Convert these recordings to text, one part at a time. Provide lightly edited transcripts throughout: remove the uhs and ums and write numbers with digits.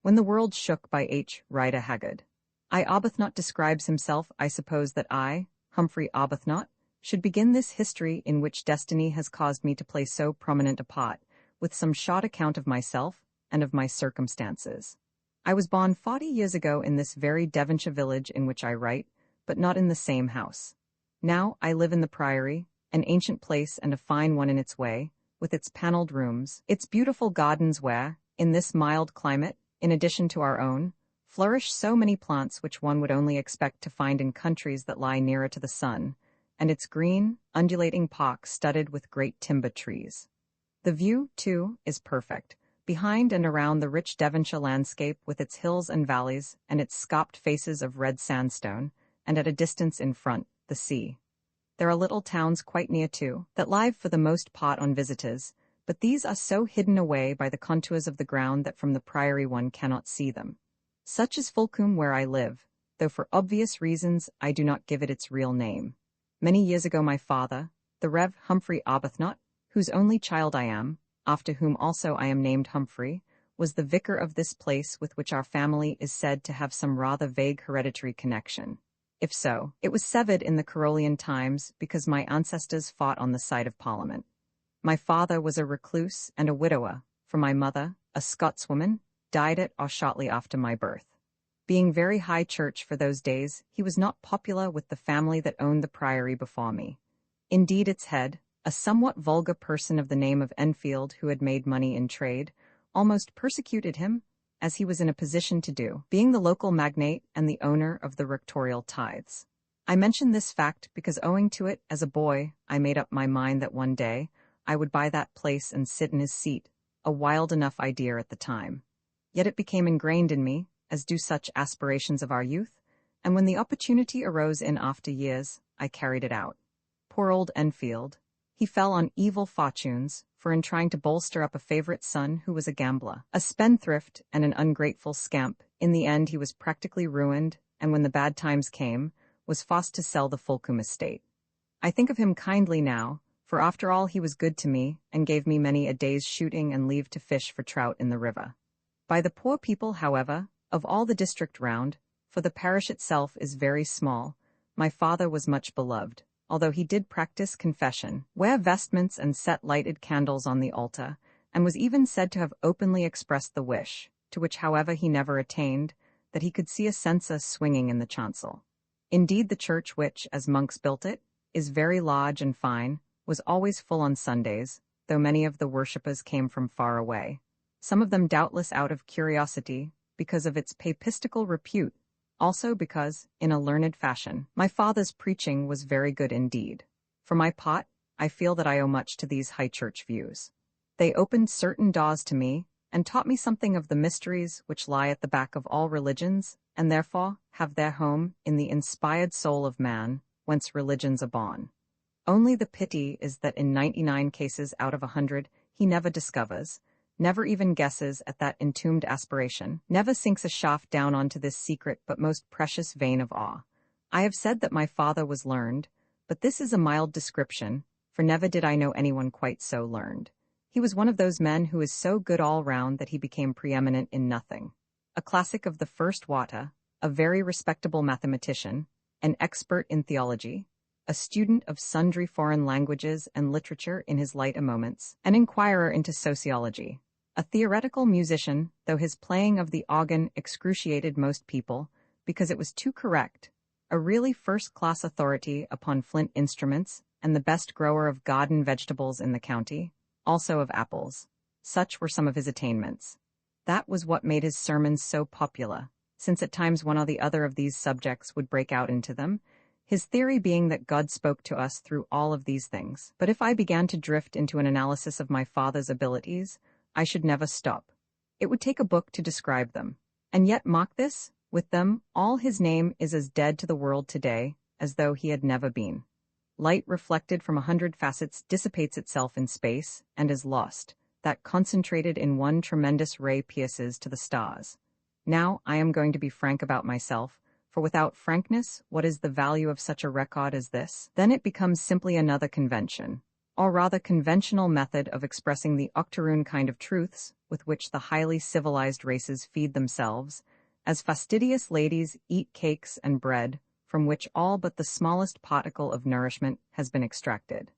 When the World Shook by H. Rider Haggard. Arbuthnot describes himself. I suppose that I, Humphrey Arbuthnot, should begin this history in which destiny has caused me to play so prominent a part, with some short account of myself and of my circumstances. I was born 40 years ago in this very Devonshire village in which I write, but not in the same house. Now I live in the Priory, an ancient place and a fine one in its way, with its panelled rooms, its beautiful gardens where, in this mild climate, in addition to our own, flourish so many plants which one would only expect to find in countries that lie nearer to the sun, and its green, undulating park studded with great timber trees. The view, too, is perfect, behind and around the rich Devonshire landscape with its hills and valleys and its scarped faces of red sandstone, and at a distance in front, the sea. There are little towns quite near too, that live for the most part on visitors, but these are so hidden away by the contours of the ground that from the Priory one cannot see them. Such is Fulcombe where I live, though for obvious reasons I do not give it its real name. Many years ago my father, the Rev. Humphrey Arbuthnot, whose only child I am, after whom also I am named Humphrey, was the vicar of this place with which our family is said to have some rather vague hereditary connection. If so, it was severed in the Carolian times because my ancestors fought on the side of Parliament. My father was a recluse and a widower, for my mother, a Scotswoman, died at or shortly after my birth. Being very high church for those days, he was not popular with the family that owned the Priory before me. Indeed, its head, a somewhat vulgar person of the name of Enfield who had made money in trade, almost persecuted him, as he was in a position to do, being the local magnate and the owner of the rectorial tithes. I mention this fact because owing to it, as a boy, I made up my mind that one day I would buy that place and sit in his seat, a wild enough idea at the time. Yet it became ingrained in me, as do such aspirations of our youth, and when the opportunity arose in after years, I carried it out. Poor old Enfield. He fell on evil fortunes, for in trying to bolster up a favorite son who was a gambler, a spendthrift, and an ungrateful scamp, in the end he was practically ruined, and when the bad times came, was forced to sell the Fulcombe estate. I think of him kindly now, for after all he was good to me, and gave me many a day's shooting and leave to fish for trout in the river. By the poor people, however, of all the district round, for the parish itself is very small, my father was much beloved, although he did practice confession, wear vestments and set lighted candles on the altar, and was even said to have openly expressed the wish, to which however he never attained, that he could see a censer swinging in the chancel. Indeed the church which, as monks built it, is very large and fine, was always full on Sundays, though many of the worshippers came from far away, some of them doubtless out of curiosity, because of its papistical repute, also because, in a learned fashion, my father's preaching was very good indeed. For my part, I feel that I owe much to these high church views. They opened certain doors to me, and taught me something of the mysteries which lie at the back of all religions, and therefore have their home in the inspired soul of man, whence religions are born. Only the pity is that in 99 cases out of 100 he never discovers, never even guesses at that entombed aspiration, never sinks a shaft down onto this secret but most precious vein of awe. I have said that my father was learned, but this is a mild description, for never did I know anyone quite so learned. He was one of those men who is so good all round that he became preeminent in nothing. A classic of the first water, a very respectable mathematician, an expert in theology, a student of sundry foreign languages and literature in his lighter moments, an inquirer into sociology, a theoretical musician, though his playing of the organ excruciated most people, because it was too correct, a really first-class authority upon flint instruments, and the best grower of garden vegetables in the county, also of apples. Such were some of his attainments. That was what made his sermons so popular, since at times one or the other of these subjects would break out into them, his theory being that God spoke to us through all of these things. But if I began to drift into an analysis of my father's abilities, I should never stop. It would take a book to describe them. And yet mark this, with them, all his name is as dead to the world today as though he had never been. Light reflected from 100 facets dissipates itself in space and is lost. That concentrated in one tremendous ray pierces to the stars. Now I am going to be frank about myself, for without frankness, what is the value of such a record as this? Then it becomes simply another convention, or rather conventional method of expressing the octoroon kind of truths, with which the highly civilized races feed themselves, as fastidious ladies eat cakes and bread, from which all but the smallest particle of nourishment has been extracted.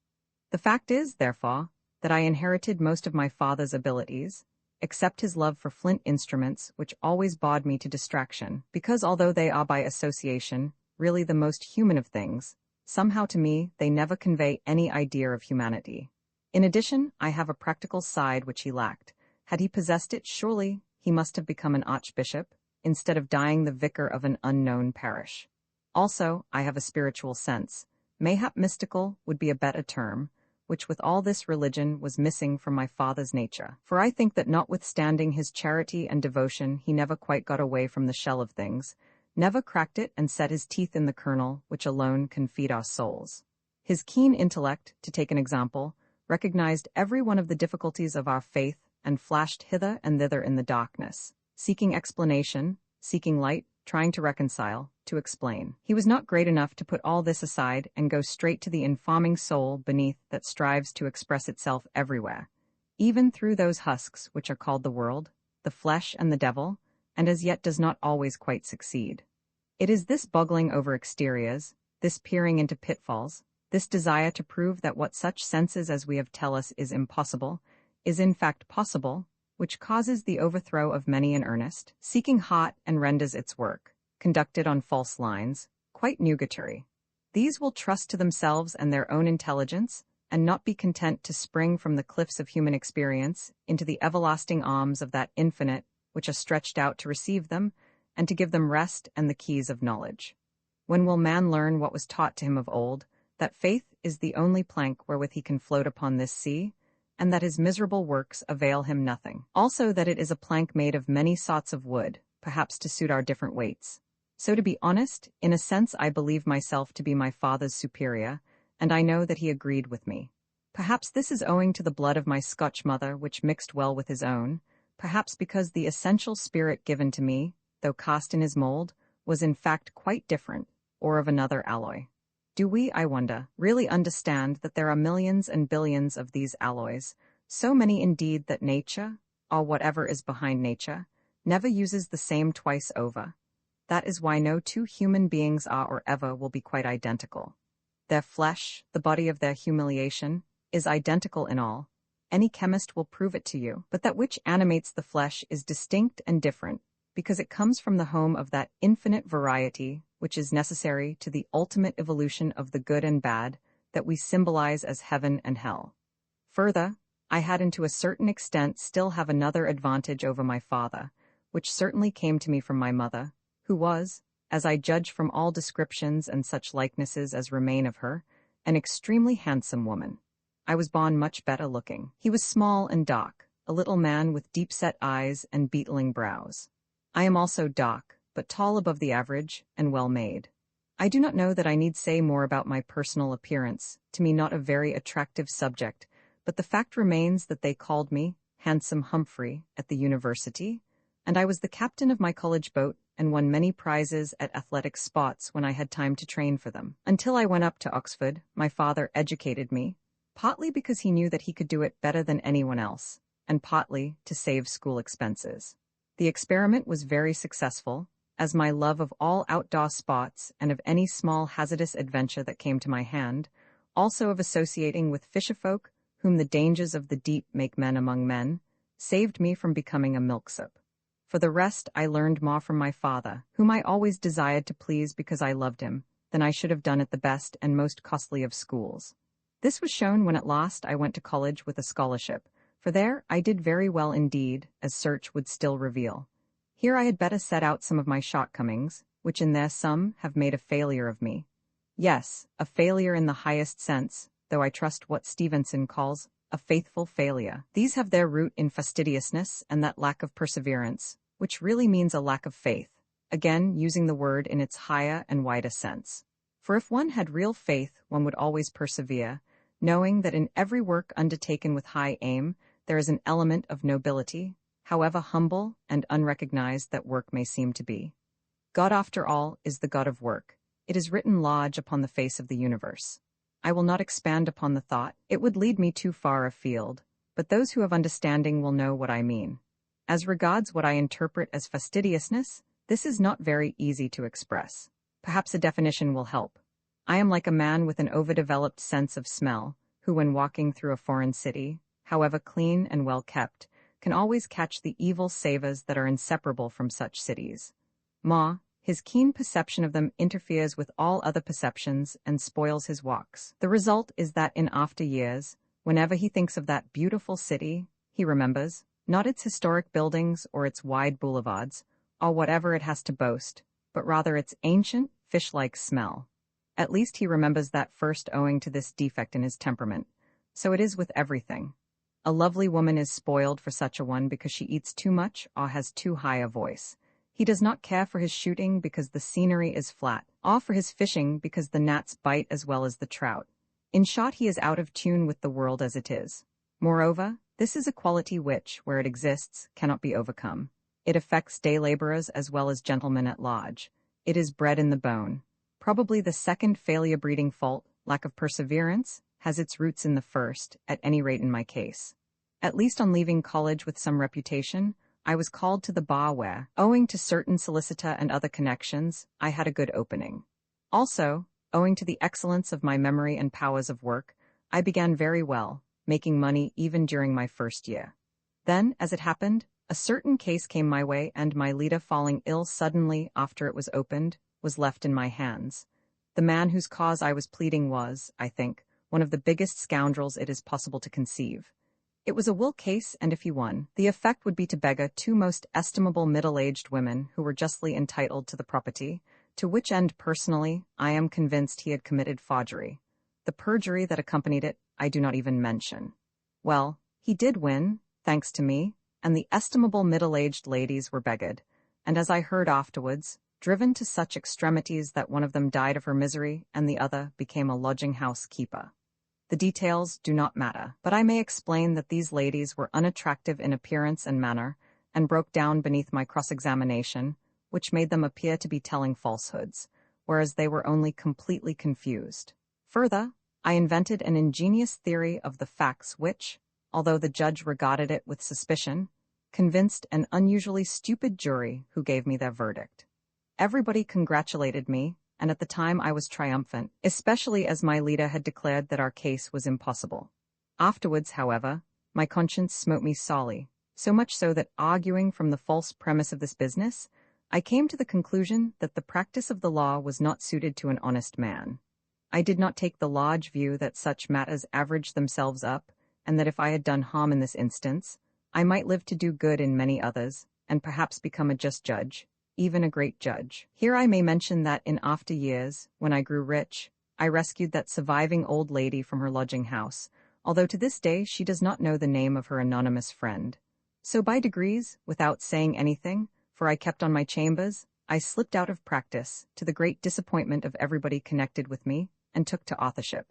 The fact is, therefore, that I inherited most of my father's abilities, except his love for flint instruments, which always barred me to distraction, because although they are by association really the most human of things, somehow to me they never convey any idea of humanity. In addition, I have a practical side which he lacked. Had he possessed it, surely he must have become an archbishop, instead of dying the vicar of an unknown parish. Also, I have a spiritual sense, mayhap mystical would be a better term, which with all this religion was missing from my father's nature. For I think that notwithstanding his charity and devotion, he never quite got away from the shell of things, never cracked it and set his teeth in the kernel which alone can feed our souls. His keen intellect, to take an example, recognized every one of the difficulties of our faith and flashed hither and thither in the darkness, seeking explanation, seeking light, trying to reconcile, to explain. He was not great enough to put all this aside and go straight to the informing soul beneath that strives to express itself everywhere, even through those husks which are called the world, the flesh and the devil, and as yet does not always quite succeed. It is this boggling over exteriors, this peering into pitfalls, this desire to prove that what such senses as we have tell us is impossible, is in fact possible, which causes the overthrow of many an earnest, seeking heart and renders its work, conducted on false lines, quite nugatory. These will trust to themselves and their own intelligence, and not be content to spring from the cliffs of human experience into the everlasting arms of that infinite which are stretched out to receive them, and to give them rest and the keys of knowledge. When will man learn what was taught to him of old, that faith is the only plank wherewith he can float upon this sea, and that his miserable works avail him nothing. Also that it is a plank made of many sorts of wood, perhaps to suit our different weights. So to be honest, in a sense I believe myself to be my father's superior, and I know that he agreed with me. Perhaps this is owing to the blood of my Scotch mother which mixed well with his own, perhaps because the essential spirit given to me, though cast in his mold, was in fact quite different, or of another alloy. Do we, I wonder, really understand that there are millions and billions of these alloys, so many indeed that nature, or whatever is behind nature, never uses the same twice over? That is why no two human beings are or ever will be quite identical. Their flesh, the body of their humiliation, is identical in all. Any chemist will prove it to you, but that which animates the flesh is distinct and different, because it comes from the home of that infinite variety which is necessary to the ultimate evolution of the good and bad that we symbolize as heaven and hell. Further, I had and to a certain extent still have another advantage over my father, which certainly came to me from my mother, who was, as I judge from all descriptions and such likenesses as remain of her, an extremely handsome woman. I was born much better looking. He was small and dark, a little man with deep-set eyes and beetling brows. I am also dark, but tall above the average, and well-made. I do not know that I need say more about my personal appearance, to me not a very attractive subject, but the fact remains that they called me Handsome Humphrey at the university, and I was the captain of my college boat and won many prizes at athletic spots when I had time to train for them. Until I went up to Oxford, my father educated me, partly because he knew that he could do it better than anyone else, and partly to save school expenses. The experiment was very successful, as my love of all outdoor spots and of any small hazardous adventure that came to my hand, also of associating with fisherfolk whom the dangers of the deep make men among men, saved me from becoming a milksop. For the rest, I learned more from my father, whom I always desired to please because I loved him, than I should have done at the best and most costly of schools. This was shown when at last I went to college with a scholarship, for there I did very well indeed, as search would still reveal. Here I had better set out some of my shortcomings, which in their sum have made a failure of me. Yes, a failure in the highest sense, though I trust what Stevenson calls a faithful failure. These have their root in fastidiousness and that lack of perseverance, which really means a lack of faith, again using the word in its higher and wider sense. For if one had real faith, one would always persevere, knowing that in every work undertaken with high aim there is an element of nobility, however humble and unrecognized that work may seem to be. God, after all, is the God of work. It is written large upon the face of the universe. I will not expand upon the thought, it would lead me too far afield, but those who have understanding will know what I mean. As regards what I interpret as fastidiousness, this is not very easy to express. Perhaps a definition will help. I am like a man with an overdeveloped sense of smell, who when walking through a foreign city, however clean and well kept, can always catch the evil savours that are inseparable from such cities. His keen perception of them interferes with all other perceptions and spoils his walks. The result is that in after years, whenever he thinks of that beautiful city, he remembers, not its historic buildings or its wide boulevards, or whatever it has to boast, but rather its ancient, fish-like smell. At least he remembers that first owing to this defect in his temperament. So it is with everything. A lovely woman is spoiled for such a one because she eats too much or has too high a voice. He does not care for his shooting because the scenery is flat, or for his fishing because the gnats bite as well as the trout. In short, he is out of tune with the world as it is. Moreover, this is a quality which, where it exists, cannot be overcome. It affects day laborers as well as gentlemen at large. It is bred in the bone. Probably the second failure-breeding fault, lack of perseverance, has its roots in the first, at any rate in my case. At least on leaving college with some reputation, I was called to the bar where, owing to certain solicitor and other connections, I had a good opening. Also, owing to the excellence of my memory and powers of work, I began very well, making money even during my first year. Then, as it happened, a certain case came my way and my leader falling ill suddenly after it was opened, was left in my hands. The man whose cause I was pleading was, I think, one of the biggest scoundrels it is possible to conceive. It was a will case, and if he won, the effect would be to beggar two most estimable middle-aged women who were justly entitled to the property, to which end personally, I am convinced he had committed forgery. The perjury that accompanied it, I do not even mention. Well, he did win, thanks to me, and the estimable middle-aged ladies were beggared, and as I heard afterwards, driven to such extremities that one of them died of her misery and the other became a lodging-house keeper. The details do not matter, but I may explain that these ladies were unattractive in appearance and manner, and broke down beneath my cross-examination, which made them appear to be telling falsehoods, whereas they were only completely confused. Further, I invented an ingenious theory of the facts which, although the judge regarded it with suspicion, convinced an unusually stupid jury who gave me their verdict. Everybody congratulated me, and at the time I was triumphant, especially as my leader had declared that our case was impossible. Afterwards, however, my conscience smote me sorely, so much so that, arguing from the false premise of this business, I came to the conclusion that the practice of the law was not suited to an honest man. I did not take the large view that such matters averaged themselves up, and that if I had done harm in this instance, I might live to do good in many others, and perhaps become a just judge, even a great judge. Here I may mention that in after years, when I grew rich, I rescued that surviving old lady from her lodging house, although to this day she does not know the name of her anonymous friend. So by degrees, without saying anything, for I kept on my chambers, I slipped out of practice, to the great disappointment of everybody connected with me, and took to authorship.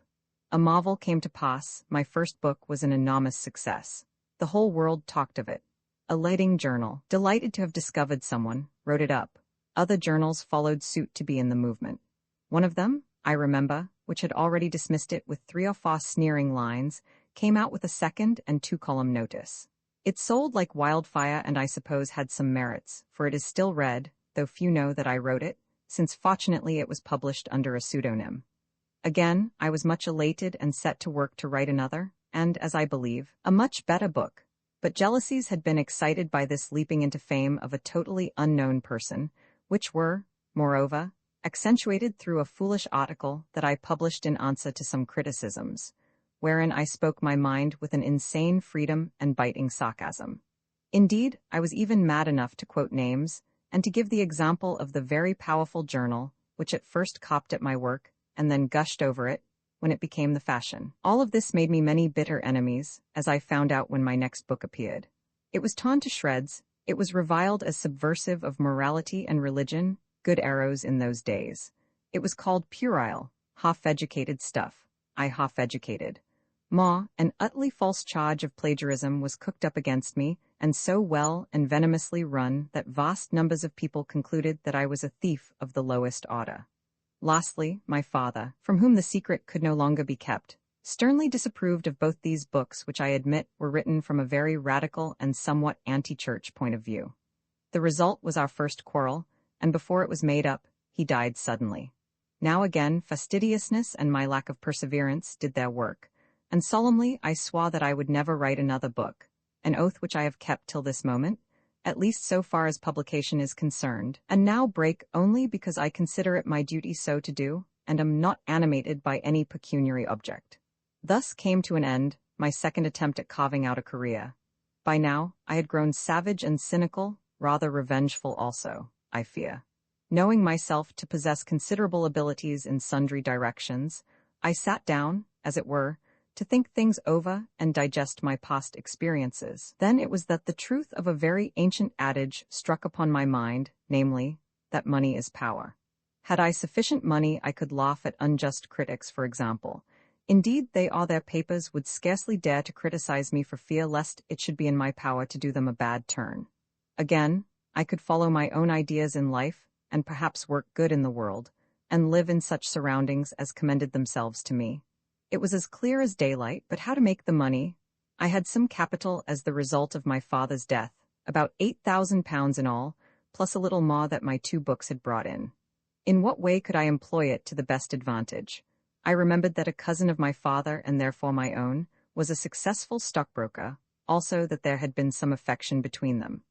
A marvel came to pass. My first book was an enormous success. The whole world talked of it. A leading journal, delighted to have discovered someone, wrote it up. Other journals followed suit to be in the movement. One of them, I remember, which had already dismissed it with 3 or 4 sneering lines, came out with a second and 2-column notice. It sold like wildfire and I suppose had some merits, for it is still read, though few know that I wrote it, since fortunately it was published under a pseudonym. Again, I was much elated and set to work to write another, and, as I believe, a much better book. But jealousies had been excited by this leaping into fame of a totally unknown person, which were, moreover, accentuated through a foolish article that I published in answer to some criticisms, wherein I spoke my mind with an insane freedom and biting sarcasm. Indeed, I was even mad enough to quote names, and to give the example of the very powerful journal, which at first copped at my work, and then gushed over it, when it became the fashion. All of this made me many bitter enemies, as I found out when my next book appeared. It was torn to shreds, it was reviled as subversive of morality and religion, good arrows in those days. It was called puerile, half-educated stuff. I half-educated. An utterly false charge of plagiarism was cooked up against me, and so well and venomously run that vast numbers of people concluded that I was a thief of the lowest order. Lastly, my father, from whom the secret could no longer be kept, sternly disapproved of both these books, which I admit were written from a very radical and somewhat anti-church point of view. The result was our first quarrel, and before it was made up, he died suddenly. Now again, fastidiousness and my lack of perseverance did their work, and solemnly I swore that I would never write another book, an oath which I have kept till this moment, at least so far as publication is concerned, and now break only because I consider it my duty so to do, and am not animated by any pecuniary object. Thus came to an end my second attempt at carving out a career. By now, I had grown savage and cynical, rather revengeful also, I fear. Knowing myself to possess considerable abilities in sundry directions, I sat down, as it were, to think things over and digest my past experiences. Then it was that the truth of a very ancient adage struck upon my mind, namely, that money is power. Had I sufficient money, I could laugh at unjust critics, for example. Indeed, they or their papers would scarcely dare to criticize me for fear lest it should be in my power to do them a bad turn. Again, I could follow my own ideas in life, and perhaps work good in the world, and live in such surroundings as commended themselves to me. It was as clear as daylight, but how to make the money? I had some capital as the result of my father's death, about £8,000 in all, plus a little more that my 2 books had brought in. In what way could I employ it to the best advantage? I remembered that a cousin of my father, and therefore my own, was a successful stockbroker, also that there had been some affection between them.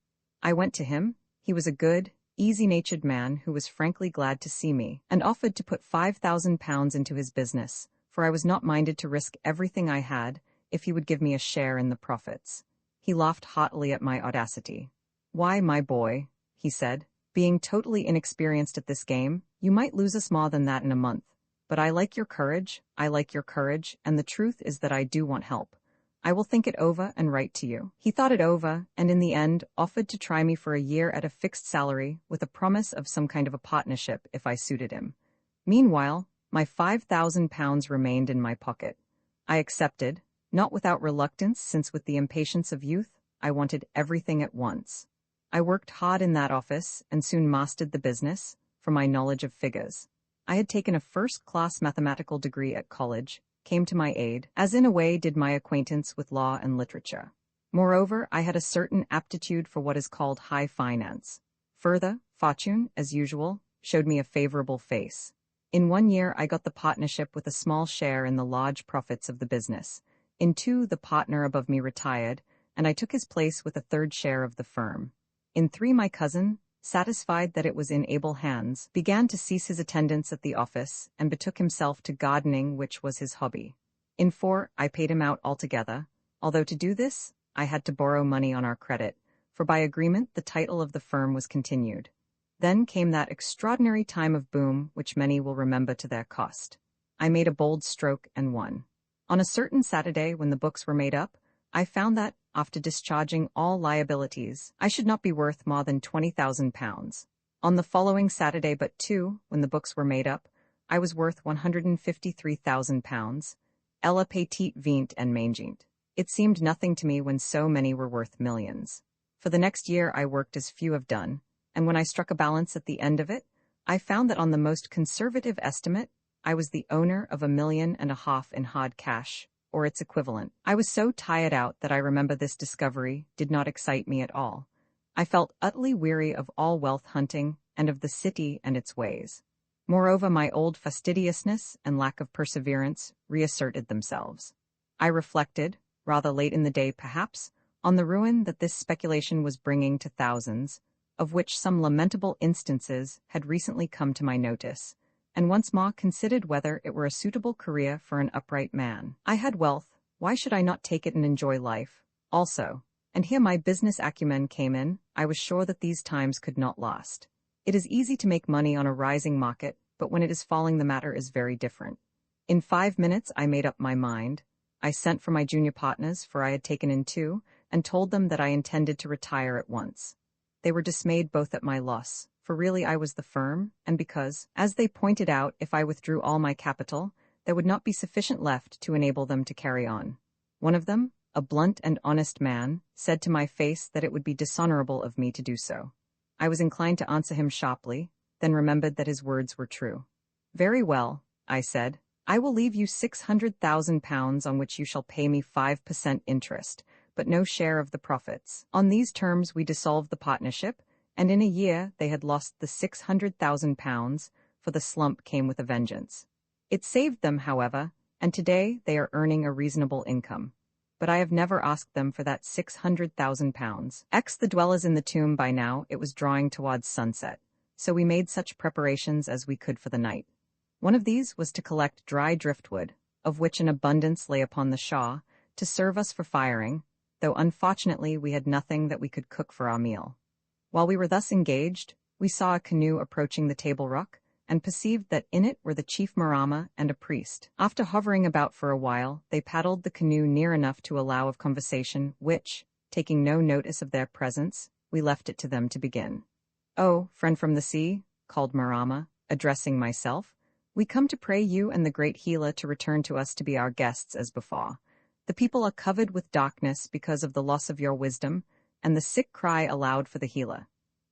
I went to him. He was a good, easy-natured man who was frankly glad to see me, and offered to put £5,000 into his business, for I was not minded to risk everything I had if he would give me a share in the profits. He laughed heartily at my audacity. "Why, my boy," he said, "being totally inexperienced at this game, you might lose us more than that in a month. But I like your courage, and the truth is that I do want help. I will think it over and write to you." He thought it over, and in the end offered to try me for a year at a fixed salary with a promise of some kind of a partnership if I suited him. Meanwhile, my £5,000 remained in my pocket. I accepted, not without reluctance, since with the impatience of youth, I wanted everything at once. I worked hard in that office and soon mastered the business, for my knowledge of figures. I had taken a first-class mathematical degree at college, came to my aid, as in a way did my acquaintance with law and literature. Moreover, I had a certain aptitude for what is called high finance. Further, fortune, as usual, showed me a favorable face. In 1 year, I got the partnership with a small share in the large profits of the business. In 2, the partner above me retired, and I took his place with a 3rd share of the firm. In 3, my cousin, satisfied that it was in able hands, began to cease his attendance at the office and betook himself to gardening, which was his hobby. In 4, I paid him out altogether, although to do this, I had to borrow money on our credit, for by agreement the title of the firm was continued. Then came that extraordinary time of boom which many will remember to their cost. I made a bold stroke and won. On a certain Saturday when the books were made up, I found that, after discharging all liabilities, I should not be worth more than £20,000. On the following Saturday but 2, when the books were made up, I was worth £153,000. Ella petite vint and mangint. It seemed nothing to me when so many were worth millions. For the next year I worked as few have done, and when I struck a balance at the end of it, I found that on the most conservative estimate, I was the owner of £1.5 million in hard cash, or its equivalent. I was so tired out that I remember this discovery did not excite me at all. I felt utterly weary of all wealth hunting and of the city and its ways. Moreover, my old fastidiousness and lack of perseverance reasserted themselves. I reflected, rather late in the day perhaps, on the ruin that this speculation was bringing to thousands, of which some lamentable instances had recently come to my notice, and once more considered whether it were a suitable career for an upright man. I had wealth, why should I not take it and enjoy life? Also, and here my business acumen came in, I was sure that these times could not last. It is easy to make money on a rising market, but when it is falling the matter is very different. In 5 minutes I made up my mind. I sent for my junior partners, for I had taken in 2, and told them that I intended to retire at once. They were dismayed both at my loss, for really I was the firm, and because, as they pointed out, if I withdrew all my capital, there would not be sufficient left to enable them to carry on. One of them, a blunt and honest man, said to my face that it would be dishonorable of me to do so. I was inclined to answer him sharply, then remembered that his words were true. "Very well," I said, I will leave you 600,000 pounds on which you shall pay me 5% interest, but no share of the profits. On these terms we dissolved the partnership, and in a year they had lost the 600,000 pounds, for the slump came with a vengeance. It saved them, however, and today they are earning a reasonable income. But I have never asked them for that 600,000 pounds. The dwellers in the tomb by now, it was drawing towards sunset, so we made such preparations as we could for the night. One of these was to collect dry driftwood, of which an abundance lay upon the shaw, to serve us for firing, though unfortunately we had nothing that we could cook for our meal. While we were thus engaged, we saw a canoe approaching the table rock, and perceived that in it were the chief Marama and a priest. After hovering about for a while, they paddled the canoe near enough to allow of conversation, which, taking no notice of their presence, we left it to them to begin. "Oh, friend from the sea," called Marama, addressing myself, "we come to pray you and the great healer to return to us to be our guests as before. The people are covered with darkness because of the loss of your wisdom, and the sick cry aloud for the healer.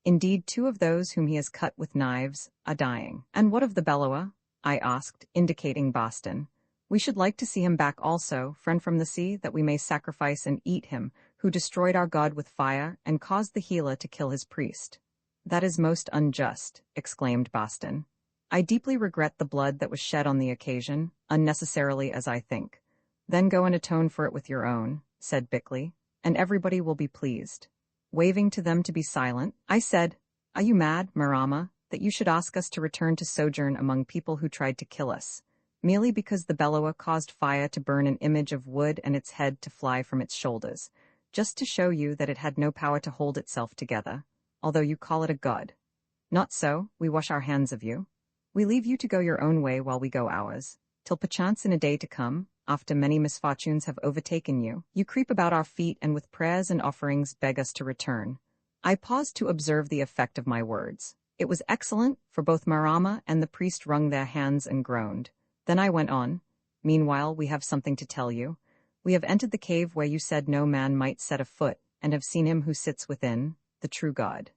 Indeed, 2 of those whom he has cut with knives are dying." "And what of the bellower?" I asked, indicating Boston. "We should like to see him back also, friend from the sea, that we may sacrifice and eat him, who destroyed our God with fire and caused the healer to kill his priest." "That is most unjust," exclaimed Boston. "I deeply regret the blood that was shed on the occasion, unnecessarily as I think." "Then go and atone for it with your own," said Bickley, "and everybody will be pleased." Waving to them to be silent, I said, "Are you mad, Marama, that you should ask us to return to sojourn among people who tried to kill us, merely because the bellower caused fire to burn an image of wood and its head to fly from its shoulders, just to show you that it had no power to hold itself together, although you call it a god? Not so, we wash our hands of you. We leave you to go your own way while we go ours, till perchance in a day to come, after many misfortunes have overtaken you, you creep about our feet and with prayers and offerings beg us to return." I paused to observe the effect of my words. It was excellent, for both Marama and the priest wrung their hands and groaned. Then I went on, "Meanwhile we have something to tell you. We have entered the cave where you said no man might set a foot, and have seen him who sits within, the true God."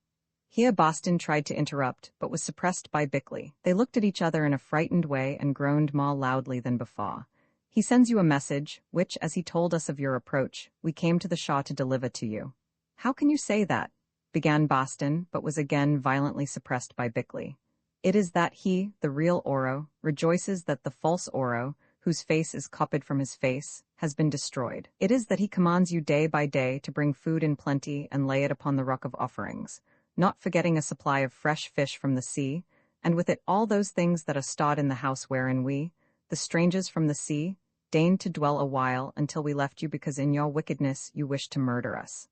Here Boston tried to interrupt, but was suppressed by Bickley. They looked at each other in a frightened way and groaned more loudly than before. "He sends you a message, which, as he told us of your approach, we came to the shaw to deliver to you." "How can you say that?" began Boston, but was again violently suppressed by Bickley. "It is that he, the real Oro, rejoices that the false Oro, whose face is copied from his face, has been destroyed. It is that he commands you day by day to bring food in plenty and lay it upon the rock of offerings, not forgetting a supply of fresh fish from the sea, and with it all those things that are stored in the house wherein we, the strangers from the sea, deigned to dwell a while until we left you because in your wickedness you wished to murder us."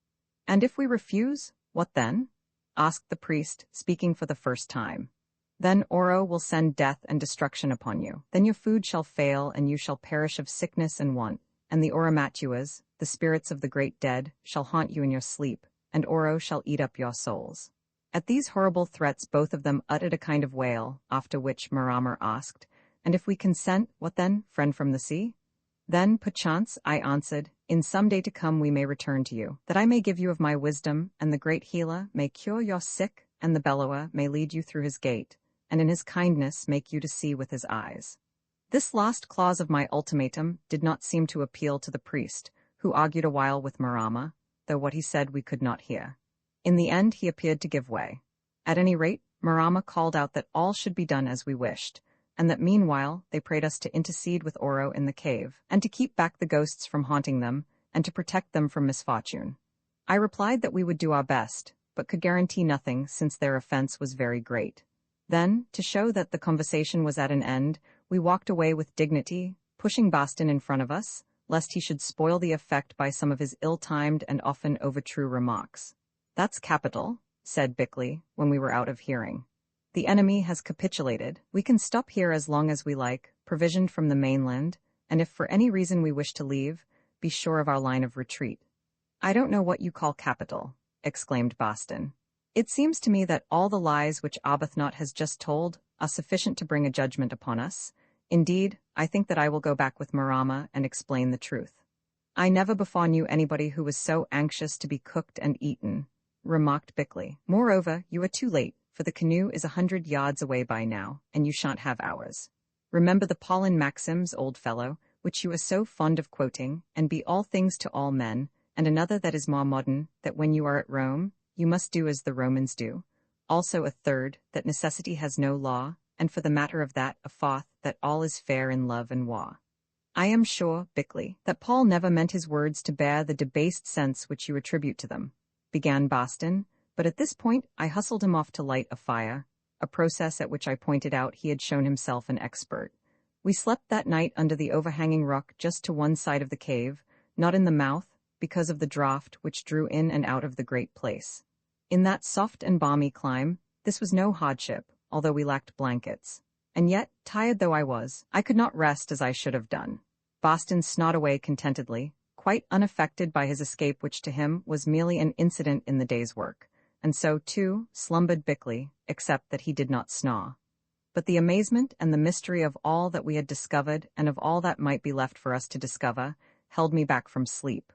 "And if we refuse, what then?" asked the priest, speaking for the first time. "Then Oro will send death and destruction upon you. Then your food shall fail and you shall perish of sickness and want, and the Oramatuas, the spirits of the great dead, shall haunt you in your sleep, and Oro shall eat up your souls." At these horrible threats both of them uttered a kind of wail, after which Marama asked, "And if we consent, what then, friend from the sea?" "Then, perchance," I answered, "in some day to come we may return to you, that I may give you of my wisdom, and the great healer may cure your sick, and the bellower may lead you through his gate, and in his kindness make you to see with his eyes." This last clause of my ultimatum did not seem to appeal to the priest, who argued a while with Marama, though what he said we could not hear. In the end he appeared to give way. At any rate, Marama called out that all should be done as we wished, and that meanwhile they prayed us to intercede with Oro in the cave, and to keep back the ghosts from haunting them, and to protect them from misfortune. I replied that we would do our best, but could guarantee nothing since their offense was very great. Then, to show that the conversation was at an end, we walked away with dignity, pushing Boston in front of us, lest he should spoil the effect by some of his ill-timed and often overtrue remarks. "That's capital," said Bickley, when we were out of hearing. "The enemy has capitulated. We can stop here as long as we like, provisioned from the mainland, and if for any reason we wish to leave, be sure of our line of retreat." "I don't know what you call capital," exclaimed Boston. "It seems to me that all the lies which Arbuthnot has just told are sufficient to bring a judgment upon us. Indeed, I think that I will go back with Marama and explain the truth." "I never before knew anybody who was so anxious to be cooked and eaten," remarked Bickley. "Moreover, you are too late, for the canoe is 100 yards away by now, and you shan't have ours." Remember the Pauline maxims, old fellow, which you are so fond of quoting, and be all things to all men, and another that is more modern, that when you are at Rome, you must do as the Romans do. Also a third, that necessity has no law, and for the matter of that, a fourth, that all is fair in love and war. I am sure, Bickley, that Paul never meant his words to bear the debased sense which you attribute to them, began Boston, but at this point I hustled him off to light a fire, a process at which I pointed out he had shown himself an expert. We slept that night under the overhanging rock just to one side of the cave, not in the mouth, because of the draught which drew in and out of the great place. In that soft and balmy clime, this was no hardship, although we lacked blankets. And yet, tired though I was, I could not rest as I should have done. Boston snod away contentedly, quite unaffected by his escape, which to him was merely an incident in the day's work. And so, too, slumbered Bickley, except that he did not snore. But the amazement and the mystery of all that we had discovered and of all that might be left for us to discover held me back from sleep.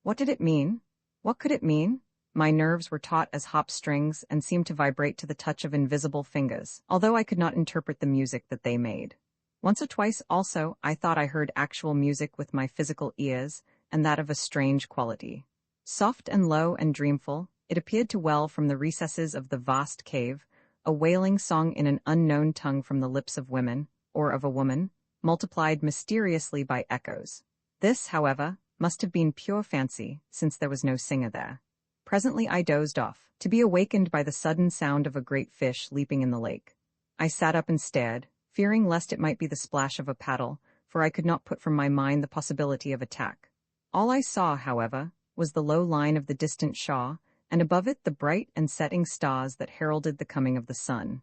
What did it mean? What could it mean? My nerves were taut as hop strings and seemed to vibrate to the touch of invisible fingers, although I could not interpret the music that they made. Once or twice also I thought I heard actual music with my physical ears, and that of a strange quality. Soft and low and dreamful, it appeared to well from the recesses of the vast cave, a wailing song in an unknown tongue from the lips of women, or of a woman, multiplied mysteriously by echoes. This, however, must have been pure fancy, since there was no singer there. Presently I dozed off, to be awakened by the sudden sound of a great fish leaping in the lake. I sat up and stared, fearing lest it might be the splash of a paddle, for I could not put from my mind the possibility of attack. All I saw, however, was the low line of the distant shore, and above it the bright and setting stars that heralded the coming of the sun.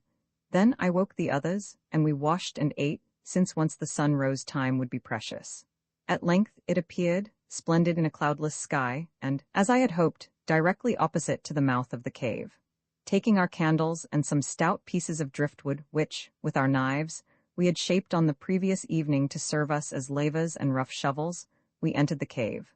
Then I woke the others, and we washed and ate, since once the sun rose time would be precious. At length it appeared, splendid in a cloudless sky, and, as I had hoped, directly opposite to the mouth of the cave. Taking our candles and some stout pieces of driftwood which, with our knives, we had shaped on the previous evening to serve us as lavers and rough shovels, we entered the cave.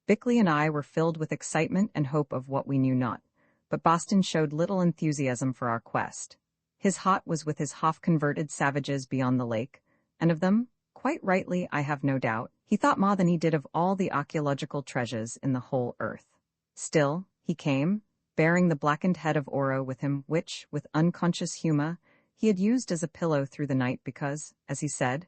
Bickley and I were filled with excitement and hope of what we knew not, but Boston showed little enthusiasm for our quest. His heart was with his half-converted savages beyond the lake, and of them, quite rightly I have no doubt, he thought more than he did of all the archaeological treasures in the whole earth. Still, he came, bearing the blackened head of Oro with him, which, with unconscious humor, he had used as a pillow through the night because, as he said,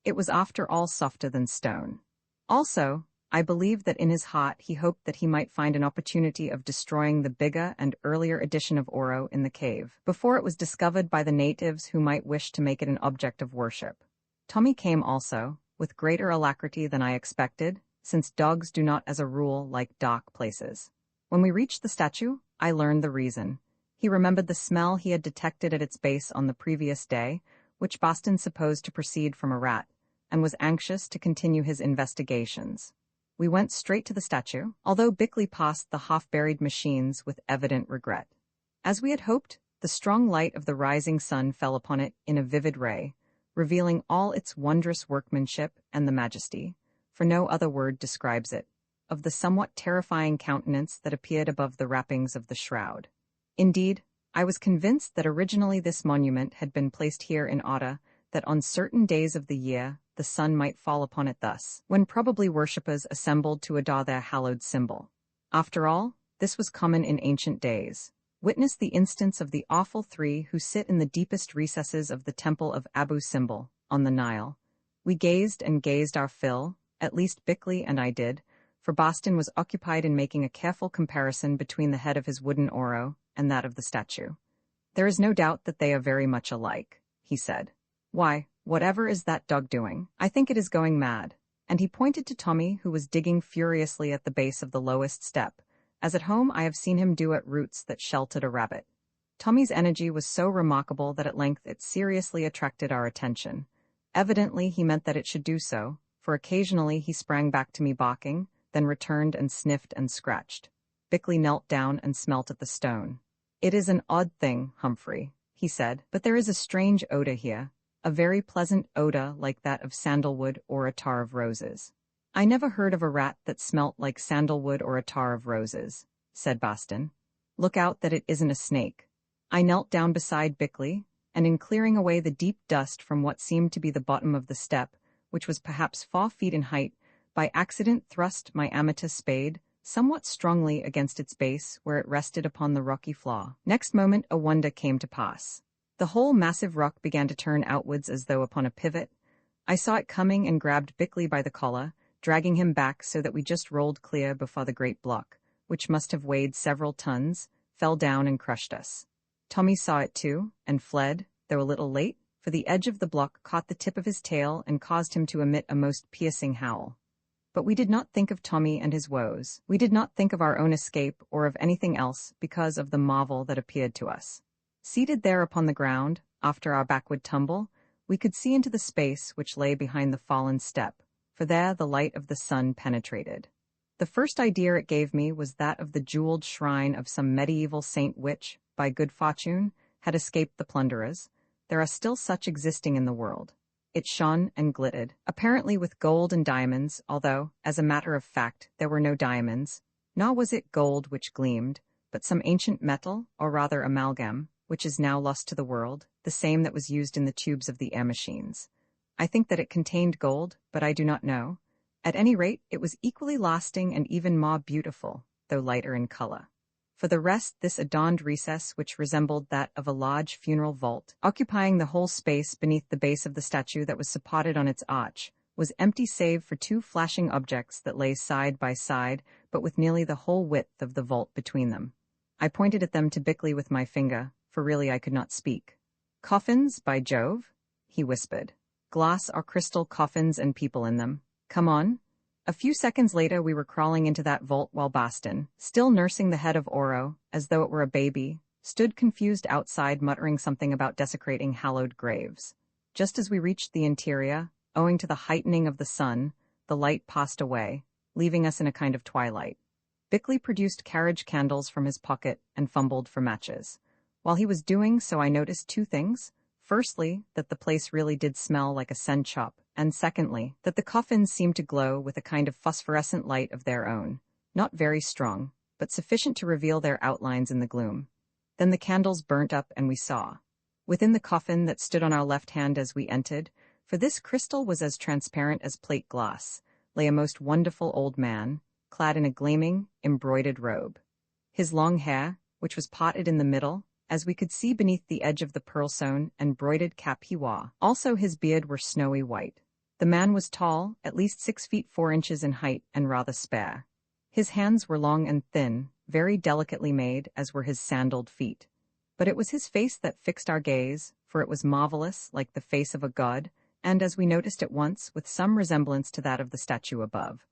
it was after all softer than stone. Also, I believe that in his heart he hoped that he might find an opportunity of destroying the bigger and earlier edition of Oro in the cave, before it was discovered by the natives who might wish to make it an object of worship. Tommy came also, with greater alacrity than I expected, since dogs do not as a rule like dark places. When we reached the statue, I learned the reason. He remembered the smell he had detected at its base on the previous day, which Boston supposed to proceed from a rat, and was anxious to continue his investigations. We went straight to the statue, although Bickley passed the half-buried machines with evident regret. As we had hoped, the strong light of the rising sun fell upon it in a vivid ray, revealing all its wondrous workmanship and the majesty, for no other word describes it, of the somewhat terrifying countenance that appeared above the wrappings of the shroud. Indeed, I was convinced that originally this monument had been placed here in order that on certain days of the year the sun might fall upon it thus, when probably worshippers assembled to adore their hallowed symbol. After all, this was common in ancient days. Witness the instance of the awful three who sit in the deepest recesses of the temple of Abu Simbel, on the Nile. We gazed and gazed our fill, at least Bickley and I did, for Boston was occupied in making a careful comparison between the head of his wooden Oro and that of the statue. "There is no doubt that they are very much alike," he said. "Why, whatever is that dog doing? I think it is going mad." And he pointed to Tommy, who was digging furiously at the base of the lowest step, as at home I have seen him do at roots that sheltered a rabbit. Tommy's energy was so remarkable that at length it seriously attracted our attention. Evidently he meant that it should do so, for occasionally he sprang back to me barking, then returned and sniffed and scratched. Bickley knelt down and smelt at the stone. "It is an odd thing, Humphrey," he said, "but there is a strange odor here, a very pleasant odor like that of sandalwood or attar of roses." "I never heard of a rat that smelt like sandalwood or attar of roses," said Boston. "Look out that it isn't a snake." I knelt down beside Bickley, and in clearing away the deep dust from what seemed to be the bottom of the step, which was perhaps 4 feet in height, by accident thrust my amethyst spade somewhat strongly against its base where it rested upon the rocky floor. Next moment a wonder came to pass. The whole massive rock began to turn outwards as though upon a pivot. I saw it coming and grabbed Bickley by the collar, dragging him back so that we just rolled clear before the great block, which must have weighed several tons, fell down and crushed us. Tommy saw it too, and fled, though a little late, for the edge of the block caught the tip of his tail and caused him to emit a most piercing howl. But we did not think of Tommy and his woes. We did not think of our own escape or of anything else because of the marvel that appeared to us. Seated there upon the ground, after our backward tumble, we could see into the space which lay behind the fallen step, for there the light of the sun penetrated. The first idea it gave me was that of the jeweled shrine of some medieval saint which, by good fortune, had escaped the plunderers. There are still such existing in the world. It shone and glittered, apparently with gold and diamonds, although, as a matter of fact, there were no diamonds, nor was it gold which gleamed, but some ancient metal, or rather amalgam, which is now lost to the world, the same that was used in the tubes of the air machines. I think that it contained gold, but I do not know. At any rate, it was equally lasting and even more beautiful, though lighter in color. For the rest, this adorned recess, which resembled that of a large funeral vault, occupying the whole space beneath the base of the statue that was supported on its arch, was empty save for 2 flashing objects that lay side by side, but with nearly the whole width of the vault between them. I pointed at them to Bickley with my finger, for really I could not speak. "Coffins, by Jove," he whispered. "Glass or crystal coffins and people in them. Come on." A few seconds later we were crawling into that vault while Baston, still nursing the head of Oro, as though it were a baby, stood confused outside muttering something about desecrating hallowed graves. Just as we reached the interior, owing to the heightening of the sun, the light passed away, leaving us in a kind of twilight. Bickley produced carriage candles from his pocket and fumbled for matches. While he was doing so I noticed 2 things. Firstly, that the place really did smell like a send shop, and secondly, that the coffins seemed to glow with a kind of phosphorescent light of their own, not very strong, but sufficient to reveal their outlines in the gloom. Then the candles burnt up and we saw. Within the coffin that stood on our left hand as we entered, for this crystal was as transparent as plate glass, lay a most wonderful old man, clad in a gleaming, embroidered robe. His long hair, which was parted in the middle, as we could see beneath the edge of the pearl-sewn and broidered cap he wore. Also his beard were snowy white. The man was tall, at least 6 feet 4 inches in height, and rather spare. His hands were long and thin, very delicately made, as were his sandaled feet. But it was his face that fixed our gaze, for it was marvelous, like the face of a god, and, as we noticed at once, with some resemblance to that of the statue above.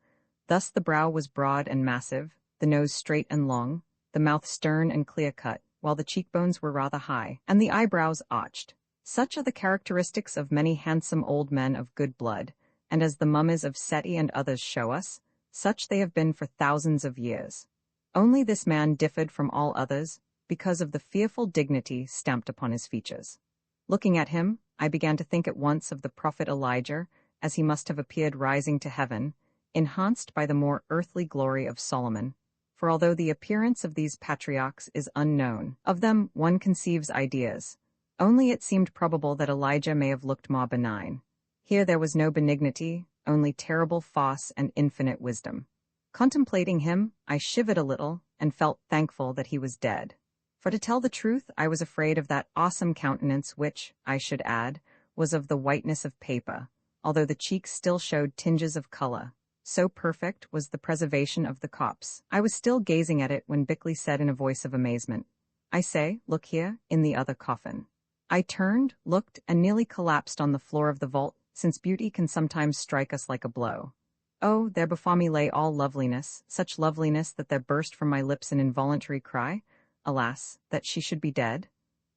Thus the brow was broad and massive, the nose straight and long, the mouth stern and clear-cut, while the cheekbones were rather high, and the eyebrows arched. Such are the characteristics of many handsome old men of good blood, and as the mummies of Seti and others show us, such they have been for thousands of years. Only this man differed from all others, because of the fearful dignity stamped upon his features. Looking at him, I began to think at once of the prophet Elijah, as he must have appeared rising to heaven, enhanced by the more earthly glory of Solomon. For although the appearance of these patriarchs is unknown, of them one conceives ideas. Only it seemed probable that Elijah may have looked more benign. Here there was no benignity, only terrible force and infinite wisdom. Contemplating him, I shivered a little, and felt thankful that he was dead. For to tell the truth, I was afraid of that awesome countenance which, I should add, was of the whiteness of paper, although the cheeks still showed tinges of color. So perfect was the preservation of the corpse. I was still gazing at it when Bickley said in a voice of amazement, "I say, look here, in the other coffin." I turned, looked, and nearly collapsed on the floor of the vault, since beauty can sometimes strike us like a blow. Oh, there before me lay all loveliness, such loveliness that there burst from my lips an involuntary cry, alas, that she should be dead.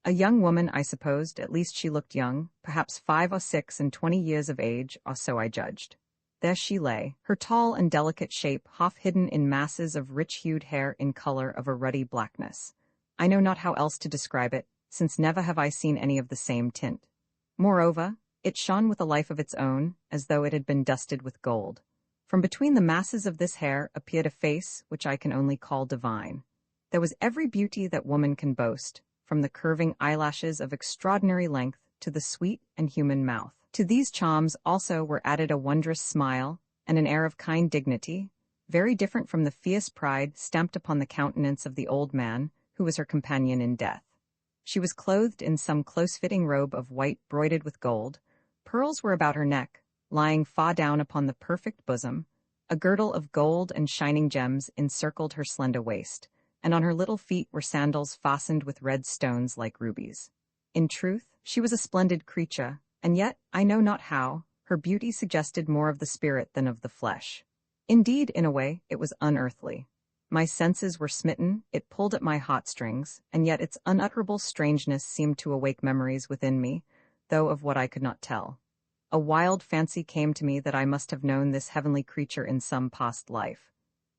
A young woman, I supposed, at least she looked young, perhaps 5 or 6 and 20 years of age, or so I judged. There she lay, her tall and delicate shape half hidden in masses of rich-hued hair in color of a ruddy blackness. I know not how else to describe it, since never have I seen any of the same tint. Moreover, it shone with a life of its own, as though it had been dusted with gold. From between the masses of this hair appeared a face which I can only call divine. There was every beauty that woman can boast, from the curving eyelashes of extraordinary length to the sweet and human mouth. To these charms also were added a wondrous smile and an air of kind dignity, very different from the fierce pride stamped upon the countenance of the old man who was her companion in death. She was clothed in some close-fitting robe of white broidered with gold. Pearls were about her neck, lying far down upon the perfect bosom. A girdle of gold and shining gems encircled her slender waist, and on her little feet were sandals fastened with red stones like rubies. In truth, she was a splendid creature, and yet, I know not how, her beauty suggested more of the spirit than of the flesh. Indeed, in a way, it was unearthly. My senses were smitten, it pulled at my heartstrings, and yet its unutterable strangeness seemed to awake memories within me, though of what I could not tell. A wild fancy came to me that I must have known this heavenly creature in some past life.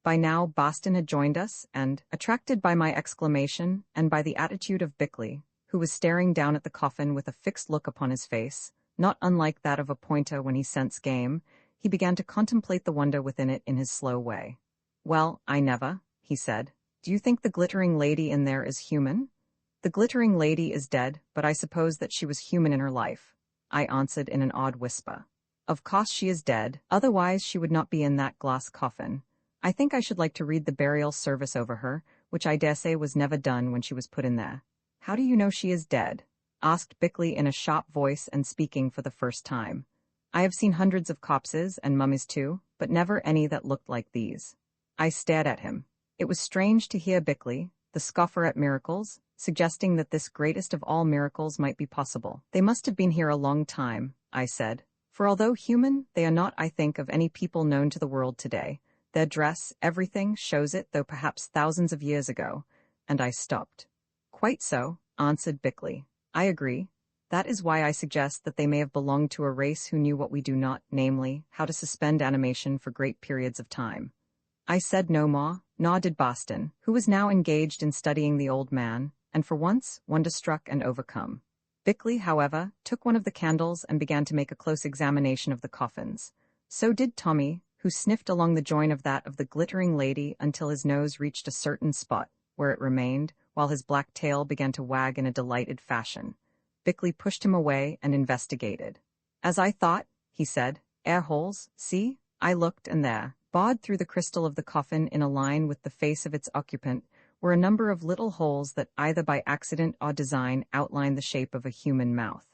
By now Boston had joined us, and, attracted by my exclamation and by the attitude of Bickley, who was staring down at the coffin with a fixed look upon his face, not unlike that of a pointer when he scents game, he began to contemplate the wonder within it in his slow way. "Well, I never," he said. "Do you think the glittering lady in there is human?" "The glittering lady is dead, but I suppose that she was human in her life," I answered in an odd whisper. "Of course she is dead, otherwise she would not be in that glass coffin. I think I should like to read the burial service over her, which I dare say was never done when she was put in there." "How do you know she is dead?" asked Bickley in a sharp voice and speaking for the first time. "I have seen hundreds of corpses and mummies too, but never any that looked like these." I stared at him. It was strange to hear Bickley, the scoffer at miracles, suggesting that this greatest of all miracles might be possible. "They must have been here a long time," I said, "for although human, they are not, I think, of any people known to the world today. Their dress, everything, shows it, though perhaps thousands of years ago," and I stopped. "Quite so," answered Bickley. "I agree. That is why I suggest that they may have belonged to a race who knew what we do not, namely, how to suspend animation for great periods of time." I said no more, nor did Boston, who was now engaged in studying the old man, and for once, wonderstruck and overcome. Bickley, however, took one of the candles and began to make a close examination of the coffins. So did Tommy, who sniffed along the join of that of the glittering lady until his nose reached a certain spot, where it remained, while his black tail began to wag in a delighted fashion. Bickley pushed him away and investigated. "As I thought," he said, "air holes, see?" I looked, and there, bored through the crystal of the coffin in a line with the face of its occupant, were a number of little holes that either by accident or design outlined the shape of a human mouth.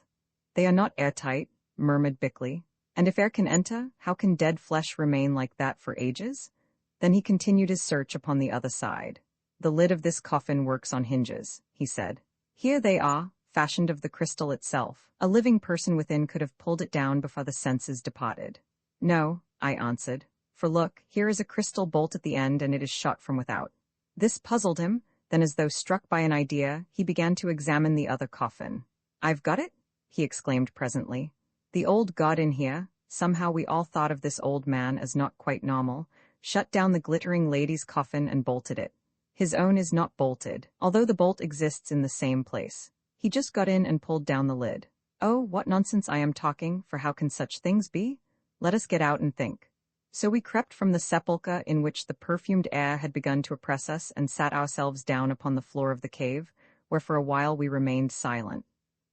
"They are not airtight," murmured Bickley. "And if air can enter, how can dead flesh remain like that for ages?" Then he continued his search upon the other side. "The lid of this coffin works on hinges," he said. "Here they are, fashioned of the crystal itself. A living person within could have pulled it down before the senses departed." "No," I answered, "for look, here is a crystal bolt at the end and it is shut from without." This puzzled him, then as though struck by an idea, he began to examine the other coffin. "I've got it," he exclaimed presently. "The old god in here, somehow we all thought of this old man as not quite normal, shut down the glittering lady's coffin and bolted it. His own is not bolted, although the bolt exists in the same place. He just got in and pulled down the lid. Oh, what nonsense I am talking, for how can such things be? Let us get out and think." So we crept from the sepulchre in which the perfumed air had begun to oppress us and sat ourselves down upon the floor of the cave, where for a while we remained silent.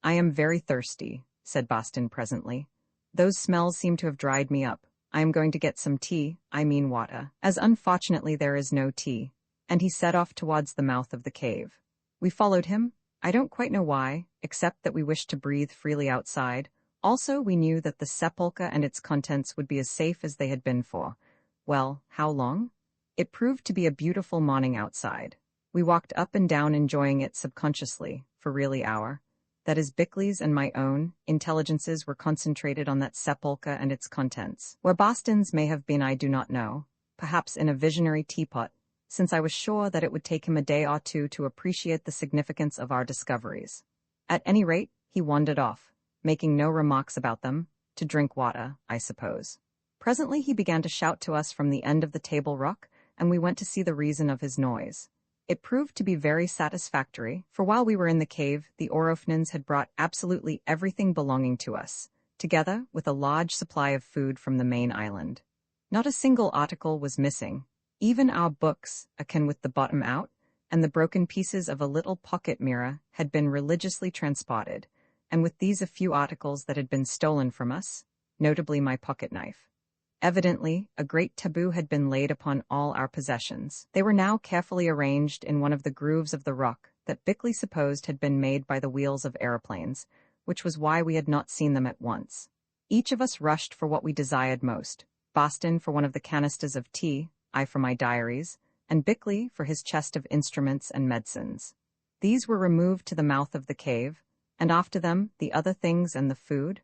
"I am very thirsty," said Boston presently. "Those smells seem to have dried me up. I am going to get some tea, I mean water, as unfortunately there is no tea." And he set off towards the mouth of the cave. We followed him. I don't quite know why, except that we wished to breathe freely outside. Also, we knew that the sepulchre and its contents would be as safe as they had been for, well, how long? It proved to be a beautiful morning outside. We walked up and down enjoying it subconsciously, for really our, that is Bickley's and my own, intelligences were concentrated on that sepulchre and its contents. Where Boston's may have been I do not know, perhaps in a visionary teapot, since I was sure that it would take him a day or two to appreciate the significance of our discoveries. At any rate, he wandered off, making no remarks about them, to drink water, I suppose. Presently he began to shout to us from the end of the table rock, and we went to see the reason of his noise. It proved to be very satisfactory, for while we were in the cave, the Orofnans had brought absolutely everything belonging to us, together with a large supply of food from the main island. Not a single article was missing. Even our books, akin with the bottom out, and the broken pieces of a little pocket mirror had been religiously transported, and with these a few articles that had been stolen from us, notably my pocket knife. Evidently, a great taboo had been laid upon all our possessions. They were now carefully arranged in one of the grooves of the rock that Bickley supposed had been made by the wheels of aeroplanes, which was why we had not seen them at once. Each of us rushed for what we desired most, Boston for one of the canisters of tea, I for my diaries, and Bickley for his chest of instruments and medicines. These were removed to the mouth of the cave, and after them the other things and the food,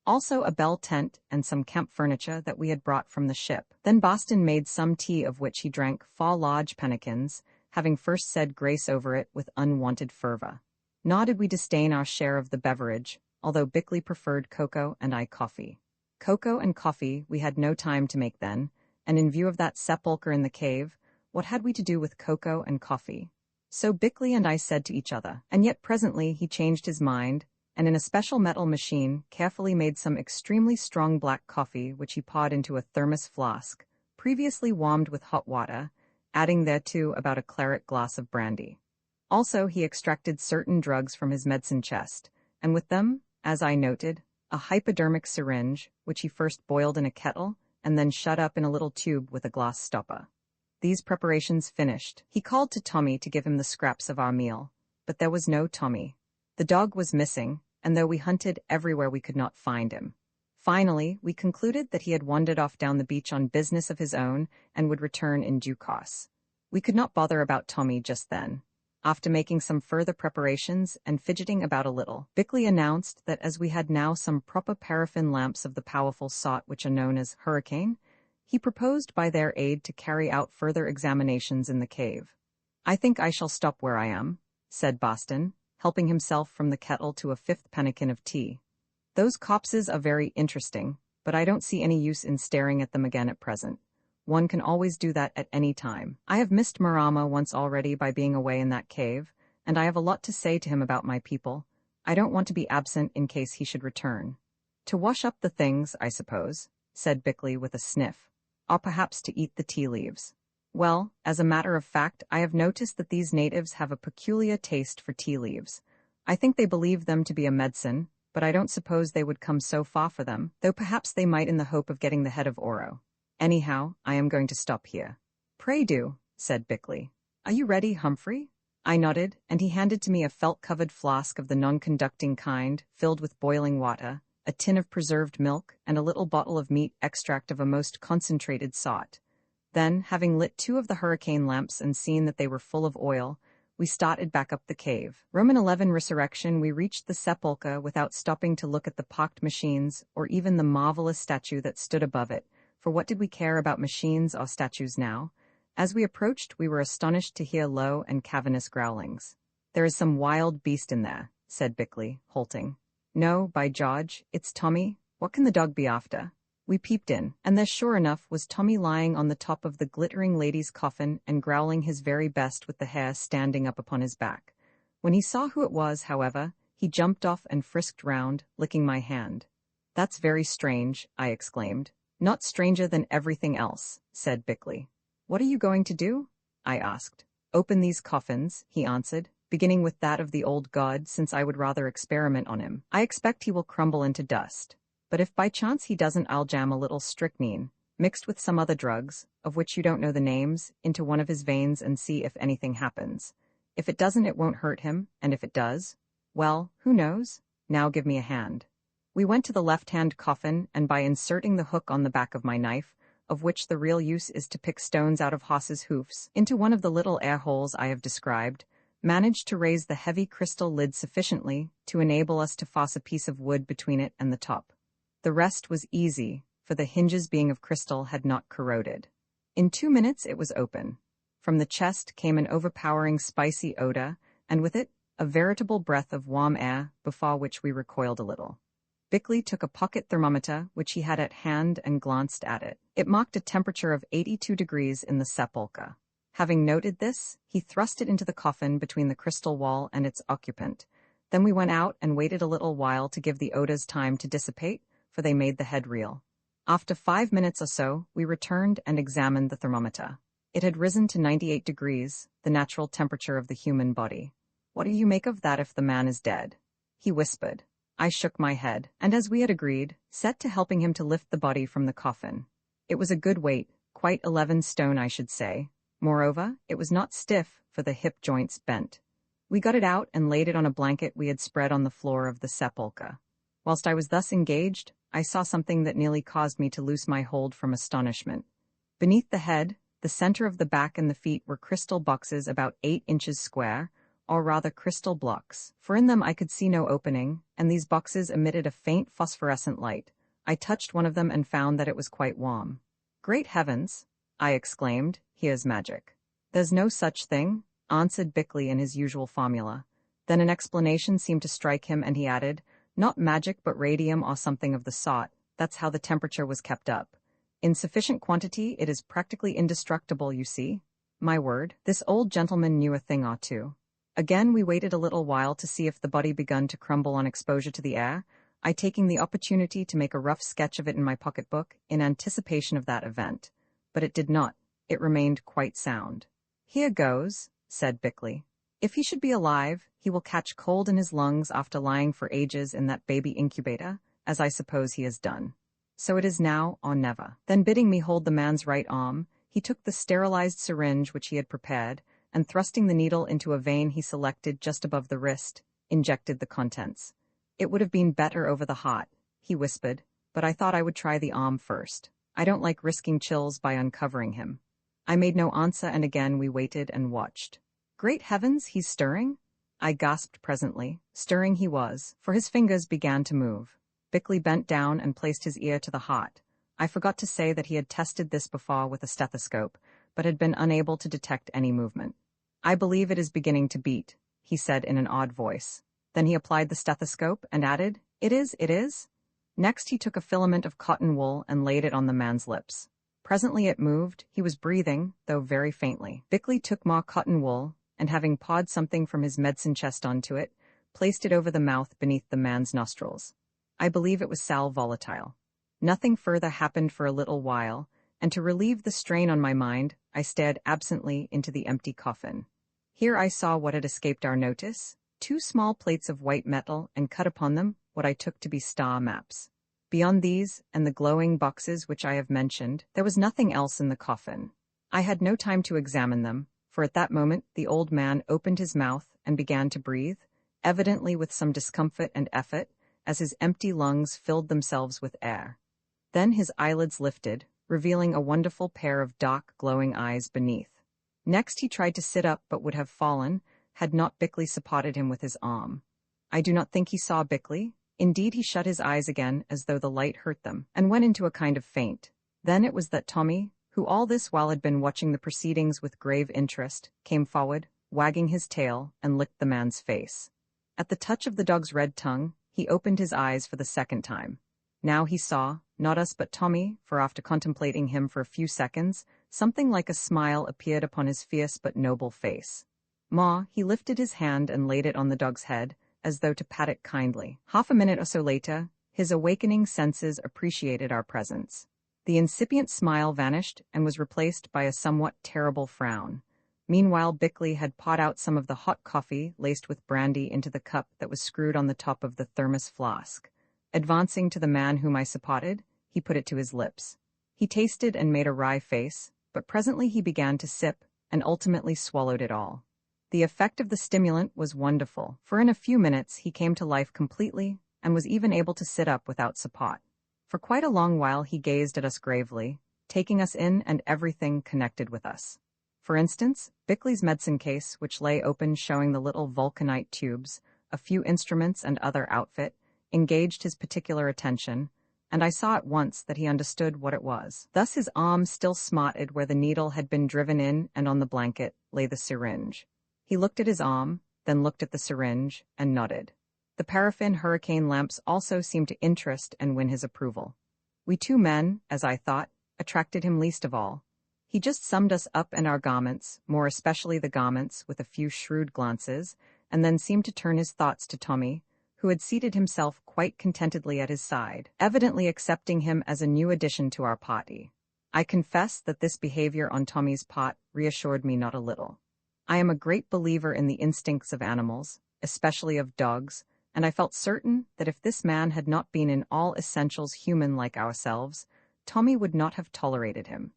also a bell tent and some camp furniture that we had brought from the ship. Then Boston made some tea of which he drank 4 large pannikins, having first said grace over it with unwonted fervor. Nor did we disdain our share of the beverage, although Bickley preferred cocoa and I coffee. Cocoa and coffee we had no time to make then, and in view of that sepulchre in the cave, what had we to do with cocoa and coffee? So Bickley and I said to each other, and yet presently he changed his mind, and in a special metal machine carefully made some extremely strong black coffee which he poured into a thermos flask, previously warmed with hot water, adding thereto about a claret glass of brandy. Also he extracted certain drugs from his medicine chest, and with them, as I noted, a hypodermic syringe, which he first boiled in a kettle, and then shut up in a little tube with a glass stopper. These preparations finished, he called to Tommy to give him the scraps of our meal, but there was no Tommy. The dog was missing, and though we hunted everywhere we could not find him. Finally, we concluded that he had wandered off down the beach on business of his own and would return in due course. We could not bother about Tommy just then. After making some further preparations and fidgeting about a little, Bickley announced that as we had now some proper paraffin lamps of the powerful sort which are known as hurricane, he proposed by their aid to carry out further examinations in the cave. "I think I shall stop where I am," said Boston, helping himself from the kettle to a 5th pannikin of tea. "Those copses are very interesting, but I don't see any use in staring at them again at present. One can always do that at any time. I have missed Marama once already by being away in that cave, and I have a lot to say to him about my people. I don't want to be absent in case he should return. To wash up the things, I suppose," said Bickley with a sniff, "or perhaps to eat the tea leaves. Well, as a matter of fact, I have noticed that these natives have a peculiar taste for tea leaves. I think they believe them to be a medicine, but I don't suppose they would come so far for them, though perhaps they might in the hope of getting the head of Oro. Anyhow, I am going to stop here." "Pray do," said Bickley. "Are you ready, Humphrey?" I nodded, and he handed to me a felt-covered flask of the non-conducting kind, filled with boiling water, a tin of preserved milk, and a little bottle of meat extract of a most concentrated sort. Then, having lit 2 of the hurricane lamps and seen that they were full of oil, we started back up the cave. Roman 11 resurrection, we reached the sepulchre without stopping to look at the pocked machines or even the marvelous statue that stood above it, for what did we care about machines or statues now? As we approached, we were astonished to hear low and cavernous growlings. "There is some wild beast in there," said Bickley, halting. "No, by George, it's Tommy. What can the dog be after?" We peeped in, and there sure enough was Tommy lying on the top of the glittering lady's coffin and growling his very best with the hair standing up upon his back. When he saw who it was, however, he jumped off and frisked round, licking my hand. "That's very strange," I exclaimed. "Not stranger than everything else," said Bickley. "What are you going to do?" I asked. "Open these coffins," he answered, beginning with that of the old god, since I would rather experiment on him. "I expect he will crumble into dust. But if by chance he doesn't, I'll jam a little strychnine, mixed with some other drugs, of which you don't know the names, into one of his veins and see if anything happens. If it doesn't, it won't hurt him, and if it does, well, who knows? Now give me a hand." We went to the left-hand coffin, and by inserting the hook on the back of my knife, of which the real use is to pick stones out of horses' hoofs, into one of the little air holes I have described, managed to raise the heavy crystal lid sufficiently to enable us to force a piece of wood between it and the top. The rest was easy, for the hinges being of crystal had not corroded. In 2 minutes it was open. From the chest came an overpowering spicy odor, and with it, a veritable breath of warm air, before which we recoiled a little. Bickley took a pocket thermometer, which he had at hand, and glanced at it. It marked a temperature of 82 degrees in the sepulchre. Having noted this, he thrust it into the coffin between the crystal wall and its occupant. Then we went out and waited a little while to give the odors time to dissipate, for they made the head reel. After 5 minutes or so, we returned and examined the thermometer. It had risen to 98 degrees, the natural temperature of the human body. "What do you make of that if the man is dead?" he whispered. I shook my head, and as we had agreed, set to helping him to lift the body from the coffin. It was a good weight, quite 11 stone I should say. Moreover, it was not stiff, for the hip joints bent. We got it out and laid it on a blanket we had spread on the floor of the sepulchre. Whilst I was thus engaged, I saw something that nearly caused me to loose my hold from astonishment. Beneath the head, the center of the back and the feet were crystal boxes about 8 inches square, or rather crystal blocks, for in them I could see no opening, and these boxes emitted a faint phosphorescent light. I touched one of them and found that it was quite warm. "Great heavens!" I exclaimed, "here's magic." "There's no such thing," answered Bickley in his usual formula. Then an explanation seemed to strike him, and he added, "Not magic but radium or something of the sort. That's how the temperature was kept up. In sufficient quantity it is practically indestructible, you see." My word, this old gentleman knew a thing or two. Again we waited a little while to see if the body begun to crumble on exposure to the air, I taking the opportunity to make a rough sketch of it in my pocketbook in anticipation of that event. But it did not. It remained quite sound. "Here goes," said Bickley. "If he should be alive, he will catch cold in his lungs after lying for ages in that baby incubator, as I suppose he has done. So it is now or never." Then bidding me hold the man's right arm, he took the sterilized syringe which he had prepared, and thrusting the needle into a vein he selected just above the wrist, injected the contents. "It would have been better over the heart," he whispered, "but I thought I would try the arm first. I don't like risking chills by uncovering him." I made no answer, and again we waited and watched. "Great heavens, he's stirring?" I gasped presently. Stirring he was, for his fingers began to move. Bickley bent down and placed his ear to the heart. I forgot to say that he had tested this before with a stethoscope, but had been unable to detect any movement. "I believe it is beginning to beat," he said in an odd voice. Then he applied the stethoscope and added, It is." Next he took a filament of cotton wool and laid it on the man's lips. Presently it moved. He was breathing, though very faintly. Bickley took more cotton wool, and having pawed something from his medicine chest onto it, placed it over the mouth beneath the man's nostrils. I believe it was sal volatile. Nothing further happened for a little while, and to relieve the strain on my mind, I stared absently into the empty coffin. Here I saw what had escaped our notice, 2 small plates of white metal, and cut upon them what I took to be star maps. Beyond these, and the glowing boxes which I have mentioned, there was nothing else in the coffin. I had no time to examine them, for at that moment the old man opened his mouth and began to breathe, evidently with some discomfort and effort, as his empty lungs filled themselves with air. Then his eyelids lifted, revealing a wonderful pair of dark, glowing eyes beneath. Next he tried to sit up but would have fallen, had not Bickley supported him with his arm. I do not think he saw Bickley. Indeed, he shut his eyes again as though the light hurt them, and went into a kind of faint. Then it was that Tommy, who all this while had been watching the proceedings with grave interest, came forward, wagging his tail, and licked the man's face. At the touch of the dog's red tongue, he opened his eyes for the second time. Now he saw, not us but Tommy, for after contemplating him for a few seconds, something like a smile appeared upon his fierce but noble face. "Ma," he lifted his hand and laid it on the dog's head, as though to pat it kindly. Half a minute or so later, his awakening senses appreciated our presence. The incipient smile vanished and was replaced by a somewhat terrible frown. Meanwhile, Bickley had poured out some of the hot coffee laced with brandy into the cup that was screwed on the top of the thermos flask. Advancing to the man whom I supported, he put it to his lips. He tasted and made a wry face, but presently he began to sip, and ultimately swallowed it all. The effect of the stimulant was wonderful, for in a few minutes he came to life completely, and was even able to sit up without support. For quite a long while he gazed at us gravely, taking us in and everything connected with us. For instance, Bickley's medicine case, which lay open showing the little vulcanite tubes, a few instruments and other outfit, engaged his particular attention, and I saw at once that he understood what it was. Thus his arm still smarted where the needle had been driven in, and on the blanket lay the syringe. He looked at his arm, then looked at the syringe, and nodded. The paraffin hurricane lamps also seemed to interest and win his approval. We 2 men, as I thought, attracted him least of all. He just summed us up and our garments, more especially the garments, with a few shrewd glances, and then seemed to turn his thoughts to Tommy, who had seated himself quite contentedly at his side, evidently accepting him as a new addition to our party. I confess that this behavior on Tommy's part reassured me not a little. I am a great believer in the instincts of animals, especially of dogs, and I felt certain that if this man had not been in all essentials human like ourselves, Tommy would not have tolerated him.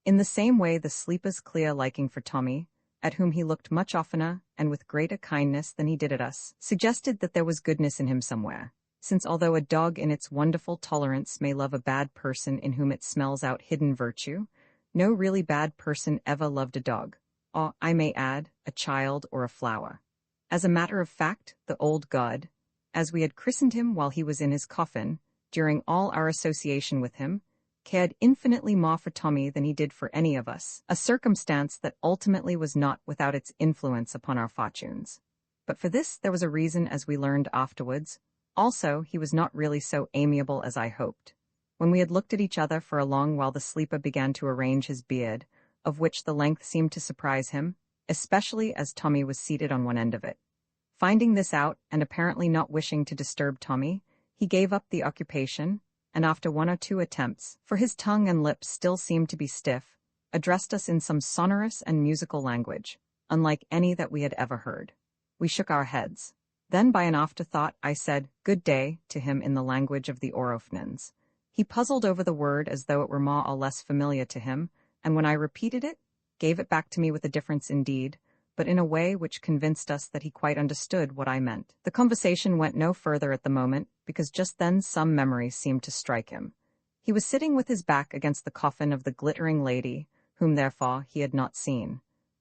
In the same way, the sleeper's clear liking for Tommy, at whom he looked much oftener and with greater kindness than he did at us, suggested that there was goodness in him somewhere, since although a dog in its wonderful tolerance may love a bad person in whom it smells out hidden virtue, no really bad person ever loved a dog, or, I may add, a child or a flower. As a matter of fact, the old god, as we had christened him while he was in his coffin, during all our association with him, cared infinitely more for Tommy than he did for any of us, a circumstance that ultimately was not without its influence upon our fortunes. But for this there was a reason, as we learned afterwards. Also, he was not really so amiable as I hoped. When we had looked at each other for a long while, the sleeper began to arrange his beard, of which the length seemed to surprise him, especially as Tommy was seated on one end of it. Finding this out, and apparently not wishing to disturb Tommy, he gave up the occupation, and after one or two attempts, for his tongue and lips still seemed to be stiff, addressed us in some sonorous and musical language, unlike any that we had ever heard. We shook our heads. Then, by an afterthought, I said, "Good day," to him in the language of the Orofnans. He puzzled over the word as though it were more or less familiar to him, and when I repeated it, gave it back to me with a difference indeed, but in a way which convinced us that he quite understood what I meant. The conversation went no further at the moment, because just then some memory seemed to strike him. He was sitting with his back against the coffin of the glittering lady, whom therefore he had not seen.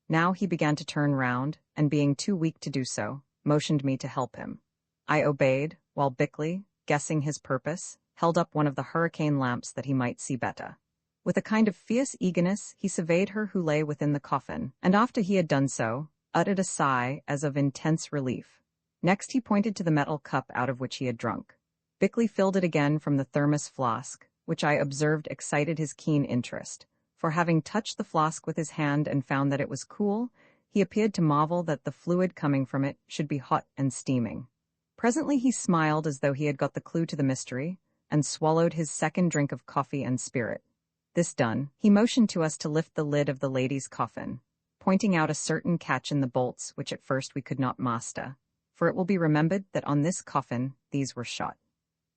Now he began to turn round, and being too weak to do so, motioned me to help him. I obeyed, while Bickley, guessing his purpose, held up one of the hurricane lamps that he might see better. With a kind of fierce eagerness, he surveyed her who lay within the coffin, and after he had done so, uttered a sigh as of intense relief. Next he pointed to the metal cup out of which he had drunk. Bickley filled it again from the thermos flask, which I observed excited his keen interest, for having touched the flask with his hand and found that it was cool, he appeared to marvel that the fluid coming from it should be hot and steaming. Presently he smiled as though he had got the clue to the mystery, and swallowed his second drink of coffee and spirit. This done, he motioned to us to lift the lid of the lady's coffin, pointing out a certain catch in the bolts which at first we could not master, for it will be remembered that on this coffin these were shot.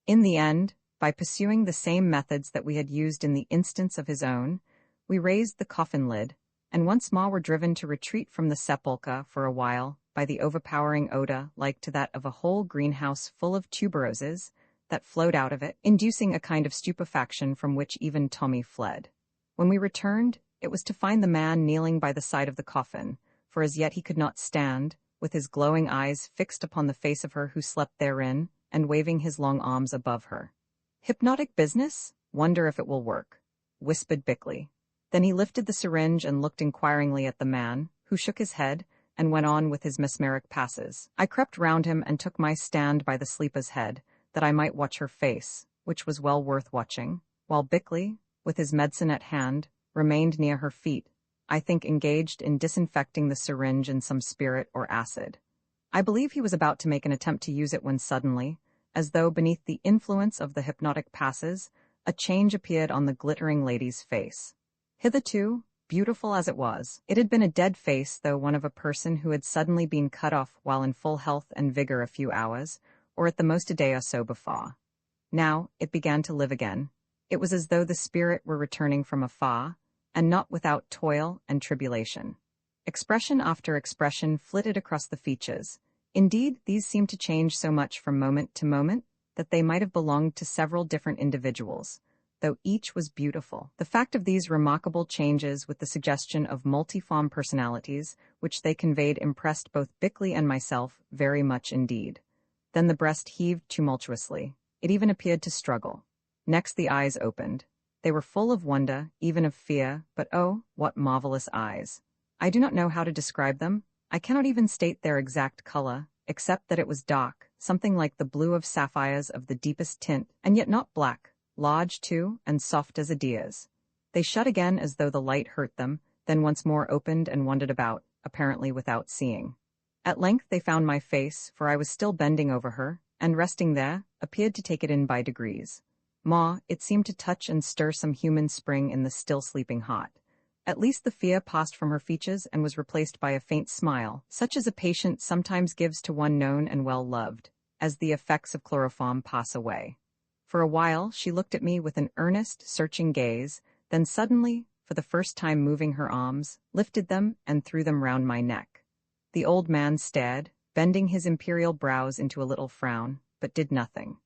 In the end, by pursuing the same methods that we had used in the instance of his own, we raised the coffin lid, and once more were driven to retreat from the sepulchre for a while by the overpowering odor like to that of a whole greenhouse full of tuberoses that flowed out of it, inducing a kind of stupefaction from which even Tommy fled. When we returned, it was to find the man kneeling by the side of the coffin, for as yet he could not stand, with his glowing eyes fixed upon the face of her who slept therein, and waving his long arms above her. "Hypnotic business? Wonder if it will work," whispered Bickley. Then he lifted the syringe and looked inquiringly at the man, who shook his head, and went on with his mesmeric passes. I crept round him and took my stand by the sleeper's head, that I might watch her face, which was well worth watching, while Bickley, with his medicine at hand, remained near her feet, I think engaged in disinfecting the syringe in some spirit or acid. I believe he was about to make an attempt to use it when suddenly, as though beneath the influence of the hypnotic passes, a change appeared on the glittering lady's face. Hitherto, beautiful as it was, it had been a dead face, though one of a person who had suddenly been cut off while in full health and vigor a few hours, or at the most a day or so before. Now it began to live again. It was as though the spirit were returning from afar, and not without toil and tribulation. Expression after expression flitted across the features. Indeed, these seemed to change so much from moment to moment that they might have belonged to several different individuals, though each was beautiful. The fact of these remarkable changes with the suggestion of multiform personalities which they conveyed impressed both Bickley and myself very much indeed. Then the breast heaved tumultuously. It even appeared to struggle. Next the eyes opened. They were full of wonder, even of fear, but oh, what marvelous eyes! I do not know how to describe them. I cannot even state their exact color, except that it was dark, something like the blue of sapphires of the deepest tint, and yet not black, large too, and soft as a deer's. They shut again as though the light hurt them, then once more opened and wandered about, apparently without seeing. At length they found my face, for I was still bending over her, and resting there, appeared to take it in by degrees. Ma, it seemed to touch and stir some human spring in the still sleeping heart. At least the fear passed from her features and was replaced by a faint smile, such as a patient sometimes gives to one known and well-loved, as the effects of chloroform pass away. For a while she looked at me with an earnest, searching gaze, then suddenly, for the first time moving her arms, lifted them and threw them round my neck. The old man stared, bending his imperial brows into a little frown, but did nothing.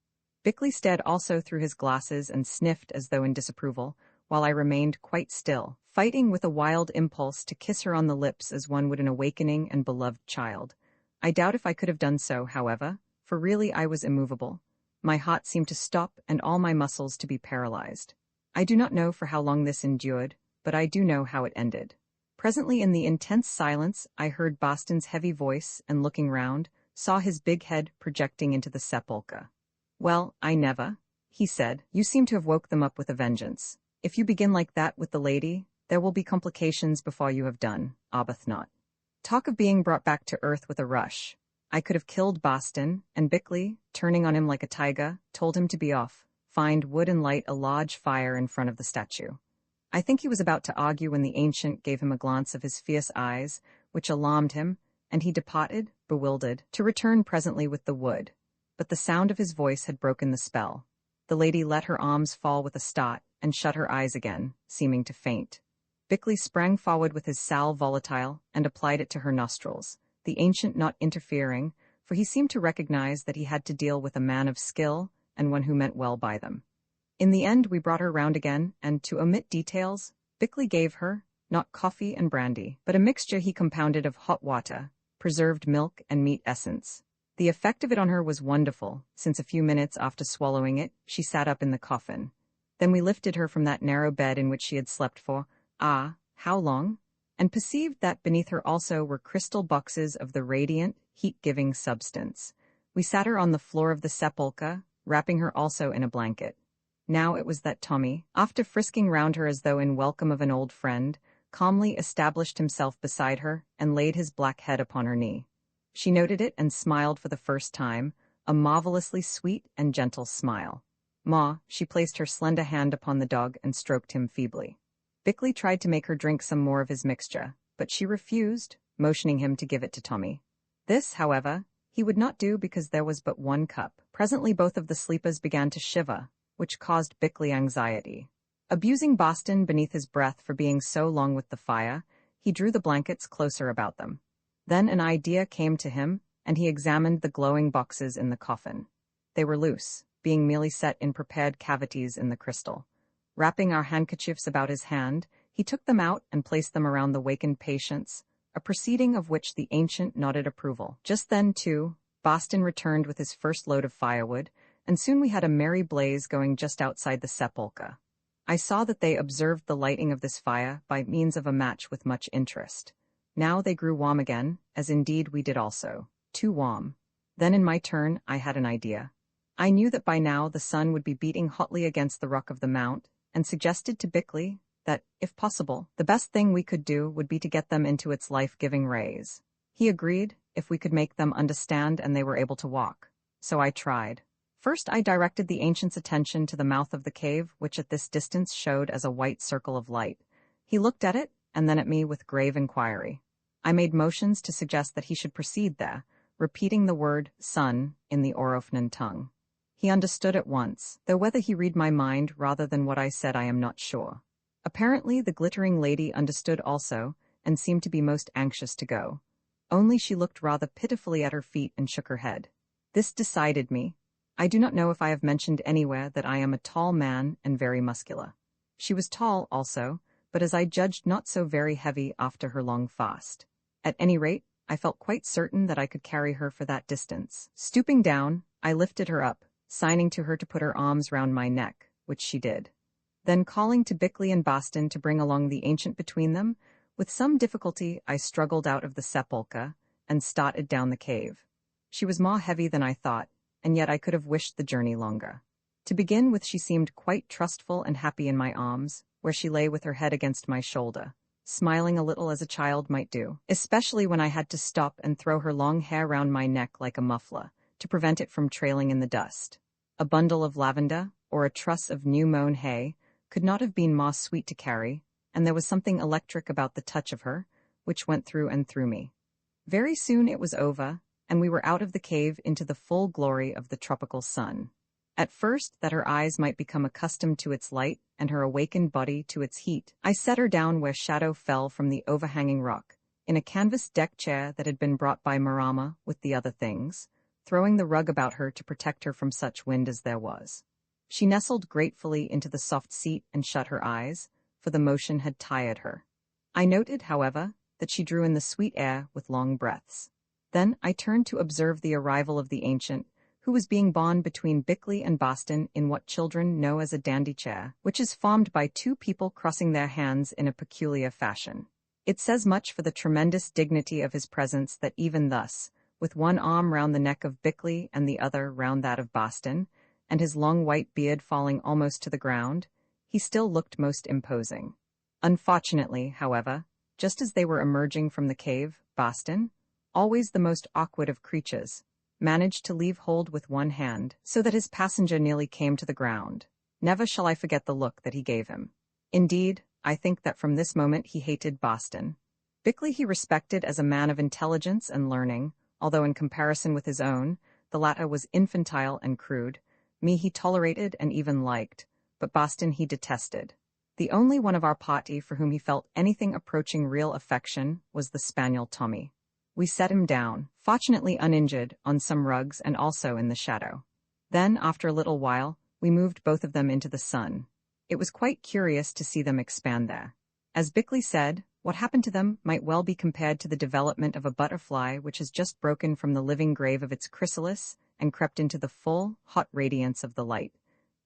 Bickley stared also through his glasses and sniffed as though in disapproval, while I remained quite still, fighting with a wild impulse to kiss her on the lips as one would an awakening and beloved child. I doubt if I could have done so, however, for really I was immovable. My heart seemed to stop and all my muscles to be paralyzed. I do not know for how long this endured, but I do know how it ended. Presently in the intense silence I heard Boston's heavy voice and looking round, saw his big head projecting into the sepulchre. "Well, I never," he said. "You seem to have woke them up with a vengeance. If you begin like that with the lady, there will be complications before you have done, Arbuthnot." Talk of being brought back to earth with a rush. I could have killed Boston, and Bickley, turning on him like a tiger, told him to be off, find wood and light a large fire in front of the statue. I think he was about to argue when the ancient gave him a glance of his fierce eyes, which alarmed him, and he departed, bewildered, to return presently with the wood. But the sound of his voice had broken the spell. The lady let her arms fall with a start, and shut her eyes again, seeming to faint. Bickley sprang forward with his sal volatile, and applied it to her nostrils, the ancient not interfering, for he seemed to recognize that he had to deal with a man of skill, and one who meant well by them. In the end we brought her round again, and, to omit details, Bickley gave her, not coffee and brandy, but a mixture he compounded of hot water, preserved milk and meat essence. The effect of it on her was wonderful, since a few minutes after swallowing it, she sat up in the coffin. Then we lifted her from that narrow bed in which she had slept for, how long? And perceived that beneath her also were crystal boxes of the radiant, heat-giving substance. We sat her on the floor of the sepulchre, wrapping her also in a blanket. Now it was that Tommy, after frisking round her as though in welcome of an old friend, calmly established himself beside her and laid his black head upon her knee. She noted it and smiled for the first time, a marvelously sweet and gentle smile. "Ma," she placed her slender hand upon the dog and stroked him feebly. Bickley tried to make her drink some more of his mixture, but she refused, motioning him to give it to Tommy. This, however, he would not do because there was but one cup. Presently both of the sleepers began to shiver, which caused Bickley anxiety. Abusing Boston beneath his breath for being so long with the fire, he drew the blankets closer about them. Then an idea came to him, and he examined the glowing boxes in the coffin. They were loose, being merely set in prepared cavities in the crystal. Wrapping our handkerchiefs about his hand, he took them out and placed them around the wakened patients, a proceeding of which the ancient nodded approval. Just then, too, Boston returned with his first load of firewood, and soon we had a merry blaze going just outside the sepulchre. I saw that they observed the lighting of this fire by means of a match with much interest. Now they grew warm again, as indeed we did also. Too warm. Then in my turn I had an idea. I knew that by now the sun would be beating hotly against the rock of the mount, and suggested to Bickley that, if possible, the best thing we could do would be to get them into its life-giving rays. He agreed, if we could make them understand and they were able to walk. So I tried. First I directed the ancient's attention to the mouth of the cave, which at this distance showed as a white circle of light. He looked at it, and then at me with grave inquiry. I made motions to suggest that he should proceed there, repeating the word sun in the Orofnan tongue. He understood at once, though whether he read my mind rather than what I said I am not sure. Apparently the glittering lady understood also, and seemed to be most anxious to go. Only she looked rather pitifully at her feet and shook her head. This decided me. I do not know if I have mentioned anywhere that I am a tall man and very muscular. She was tall also, but as I judged not so very heavy after her long fast. At any rate, I felt quite certain that I could carry her for that distance. Stooping down, I lifted her up, signing to her to put her arms round my neck, which she did. Then calling to Bickley and Boston to bring along the ancient between them, with some difficulty I struggled out of the sepulchre and started down the cave. She was more heavy than I thought, and yet I could have wished the journey longer. To begin with, she seemed quite trustful and happy in my arms, where she lay with her head against my shoulder, smiling a little as a child might do, especially when I had to stop and throw her long hair round my neck like a muffler, to prevent it from trailing in the dust. A bundle of lavender, or a truss of new-mown hay, could not have been more sweet to carry, and there was something electric about the touch of her, which went through and through me. Very soon it was over, and we were out of the cave into the full glory of the tropical sun. At first, that her eyes might become accustomed to its light and her awakened body to its heat, I set her down where shadow fell from the overhanging rock, in a canvas deck chair that had been brought by Marama with the other things, throwing the rug about her to protect her from such wind as there was. She nestled gratefully into the soft seat and shut her eyes, for the motion had tired her. I noted, however, that she drew in the sweet air with long breaths. Then I turned to observe the arrival of the ancient, who was being borne between Bickley and Boston in what children know as a dandy chair, which is formed by two people crossing their hands in a peculiar fashion. It says much for the tremendous dignity of his presence that even thus, with one arm round the neck of Bickley and the other round that of Boston, and his long white beard falling almost to the ground, he still looked most imposing. Unfortunately, however, just as they were emerging from the cave, Boston, always the most awkward of creatures, managed to leave hold with one hand, so that his passenger nearly came to the ground. Never shall I forget the look that he gave him. Indeed, I think that from this moment he hated Boston. Bickley he respected as a man of intelligence and learning, although in comparison with his own, the latter was infantile and crude. Me he tolerated and even liked, but Boston he detested. The only one of our party for whom he felt anything approaching real affection was the spaniel Tommy. We set him down, fortunately uninjured, on some rugs and also in the shadow. Then, after a little while, we moved both of them into the sun. It was quite curious to see them expand there. As Bickley said, what happened to them might well be compared to the development of a butterfly which has just broken from the living grave of its chrysalis and crept into the full, hot radiance of the light.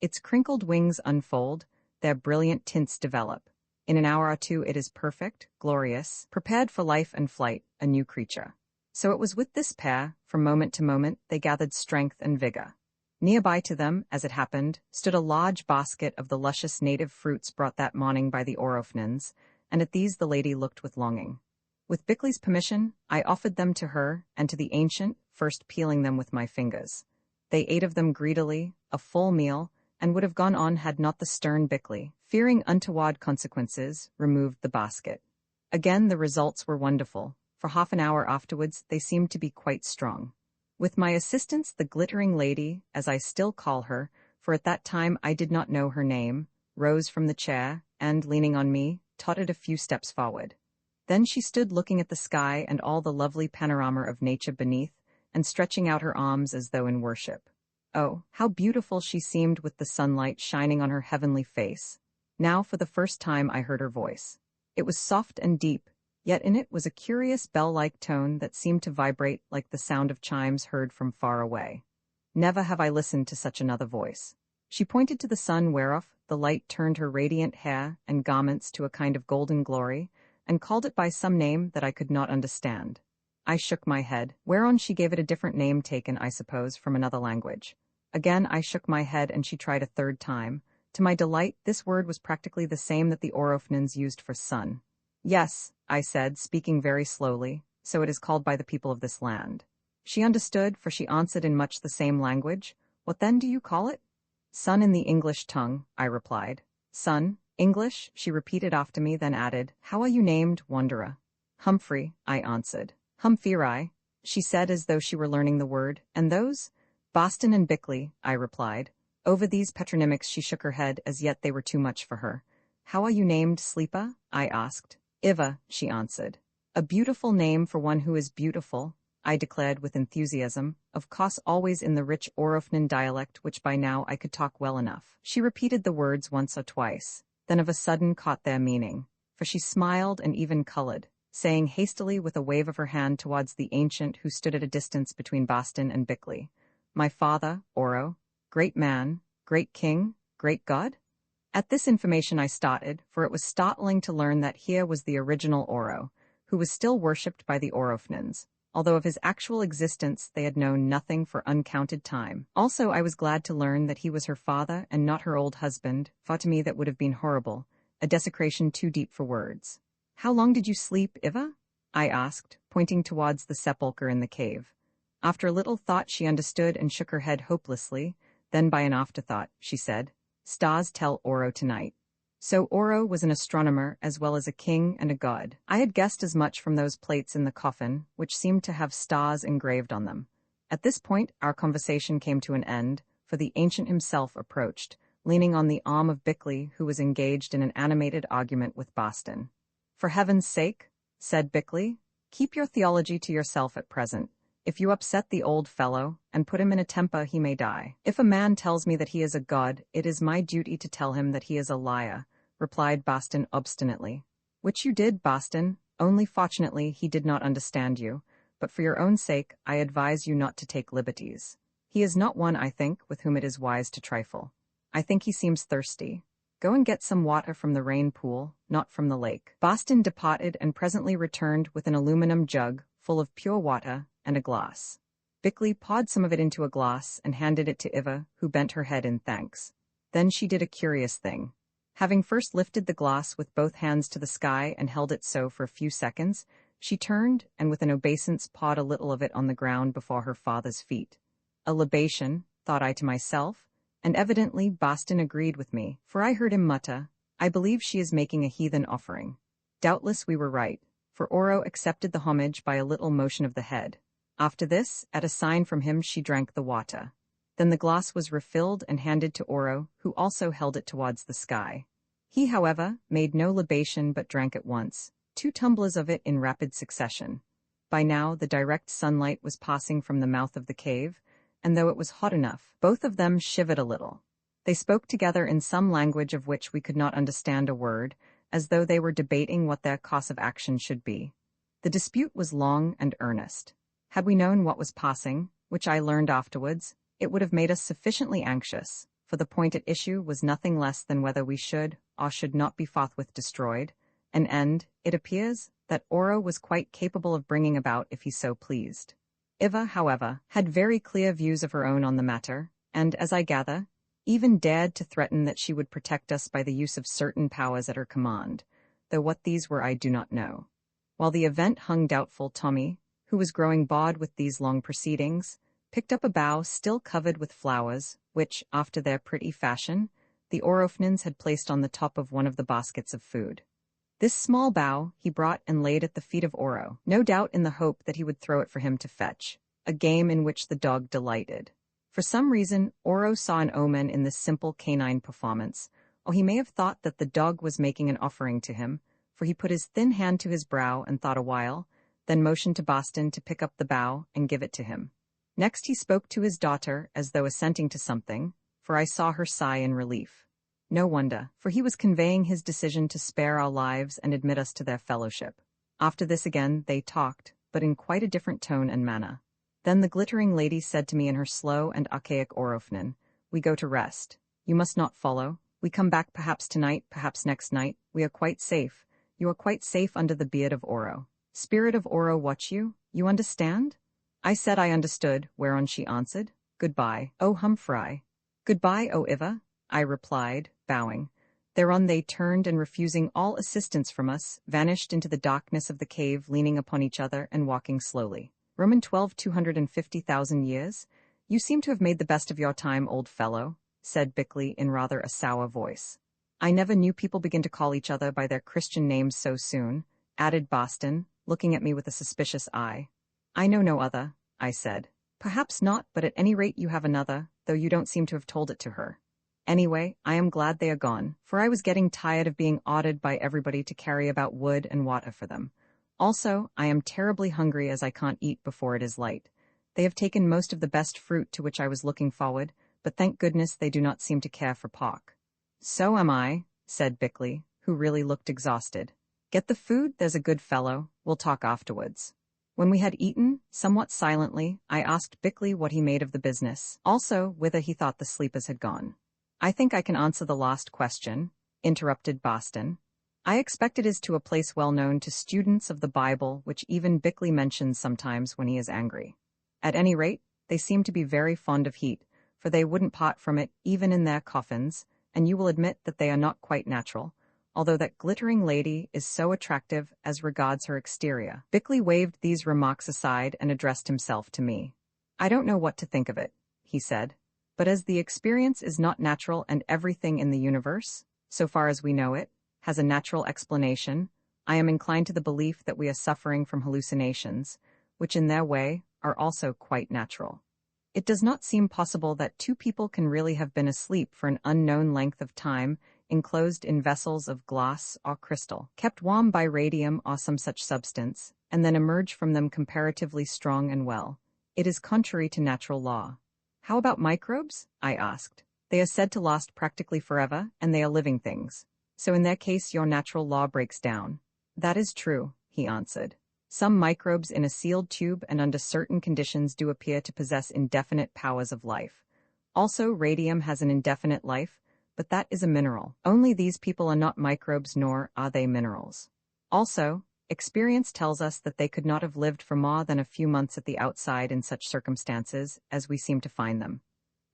Its crinkled wings unfold, their brilliant tints develop. In an hour or two it is perfect, glorious, prepared for life and flight, a new creature. So it was with this pair, from moment to moment, they gathered strength and vigor. Nearby to them, as it happened, stood a large basket of the luscious native fruits brought that morning by the Orofnans, and at these the lady looked with longing. With Bickley's permission, I offered them to her and to the ancient, first peeling them with my fingers. They ate of them greedily, a full meal, and would have gone on had not the stern Bickley, fearing untoward consequences, removed the basket. Again the results were wonderful. For half an hour afterwards they seemed to be quite strong. With my assistance the glittering lady, as I still call her, for at that time I did not know her name, rose from the chair, and, leaning on me, tottered a few steps forward. Then she stood looking at the sky and all the lovely panorama of nature beneath, and stretching out her arms as though in worship. Oh, how beautiful she seemed with the sunlight shining on her heavenly face. Now for the first time I heard her voice. It was soft and deep, yet in it was a curious bell-like tone that seemed to vibrate like the sound of chimes heard from far away. Never have I listened to such another voice. She pointed to the sun whereof the light turned her radiant hair and garments to a kind of golden glory, and called it by some name that I could not understand. I shook my head, whereon she gave it a different name taken, I suppose, from another language. Again I shook my head and she tried a third time. To my delight, this word was practically the same that the Orofnans used for sun. Yes, I said, speaking very slowly, so it is called by the people of this land. She understood, for she answered in much the same language. What then do you call it? Sun in the English tongue, I replied. Sun, English, she repeated after me, then added, How are you named, wanderer? Humphrey, I answered. Humphrey, she said as though she were learning the word. And those? Boston and Bickley, I replied. Over these patronymics she shook her head, as yet they were too much for her. How are you named, Sleepa? I asked. Iva, she answered. A beautiful name for one who is beautiful, I declared with enthusiasm, of course always in the rich Orofnan dialect which by now I could talk well enough. She repeated the words once or twice, then of a sudden caught their meaning, for she smiled and even colored, saying hastily with a wave of her hand towards the ancient who stood at a distance between Boston and Bickley, My father, Oro, great man, great king, great god? At this information I started, for it was startling to learn that here was the original Oro, who was still worshipped by the Orofnans, although of his actual existence they had known nothing for uncounted time. Also I was glad to learn that he was her father and not her old husband, for to me that would have been horrible, a desecration too deep for words. How long did you sleep, Iva? I asked, pointing towards the sepulchre in the cave. After a little thought she understood and shook her head hopelessly. Then by an afterthought, she said, Stars tell Oro tonight. So Oro was an astronomer as well as a king and a god. I had guessed as much from those plates in the coffin, which seemed to have stars engraved on them. At this point, our conversation came to an end, for the ancient himself approached, leaning on the arm of Bickley, who was engaged in an animated argument with Boston. "For heaven's sake," said Bickley, "keep your theology to yourself at present. If you upset the old fellow, and put him in a temper, he may die." "If a man tells me that he is a god, it is my duty to tell him that he is a liar," replied Boston obstinately. "Which you did, Boston, only fortunately he did not understand you, but for your own sake I advise you not to take liberties. He is not one, I think, with whom it is wise to trifle. I think he seems thirsty. Go and get some water from the rain pool, not from the lake." Boston departed and presently returned with an aluminum jug full of pure water and a glass. Bickley poured some of it into a glass and handed it to Eva, who bent her head in thanks. Then she did a curious thing. Having first lifted the glass with both hands to the sky and held it so for a few seconds, she turned and with an obeisance poured a little of it on the ground before her father's feet. A libation, thought I to myself, and evidently Boston agreed with me, for I heard him mutter, "I believe she is making a heathen offering." Doubtless we were right, for Oro accepted the homage by a little motion of the head. After this, at a sign from him, she drank the water. Then the glass was refilled and handed to Oro, who also held it towards the sky. He, however, made no libation but drank at once, 2 tumblers of it in rapid succession. By now the direct sunlight was passing from the mouth of the cave, and though it was hot enough, both of them shivered a little. They spoke together in some language of which we could not understand a word, as though they were debating what their course of action should be. The dispute was long and earnest. Had we known what was passing, which I learned afterwards, it would have made us sufficiently anxious, for the point at issue was nothing less than whether we should or should not be forthwith destroyed, an end, it appears, that Oro was quite capable of bringing about if he so pleased. Eva, however, had very clear views of her own on the matter, and, as I gather, even dared to threaten that she would protect us by the use of certain powers at her command, though what these were I do not know. While the event hung doubtful, Tommy, who was growing bored with these long proceedings, picked up a bough still covered with flowers, which, after their pretty fashion, the Orofnans had placed on the top of one of the baskets of food. This small bough he brought and laid at the feet of Oro, no doubt in the hope that he would throw it for him to fetch, a game in which the dog delighted. For some reason, Oro saw an omen in this simple canine performance, or he may have thought that the dog was making an offering to him, for he put his thin hand to his brow and thought a while, then motioned to Boston to pick up the bough and give it to him. Next he spoke to his daughter as though assenting to something, for I saw her sigh in relief. No wonder, for he was conveying his decision to spare our lives and admit us to their fellowship. After this again they talked, but in quite a different tone and manner. Then the glittering lady said to me in her slow and archaic Orofnan, "We go to rest. You must not follow. We come back perhaps tonight, perhaps next night. We are quite safe. You are quite safe under the beard of Oro. Spirit of Oro watch you. You understand?" I said I understood, whereon she answered, "Goodbye, O Humphrey." "Goodbye, O Eva," I replied, bowing. Thereon they turned and, refusing all assistance from us, vanished into the darkness of the cave, leaning upon each other and walking slowly. Roman 12 250,000 years? You seem to have made the best of your time, old fellow, said Bickley in rather a sour voice. I never knew people begin to call each other by their Christian names so soon, added Boston, looking at me with a suspicious eye. I know no other, I said. Perhaps not, but at any rate you have another, though you don't seem to have told it to her. Anyway, I am glad they are gone, for I was getting tired of being ordered by everybody to carry about wood and water for them. Also, I am terribly hungry as I can't eat before it is light. They have taken most of the best fruit to which I was looking forward, but thank goodness they do not seem to care for pork. So am I, said Bickley, who really looked exhausted. Get the food, there's a good fellow, we'll talk afterwards. When we had eaten, somewhat silently, I asked Bickley what he made of the business, also whither he thought the sleepers had gone. I think I can answer the last question, interrupted Boston. I expect it is to a place well known to students of the Bible, which even Bickley mentions sometimes when he is angry. At any rate, they seem to be very fond of heat, for they wouldn't part from it even in their coffins, and you will admit that they are not quite natural, although that glittering lady is so attractive as regards her exterior. Bickley waved these remarks aside and addressed himself to me. I don't know what to think of it, he said. But as the experience is not natural and everything in the universe, so far as we know it, has a natural explanation, I am inclined to the belief that we are suffering from hallucinations, which in their way are also quite natural. It does not seem possible that two people can really have been asleep for an unknown length of time, enclosed in vessels of glass or crystal, kept warm by radium or some such substance, and then emerge from them comparatively strong and well. It is contrary to natural law. How about microbes? I asked. They are said to last practically forever, and they are living things. So in their case your natural law breaks down. That is true, he answered. Some microbes in a sealed tube and under certain conditions do appear to possess indefinite powers of life. Also, radium has an indefinite life, but that is a mineral. Only these people are not microbes nor are they minerals. Also, experience tells us that they could not have lived for more than a few months at the outside in such circumstances as we seem to find them.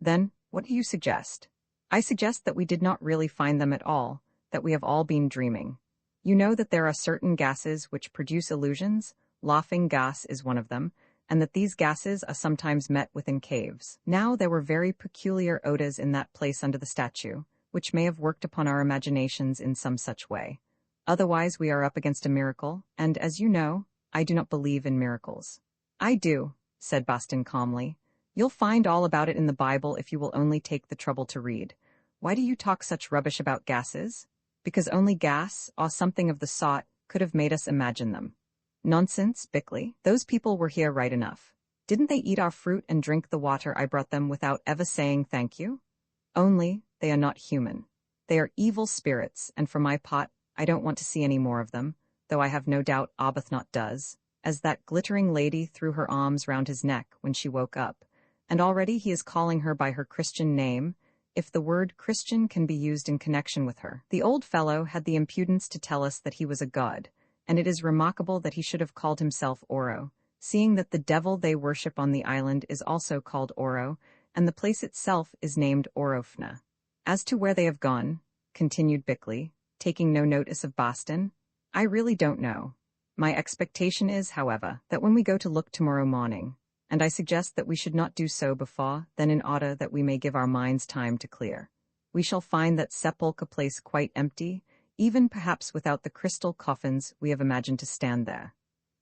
Then, what do you suggest? I suggest that we did not really find them at all, that we have all been dreaming. You know that there are certain gases which produce illusions, laughing gas is one of them, and that these gases are sometimes met with in caves. Now there were very peculiar odors in that place under the statue, which may have worked upon our imaginations in some such way. Otherwise we are up against a miracle, and as you know, I do not believe in miracles. I do, said Boston calmly. You'll find all about it in the Bible if you will only take the trouble to read. Why do you talk such rubbish about gases? Because only gas, or something of the sort, could have made us imagine them. Nonsense, Bickley. Those people were here right enough. Didn't they eat our fruit and drink the water I brought them without ever saying thank you? Only, they are not human. They are evil spirits, and for my part, I don't want to see any more of them, though I have no doubt Arbuthnot does, as that glittering lady threw her arms round his neck when she woke up, and already he is calling her by her Christian name, if the word Christian can be used in connection with her. The old fellow had the impudence to tell us that he was a god, and it is remarkable that he should have called himself Oro, seeing that the devil they worship on the island is also called Oro, and the place itself is named Orofna. As to where they have gone, continued Bickley, taking no notice of Boston, I really don't know. My expectation is, however, that when we go to look tomorrow morning, and I suggest that we should not do so before, then in order that we may give our minds time to clear, we shall find that sepulchre place quite empty, even perhaps without the crystal coffins we have imagined to stand there.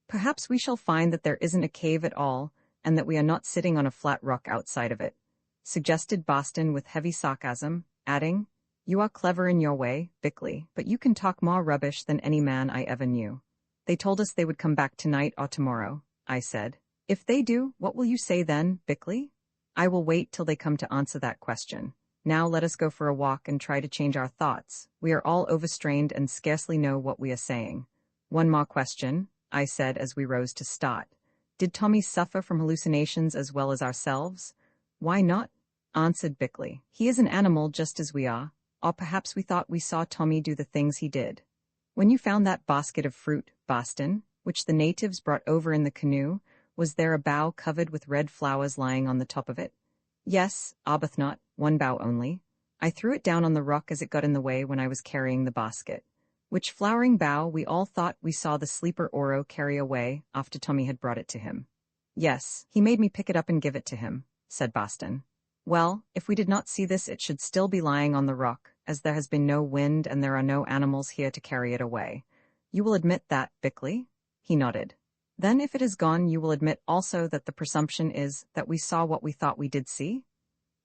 Perhaps we shall find that there isn't a cave at all, and that we are not sitting on a flat rock outside of it, suggested Boston with heavy sarcasm, adding, You are clever in your way, Bickley, but you can talk more rubbish than any man I ever knew. They told us they would come back tonight or tomorrow, I said. If they do, what will you say then, Bickley? I will wait till they come to answer that question. Now let us go for a walk and try to change our thoughts. We are all overstrained and scarcely know what we are saying. One more question, I said as we rose to start. Did Tommy suffer from hallucinations as well as ourselves? Why not? Answered Bickley. He is an animal just as we are, or perhaps we thought we saw Tommy do the things he did. When you found that basket of fruit, Boston, which the natives brought over in the canoe, was there a bough covered with red flowers lying on the top of it? Yes, Arbuthnot, one bough only. I threw it down on the rock as it got in the way when I was carrying the basket. Which flowering bough we all thought we saw the sleeper Oro carry away after Tommy had brought it to him. Yes, he made me pick it up and give it to him, said Boston. Well, if we did not see this it should still be lying on the rock, as there has been no wind and there are no animals here to carry it away. You will admit that, Bickley? He nodded. Then if it is gone you will admit also that the presumption is that we saw what we thought we did see?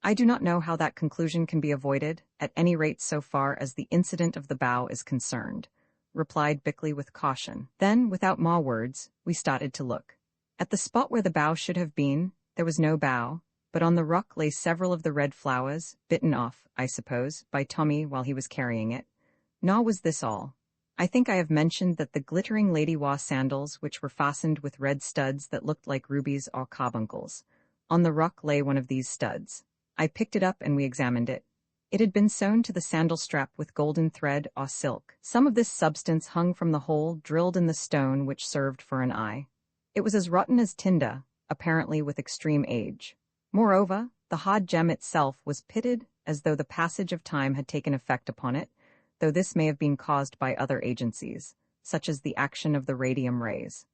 I do not know how that conclusion can be avoided, at any rate so far as the incident of the bough is concerned, replied Bickley with caution. Then, without more words, we started to look. At the spot where the bough should have been, there was no bough, but on the rock lay several of the red flowers, bitten off, I suppose, by Tommy while he was carrying it. Nor was this all. I think I have mentioned that the glittering lady wore sandals which were fastened with red studs that looked like rubies or carbuncles. On the rock lay one of these studs. I picked it up and we examined it. It had been sewn to the sandal strap with golden thread or silk. Some of this substance hung from the hole drilled in the stone which served for an eye. It was as rotten as tinder, apparently with extreme age. Moreover, the hard gem itself was pitted as though the passage of time had taken effect upon it, though this may have been caused by other agencies, such as the action of the radium rays.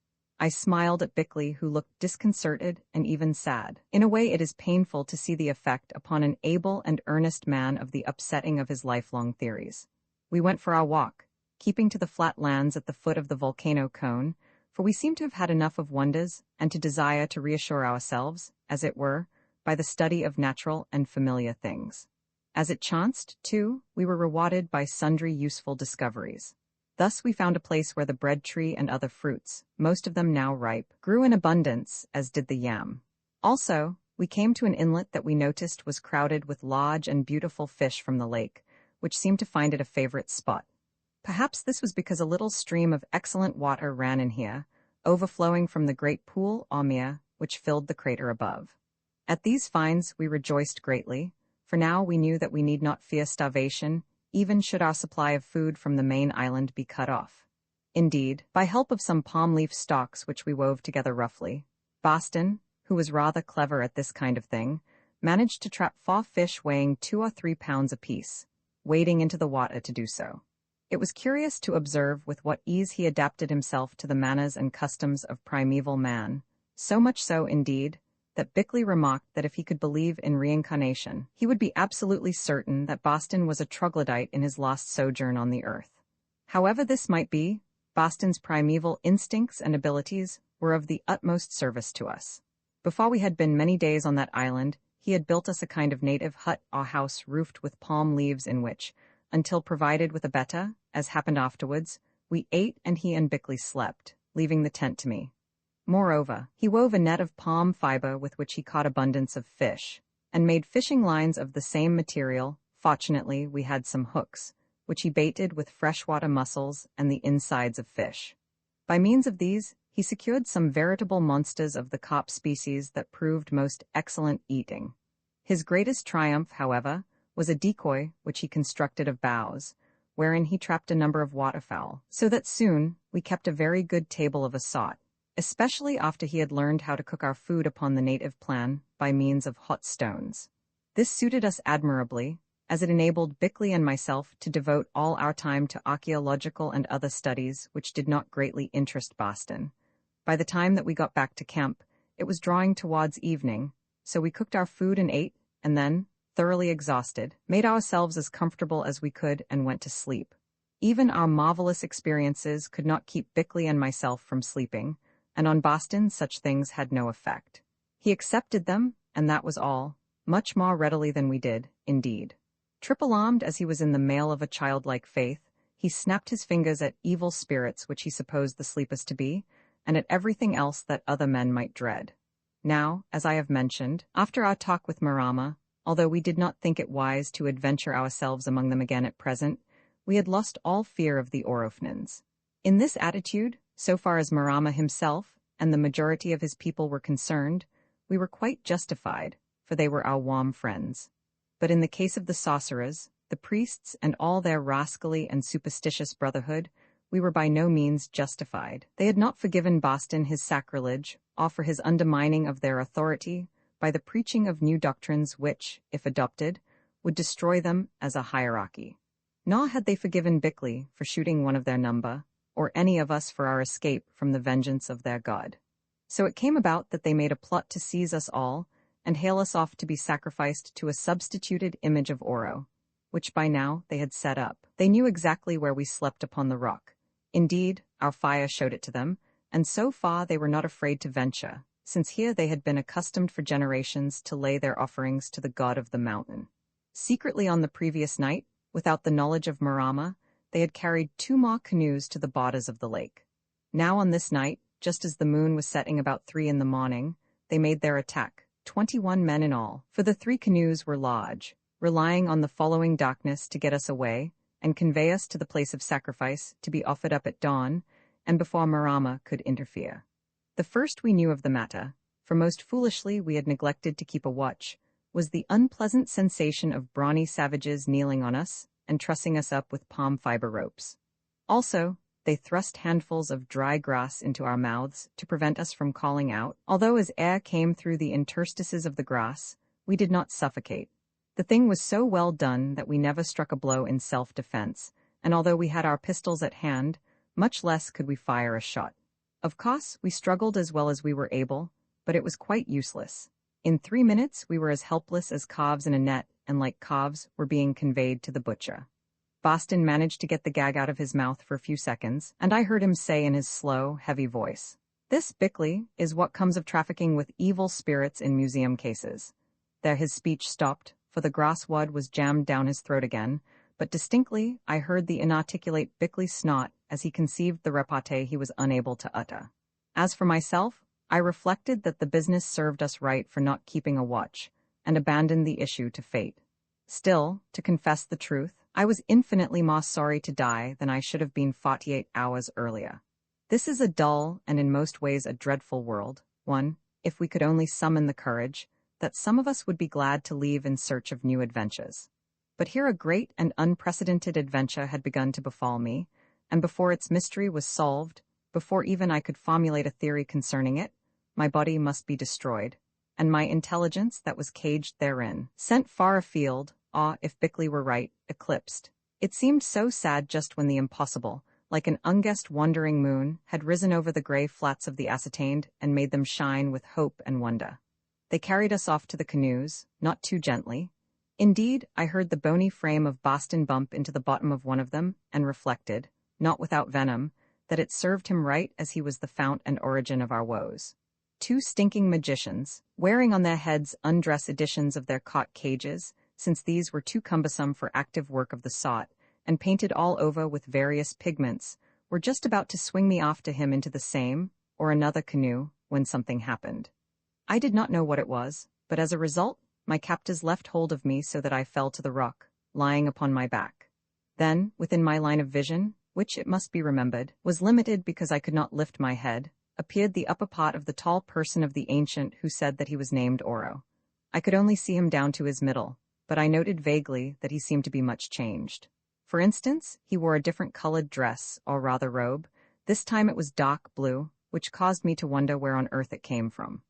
I smiled at Bickley, who looked disconcerted and even sad. In a way, it is painful to see the effect upon an able and earnest man of the upsetting of his lifelong theories. We went for our walk, keeping to the flat lands at the foot of the volcano cone, for we seemed to have had enough of wonders and to desire to reassure ourselves, as it were, by the study of natural and familiar things. As it chanced, too, we were rewarded by sundry useful discoveries. Thus we found a place where the bread tree and other fruits, most of them now ripe, grew in abundance, as did the yam. Also, we came to an inlet that we noticed was crowded with large and beautiful fish from the lake, which seemed to find it a favorite spot. Perhaps this was because a little stream of excellent water ran in here, overflowing from the great pool or mere which filled the crater above. At these finds we rejoiced greatly, for now we knew that we need not fear starvation, even should our supply of food from the main island be cut off. Indeed, by help of some palm leaf stalks which we wove together roughly, Boston, who was rather clever at this kind of thing, managed to trap 4 fish weighing 2 or 3 pounds apiece, wading into the water to do so. It was curious to observe with what ease he adapted himself to the manners and customs of primeval man, so much so, indeed, that Bickley remarked that if he could believe in reincarnation, he would be absolutely certain that Boston was a troglodyte in his lost sojourn on the earth. However this might be, Boston's primeval instincts and abilities were of the utmost service to us. Before we had been many days on that island, he had built us a kind of native hut or house roofed with palm leaves in which, until provided with a betta, as happened afterwards, we ate and he and Bickley slept, leaving the tent to me. Moreover, he wove a net of palm fiber with which he caught abundance of fish, and made fishing lines of the same material. Fortunately, we had some hooks, which he baited with freshwater mussels and the insides of fish. By means of these, he secured some veritable monsters of the carp species that proved most excellent eating. His greatest triumph, however, was a decoy which he constructed of boughs, wherein he trapped a number of waterfowl, so that soon we kept a very good table of a sort, especially after he had learned how to cook our food upon the native plan by means of hot stones. This suited us admirably, as it enabled Bickley and myself to devote all our time to archaeological and other studies which did not greatly interest Boston. By the time that we got back to camp, it was drawing towards evening, so we cooked our food and ate, and then, thoroughly exhausted, made ourselves as comfortable as we could and went to sleep. Even our marvelous experiences could not keep Bickley and myself from sleeping, and on Boston such things had no effect. He accepted them, and that was all, much more readily than we did, indeed. Triple-armed as he was in the mail of a childlike faith, he snapped his fingers at evil spirits which he supposed the sleepers to be, and at everything else that other men might dread. Now, as I have mentioned, after our talk with Marama, although we did not think it wise to adventure ourselves among them again at present, we had lost all fear of the Orofnans. In this attitude, so far as Marama himself and the majority of his people were concerned, we were quite justified, for they were our warm friends. But in the case of the sorcerers, the priests, and all their rascally and superstitious brotherhood, we were by no means justified. They had not forgiven Boston his sacrilege, or for his undermining of their authority, by the preaching of new doctrines which, if adopted, would destroy them as a hierarchy. Nor had they forgiven Bickley for shooting one of their number, or any of us for our escape from the vengeance of their god. So it came about that they made a plot to seize us all, and hail us off to be sacrificed to a substituted image of Oro, which by now they had set up. They knew exactly where we slept upon the rock. Indeed, our fire showed it to them, and so far they were not afraid to venture, since here they had been accustomed for generations to lay their offerings to the god of the mountain. Secretly on the previous night, without the knowledge of Marama, they had carried 2 more canoes to the borders of the lake. Now on this night, just as the moon was setting about 3 in the morning, they made their attack, 21 men in all, for the 3 canoes were large, relying on the following darkness to get us away, and convey us to the place of sacrifice to be offered up at dawn, and before Marama could interfere. The first we knew of the matter, for most foolishly we had neglected to keep a watch, was the unpleasant sensation of brawny savages kneeling on us and trussing us up with palm fiber ropes. Also, they thrust handfuls of dry grass into our mouths to prevent us from calling out, although as air came through the interstices of the grass, we did not suffocate. The thing was so well done that we never struck a blow in self-defense, and although we had our pistols at hand, much less could we fire a shot. Of course, we struggled as well as we were able, but it was quite useless. In 3 minutes, we were as helpless as calves in a net, and like calves, were being conveyed to the butcher. Boston managed to get the gag out of his mouth for a few seconds, and I heard him say in his slow, heavy voice, "This, Bickley, is what comes of trafficking with evil spirits in museum cases." There his speech stopped, for the grass wad was jammed down his throat again, but distinctly I heard the inarticulate Bickley snot as he conceived the repartee he was unable to utter. As for myself, I reflected that the business served us right for not keeping a watch, and abandoned the issue to fate. Still, to confess the truth, I was infinitely more sorry to die than I should have been 48 hours earlier. This is a dull and in most ways a dreadful world, one, if we could only summon the courage, that some of us would be glad to leave in search of new adventures. But here a great and unprecedented adventure had begun to befall me, and before its mystery was solved, before even I could formulate a theory concerning it, my body must be destroyed, and my intelligence that was caged therein, sent far afield, or, if Bickley were right, eclipsed. It seemed so sad just when the impossible, like an unguessed wandering moon, had risen over the gray flats of the ascertained and made them shine with hope and wonder. They carried us off to the canoes, not too gently. Indeed, I heard the bony frame of Boston bump into the bottom of one of them, and reflected, not without venom, that it served him right as he was the fount and origin of our woes. Two stinking magicians, wearing on their heads undress editions of their caught cages, since these were too cumbersome for active work of the sort, and painted all over with various pigments, were just about to swing me off to him into the same, or another canoe, when something happened. I did not know what it was, but as a result, my captors left hold of me so that I fell to the rock, lying upon my back. Then, within my line of vision, which, it must be remembered, was limited because I could not lift my head, appeared the upper part of the tall person of the ancient who said that he was named Oro. I could only see him down to his middle, but I noted vaguely that he seemed to be much changed. For instance, he wore a different colored dress, or rather robe. This time it was dark blue, which caused me to wonder where on earth it came from.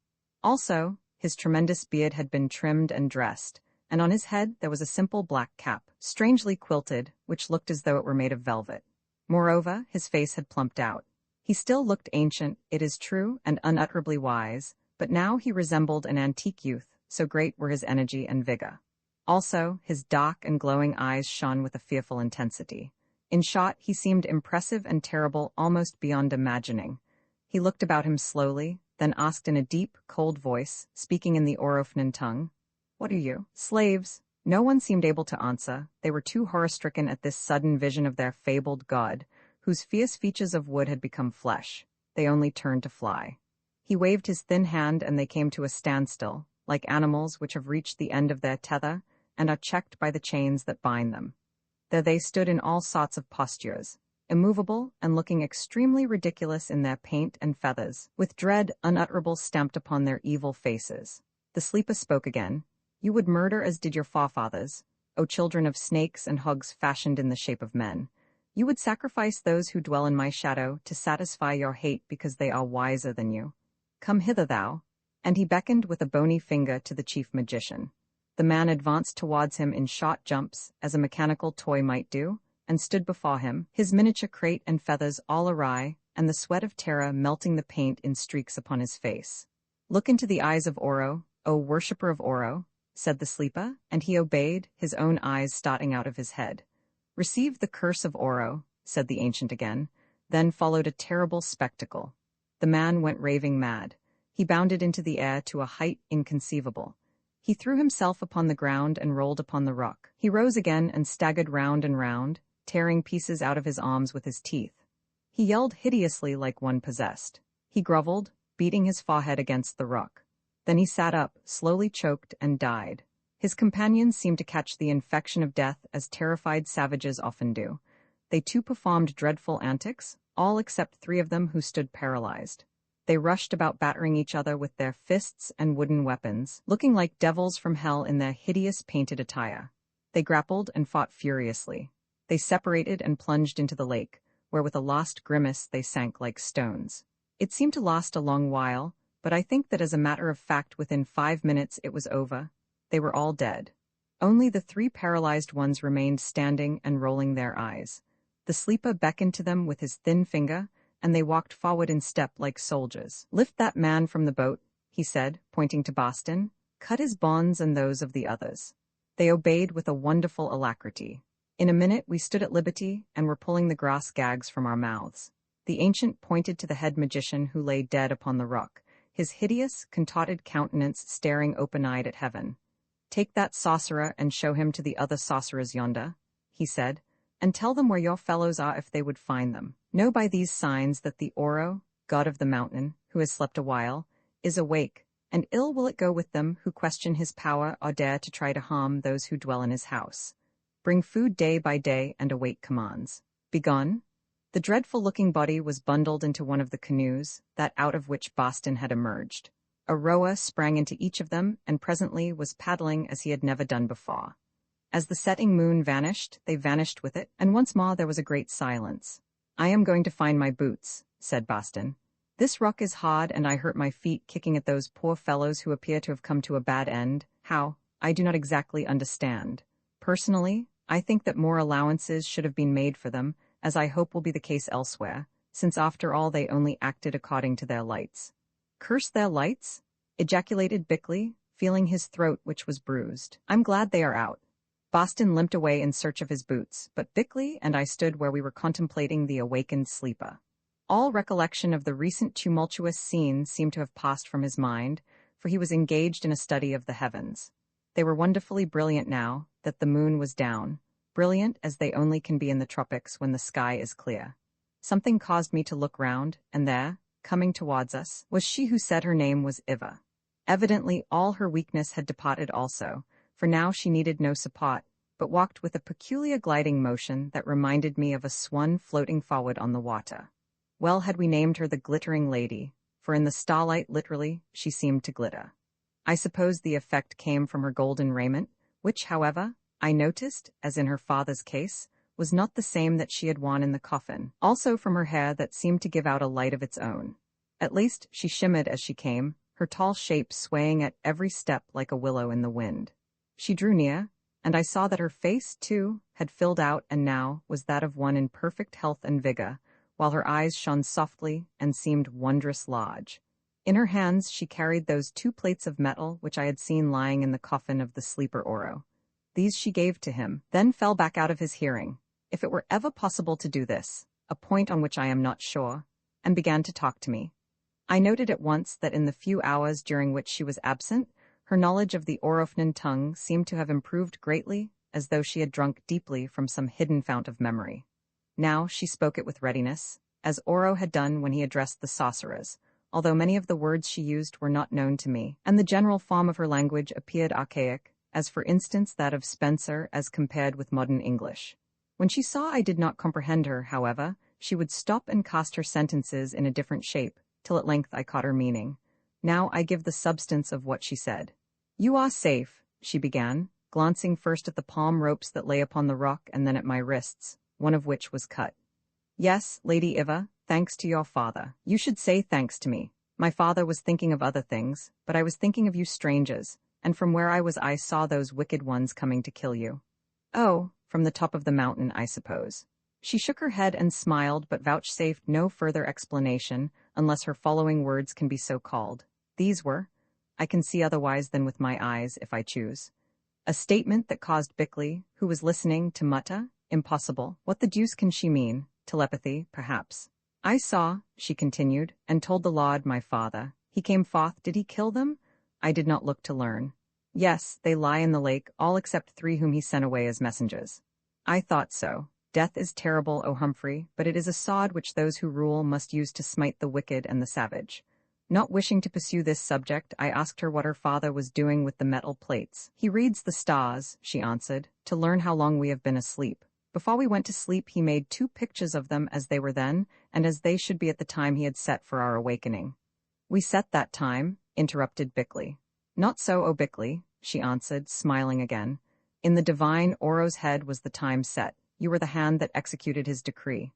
Also, his tremendous beard had been trimmed and dressed, and on his head there was a simple black cap, strangely quilted, which looked as though it were made of velvet. Moreover, his face had plumped out. He still looked ancient, it is true, and unutterably wise, but now he resembled an antique youth, so great were his energy and vigor. Also, his dark and glowing eyes shone with a fearful intensity. In short, he seemed impressive and terrible almost beyond imagining. He looked about him slowly, then asked in a deep, cold voice, speaking in the Orofnan tongue, "What are you?" Slaves. No one seemed able to answer. They were too horror-stricken at this sudden vision of their fabled god, whose fierce features of wood had become flesh. They only turned to fly. He waved his thin hand and they came to a standstill, like animals which have reached the end of their tether and are checked by the chains that bind them. There they stood in all sorts of postures, immovable and looking extremely ridiculous in their paint and feathers, with dread unutterable stamped upon their evil faces. The sleeper spoke again. "You would murder as did your forefathers, O children of snakes and hogs fashioned in the shape of men. You would sacrifice those who dwell in my shadow to satisfy your hate because they are wiser than you. Come hither, thou." And he beckoned with a bony finger to the chief magician. The man advanced towards him in short jumps, as a mechanical toy might do, and stood before him, his miniature crate and feathers all awry, and the sweat of terror melting the paint in streaks upon his face. "Look into the eyes of Oro, O worshipper of Oro," said the sleeper, and he obeyed, his own eyes starting out of his head. "Receive the curse of Oro," said the ancient again. Then followed a terrible spectacle. The man went raving mad. He bounded into the air to a height inconceivable. He threw himself upon the ground and rolled upon the rock. He rose again and staggered round and round, tearing pieces out of his arms with his teeth. He yelled hideously like one possessed. He groveled, beating his forehead against the rock. Then he sat up, slowly choked, and died. His companions seemed to catch the infection of death as terrified savages often do. They too performed dreadful antics, all except 3 of them who stood paralyzed. They rushed about battering each other with their fists and wooden weapons, looking like devils from hell in their hideous painted attire. They grappled and fought furiously. They separated and plunged into the lake, where with a lost grimace they sank like stones. It seemed to last a long while, but I think that as a matter of fact within 5 minutes it was over. They were all dead. Only the 3 paralyzed ones remained standing and rolling their eyes. The sleeper beckoned to them with his thin finger, and they walked forward in step like soldiers. "Lift that man from the boat," he said, pointing to Boston. "Cut his bonds and those of the others." They obeyed with a wonderful alacrity. In a minute we stood at liberty and were pulling the grass gags from our mouths. The ancient pointed to the head magician who lay dead upon the rock, his hideous, contorted countenance staring open-eyed at heaven. "Take that sorcerer and show him to the other sorcerers yonder," he said, "and tell them where your fellows are if they would find them. Know by these signs that the Oro, god of the mountain, who has slept a while, is awake, and ill will it go with them who question his power or dare to try to harm those who dwell in his house. Bring food day by day and await commands. Begone." The dreadful-looking body was bundled into one of the canoes, that out of which Boston had emerged. A rower sprang into each of them and presently was paddling as he had never done before. As the setting moon vanished, they vanished with it, and once more there was a great silence. "I am going to find my boots," said Boston. "This rock is hard and I hurt my feet kicking at those poor fellows who appear to have come to a bad end. How? I do not exactly understand. Personally, I think that more allowances should have been made for them, as I hope will be the case elsewhere, since after all they only acted according to their lights." "Curse their lights?" ejaculated Bickley, feeling his throat which was bruised. "I'm glad they are out." Boston limped away in search of his boots, but Bickley and I stood where we were contemplating the awakened sleeper. All recollection of the recent tumultuous scene seemed to have passed from his mind, for he was engaged in a study of the heavens. They were wonderfully brilliant now that the moon was down, brilliant as they only can be in the tropics when the sky is clear. Something caused me to look round, and there, coming towards us, was she who said her name was Iva. Evidently all her weakness had departed also, for now she needed no support, but walked with a peculiar gliding motion that reminded me of a swan floating forward on the water. Well had we named her the Glittering Lady, for in the starlight literally she seemed to glitter. I suppose the effect came from her golden raiment, which, however, I noticed, as in her father's case, was not the same that she had worn in the coffin, also from her hair that seemed to give out a light of its own. At least she shimmered as she came, her tall shape swaying at every step like a willow in the wind. She drew near, and I saw that her face, too, had filled out and now was that of one in perfect health and vigor, while her eyes shone softly and seemed wondrous large. In her hands she carried those 2 plates of metal which I had seen lying in the coffin of the sleeper Oro. These she gave to him, then fell back out of his hearing, if it were ever possible to do this, a point on which I am not sure, and began to talk to me. I noted at once that in the few hours during which she was absent, her knowledge of the Orofnan tongue seemed to have improved greatly, as though she had drunk deeply from some hidden fount of memory. Now she spoke it with readiness, as Oro had done when he addressed the sorcerers, although many of the words she used were not known to me, and the general form of her language appeared archaic, as for instance that of Spencer as compared with modern English. When she saw I did not comprehend her, however, she would stop and cast her sentences in a different shape, till at length I caught her meaning. Now I give the substance of what she said. "You are safe," she began, glancing first at the palm ropes that lay upon the rock and then at my wrists, one of which was cut. "Yes, Lady Iva, thanks to your father. You should say thanks to me. My father was thinking of other things, but I was thinking of you strangers, and from where I was I saw those wicked ones coming to kill you." "Oh, from the top of the mountain, I suppose." She shook her head and smiled, but vouchsafed no further explanation, unless her following words can be so called. These were, "I can see otherwise than with my eyes, if I choose." A statement that caused Bickley, who was listening, to mutter, "Impossible. What the deuce can she mean? Telepathy, perhaps." "I saw," she continued, "and told the Lord, my father. He came forth. Did he kill them?" I did not look to learn. "Yes, they lie in the lake, all except 3 whom he sent away as messengers." "I thought so. Death is terrible, O Humphrey, but it is a sod which those who rule must use to smite the wicked and the savage." Not wishing to pursue this subject, I asked her what her father was doing with the metal plates. "He reads the stars," she answered, "to learn how long we have been asleep. Before we went to sleep he made 2 pictures of them as they were then, and as they should be at the time he had set for our awakening." "We set that time," interrupted Bickley. "Not so, O Bickley," she answered, smiling again. "In the divine Oro's head was the time set. You were the hand that executed his decree."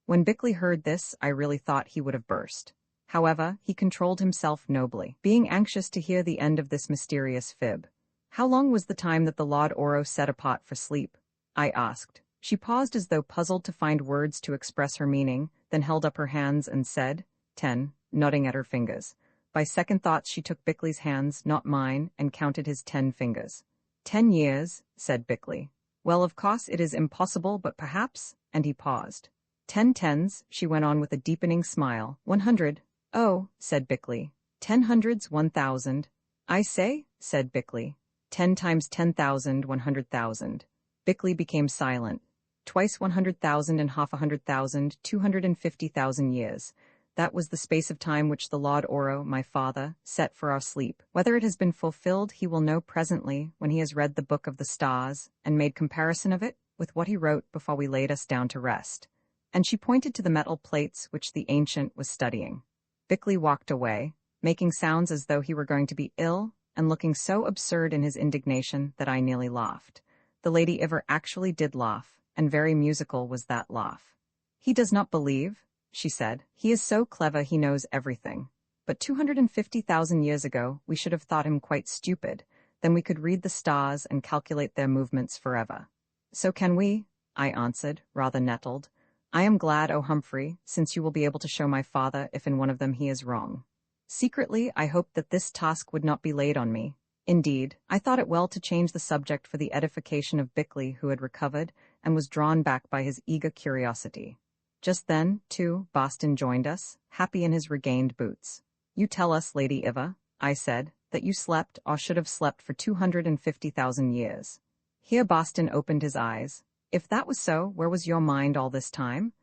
When Bickley heard this, I really thought he would have burst. However, he controlled himself nobly, being anxious to hear the end of this mysterious fib. "How long was the time that the Lord Oro set apart for sleep?" I asked. She paused as though puzzled to find words to express her meaning, then held up her hands and said, 10, nodding at her fingers. By second thoughts she took Bickley's hands, not mine, and counted his 10 fingers. 10 years, said Bickley. Well, of course it is impossible, but perhaps, and he paused. 10 tens, she went on with a deepening smile. 100. Oh, said Bickley. 10 hundreds, 1,000. I say, said Bickley. 10 times 10,000, 100,000. Bickley became silent. Twice 100,000 and half 100,000, 250,000 years. That was the space of time which the Lord Oro, my father, set for our sleep. Whether it has been fulfilled he will know presently when he has read the book of the stars and made comparison of it with what he wrote before we laid us down to rest. And she pointed to the metal plates which the ancient was studying. Bickley walked away, making sounds as though he were going to be ill, and looking so absurd in his indignation that I nearly laughed. The Lady Iver actually did laugh, and very musical was that laugh. He does not believe, she said. He is so clever he knows everything. But 250,000 years ago we should have thought him quite stupid. Then we could read the stars and calculate their movements forever. So can we? I answered, rather nettled. I am glad, O Humphrey, since you will be able to show my father if in one of them he is wrong. Secretly, I hoped that this task would not be laid on me. Indeed, I thought it well to change the subject for the edification of Bickley, who had recovered and was drawn back by his eager curiosity. Just then, too, Boston joined us, happy in his regained boots. You tell us, Lady Iva, I said, that you slept or should have slept for 250,000 years. Here Boston opened his eyes. If that was so, where was your mind all this time?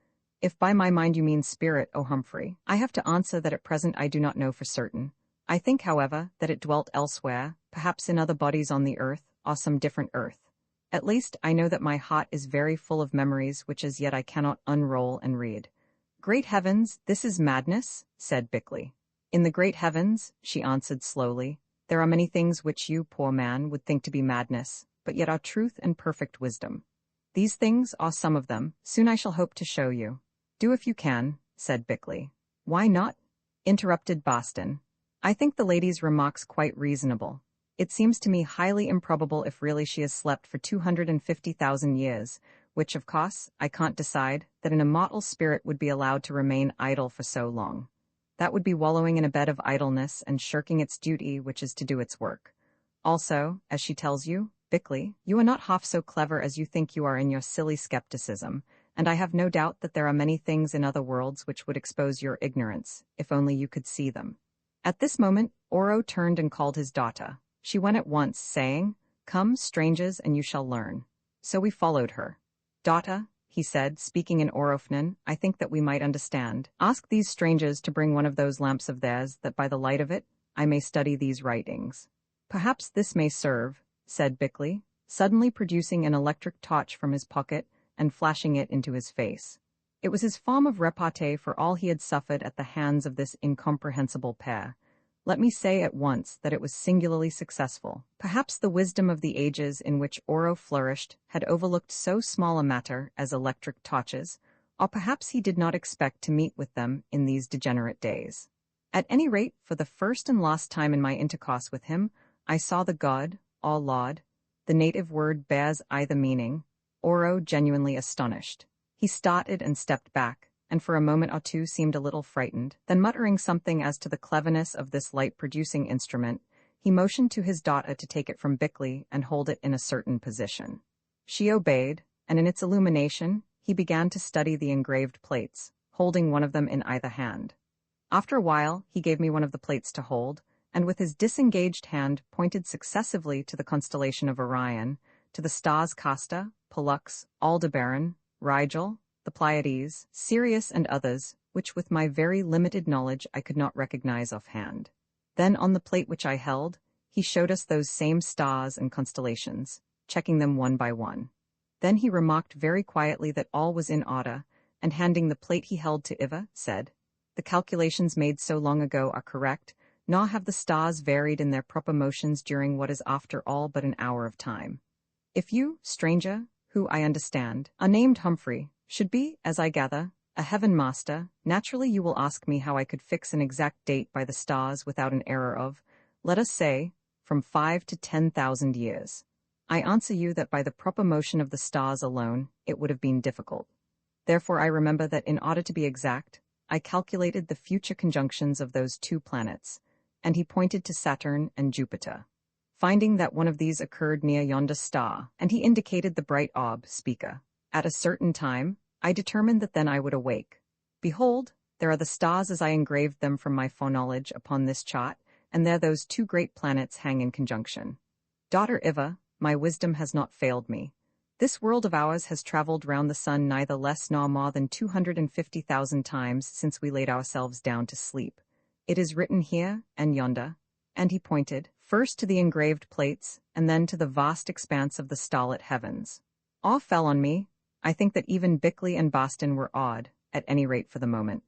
If by my mind you mean spirit, O Humphrey, I have to answer that at present I do not know for certain. I think, however, that it dwelt elsewhere, perhaps in other bodies on the earth, or some different earth. At least, I know that my heart is very full of memories which as yet I cannot unroll and read. Great heavens, this is madness, said Bickley. In the great heavens, she answered slowly, there are many things which you, poor man, would think to be madness, but yet are truth and perfect wisdom. These things are some of them, soon I shall hope to show you. Do if you can, said Bickley. Why not? Interrupted Boston. I think the lady's remarks quite reasonable. It seems to me highly improbable if really she has slept for 250,000 years, which, of course, I can't decide, that an immortal spirit would be allowed to remain idle for so long. That would be wallowing in a bed of idleness and shirking its duty, which is to do its work. Also, as she tells you, Bickley, you are not half so clever as you think you are in your silly skepticism, and I have no doubt that there are many things in other worlds which would expose your ignorance, if only you could see them. At this moment, Oro turned and called his daughter. She went at once, saying, Come, strangers, and you shall learn. So we followed her. Daughter, he said, speaking in Orofnan, I think that we might understand. Ask these strangers to bring one of those lamps of theirs, that by the light of it I may study these writings. Perhaps this may serve, said Bickley, suddenly producing an electric torch from his pocket and flashing it into his face. It was his form of repartee for all he had suffered at the hands of this incomprehensible pair. Let me say at once that it was singularly successful. Perhaps the wisdom of the ages in which Oro flourished had overlooked so small a matter as electric torches, or perhaps he did not expect to meet with them in these degenerate days. At any rate, for the first and last time in my intercourse with him, I saw the god, or Lord. The native word bears either meaning. Oro genuinely astonished. He started and stepped back, and for a moment or two seemed a little frightened. Then muttering something as to the cleverness of this light-producing instrument, he motioned to his daughter to take it from Bickley and hold it in a certain position. She obeyed, and in its illumination, he began to study the engraved plates, holding one of them in either hand. After a while, he gave me one of the plates to hold, and with his disengaged hand pointed successively to the constellation of Orion, to the stars Casta, Pollux, Aldebaran, Rigel, the Pleiades, Sirius, and others, which with my very limited knowledge I could not recognize offhand. Then on the plate which I held, he showed us those same stars and constellations, checking them one by one. Then he remarked very quietly that all was in order, and handing the plate he held to Iva, said, The calculations made so long ago are correct, nor have the stars varied in their proper motions during what is after all but an hour of time. If you, stranger, who, I understand, are named Humphrey, should be, as I gather, a heaven master, naturally you will ask me how I could fix an exact date by the stars without an error of, let us say, from 5 to 10,000 years. I answer you that by the proper motion of the stars alone, it would have been difficult. Therefore I remember that in order to be exact, I calculated the future conjunctions of those two planets, and he pointed to Saturn and Jupiter. Finding that one of these occurred near yonder star, and he indicated the bright orb, speaker, at a certain time, I determined that then I would awake. Behold, there are the stars as I engraved them from my foreknowledge upon this chart, and there those two great planets hang in conjunction. Daughter Iva, my wisdom has not failed me. This world of ours has traveled round the sun neither less nor more than 250,000 times since we laid ourselves down to sleep. It is written here and yonder, and he pointed, first to the engraved plates, and then to the vast expanse of the starlit heavens. Awe fell on me. I think that even Bickley and Boston were awed, at any rate for the moment.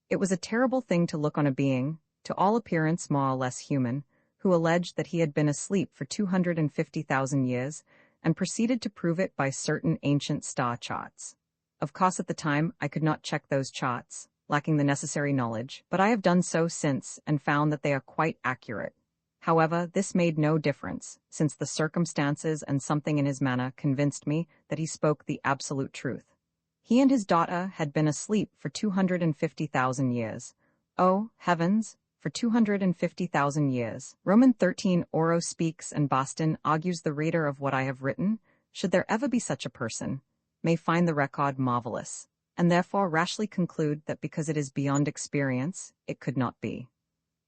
It was a terrible thing to look on a being, to all appearance more or less human, who alleged that he had been asleep for 250,000 years, and proceeded to prove it by certain ancient star charts. Of course at the time I could not check those charts, lacking the necessary knowledge, but I have done so since and found that they are quite accurate. However, this made no difference, since the circumstances and something in his manner convinced me that he spoke the absolute truth. He and his daughter had been asleep for 250,000 years. Oh, heavens! For 250,000 years. Roman 13 Oro speaks and Boston argues the reader of what I have written, should there ever be such a person, may find the record marvelous, and therefore rashly conclude that because it is beyond experience, it could not be.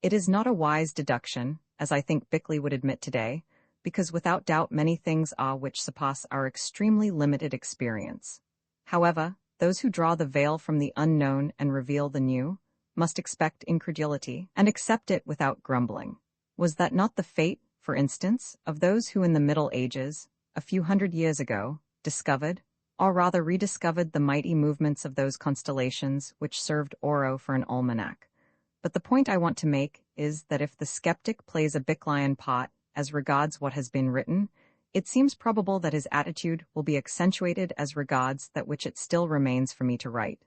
It is not a wise deduction, as I think Bickley would admit today, because without doubt many things are which surpass our extremely limited experience. However, those who draw the veil from the unknown and reveal the new, must expect incredulity, and accept it without grumbling. Was that not the fate, for instance, of those who in the Middle Ages, a few hundred years ago, discovered, or rather rediscovered the mighty movements of those constellations which served Oro for an almanac? But the point I want to make is that if the skeptic plays a Bickleyan part as regards what has been written, it seems probable that his attitude will be accentuated as regards that which it still remains for me to write.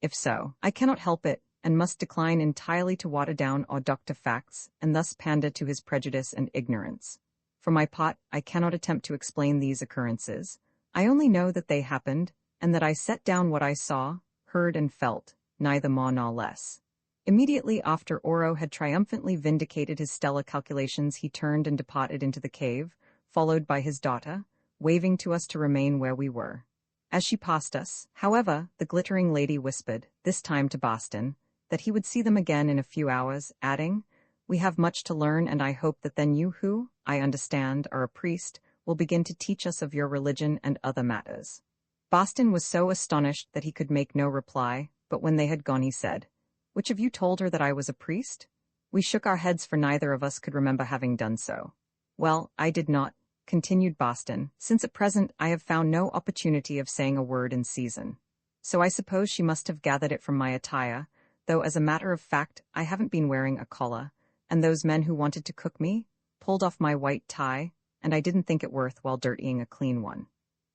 If so, I cannot help it, and must decline entirely to water down or doctor facts, and thus pander to his prejudice and ignorance. For my part, I cannot attempt to explain these occurrences. I only know that they happened, and that I set down what I saw, heard and felt, neither more nor less. Immediately after Oro had triumphantly vindicated his stellar calculations, he turned and departed into the cave, followed by his daughter, waving to us to remain where we were. As she passed us, however, the glittering lady whispered, this time to Boston, that he would see them again in a few hours, adding, "We have much to learn, and I hope that then you who, I understand, are a priest, will begin to teach us of your religion and other matters." Boston was so astonished that he could make no reply, but when they had gone he said, "Which of you told her that I was a priest?" We shook our heads, for neither of us could remember having done so. "Well, I did not," continued Boston, "since at present I have found no opportunity of saying a word in season. So I suppose she must have gathered it from my attire, though as a matter of fact I haven't been wearing a collar, and those men who wanted to cook me pulled off my white tie, and I didn't think it worth while dirtying a clean one."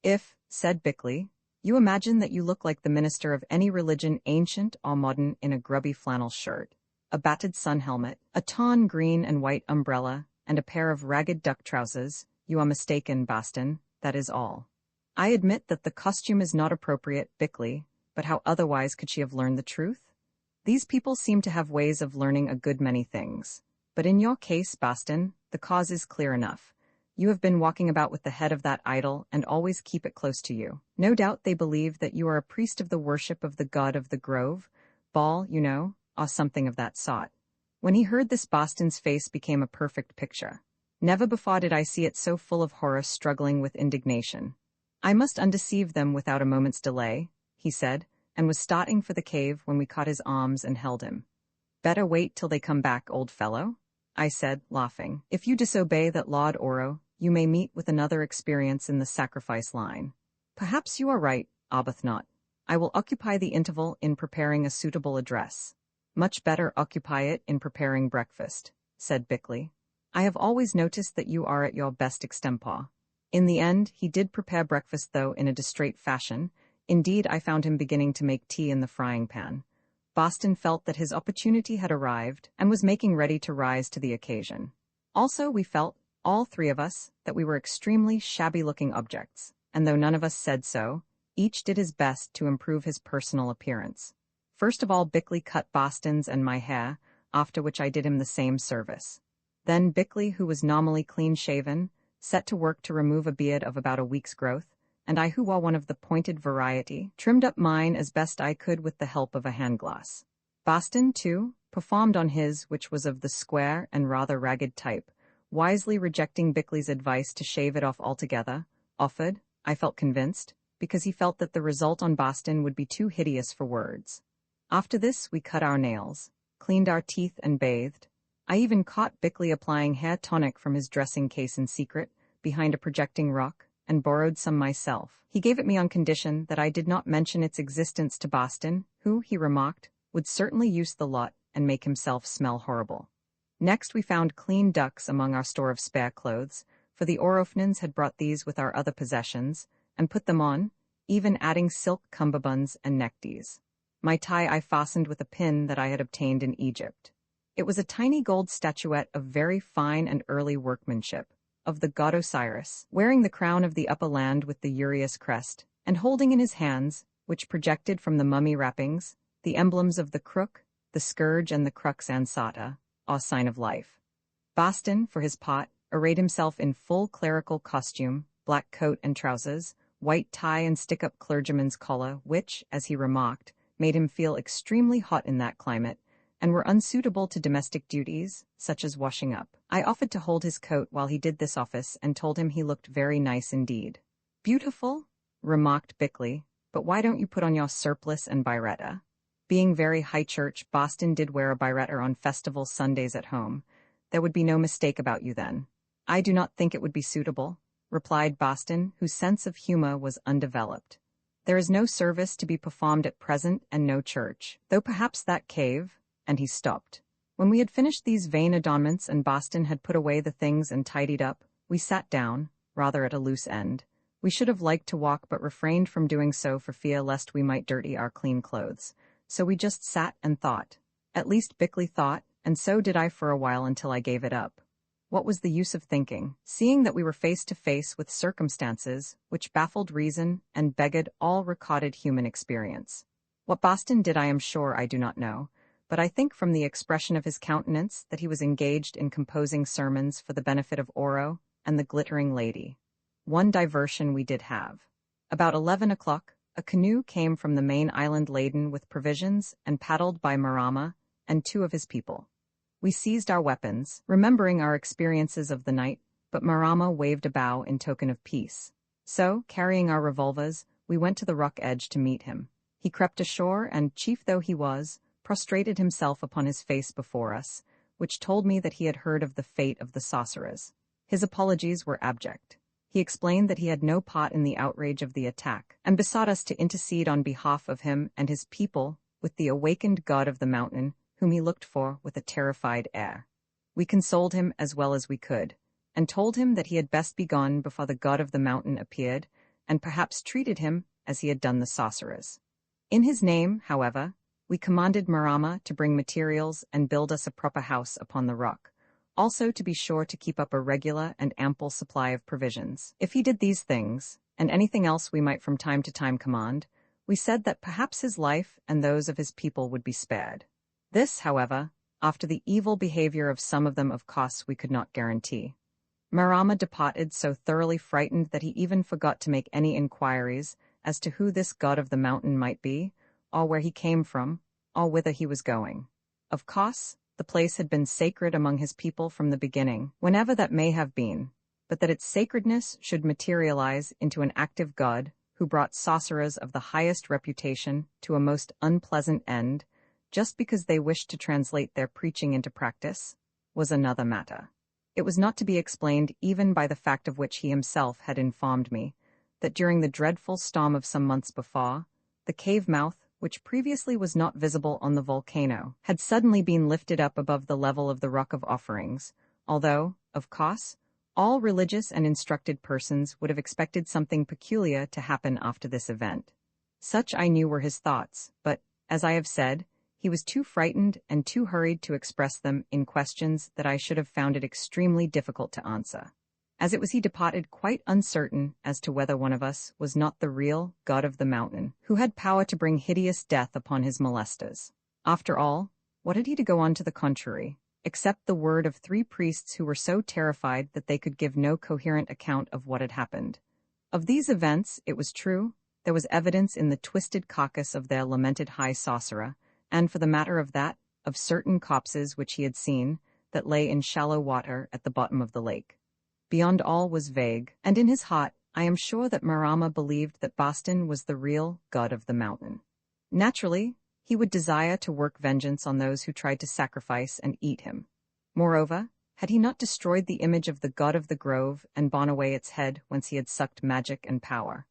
"If," said Bickley, "you imagine that you look like the minister of any religion, ancient or modern, in a grubby flannel shirt, a battered sun helmet, a torn green and white umbrella, and a pair of ragged duck trousers, you are mistaken, Boston, that is all." "I admit that the costume is not appropriate, Bickley, but how otherwise could she have learned the truth? These people seem to have ways of learning a good many things. But in your case, Boston, the cause is clear enough. You have been walking about with the head of that idol and always keep it close to you. No doubt they believe that you are a priest of the worship of the god of the grove, Baal, you know, or something of that sort." When he heard this, Boston's face became a perfect picture. Never before did I see it so full of horror, struggling with indignation. "I must undeceive them without a moment's delay," he said, and was starting for the cave when we caught his arms and held him. "Better wait till they come back, old fellow," I said, laughing. "If you disobey that Lord Oro, you may meet with another experience in the sacrifice line." "Perhaps you are right, Arbuthnot. I will occupy the interval in preparing a suitable address." "Much better occupy it in preparing breakfast," said Bickley. "I have always noticed that you are at your best extempore." In the end, he did prepare breakfast, though in a distrait fashion. Indeed, I found him beginning to make tea in the frying pan. Boston felt that his opportunity had arrived, and was making ready to rise to the occasion. Also, we felt, all three of us, that we were extremely shabby-looking objects, and though none of us said so, each did his best to improve his personal appearance. First of all, Bickley cut Boston's and my hair, after which I did him the same service. Then Bickley, who was nominally clean-shaven, set to work to remove a beard of about a week's growth, and I, who wore one of the pointed variety, trimmed up mine as best I could with the help of a hand-glass. Boston, too, performed on his, which was of the square and rather ragged type, wisely rejecting Bickley's advice to shave it off altogether, offered, I felt convinced, because he felt that the result on Boston would be too hideous for words. After this, we cut our nails, cleaned our teeth, and bathed. I even caught Bickley applying hair tonic from his dressing case in secret, behind a projecting rock, and borrowed some myself. He gave it me on condition that I did not mention its existence to Boston, who, he remarked, would certainly use the lot and make himself smell horrible. Next we found clean ducks among our store of spare clothes, for the Orofnans had brought these with our other possessions, and put them on, even adding silk cummerbunds and neckties. My tie I fastened with a pin that I had obtained in Egypt. It was a tiny gold statuette of very fine and early workmanship, of the god Osiris, wearing the crown of the upper land with the uraeus crest, and holding in his hands, which projected from the mummy wrappings, the emblems of the crook, the scourge, and the crux ansata, a sign of life. Boston, for his part, arrayed himself in full clerical costume, black coat and trousers, white tie and stick-up clergyman's collar, which, as he remarked, made him feel extremely hot in that climate, and were unsuitable to domestic duties, such as washing up. I offered to hold his coat while he did this office, and told him he looked very nice indeed. "Beautiful?" remarked Bickley, "but why don't you put on your surplice and biretta?" Being very high church, Boston did wear a biretta on festival Sundays at home. "There would be no mistake about you then." "I do not think it would be suitable," replied Boston, whose sense of humor was undeveloped. "There is no service to be performed at present, and no church, though perhaps that cave," and he stopped. When we had finished these vain adornments and Boston had put away the things and tidied up, we sat down, rather at a loose end. We should have liked to walk but refrained from doing so for fear lest we might dirty our clean clothes. So we just sat and thought. At least Bickley thought, and so did I for a while until I gave it up. What was the use of thinking, seeing that we were face to face with circumstances which baffled reason and beggared all recorded human experience? What Boston did I am sure I do not know, but I think from the expression of his countenance that he was engaged in composing sermons for the benefit of Oro and the glittering lady. One diversion we did have. About 11 o'clock, a canoe came from the main island laden with provisions and paddled by Marama and 2 of his people. We seized our weapons, remembering our experiences of the night, but Marama waved a bow in token of peace. So, carrying our revolvers, we went to the rock edge to meet him. He crept ashore and, chief though he was, prostrated himself upon his face before us, which told me that he had heard of the fate of the sorcerers. His apologies were abject. He explained that he had no part in the outrage of the attack, and besought us to intercede on behalf of him and his people with the awakened god of the mountain, whom he looked for with a terrified air. We consoled him as well as we could, and told him that he had best be gone before the god of the mountain appeared, and perhaps treated him as he had done the sorcerers. In his name, however, we commanded Marama to bring materials and build us a proper house upon the rock, also to be sure to keep up a regular and ample supply of provisions. If he did these things, and anything else we might from time to time command, we said that perhaps his life and those of his people would be spared. This, however, after the evil behavior of some of them, of course we could not guarantee. Marama departed so thoroughly frightened that he even forgot to make any inquiries as to who this god of the mountain might be, or where he came from, or whither he was going. Of course, the place had been sacred among his people from the beginning, whenever that may have been, but that its sacredness should materialize into an active god who brought sorcerers of the highest reputation to a most unpleasant end, just because they wished to translate their preaching into practice, was another matter. It was not to be explained even by the fact of which he himself had informed me, that during the dreadful storm of some months before, the cave mouth, which previously was not visible on the volcano, had suddenly been lifted up above the level of the Rock of Offerings, although, of course, all religious and instructed persons would have expected something peculiar to happen after this event. Such I knew were his thoughts, but, as I have said, he was too frightened and too hurried to express them in questions that I should have found it extremely difficult to answer. As it was he departed quite uncertain as to whether one of us was not the real god of the mountain, who had power to bring hideous death upon his molesters. After all, what had he to go on to the contrary, except the word of 3 priests who were so terrified that they could give no coherent account of what had happened? Of these events, it was true, there was evidence in the twisted carcass of their lamented high sorcerer, and for the matter of that, of certain copses which he had seen, that lay in shallow water at the bottom of the lake. Beyond all was vague, and in his heart, I am sure that Marama believed that Boston was the real god of the mountain. Naturally, he would desire to work vengeance on those who tried to sacrifice and eat him. Moreover, had he not destroyed the image of the god of the grove and borne away its head whence he had sucked magic and power?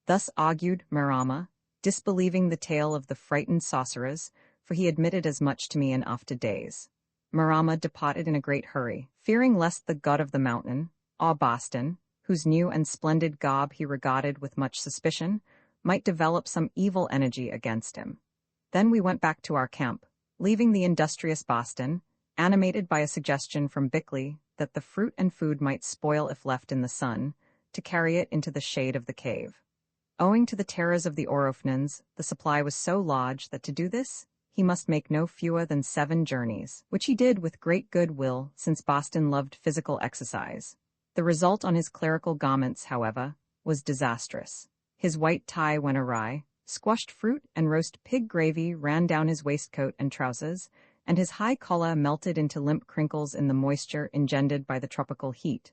Thus argued Marama, disbelieving the tale of the frightened sorcerers, for he admitted as much to me in after days. Marama departed in a great hurry, fearing lest the god of the mountain, or Boston, whose new and splendid garb he regarded with much suspicion, might develop some evil energy against him. Then we went back to our camp, leaving the industrious Boston, animated by a suggestion from Bickley that the fruit and food might spoil if left in the sun, to carry it into the shade of the cave. Owing to the terrors of the Orofnans, the supply was so large that to do this, he must make no fewer than 7 journeys, which he did with great good will, since Boston loved physical exercise. The result on his clerical garments, however, was disastrous. His white tie went awry, squashed fruit and roast pig gravy ran down his waistcoat and trousers, and his high collar melted into limp crinkles in the moisture engendered by the tropical heat.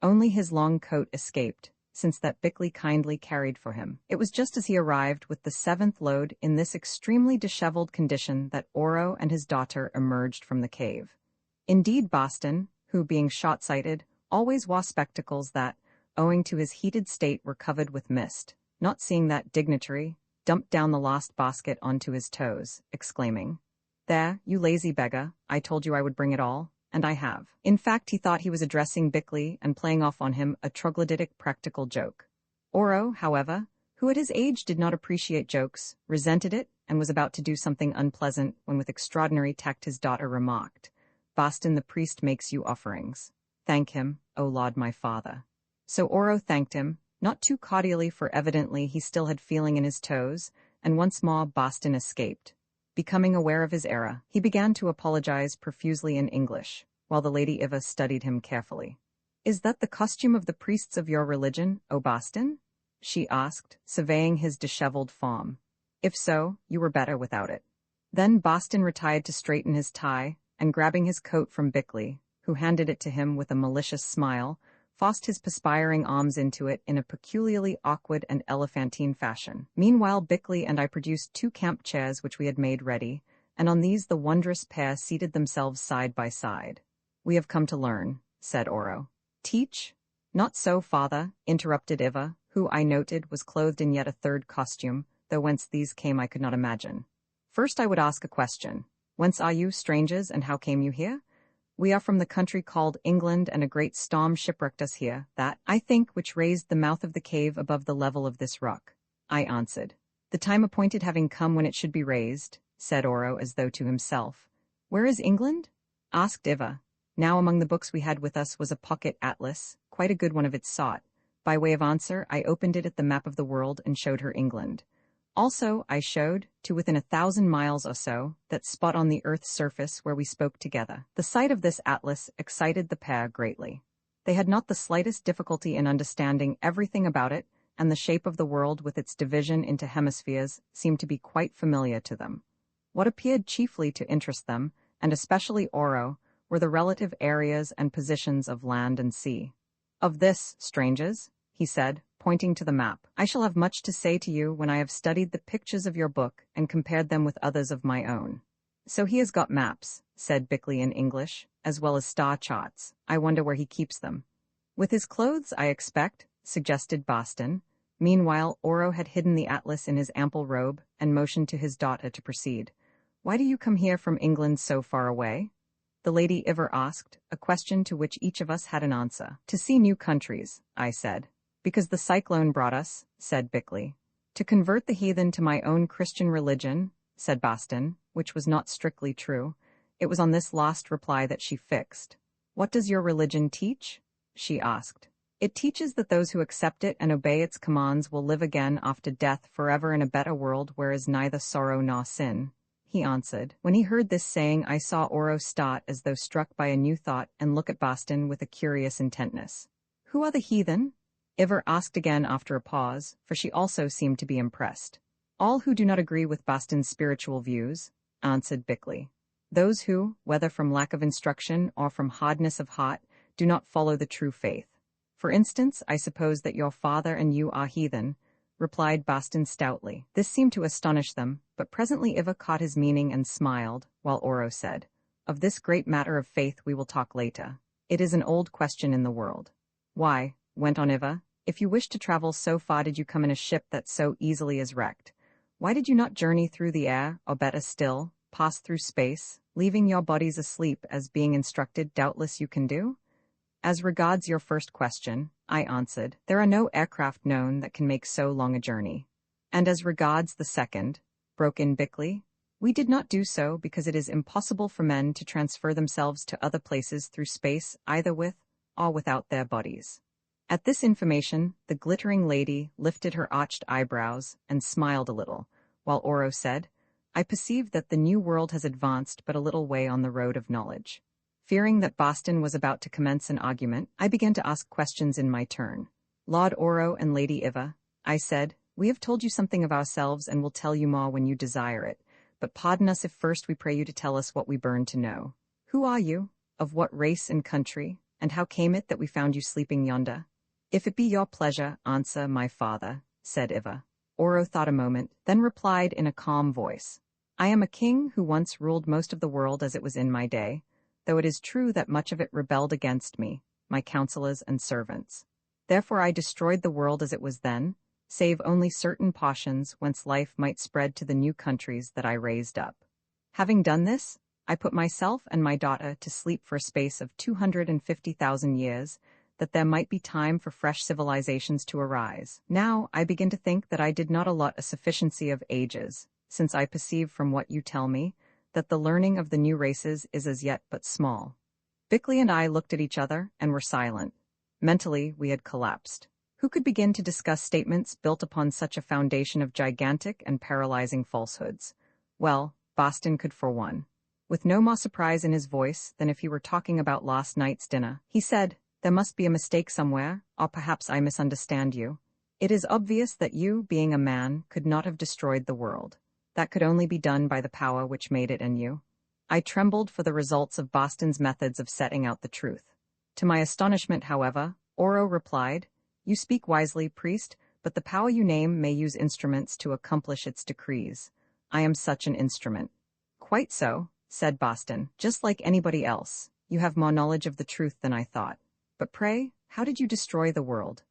Only his long coat escaped, since that Bickley kindly carried for him. It was just as he arrived with the 7th load in this extremely disheveled condition that Oro and his daughter emerged from the cave. Indeed, Boston, who, being short-sighted, always wore spectacles that, owing to his heated state, were covered with mist, not seeing that dignitary, dumped down the lost basket onto his toes, exclaiming, "There, you lazy beggar, I told you I would bring it all, and I have." In fact, he thought he was addressing Bickley and playing off on him a troglodytic practical joke. Oro, however, who at his age did not appreciate jokes, resented it and was about to do something unpleasant when with extraordinary tact his daughter remarked, "Boston, the priest makes you offerings. Thank him, O Lord my father." So Oro thanked him, not too cordially, for evidently he still had feeling in his toes, and once more Boston escaped. Becoming aware of his error, he began to apologize profusely in English, while the Lady Iva studied him carefully. "Is that the costume of the priests of your religion, O Boston?" she asked, surveying his disheveled form. "If so, you were better without it." Then Boston retired to straighten his tie, and grabbing his coat from Bickley, who handed it to him with a malicious smile, forced his perspiring arms into it in a peculiarly awkward and elephantine fashion. Meanwhile, Bickley and I produced 2 camp chairs which we had made ready, and on these the wondrous pair seated themselves side by side. "We have come to learn," said Oro. "Teach?" "Not so, father," interrupted Iva, who, I noted, was clothed in yet a 3rd costume, though whence these came I could not imagine. "First I would ask a question. Whence are you, strangers, and how came you here?" "We are from the country called England, and a great storm shipwrecked us here, that, I think, which raised the mouth of the cave above the level of this rock," I answered. "The time appointed having come when it should be raised," said Oro as though to himself. "Where is England?" asked Iva. Now among the books we had with us was a pocket atlas, quite a good one of its sort. By way of answer, I opened it at the map of the world and showed her England. Also, I showed, to within 1,000 miles or so, that spot on the earth's surface where we spoke together. The sight of this atlas excited the pair greatly. They had not the slightest difficulty in understanding everything about it, and the shape of the world with its division into hemispheres seemed to be quite familiar to them. What appeared chiefly to interest them, and especially Oro, were the relative areas and positions of land and sea. "Of this, strangers," he said, pointing to the map, "I shall have much to say to you when I have studied the pictures of your book and compared them with others of my own." "So he has got maps," said Bickley in English, "as well as star charts. I wonder where he keeps them." "With his clothes, I expect," suggested Boston. Meanwhile, Oro had hidden the atlas in his ample robe and motioned to his daughter to proceed. "Why do you come here from England so far away?" the Lady Iver asked, a question to which each of us had an answer. "To see new countries," I said. "Because the cyclone brought us," said Bickley. "To convert the heathen to my own Christian religion," said Boston, which was not strictly true. It was on this last reply that she fixed. "What does your religion teach?" she asked. It teaches that those who accept it and obey its commands will live again after death forever in a better world where is neither sorrow nor sin. He answered. When he heard this saying, I saw Oro start as though struck by a new thought and look at Boston with a curious intentness. Who are the heathen? Iver asked again after a pause, for she also seemed to be impressed. All who do not agree with Boston's spiritual views, answered Bickley. Those who, whether from lack of instruction or from hardness of heart, do not follow the true faith. For instance, I suppose that your father and you are heathen, replied Boston stoutly. This seemed to astonish them, but presently Iva caught his meaning and smiled, while Oro said, Of this great matter of faith we will talk later. It is an old question in the world. Why, went on Iva, if you wished to travel so far did you come in a ship that so easily is wrecked? Why did you not journey through the air, or better still, pass through space, leaving your bodies asleep as being instructed doubtless you can do? As regards your first question, I answered, there are no aircraft known that can make so long a journey. And as regards the second, broke in Bickley, we did not do so because it is impossible for men to transfer themselves to other places through space either with or without their bodies. At this information, the glittering lady lifted her arched eyebrows and smiled a little, while Oro said, I perceive that the new world has advanced but a little way on the road of knowledge. Fearing that Boston was about to commence an argument, I began to ask questions in my turn. Lord Oro and Lady Iva, I said, we have told you something of ourselves and will tell you more when you desire it, but pardon us if first we pray you to tell us what we burn to know. Who are you? Of what race and country? And how came it that we found you sleeping yonder? If it be your pleasure, answer my father, said Iva. Oro thought a moment, then replied in a calm voice. I am a king who once ruled most of the world as it was in my day, though it is true that much of it rebelled against me, my counselors and servants. Therefore I destroyed the world as it was then, save only certain portions whence life might spread to the new countries that I raised up. Having done this, I put myself and my daughter to sleep for a space of 250,000 years, that there might be time for fresh civilizations to arise. Now I begin to think that I did not allot a sufficiency of ages, since I perceive from what you tell me, that the learning of the new races is as yet but small. Bickley and I looked at each other and were silent. Mentally, we had collapsed. Who could begin to discuss statements built upon such a foundation of gigantic and paralyzing falsehoods? Well, Boston could for one. With no more surprise in his voice than if he were talking about last night's dinner, he said, There must be a mistake somewhere, or perhaps I misunderstand you. It is obvious that you, being a man, could not have destroyed the world. That could only be done by the power which made it and you. I trembled for the results of Boston's methods of setting out the truth. To my astonishment, however, Oro replied, You speak wisely, priest, but the power you name may use instruments to accomplish its decrees. I am such an instrument. Quite so, said Boston, just like anybody else. You have more knowledge of the truth than I thought. But pray, how did you destroy the world?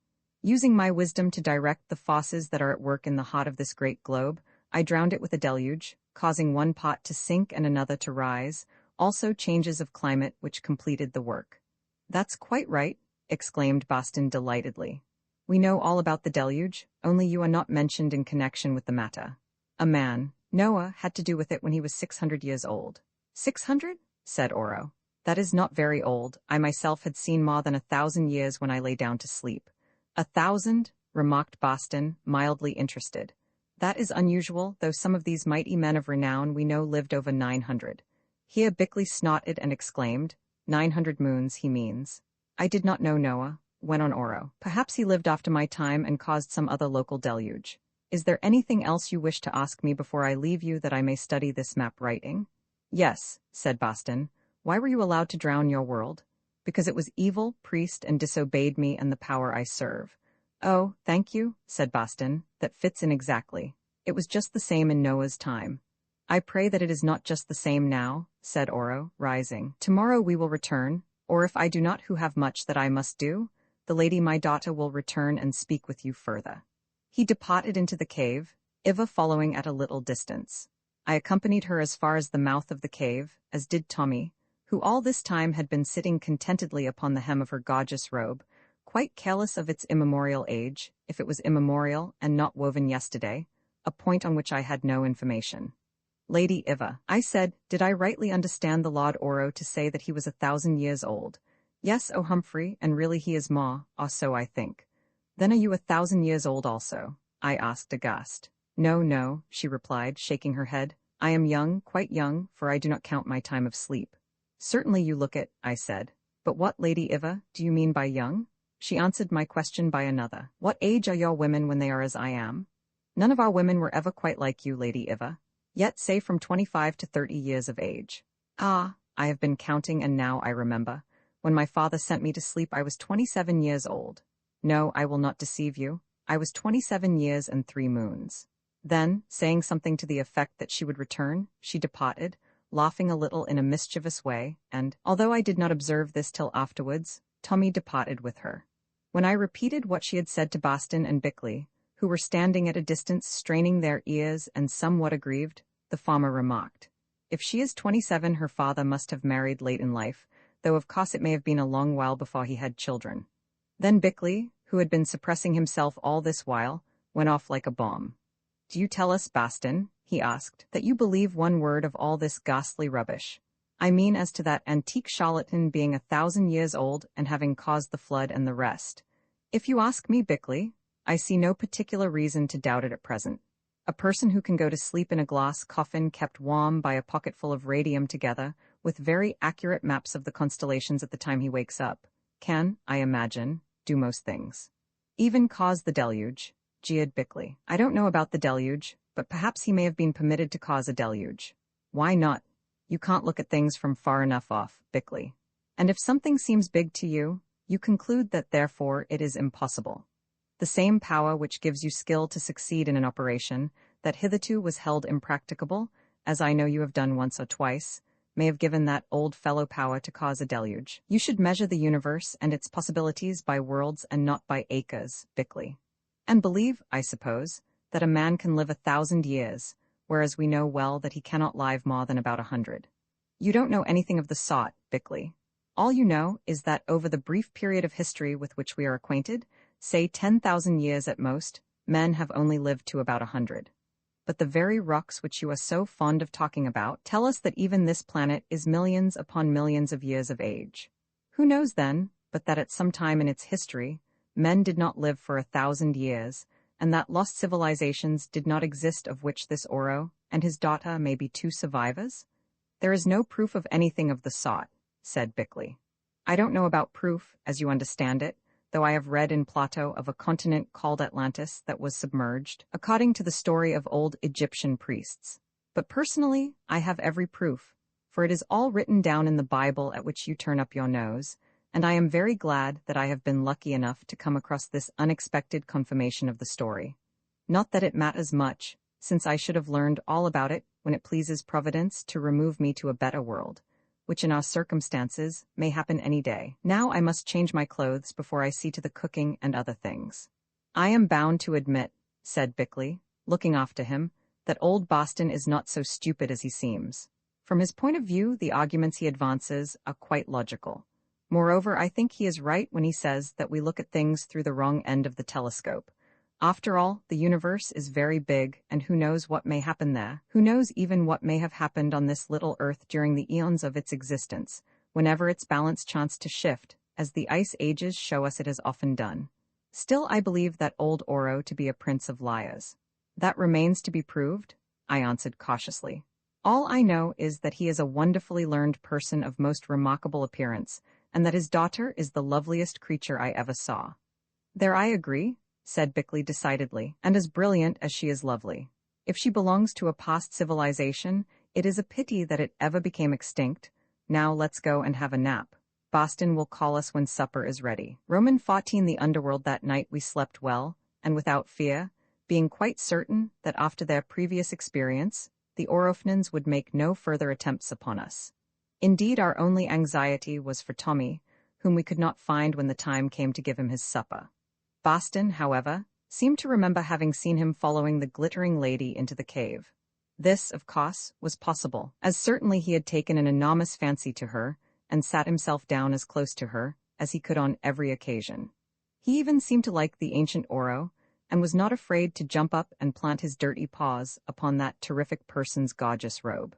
Using my wisdom to direct the forces that are at work in the heart of this great globe, I drowned it with a deluge, causing one pot to sink and another to rise, also changes of climate which completed the work. That's quite right, exclaimed Boston delightedly. We know all about the deluge, only you are not mentioned in connection with the matter. A man, Noah, had to do with it when he was 600 years old. 600? said Oro. That is not very old. I myself had seen more than 1,000 years when I lay down to sleep. 1,000? Remarked Boston, mildly interested. That is unusual, though some of these mighty men of renown we know lived over 900. Here Bickley snorted and exclaimed, 900 moons, he means. I did not know Noah, went on Oro. Perhaps he lived after my time and caused some other local deluge. Is there anything else you wish to ask me before I leave you that I may study this map writing? Yes, said Boston. Why were you allowed to drown your world? Because it was evil, priest, and disobeyed me and the power I serve. Oh, thank you, said Boston. That fits in exactly. It was just the same in Noah's time. I pray that it is not just the same now, said Oro, rising. Tomorrow we will return, or if I do not who have much that I must do, the lady my daughter will return and speak with you further. He departed into the cave, Iva following at a little distance. I accompanied her as far as the mouth of the cave, as did Tommy, who all this time had been sitting contentedly upon the hem of her gorgeous robe, quite careless of its immemorial age, if it was immemorial and not woven yesterday, a point on which I had no information. Lady Iva, I said, did I rightly understand the Lord Oro to say that he was 1,000 years old? Yes, oh Humphrey, and really he is ma, or so I think. Then are you 1,000 years old also? I asked aghast. No, no, she replied, shaking her head. I am young, quite young, for I do not count my time of sleep. Certainly you look it, I said. But what, Lady Iva, do you mean by young? She answered my question by another. What age are your women when they are as I am? None of our women were ever quite like you, Lady Iva. Yet say from 25 to 30 years of age. Ah, I have been counting and now I remember. When my father sent me to sleep I was 27 years old. No, I will not deceive you. I was 27 years and 3 moons. Then, saying something to the effect that she would return, she departed, laughing a little in a mischievous way, and, although I did not observe this till afterwards, Tommy departed with her. When I repeated what she had said to Boston and Bickley, who were standing at a distance straining their ears and somewhat aggrieved, the farmer remarked, If she is 27 her father must have married late in life, though of course it may have been a long while before he had children. Then Bickley, who had been suppressing himself all this while, went off like a bomb. Do you tell us, Boston, he asked, that you believe one word of all this ghastly rubbish? I mean as to that antique charlatan being 1,000 years old and having caused the flood and the rest. If you ask me, Bickley, I see no particular reason to doubt it at present. A person who can go to sleep in a glass coffin kept warm by a pocketful of radium together, with very accurate maps of the constellations at the time he wakes up, can, I imagine, do most things. Even cause the deluge, jeered Bickley. I don't know about the deluge, but perhaps he may have been permitted to cause a deluge. Why not? You can't look at things from far enough off, Bickley. And if something seems big to you, you conclude that therefore it is impossible. The same power which gives you skill to succeed in an operation that hitherto was held impracticable, as I know you have done once or twice, may have given that old fellow power to cause a deluge. You should measure the universe and its possibilities by worlds and not by acres, Bickley. And believe, I suppose, that a man can live 1,000 years, whereas we know well that he cannot live more than about 100. You don't know anything of the sort, Bickley. All you know is that over the brief period of history with which we are acquainted, say 10,000 years at most, men have only lived to about 100. But the very rocks which you are so fond of talking about tell us that even this planet is millions upon millions of years of age. Who knows then, but that at some time in its history, men did not live for 1,000 years, and that lost civilizations did not exist of which this Oro and his daughter may be 2 survivors? There is no proof of anything of the sort, said Bickley. I don't know about proof, as you understand it, though I have read in Plato of a continent called Atlantis that was submerged, according to the story of old Egyptian priests. But personally, I have every proof, for it is all written down in the Bible at which you turn up your nose, and I am very glad that I have been lucky enough to come across this unexpected confirmation of the story. Not that it matters much, since I should have learned all about it when it pleases Providence to remove me to a better world, which in our circumstances may happen any day. Now I must change my clothes before I see to the cooking and other things. I am bound to admit, said Bickley, looking off to him, that old Boston is not so stupid as he seems. From his point of view, the arguments he advances are quite logical. Moreover, I think he is right when he says that we look at things through the wrong end of the telescope. After all, the universe is very big, and who knows what may happen there? Who knows even what may have happened on this little Earth during the eons of its existence, whenever its balance chanced to shift, as the ice ages show us it has often done. Still, I believe that old Oro to be a prince of liars. That remains to be proved, I answered cautiously. All I know is that he is a wonderfully learned person of most remarkable appearance, and that his daughter is the loveliest creature I ever saw. There I agree, said Bickley decidedly, and as brilliant as she is lovely. If she belongs to a past civilization, it is a pity that it ever became extinct. Now let's go and have a nap. Boston will call us when supper is ready. Roman 14 The underworld that night we slept well, and without fear, being quite certain that after their previous experience, the Orofnans would make no further attempts upon us. Indeed, our only anxiety was for Tommy, whom we could not find when the time came to give him his supper. Boston, however, seemed to remember having seen him following the glittering lady into the cave. This, of course, was possible, as certainly he had taken an enormous fancy to her, and sat himself down as close to her as he could on every occasion. He even seemed to like the ancient Oro, and was not afraid to jump up and plant his dirty paws upon that terrific person's gorgeous robe.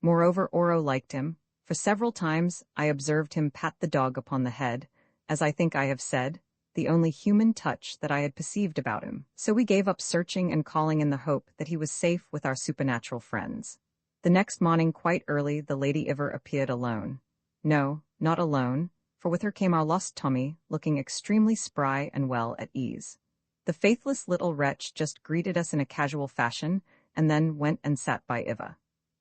Moreover, Oro liked him, For several times I observed him pat the dog upon the head, as I think I have said, the only human touch that I had perceived about him. So we gave up searching and calling in the hope that he was safe with our supernatural friends. The next morning quite early the Lady Iver appeared alone. No, not alone, for with her came our lost Tommy, looking extremely spry and well at ease. The faithless little wretch just greeted us in a casual fashion, and then went and sat by Iva.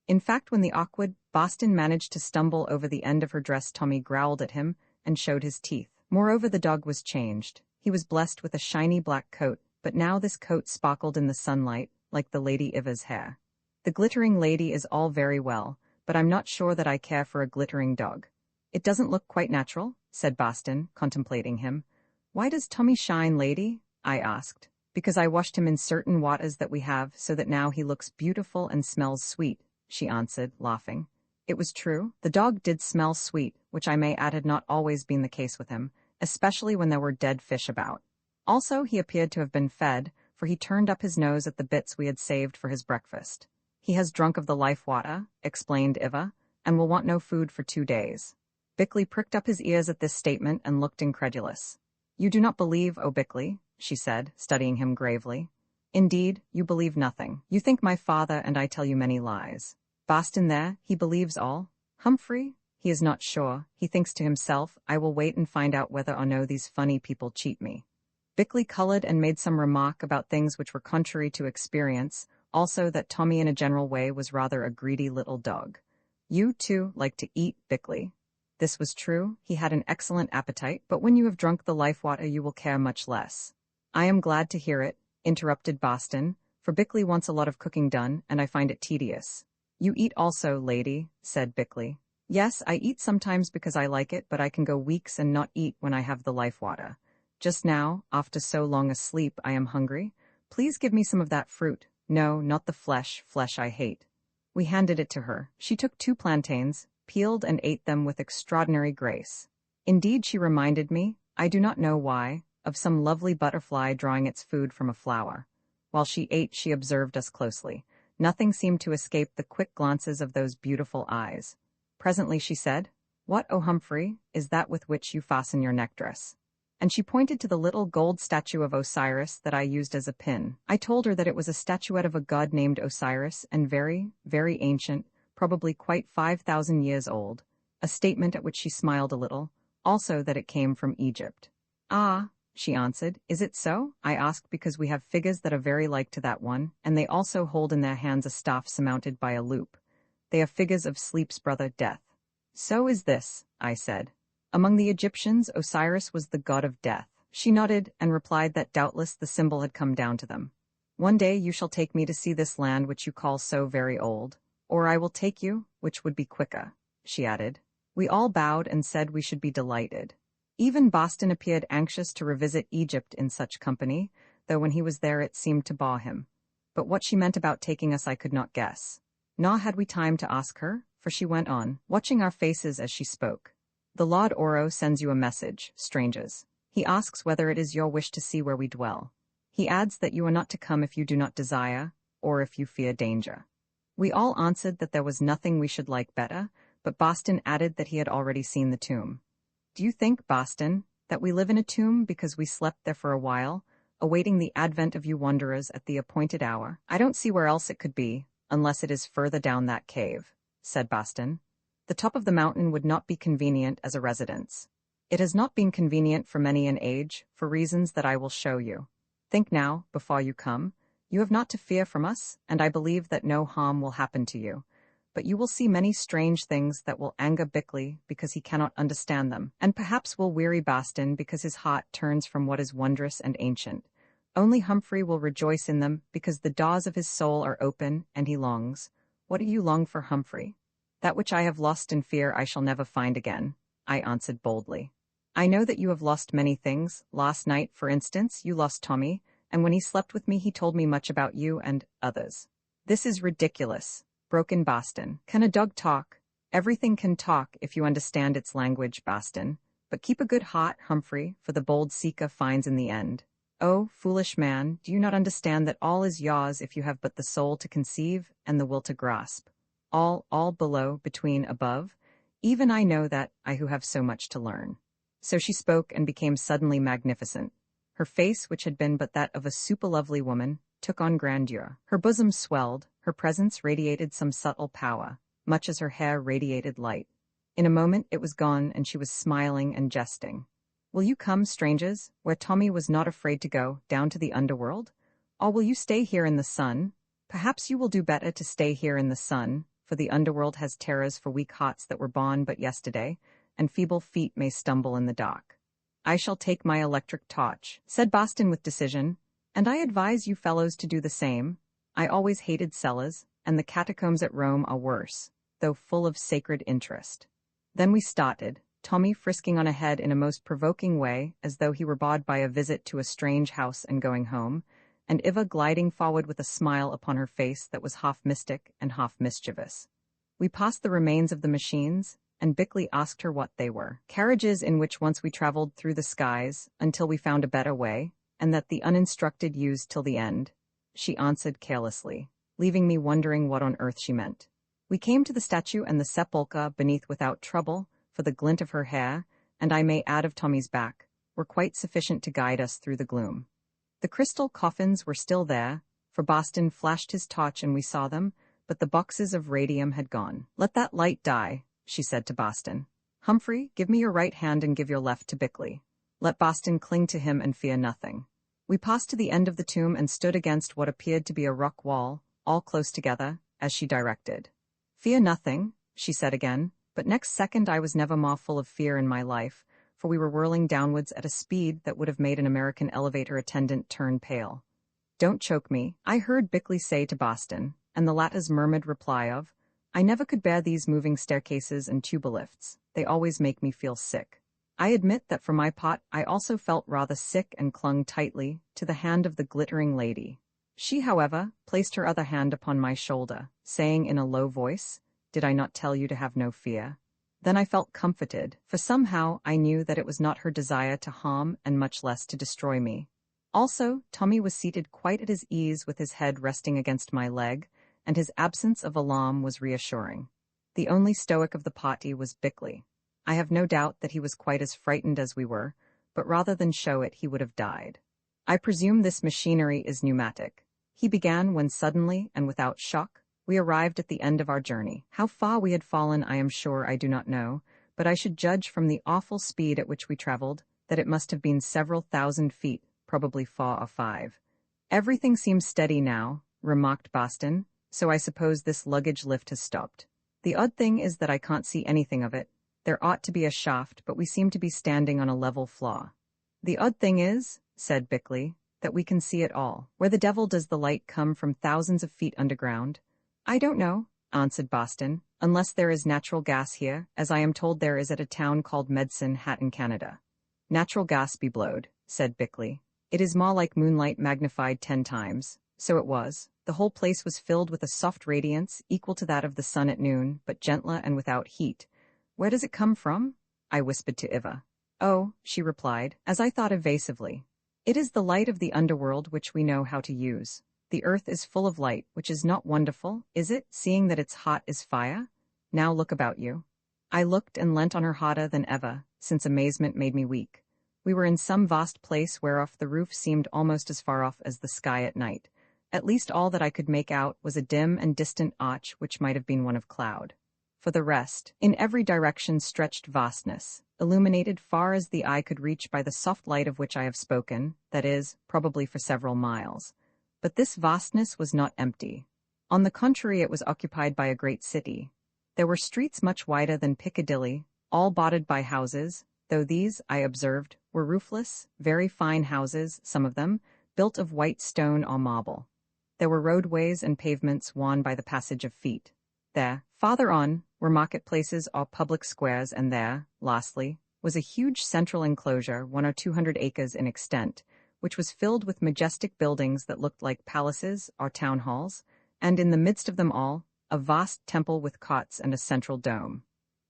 In fact, when the awkward Boston managed to stumble over the end of her dress, Tommy growled at him and showed his teeth. Moreover, the dog was changed. He was blessed with a shiny black coat, but now this coat sparkled in the sunlight, like the Lady Iva's hair. The glittering lady is all very well, but I'm not sure that I care for a glittering dog. It doesn't look quite natural, said Boston, contemplating him. Why does Tommy shine, lady? I asked. Because I washed him in certain waters that we have, so that now he looks beautiful and smells sweet, she answered, laughing. It was true. The dog did smell sweet, which I may add had not always been the case with him, especially when there were dead fish about. Also, he appeared to have been fed, for he turned up his nose at the bits we had saved for his breakfast. He has drunk of the life water, explained Iva, and will want no food for 2 days. Bickley pricked up his ears at this statement and looked incredulous. You do not believe, O Bickley, she said, studying him gravely. Indeed, you believe nothing. You think my father and I tell you many lies. Boston there, he believes all. Humphrey, he is not sure. He thinks to himself, I will wait and find out whether or no these funny people cheat me. Bickley colored and made some remark about things which were contrary to experience, also that Tommy in a general way was rather a greedy little dog. You, too, like to eat, Bickley. This was true. He had an excellent appetite, but when you have drunk the life water you will care much less. I am glad to hear it, interrupted Boston, for Bickley wants a lot of cooking done, and I find it tedious. You eat also, lady, said Bickley. Yes, I eat sometimes because I like it, but I can go weeks and not eat when I have the life water. Just now, after so long a sleep, I am hungry. Please give me some of that fruit. No, not the flesh I hate. We handed it to her. She took 2 plantains, peeled and ate them with extraordinary grace. Indeed, she reminded me, I do not know why, of some lovely butterfly drawing its food from a flower. While she ate, she observed us closely. Nothing seemed to escape the quick glances of those beautiful eyes. Presently she said, What, O Humphrey, is that with which you fasten your neckdress? And she pointed to the little gold statue of Osiris that I used as a pin. I told her that it was a statuette of a god named Osiris and very, very ancient, probably quite 5,000 years old, a statement at which she smiled a little, also that it came from Egypt. Ah, she answered, is it so? I asked because we have figures that are very like to that one, and they also hold in their hands a staff surmounted by a loop. They are figures of Sleep's brother Death. So is this, I said. Among the Egyptians, Osiris was the god of death. She nodded and replied that doubtless the symbol had come down to them. One day you shall take me to see this land which you call so very old, or I will take you, which would be quicker, she added. We all bowed and said we should be delighted. Even Boston appeared anxious to revisit Egypt in such company, though when he was there it seemed to bore him. But what she meant about taking us I could not guess. Nor had we time to ask her, for she went on, watching our faces as she spoke. The Lord Oro sends you a message, strangers. He asks whether it is your wish to see where we dwell. He adds that you are not to come if you do not desire, or if you fear danger. We all answered that there was nothing we should like better, but Boston added that he had already seen the tomb. Do you think, Boston, that we live in a tomb because we slept there for a while, awaiting the advent of you wanderers at the appointed hour? I don't see where else it could be, unless it is further down that cave, said Boston. The top of the mountain would not be convenient as a residence. It has not been convenient for many an age, for reasons that I will show you. Think now, before you come. You have not to fear from us, and I believe that no harm will happen to you. But you will see many strange things that will anger Bickley because he cannot understand them, and perhaps will weary Boston because his heart turns from what is wondrous and ancient. Only Humphrey will rejoice in them because the doors of his soul are open, and he longs. What do you long for, Humphrey? That which I have lost in fear I shall never find again, I answered boldly. I know that you have lost many things. Last night, for instance, you lost Tommy, and when he slept with me he told me much about you and others. This is ridiculous, broke in Boston. Can a dog talk? Everything can talk if you understand its language, Boston. But keep a good heart, Humphrey, for the bold seeker finds in the end. Oh, foolish man, do you not understand that all is yours if you have but the soul to conceive and the will to grasp? All below, between, above, Even I know that, I who have so much to learn. So she spoke and became suddenly magnificent. Her face, which had been but that of a super-lovely woman, took on grandeur. Her bosom swelled, her presence radiated some subtle power, much as her hair radiated light. In a moment it was gone, and she was smiling and jesting. "Will you come, strangers, where Tommy was not afraid to go, down to the underworld? Or will you stay here in the sun? Perhaps you will do better to stay here in the sun, for the underworld has terrors for weak hearts that were born but yesterday, and feeble feet may stumble in the dark." "I shall take my electric torch," said Boston with decision, "and I advise you fellows to do the same. I always hated cellars, and the catacombs at Rome are worse, though full of sacred interest." Then we started, Tommy frisking on ahead in a most provoking way, as though he were bored by a visit to a strange house and going home, and Iva gliding forward with a smile upon her face that was half mystic and half mischievous. We passed the remains of the machines, and Bickley asked her what they were. "Carriages in which once we traveled through the skies, until we found a better way, and that the uninstructed used till the end," she answered carelessly, leaving me wondering what on earth she meant. We came to the statue and the sepulchre beneath without trouble, for the glint of her hair, and I may add of Tommy's back, were quite sufficient to guide us through the gloom. The crystal coffins were still there, for Boston flashed his torch and we saw them, but the boxes of radium had gone. "Let that light die," she said to Boston. "Humphrey, give me your right hand and give your left to Bickley. Let Boston cling to him and fear nothing." We passed to the end of the tomb and stood against what appeared to be a rock wall, all close together, as she directed. "Fear nothing," she said again, but next second I was never more full of fear in my life, for we were whirling downwards at a speed that would have made an American elevator attendant turn pale. "Don't choke me," I heard Bickley say to Boston, and the latter's murmured reply of, "I never could bear these moving staircases and tubalifts, they always make me feel sick." I admit that for my part I also felt rather sick and clung tightly to the hand of the glittering lady. She, however, placed her other hand upon my shoulder, saying in a low voice, "Did I not tell you to have no fear?" Then I felt comforted, for somehow I knew that it was not her desire to harm and much less to destroy me. Also, Tommy was seated quite at his ease with his head resting against my leg, and his absence of alarm was reassuring. The only stoic of the party was Bickley. I have no doubt that he was quite as frightened as we were, but rather than show it he would have died. "I presume this machinery is pneumatic," he began when suddenly, and without shock, we arrived at the end of our journey. How far we had fallen I am sure I do not know, but I should judge from the awful speed at which we traveled that it must have been several thousand feet, probably 4 or 5. "Everything seems steady now," remarked Boston, "so I suppose this luggage lift has stopped. The odd thing is that I can't see anything of it. There ought to be a shaft, but we seem to be standing on a level floor." "The odd thing is," said Bickley, "that we can see it all. Where the devil does the light come from thousands of feet underground?" "I don't know," answered Boston, "unless there is natural gas here, as I am told there is at a town called Medicine Hat in Canada." "Natural gas be blowed," said Bickley. "It is more like moonlight magnified 10 times. So it was. The whole place was filled with a soft radiance equal to that of the sun at noon, but gentler and without heat. "Where does it come from?" I whispered to Iva. "Oh," she replied, as I thought evasively. "It is the light of the underworld which we know how to use. The earth is full of light, which is not wonderful, is it, seeing that its hot is fire? Now look about you." I looked and leant on her harder than ever, since amazement made me weak. We were in some vast place whereof the roof seemed almost as far off as the sky at night. At least all that I could make out was a dim and distant arch which might have been one of cloud. For the rest, in every direction stretched vastness, illuminated far as the eye could reach by the soft light of which I have spoken, that is, probably for several miles. But this vastness was not empty. On the contrary, it was occupied by a great city. There were streets much wider than Piccadilly, all boarded by houses, though these, I observed, were roofless, very fine houses, some of them, built of white stone or marble. There were roadways and pavements worn by the passage of feet. There, farther on, were marketplaces or public squares, and there, lastly, was a huge central enclosure 100 or 200 acres in extent, which was filled with majestic buildings that looked like palaces or town halls, and in the midst of them all, a vast temple with cots and a central dome.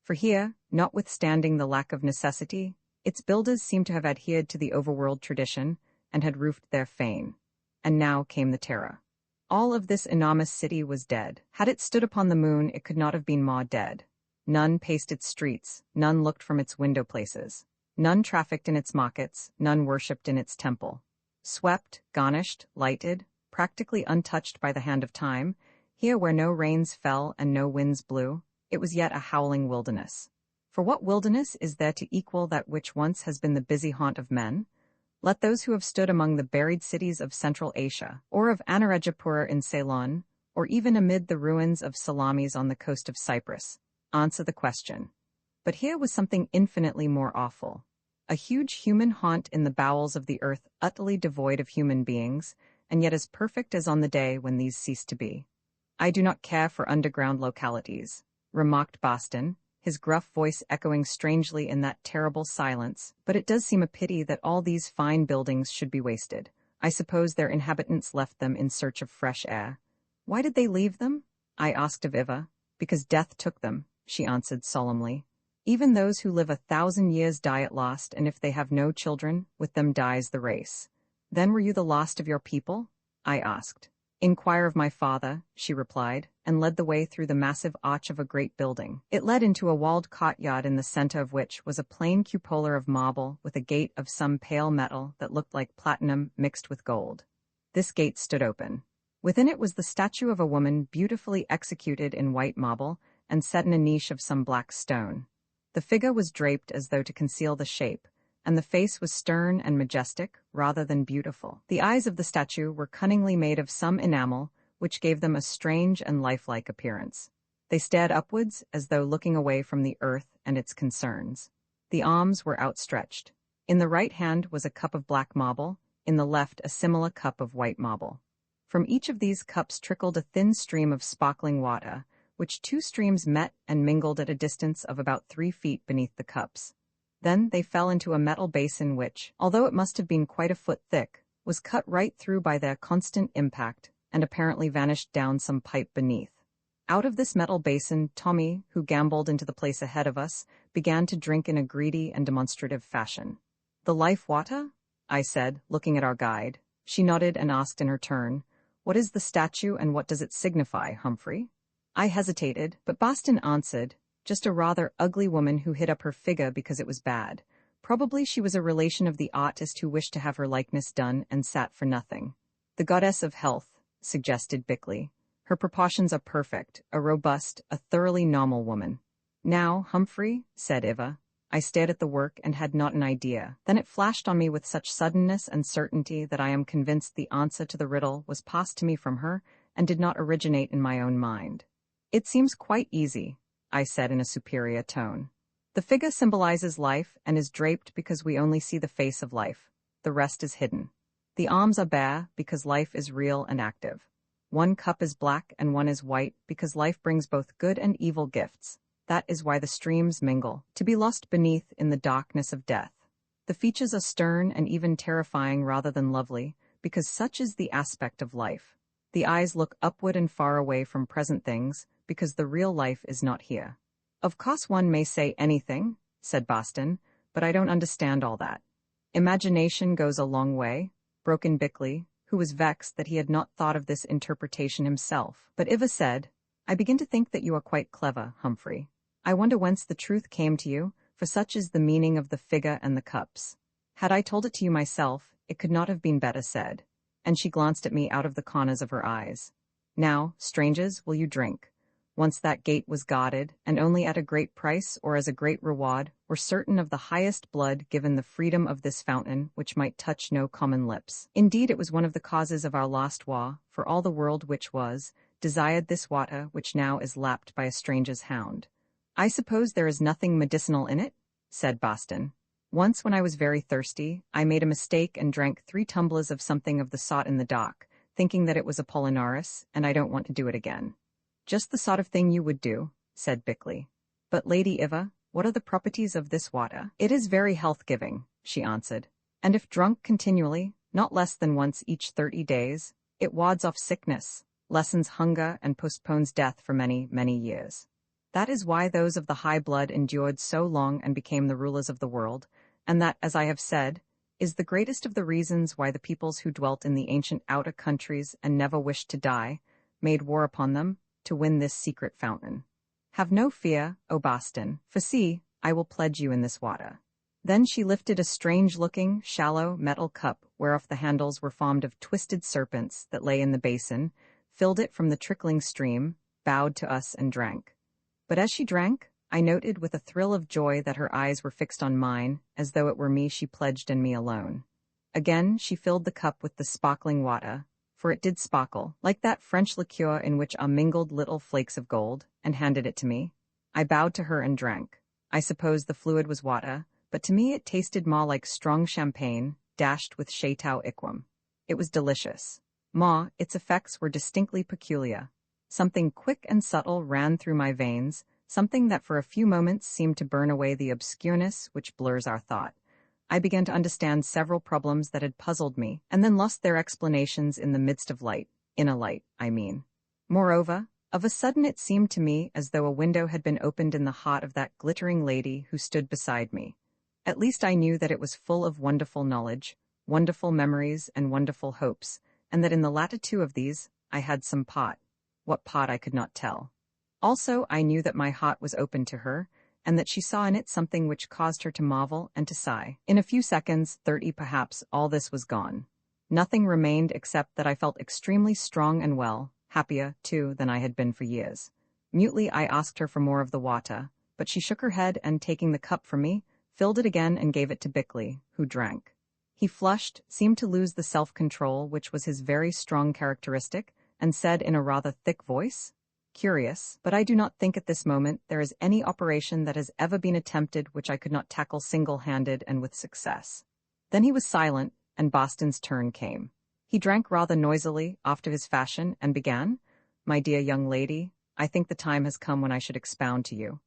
For here, notwithstanding the lack of necessity, its builders seemed to have adhered to the overworld tradition and had roofed their fane. And now came the terror. All of this enormous city was dead. Had it stood upon the moon, it could not have been more dead. none paced its streets, none looked from its window places. None trafficked in its markets, none worshipped in its temple. Swept, garnished, lighted, practically untouched by the hand of time, here where no rains fell and no winds blew, it was yet a howling wilderness. For what wilderness is there to equal that which once has been the busy haunt of men? Let those who have stood among the buried cities of Central Asia, or of Anuradhapura in Ceylon, or even amid the ruins of Salamis on the coast of Cyprus, answer the question. But here was something infinitely more awful. A huge human haunt in the bowels of the earth, utterly devoid of human beings, and yet as perfect as on the day when these ceased to be. "I do not care for underground localities," remarked Boston, his gruff voice echoing strangely in that terrible silence, "but it does seem a pity that all these fine buildings should be wasted. I suppose their inhabitants left them in search of fresh air." "Why did they leave them?" I asked of Iva. "Because death took them," she answered solemnly. "Even those who live 1,000 years die at last, and if they have no children, with them dies the race." "Then were you the last of your people?" I asked. "Inquire of my father," she replied, and led the way through the massive arch of a great building. It led into a walled courtyard in the center of which was a plain cupola of marble with a gate of some pale metal that looked like platinum mixed with gold. This gate stood open. Within it was the statue of a woman beautifully executed in white marble and set in a niche of some black stone. The figure was draped as though to conceal the shape, and the face was stern and majestic rather than beautiful. The eyes of the statue were cunningly made of some enamel, which gave them a strange and lifelike appearance. They stared upwards as though looking away from the earth and its concerns. The arms were outstretched. In the right hand was a cup of black marble, in the left a similar cup of white marble. From each of these cups trickled a thin stream of sparkling water, which two streams met and mingled at a distance of about 3 feet beneath the cups. Then they fell into a metal basin which, although it must have been quite a foot thick, was cut right through by their constant impact, and apparently vanished down some pipe beneath. Out of this metal basin, Tommy, who gamboled into the place ahead of us, began to drink in a greedy and demonstrative fashion. "The life water?" I said, looking at our guide. She nodded and asked in her turn, "What is the statue and what does it signify, Humphrey?" I hesitated, but Boston answered, "Just a rather ugly woman who hid up her figure because it was bad. Probably she was a relation of the artist who wished to have her likeness done and sat for nothing." "The goddess of health," suggested Bickley. "Her proportions are perfect, a robust, a thoroughly normal woman." "Now, Humphrey," said Iva. I stared at the work and had not an idea. Then it flashed on me with such suddenness and certainty that I am convinced the answer to the riddle was passed to me from her and did not originate in my own mind. "It seems quite easy," I said in a superior tone. "The figure symbolizes life and is draped because we only see the face of life. The rest is hidden. The arms are bare because life is real and active. One cup is black and one is white because life brings both good and evil gifts. That is why the streams mingle, to be lost beneath in the darkness of death. The features are stern and even terrifying rather than lovely, because such is the aspect of life. The eyes look upward and far away from present things, because the real life is not here." "Of course one may say anything," said Boston, "but I don't understand all that." "Imagination goes a long way," broke in Bickley, who was vexed that he had not thought of this interpretation himself. But Iva said, "I begin to think that you are quite clever, Humphrey. I wonder whence the truth came to you, for such is the meaning of the figure and the cups. Had I told it to you myself, it could not have been better said." And she glanced at me out of the corners of her eyes. "Now, strangers, will you drink?" Once that gate was guarded, and only at a great price or as a great reward, were certain of the highest blood given the freedom of this fountain, which might touch no common lips. Indeed, it was one of the causes of our last war, for all the world which was, desired this water which now is lapped by a stranger's hound. "I suppose there is nothing medicinal in it?" said Boston. "Once when I was very thirsty, I made a mistake and drank 3 tumblers of something of the sort in the dock, thinking that it was Apollinaris, and I don't want to do it again." "Just the sort of thing you would do," said Bickley. "But Lady Iva, what are the properties of this water?" "It is very health-giving," she answered, "and if drunk continually, not less than once each 30 days, it wards off sickness, lessens hunger, and postpones death for many, many years. That is why those of the high blood endured so long and became the rulers of the world, and that, as I have said, is the greatest of the reasons why the peoples who dwelt in the ancient outer countries and never wished to die, made war upon them, to win this secret fountain." Have no fear, O Boston, for see, I will pledge you in this water. Then she lifted a strange-looking, shallow metal cup whereof the handles were formed of twisted serpents that lay in the basin, filled it from the trickling stream, bowed to us and drank. But as she drank, I noted with a thrill of joy that her eyes were fixed on mine, as though it were me she pledged and me alone. Again she filled the cup with the sparkling water, for it did sparkle, like that French liqueur in which are mingled little flakes of gold, and handed it to me. I bowed to her and drank. I suppose the fluid was water, but to me it tasted more like strong champagne, dashed with Chateau Yquem. It was delicious. Its effects were distinctly peculiar. Something quick and subtle ran through my veins, something that for a few moments seemed to burn away the obscureness which blurs our thought. I began to understand several problems that had puzzled me, and then lost their explanations in the midst of light, in a light, I mean. Moreover, of a sudden it seemed to me as though a window had been opened in the heart of that glittering lady who stood beside me. At least I knew that it was full of wonderful knowledge, wonderful memories, and wonderful hopes, and that in the latter two of these I had some part. What part I could not tell. Also I knew that my heart was open to her, and that she saw in it something which caused her to marvel and to sigh. In a few seconds, 30 perhaps, all this was gone. Nothing remained except that I felt extremely strong and well, happier, too, than I had been for years. Mutely I asked her for more of the water, but she shook her head and, taking the cup from me, filled it again and gave it to Bickley, who drank. He flushed, seemed to lose the self-control which was his very strong characteristic, and said in a rather thick voice, "Curious, but I do not think at this moment there is any operation that has ever been attempted which I could not tackle single-handed and with success." Then he was silent, and Boston's turn came. He drank rather noisily, after his fashion, and began, "My dear young lady, I think the time has come when I should expound to you."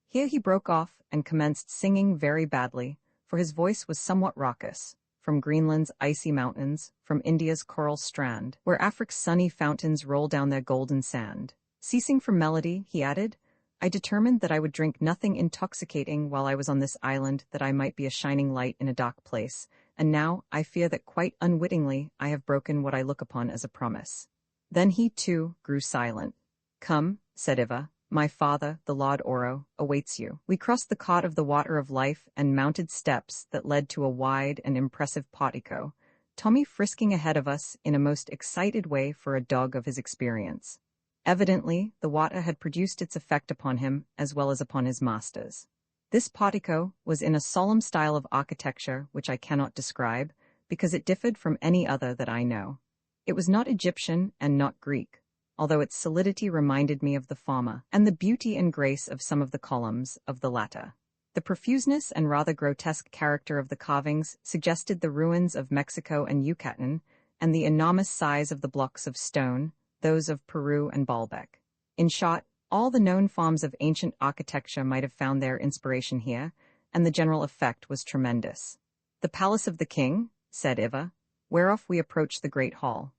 Here he broke off and commenced singing very badly, for his voice was somewhat raucous, from Greenland's icy mountains, from India's coral strand, where Afric's sunny fountains roll down their golden sand. Ceasing from melody, he added, "I determined that I would drink nothing intoxicating while I was on this island, that I might be a shining light in a dark place, and now I fear that quite unwittingly I have broken what I look upon as a promise." Then he, too, grew silent. "Come," said Eva, "my father, the Lord Oro, awaits you." We crossed the cot of the water of life and mounted steps that led to a wide and impressive portico, Tommy frisking ahead of us in a most excited way for a dog of his experience. Evidently, the water had produced its effect upon him as well as upon his masters. This portico was in a solemn style of architecture which I cannot describe, because it differed from any other that I know. It was not Egyptian and not Greek, although its solidity reminded me of the former, and the beauty and grace of some of the columns of the latter. The profuseness and rather grotesque character of the carvings suggested the ruins of Mexico and Yucatan, and the enormous size of the blocks of stone, those of Peru and Baalbek. In short, all the known forms of ancient architecture might have found their inspiration here, and the general effect was tremendous. "The palace of the king," said Eva, whereof we approached the great hall.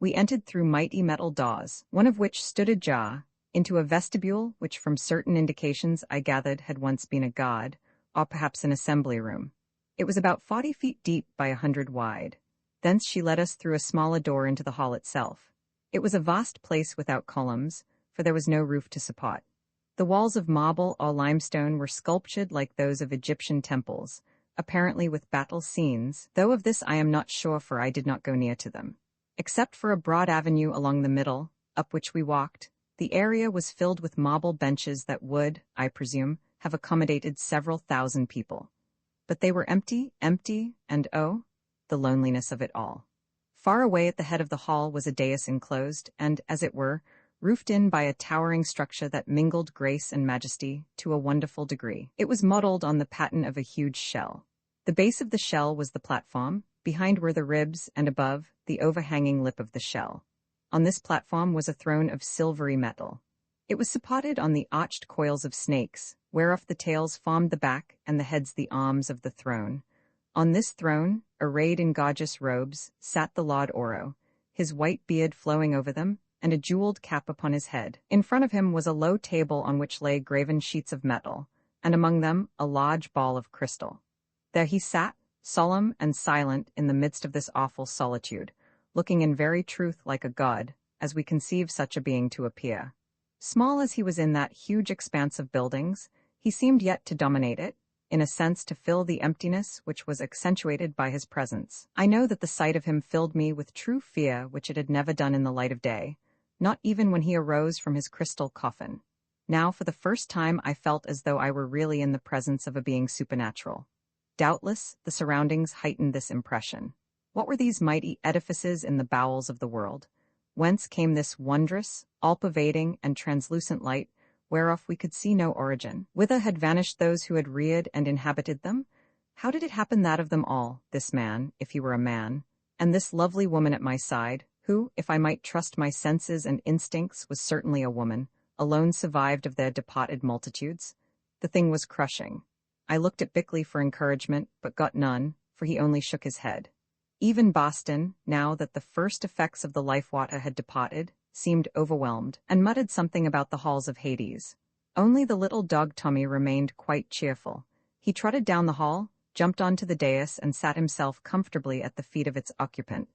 We entered through mighty metal doors, one of which stood ajar, into a vestibule which from certain indications I gathered had once been a guard, or perhaps an assembly room. It was about 40 feet deep by 100 wide. Thence she led us through a smaller door into the hall itself. It was a vast place without columns, for there was no roof to support. The walls of marble or limestone were sculptured like those of Egyptian temples, apparently with battle scenes, though of this I am not sure, for I did not go near to them. Except for a broad avenue along the middle, up which we walked, the area was filled with marble benches that would, I presume, have accommodated several thousand people. But they were empty, and oh, the loneliness of it all. Far away at the head of the hall was a dais enclosed, and, as it were, roofed in by a towering structure that mingled grace and majesty to a wonderful degree. It was modelled on the pattern of a huge shell. The base of the shell was the platform, behind were the ribs, and above, the overhanging lip of the shell. On this platform was a throne of silvery metal. It was supported on the arched coils of snakes, whereof the tails formed the back and the heads the arms of the throne. On this throne, arrayed in gorgeous robes, sat the Lord Oro, his white beard flowing over them, and a jeweled cap upon his head. In front of him was a low table on which lay graven sheets of metal, and among them a large ball of crystal. There he sat, solemn and silent in the midst of this awful solitude, looking in very truth like a god, as we conceive such a being to appear. Small as he was in that huge expanse of buildings, he seemed yet to dominate it, in a sense to fill the emptiness which was accentuated by his presence. I know that the sight of him filled me with true fear which it had never done in the light of day, not even when he arose from his crystal coffin. Now for the first time I felt as though I were really in the presence of a being supernatural. Doubtless, the surroundings heightened this impression. What were these mighty edifices in the bowels of the world? Whence came this wondrous, all-pervading, and translucent light, whereof we could see no origin? Whither had vanished those who had reared and inhabited them? How did it happen that of them all, this man, if he were a man, and this lovely woman at my side, who, if I might trust my senses and instincts, was certainly a woman, alone survived of their departed multitudes? The thing was crushing. I looked at Bickley for encouragement, but got none, for he only shook his head. Even Boston, now that the first effects of the life-water had departed, seemed overwhelmed, and muttered something about the halls of Hades. Only the little dog Tommy remained quite cheerful. He trotted down the hall, jumped onto the dais, and sat himself comfortably at the feet of its occupant.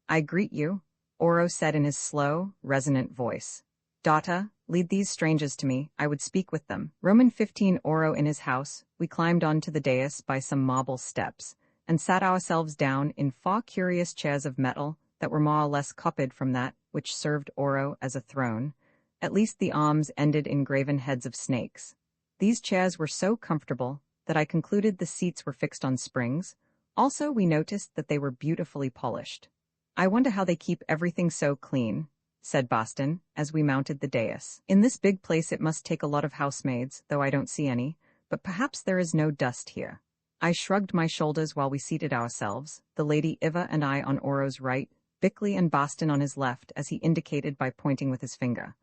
"I greet you," Oro said in his slow, resonant voice. "Daughter, lead these strangers to me, I would speak with them." Roman 15 Oro in his house, we climbed onto the dais by some marble steps, and sat ourselves down in far curious chairs of metal that were more or less copied from that which served Oro as a throne. At least the arms ended in graven heads of snakes. These chairs were so comfortable that I concluded the seats were fixed on springs. Also, we noticed that they were beautifully polished. "I wonder how they keep everything so clean," said Boston, as we mounted the dais. "In this big place it must take a lot of housemaids, though I don't see any, but perhaps there is no dust here." I shrugged my shoulders while we seated ourselves, the Lady Iva and I on Oro's right, Bickley and Boston on his left, as he indicated by pointing with his finger.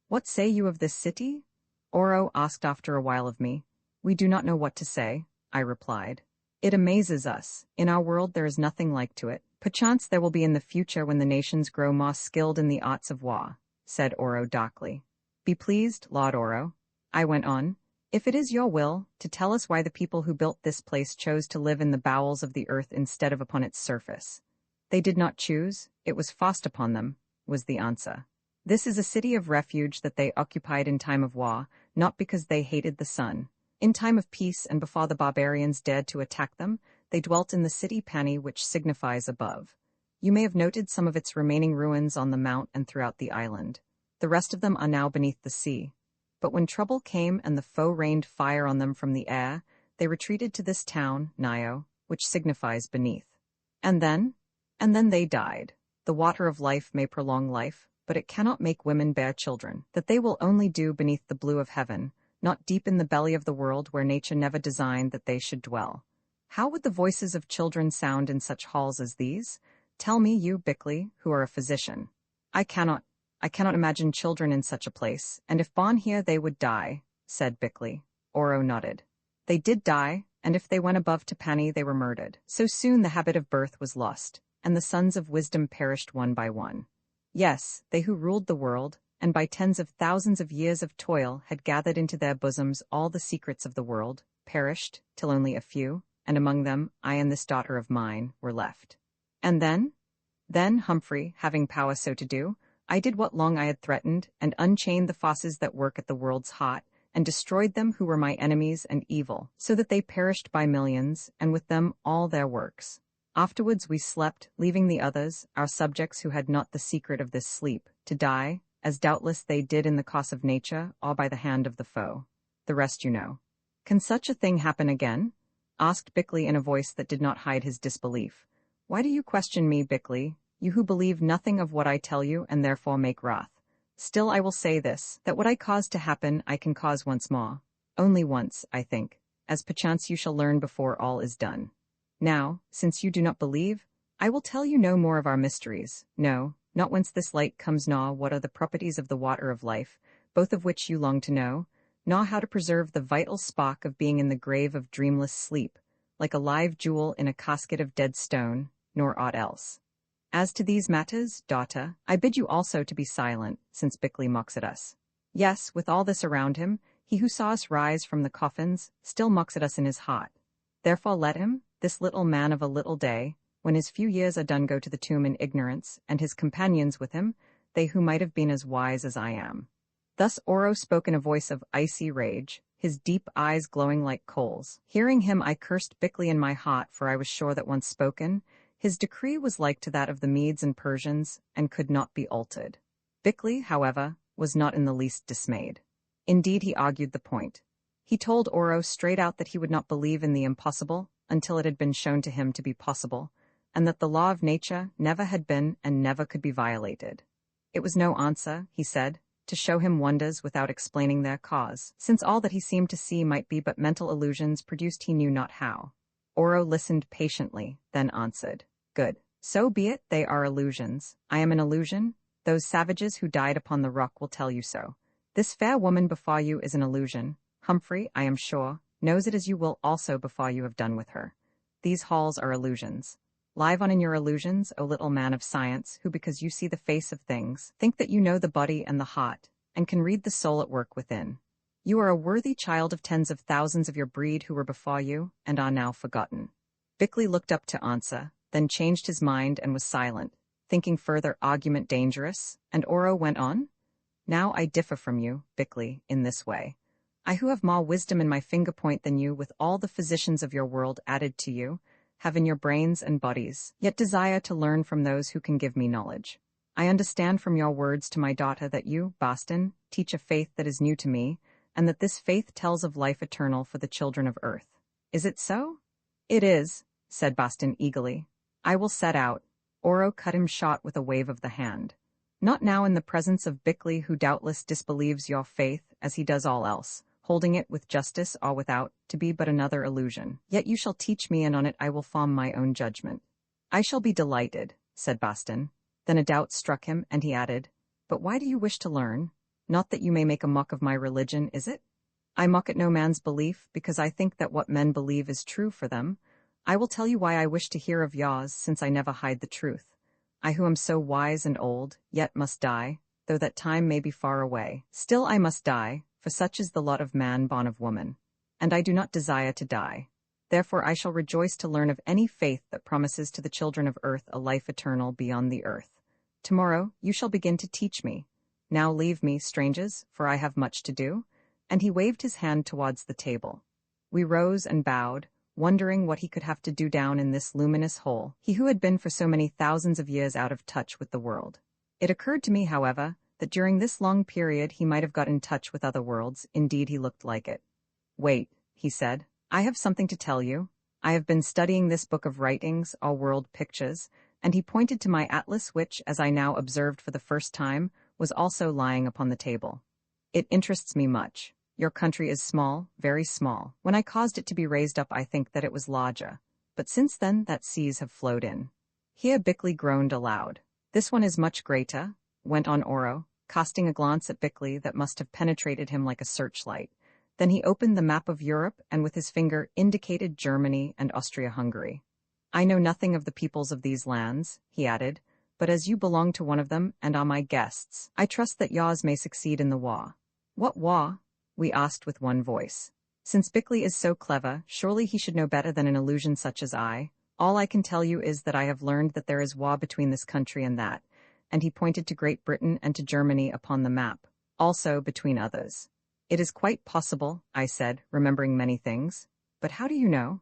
"What say you of this city?" Oro asked after a while of me. "We do not know what to say," I replied. "It amazes us. In our world there is nothing like to it. Perchance there will be in the future when the nations grow more skilled in the arts of war," said Oro darkly. "Be pleased, Lord Oro," I went on, "if it is your will, to tell us why the people who built this place chose to live in the bowels of the earth instead of upon its surface." "They did not choose, it was forced upon them," was the answer. "This is a city of refuge that they occupied in time of war, not because they hated the sun. In time of peace and before the barbarians dared to attack them, they dwelt in the city Pani, which signifies above. You may have noted some of its remaining ruins on the mount and throughout the island. The rest of them are now beneath the sea. But when trouble came and the foe rained fire on them from the air, they retreated to this town, Nio, which signifies beneath. And then they died. The water of life may prolong life, but it cannot make women bear children. That they will only do beneath the blue of heaven, not deep in the belly of the world where nature never designed that they should dwell. How would the voices of children sound in such halls as these? Tell me, you, Bickley, who are a physician. I cannot imagine children in such a place, and if born here they would die," said Bickley. Oro nodded. "They did die, and if they went above to Pani they were murdered. So soon the habit of birth was lost, and the sons of wisdom perished one by one. Yes, they who ruled the world, and by tens of thousands of years of toil had gathered into their bosoms all the secrets of the world, perished, till only a few, and among them I and this daughter of mine, were left. And then, Humphrey, having power so to do, I did what long I had threatened, and unchained the forces that work at the world's heart, and destroyed them who were my enemies and evil, so that they perished by millions, and with them all their works. Afterwards we slept, leaving the others, our subjects who had not the secret of this sleep, to die, as doubtless they did in the cause of nature, or by the hand of the foe. The rest you know. Can such a thing happen again?" asked Bickley in a voice that did not hide his disbelief. "Why do you question me, Bickley? You who believe nothing of what I tell you and therefore make wrath. Still I will say this, that what I caused to happen I can cause once more. Only once, I think, as perchance you shall learn before all is done. Now, since you do not believe, I will tell you no more of our mysteries, no, not whence this light comes, nor what are the properties of the water of life, both of which you long to know, nor how to preserve the vital spark of being in the grave of dreamless sleep, like a live jewel in a casket of dead stone, nor aught else. As to these matters, daughter, I bid you also to be silent, since Bickley mocks at us. Yes, with all this around him, he who saw us rise from the coffins still mocks at us in his heart. Therefore let him, this little man of a little day, when his few years are done, go to the tomb in ignorance, and his companions with him, they who might have been as wise as I am." Thus Oro spoke in a voice of icy rage, his deep eyes glowing like coals. Hearing him I cursed Bickley in my heart, for I was sure that once spoken, his decree was like to that of the Medes and Persians, and could not be altered. Bickley, however, was not in the least dismayed. Indeed, he argued the point. He told Oro straight out that he would not believe in the impossible until it had been shown to him to be possible, and that the law of nature never had been and never could be violated. It was no answer, he said, to show him wonders without explaining their cause, since all that he seemed to see might be but mental illusions produced he knew not how. Oro listened patiently, then answered, "Good. So be it, they are illusions. I am an illusion. Those savages who died upon the rock will tell you so. This fair woman before you is an illusion. Humphrey, I am sure, knows it as you will also before you have done with her. These halls are illusions. Live on in your illusions, O little man of science, who because you see the face of things, think that you know the body and the heart, and can read the soul at work within. You are a worthy child of tens of thousands of your breed who were before you, and are now forgotten." Bickley looked up to answer, then changed his mind and was silent, thinking further argument dangerous, and Oro went on, "Now I differ from you, Bickley, in this way. I who have more wisdom in my finger point than you, with all the physicians of your world added to you, have in your brains and bodies, yet desire to learn from those who can give me knowledge. I understand from your words to my daughter that you, Boston, teach a faith that is new to me, and that this faith tells of life eternal for the children of earth. Is it so?" "It is," said Boston eagerly. "I will set out." Oro cut him short with a wave of the hand. "Not now in the presence of Bickley, who doubtless disbelieves your faith, as he does all else, holding it with justice or without, to be but another illusion. Yet you shall teach me, and on it I will form my own judgment." "I shall be delighted," said Boston. Then a doubt struck him, and he added, "But why do you wish to learn? Not that you may make a mock of my religion, is it?" "I mock at no man's belief, because I think that what men believe is true for them. I will tell you why I wish to hear of yours, since I never hide the truth. I who am so wise and old, yet must die, though that time may be far away. Still I must die, for such is the lot of man born of woman. And I do not desire to die. Therefore I shall rejoice to learn of any faith that promises to the children of earth a life eternal beyond the earth. Tomorrow you shall begin to teach me. Now leave me, strangers, for I have much to do." And he waved his hand towards the table. We rose and bowed, wondering what he could have to do down in this luminous hole, he who had been for so many thousands of years out of touch with the world. It occurred to me, however, that during this long period he might have got in touch with other worlds. Indeed, he looked like it. "Wait," he said. "I have something to tell you. I have been studying this book of writings, or world pictures," and he pointed to my atlas which, as I now observed for the first time, was also lying upon the table. "It interests me much. Your country is small, very small. When I caused it to be raised up I think that it was larger. But since then that seas have flowed in." Here Bickley groaned aloud. "This one is much greater," went on Oro, casting a glance at Bickley that must have penetrated him like a searchlight. Then he opened the map of Europe and with his finger indicated Germany and Austria-Hungary. "I know nothing of the peoples of these lands," he added, "but as you belong to one of them and are my guests, I trust that yours may succeed in the war." "What war?" we asked with one voice. Since Bickley is so clever, surely he should know better than an illusion such as I. "All I can tell you is that I have learned that there is war between this country and that," and he pointed to Great Britain and to Germany upon the map, "also between others." "It is quite possible," I said, remembering many things. "But how do you know?"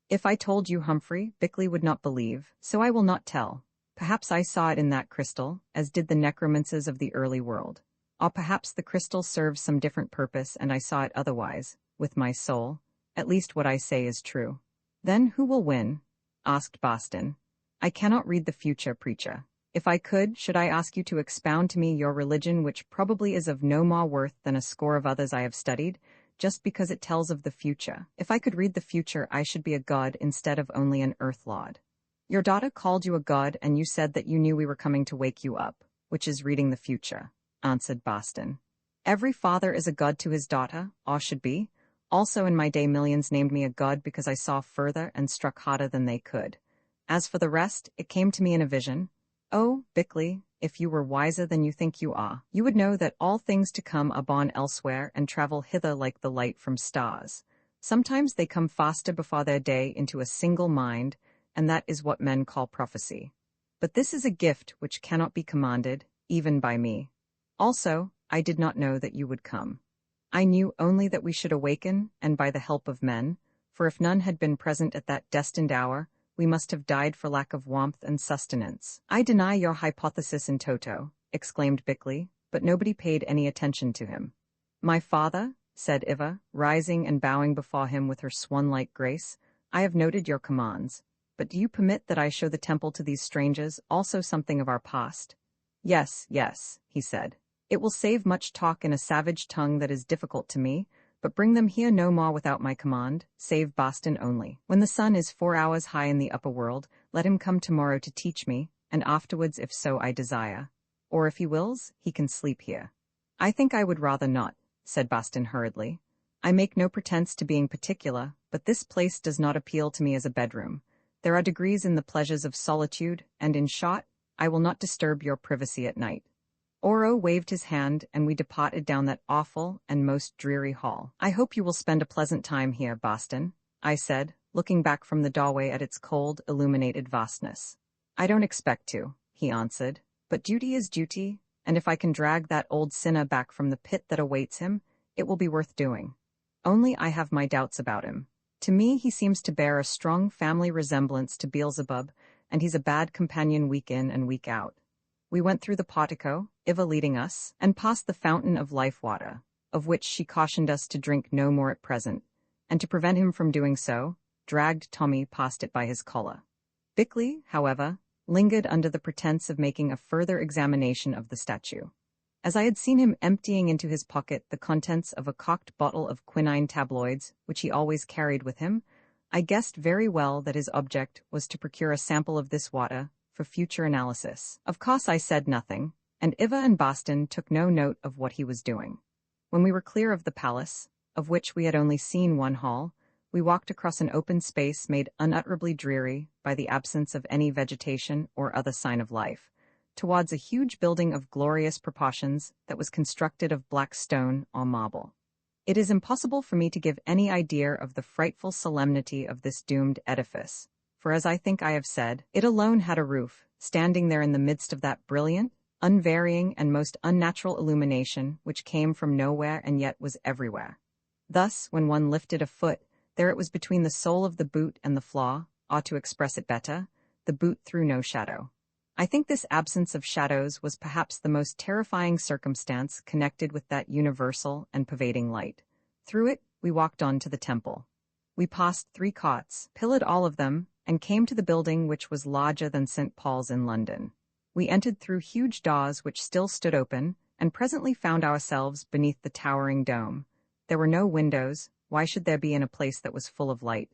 "If I told you, Humphrey, Bickley would not believe, so I will not tell. Perhaps I saw it in that crystal, as did the necromancers of the early world. Or perhaps the crystal serves some different purpose and I saw it otherwise, with my soul. At least what I say is true." "Then who will win?" asked Boston. "I cannot read the future, preacher. If I could, should I ask you to expound to me your religion, which probably is of no more worth than a score of others I have studied, just because it tells of the future? If I could read the future, I should be a god instead of only an earth lord." "Your daughter called you a god, and you said that you knew we were coming to wake you up, which is reading the future," answered Boston. "Every father is a god to his daughter, or should be. Also in my day millions named me a god because I saw further and struck harder than they could. As for the rest, it came to me in a vision. Oh, Bickley, if you were wiser than you think you are, you would know that all things to come are born elsewhere and travel hither like the light from stars. Sometimes they come faster before their day into a single mind, and that is what men call prophecy. But this is a gift which cannot be commanded, even by me. Also, I did not know that you would come. I knew only that we should awaken, and by the help of men, for if none had been present at that destined hour, we must have died for lack of warmth and sustenance." "I deny your hypothesis in toto," exclaimed Bickley, but nobody paid any attention to him. "My father," said Iva, rising and bowing before him with her swan-like grace, "I have noted your commands, but do you permit that I show the temple to these strangers also something of our past?" "Yes, yes," he said. "It will save much talk in a savage tongue that is difficult to me, but bring them here no more without my command, save Boston only. When the sun is 4 hours high in the upper world, let him come tomorrow to teach me, and afterwards if so I desire. Or if he wills, he can sleep here." "I think I would rather not," said Boston hurriedly. "I make no pretense to being particular, but this place does not appeal to me as a bedroom. There are degrees in the pleasures of solitude, and in short, I will not disturb your privacy at night." Oro waved his hand, and we departed down that awful and most dreary hall. "I hope you will spend a pleasant time here, Boston," I said, looking back from the doorway at its cold, illuminated vastness. "I don't expect to," he answered, "but duty is duty, and if I can drag that old sinner back from the pit that awaits him, it will be worth doing. Only I have my doubts about him. To me he seems to bear a strong family resemblance to Beelzebub, and he's a bad companion week in and week out." We went through the portico, Iva leading us, and past the fountain of life water, of which she cautioned us to drink no more at present, and to prevent him from doing so, dragged Tommy past it by his collar. Bickley, however, lingered under the pretense of making a further examination of the statue. As I had seen him emptying into his pocket the contents of a cocked bottle of quinine tabloids, which he always carried with him, I guessed very well that his object was to procure a sample of this water for future analysis. Of course I said nothing, and Iva and Boston took no note of what he was doing. When we were clear of the palace, of which we had only seen one hall, we walked across an open space made unutterably dreary by the absence of any vegetation or other sign of life, towards a huge building of glorious proportions that was constructed of black stone or marble. It is impossible for me to give any idea of the frightful solemnity of this doomed edifice, for as I think I have said, it alone had a roof, standing there in the midst of that brilliant, unvarying and most unnatural illumination which came from nowhere and yet was everywhere. Thus, when one lifted a foot, there it was between the sole of the boot and the floor, or to express it better, the boot threw no shadow. I think this absence of shadows was perhaps the most terrifying circumstance connected with that universal and pervading light. Through it, we walked on to the temple. We passed 3 courts, pillared all of them, and came to the building which was larger than St. Paul's in London. We entered through huge doors which still stood open, and presently found ourselves beneath the towering dome. There were no windows. Why should there be in a place that was full of light?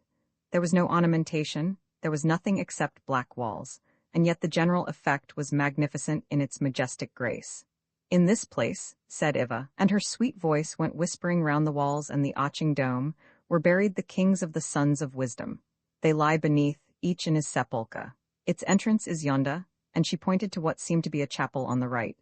There was no ornamentation, there was nothing except black walls, and yet the general effect was magnificent in its majestic grace. "In this place," said Iva, and her sweet voice went whispering round the walls and the arching dome, "were buried the kings of the sons of wisdom. They lie beneath, each in his sepulchre. Its entrance is yonder," and she pointed to what seemed to be a chapel on the right.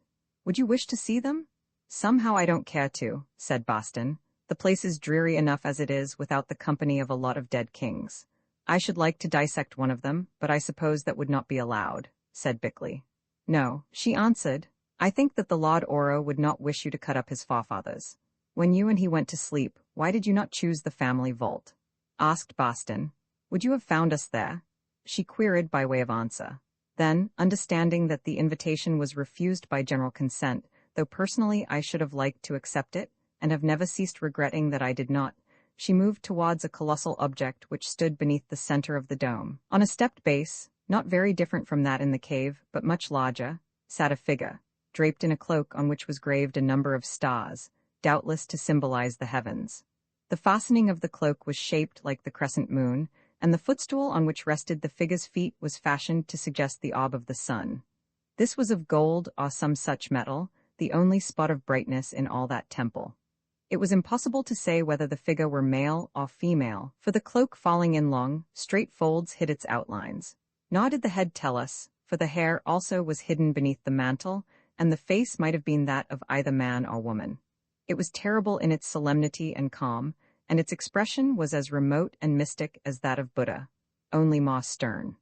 "Would you wish to see them?" "Somehow I don't care to," said Boston. "The place is dreary enough as it is without the company of a lot of dead kings." "I should like to dissect one of them, but I suppose that would not be allowed," said Bickley. "No," she answered. "I think that the Lord Oro would not wish you to cut up his forefathers. When you and he went to sleep, why did you not choose the family vault?" asked Boston. "Would you have found us there?" she queried by way of answer. Then, understanding that the invitation was refused by general consent, though personally I should have liked to accept it, and have never ceased regretting that I did not, she moved towards a colossal object which stood beneath the center of the dome. On a stepped base, not very different from that in the cave, but much larger, sat a figure, draped in a cloak on which was graved a number of stars, doubtless to symbolize the heavens. The fastening of the cloak was shaped like the crescent moon, and the footstool on which rested the figure's feet was fashioned to suggest the orb of the sun. This was of gold or some such metal, the only spot of brightness in all that temple. It was impossible to say whether the figure were male or female, for the cloak falling in long, straight folds hid its outlines. Nor did the head tell us, for the hair also was hidden beneath the mantle, and the face might have been that of either man or woman. It was terrible in its solemnity and calm, and its expression was as remote and mystic as that of Buddha, only more stern.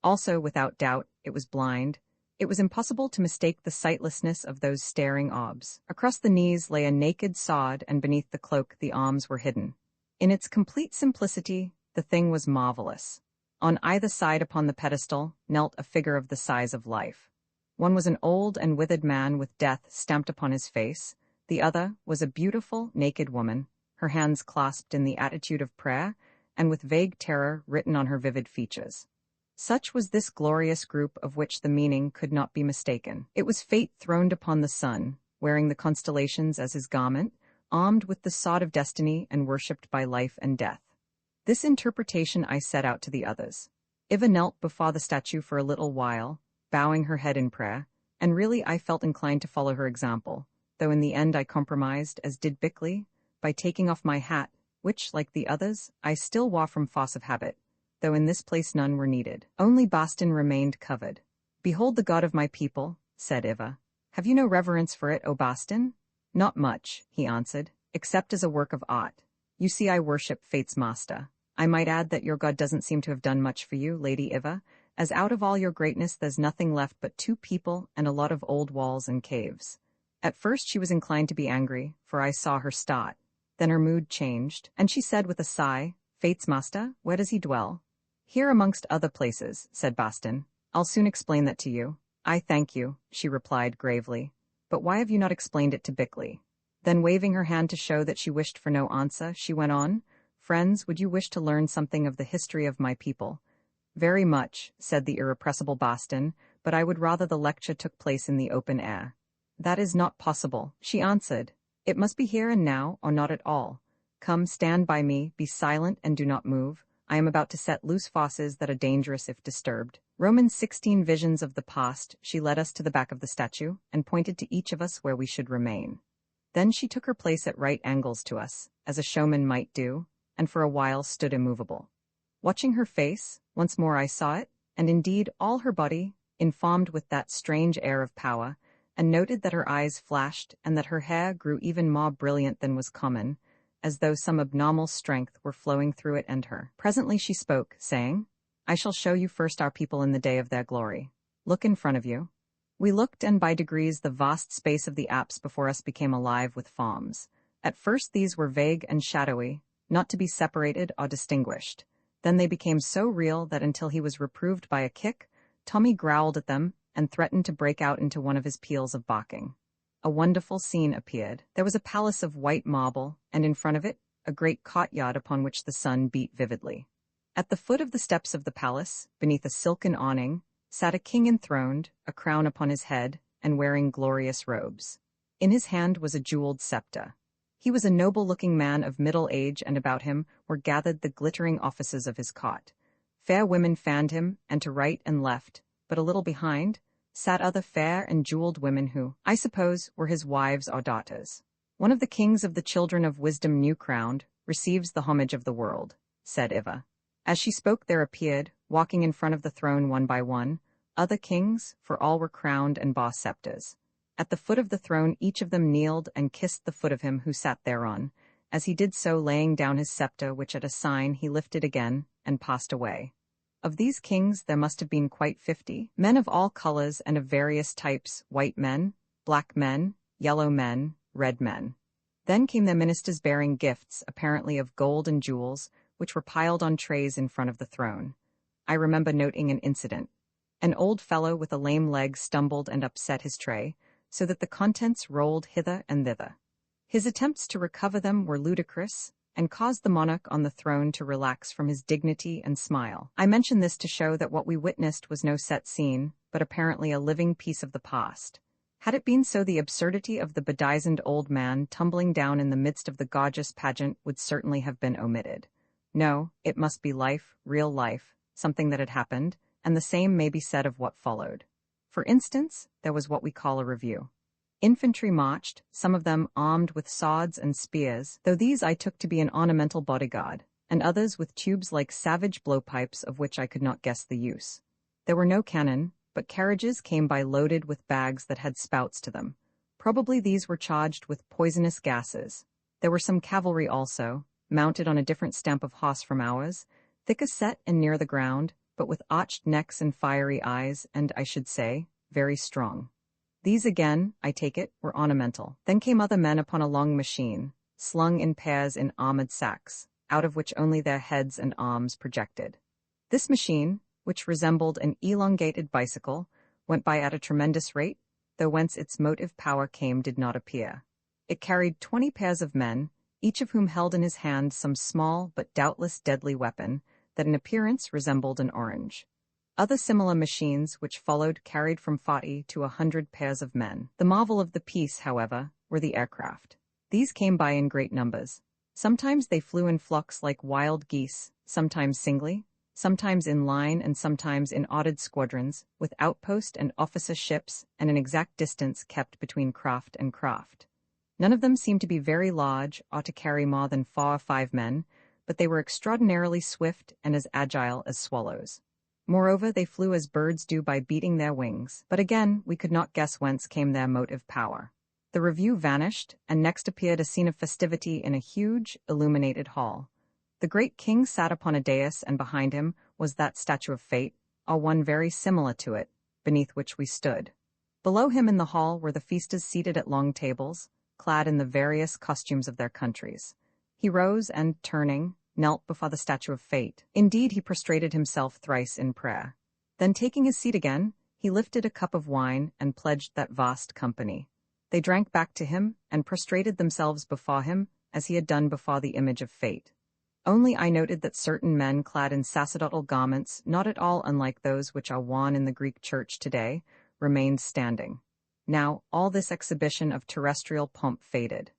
Also, without doubt, it was blind. It was impossible to mistake the sightlessness of those staring orbs. Across the knees lay a naked sod, and beneath the cloak the arms were hidden. In its complete simplicity, the thing was marvelous. On either side upon the pedestal knelt a figure of the size of life. One was an old and withered man with death stamped upon his face. The other was a beautiful, naked woman, her hands clasped in the attitude of prayer, and with vague terror written on her vivid features. Such was this glorious group of which the meaning could not be mistaken. It was Fate throned upon the sun, wearing the constellations as his garment, armed with the sod of destiny and worshipped by life and death. This interpretation I set out to the others. Iva knelt before the statue for a little while, bowing her head in prayer, and really I felt inclined to follow her example, though in the end I compromised, as did Bickley, by taking off my hat, which, like the others, I still wore from force of habit, though in this place none were needed. Only Boston remained covered. "Behold the God of my people," said Iva. "Have you no reverence for it, O Boston?" "Not much," he answered, "except as a work of art. You see, I worship Fate's master. I might add that your God doesn't seem to have done much for you, Lady Iva, as out of all your greatness there's nothing left but 2 people and a lot of old walls and caves." At first she was inclined to be angry, for I saw her start. Then her mood changed, and she said with a sigh, "Fate's master, where does he dwell?" "Here amongst other places," said Boston. "I'll soon explain that to you." "I thank you," she replied gravely. "But why have you not explained it to Bickley?" Then waving her hand to show that she wished for no answer, she went on, "Friends, would you wish to learn something of the history of my people?" "Very much," said the irrepressible Boston, "but I would rather the lecture took place in the open air." "That is not possible," she answered. "It must be here and now, or not at all. Come, stand by me, be silent and do not move. I am about to set loose forces that are dangerous if disturbed." Romans 16 visions of the past, she led us to the back of the statue, and pointed to each of us where we should remain. Then she took her place at right angles to us, as a showman might do, and for a while stood immovable. Watching her face, once more I saw it, and indeed all her body, informed with that strange air of power, and noted that her eyes flashed and that her hair grew even more brilliant than was common, as though some abnormal strength were flowing through it and her. Presently she spoke, saying, "I shall show you first our people in the day of their glory. Look in front of you." We looked, and by degrees the vast space of the apse before us became alive with forms. At first these were vague and shadowy, not to be separated or distinguished. Then they became so real that until he was reproved by a kick, Tommy growled at them and threatened to break out into one of his peals of barking. A wonderful scene appeared. There was a palace of white marble, and in front of it, a great courtyard upon which the sun beat vividly. At the foot of the steps of the palace, beneath a silken awning, sat a king enthroned, a crown upon his head, and wearing glorious robes. In his hand was a jeweled scepter. He was a noble-looking man of middle age, and about him were gathered the glittering officers of his court. Fair women fanned him, and to right and left, but a little behind, sat other fair and jeweled women who, I suppose, were his wives or daughters. "One of the kings of the children of wisdom new crowned, receives the homage of the world," said Iva. As she spoke there appeared, walking in front of the throne one by one, other kings, for all were crowned and bore scepters. At the foot of the throne each of them kneeled and kissed the foot of him who sat thereon, as he did so laying down his scepter, which at a sign he lifted again, and passed away. Of these kings there must have been quite 50, men of all colors and of various types, white men, black men, yellow men, red men. Then came their ministers bearing gifts, apparently of gold and jewels, which were piled on trays in front of the throne. I remember noting an incident. An old fellow with a lame leg stumbled and upset his tray, so that the contents rolled hither and thither. His attempts to recover them were ludicrous, and caused the monarch on the throne to relax from his dignity and smile. I mention this to show that what we witnessed was no set scene, but apparently a living piece of the past. Had it been so, the absurdity of the bedizened old man tumbling down in the midst of the gorgeous pageant would certainly have been omitted. No, it must be life, real life, something that had happened, and the same may be said of what followed. For instance, there was what we call a review. Infantry marched, some of them armed with swords and spears, though these I took to be an ornamental bodyguard, and others with tubes like savage blowpipes of which I could not guess the use. There were no cannon, but carriages came by loaded with bags that had spouts to them. Probably these were charged with poisonous gases. There were some cavalry also, mounted on a different stamp of horse from ours, thick set and near the ground, but with arched necks and fiery eyes, and, I should say, very strong. These again, I take it, were ornamental. Then came other men upon a long machine, slung in pairs in armored sacks, out of which only their heads and arms projected. This machine, which resembled an elongated bicycle, went by at a tremendous rate, though whence its motive power came did not appear. It carried 20 pairs of men, each of whom held in his hand some small but doubtless deadly weapon that in appearance resembled an orange. Other similar machines which followed carried from 40 to 100 pairs of men. The marvel of the piece, however, were the aircraft. These came by in great numbers. Sometimes they flew in flocks like wild geese, sometimes singly, sometimes in line and sometimes in ordered squadrons, with outpost and officer ships and an exact distance kept between craft and craft. None of them seemed to be very large or to carry more than 4 or 5 men, but they were extraordinarily swift and as agile as swallows. Moreover, they flew as birds do by beating their wings, but again we could not guess whence came their motive power. The review vanished, and next appeared a scene of festivity in a huge, illuminated hall. The great king sat upon a dais, and behind him was that statue of Fate, or one very similar to it, beneath which we stood. Below him in the hall were the feasters seated at long tables, clad in the various costumes of their countries. He rose and, turning, knelt before the statue of Fate. Indeed, he prostrated himself thrice in prayer. Then, taking his seat again, he lifted a cup of wine and pledged that vast company. They drank back to him and prostrated themselves before him, as he had done before the image of Fate. Only I noted that certain men clad in sacerdotal garments, not at all unlike those which are worn in the Greek church today, remained standing. Now, all this exhibition of terrestrial pomp faded.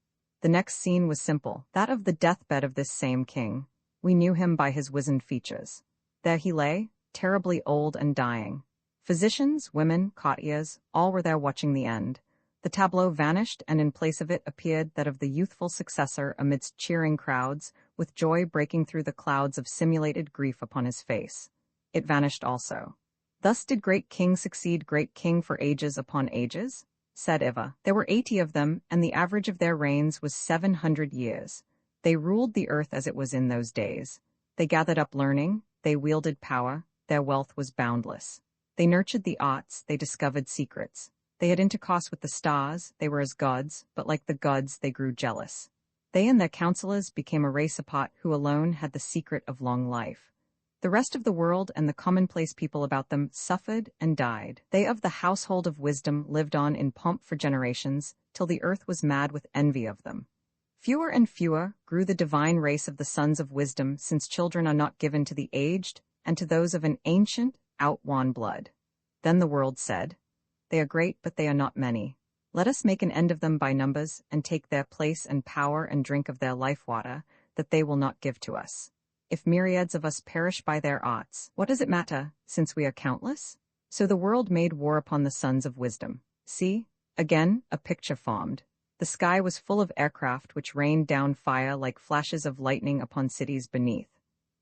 The next scene was simple, that of the deathbed of this same king. We knew him by his wizened features. There he lay, terribly old and dying. Physicians, women, courtiers, all were there watching the end. The tableau vanished, and in place of it appeared that of the youthful successor amidst cheering crowds, with joy breaking through the clouds of simulated grief upon his face. It vanished also. Thus did great king succeed great king for ages upon ages? Said Eva. There were 80 of them, and the average of their reigns was 700 years. They ruled the earth as it was in those days. They gathered up learning, they wielded power, their wealth was boundless. They nurtured the arts, they discovered secrets. They had intercourse with the stars, they were as gods, but like the gods they grew jealous. They and their counselors became a race apart who alone had the secret of long life. The rest of the world and the commonplace people about them suffered and died. They of the household of wisdom lived on in pomp for generations, till the earth was mad with envy of them. Fewer and fewer grew the divine race of the sons of wisdom, since children are not given to the aged, and to those of an ancient, outworn blood. Then the world said, "They are great, but they are not many. Let us make an end of them by numbers, and take their place and power and drink of their life water, that they will not give to us. If myriads of us perish by their arts, what does it matter, since we are countless?" So the world made war upon the sons of wisdom. See, again, a picture formed. The sky was full of aircraft which rained down fire like flashes of lightning upon cities beneath.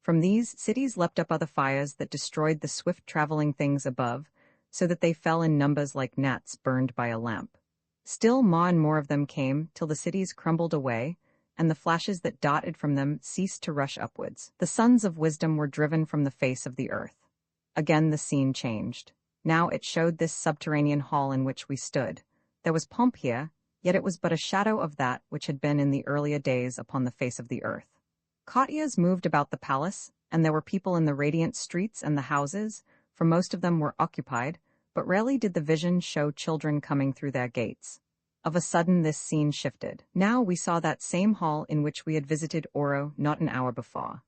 From these cities leapt up other fires that destroyed the swift-traveling things above, so that they fell in numbers like gnats burned by a lamp. Still more and more of them came, till the cities crumbled away, and the flashes that darted from them ceased to rush upwards. The sons of wisdom were driven from the face of the earth. Again the scene changed. Now it showed this subterranean hall in which we stood. There was pomp here, yet it was but a shadow of that which had been in the earlier days upon the face of the earth. Courtiers moved about the palace, and there were people in the radiant streets and the houses, for most of them were occupied, but rarely did the vision show children coming through their gates. Of a sudden this scene shifted. Now we saw that same hall in which we had visited Oro not an hour before.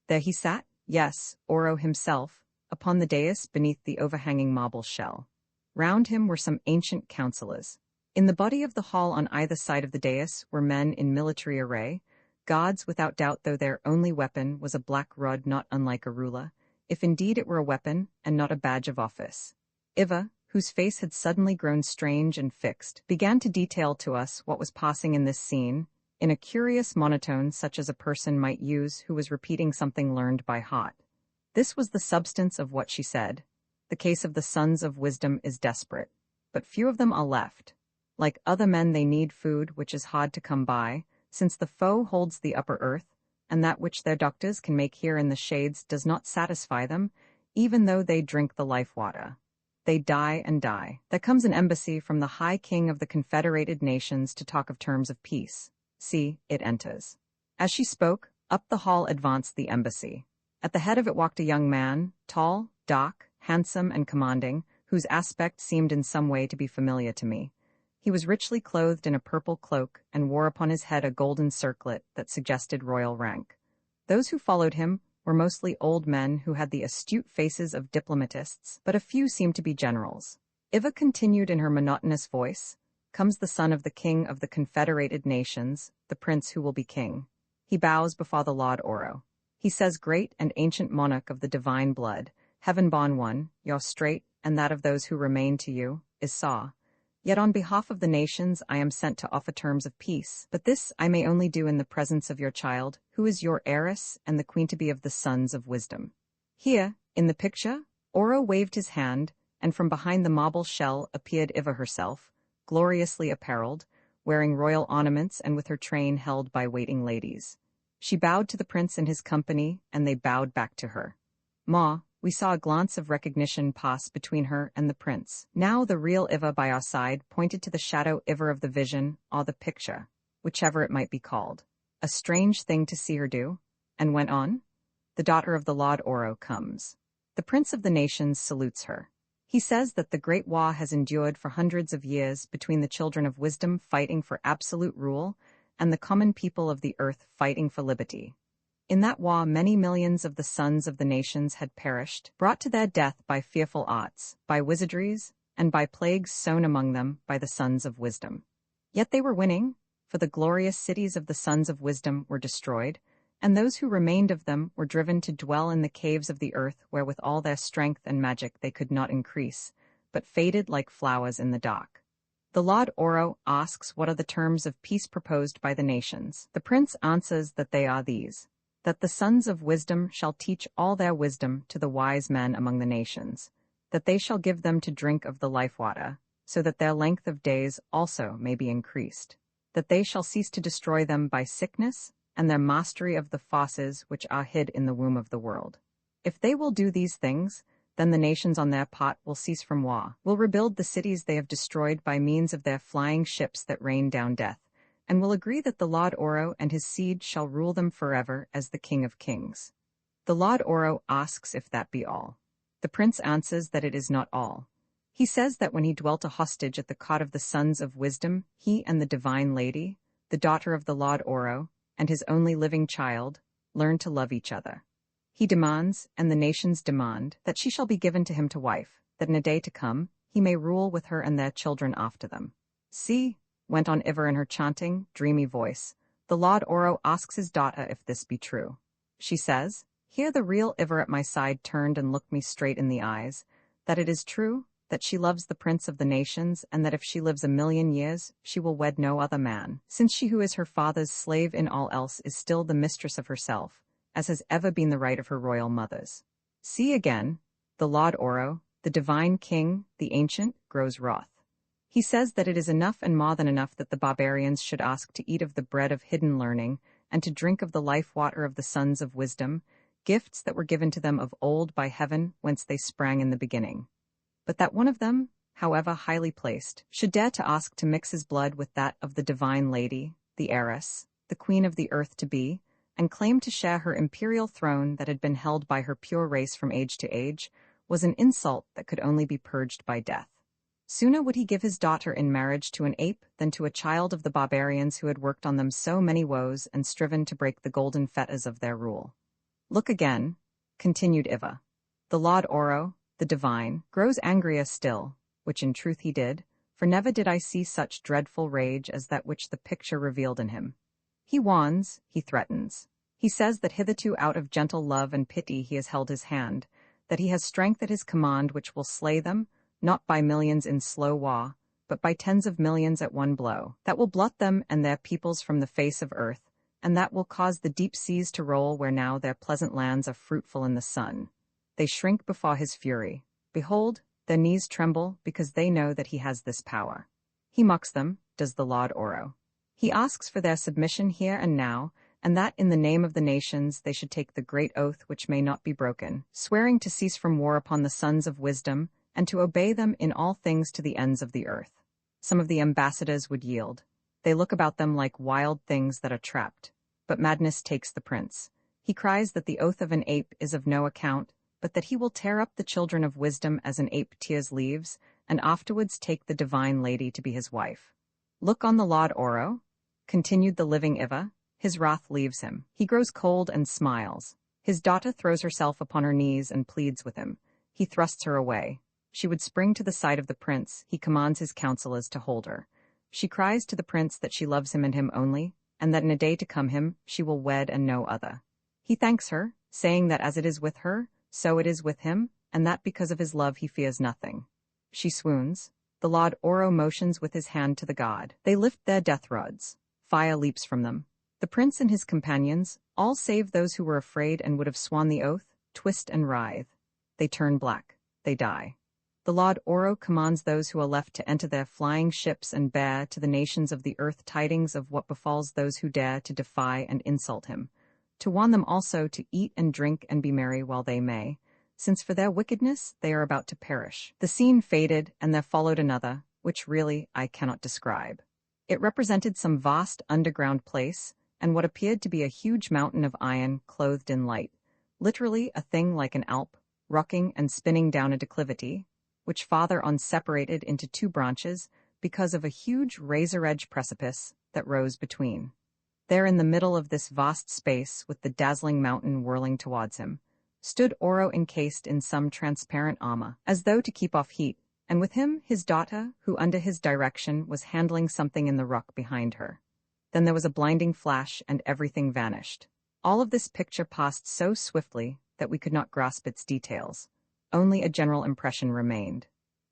There he sat, yes, Oro himself, upon the dais beneath the overhanging marble shell. Round him were some ancient counselors. In the body of the hall on either side of the dais were men in military array, guards without doubt, though their only weapon was a black rod not unlike a ruler, if indeed it were a weapon and not a badge of office. Iva, whose face had suddenly grown strange and fixed, began to detail to us what was passing in this scene, in a curious monotone such as a person might use who was repeating something learned by heart. This was the substance of what she said. The case of the sons of wisdom is desperate, but few of them are left. Like other men they need food which is hard to come by, since the foe holds the upper earth, and that which their doctors can make here in the shades does not satisfy them, even though they drink the life water. They die and die. There comes an embassy from the High King of the Confederated Nations to talk of terms of peace. See, it enters. As she spoke, up the hall advanced the embassy. At the head of it walked a young man, tall, dark, handsome, and commanding, whose aspect seemed in some way to be familiar to me. He was richly clothed in a purple cloak and wore upon his head a golden circlet that suggested royal rank. Those who followed him were mostly old men who had the astute faces of diplomatists, but a few seemed to be generals. Iva continued in her monotonous voice, "Comes the son of the King of the Confederated Nations, the prince who will be king. He bows before the Lord Oro. He says, great and ancient monarch of the divine blood, heaven-born one, your straight, and that of those who remain to you, is saw. Yet on behalf of the nations I am sent to offer terms of peace, but this I may only do in the presence of your child, who is your heiress and the queen-to-be of the sons of wisdom." Here, in the picture, Oro waved his hand, and from behind the marble shell appeared Iva herself, gloriously apparelled, wearing royal ornaments and with her train held by waiting ladies. She bowed to the prince and his company, and they bowed back to her. Ma, we saw a glance of recognition pass between her and the prince. Now the real Iva by our side pointed to the shadow Iva of the vision, or the picture, whichever it might be called. A strange thing to see her do, and went on. The daughter of the Lord Oro comes. The prince of the nations salutes her. He says that the great war has endured for hundreds of years between the children of wisdom fighting for absolute rule and the common people of the earth fighting for liberty. In that war, many millions of the sons of the nations had perished, brought to their death by fearful arts, by wizardries, and by plagues sown among them by the sons of wisdom. Yet they were winning, for the glorious cities of the sons of wisdom were destroyed, and those who remained of them were driven to dwell in the caves of the earth where with all their strength and magic they could not increase, but faded like flowers in the dark. The Lord Oro asks what are the terms of peace proposed by the nations. The prince answers that they are these: that the sons of wisdom shall teach all their wisdom to the wise men among the nations, that they shall give them to drink of the life water, so that their length of days also may be increased, that they shall cease to destroy them by sickness, and their mastery of the forces which are hid in the womb of the world. If they will do these things, then the nations on their part will cease from war, will rebuild the cities they have destroyed by means of their flying ships that rain down death, and will agree that the Lord Oro and his seed shall rule them forever as the King of Kings. The Lord Oro asks if that be all. The prince answers that it is not all. He says that when he dwelt a hostage at the cot of the sons of wisdom, he and the divine lady, the daughter of the Lord Oro, and his only living child, learned to love each other. He demands, and the nations demand, that she shall be given to him to wife, that in a day to come he may rule with her and their children after them. See, went on Iva in her chanting, dreamy voice, the Lord Oro asks his daughter if this be true. She says, here the real Iva at my side turned and looked me straight in the eyes, that it is true, that she loves the prince of the nations, and that if she lives 1,000,000 years, she will wed no other man, since she who is her father's slave in all else is still the mistress of herself, as has ever been the right of her royal mothers. See again, the Lord Oro, the divine king, the ancient, grows wroth. He says that it is enough and more than enough that the barbarians should ask to eat of the bread of hidden learning, and to drink of the life water of the sons of wisdom, gifts that were given to them of old by heaven whence they sprang in the beginning. But that one of them, however highly placed, should dare to ask to mix his blood with that of the divine lady, the heiress, the queen of the earth to be, and claim to share her imperial throne that had been held by her pure race from age to age, was an insult that could only be purged by death. Sooner would he give his daughter in marriage to an ape than to a child of the barbarians who had worked on them so many woes and striven to break the golden fetters of their rule. Look again, continued Iva. The Lord Oro, the divine, grows angrier still, which in truth he did, for never did I see such dreadful rage as that which the picture revealed in him. He warns, he threatens. He says that hitherto out of gentle love and pity he has held his hand, that he has strength at his command which will slay them, not by millions in slow war, but by tens of millions at one blow, that will blot them and their peoples from the face of earth, and that will cause the deep seas to roll where now their pleasant lands are fruitful in the sun. They shrink before his fury. Behold, their knees tremble because they know that he has this power. He mocks them, does the Lord Oro. He asks for their submission here and now, and that in the name of the nations they should take the great oath which may not be broken, swearing to cease from war upon the sons of wisdom, and to obey them in all things to the ends of the earth. Some of the ambassadors would yield. They look about them like wild things that are trapped. But madness takes the prince. He cries that the oath of an ape is of no account, but that he will tear up the children of wisdom as an ape tears leaves, and afterwards take the divine lady to be his wife. Look on the Lord Oro, continued the living Iva. His wrath leaves him. He grows cold and smiles. His daughter throws herself upon her knees and pleads with him. He thrusts her away. She would spring to the side of the prince. He commands his counselors to hold her. She cries to the prince that she loves him and him only, and that in a day to come him she will wed and no other. He thanks her, saying that as it is with her, so it is with him, and that because of his love he fears nothing. She swoons. The Lord Oro motions with his hand to the god. They lift their death rods. Fire leaps from them. The prince and his companions, all save those who were afraid and would have sworn the oath, twist and writhe. They turn black. They die. The Lord Oro commands those who are left to enter their flying ships and bear to the nations of the earth tidings of what befalls those who dare to defy and insult him, to warn them also to eat and drink and be merry while they may, since for their wickedness they are about to perish. The scene faded, and there followed another, which really I cannot describe. It represented some vast underground place, and what appeared to be a huge mountain of iron clothed in light, literally a thing like an Alp, rocking and spinning down a declivity, which farther on separated into two branches because of a huge razor-edge precipice that rose between. There in the middle of this vast space, with the dazzling mountain whirling towards him, stood Oro encased in some transparent armor, as though to keep off heat, and with him his daughter, who under his direction was handling something in the rock behind her. Then there was a blinding flash and everything vanished. All of this picture passed so swiftly that we could not grasp its details. Only a general impression remained.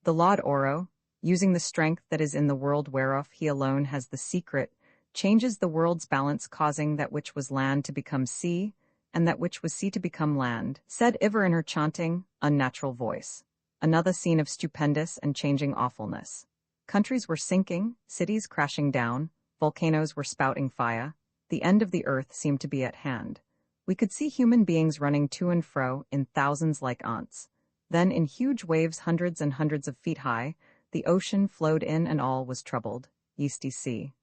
The Lord Oro, using the strength that is in the world whereof he alone has the secret, changes the world's balance, causing that which was land to become sea, and that which was sea to become land, said Iver in her chanting, unnatural voice. Another scene of stupendous and changing awfulness. Countries were sinking, cities crashing down, volcanoes were spouting fire. The end of the earth seemed to be at hand. We could see human beings running to and fro in thousands like ants. Then in huge waves hundreds and hundreds of feet high, the ocean flowed in and all was troubled, yeasty sea.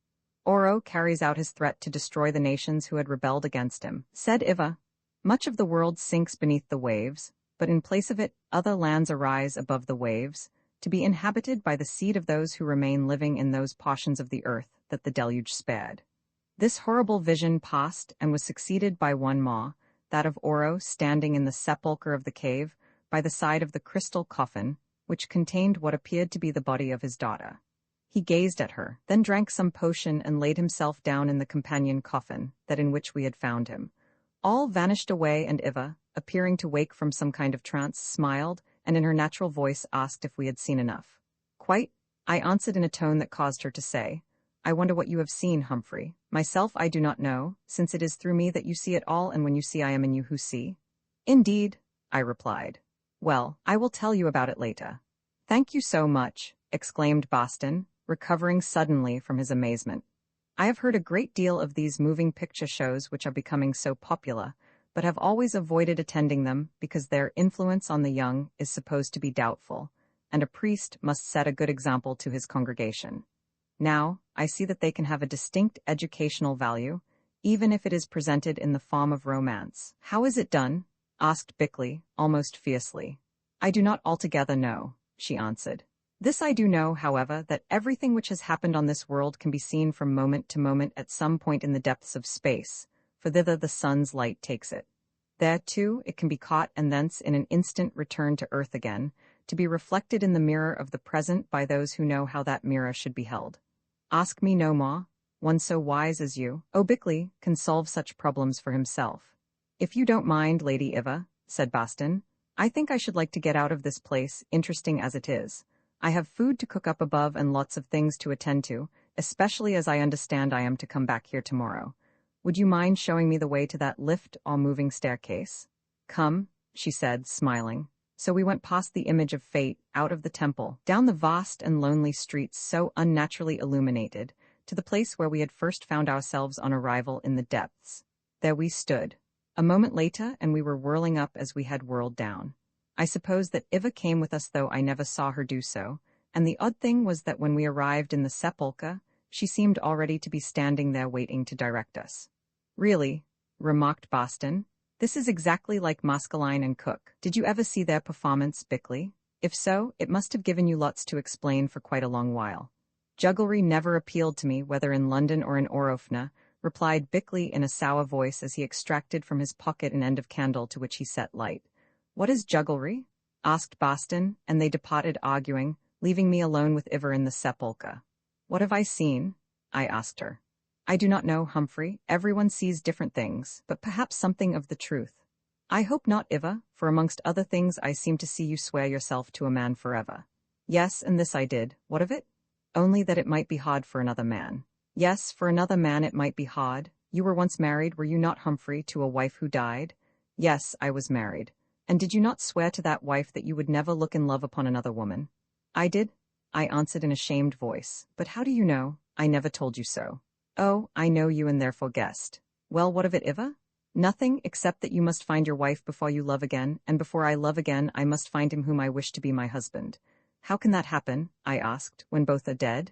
Oro carries out his threat to destroy the nations who had rebelled against him. Said Iva, much of the world sinks beneath the waves, but in place of it, other lands arise above the waves, to be inhabited by the seed of those who remain living in those portions of the earth that the deluge spared. This horrible vision passed and was succeeded by one more, that of Oro standing in the sepulchre of the cave, by the side of the crystal coffin, which contained what appeared to be the body of his daughter. He gazed at her, then drank some potion and laid himself down in the companion coffin, that in which we had found him. All vanished away, and Iva, appearing to wake from some kind of trance, smiled, and in her natural voice asked if we had seen enough. Quite, I answered in a tone that caused her to say, I wonder what you have seen, Humphrey. Myself I do not know, since it is through me that you see it all, and when you see I am in you who see. Indeed, I replied. Well, I will tell you about it later. Thank you so much, exclaimed Boston, recovering suddenly from his amazement. I have heard a great deal of these moving picture shows which are becoming so popular, but have always avoided attending them because their influence on the young is supposed to be doubtful, and a priest must set a good example to his congregation. Now, I see that they can have a distinct educational value, even if it is presented in the form of romance. How is it done? Asked Bickley, almost fiercely. I do not altogether know, she answered. This I do know, however, that everything which has happened on this world can be seen from moment to moment at some point in the depths of space, for thither the sun's light takes it. There, too, it can be caught and thence in an instant returned to earth again, to be reflected in the mirror of the present by those who know how that mirror should be held. Ask me no more. One so wise as you, O Bickley, can solve such problems for himself. If you don't mind, Lady Iva, said Boston, I think I should like to get out of this place, interesting as it is. I have food to cook up above and lots of things to attend to, especially as I understand I am to come back here tomorrow. Would you mind showing me the way to that lift or moving staircase? Come, she said, smiling. So we went past the image of fate, out of the temple, down the vast and lonely streets so unnaturally illuminated, to the place where we had first found ourselves on arrival in the depths. There we stood. A moment later, and we were whirling up as we had whirled down. I suppose that Iva came with us, though I never saw her do so, and the odd thing was that when we arrived in the sepulchre, she seemed already to be standing there waiting to direct us. Really, remarked Boston, this is exactly like Maskelyne and Cook. Did you ever see their performance, Bickley? If so, it must have given you lots to explain for quite a long while. Jugglery never appealed to me, whether in London or in Orofna, replied Bickley in a sour voice as he extracted from his pocket an end of candle to which he set light. What is jugglery? Asked Boston, and they departed arguing, leaving me alone with Iver in the sepulchre. What have I seen? I asked her. I do not know, Humphrey. Everyone sees different things, but perhaps something of the truth. I hope not, Iva, for amongst other things I seem to see you swear yourself to a man forever. Yes, and this I did. What of it? Only that it might be hard for another man. Yes, for another man it might be hard. You were once married, were you not, Humphrey, to a wife who died? Yes, I was married. And did you not swear to that wife that you would never look in love upon another woman? I did, I answered in a shamed voice. But how do you know? I never told you so. Oh, I know you and therefore guessed. Well, what of it, Iva? Nothing, except that you must find your wife before you love again, and before I love again I must find him whom I wish to be my husband. How can that happen, I asked, when both are dead?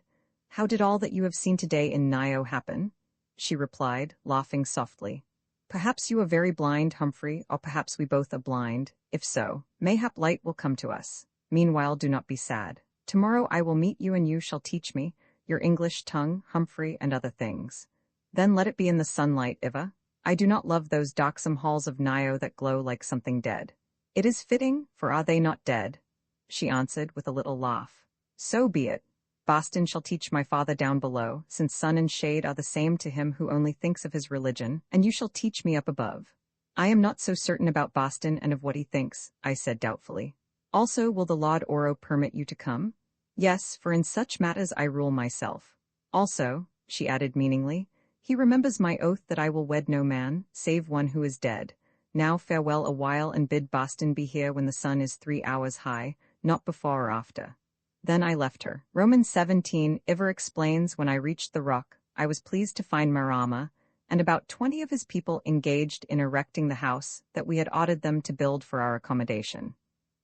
How did all that you have seen today in Nio happen? She replied, laughing softly. Perhaps you are very blind, Humphrey, or perhaps we both are blind. If so, mayhap light will come to us. Meanwhile, do not be sad. Tomorrow I will meet you and you shall teach me your English tongue, Humphrey, and other things. Then let it be in the sunlight, Iva. I do not love those darksome halls of Nio that glow like something dead. It is fitting, for are they not dead? She answered with a little laugh. So be it. Boston shall teach my father down below, since sun and shade are the same to him who only thinks of his religion, and you shall teach me up above. I am not so certain about Boston and of what he thinks, I said doubtfully. Also, will the Lord Oro permit you to come? Yes, for in such matters I rule myself. Also, she added meaningly, he remembers my oath that I will wed no man, save one who is dead. Now farewell a while and bid Boston be here when the sun is 3 hours high, not before or after. Then I left her. Romans 17, Iver explains, when I reached the rock, I was pleased to find Marama, and about 20 of his people engaged in erecting the house that we had ordered them to build for our accommodation.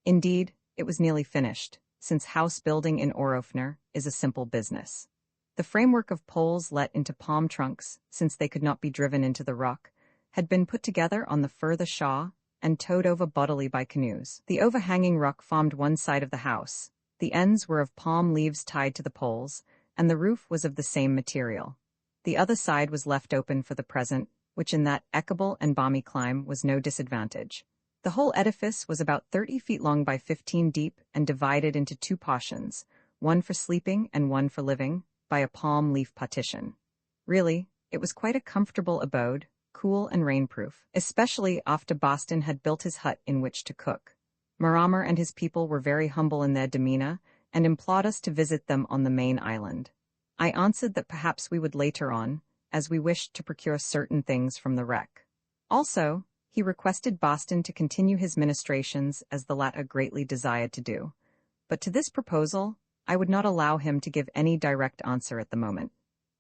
Indeed, it was nearly finished, since house building in Orofner is a simple business. The framework of poles let into palm trunks, since they could not be driven into the rock, had been put together on the further shore and towed over bodily by canoes. The overhanging rock formed one side of the house. The ends were of palm leaves tied to the poles, and the roof was of the same material. The other side was left open for the present, which in that equable and balmy clime was no disadvantage. The whole edifice was about 30 feet long by 15 deep and divided into 2 portions, one for sleeping and one for living, by a palm leaf partition. Really, it was quite a comfortable abode, cool and rainproof, especially after Boston had built his hut in which to cook. Marama and his people were very humble in their demeanor and implored us to visit them on the main island. I answered that perhaps we would later on, as we wished to procure certain things from the wreck. Also, he requested Boston to continue his ministrations as the latter greatly desired to do. But to this proposal, I would not allow him to give any direct answer at the moment.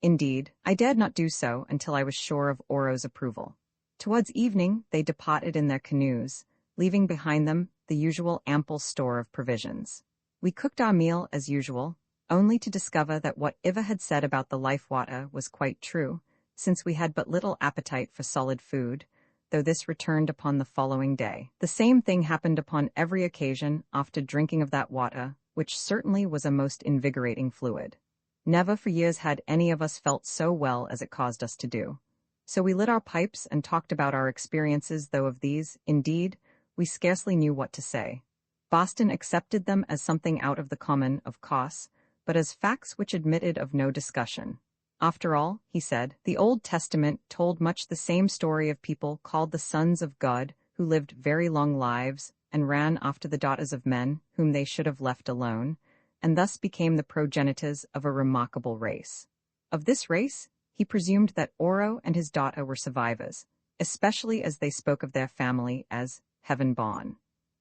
Indeed, I dared not do so until I was sure of Oro's approval. Towards evening, they departed in their canoes, leaving behind them the usual ample store of provisions. We cooked our meal as usual, only to discover that what Iva had said about the life water was quite true, since we had but little appetite for solid food, though this returned upon the following day. The same thing happened upon every occasion after drinking of that water, which certainly was a most invigorating fluid. Never for years had any of us felt so well as it caused us to do. So we lit our pipes and talked about our experiences, though of these, indeed, we scarcely knew what to say. Boston accepted them as something out of the common, of course, but as facts which admitted of no discussion. After all, he said, the Old Testament told much the same story of people called the sons of God, who lived very long lives and ran after the daughters of men, whom they should have left alone, and thus became the progenitors of a remarkable race. Of this race, he presumed that Oro and his daughter were survivors, especially as they spoke of their family as heaven-born.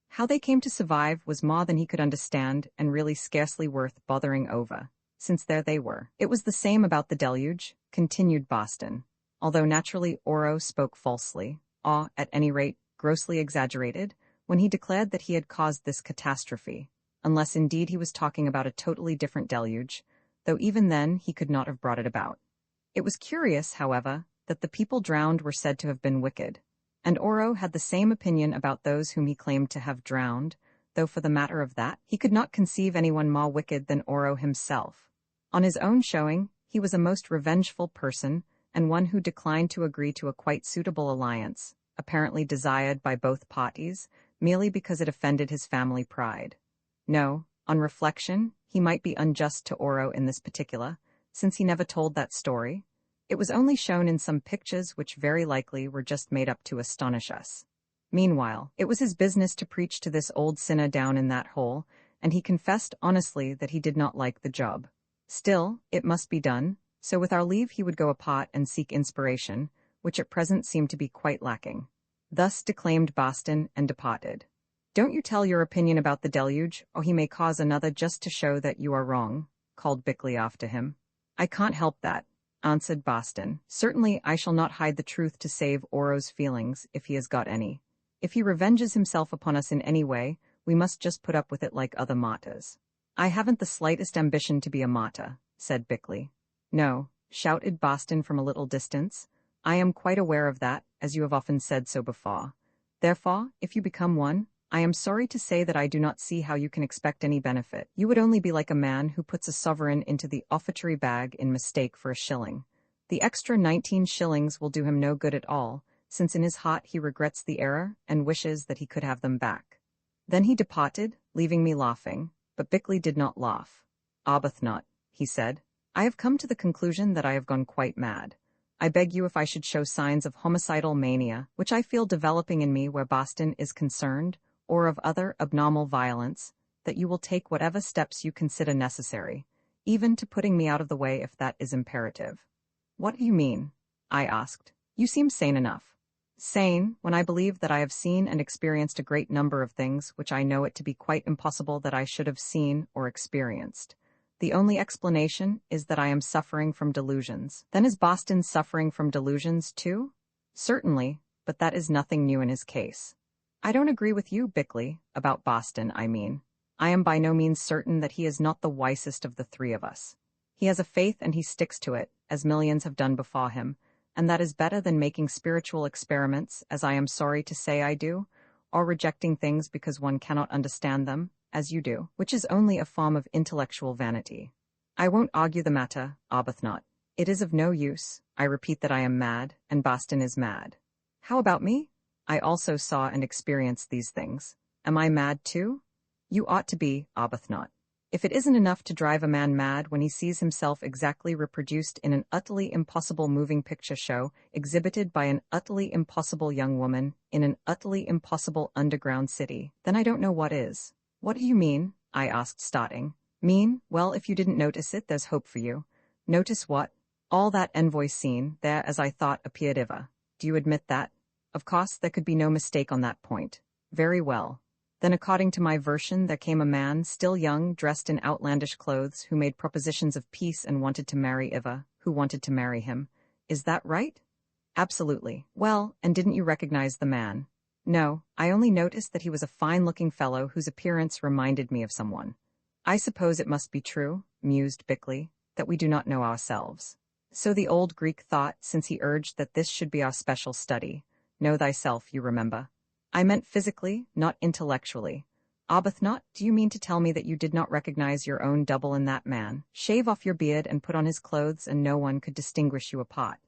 How they came to survive was more than he could understand and really scarcely worth bothering over, since there they were. It was the same about the deluge, continued Boston. Although naturally Oro spoke falsely, or, at any rate, grossly exaggerated, when he declared that he had caused this catastrophe, unless indeed he was talking about a totally different deluge, though even then he could not have brought it about. It was curious, however, that the people drowned were said to have been wicked, and Oro had the same opinion about those whom he claimed to have drowned, though for the matter of that, he could not conceive anyone more wicked than Oro himself. On his own showing, he was a most revengeful person, and one who declined to agree to a quite suitable alliance, apparently desired by both parties, merely because it offended his family pride. No, on reflection, he might be unjust to Oro in this particular, since he never told that story. It was only shown in some pictures which very likely were just made up to astonish us. Meanwhile, it was his business to preach to this old sinner down in that hole, and he confessed honestly that he did not like the job. Still, it must be done, so with our leave he would go apart and seek inspiration, which at present seemed to be quite lacking. Thus declaimed Boston and departed. "Don't you tell your opinion about the deluge, or he may cause another just to show that you are wrong," called Bickley after him. "I can't help that," answered Boston. "Certainly I shall not hide the truth to save Oro's feelings, if he has got any. If he revenges himself upon us in any way, we must just put up with it like other martyrs." "I haven't the slightest ambition to be a martyr," said Bickley. "No," shouted Boston from a little distance. "I am quite aware of that, as you have often said so before. Therefore, if you become one, I am sorry to say that I do not see how you can expect any benefit. You would only be like a man who puts a sovereign into the offertory bag in mistake for a shilling. The extra 19 shillings will do him no good at all, since in his heart he regrets the error and wishes that he could have them back." Then he departed, leaving me laughing, but Bickley did not laugh. "Arbuthnot," he said, "I have come to the conclusion that I have gone quite mad. I beg you, if I should show signs of homicidal mania, which I feel developing in me where Boston is concerned, or of other abnormal violence, that you will take whatever steps you consider necessary, even to putting me out of the way if that is imperative." "What do you mean?" I asked. "You seem sane enough." "Sane, when I believe that I have seen and experienced a great number of things which I know it to be quite impossible that I should have seen or experienced. The only explanation is that I am suffering from delusions." "Then is Boston suffering from delusions too?" "Certainly, but that is nothing new in his case." "I don't agree with you, Bickley, about Boston, I mean. I am by no means certain that he is not the wisest of the three of us. He has a faith and he sticks to it, as millions have done before him, and that is better than making spiritual experiments, as I am sorry to say I do, or rejecting things because one cannot understand them, as you do, which is only a form of intellectual vanity. I won't argue the matter, Arbuthnot. It is of no use. I repeat that I am mad, and Boston is mad. How about me? I also saw and experienced these things. Am I mad too? You ought to be, Arbuthnot. If it isn't enough to drive a man mad when he sees himself exactly reproduced in an utterly impossible moving picture show exhibited by an utterly impossible young woman in an utterly impossible underground city, then I don't know what is. What do you mean? I asked, starting. Mean? Well, if you didn't notice it, there's hope for you. Notice what? All that envoy scene, there as I thought appeared ever. Do you admit that? Of course, there could be no mistake on that point. Very well. Then according to my version, there came a man, still young, dressed in outlandish clothes, who made propositions of peace and wanted to marry Eva, who wanted to marry him. Is that right? Absolutely. Well, and didn't you recognize the man? No, I only noticed that he was a fine-looking fellow whose appearance reminded me of someone. I suppose it must be true, mused Bickley, that we do not know ourselves. So the old Greek thought, since he urged that this should be our special study. Know thyself, you remember. I meant physically, not intellectually. Arbuthnot, do you mean to tell me that you did not recognize your own double in that man? Shave off your beard and put on his clothes and no one could distinguish you apart.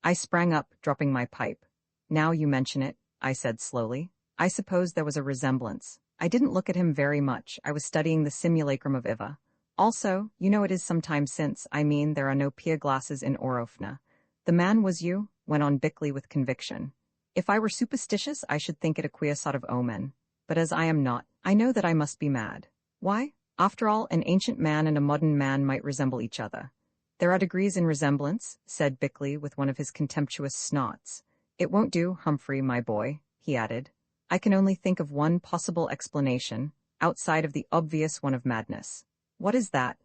I sprang up, dropping my pipe. Now you mention it, I said slowly. I suppose there was a resemblance. I didn't look at him very much. I was studying the simulacrum of Eva. Also, you know it is some time since, I mean there are no pier glasses in Orofna. The man was you, went on Bickley with conviction. If I were superstitious, I should think it a queer sort of omen. But as I am not, I know that I must be mad. Why? After all, an ancient man and a modern man might resemble each other. There are degrees in resemblance, said Bickley with one of his contemptuous snots. It won't do, Humphrey, my boy, he added. I can only think of one possible explanation, outside of the obvious one of madness. What is that?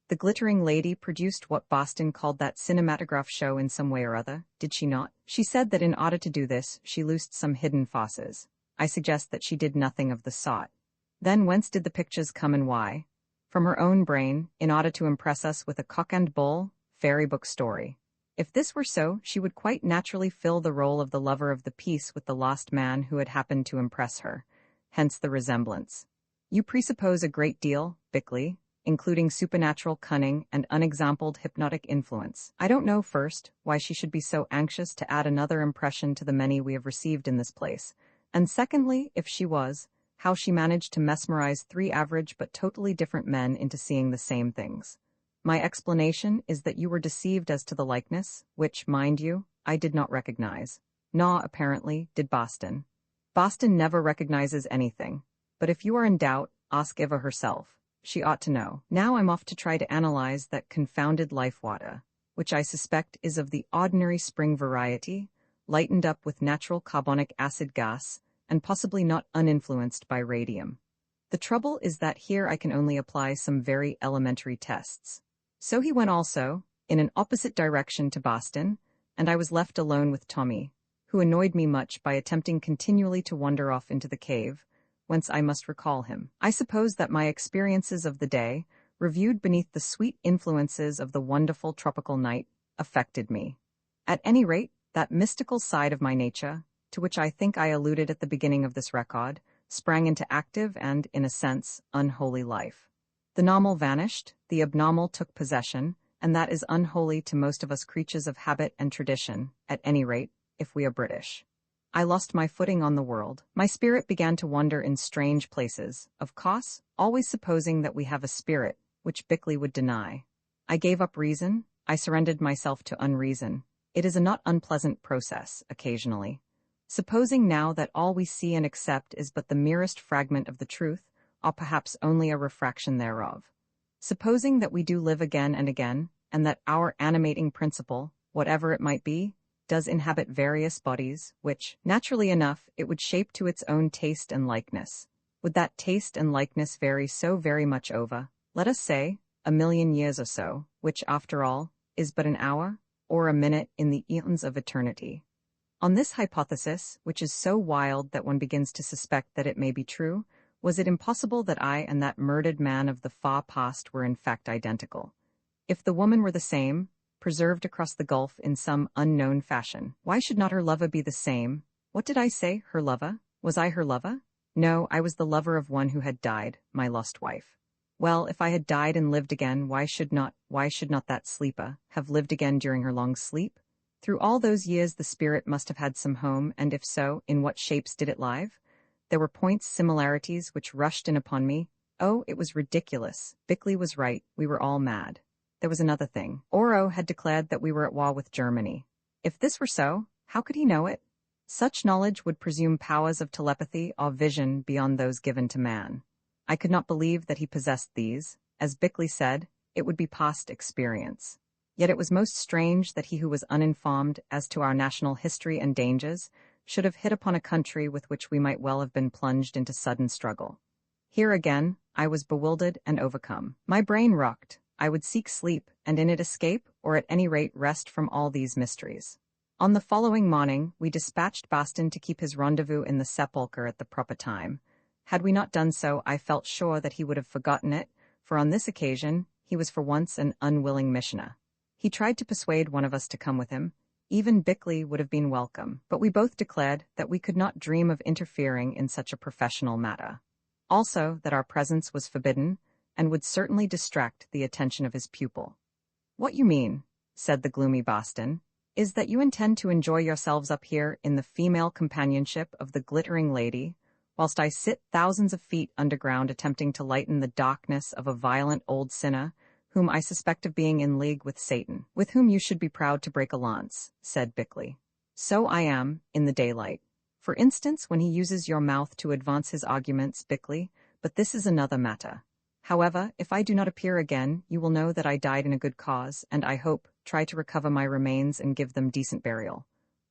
The glittering lady produced what Boston called that cinematograph show in some way or other, did she not? She said that in order to do this, she loosed some hidden forces. I suggest that she did nothing of the sort. Then whence did the pictures come and why? From her own brain, in order to impress us with a cock and bull fairy book story. If this were so, she would quite naturally fill the role of the lover of the piece with the lost man who had happened to impress her. Hence the resemblance. You presuppose a great deal, Bickley, including supernatural cunning and unexampled hypnotic influence. I don't know, first, why she should be so anxious to add another impression to the many we have received in this place, and secondly, if she was, how she managed to mesmerize 3 average but totally different men into seeing the same things. My explanation is that you were deceived as to the likeness, which, mind you, I did not recognize. Nor, apparently, did Boston. Boston never recognizes anything. But if you are in doubt, ask Eva herself. She ought to know. Now I'm off to try to analyze that confounded life water, which I suspect is of the ordinary spring variety, lightened up with natural carbonic acid gas, and possibly not uninfluenced by radium. The trouble is that here I can only apply some very elementary tests. So he went also, in an opposite direction to Boston, and I was left alone with Tommy, who annoyed me much by attempting continually to wander off into the cave, whence I must recall him. I suppose that my experiences of the day, reviewed beneath the sweet influences of the wonderful tropical night, affected me. At any rate, that mystical side of my nature, to which I think I alluded at the beginning of this record, sprang into active and, in a sense, unholy life. The normal vanished, the abnormal took possession, and that is unholy to most of us creatures of habit and tradition, at any rate, if we are British. I lost my footing on the world. My spirit began to wander in strange places, of course, always supposing that we have a spirit, which Bickley would deny. I gave up reason, I surrendered myself to unreason. It is a not unpleasant process, occasionally. Supposing now that all we see and accept is but the merest fragment of the truth, or perhaps only a refraction thereof. Supposing that we do live again and again, and that our animating principle, whatever it might be, does inhabit various bodies, which, naturally enough, it would shape to its own taste and likeness. Would that taste and likeness vary so very much over, let us say, 1,000,000 years or so, which, after all, is but an hour, or a minute in the eons of eternity? On this hypothesis, which is so wild that one begins to suspect that it may be true, was it impossible that I and that murdered man of the far past were in fact identical? If the woman were the same, preserved across the gulf in some unknown fashion, why should not her lover be the same? What did I say, her lover? Was I her lover? No, I was the lover of one who had died, my lost wife. Well, if I had died and lived again, why should not that sleeper have lived again during her long sleep? Through all those years the spirit must have had some home, and if so, in what shapes did it live? There were points, similarities, which rushed in upon me. Oh, it was ridiculous. Bickley was right, we were all mad. There was another thing. Oro had declared that we were at war with Germany. If this were so, how could he know it? Such knowledge would presume powers of telepathy or vision beyond those given to man. I could not believe that he possessed these. As Bickley said, it would be past experience. Yet it was most strange that he who was uninformed as to our national history and dangers should have hit upon a country with which we might well have been plunged into sudden struggle. Here again, I was bewildered and overcome. My brain rocked. I would seek sleep, and in it escape, or at any rate rest from all these mysteries. On the following morning, we dispatched Boston to keep his rendezvous in the sepulchre at the proper time. Had we not done so, I felt sure that he would have forgotten it, for on this occasion, he was for once an unwilling missioner. He tried to persuade one of us to come with him. Even Bickley would have been welcome, but we both declared that we could not dream of interfering in such a professional matter. Also, that our presence was forbidden, and would certainly distract the attention of his pupil. "What you mean," said the gloomy Boston, "is that you intend to enjoy yourselves up here in the female companionship of the glittering lady, whilst I sit thousands of feet underground attempting to lighten the darkness of a violent old sinner, whom I suspect of being in league with Satan, with whom you should be proud to break a lance," said Bickley. "So I am, in the daylight. For instance, when he uses your mouth to advance his arguments, Bickley, but this is another matter. However, if I do not appear again, you will know that I died in a good cause, and I hope, try to recover my remains and give them decent burial.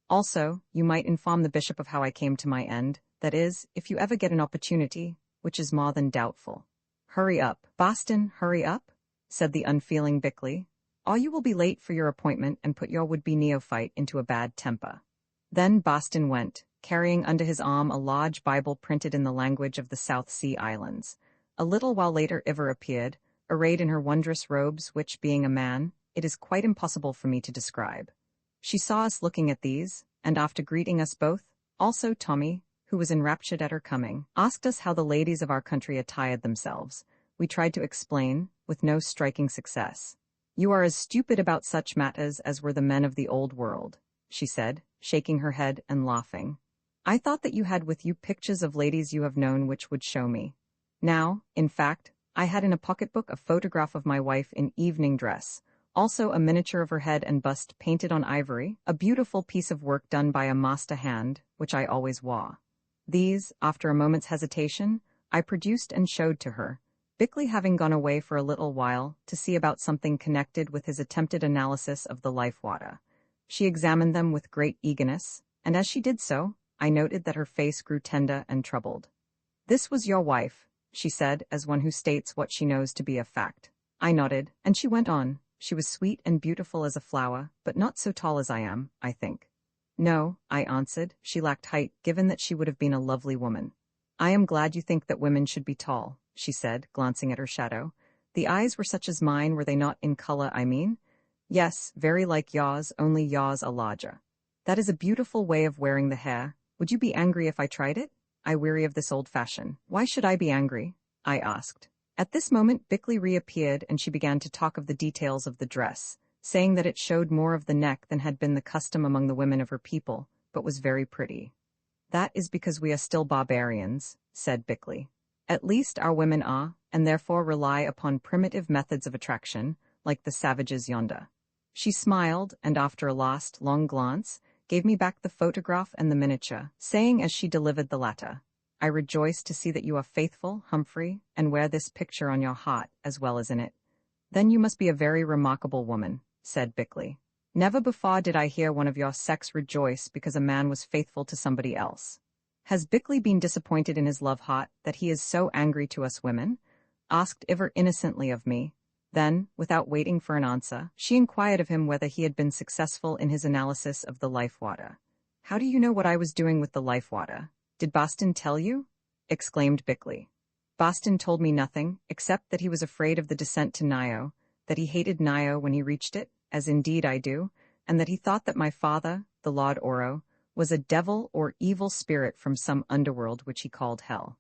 Also, you might inform the bishop of how I came to my end, that is, if you ever get an opportunity, which is more than doubtful. Hurry up, Boston, hurry up," said the unfeeling Bickley, "or you will be late for your appointment and put your would-be neophyte into a bad temper." Then Boston went, carrying under his arm a large Bible printed in the language of the South Sea Islands. A little while later Iva appeared, arrayed in her wondrous robes which, being a man, it is quite impossible for me to describe. She saw us looking at these, and after greeting us both, also Tommy, who was enraptured at her coming, asked us how the ladies of our country attired themselves. We tried to explain, with no striking success. "You are as stupid about such matters as were the men of the old world," she said, shaking her head and laughing. "I thought that you had with you pictures of ladies you have known which would show me. Now, in fact, I had in a pocketbook a photograph of my wife in evening dress, also a miniature of her head and bust painted on ivory, a beautiful piece of work done by a master hand, which I always wore. These, after a moment's hesitation, I produced and showed to her, Bickley having gone away for a little while to see about something connected with his attempted analysis of the life water. She examined them with great eagerness, and as she did so, I noted that her face grew tender and troubled. "This was your wife," she said, as one who states what she knows to be a fact. I nodded, and she went on. "She was sweet and beautiful as a flower, but not so tall as I am, I think." "No," I answered, "she lacked height, given that she would have been a lovely woman." "I am glad you think that women should be tall," she said, glancing at her shadow. "The eyes were such as mine, were they not, in color, I mean?" "Yes, very like yours, only yours are larger." "That is a beautiful way of wearing the hair. Would you be angry if I tried it? I weary of this old fashion." "Why should I be angry?" I asked. At this moment Bickley reappeared and she began to talk of the details of the dress, saying that it showed more of the neck than had been the custom among the women of her people, but was very pretty. "That is because we are still barbarians," said Bickley. "At least our women are, and therefore rely upon primitive methods of attraction, like the savages yonder." She smiled, and after a last, long glance, gave me back the photograph and the miniature, saying as she delivered the latter, "I rejoice to see that you are faithful, Humphrey, and wear this picture on your heart as well as in it." "Then you must be a very remarkable woman," said Bickley. "Never before did I hear one of your sex rejoice because a man was faithful to somebody else." "Has Bickley been disappointed in his love-heart that he is so angry to us women?" asked Iver innocently of me. Then, without waiting for an answer, she inquired of him whether he had been successful in his analysis of the life water. "How do you know what I was doing with the life water? Did Boston tell you?" exclaimed Bickley. "Boston told me nothing, except that he was afraid of the descent to Nio, that he hated Nio when he reached it, as indeed I do, and that he thought that my father, the Lord Oro, was a devil or evil spirit from some underworld which he called hell."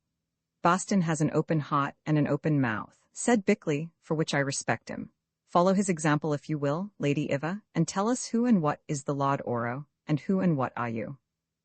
"Boston has an open heart and an open mouth," said Bickley, "for which I respect him. Follow his example if you will, Lady Iva, and tell us who and what is the Lord Oro, and who and what are you?"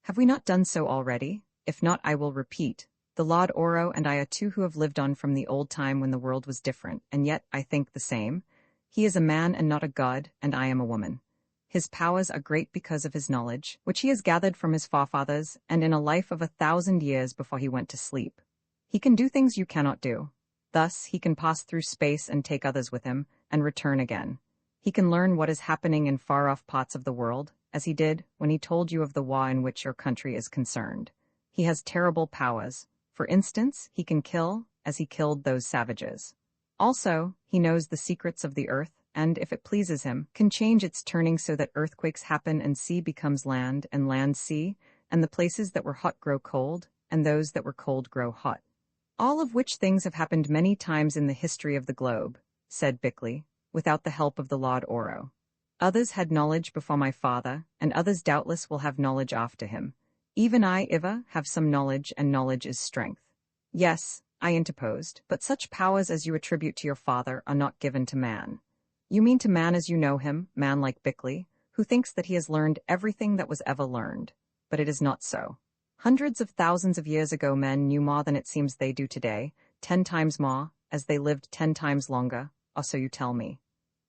"Have we not done so already? If not, I will repeat. The Lord Oro and I are two who have lived on from the old time when the world was different, and yet, I think, the same. He is a man and not a god, and I am a woman. His powers are great because of his knowledge, which he has gathered from his forefathers, and in a life of 1,000 years before he went to sleep. He can do things you cannot do. Thus, he can pass through space and take others with him, and return again. He can learn what is happening in far-off parts of the world, as he did when he told you of the war in which your country is concerned. He has terrible powers. For instance, he can kill, as he killed those savages. Also, he knows the secrets of the earth, and, if it pleases him, can change its turning so that earthquakes happen and sea becomes land and land sea, and the places that were hot grow cold, and those that were cold grow hot. All of which things have happened many times in the history of the globe," said Bickley, "without the help of the Lord Oro. Others had knowledge before my father, and others doubtless will have knowledge after him. Even I, Iva, have some knowledge, and knowledge is strength." "Yes," I interposed, "but such powers as you attribute to your father are not given to man." "You mean to man as you know him, man like Bickley, who thinks that he has learned everything that was ever learned. But it is not so. Hundreds of thousands of years ago men knew more than it seems they do today, 10 times more, as they lived 10 times longer, or so you tell me."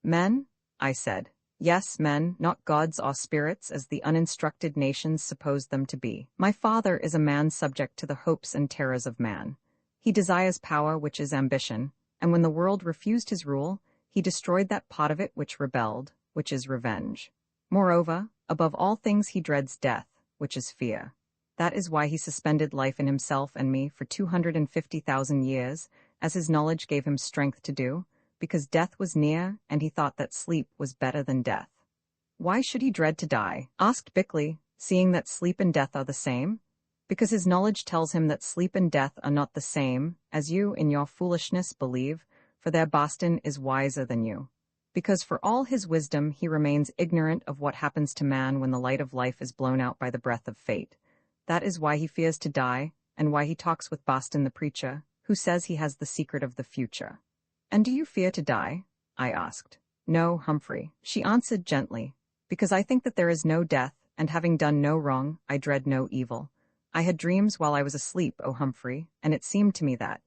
"Men?" I said. "Yes, men, not gods or spirits as the uninstructed nations suppose them to be. My father is a man subject to the hopes and terrors of man. He desires power, which is ambition, and when the world refused his rule, he destroyed that part of it which rebelled, which is revenge. Moreover, above all things he dreads death, which is fear. That is why he suspended life in himself and me for 250,000 years, as his knowledge gave him strength to do, because death was near, and he thought that sleep was better than death." "Why should he dread to die?" asked Bickley, seeing that sleep and death are the same? Because his knowledge tells him that sleep and death are not the same, as you, in your foolishness, believe, for their Boston is wiser than you. Because for all his wisdom he remains ignorant of what happens to man when the light of life is blown out by the breath of fate. That is why he fears to die, and why he talks with Boston the preacher, who says he has the secret of the future. And do you fear to die? I asked. No, Humphrey, she answered gently, because I think that there is no death, and having done no wrong, I dread no evil. I had dreams while I was asleep, O Humphrey, and it seemed to me that.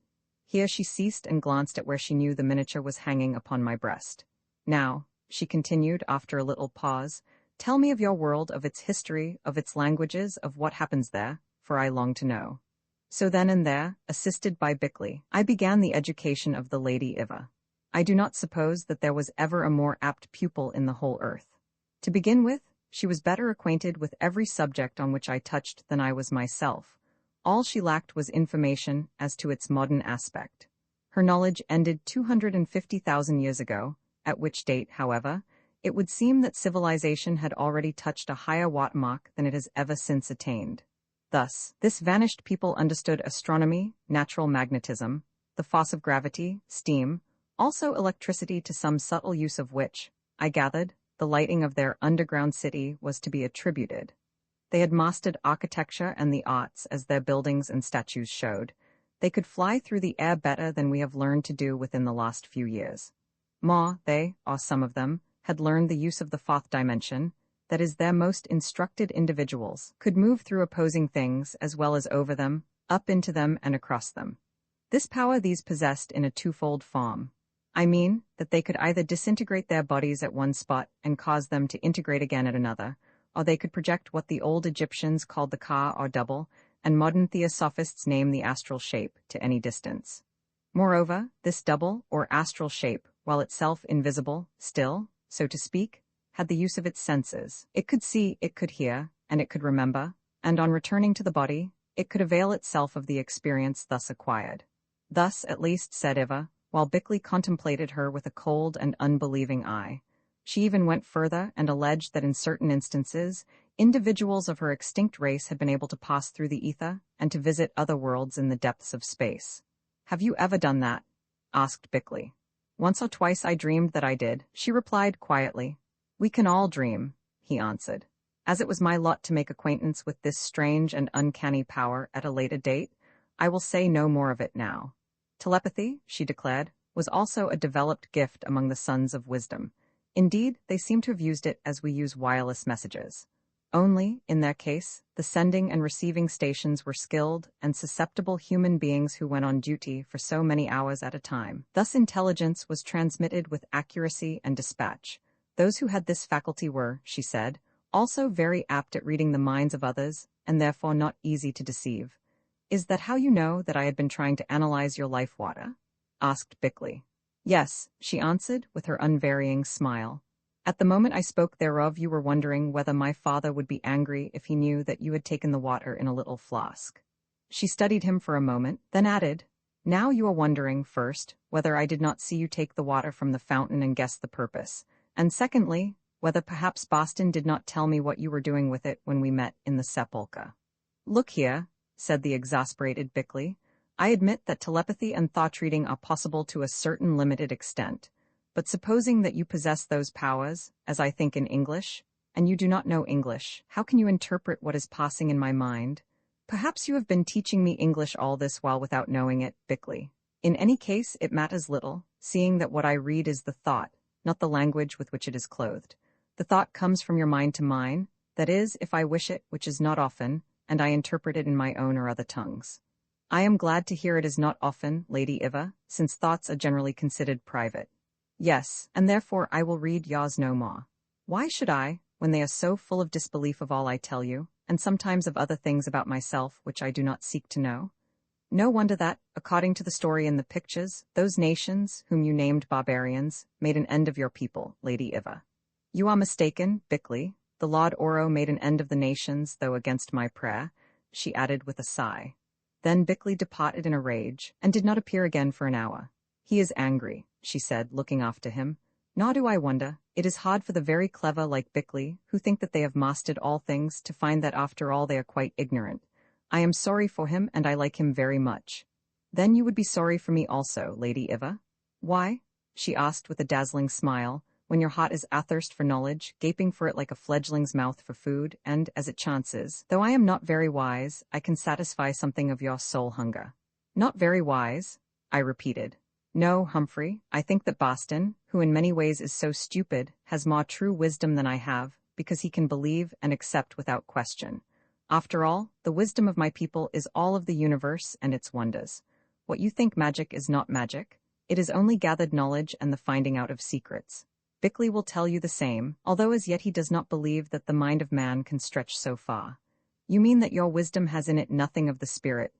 Here she ceased and glanced at where she knew the miniature was hanging upon my breast. Now, she continued after a little pause, tell me of your world, of its history, of its languages, of what happens there, for I long to know. So then and there, assisted by Bickley, I began the education of the Lady Iva. I do not suppose that there was ever a more apt pupil in the whole earth. To begin with, she was better acquainted with every subject on which I touched than I was myself. All she lacked was information as to its modern aspect. Her knowledge ended 250,000 years ago, at which date, however, it would seem that civilization had already touched a higher watermark than it has ever since attained. Thus, this vanished people understood astronomy, natural magnetism, the force of gravity, steam, also electricity, to some subtle use of which, I gathered, the lighting of their underground city was to be attributed. They had mastered architecture and the arts, as their buildings and statues showed. They could fly through the air better than we have learned to do within the last few years. More, they, or some of them, had learned the use of the fourth dimension, that is, their most instructed individuals could move through opposing things as well as over them, up into them and across them. This power these possessed in a twofold form. I mean, that they could either disintegrate their bodies at one spot and cause them to integrate again at another, or they could project what the old Egyptians called the ka, or double, and modern theosophists name the astral shape, to any distance. Moreover, this double, or astral shape, while itself invisible, still, so to speak, had the use of its senses. It could see, it could hear, and it could remember, and on returning to the body, it could avail itself of the experience thus acquired. Thus, at least, said Iva, while Bickley contemplated her with a cold and unbelieving eye. She even went further and alleged that in certain instances, individuals of her extinct race had been able to pass through the ether and to visit other worlds in the depths of space. Have you ever done that? Asked Bickley. Once or twice I dreamed that I did, she replied quietly. We can all dream, he answered. As it was my lot to make acquaintance with this strange and uncanny power at a later date, I will say no more of it now. Telepathy, she declared, was also a developed gift among the sons of wisdom. Indeed, they seem to have used it as we use wireless messages. Only, in their case, the sending and receiving stations were skilled and susceptible human beings who went on duty for so many hours at a time. Thus intelligence was transmitted with accuracy and dispatch. Those who had this faculty were, she said, also very apt at reading the minds of others, and therefore not easy to deceive. Is that how you know that I had been trying to analyze your life water? Asked Bickley. Yes, she answered with her unvarying smile. At the moment I spoke thereof you were wondering whether my father would be angry if he knew that you had taken the water in a little flask. She studied him for a moment, then added, Now you are wondering, first, whether I did not see you take the water from the fountain and guess the purpose, and secondly, whether perhaps Boston did not tell me what you were doing with it when we met in the sepulchre. Look here, said the exasperated Bickley. I admit that telepathy and thought-reading are possible to a certain limited extent, but supposing that you possess those powers, as I think in English, and you do not know English, how can you interpret what is passing in my mind? Perhaps you have been teaching me English all this while without knowing it, Bickley. In any case, it matters little, seeing that what I read is the thought, not the language with which it is clothed. The thought comes from your mind to mine, that is, if I wish it, which is not often, and I interpret it in my own or other tongues. I am glad to hear it is not often, Lady Iva, since thoughts are generally considered private. Yes, and therefore I will read yours no more. Why should I, when they are so full of disbelief of all I tell you, and sometimes of other things about myself which I do not seek to know? No wonder that, according to the story in the pictures, those nations, whom you named barbarians, made an end of your people, Lady Iva. You are mistaken, Bickley. The Lord Oro made an end of the nations, though against my prayer, she added with a sigh. Then Bickley departed in a rage, and did not appear again for an hour. He is angry, she said, looking after him. Nor do I wonder. It is hard for the very clever like Bickley, who think that they have mastered all things, to find that after all they are quite ignorant. I am sorry for him, and I like him very much. Then you would be sorry for me also, Lady Iva? Why? She asked with a dazzling smile, when your heart is athirst for knowledge, gaping for it like a fledgling's mouth for food, and, as it chances, though I am not very wise, I can satisfy something of your soul hunger. Not very wise? I repeated. No, Humphrey, I think that Boston, who in many ways is so stupid, has more true wisdom than I have, because he can believe and accept without question. After all, the wisdom of my people is all of the universe and its wonders. What you think magic is not magic. It is only gathered knowledge and the finding out of secrets. Bickley will tell you the same, although as yet he does not believe that the mind of man can stretch so far. You mean that your wisdom has in it nothing of the spirit?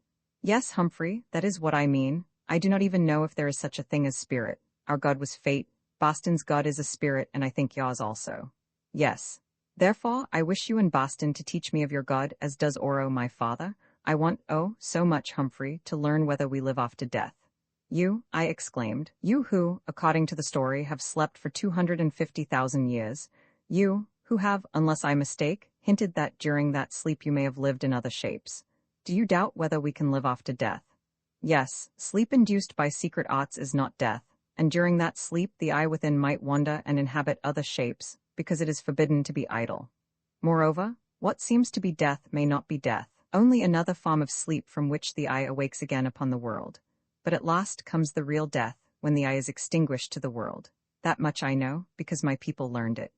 Yes, Humphrey, that is what I mean. I do not even know if there is such a thing as spirit. Our God was fate, Boston's God is a spirit, and I think yours also. Yes. Therefore, I wish you and Boston to teach me of your God, as does Oro my father. I want, oh, so much, Humphrey, to learn whether we live after death. You, I exclaimed, you who, according to the story, have slept for 250,000 years, you, who have, unless I mistake, hinted that during that sleep you may have lived in other shapes. Do you doubt whether we can live after death? Yes, sleep induced by secret arts is not death, and during that sleep the eye within might wander and inhabit other shapes, because it is forbidden to be idle. Moreover, what seems to be death may not be death, only another form of sleep from which the eye awakes again upon the world. But at last comes the real death, when the eye is extinguished to the world. That much I know, because my people learned it.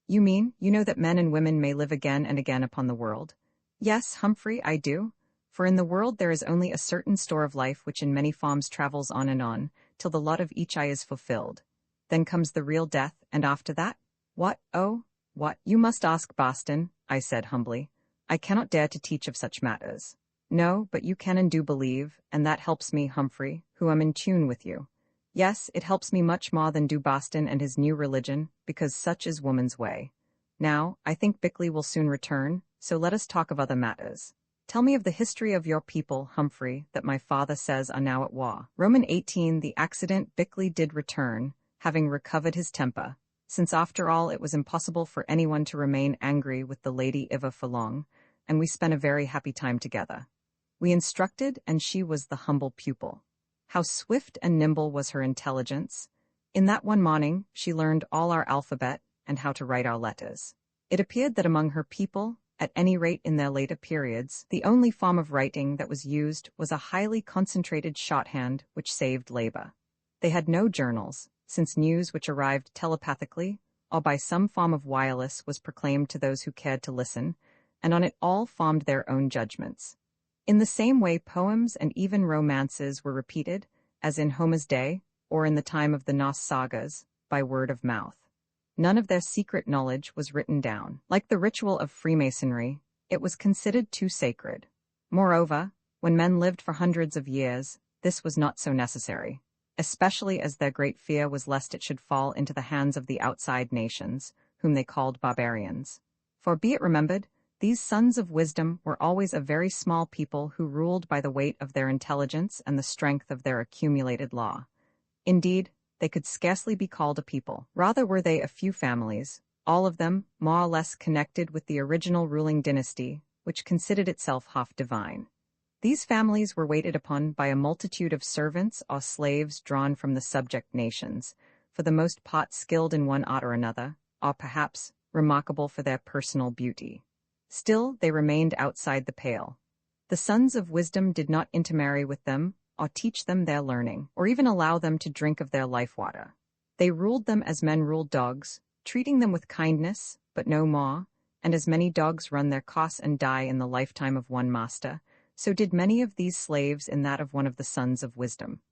You mean, you know that men and women may live again and again upon the world? Yes, Humphrey, I do. For in the world there is only a certain store of life which in many forms travels on, till the lot of each eye is fulfilled. Then comes the real death, and after that? What, oh, what? You must ask Boston, I said humbly. I cannot dare to teach of such matters. No, but you can and do believe, and that helps me, Humphrey, who am in tune with you. Yes, it helps me much more than do Boston and his new religion, because such is woman's way. Now, I think Bickley will soon return, so let us talk of other matters. Tell me of the history of your people, Humphrey, that my father says are now at war. Roman 18. The accident Bickley did return, having recovered his temper, since after all it was impossible for anyone to remain angry with the Lady Iva for long, and we spent a very happy time together. We instructed, and she was the humble pupil. How swift and nimble was her intelligence! In that one morning she learned all our alphabet, and how to write our letters. It appeared that among her people, at any rate in their later periods, the only form of writing that was used was a highly concentrated shorthand which saved labor. They had no journals, since news which arrived telepathically, or by some form of wireless was proclaimed to those who cared to listen, and on it all formed their own judgments. In the same way poems and even romances were repeated, as in Homer's day, or in the time of the Norse sagas, by word of mouth. None of their secret knowledge was written down. Like the ritual of Freemasonry, it was considered too sacred. Moreover, when men lived for hundreds of years, this was not so necessary, especially as their great fear was lest it should fall into the hands of the outside nations, whom they called barbarians. For be it remembered, these sons of wisdom were always a very small people who ruled by the weight of their intelligence and the strength of their accumulated law. Indeed, they could scarcely be called a people. Rather were they a few families, all of them more or less connected with the original ruling dynasty, which considered itself half divine. These families were waited upon by a multitude of servants or slaves drawn from the subject nations, for the most part skilled in one art or another, or perhaps remarkable for their personal beauty. Still, they remained outside the pale. The sons of wisdom did not intermarry with them, or teach them their learning, or even allow them to drink of their life water. They ruled them as men ruled dogs, treating them with kindness, but no more, and as many dogs run their course and die in the lifetime of one master, so did many of these slaves in that of one of the sons of wisdom.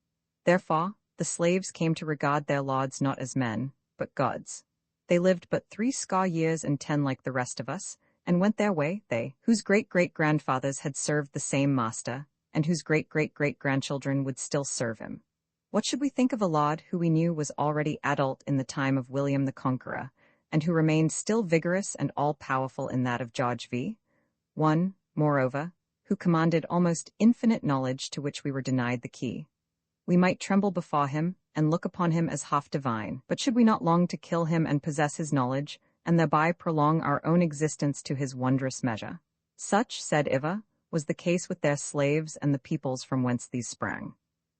Therefore, the slaves came to regard their lords not as men, but gods. They lived but 60 years and 10 like the rest of us, and went their way, they, whose great-great-grandfathers had served the same master, and whose great-great-great-grandchildren would still serve him. What should we think of a lord who we knew was already adult in the time of William the Conqueror, and who remained still vigorous and all-powerful in that of George V? One, moreover, who commanded almost infinite knowledge to which we were denied the key. We might tremble before him, and look upon him as half divine, but should we not long to kill him and possess his knowledge, and thereby prolong our own existence to his wondrous measure? Such, said Iva, was the case with their slaves and the peoples from whence these sprang.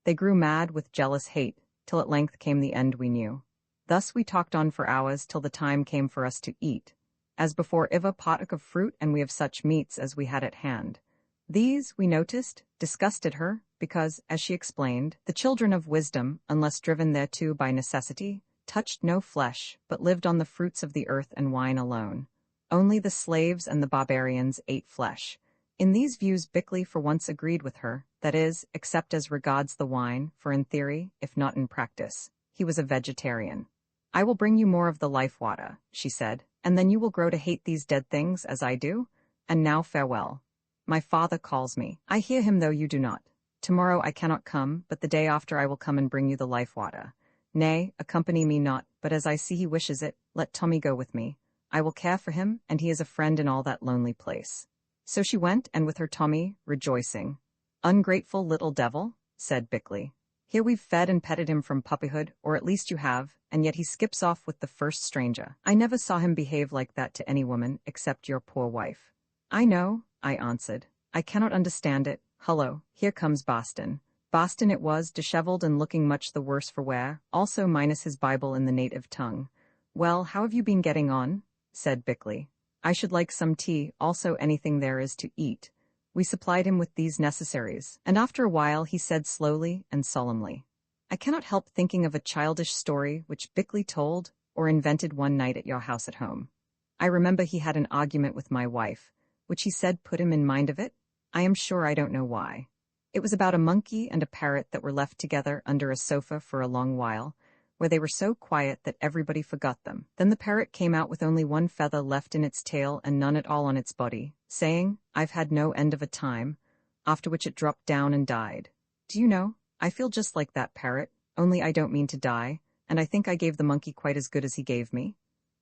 They grew mad with jealous hate, till at length came the end we knew. Thus we talked on for hours till the time came for us to eat. As before, Iva partook of fruit, and we of such meats as we had at hand. These, we noticed, disgusted her, because, as she explained, the children of wisdom, unless driven thereto by necessity, touched no flesh, but lived on the fruits of the earth and wine alone. Only the slaves and the barbarians ate flesh. In these views Bickley for once agreed with her, that is, except as regards the wine, for in theory, if not in practice, he was a vegetarian. I will bring you more of the life water, she said, and then you will grow to hate these dead things as I do. And now farewell. My father calls me. I hear him though you do not. Tomorrow I cannot come, but the day after I will come and bring you the life water. Nay, accompany me not, but as I see he wishes it, let Tommy go with me. I will care for him, and he is a friend in all that lonely place. So she went, and with her Tommy, rejoicing. Ungrateful little devil, said Bickley. Here we've fed and petted him from puppyhood, or at least you have, and yet he skips off with the first stranger. I never saw him behave like that to any woman, except your poor wife. I know, I answered. I cannot understand it. Hullo, here comes Boston. Boston it was, disheveled and looking much the worse for wear, also minus his Bible in the native tongue. Well, how have you been getting on? Said Bickley. I should like some tea, also anything there is to eat. We supplied him with these necessaries, and after a while he said slowly and solemnly, I cannot help thinking of a childish story which Bickley told or invented one night at your house at home. I remember he had an argument with my wife, which he said put him in mind of it. I am sure I don't know why. It was about a monkey and a parrot that were left together under a sofa for a long while, where they were so quiet that everybody forgot them. Then the parrot came out with only one feather left in its tail and none at all on its body, saying, I've had no end of a time, after which it dropped down and died. Do you know, I feel just like that parrot, only I don't mean to die, and I think I gave the monkey quite as good as he gave me.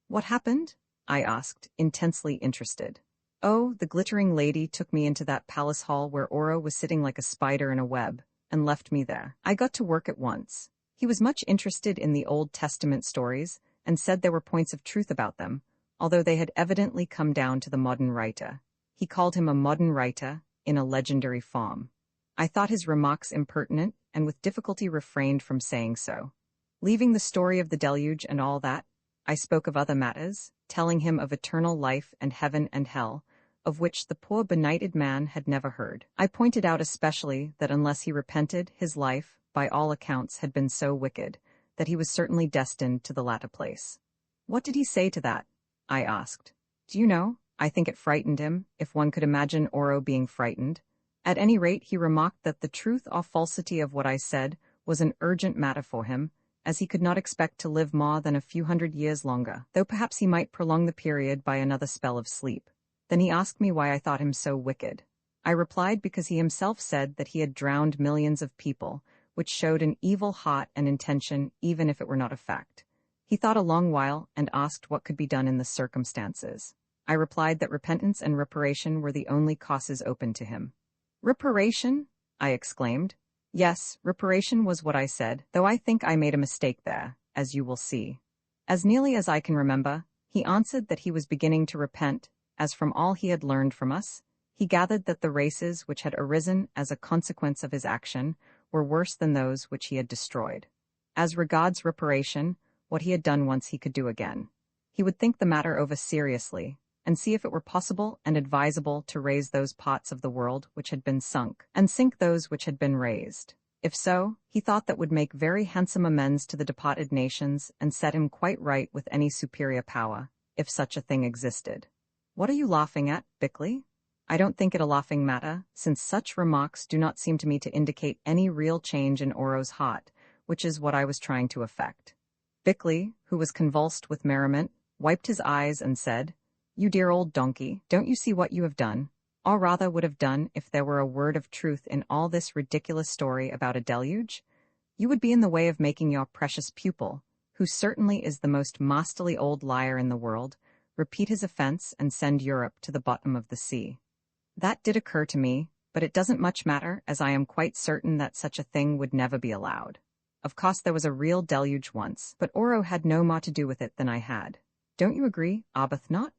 What happened? I asked, intensely interested. Oh, the glittering lady took me into that palace hall where Oro was sitting like a spider in a web, and left me there. I got to work at once. He was much interested in the Old Testament stories, and said there were points of truth about them, although they had evidently come down to the modern writer. He called him a modern writer, in a legendary form. I thought his remarks impertinent, and with difficulty refrained from saying so. Leaving the story of the deluge and all that, I spoke of other matters, telling him of eternal life and heaven and hell, of which the poor benighted man had never heard. I pointed out especially that unless he repented, his life, by all accounts, had been so wicked, that he was certainly destined to the latter place. What did he say to that? I asked. Do you know, I think it frightened him, if one could imagine Oro being frightened. At any rate, he remarked that the truth or falsity of what I said was an urgent matter for him, as he could not expect to live more than a few 100 years longer, though perhaps he might prolong the period by another spell of sleep. Then he asked me why I thought him so wicked. I replied because he himself said that he had drowned millions of people, which showed an evil heart and intention even if it were not a fact. He thought a long while and asked what could be done in the circumstances. I replied that repentance and reparation were the only causes open to him. Reparation? I exclaimed. Yes, reparation was what I said, though I think I made a mistake there, as you will see. As nearly as I can remember, he answered that he was beginning to repent, as from all he had learned from us, he gathered that the races which had arisen as a consequence of his action were worse than those which he had destroyed. As regards reparation, what he had done once he could do again. He would think the matter over seriously, and see if it were possible and advisable to raise those parts of the world which had been sunk, and sink those which had been raised. If so, he thought that would make very handsome amends to the departed nations and set him quite right with any superior power, if such a thing existed. What are you laughing at, Bickley? I don't think it a laughing matter, since such remarks do not seem to me to indicate any real change in Oro's heart, which is what I was trying to effect. Bickley, who was convulsed with merriment, wiped his eyes and said, You dear old donkey, don't you see what you have done? Or rather would have done if there were a word of truth in all this ridiculous story about a deluge? You would be in the way of making your precious pupil, who certainly is the most masterly old liar in the world, repeat his offense and send Europe to the bottom of the sea. That did occur to me, But it doesn't much matter, as I am quite certain that such a thing would never be allowed. Of course there was a real deluge once, but Oro had no more to do with it than I had. Don't you agree, Arbuthnot?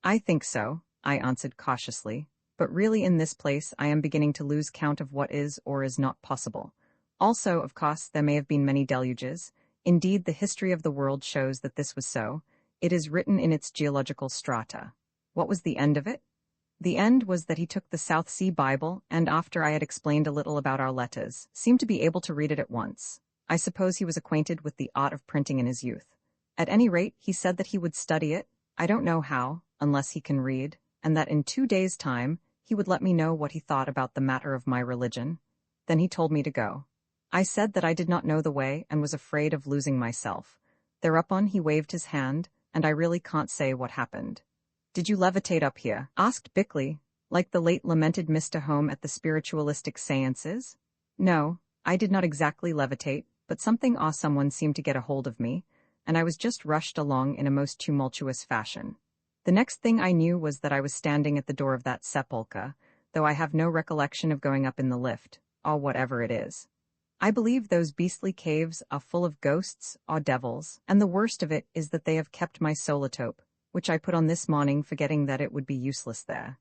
I think so, I answered cautiously, but really in this place I am beginning to lose count of what is or is not possible. Also, of course, there may have been many deluges. Indeed, the history of the world shows that this was so. It is written in its geological strata. What was the end of it? The end was that he took the South Sea Bible, and after I had explained a little about our letters, seemed to be able to read it at once. I suppose he was acquainted with the art of printing in his youth. At any rate, he said that he would study it, I don't know how, unless he can read, and that in 2 days' time he would let me know what he thought about the matter of my religion. Then he told me to go. I said that I did not know the way and was afraid of losing myself. Thereupon he waved his hand, and I really can't say what happened. Did you levitate up here? Asked Bickley, like the late lamented Mr. Home at the spiritualistic seances. No, I did not exactly levitate, but something or someone seemed to get a hold of me, and I was just rushed along in a most tumultuous fashion. The next thing I knew was that I was standing at the door of that sepulchre, though I have no recollection of going up in the lift, or whatever it is. I believe those beastly caves are full of ghosts or devils, and the worst of it is that they have kept my solatope, which I put on this morning forgetting that it would be useless there.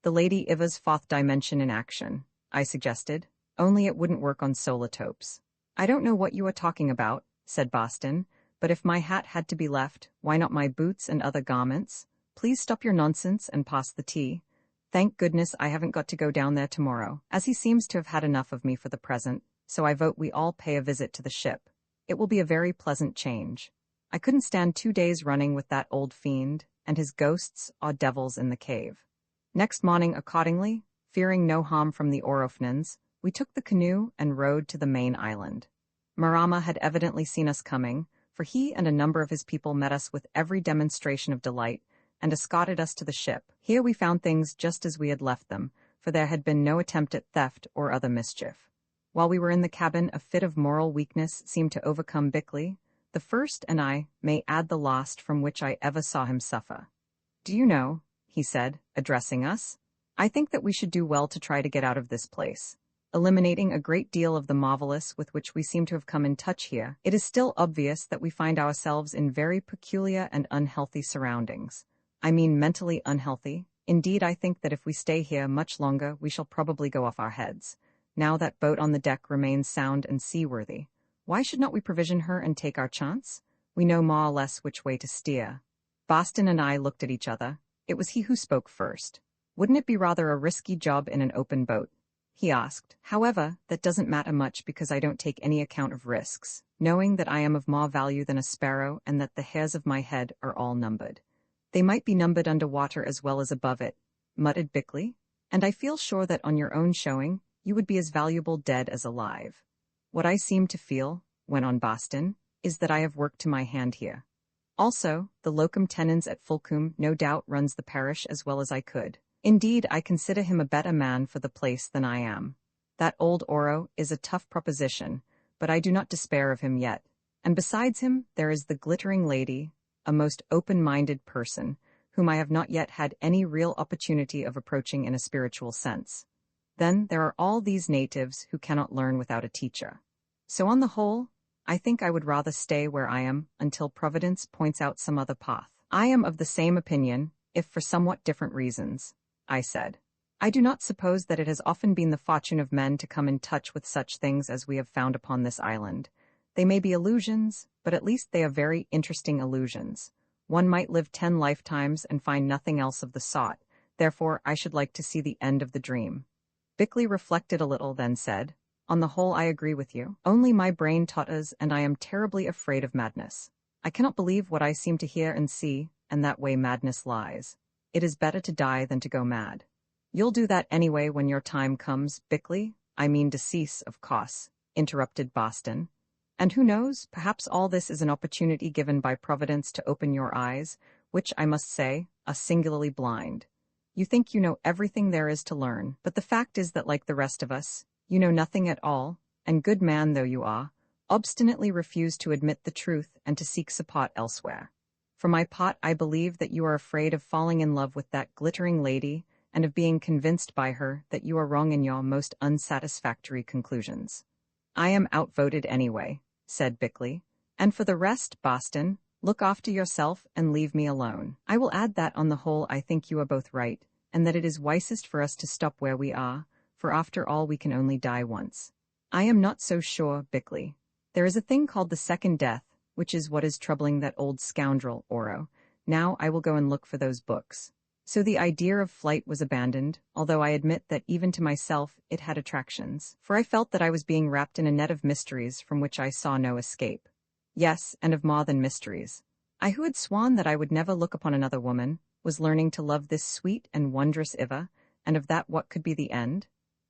The Lady Iva's fourth dimension in action, I suggested, only it wouldn't work on solatopes. I don't know what you are talking about, said Boston, but if my hat had to be left, why not my boots and other garments? Please stop your nonsense and pass the tea. Thank goodness I haven't got to go down there tomorrow, as he seems to have had enough of me for the present, so I vote we all pay a visit to the ship. It will be a very pleasant change. I couldn't stand 2 days running with that old fiend, and his ghosts or devils in the cave. Next morning, accordingly, fearing no harm from the Orofnans, we took the canoe and rowed to the main island. Marama had evidently seen us coming, for he and a number of his people met us with every demonstration of delight, and escorted us to the ship. Here we found things just as we had left them, for there had been no attempt at theft or other mischief. While we were in the cabin, a fit of moral weakness seemed to overcome Bickley, the first, and I may add the last from which I ever saw him suffer. Do you know, he said, addressing us, I think that we should do well to try to get out of this place. Eliminating a great deal of the marvelous with which we seem to have come in touch here, it is still obvious that we find ourselves in very peculiar and unhealthy surroundings. I mean mentally unhealthy. Indeed, I think that if we stay here much longer, we shall probably go off our heads. Now that boat on the deck remains sound and seaworthy, why should not we provision her and take our chance? We know more or less which way to steer. Boston and I looked at each other. It was he who spoke first. Wouldn't it be rather a risky job in an open boat? He asked. However, that doesn't matter much because I don't take any account of risks, knowing that I am of more value than a sparrow and that the hairs of my head are all numbered. They might be numbered under water as well as above it, muttered Bickley, and I feel sure that on your own showing, you would be as valuable dead as alive. What I seem to feel, went on Boston, is that I have work to my hand here. Also, the locum tenens at Fulcum no doubt runs the parish as well as I could. Indeed, I consider him a better man for the place than I am. That old Oro is a tough proposition, but I do not despair of him yet. And besides him, there is the glittering lady, a most open-minded person, whom I have not yet had any real opportunity of approaching in a spiritual sense. Then there are all these natives who cannot learn without a teacher. So on the whole, I think I would rather stay where I am until Providence points out some other path. I am of the same opinion, if for somewhat different reasons, I said. I do not suppose that it has often been the fortune of men to come in touch with such things as we have found upon this island. They may be illusions, but at least they are very interesting illusions. One might live 10 lifetimes and find nothing else of the sort, therefore I should like to see the end of the dream. Bickley reflected a little, then said, On the whole I agree with you. Only my brain totters and I am terribly afraid of madness. I cannot believe what I seem to hear and see, and that way madness lies. It is better to die than to go mad. You'll do that anyway when your time comes, Bickley. I mean decease, of course, interrupted Boston. And who knows, perhaps all this is an opportunity given by Providence to open your eyes, which, I must say, are singularly blind. You think you know everything there is to learn, but the fact is that like the rest of us, you know nothing at all, and good man though you are, obstinately refuse to admit the truth and to seek support elsewhere. For my part, I believe that you are afraid of falling in love with that glittering lady, and of being convinced by her that you are wrong in your most unsatisfactory conclusions. I am outvoted anyway, said Bickley. And for the rest, Boston, look after yourself and leave me alone. I will add that on the whole I think you are both right, and that it is wisest for us to stop where we are, for after all we can only die once. I am not so sure, Bickley. There is a thing called the second death, which is what is troubling that old scoundrel, Oro. Now I will go and look for those books. So the idea of flight was abandoned, although I admit that even to myself it had attractions, for I felt that I was being wrapped in a net of mysteries from which I saw no escape. Yes, and of more than mysteries. I who had sworn that I would never look upon another woman, was learning to love this sweet and wondrous Iva, and of that what could be the end?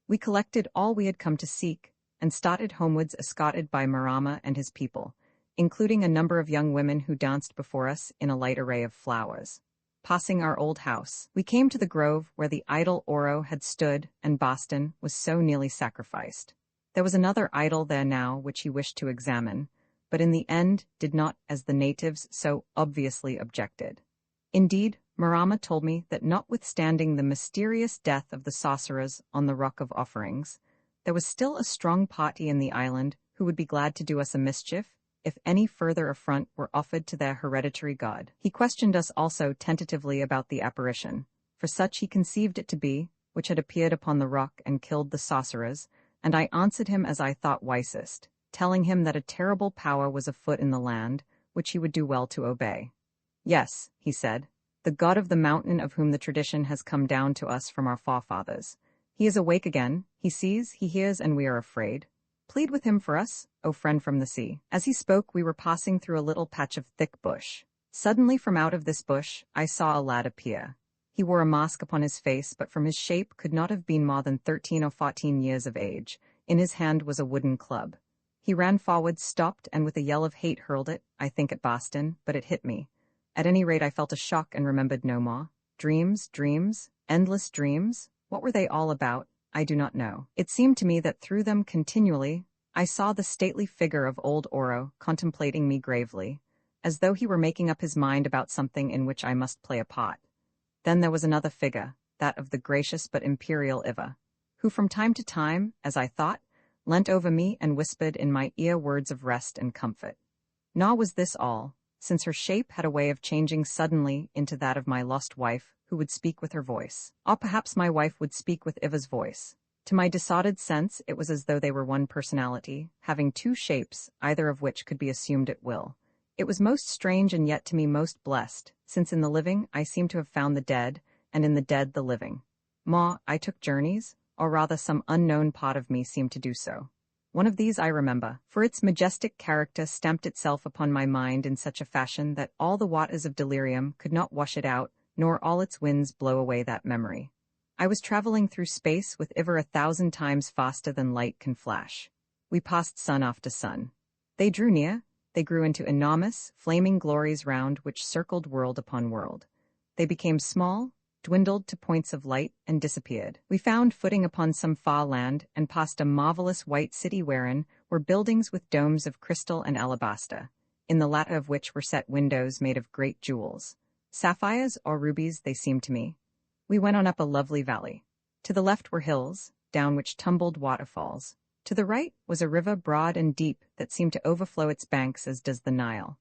We collected all we had come to seek, and started homewards escorted by Marama and his people, including a number of young women who danced before us in a light array of flowers. Passing our old house, we came to the grove where the idol Oro had stood and Boston was so nearly sacrificed. There was another idol there now which he wished to examine, but in the end did not, as the natives so obviously objected. Indeed, Marama told me that notwithstanding the mysterious death of the sorcerers on the Rock of Offerings, there was still a strong party in the island who would be glad to do us a mischief if any further affront were offered to their hereditary god. He questioned us also tentatively about the apparition, for such he conceived it to be, which had appeared upon the rock and killed the sorcerers, and I answered him as I thought wisest, telling him that a terrible power was afoot in the land, which he would do well to obey. Yes, he said, the god of the mountain of whom the tradition has come down to us from our forefathers. He is awake again, he sees, he hears, and we are afraid. Plead with him for us, O friend from the sea. As he spoke, we were passing through a little patch of thick bush. Suddenly from out of this bush, I saw a lad appear. He wore a mask upon his face, but from his shape could not have been more than 13 or 14 years of age. In his hand was a wooden club. He ran forward, stopped, and with a yell of hate hurled it, I think at Boston, but it hit me. At any rate I felt a shock and remembered no more. Dreams, endless dreams? What were they all about? I do not know. It seemed to me that through them continually, I saw the stately figure of old Oro contemplating me gravely, as though he were making up his mind about something in which I must play a part. Then there was another figure, that of the gracious but imperial Iva, who from time to time, as I thought, leant over me and whispered in my ear words of rest and comfort. Nor was this all, since her shape had a way of changing suddenly into that of my lost wife, who would speak with her voice. Or perhaps my wife would speak with Iva's voice. To my disordered sense, it was as though they were one personality, having two shapes, either of which could be assumed at will. It was most strange and yet to me most blessed, since in the living I seemed to have found the dead, and in the dead the living. I took journeys, or rather some unknown part of me seemed to do so. One of these I remember, for its majestic character stamped itself upon my mind in such a fashion that all the waters of delirium could not wash it out, nor all its winds blow away that memory. I was traveling through space with Iver 1,000 times faster than light can flash. We passed sun after sun. They drew near, they grew into enormous, flaming glories round which circled world upon world. They became small, dwindled to points of light, and disappeared. We found footing upon some far land, and passed a marvelous white city wherein were buildings with domes of crystal and alabaster, in the latter of which were set windows made of great jewels. Sapphires or rubies they seemed to me. We went on up a lovely valley. To the left were hills, down which tumbled waterfalls. To the right was a river broad and deep that seemed to overflow its banks as does the Nile.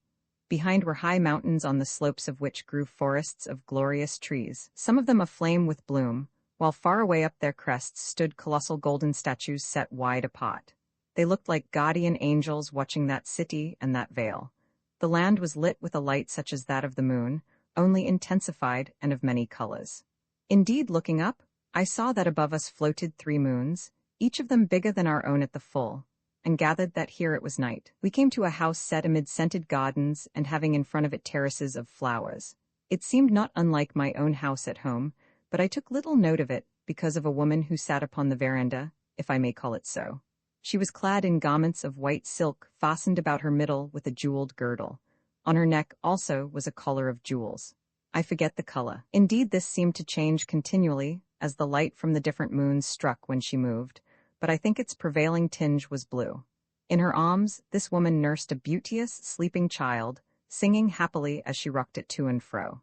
Behind were high mountains on the slopes of which grew forests of glorious trees, some of them aflame with bloom, while far away up their crests stood colossal golden statues set wide apart. They looked like guardian angels watching that city and that vale. The land was lit with a light such as that of the moon, only intensified and of many colors. Indeed, looking up, I saw that above us floated 3 moons, each of them bigger than our own at the full, and gathered that here it was night. We came to a house set amid scented gardens and having in front of it terraces of flowers. It seemed not unlike my own house at home, but I took little note of it because of a woman who sat upon the veranda, if I may call it so. She was clad in garments of white silk fastened about her middle with a jeweled girdle. On her neck also was a collar of jewels. I forget the color. Indeed, this seemed to change continually as the light from the different moons struck when she moved, but I think its prevailing tinge was blue. In her arms, this woman nursed a beauteous, sleeping child, singing happily as she rocked it to and fro.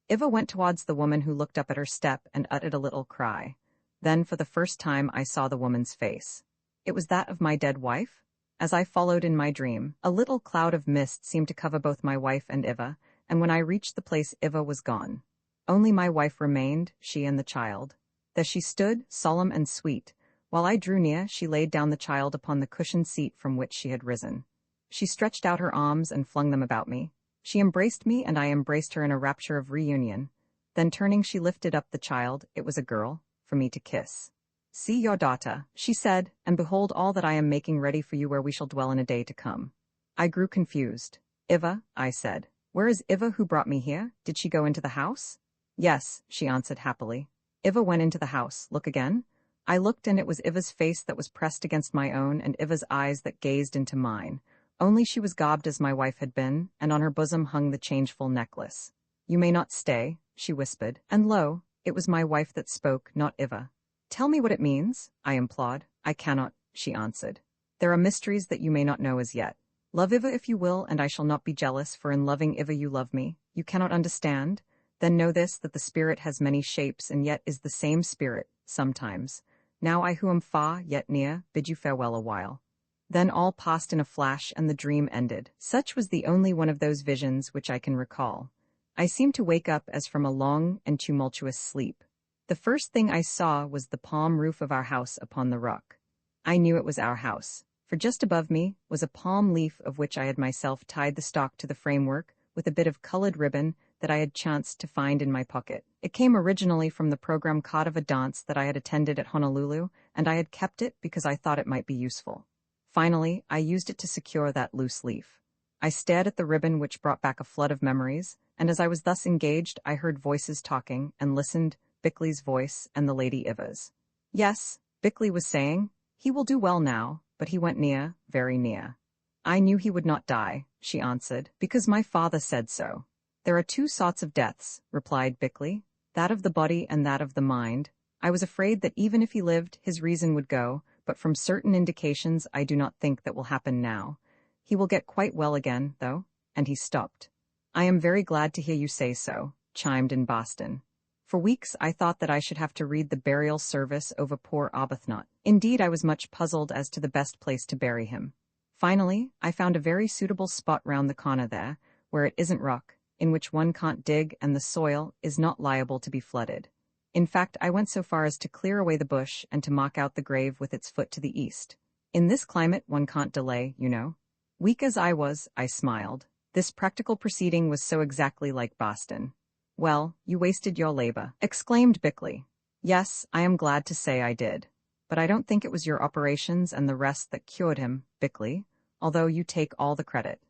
Iva went towards the woman who looked up at her step and uttered a little cry. Then for the first time I saw the woman's face. It was that of my dead wife? As I followed in my dream, a little cloud of mist seemed to cover both my wife and Iva, and when I reached the place Iva was gone. Only my wife remained, she and the child. There she stood, solemn and sweet. While I drew near, she laid down the child upon the cushioned seat from which she had risen. She stretched out her arms and flung them about me. She embraced me and I embraced her in a rapture of reunion. Then turning she lifted up the child, it was a girl, for me to kiss. "See your daughter," she said, "and behold all that I am making ready for you where we shall dwell in a day to come." I grew confused. "Iva," I said. "Where is Iva who brought me here? Did she go into the house?" "Yes," she answered happily. "Iva went into the house. Look again." I looked and it was Iva's face that was pressed against my own and Iva's eyes that gazed into mine. Only she was garbed as my wife had been, and on her bosom hung the changeful necklace. "You may not stay," she whispered, and lo, it was my wife that spoke, not Iva. "Tell me what it means," I implored. "I cannot," she answered. "There are mysteries that you may not know as yet. Love Iva if you will, and I shall not be jealous, for in loving Iva you love me. You cannot understand? Then know this, that the spirit has many shapes and yet is the same spirit, sometimes. Now I who am far, yet near, bid you farewell a while." Then all passed in a flash and the dream ended. Such was the only one of those visions which I can recall. I seemed to wake up as from a long and tumultuous sleep. The first thing I saw was the palm roof of our house upon the rock. I knew it was our house, for just above me was a palm leaf of which I had myself tied the stalk to the framework with a bit of colored ribbon that I had chanced to find in my pocket. It came originally from the program card of a dance that I had attended at Honolulu, and I had kept it because I thought it might be useful. Finally, I used it to secure that loose leaf. I stared at the ribbon which brought back a flood of memories, and as I was thus engaged I heard voices talking and listened, Bickley's voice and the Lady Iva's. "Yes," Bickley was saying, "he will do well now, but he went near, very near." "I knew he would not die," she answered, "because my father said so." "There are two sorts of deaths," replied Bickley, "that of the body and that of the mind. I was afraid that even if he lived, his reason would go, but from certain indications I do not think that will happen now. He will get quite well again, though," and he stopped. "I am very glad to hear you say so," chimed in Boston. For weeks I thought that I should have to read the burial service over poor Arbuthnot. Indeed, I was much puzzled as to the best place to bury him. Finally, I found a very suitable spot round the corner there, where it isn't rock, in which one can't dig and the soil is not liable to be flooded. In fact, I went so far as to clear away the bush and to mark out the grave with its foot to the east. In this climate one can't delay, you know. Weak as I was, I smiled. This practical proceeding was so exactly like Boston. "Well, you wasted your labor," exclaimed Bickley. "Yes, I am glad to say I did. But I don't think it was your operations and the rest that cured him, Bickley, although you take all the credit.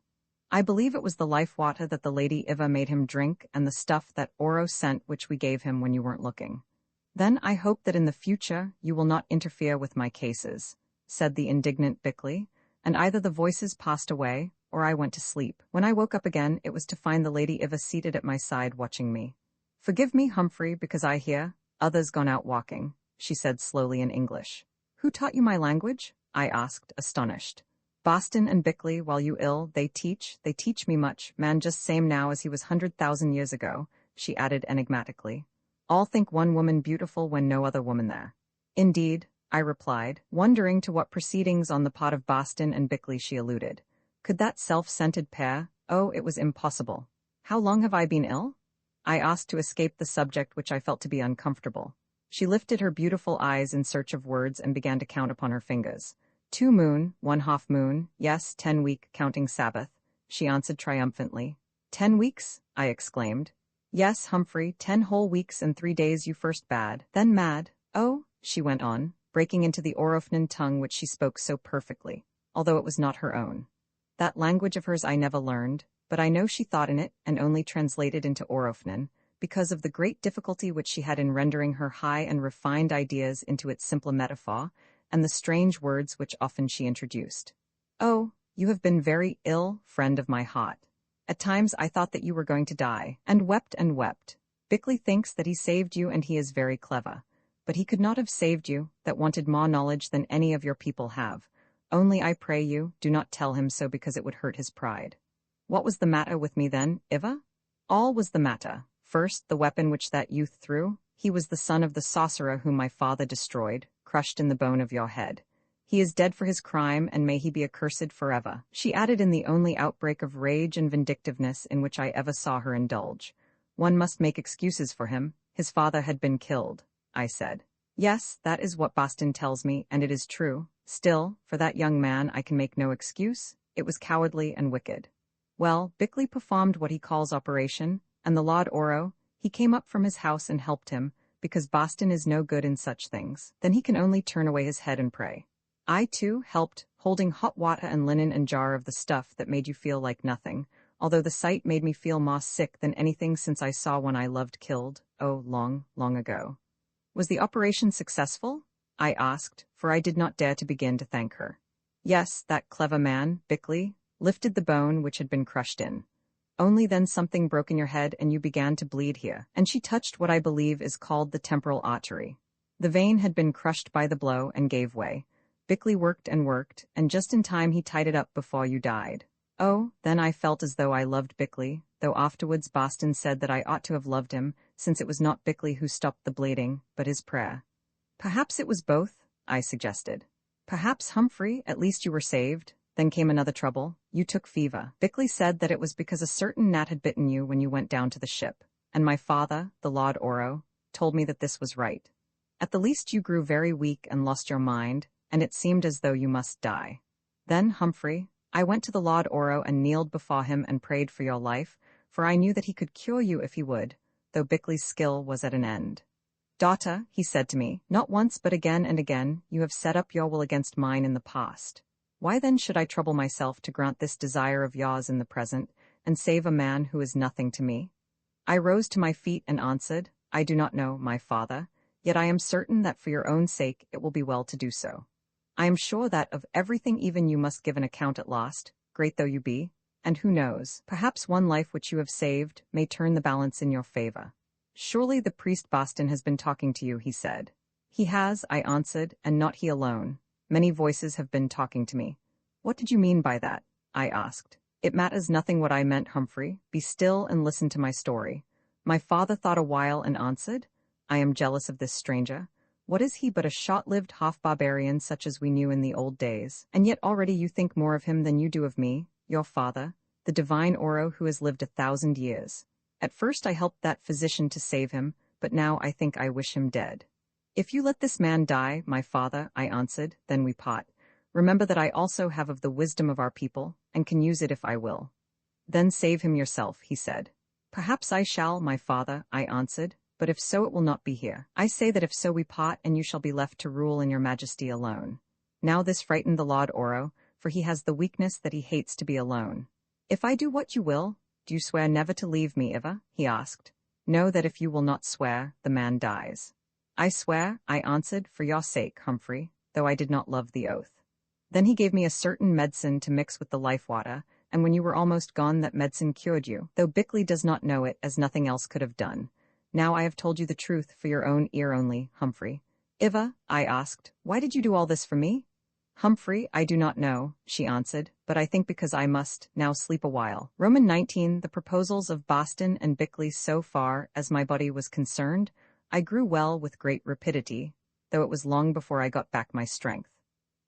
I believe it was the life water that the Lady Iva made him drink and the stuff that Oro sent which we gave him when you weren't looking." "Then I hope that in the future you will not interfere with my cases," said the indignant Bickley, and either the voices passed away, or I went to sleep. When I woke up again, it was to find the Lady Iva seated at my side watching me. "Forgive me, Humphrey, because I hear others gone out walking," she said slowly in English. "Who taught you my language?" I asked, astonished. "Boston and Bickley, while you ill, they teach me much, man just same now as he was 100,000 years ago," she added enigmatically. "All think one woman beautiful when no other woman there." "Indeed," I replied, wondering to what proceedings on the part of Boston and Bickley she alluded. Could that self-scented pair? Oh, it was impossible. "How long have I been ill?" I asked to escape the subject which I felt to be uncomfortable. She lifted her beautiful eyes in search of words and began to count upon her fingers. 2 moon, 1 half moon, yes, 10 week, counting Sabbath," she answered triumphantly. 10 weeks? I exclaimed. "Yes, Humphrey, 10 whole weeks and 3 days you first bad, then mad. Oh," she went on, breaking into the Orofnan tongue which she spoke so perfectly, although it was not her own. That language of hers I never learned, but I know she thought in it and only translated into Orofnan, because of the great difficulty which she had in rendering her high and refined ideas into its simple metaphor, and the strange words which often she introduced. "Oh, you have been very ill, friend of my heart. At times I thought that you were going to die, and wept and wept. Bickley thinks that he saved you and he is very clever. But he could not have saved you, that wanted more knowledge than any of your people have. Only I pray you, do not tell him so because it would hurt his pride." What was the matter with me then, Iva? All was the matter, First, the weapon which that youth threw. He was the son of the sorcerer whom my father destroyed, crushed in the bone of your head. He is dead for his crime, and may he be accursed forever," she added in the only outbreak of rage and vindictiveness in which I ever saw her indulge. "One must make excuses for him. His father had been killed," I said. "Yes, that is what Boston tells me, and it is true. Still, for that young man I can make no excuse. It was cowardly and wicked." Well, Bickley performed what he calls operation, and the Lord Oro, he came up from his house and helped him, because Boston is no good in such things. Then he can only turn away his head and pray. I, too, helped, holding hot water and linen and jar of the stuff that made you feel like nothing, although the sight made me feel more sick than anything since I saw one I loved killed, oh, long, long ago. Was the operation successful? I asked, for I did not dare to begin to thank her. Yes, that clever man, Bickley, lifted the bone which had been crushed in. Only then something broke in your head and you began to bleed here, and she touched what I believe is called the temporal artery. The vein had been crushed by the blow and gave way. Bickley worked, and just in time he tied it up before you died. Oh, then I felt as though I loved Bickley, though afterwards Boston said that I ought to have loved him, since it was not Bickley who stopped the bleeding, but his prayer. Perhaps it was both, I suggested. Perhaps, Humphrey, at least you were saved. Then came another trouble. You took fever. Bickley said that it was because a certain gnat had bitten you when you went down to the ship, and my father, the Lord Oro, told me that this was right. At the least you grew very weak and lost your mind, and it seemed as though you must die. Then, Humphrey, I went to the Lord Oro and kneeled before him and prayed for your life, for I knew that he could cure you if he would, though Bickley's skill was at an end. Daughter, he said to me, not once but again and again, you have set up your will against mine in the past. Why then should I trouble myself to grant this desire of yours in the present, and save a man who is nothing to me? I rose to my feet and answered, I do not know, my father, yet I am certain that for your own sake it will be well to do so. I am sure that of everything even you must give an account at last, great though you be, and who knows, perhaps one life which you have saved may turn the balance in your favor. Surely the priest Boston has been talking to you, he said. He has, I answered, and not he alone. Many voices have been talking to me. What did you mean by that? I asked. It matters nothing what I meant, Humphrey. Be still and listen to my story. My father thought a while and answered, I am jealous of this stranger. What is he but a short-lived half-barbarian such as we knew in the old days? And yet already you think more of him than you do of me, your father, the divine Oro who has lived 1,000 years. At first I helped that physician to save him, but now I think I wish him dead. If you let this man die, my father, I answered, then we part. Remember that I also have of the wisdom of our people, and can use it if I will. Then save him yourself, he said. Perhaps I shall, my father, I answered, but if so it will not be here. I say that if so we part, and you shall be left to rule in your majesty alone. Now this frightened the Lord Oro, for he has the weakness that he hates to be alone. If I do what you will, do you swear never to leave me, Eva? He asked. Know that if you will not swear, the man dies. I swear, I answered, for your sake, Humphrey, though I did not love the oath. Then he gave me a certain medicine to mix with the life water, and when you were almost gone that medicine cured you, though Bickley does not know it, as nothing else could have done. Now I have told you the truth for your own ear only, Humphrey. Eva, I asked, why did you do all this for me? Humphrey, I do not know, she answered, but I think because I must now sleep a while. Roman 19, the proposals of Boston and Bickley so far as my body was concerned, I grew well with great rapidity, though it was long before I got back my strength.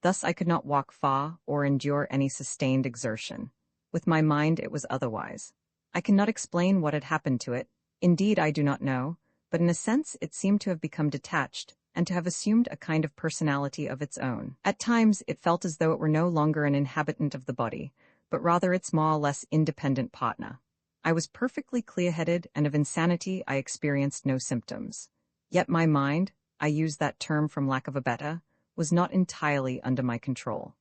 Thus I could not walk far or endure any sustained exertion. With my mind it was otherwise. I cannot explain what had happened to it. Indeed, I do not know, but in a sense it seemed to have become detached, and to have assumed a kind of personality of its own. At times it felt as though it were no longer an inhabitant of the body, but rather its more or less independent partner. I was perfectly clear-headed, and of insanity I experienced no symptoms. Yet my mind, I use that term from lack of a better, was not entirely under my control.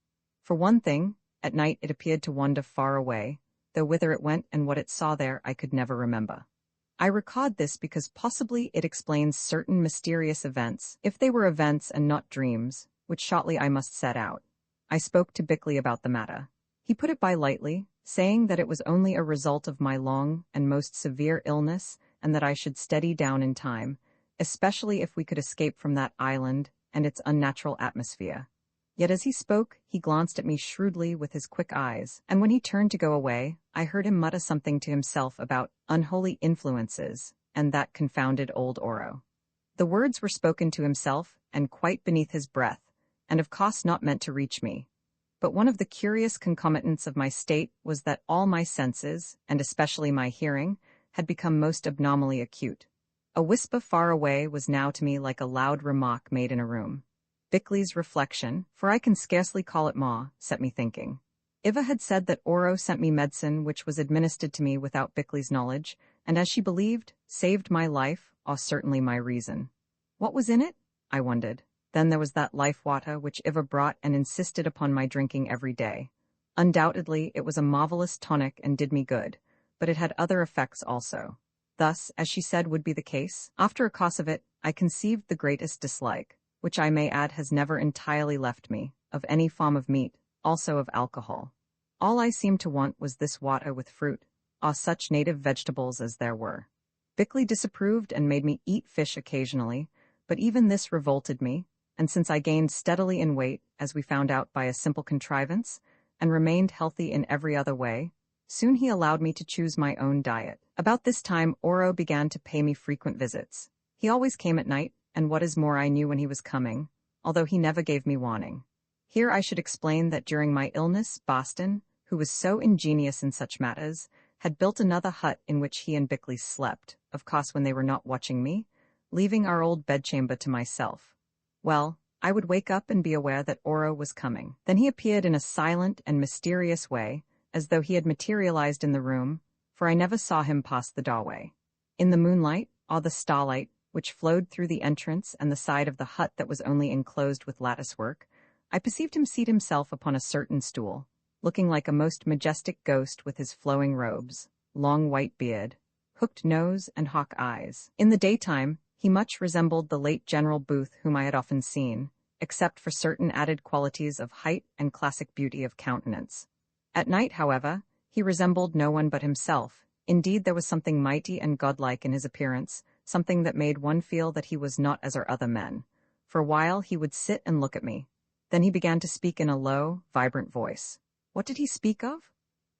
For one thing, at night it appeared to wander far away, though whither it went and what it saw there I could never remember. I record this because possibly it explains certain mysterious events, if they were events and not dreams, which shortly I must set out. I spoke to Bickley about the matter. He put it by lightly, saying that it was only a result of my long and most severe illness, and that I should steady down in time, especially if we could escape from that island and its unnatural atmosphere. Yet as he spoke, he glanced at me shrewdly with his quick eyes, and when he turned to go away, I heard him mutter something to himself about unholy influences, and that confounded old Oro." The words were spoken to himself, and quite beneath his breath, and of course not meant to reach me. But one of the curious concomitants of my state was that all my senses, and especially my hearing, had become most abnormally acute. A whisper far away was now to me like a loud remark made in a room. Bickley's reflection, for I can scarcely call it more, set me thinking. Iva had said that Oro sent me medicine which was administered to me without Bickley's knowledge, and as she believed, saved my life, or certainly my reason. What was in it? I wondered. Then there was that life water which Iva brought and insisted upon my drinking every day. Undoubtedly, it was a marvelous tonic and did me good, but it had other effects also. Thus, as she said would be the case, after a course of it, I conceived the greatest dislike, which I may add has never entirely left me, of any form of meat, also of alcohol. All I seemed to want was this water with fruit, or such native vegetables as there were. Bickley disapproved and made me eat fish occasionally, but even this revolted me, and since I gained steadily in weight, as we found out by a simple contrivance, and remained healthy in every other way, soon he allowed me to choose my own diet. About this time Oro began to pay me frequent visits. He always came at night, and what is more I knew when he was coming, although he never gave me warning. Here I should explain that during my illness, Boston, who was so ingenious in such matters, had built another hut in which he and Bickley slept, of course when they were not watching me, leaving our old bedchamber to myself. Well, I would wake up and be aware that Oro was coming. Then he appeared in a silent and mysterious way, as though he had materialized in the room, for I never saw him pass the doorway. In the moonlight, or the starlight, which flowed through the entrance and the side of the hut that was only enclosed with lattice-work, I perceived him seat himself upon a certain stool, looking like a most majestic ghost with his flowing robes, long white beard, hooked nose and hawk eyes. In the daytime, he much resembled the late General Booth whom I had often seen, except for certain added qualities of height and classic beauty of countenance. At night, however, he resembled no one but himself. Indeed, there was something mighty and godlike in his appearance, something that made one feel that he was not as our other men. For a while he would sit and look at me. Then he began to speak in a low, vibrant voice. What did he speak of?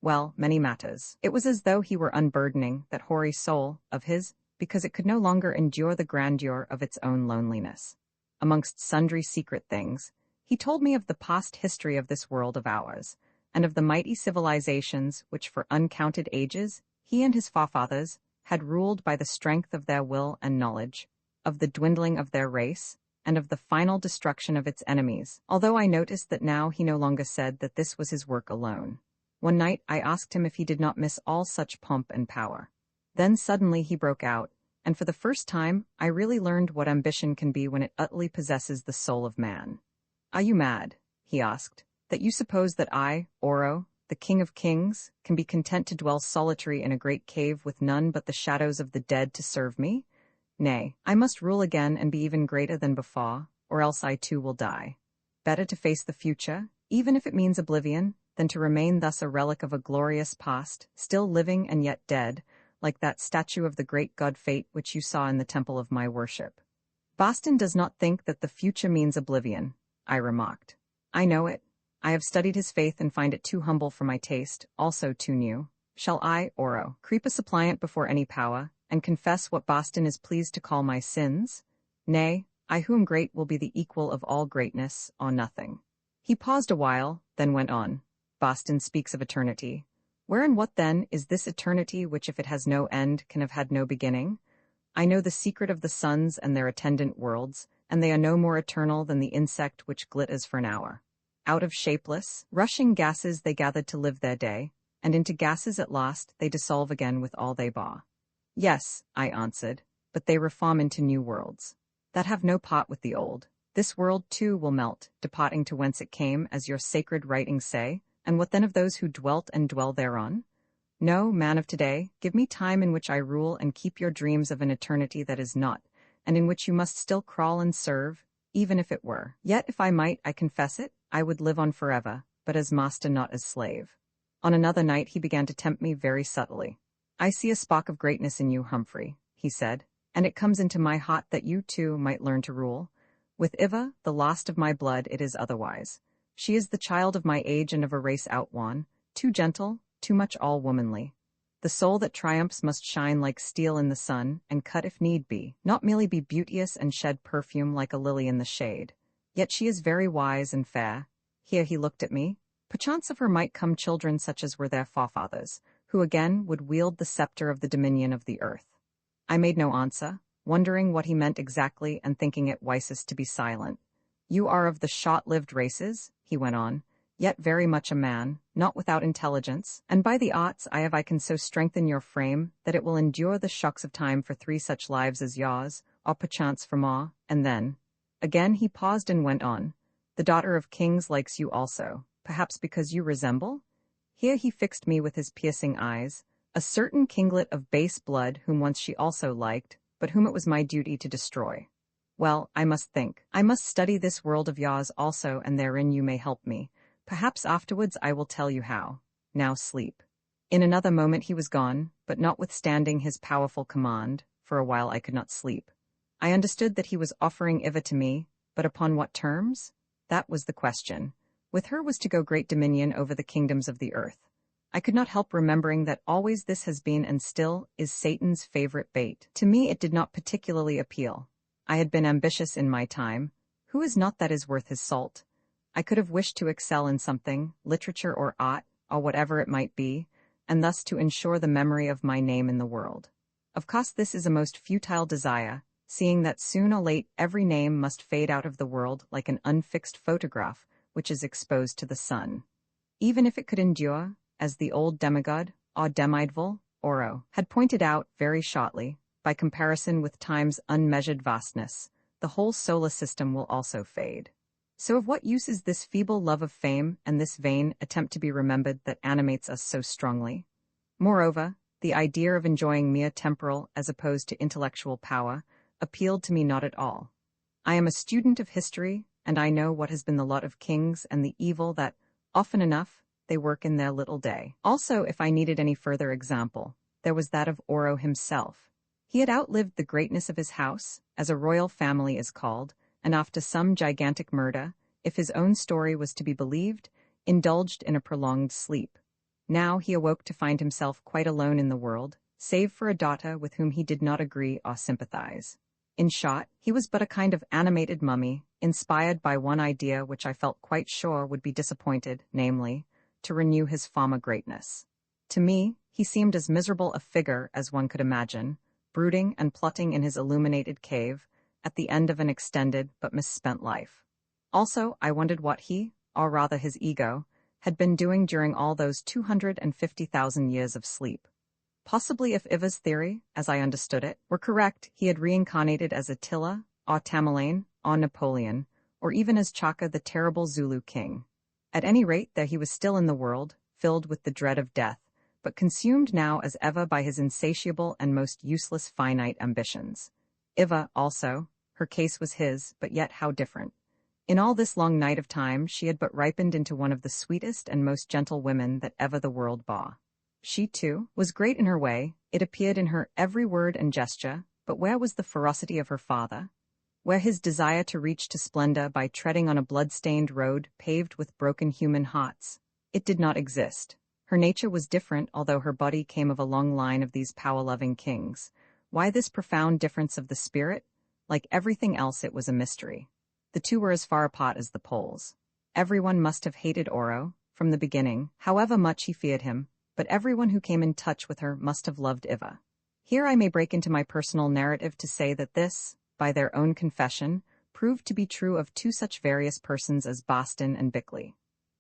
Well, many matters. It was as though he were unburdening that hoary soul of his, because it could no longer endure the grandeur of its own loneliness. Amongst sundry secret things, he told me of the past history of this world of ours, and of the mighty civilizations which for uncounted ages he and his forefathers had ruled by the strength of their will and knowledge, of the dwindling of their race, and of the final destruction of its enemies, although I noticed that now he no longer said that this was his work alone. One night I asked him if he did not miss all such pomp and power. Then suddenly he broke out, and for the first time I really learned what ambition can be when it utterly possesses the soul of man. "Are you mad?" he asked, "that you suppose that I, Oro, the king of kings, can be content to dwell solitary in a great cave with none but the shadows of the dead to serve me? Nay, I must rule again and be even greater than before, or else I too will die. Better to face the future, even if it means oblivion, than to remain thus a relic of a glorious past, still living and yet dead, like that statue of the great god Fate which you saw in the temple of my worship." "Boston does not think that the future means oblivion," I remarked. "I know it. I have studied his faith and find it too humble for my taste, also too new. Shall I, Oro, creep a suppliant before any power, and confess what Boston is pleased to call my sins? Nay, I who am great will be the equal of all greatness, or nothing." He paused a while, then went on. "Boston speaks of eternity. Where and what then is this eternity which if it has no end can have had no beginning? I know the secret of the suns and their attendant worlds, and they are no more eternal than the insect which glitters for an hour. Out of shapeless, rushing gases they gathered to live their day, and into gases at last they dissolve again with all they bore." "Yes," I answered, "but they reform into new worlds, that have no part with the old. This world too will melt, departing to whence it came, as your sacred writings say, and what then of those who dwelt and dwell thereon? No, man of today, give me time in which I rule and keep your dreams of an eternity that is not, and in which you must still crawl and serve, even if it were. Yet if I might, I confess it, I would live on forever, but as master, not as slave." On another night he began to tempt me very subtly. "I see a spark of greatness in you, Humphrey," he said, "and it comes into my heart that you, too, might learn to rule. With Iva, the last of my blood, it is otherwise. She is the child of my age and of a race outworn, too gentle, too much all womanly. The soul that triumphs must shine like steel in the sun, and cut if need be, not merely be beauteous and shed perfume like a lily in the shade. Yet she is very wise and fair. Here he looked at me. Perchance of her might come children such as were their forefathers, who again would wield the scepter of the dominion of the earth. I made no answer, wondering what he meant exactly and thinking it wisest to be silent. You are of the short-lived races, he went on, yet very much a man, not without intelligence, and by the arts I can so strengthen your frame that it will endure the shocks of time for 3 such lives as yours, or perchance for more, and then. Again he paused and went on. The daughter of kings likes you also, perhaps because you resemble? Here he fixed me with his piercing eyes, a certain kinglet of base blood whom once she also liked, but whom it was my duty to destroy. Well, I must think. I must study this world of yours also, and therein you may help me. Perhaps afterwards I will tell you how. Now sleep. In another moment he was gone, but notwithstanding his powerful command, for a while I could not sleep. I understood that he was offering Iva to me, but upon what terms? That was the question. With her was to go great dominion over the kingdoms of the earth. I could not help remembering that always this has been and still is Satan's favorite bait. To me it did not particularly appeal. I had been ambitious in my time. Who is not that is worth his salt? I could have wished to excel in something, literature or art, or whatever it might be, and thus to ensure the memory of my name in the world. Of course this is a most futile desire, seeing that soon or late every name must fade out of the world like an unfixed photograph which is exposed to the sun. Even if it could endure, as the old demigod, or demideval, Oro, had pointed out very shortly, by comparison with time's unmeasured vastness, the whole solar system will also fade. So of what use is this feeble love of fame and this vain attempt to be remembered that animates us so strongly? Moreover, the idea of enjoying mere temporal as opposed to intellectual power appealed to me not at all. I am a student of history, and I know what has been the lot of kings and the evil that, often enough, they work in their little day. Also, if I needed any further example, there was that of Oro himself. He had outlived the greatness of his house, as a royal family is called, and after some gigantic murder, if his own story was to be believed, indulged in a prolonged sleep. Now he awoke to find himself quite alone in the world, save for a daughter with whom he did not agree or sympathize. In short, he was but a kind of animated mummy, inspired by one idea which I felt quite sure would be disappointed, namely, to renew his former greatness. To me, he seemed as miserable a figure as one could imagine, brooding and plotting in his illuminated cave, at the end of an extended but misspent life. Also, I wondered what he, or rather his ego, had been doing during all those 250,000 years of sleep. Possibly if Iva's theory, as I understood it, were correct, he had reincarnated as Attila, or Tamerlane, or Napoleon, or even as Chaka the terrible Zulu king. At any rate, there he was still in the world, filled with the dread of death, but consumed now as ever by his insatiable and most useless finite ambitions. Iva, also, her case was his, but yet how different. In all this long night of time she had but ripened into one of the sweetest and most gentle women that ever the world bore. She, too, was great in her way, it appeared in her every word and gesture, but where was the ferocity of her father? Where his desire to reach to splendor by treading on a blood-stained road paved with broken human hearts? It did not exist. Her nature was different, although her body came of a long line of these power-loving kings. Why this profound difference of the spirit? Like everything else, it was a mystery. The two were as far apart as the poles. Everyone must have hated Oro, from the beginning, however much he feared him, but everyone who came in touch with her must have loved Iva. Here I may break into my personal narrative to say that this, by their own confession, proved to be true of two such various persons as Boston and Bickley.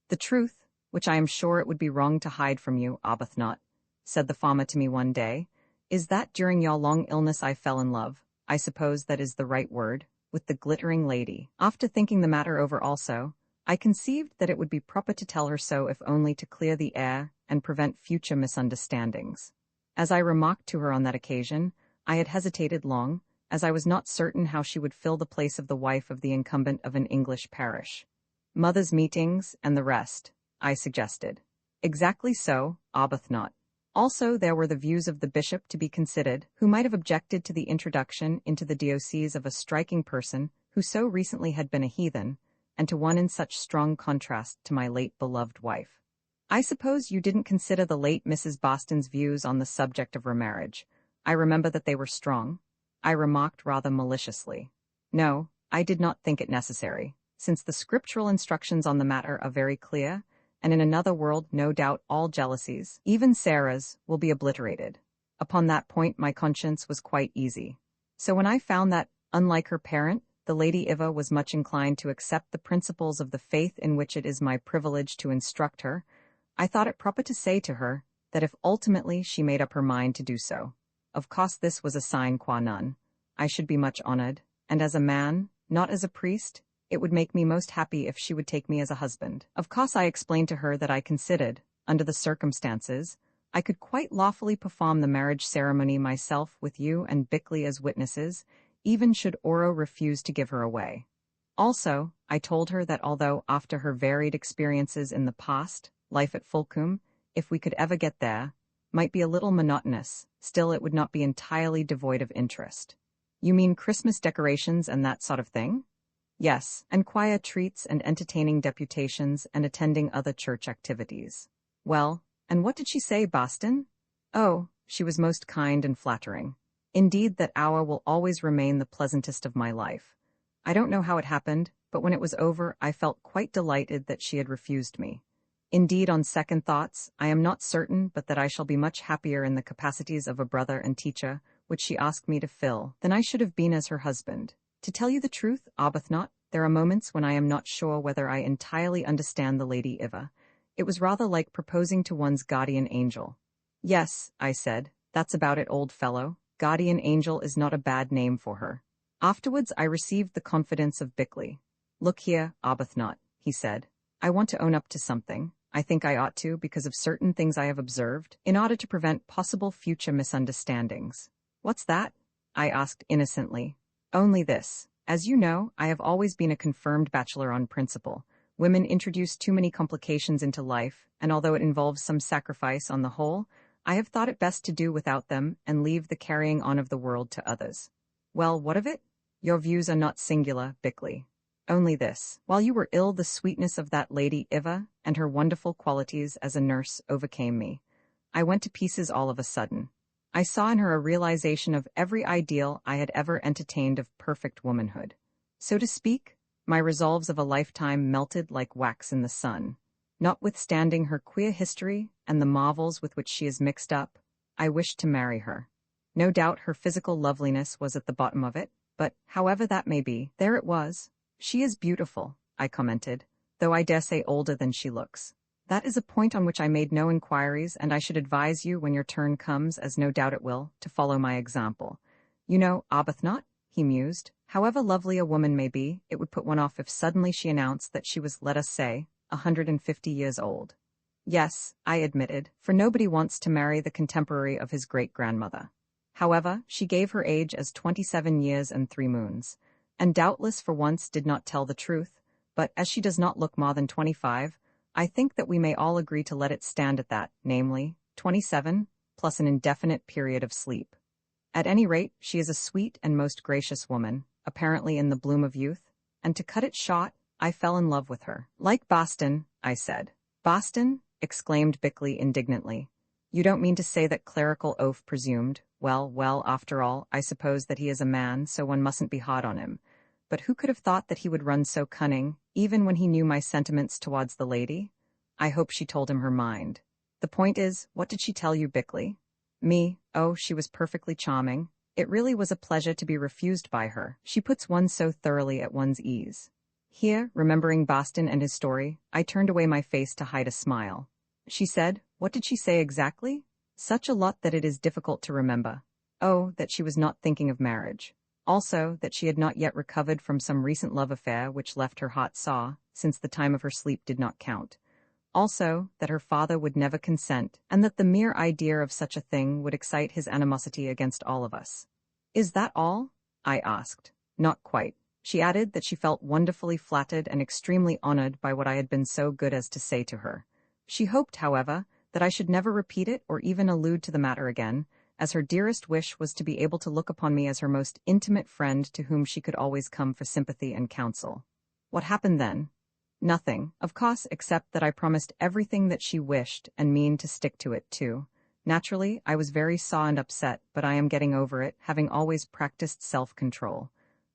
The truth, which I am sure it would be wrong to hide from you, Arbuthnot, said the farmer to me one day, is that during your long illness I fell in love, I suppose that is the right word, with the glittering lady. After thinking the matter over also, I conceived that it would be proper to tell her so if only to clear the air and prevent future misunderstandings. As I remarked to her on that occasion, I had hesitated long, as I was not certain how she would fill the place of the wife of the incumbent of an English parish. Mothers' meetings, and the rest, I suggested. Exactly so, Arbuthnot. Also there were the views of the bishop to be considered, who might have objected to the introduction into the diocese of a striking person who so recently had been a heathen, and to one in such strong contrast to my late beloved wife. I suppose you didn't consider the late Mrs. Boston's views on the subject of remarriage. I remember that they were strong. I remarked rather maliciously. No, I did not think it necessary, since the scriptural instructions on the matter are very clear, and in another world no doubt all jealousies, even Sarah's, will be obliterated. Upon that point my conscience was quite easy. So when I found that, unlike her parent, the Lady Iva was much inclined to accept the principles of the faith in which it is my privilege to instruct her, I thought it proper to say to her that if ultimately she made up her mind to do so, of course this was a sine qua non, I should be much honored, and as a man, not as a priest, it would make me most happy if she would take me as a husband. Of course I explained to her that I considered, under the circumstances, I could quite lawfully perform the marriage ceremony myself with you and Bickley as witnesses, even should Oro refuse to give her away. Also, I told her that although after her varied experiences in the past, life at Fulcum, if we could ever get there, might be a little monotonous, still it would not be entirely devoid of interest. You mean Christmas decorations and that sort of thing? Yes, and choir treats and entertaining deputations and attending other church activities. Well, and what did she say, Boston? Oh, she was most kind and flattering. Indeed, that hour will always remain the pleasantest of my life. I don't know how it happened, but when it was over, I felt quite delighted that she had refused me. Indeed, on second thoughts, I am not certain but that I shall be much happier in the capacities of a brother and teacher, which she asked me to fill, than I should have been as her husband. To tell you the truth, Arbuthnot, there are moments when I am not sure whether I entirely understand the Lady Iva. It was rather like proposing to one's guardian angel. Yes, I said, that's about it, old fellow. Guardian angel is not a bad name for her. Afterwards I received the confidence of Bickley. Look here, Arbuthnot, he said. I want to own up to something. I think I ought to because of certain things I have observed, in order to prevent possible future misunderstandings. What's that? I asked innocently. Only this. As you know, I have always been a confirmed bachelor on principle. Women introduce too many complications into life, and although it involves some sacrifice on the whole, I have thought it best to do without them and leave the carrying on of the world to others. Well, what of it? Your views are not singular, Bickley. Only this. While you were ill, the sweetness of that Lady Iva and her wonderful qualities as a nurse overcame me. I went to pieces all of a sudden. I saw in her a realization of every ideal I had ever entertained of perfect womanhood. So to speak, my resolves of a lifetime melted like wax in the sun. Notwithstanding her queer history and the marvels with which she is mixed up, I wished to marry her. No doubt her physical loveliness was at the bottom of it, but, however that may be, there it was. She is beautiful, I commented, though I dare say older than she looks. That is a point on which I made no inquiries, and I should advise you when your turn comes, as no doubt it will, to follow my example. You know, Arbuthnot, he mused, however lovely a woman may be, it would put one off if suddenly she announced that she was, let us say, 150 years old. Yes, I admitted, for nobody wants to marry the contemporary of his great-grandmother. However, she gave her age as 27 years and 3 moons. And doubtless for once did not tell the truth, but as she does not look more than 25, I think that we may all agree to let it stand at that, namely, 27, plus an indefinite period of sleep. At any rate, she is a sweet and most gracious woman, apparently in the bloom of youth, and to cut it short, I fell in love with her. Like Boston, I said. Boston? Exclaimed Bickley indignantly. You don't mean to say that clerical oaf presumed, well, after all, I suppose that he is a man, so one mustn't be hard on him. But who could have thought that he would run so cunning, even when he knew my sentiments towards the lady? I hope she told him her mind. The point is, what did she tell you, Bickley? Me? Oh, she was perfectly charming. It really was a pleasure to be refused by her. She puts one so thoroughly at one's ease. Here, remembering Boston and his story, I turned away my face to hide a smile. She said, what did she say exactly? Such a lot that it is difficult to remember. Oh, that she was not thinking of marriage. Also, that she had not yet recovered from some recent love affair which left her heart sore, since the time of her sleep did not count. Also, that her father would never consent, and that the mere idea of such a thing would excite his animosity against all of us. Is that all? I asked. Not quite. She added that she felt wonderfully flattered and extremely honored by what I had been so good as to say to her. She hoped, however, that I should never repeat it or even allude to the matter again, as her dearest wish was to be able to look upon me as her most intimate friend to whom she could always come for sympathy and counsel. What happened then? Nothing, of course, except that I promised everything that she wished and mean to stick to it too. Naturally, I was very sore and upset, but I am getting over it, having always practiced self-control.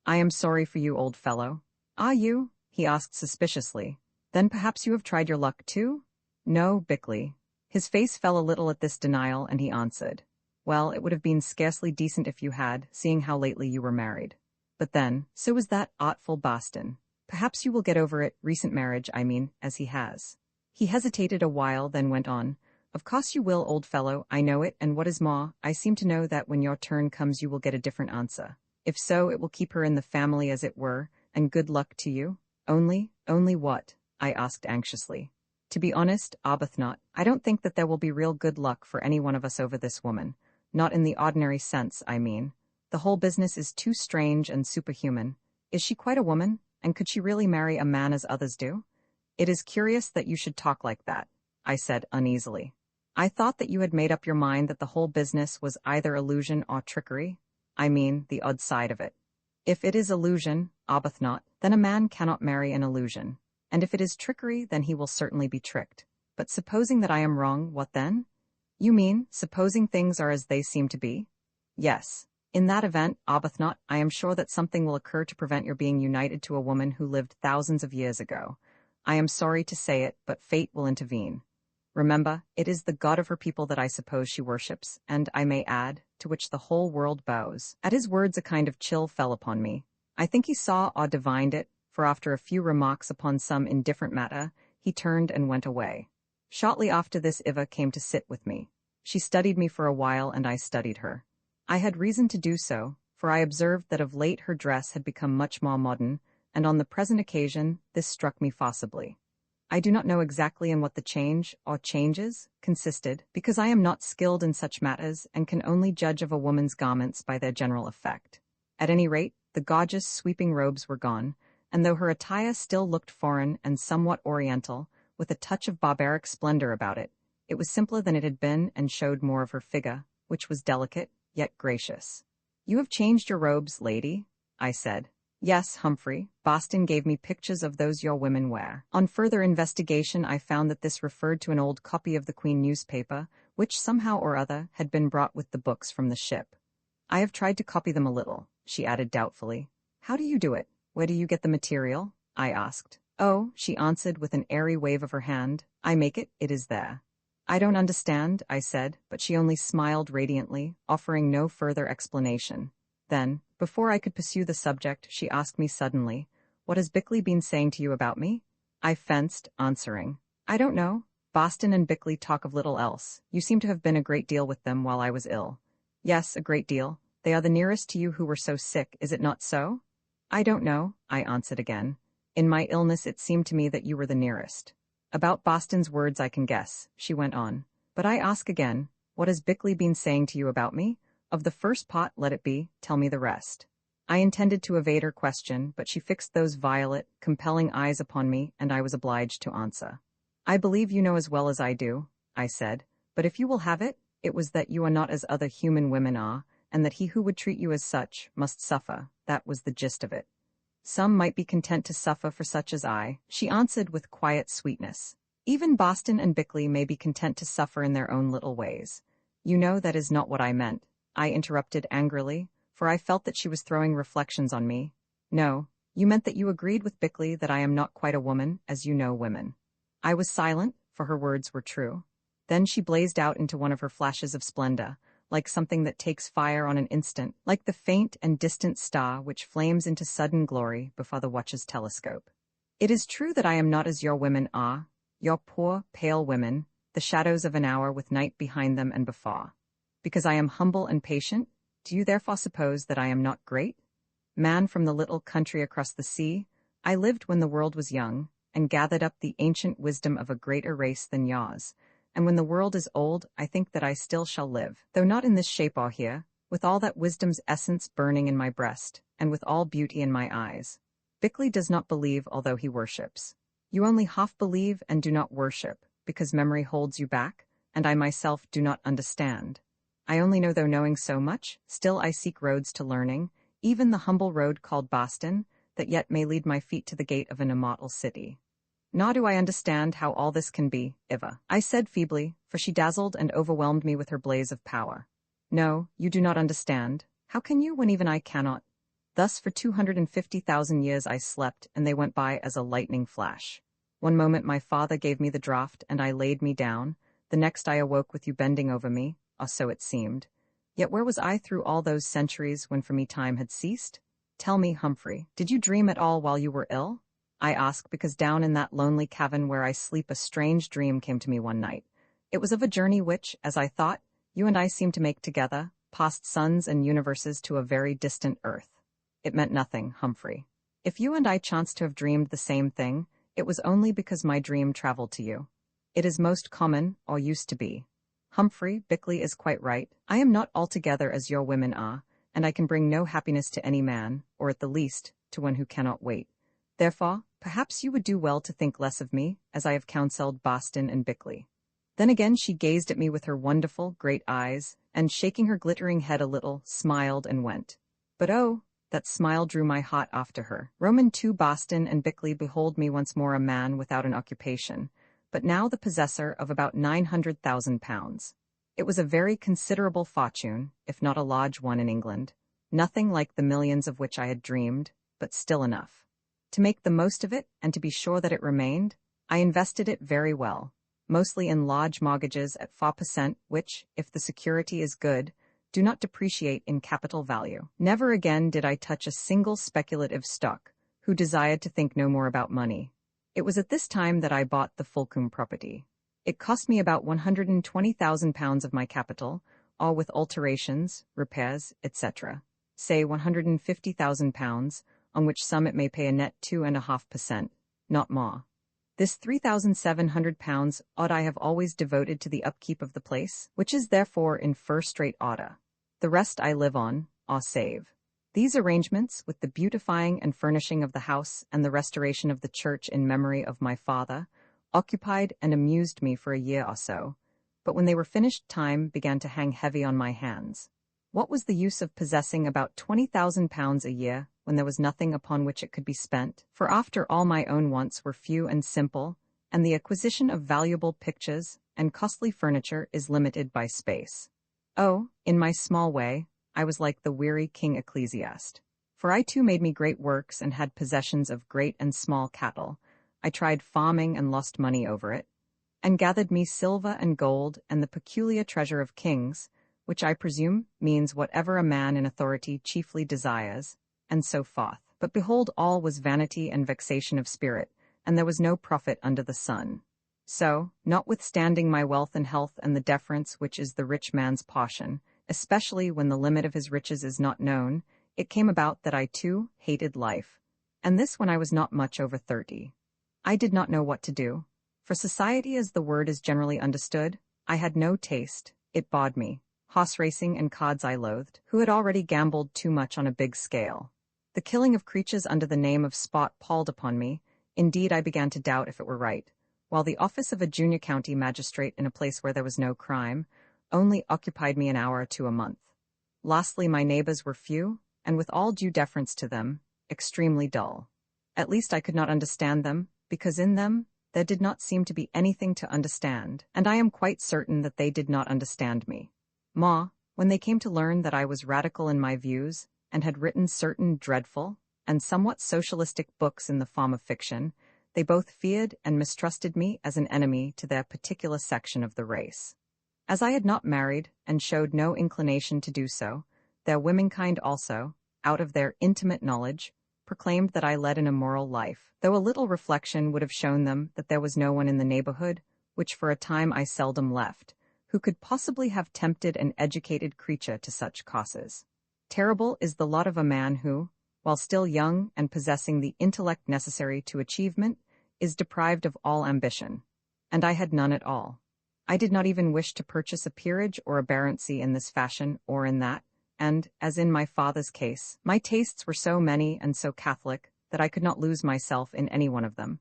I am sorry for you, old fellow. Are you? He asked suspiciously. Then perhaps you have tried your luck too? No, Bickley. His face fell a little at this denial, and he answered. Well, it would have been scarcely decent if you had, seeing how lately you were married. But then, so was that artful Boston. Perhaps you will get over it, recent marriage, I mean, as he has. He hesitated a while, then went on. Of course you will, old fellow, I know it, and what is more, I seem to know that when your turn comes you will get a different answer. If so, it will keep her in the family as it were, and good luck to you. Only what? I asked anxiously. To be honest, Arbuthnot, I don't think that there will be real good luck for any one of us over this woman. Not in the ordinary sense, I mean. The whole business is too strange and superhuman. Is she quite a woman? And could she really marry a man as others do? It is curious that you should talk like that, I said uneasily. I thought that you had made up your mind that the whole business was either illusion or trickery. I mean, the odd side of it. If it is illusion, Arbuthnot, then a man cannot marry an illusion. And if it is trickery, then he will certainly be tricked. But supposing that I am wrong, what then? You mean, supposing things are as they seem to be? Yes. In that event, Arbuthnot, I am sure that something will occur to prevent your being united to a woman who lived thousands of years ago. I am sorry to say it, but fate will intervene. Remember, it is the god of her people that I suppose she worships, and, I may add, to which the whole world bows. At his words a kind of chill fell upon me. I think he saw or divined it, for after a few remarks upon some indifferent matter, he turned and went away. Shortly after this Iva came to sit with me. She studied me for a while, and I studied her. I had reason to do so, for I observed that of late her dress had become much more modern, and on the present occasion this struck me forcibly. I do not know exactly in what the change, or changes, consisted, because I am not skilled in such matters and can only judge of a woman's garments by their general effect. At any rate, the gorgeous, sweeping robes were gone, and though her attire still looked foreign and somewhat oriental, with a touch of barbaric splendor about it, it was simpler than it had been and showed more of her figure, which was delicate, yet gracious. You have changed your robes, lady, I said. Yes, Humphrey, Boston gave me pictures of those your women wear. On further investigation I found that this referred to an old copy of the Queen newspaper, which somehow or other had been brought with the books from the ship. I have tried to copy them a little, she added doubtfully. How do you do it? Where do you get the material? I asked. Oh, she answered with an airy wave of her hand, I make it, it is there. I don't understand, I said, but she only smiled radiantly, offering no further explanation. Then, before I could pursue the subject, she asked me suddenly, What has Bickley been saying to you about me? I fenced, answering, I don't know. Boston and Bickley talk of little else. You seem to have been a great deal with them while I was ill. Yes, a great deal. They are the nearest to you who were so sick, is it not so? I don't know, I answered again. In my illness it seemed to me that you were the nearest. About Boston's words I can guess, she went on. But I ask again, what has Bickley been saying to you about me? Of the first part, let it be, tell me the rest. I intended to evade her question, but she fixed those violet, compelling eyes upon me, and I was obliged to answer. I believe you know as well as I do, I said, but if you will have it, it was that you are not as other human women are, and that he who would treat you as such must suffer, that was the gist of it. Some might be content to suffer for such as I, she answered with quiet sweetness. Even Boston and Bickley may be content to suffer in their own little ways. You know that is not what I meant, I interrupted angrily, for I felt that she was throwing reflections on me. No, you meant that you agreed with Bickley that I am not quite a woman, as you know women. I was silent, for her words were true. Then she blazed out into one of her flashes of splendor, like something that takes fire on an instant, like the faint and distant star which flames into sudden glory before the watcher's telescope. It is true that I am not as your women are, your poor, pale women, the shadows of an hour with night behind them and before. Because I am humble and patient, do you therefore suppose that I am not great? Man from the little country across the sea, I lived when the world was young, and gathered up the ancient wisdom of a greater race than yours, and when the world is old, I think that I still shall live, though not in this shape or here, with all that wisdom's essence burning in my breast, and with all beauty in my eyes. Bickley does not believe, although he worships. You only half believe and do not worship, because memory holds you back, and I myself do not understand. I only know, though knowing so much, still I seek roads to learning, even the humble road called Boston, that yet may lead my feet to the gate of an immortal city. Nor do I understand how all this can be, Eva, I said feebly, for she dazzled and overwhelmed me with her blaze of power. No, you do not understand. How can you when even I cannot? Thus for 250,000 years I slept, and they went by as a lightning flash. One moment my father gave me the draught, and I laid me down. The next I awoke with you bending over me, or so it seemed. Yet where was I through all those centuries when for me time had ceased? Tell me, Humphrey, did you dream at all while you were ill? I ask because down in that lonely cavern where I sleep a strange dream came to me one night. It was of a journey which, as I thought, you and I seemed to make together, past suns and universes to a very distant earth. It meant nothing, Humphrey. If you and I chanced to have dreamed the same thing, it was only because my dream traveled to you. It is most common, or used to be. Humphrey, Bickley is quite right. I am not altogether as your women are, and I can bring no happiness to any man, or at the least, to one who cannot wait. Therefore, perhaps you would do well to think less of me, as I have counselled Boston and Bickley. Then again she gazed at me with her wonderful, great eyes, and shaking her glittering head a little, smiled and went. But oh, that smile drew my heart after her. Roman 2 Boston and Bickley behold me once more a man without an occupation, but now the possessor of about £900,000. It was a very considerable fortune, if not a large one in England. Nothing like the millions of which I had dreamed, but still enough. To make the most of it, and to be sure that it remained, I invested it very well, mostly in large mortgages at 4%, which, if the security is good, do not depreciate in capital value. Never again did I touch a single speculative stock, who desired to think no more about money. It was at this time that I bought the Fulcombe property. It cost me about £120,000 of my capital, all with alterations, repairs, etc. Say £150,000, on which sum it may pay a net 2.5%, not more. This £3,700 odd I have always devoted to the upkeep of the place, which is therefore in first-rate order. The rest I live on, or save. These arrangements, with the beautifying and furnishing of the house and the restoration of the church in memory of my father, occupied and amused me for a year or so, but when they were finished time began to hang heavy on my hands. What was the use of possessing about £20,000 a year when there was nothing upon which it could be spent? For after all my own wants were few and simple, and the acquisition of valuable pictures and costly furniture is limited by space. Oh, in my small way, I was like the weary king ecclesiast. For I too made me great works and had possessions of great and small cattle. I tried farming and lost money over it, and gathered me silver and gold and the peculiar treasure of kings, which I presume means whatever a man in authority chiefly desires, and so forth. But behold, all was vanity and vexation of spirit, and there was no profit under the sun. So, notwithstanding my wealth and health and the deference which is the rich man's portion, especially when the limit of his riches is not known, it came about that I too hated life, and this when I was not much over 30. I did not know what to do. For society as the word is generally understood, I had no taste, it bored me. Horse racing and cards I loathed, who had already gambled too much on a big scale. The killing of creatures under the name of sport palled upon me. Indeed, I began to doubt if it were right, while the office of a junior county magistrate in a place where there was no crime only occupied me an hour or two a month. Lastly, my neighbors were few, and with all due deference to them, extremely dull. At least I could not understand them, because in them there did not seem to be anything to understand, and I am quite certain that they did not understand me. When they came to learn that I was radical in my views, and had written certain dreadful and somewhat socialistic books in the form of fiction, they both feared and mistrusted me as an enemy to their particular section of the race. As I had not married, and showed no inclination to do so, their womenkind also, out of their intimate knowledge, proclaimed that I led an immoral life, though a little reflection would have shown them that there was no one in the neighborhood, which for a time I seldom left, who could possibly have tempted an educated creature to such causes. Terrible is the lot of a man who, while still young and possessing the intellect necessary to achievement, is deprived of all ambition. And I had none at all. I did not even wish to purchase a peerage or a baronetcy in this fashion or in that, and, as in my father's case, my tastes were so many and so catholic that I could not lose myself in any one of them.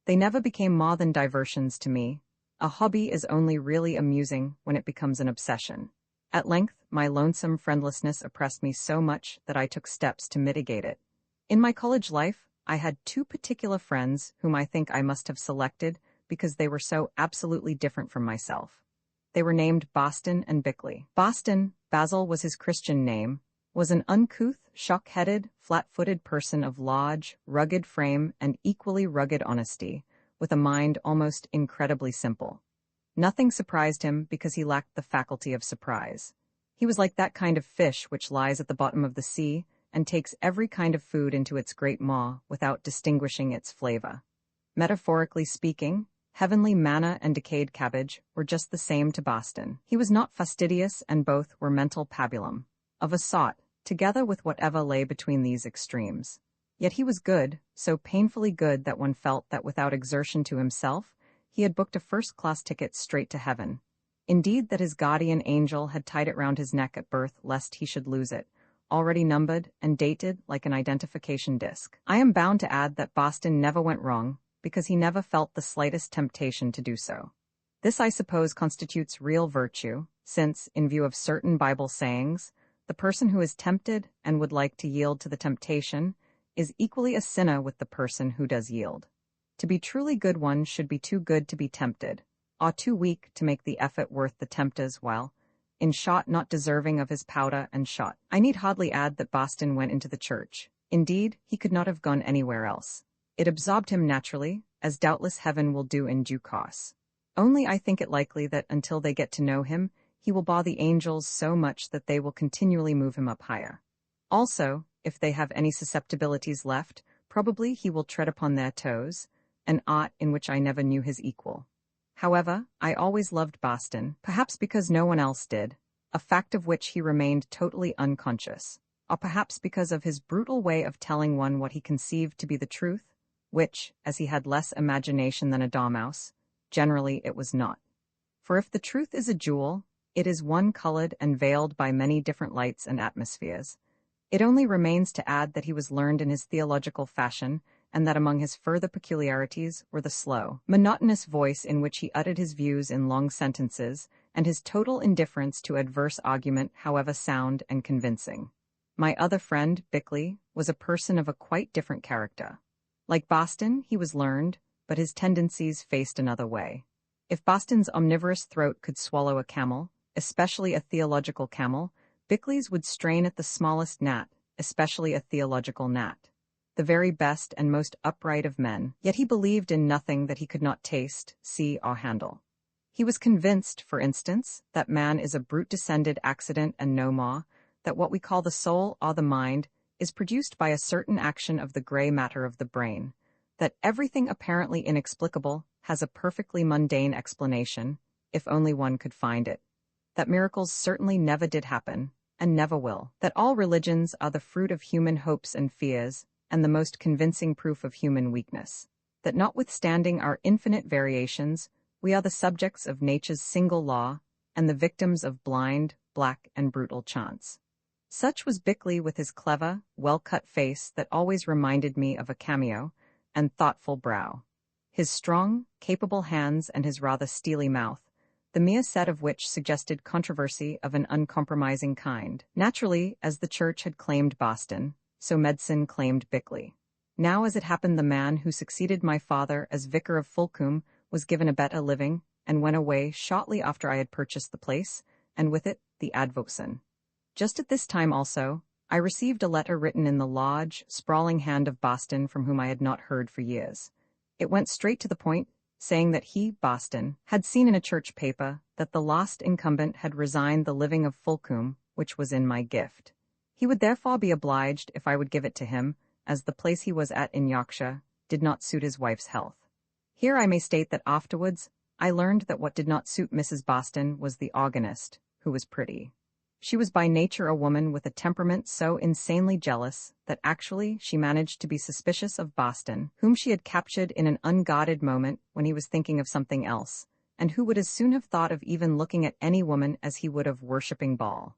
They never became more than diversions to me. A hobby is only really amusing when it becomes an obsession. At length, my lonesome friendlessness oppressed me so much that I took steps to mitigate it. In my college life, I had two particular friends whom I think I must have selected because they were so absolutely different from myself. They were named Boston and Bickley. Boston, Basil was his Christian name, was an uncouth, shock-headed, flat-footed person of large, rugged frame and equally rugged honesty, with a mind almost incredibly simple. Nothing surprised him because he lacked the faculty of surprise. He was like that kind of fish which lies at the bottom of the sea and takes every kind of food into its great maw without distinguishing its flavor. Metaphorically speaking, heavenly manna and decayed cabbage were just the same to Boston. He was not fastidious, and both were mental pabulum, of a sort, together with whatever lay between these extremes. Yet he was good, so painfully good that one felt that without exertion to himself, he had booked a first-class ticket straight to heaven. Indeed, that his guardian angel had tied it round his neck at birth lest he should lose it, already numbered and dated like an identification disc. I am bound to add that Boston never went wrong, because he never felt the slightest temptation to do so. This, I suppose, constitutes real virtue, since, in view of certain Bible sayings, the person who is tempted and would like to yield to the temptation is equally a sinner with the person who does yield. To be truly good, one should be too good to be tempted, or too weak to make the effort worth the tempter's while, in short, not deserving of his powder and shot. I need hardly add that Boston went into the church. Indeed, he could not have gone anywhere else. It absorbed him naturally, as doubtless heaven will do in due course. Only I think it likely that until they get to know him, he will bore the angels so much that they will continually move him up higher. Also, if they have any susceptibilities left, probably he will tread upon their toes, an art in which I never knew his equal. However, I always loved Boston, perhaps because no one else did, a fact of which he remained totally unconscious, or perhaps because of his brutal way of telling one what he conceived to be the truth, which, as he had less imagination than a dormouse, generally it was not. For if the truth is a jewel, it is one colored and veiled by many different lights and atmospheres. It only remains to add that he was learned in his theological fashion, and that among his further peculiarities were the slow, monotonous voice in which he uttered his views in long sentences, and his total indifference to adverse argument, however sound and convincing. My other friend, Bickley, was a person of a quite different character. Like Boston, he was learned, but his tendencies faced another way. If Boston's omnivorous throat could swallow a camel, especially a theological camel, Bickley's would strain at the smallest gnat, especially a theological gnat. The very best and most upright of men, yet he believed in nothing that he could not taste, see, or handle. He was convinced, for instance, that man is a brute-descended accident and no more, that what we call the soul or the mind is produced by a certain action of the gray matter of the brain, that everything apparently inexplicable has a perfectly mundane explanation, if only one could find it, that miracles certainly never did happen, and never will, that all religions are the fruit of human hopes and fears, and the most convincing proof of human weakness, that notwithstanding our infinite variations, we are the subjects of nature's single law, and the victims of blind, black, and brutal chance. Such was Bickley, with his clever, well-cut face that always reminded me of a cameo, and thoughtful brow. His strong, capable hands and his rather steely mouth, the mere set of which suggested controversy of an uncompromising kind. Naturally, as the church had claimed Boston, so medicine claimed Bickley. Now, as it happened, the man who succeeded my father as vicar of Fulcombe was given a better living, and went away shortly after I had purchased the place, and with it the advocate. Just at this time also, I received a letter written in the large, sprawling hand of Boston, from whom I had not heard for years. It went straight to the point, saying that he, Boston, had seen in a church paper that the lost incumbent had resigned the living of Fulcombe, which was in my gift. He would therefore be obliged if I would give it to him, as the place he was at in Yorkshire did not suit his wife's health. Here I may state that afterwards I learned that what did not suit Mrs. Boston was the organist, who was pretty. She was by nature a woman with a temperament so insanely jealous that actually she managed to be suspicious of Boston, whom she had captured in an unguarded moment when he was thinking of something else, and who would as soon have thought of even looking at any woman as he would of worshipping Baal.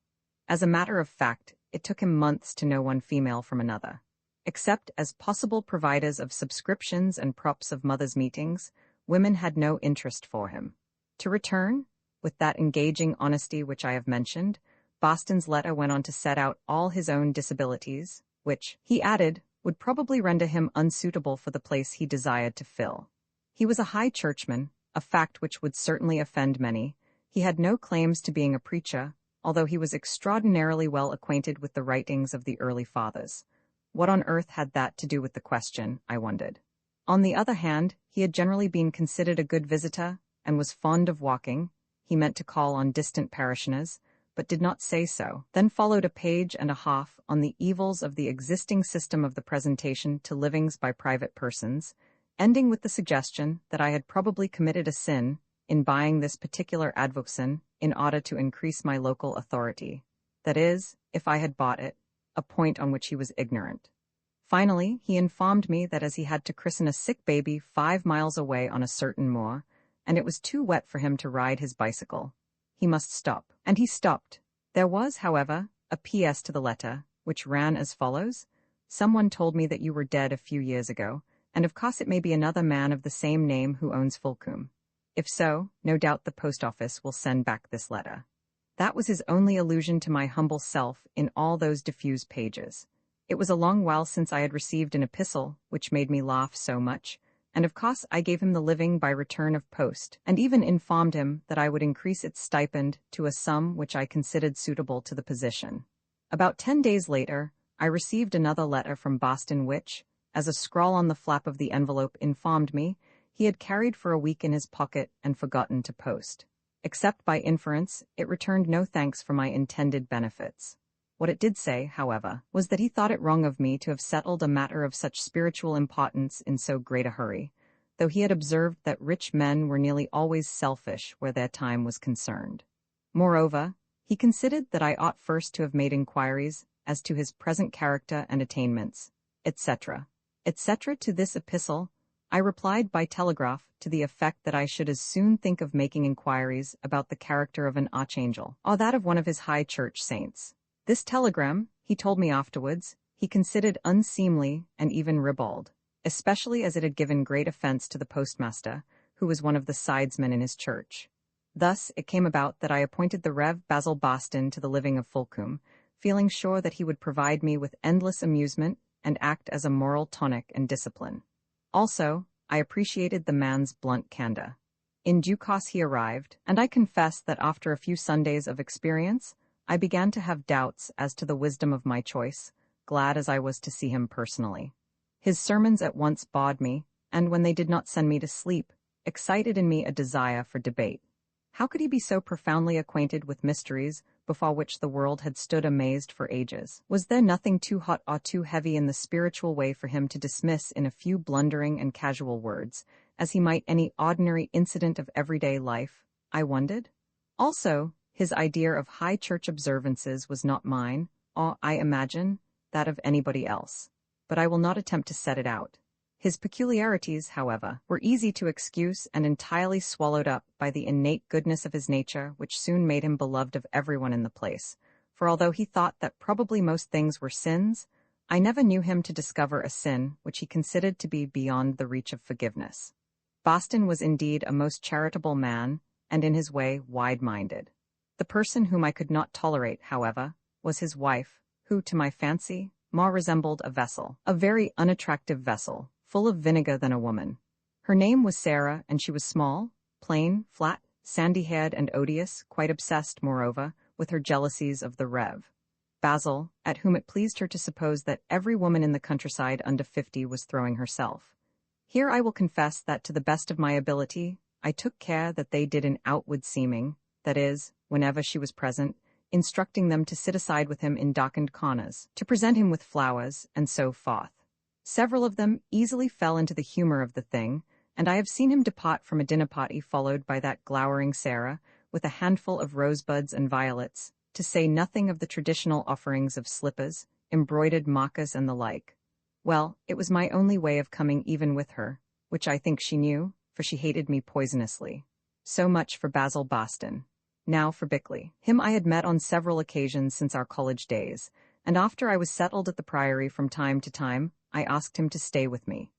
As a matter of fact, it took him months to know one female from another. Except as possible providers of subscriptions and props of mothers' meetings, women had no interest for him. To return, with that engaging honesty which I have mentioned, Boston's letter went on to set out all his own disabilities, which, he added, would probably render him unsuitable for the place he desired to fill. He was a high churchman, a fact which would certainly offend many. He had no claims to being a preacher, although he was extraordinarily well acquainted with the writings of the early fathers. What on earth had that to do with the question, I wondered. On the other hand, he had generally been considered a good visitor, and was fond of walking. He meant to call on distant parishioners, but did not say so. Then followed a page and a half on the evils of the existing system of the presentation to livings by private persons, ending with the suggestion that I had probably committed a sin in buying this particular advocacy in order to increase my local authority. That is, if I had bought it, a point on which he was ignorant. Finally, he informed me that as he had to christen a sick baby 5 miles away on a certain moor, and it was too wet for him to ride his bicycle, he must stop. And he stopped. There was, however, a P.S. to the letter, which ran as follows: "Someone told me that you were dead a few years ago, and of course it may be another man of the same name who owns Fulcombe. If so, no doubt the post office will send back this letter." That was his only allusion to my humble self in all those diffuse pages. It was a long while since I had received an epistle which made me laugh so much, and of course I gave him the living by return of post, and even informed him that I would increase its stipend to a sum which I considered suitable to the position. About 10 days later, I received another letter from Boston which, as a scrawl on the flap of the envelope informed me, he had carried for a week in his pocket and forgotten to post. Except by inference, it returned no thanks for my intended benefits. What it did say, however, was that he thought it wrong of me to have settled a matter of such spiritual importance in so great a hurry, though he had observed that rich men were nearly always selfish where their time was concerned. Moreover, he considered that I ought first to have made inquiries as to his present character and attainments, etc., etc. To this epistle, I replied by telegraph to the effect that I should as soon think of making inquiries about the character of an archangel, or that of one of his high church saints. This telegram, he told me afterwards, he considered unseemly and even ribald, especially as it had given great offense to the postmaster, who was one of the sidesmen in his church. Thus it came about that I appointed the Rev. Basil Boston to the living of Fulcombe, feeling sure that he would provide me with endless amusement and act as a moral tonic and discipline. Also, I appreciated the man's blunt candor. In due course he arrived, and I confess that after a few Sundays of experience, I began to have doubts as to the wisdom of my choice, glad as I was to see him personally. His sermons at once bored me, and when they did not send me to sleep, excited in me a desire for debate. How could he be so profoundly acquainted with mysteries before which the world had stood amazed for ages? Was there nothing too hot or too heavy in the spiritual way for him to dismiss in a few blundering and casual words, as he might any ordinary incident of everyday life? I wondered. Also, his idea of high church observances was not mine, or, I imagine, that of anybody else. But I will not attempt to set it out. His peculiarities, however, were easy to excuse and entirely swallowed up by the innate goodness of his nature, which soon made him beloved of everyone in the place. For although he thought that probably most things were sins, I never knew him to discover a sin which he considered to be beyond the reach of forgiveness. Boston was indeed a most charitable man, and in his way wide-minded. The person whom I could not tolerate, however, was his wife, who, to my fancy, more resembled a vessel, a very unattractive vessel, full of vinegar than a woman. Her name was Sarah, and she was small, plain, flat, sandy-haired and odious, quite obsessed, moreover, with her jealousies of the Rev. Basil, at whom it pleased her to suppose that every woman in the countryside under 50 was throwing herself. Here I will confess that to the best of my ability, I took care that they did in outward seeming, that is, whenever she was present, instructing them to sit aside with him in darkened corners, to present him with flowers, and so forth. Several of them easily fell into the humor of the thing, and I have seen him depart from a dinner party followed by that glowering Sarah, with a handful of rosebuds and violets, to say nothing of the traditional offerings of slippers, embroidered moccas and the like. Well, it was my only way of coming even with her, which I think she knew, for she hated me poisonously. So much for Basil Boston. Now for Bickley. Him I had met on several occasions since our college days, and after I was settled at the Priory from time to time, I asked him to stay with me.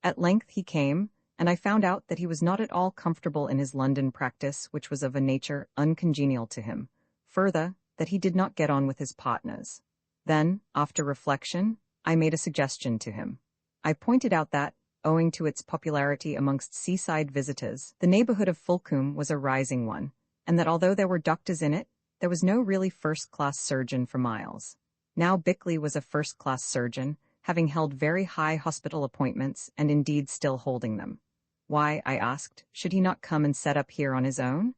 At length he came, and I found out that he was not at all comfortable in his London practice, which was of a nature uncongenial to him. Further, that he did not get on with his partners. Then, after reflection, I made a suggestion to him. I pointed out that, owing to its popularity amongst seaside visitors, the neighborhood of Fulcum was a rising one, and that although there were doctors in it, there was no really first-class surgeon for miles. Now Bickley was a first-class surgeon, having held very high hospital appointments and indeed still holding them. Why, I asked, should he not come and set up here on his own?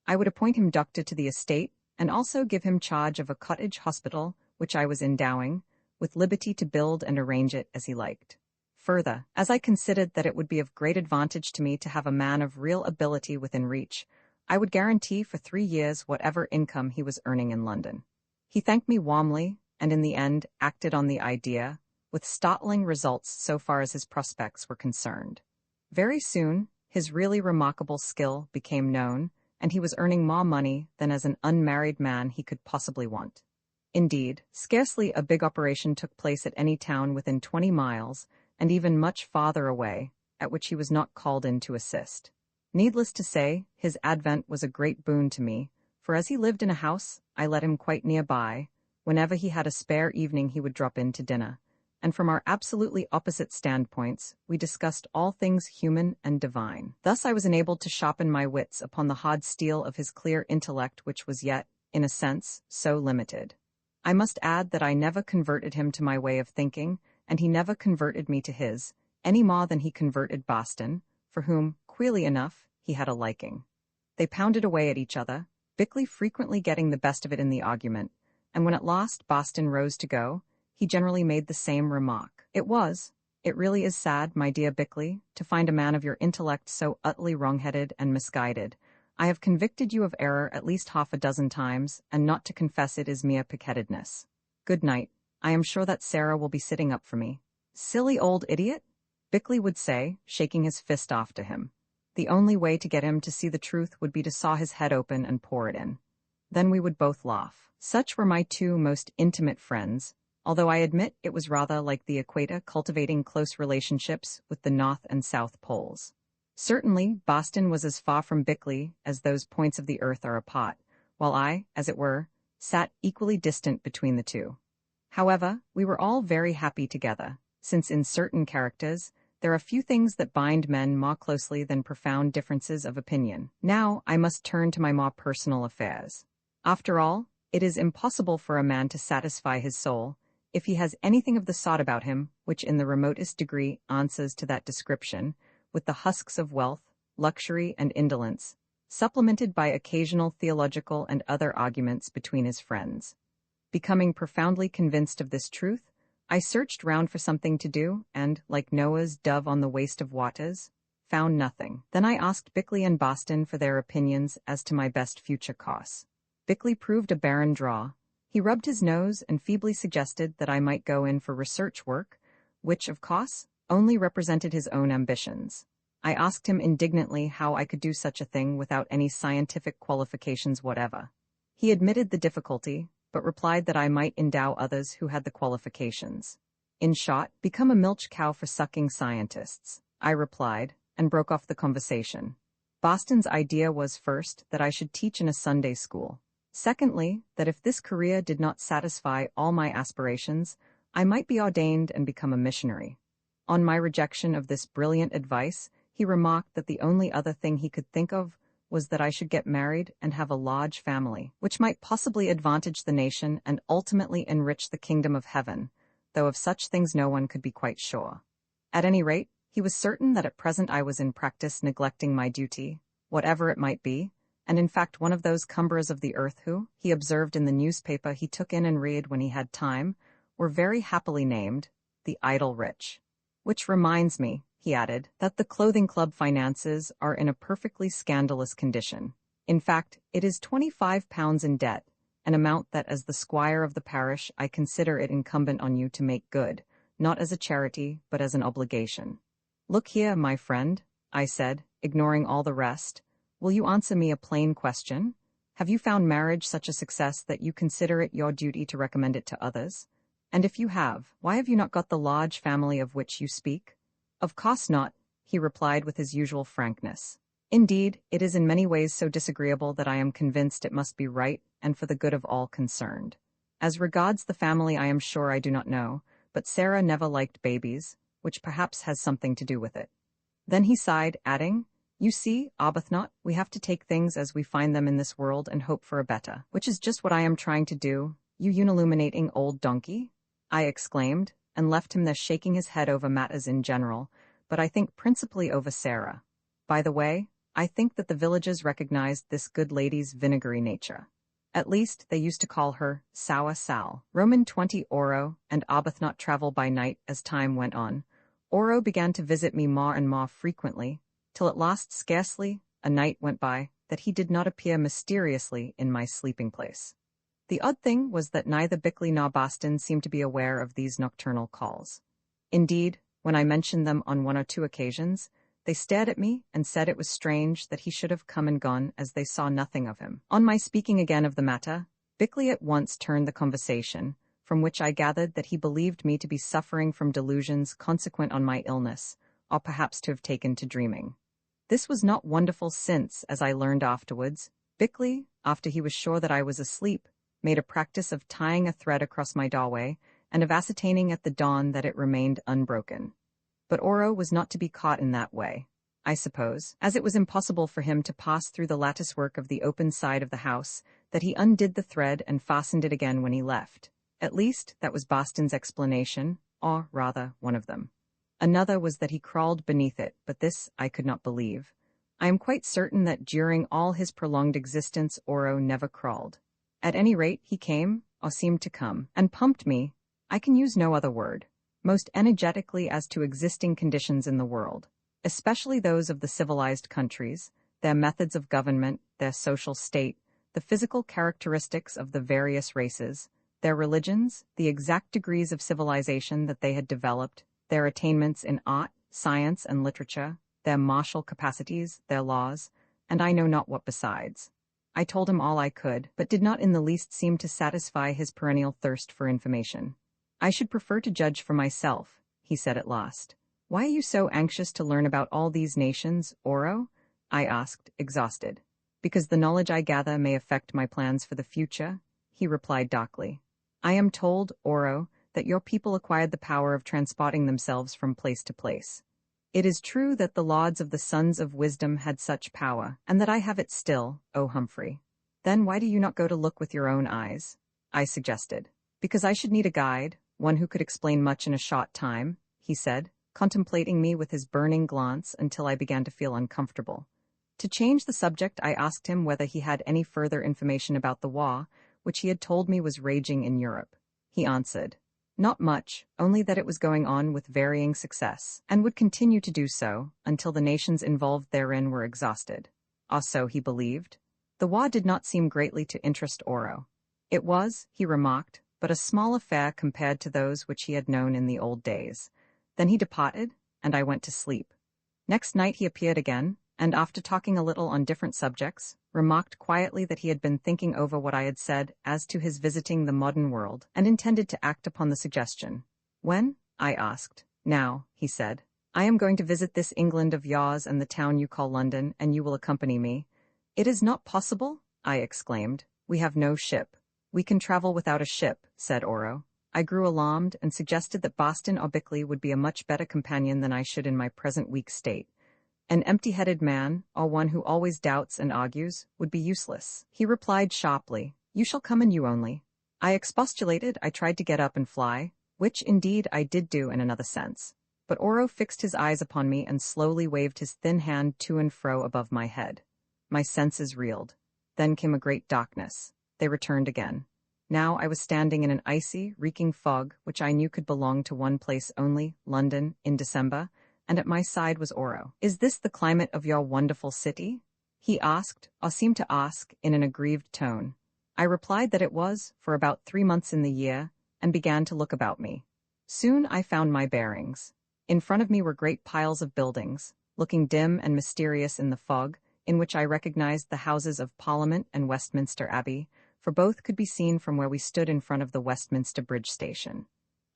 I would appoint him doctor to the estate, and also give him charge of a cottage hospital, which I was endowing, with liberty to build and arrange it as he liked. Further, as I considered that it would be of great advantage to me to have a man of real ability within reach, I would guarantee for 3 years whatever income he was earning in London. He thanked me warmly, and in the end acted on the idea, with startling results so far as his prospects were concerned. Very soon, his really remarkable skill became known, and he was earning more money than as an unmarried man he could possibly want. Indeed, scarcely a big operation took place at any town within 20 miles, and even much farther away, at which he was not called in to assist. Needless to say, his advent was a great boon to me, for as he lived in a house I let him quite nearby, whenever he had a spare evening he would drop in to dinner, and from our absolutely opposite standpoints we discussed all things human and divine. Thus I was enabled to sharpen my wits upon the hard steel of his clear intellect, which was yet, in a sense, so limited. I must add that I never converted him to my way of thinking, and he never converted me to his, any more than he converted Boston, for whom, queerly enough, he had a liking. They pounded away at each other, Bickley frequently getting the best of it in the argument, and when at last Boston rose to go, he generally made the same remark. It really is sad, my dear Bickley, to find a man of your intellect so utterly wrong-headed and misguided. I have convicted you of error at least 6 times, and not to confess it is mere pigheadedness. Good night. I am sure that Sarah will be sitting up for me. Silly old idiot, Bickley would say, shaking his fist after him. The only way to get him to see the truth would be to saw his head open and pour it in. Then we would both laugh. Such were my 2 most intimate friends, although I admit it was rather like the equator cultivating close relationships with the North and South poles. Certainly, Boston was as far from Bickley as those points of the earth are apart, while I, as it were, sat equally distant between the two. However, we were all very happy together, since in certain characters, there are few things that bind men more closely than profound differences of opinion. Now I must turn to my more personal affairs. After all, it is impossible for a man to satisfy his soul, if he has anything of the sort about him which in the remotest degree answers to that description, with the husks of wealth, luxury, and indolence, supplemented by occasional theological and other arguments between his friends. Becoming profoundly convinced of this truth, I searched round for something to do, and, like Noah's dove on the waste of waters, found nothing. Then I asked Bickley and Boston for their opinions as to my best future course. Bickley proved a barren draw. He rubbed his nose and feebly suggested that I might go in for research work, which, of course, only represented his own ambitions. I asked him indignantly how I could do such a thing without any scientific qualifications whatever. He admitted the difficulty, but replied that I might endow others who had the qualifications. In short, become a milch cow for sucking scientists, I replied, and broke off the conversation. Boston's idea was, first, that I should teach in a Sunday school. Secondly, that if this career did not satisfy all my aspirations, I might be ordained and become a missionary. On my rejection of this brilliant advice, he remarked that the only other thing he could think of was that I should get married and have a large family, which might possibly advantage the nation and ultimately enrich the kingdom of heaven, though of such things no one could be quite sure. At any rate, he was certain that at present I was in practice neglecting my duty, whatever it might be, and in fact one of those cumberers of the earth who, he observed in the newspaper he took in and read when he had time, were very happily named the idle rich. Which reminds me, he added, that the clothing club finances are in a perfectly scandalous condition. In fact, it is £25 in debt, an amount that as the squire of the parish I consider it incumbent on you to make good, not as a charity, but as an obligation. Look here, my friend, I said, ignoring all the rest, will you answer me a plain question? Have you found marriage such a success that you consider it your duty to recommend it to others? And if you have, why have you not got the large family of which you speak? Of course not, he replied with his usual frankness. Indeed, it is in many ways so disagreeable that I am convinced it must be right and for the good of all concerned. As regards the family, I am sure I do not know, but Sarah never liked babies, which perhaps has something to do with it. Then he sighed, adding, "You see, Arbuthnot, we have to take things as we find them in this world and hope for a better, which is just what I am trying to do, you unilluminating old donkey," I exclaimed, and left him there shaking his head over matters in general, but I think principally over Sarah. By the way, I think that the villagers recognized this good lady's vinegary nature. At least, they used to call her Sour Sal. Roman 20 Oro and Arbuthnot travel by night as time went on. Oro began to visit me more and more frequently, till at last scarcely a night went by that he did not appear mysteriously in my sleeping place. The odd thing was that neither Bickley nor Boston seemed to be aware of these nocturnal calls. Indeed, when I mentioned them on 1 or 2 occasions, they stared at me and said it was strange that he should have come and gone as they saw nothing of him. On my speaking again of the matter, Bickley at once turned the conversation, from which I gathered that he believed me to be suffering from delusions consequent on my illness, or perhaps to have taken to dreaming. This was not wonderful since, as I learned afterwards, Bickley, after he was sure that I was asleep, made a practice of tying a thread across my doorway and of ascertaining at the dawn that it remained unbroken. But Oro was not to be caught in that way, I suppose, as it was impossible for him to pass through the latticework of the open side of the house, that he undid the thread and fastened it again when he left. At least, that was Boston's explanation, or rather, one of them. Another was that he crawled beneath it, but this I could not believe. I am quite certain that during all his prolonged existence Oro never crawled. At any rate, he came, or seemed to come, and pumped me, I can use no other word, most energetically as to existing conditions in the world, especially those of the civilized countries, their methods of government, their social state, the physical characteristics of the various races, their religions, the exact degrees of civilization that they had developed, their attainments in art, science, and literature, their martial capacities, their laws, and I know not what besides. I told him all I could, but did not in the least seem to satisfy his perennial thirst for information. "I should prefer to judge for myself," he said at last. "Why are you so anxious to learn about all these nations, Oro?" I asked, exhausted. "Because the knowledge I gather may affect my plans for the future," he replied darkly. "I am told, Oro, that your people acquired the power of transporting themselves from place to place. It is true that the lords of the Sons of Wisdom had such power, and that I have it still, O Humphrey. Then why do you not go to look with your own eyes?" I suggested. "Because I should need a guide, one who could explain much in a short time," he said, contemplating me with his burning glance until I began to feel uncomfortable. To change the subject, I asked him whether he had any further information about the war, which he had told me was raging in Europe. He answered, "Not much, only that it was going on with varying success, and would continue to do so until the nations involved therein were exhausted." Or so he believed. The war did not seem greatly to interest Oro. It was, he remarked, but a small affair compared to those which he had known in the old days. Then he departed, and I went to sleep. Next night he appeared again, and after talking a little on different subjects, remarked quietly that he had been thinking over what I had said as to his visiting the modern world, and intended to act upon the suggestion. "When?" I asked. "Now," he said. "I am going to visit this England of yours and the town you call London, and you will accompany me." "It is not possible," I exclaimed. "We have no ship." "We can travel without a ship," said Oro. I grew alarmed and suggested that Boston or Bickley would be a much better companion than I should in my present weak state. An empty-headed man, or one who always doubts and argues, would be useless. He replied sharply, "You shall come and you only." I expostulated. I tried to get up and fly, which indeed I did do in another sense. But Oro fixed his eyes upon me and slowly waved his thin hand to and fro above my head. My senses reeled. Then came a great darkness. They returned again. Now I was standing in an icy, reeking fog, which I knew could belong to one place only, London, in December, and at my side was Oro. "Is this the climate of your wonderful city?" he asked, or seemed to ask, in an aggrieved tone. I replied that it was, for about 3 months in the year, and began to look about me. Soon I found my bearings. In front of me were great piles of buildings, looking dim and mysterious in the fog, in which I recognized the Houses of Parliament and Westminster Abbey, for both could be seen from where we stood in front of the Westminster Bridge station.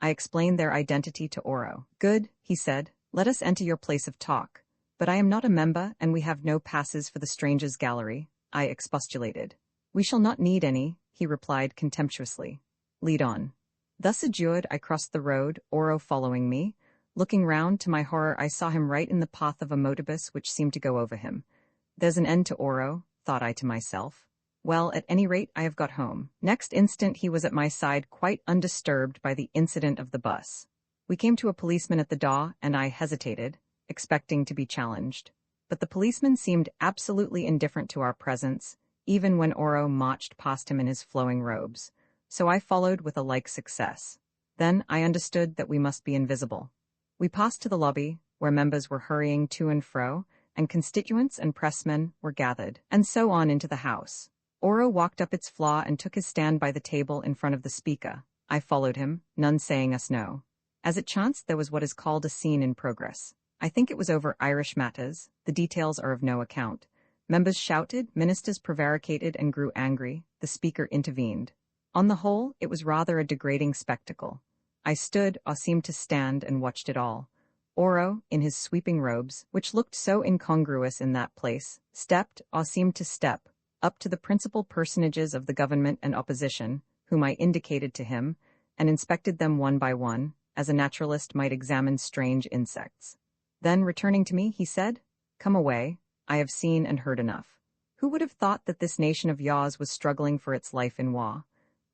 I explained their identity to Oro. "Good," he said, "let us enter your place of talk. But I am not a member, and we have no passes for the strangers' gallery," I expostulated. "We shall not need any," he replied contemptuously. "Lead on." Thus adjured, I crossed the road, Oro following me. Looking round, to my horror, I saw him right in the path of a motorbus which seemed to go over him. There's an end to Oro, thought I to myself. Well, at any rate, I have got home. Next instant he was at my side, quite undisturbed by the incident of the bus. We came to a policeman at the door, and I hesitated, expecting to be challenged. But the policeman seemed absolutely indifferent to our presence, even when Oro marched past him in his flowing robes. So I followed with a like success. Then I understood that we must be invisible. We passed to the lobby, where members were hurrying to and fro, and constituents and pressmen were gathered, and so on into the house. Oro walked up its floor and took his stand by the table in front of the speaker. I followed him, none saying us no. As it chanced, there was what is called a scene in progress. I think it was over Irish matters. The details are of no account. Members shouted, ministers prevaricated and grew angry. The speaker intervened. On the whole, it was rather a degrading spectacle. I stood, or seemed to stand, and watched it all. Oro, in his sweeping robes, which looked so incongruous in that place, stepped, or seemed to step, up to the principal personages of the government and opposition, whom I indicated to him, and inspected them one by one, as a naturalist might examine strange insects. Then, returning to me, he said, "Come away, I have seen and heard enough. Who would have thought that this nation of yours was struggling for its life in war?"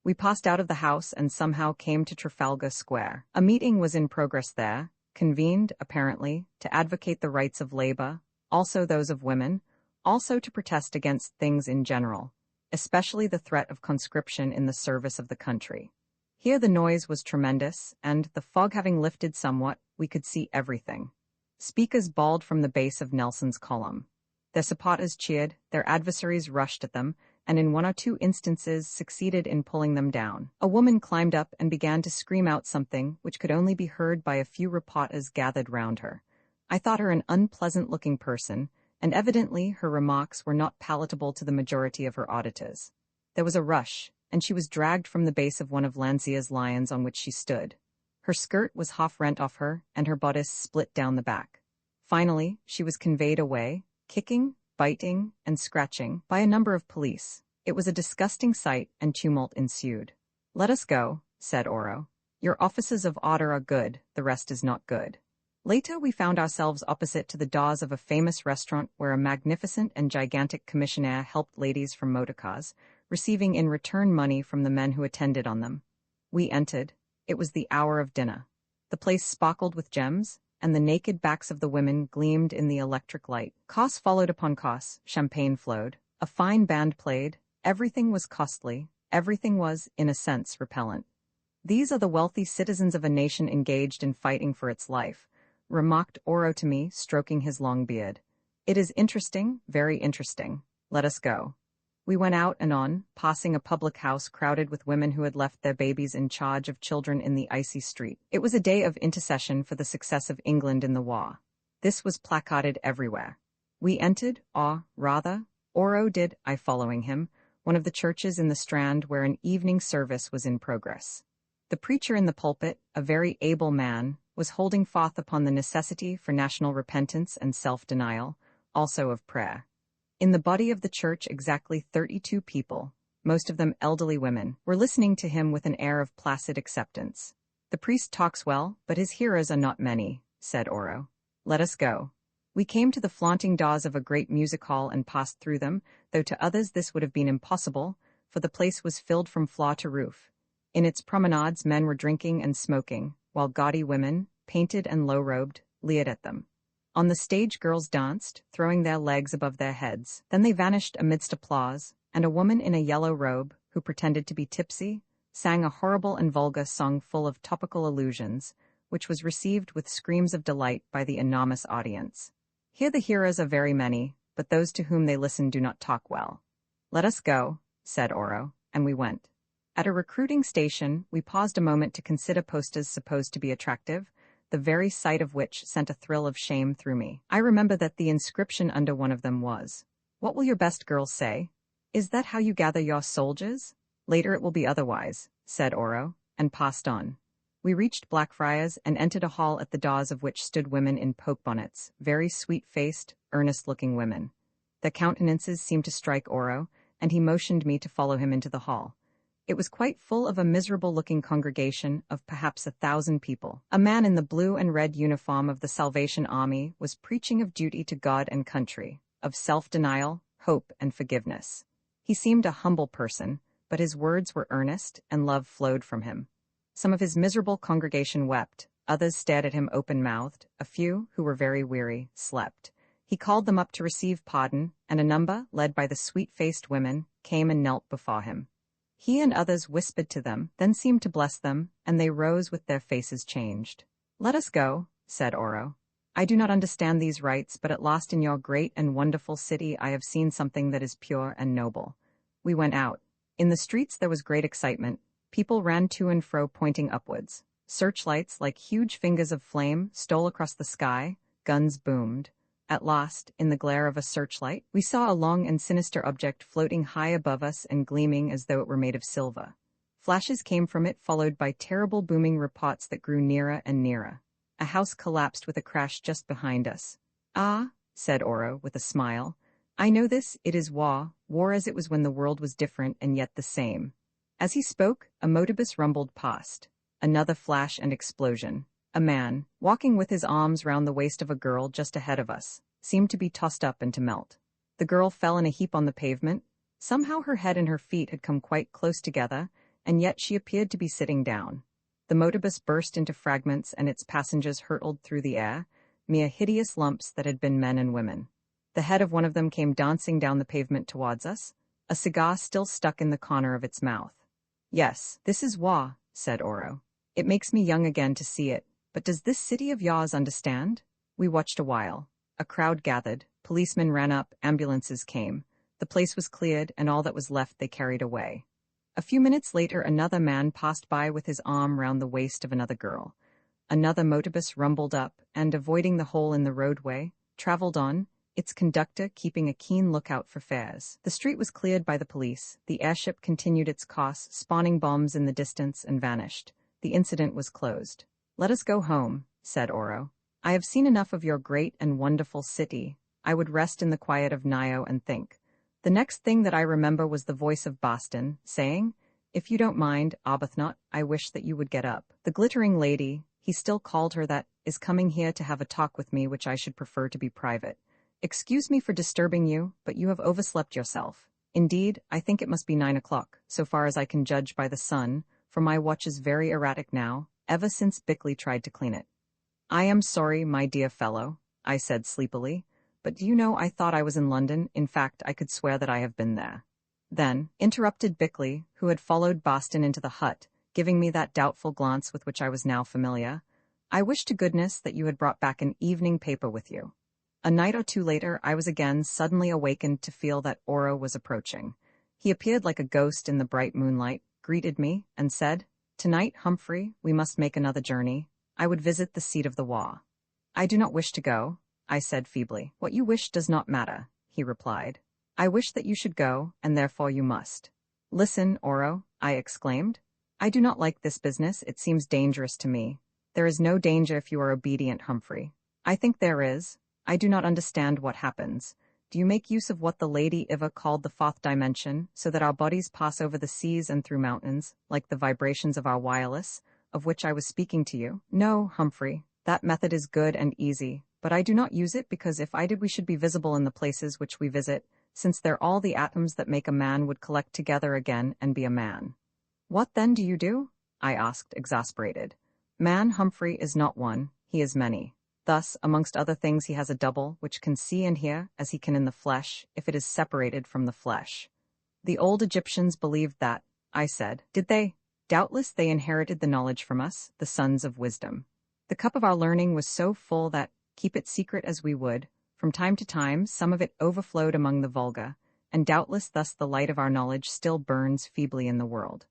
We passed out of the house and somehow came to Trafalgar Square. A meeting was in progress there, convened, apparently, to advocate the rights of labor, also those of women, also to protest against things in general, especially the threat of conscription in the service of the country. Here the noise was tremendous, and, the fog having lifted somewhat, we could see everything. Speakers bawled from the base of Nelson's column. Their supporters cheered, their adversaries rushed at them, and in one or two instances succeeded in pulling them down. A woman climbed up and began to scream out something which could only be heard by a few reporters gathered round her. I thought her an unpleasant-looking person, and evidently her remarks were not palatable to the majority of her auditors. There was a rush, and she was dragged from the base of one of Lanzia's lions on which she stood. Her skirt was half rent off her, and her bodice split down the back. Finally, she was conveyed away, kicking, biting, and scratching, by a number of police. It was a disgusting sight, and tumult ensued. "Let us go," said Oro. "Your officers of order are good, the rest is not good." Later we found ourselves opposite to the doors of a famous restaurant where a magnificent and gigantic commissionaire helped ladies from motorcars, receiving in return money from the men who attended on them. We entered. It was the hour of dinner. The place sparkled with gems, and the naked backs of the women gleamed in the electric light. Course followed upon course, champagne flowed, a fine band played, everything was costly, everything was, in a sense, repellent. "These are the wealthy citizens of a nation engaged in fighting for its life," remarked Oro to me, stroking his long beard. "It is interesting, very interesting. Let us go." We went out and on, passing a public house crowded with women who had left their babies in charge of children in the icy street. It was a day of intercession for the success of England in the war. This was placarded everywhere. We entered, or, rather, Oro did, I following him, one of the churches in the Strand where an evening service was in progress. The preacher in the pulpit, a very able man, was holding forth upon the necessity for national repentance and self-denial, also of prayer. In the body of the church exactly 32 people, most of them elderly women, were listening to him with an air of placid acceptance. "The priest talks well, but his hearers are not many," said Oro. "Let us go." We came to the flaunting doors of a great music hall and passed through them, though to others this would have been impossible, for the place was filled from floor to roof. In its promenades men were drinking and smoking, while gaudy women, painted and low-robed, leered at them. On the stage girls danced, throwing their legs above their heads. Then they vanished amidst applause, and a woman in a yellow robe, who pretended to be tipsy, sang a horrible and vulgar song full of topical allusions, which was received with screams of delight by the enormous audience. Here the hearers are very many, but those to whom they listen do not talk well. "Let us go," said Oro, and we went. At a recruiting station, we paused a moment to consider posters supposed to be attractive, the very sight of which sent a thrill of shame through me. I remember that the inscription under one of them was, "What will your best girls say? Is that how you gather your soldiers? Later it will be otherwise," said Oro, and passed on. We reached Blackfriars and entered a hall at the doors of which stood women in poke bonnets, very sweet-faced, earnest-looking women. Their countenances seemed to strike Oro, and he motioned me to follow him into the hall. It was quite full of a miserable-looking congregation of perhaps 1,000 people. A man in the blue and red uniform of the Salvation Army was preaching of duty to God and country, of self-denial, hope, and forgiveness. He seemed a humble person, but his words were earnest, and love flowed from him. Some of his miserable congregation wept, others stared at him open-mouthed, a few, who were very weary, slept. He called them up to receive pardon, and a number, led by the sweet-faced women, came and knelt before him. He and others whispered to them, then seemed to bless them, and they rose with their faces changed. "Let us go," said Oro. "I do not understand these rites, but at last in your great and wonderful city I have seen something that is pure and noble." We went out. In the streets there was great excitement. People ran to and fro pointing upwards. Searchlights, like huge fingers of flame, stole across the sky. Guns boomed. At last, in the glare of a searchlight, we saw a long and sinister object floating high above us and gleaming as though it were made of silver. Flashes came from it, followed by terrible booming reports that grew nearer and nearer. A house collapsed with a crash just behind us. "Ah," said Oro, with a smile. "I know this, it is war as it was when the world was different and yet the same." As he spoke, a motorbus rumbled past. Another flash and explosion. A man, walking with his arms round the waist of a girl just ahead of us, seemed to be tossed up and to melt. The girl fell in a heap on the pavement. Somehow her head and her feet had come quite close together, and yet she appeared to be sitting down. The motorbus burst into fragments and its passengers hurtled through the air, mere hideous lumps that had been men and women. The head of one of them came dancing down the pavement towards us, a cigar still stuck in the corner of its mouth. "Yes, this is war," said Oro. "It makes me young again to see it. But does this city of yours understand?" We watched a while. A crowd gathered, policemen ran up, ambulances came. The place was cleared, and all that was left they carried away. A few minutes later another man passed by with his arm round the waist of another girl. Another motorbus rumbled up, and, avoiding the hole in the roadway, traveled on, its conductor keeping a keen lookout for fares. The street was cleared by the police. The airship continued its course, spawning bombs in the distance, and vanished. The incident was closed. "Let us go home," said Oro. "I have seen enough of your great and wonderful city. I would rest in the quiet of Nio and think." The next thing that I remember was the voice of Boston, saying, "If you don't mind, Arbuthnot, I wish that you would get up. The glittering lady," he still called her that, "is coming here to have a talk with me which I should prefer to be private. Excuse me for disturbing you, but you have overslept yourself. Indeed, I think it must be 9 o'clock, so far as I can judge by the sun, for my watch is very erratic now, ever since Bickley tried to clean it." "I am sorry, my dear fellow," I said sleepily, "but do you know I thought I was in London. In fact, I could swear that I have been there." Then, interrupted Bickley, who had followed Boston into the hut, giving me that doubtful glance with which I was now familiar, "I wish to goodness that you had brought back an evening paper with you." A night or two later, I was again suddenly awakened to feel that Oro was approaching. He appeared like a ghost in the bright moonlight, greeted me, and said, "Tonight, Humphrey, we must make another journey. I would visit the seat of the war." "I do not wish to go," I said feebly. "What you wish does not matter," he replied. "I wish that you should go, and therefore you must." "Listen, Oro," I exclaimed. "I do not like this business. It seems dangerous to me." "There is no danger if you are obedient, Humphrey." "I think there is. I do not understand what happens. Do you make use of what the Lady Iva called the fourth dimension, so that our bodies pass over the seas and through mountains, like the vibrations of our wireless, of which I was speaking to you?" "No, Humphrey. That method is good and easy, but I do not use it because if I did we should be visible in the places which we visit, since they're all the atoms that make a man would collect together again and be a man." "What then do you do?" I asked, exasperated. "Man, Humphrey, is not one, he is many. Thus, amongst other things, he has a double, which can see and hear, as he can in the flesh, if it is separated from the flesh." "The old Egyptians believed that," I said. "Did they?" "Doubtless they inherited the knowledge from us, the sons of wisdom. The cup of our learning was so full that, keep it secret as we would, from time to time some of it overflowed among the vulgar, and doubtless thus the light of our knowledge still burns feebly in the world."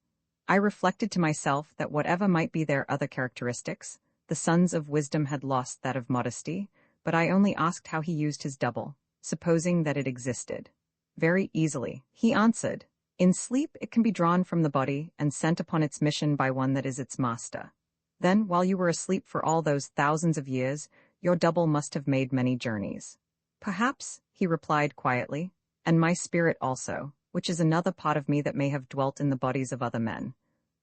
I reflected to myself that whatever might be their other characteristics, the sons of wisdom had lost that of modesty, but I only asked how he used his double, supposing that it existed. "Very easily," he answered. "In sleep it can be drawn from the body and sent upon its mission by one that is its master. Then, while you were asleep for all those thousands of years, your double must have made many journeys." "Perhaps," he replied quietly, "and my spirit also, which is another part of me that may have dwelt in the bodies of other men.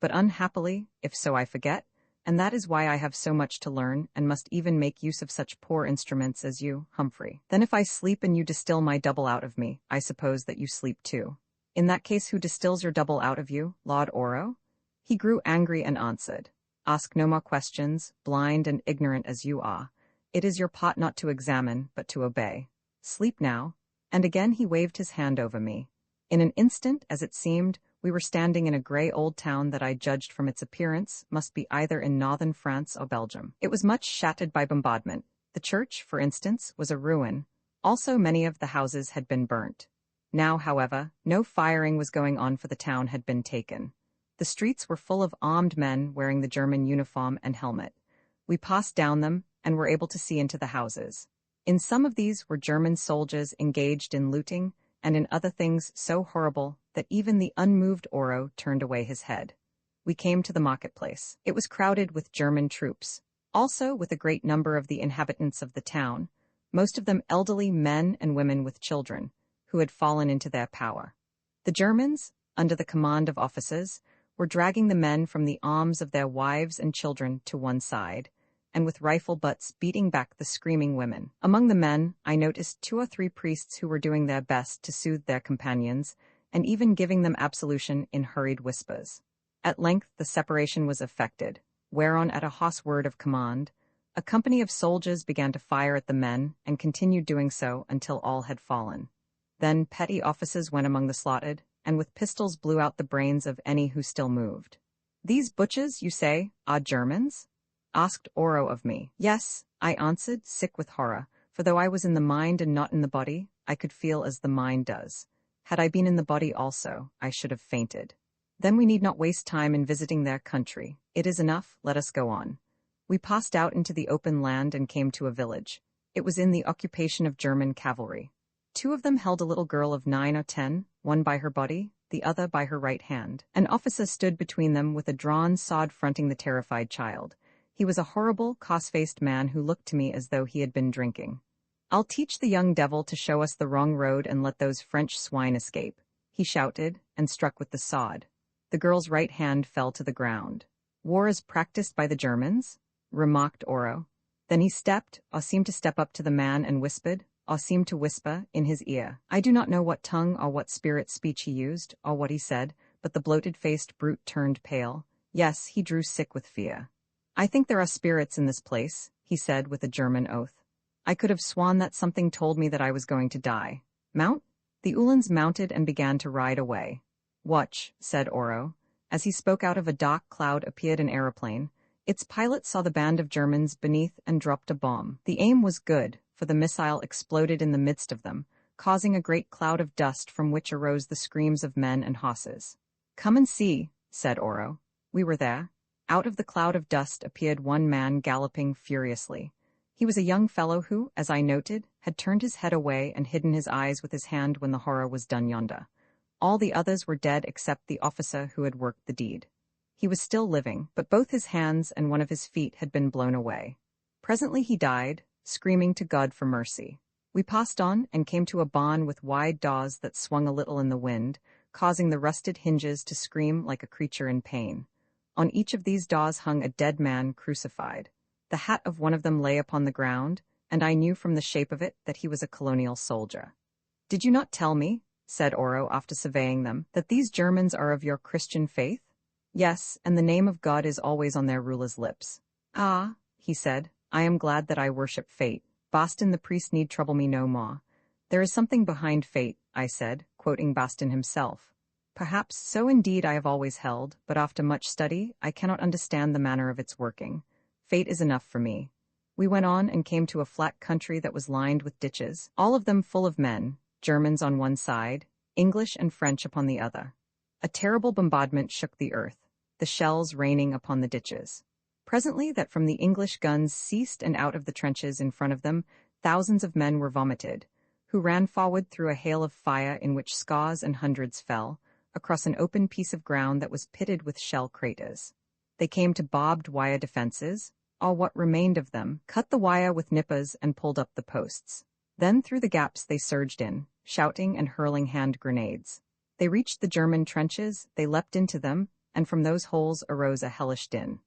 But unhappily, if so I forget, and that is why I have so much to learn, and must even make use of such poor instruments as you, Humphrey. Then if I sleep and you distill my double out of me, I suppose that you sleep too. In that case, who distills your double out of you, Lord Oro? He grew angry and answered, Ask no more questions, blind and ignorant as you are. It is your part not to examine, but to obey. Sleep now. And again he waved his hand over me. In an instant, as it seemed, we were standing in a grey old town that I judged from its appearance must be either in northern France or Belgium. It was much shattered by bombardment. The church, for instance, was a ruin. Also many of the houses had been burnt. Now, however, no firing was going on, for the town had been taken. The streets were full of armed men wearing the German uniform and helmet. We passed down them and were able to see into the houses. In some of these were German soldiers engaged in looting, and in other things so horrible that even the unmoved Oro turned away his head. We came to the marketplace. It was crowded with German troops, also with a great number of the inhabitants of the town, most of them elderly men and women with children, who had fallen into their power. The Germans, under the command of officers, were dragging the men from the arms of their wives and children to one side, and with rifle butts beating back the screaming women. Among the men, I noticed 2 or 3 priests who were doing their best to soothe their companions, and even giving them absolution in hurried whispers. At length the separation was effected, whereon at a hoarse word of command, a company of soldiers began to fire at the men, and continued doing so until all had fallen. Then petty officers went among the slaughtered, and with pistols blew out the brains of any who still moved. These butchers, you say, are Germans? Asked Oro of me. Yes, I answered, sick with horror, for though I was in the mind and not in the body, I could feel as the mind does. Had I been in the body also, I should have fainted. Then we need not waste time in visiting their country. It is enough, let us go on. We passed out into the open land and came to a village. It was in the occupation of German cavalry. 2 of them held a little girl of 9 or 10, one by her body, the other by her right hand. An officer stood between them with a drawn sword fronting the terrified child. He was a horrible, cross-faced man who looked to me as though he had been drinking. I'll teach the young devil to show us the wrong road and let those French swine escape, he shouted, and struck with the sword. The girl's right hand fell to the ground. War is practiced by the Germans? Remarked Oro. Then he stepped, or seemed to step up to the man and whispered, or seemed to whisper, in his ear. I do not know what tongue or what spirit speech he used, or what he said, but the bloated-faced brute turned pale. Yes, he drew sick with fear. I think there are spirits in this place, he said with a German oath. I could have sworn that something told me that I was going to die. Mount? The Uhlans mounted and began to ride away. Watch, said Oro. As he spoke, out of a dark cloud appeared an aeroplane. Its pilot saw the band of Germans beneath and dropped a bomb. The aim was good, for the missile exploded in the midst of them, causing a great cloud of dust from which arose the screams of men and horses. Come and see, said Oro. We were there. Out of the cloud of dust appeared one man galloping furiously. He was a young fellow who, as I noted, had turned his head away and hidden his eyes with his hand when the horror was done yonder. All the others were dead except the officer who had worked the deed. He was still living, but both his hands and one of his feet had been blown away. Presently he died, screaming to God for mercy. We passed on and came to a barn with wide doors that swung a little in the wind, causing the rusted hinges to scream like a creature in pain. On each of these doors hung a dead man crucified. The hat of one of them lay upon the ground, and I knew from the shape of it that he was a colonial soldier. Did you not tell me, said Oro after surveying them, that these Germans are of your Christian faith? Yes, and the name of God is always on their rulers' lips. Ah, he said, I am glad that I worship fate. Boston the priest need trouble me no more. There is something behind fate, I said, quoting Boston himself. Perhaps so indeed I have always held, but after much study I cannot understand the manner of its working. Fate is enough for me. We went on and came to a flat country that was lined with ditches, all of them full of men, Germans on one side, English and French upon the other. A terrible bombardment shook the earth, the shells raining upon the ditches. Presently that from the English guns ceased, and out of the trenches in front of them thousands of men were vomited, who ran forward through a hail of fire in which scores and hundreds fell, across an open piece of ground that was pitted with shell craters. They came to barbed wire defenses, or what remained of them, cut the wire with nippers and pulled up the posts. Then through the gaps they surged in, shouting and hurling hand grenades. They reached the German trenches, they leapt into them, and from those holes arose a hellish din.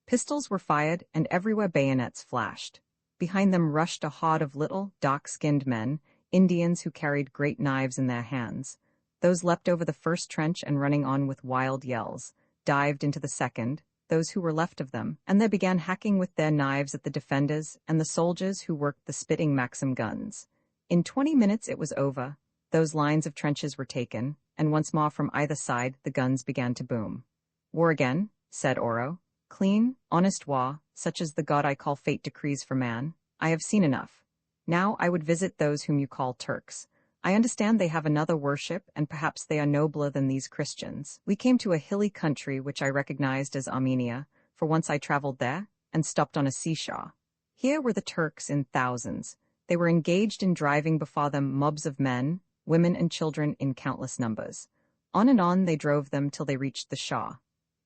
Pistols were fired, and everywhere bayonets flashed. Behind them rushed a horde of little, dark-skinned men, Indians who carried great knives in their hands. Those leapt over the first trench and running on with wild yells, dived into the second, those who were left of them, and they began hacking with their knives at the defenders and the soldiers who worked the spitting Maxim guns. In 20 minutes it was over, those lines of trenches were taken, and once more from either side the guns began to boom. War again, said Oro. Clean, honest war, such as the God I call fate decrees for man. I have seen enough. Now I would visit those whom you call Turks. I understand they have another worship, and perhaps they are nobler than these Christians. We came to a hilly country which I recognized as Armenia, for once I traveled there, and stopped on a seashore. Here were the Turks in thousands. They were engaged in driving before them mobs of men, women and children in countless numbers. On and on they drove them till they reached the shore.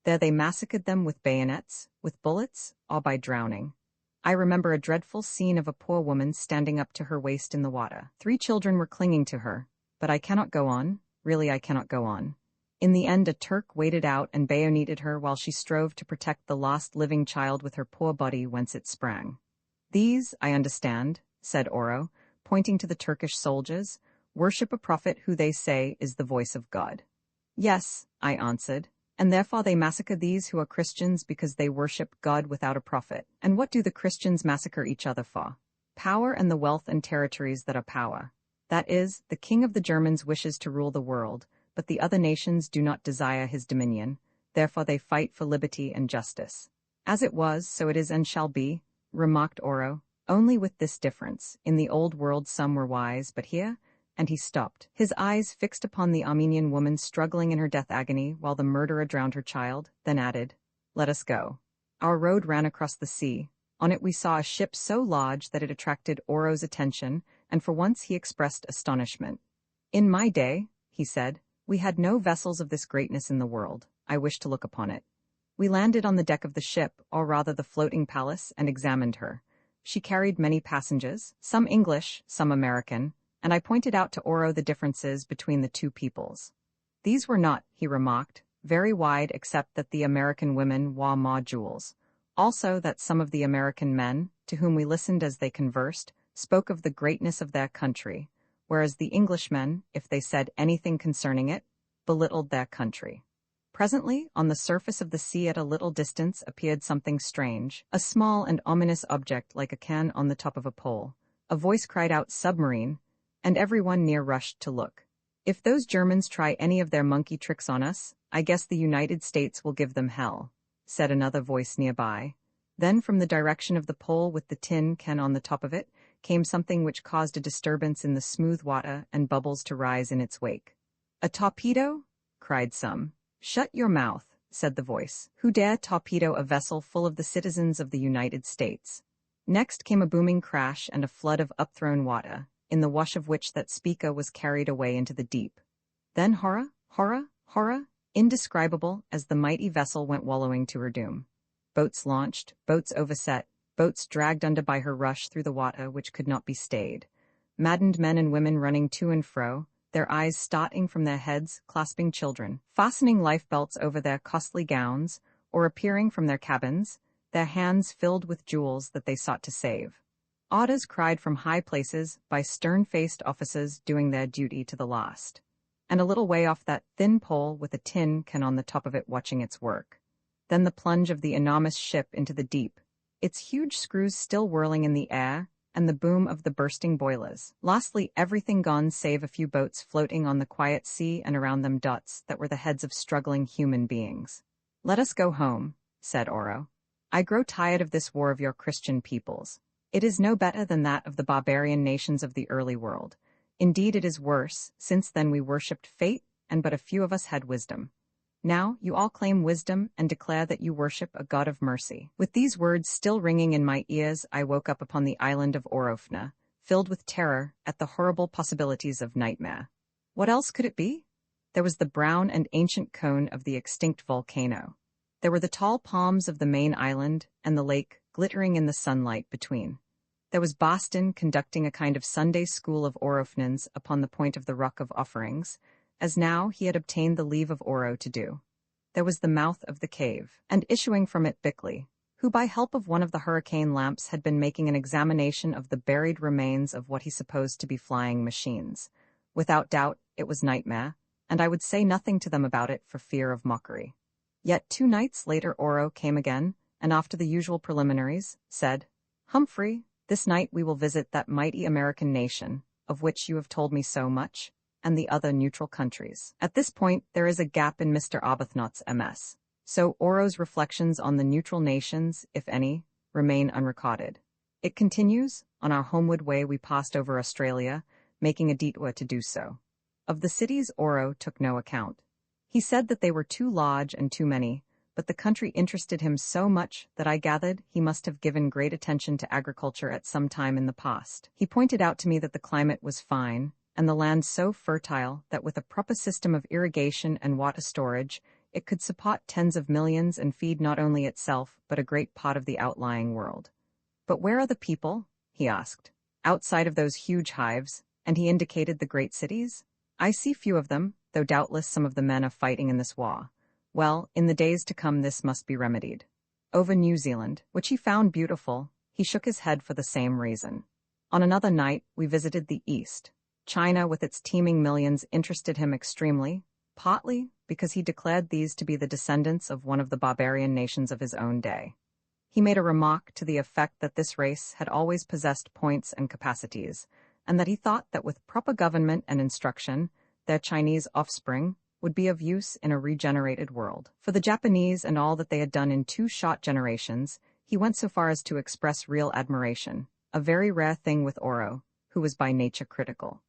There they massacred them with bayonets, with bullets, or by drowning. I remember a dreadful scene of a poor woman standing up to her waist in the water. 3 children were clinging to her, but I cannot go on, really I cannot go on. In the end a Turk waded out and bayoneted her while she strove to protect the lost living child with her poor body whence it sprang. These, I understand, said Oro, pointing to the Turkish soldiers, worship a prophet who they say is the voice of God. Yes, I answered, and therefore they massacre these who are Christians because they worship God without a prophet. And what do the Christians massacre each other for? Power and the wealth and territories that are power. That is, the king of the Germans wishes to rule the world, but the other nations do not desire his dominion, therefore they fight for liberty and justice. As it was, so it is and shall be, remarked Oro, only with this difference. In the old world some were wise, but here, and he stopped, his eyes fixed upon the Armenian woman struggling in her death agony while the murderer drowned her child, then added, "Let us go." Our road ran across the sea. On it we saw a ship so large that it attracted Oro's attention, and for once he expressed astonishment. "In my day," he said, "we had no vessels of this greatness in the world. I wish to look upon it." We landed on the deck of the ship, or rather the floating palace, and examined her. She carried many passengers, some English, some American, and I pointed out to Oro the differences between the two peoples. These were not, he remarked, very wide except that the American women wore more jewels. Also that some of the American men, to whom we listened as they conversed, spoke of the greatness of their country, whereas the Englishmen, if they said anything concerning it, belittled their country. Presently, on the surface of the sea at a little distance appeared something strange, a small and ominous object like a can on the top of a pole. A voice cried out, "Submarine," and everyone near rushed to look. "If those Germans try any of their monkey tricks on us, I guess the United States will give them hell," said another voice nearby. Then from the direction of the pole with the tin can on the top of it, came something which caused a disturbance in the smooth water and bubbles to rise in its wake. "A torpedo?" cried some. "Shut your mouth," said the voice. "Who dare torpedo a vessel full of the citizens of the United States?" Next came a booming crash and a flood of upthrown water, in the wash of which that speaker was carried away into the deep. Then horror, horror, horror, indescribable, as the mighty vessel went wallowing to her doom. Boats launched, boats overset, boats dragged under by her rush through the water which could not be stayed. Maddened men and women running to and fro, their eyes starting from their heads, clasping children, fastening life-belts over their costly gowns, or appearing from their cabins, their hands filled with jewels that they sought to save. Orders cried from high places by stern-faced officers doing their duty to the last. And a little way off that thin pole with a tin can on the top of it watching its work. Then the plunge of the enormous ship into the deep, its huge screws still whirling in the air, and the boom of the bursting boilers. Lastly, everything gone save a few boats floating on the quiet sea and around them dots that were the heads of struggling human beings. "Let us go home," said Oro. "I grow tired of this war of your Christian peoples. It is no better than that of the barbarian nations of the early world. Indeed, it is worse, since then we worshipped fate, and but a few of us had wisdom. Now you all claim wisdom and declare that you worship a God of mercy." With these words still ringing in my ears, I woke up upon the island of Orofna, filled with terror at the horrible possibilities of nightmare. What else could it be? There was the brown and ancient cone of the extinct volcano. There were the tall palms of the main island, and the lake, glittering in the sunlight between. There was Boston conducting a kind of Sunday school of Orofnans upon the point of the Rock of Offerings, as now he had obtained the leave of Oro to do. There was the mouth of the cave, and issuing from it Bickley, who by help of one of the hurricane lamps had been making an examination of the buried remains of what he supposed to be flying machines. Without doubt, it was nightmare, and I would say nothing to them about it for fear of mockery. Yet 2 nights later Oro came again, and after the usual preliminaries, said, "Humphrey, this night we will visit that mighty American nation, of which you have told me so much, and the other neutral countries." At this point, there is a gap in Mr. Arbuthnot's MS. So Oro's reflections on the neutral nations, if any, remain unrecorded. It continues, on our homeward way we passed over Australia, making a detour to do so. Of the cities Oro took no account. He said that they were too large and too many, but the country interested him so much that I gathered he must have given great attention to agriculture at some time in the past. He pointed out to me that the climate was fine, and the land so fertile that with a proper system of irrigation and water storage, it could support tens of millions and feed not only itself but a great part of the outlying world. "But where are the people?" he asked. "Outside of those huge hives," and he indicated the great cities. "I see few of them, though doubtless some of the men are fighting in this war. Well, in the days to come this must be remedied." Over New Zealand, which he found beautiful, he shook his head for the same reason. On another night, we visited the East. China with its teeming millions interested him extremely, partly because he declared these to be the descendants of one of the barbarian nations of his own day. He made a remark to the effect that this race had always possessed points and capacities, and that he thought that with proper government and instruction, their Chinese offspring would be of use in a regenerated world. For the Japanese and all that they had done in 2 short generations, he went so far as to express real admiration, a very rare thing with Oro, who was by nature critical.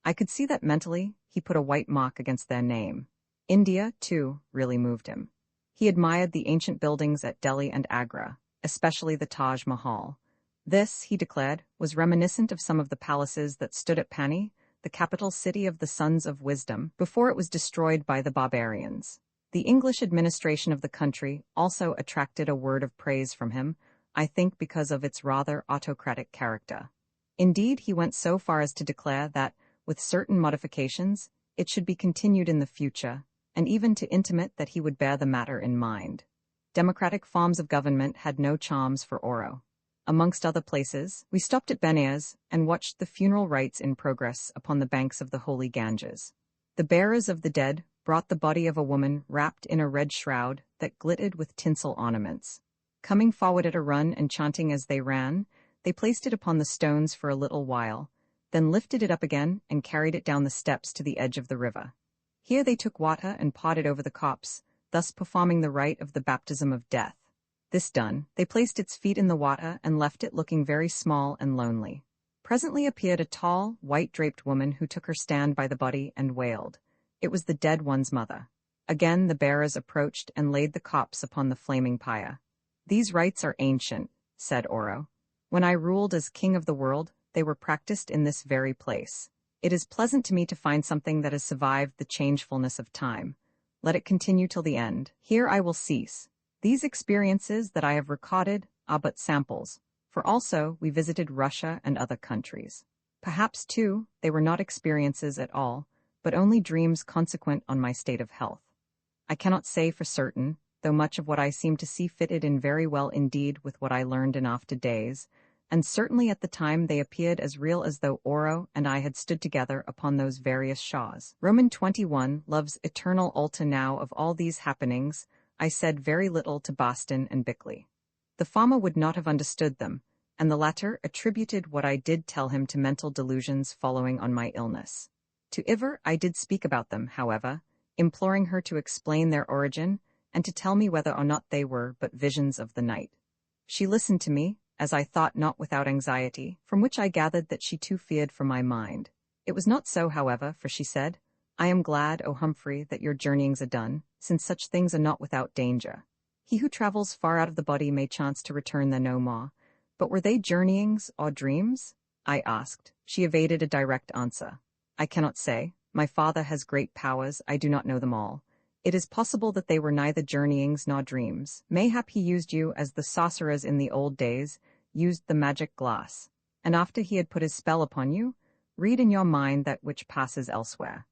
I could see that mentally he put a white mark against their name. India, too, really moved him. He admired the ancient buildings at Delhi and Agra, especially the Taj Mahal. This, he declared, was reminiscent of some of the palaces that stood at Pani, the capital city of the Sons of Wisdom, before it was destroyed by the barbarians. The English administration of the country also attracted a word of praise from him, I think because of its rather autocratic character. Indeed, he went so far as to declare that, with certain modifications, it should be continued in the future, and even to intimate that he would bear the matter in mind. Democratic forms of government had no charms for Oro. Amongst other places, we stopped at Benares and watched the funeral rites in progress upon the banks of the holy Ganges. The bearers of the dead brought the body of a woman wrapped in a red shroud that glittered with tinsel ornaments. Coming forward at a run and chanting as they ran, they placed it upon the stones for a little while, then lifted it up again and carried it down the steps to the edge of the river. Here they took water and poured it over the corpse, thus performing the rite of the baptism of death. This done, they placed its feet in the water and left it looking very small and lonely. Presently appeared a tall, white-draped woman who took her stand by the body and wailed. It was the dead one's mother. Again the bearers approached and laid the corpse upon the flaming pyre. "These rites are ancient," said Oro. "When I ruled as king of the world, they were practiced in this very place. It is pleasant to me to find something that has survived the changefulness of time. Let it continue till the end. Here I will cease. These experiences that I have recorded are but samples, for also we visited Russia and other countries. Perhaps, too, they were not experiences at all, but only dreams consequent on my state of health. I cannot say for certain, though much of what I seem to see fitted in very well indeed with what I learned in after days, and certainly at the time they appeared as real as though Oro and I had stood together upon those various shores. Roman 21 loves eternal ulta now of all these happenings. I said very little to Boston and Bickley. The former would not have understood them, and the latter attributed what I did tell him to mental delusions following on my illness. To Iver I did speak about them, however, imploring her to explain their origin and to tell me whether or not they were but visions of the night. She listened to me, as I thought not without anxiety, from which I gathered that she too feared for my mind. It was not so, however, for she said, "I am glad, O Humphrey, that your journeyings are done, since such things are not without danger. He who travels far out of the body may chance to return there no more. But were they journeyings or dreams?" I asked. She evaded a direct answer. "I cannot say. My father has great powers, I do not know them all. It is possible that they were neither journeyings nor dreams. Mayhap he used you as the sorcerers in the old days used the magic glass, and after he had put his spell upon you, read in your mind that which passes elsewhere.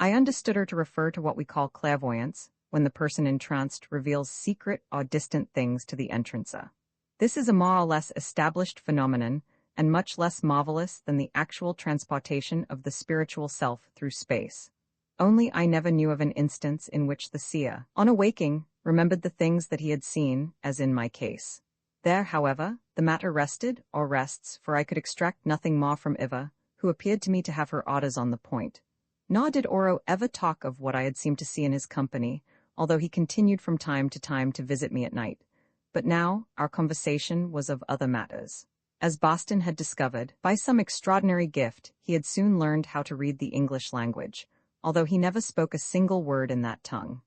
I understood her to refer to what we call clairvoyance, when the person entranced reveals secret or distant things to the entrancer. This is a more or less established phenomenon, and much less marvelous than the actual transportation of the spiritual self through space. Only I never knew of an instance in which the seer, on awaking, remembered the things that he had seen, as in my case. There, however, the matter rested, or rests, for I could extract nothing more from Iva, who appeared to me to have her orders on the point. Nor did Oro ever talk of what I had seemed to see in his company, although he continued from time to visit me at night. But now our conversation was of other matters. As Boston had discovered, by some extraordinary gift, he had soon learned how to read the English language, although he never spoke a single word in that tongue.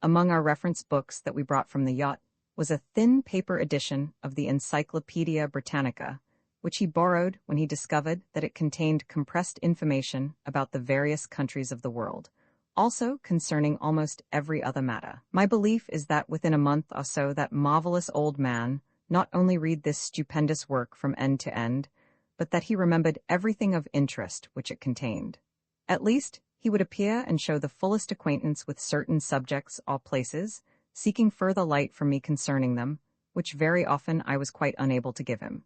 Among our reference books that we brought from the yacht was a thin paper edition of the Encyclopedia Britannica, which he borrowed when he discovered that it contained compressed information about the various countries of the world, also concerning almost every other matter. My belief is that within a month or so that marvelous old man not only read this stupendous work from end to end, but that he remembered everything of interest which it contained. At least, he would appear and show the fullest acquaintance with certain subjects or places, seeking further light from me concerning them, which very often I was quite unable to give him.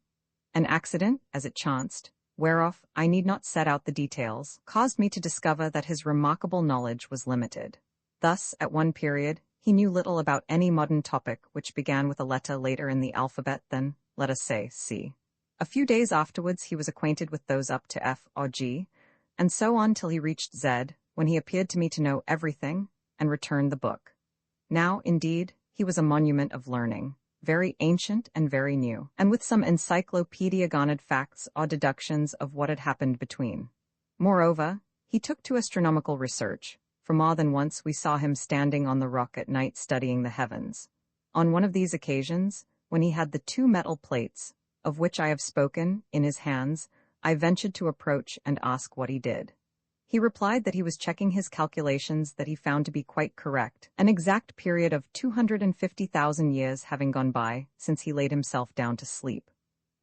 An accident, as it chanced, whereof I need not set out the details, caused me to discover that his remarkable knowledge was limited. Thus, at one period, he knew little about any modern topic which began with a letter later in the alphabet than, let us say, C. A few days afterwards he was acquainted with those up to F or G, and so on till he reached Z, when he appeared to me to know everything, and returned the book. Now, indeed, he was a monument of learning, very ancient and very new, and with some encyclopedia-goned facts or deductions of what had happened between. Moreover, he took to astronomical research, for more than once we saw him standing on the rock at night studying the heavens. On one of these occasions, when he had the 2 metal plates, of which I have spoken, in his hands, I ventured to approach and ask what he did. He replied that he was checking his calculations that he found to be quite correct, an exact period of 250,000 years having gone by since he laid himself down to sleep.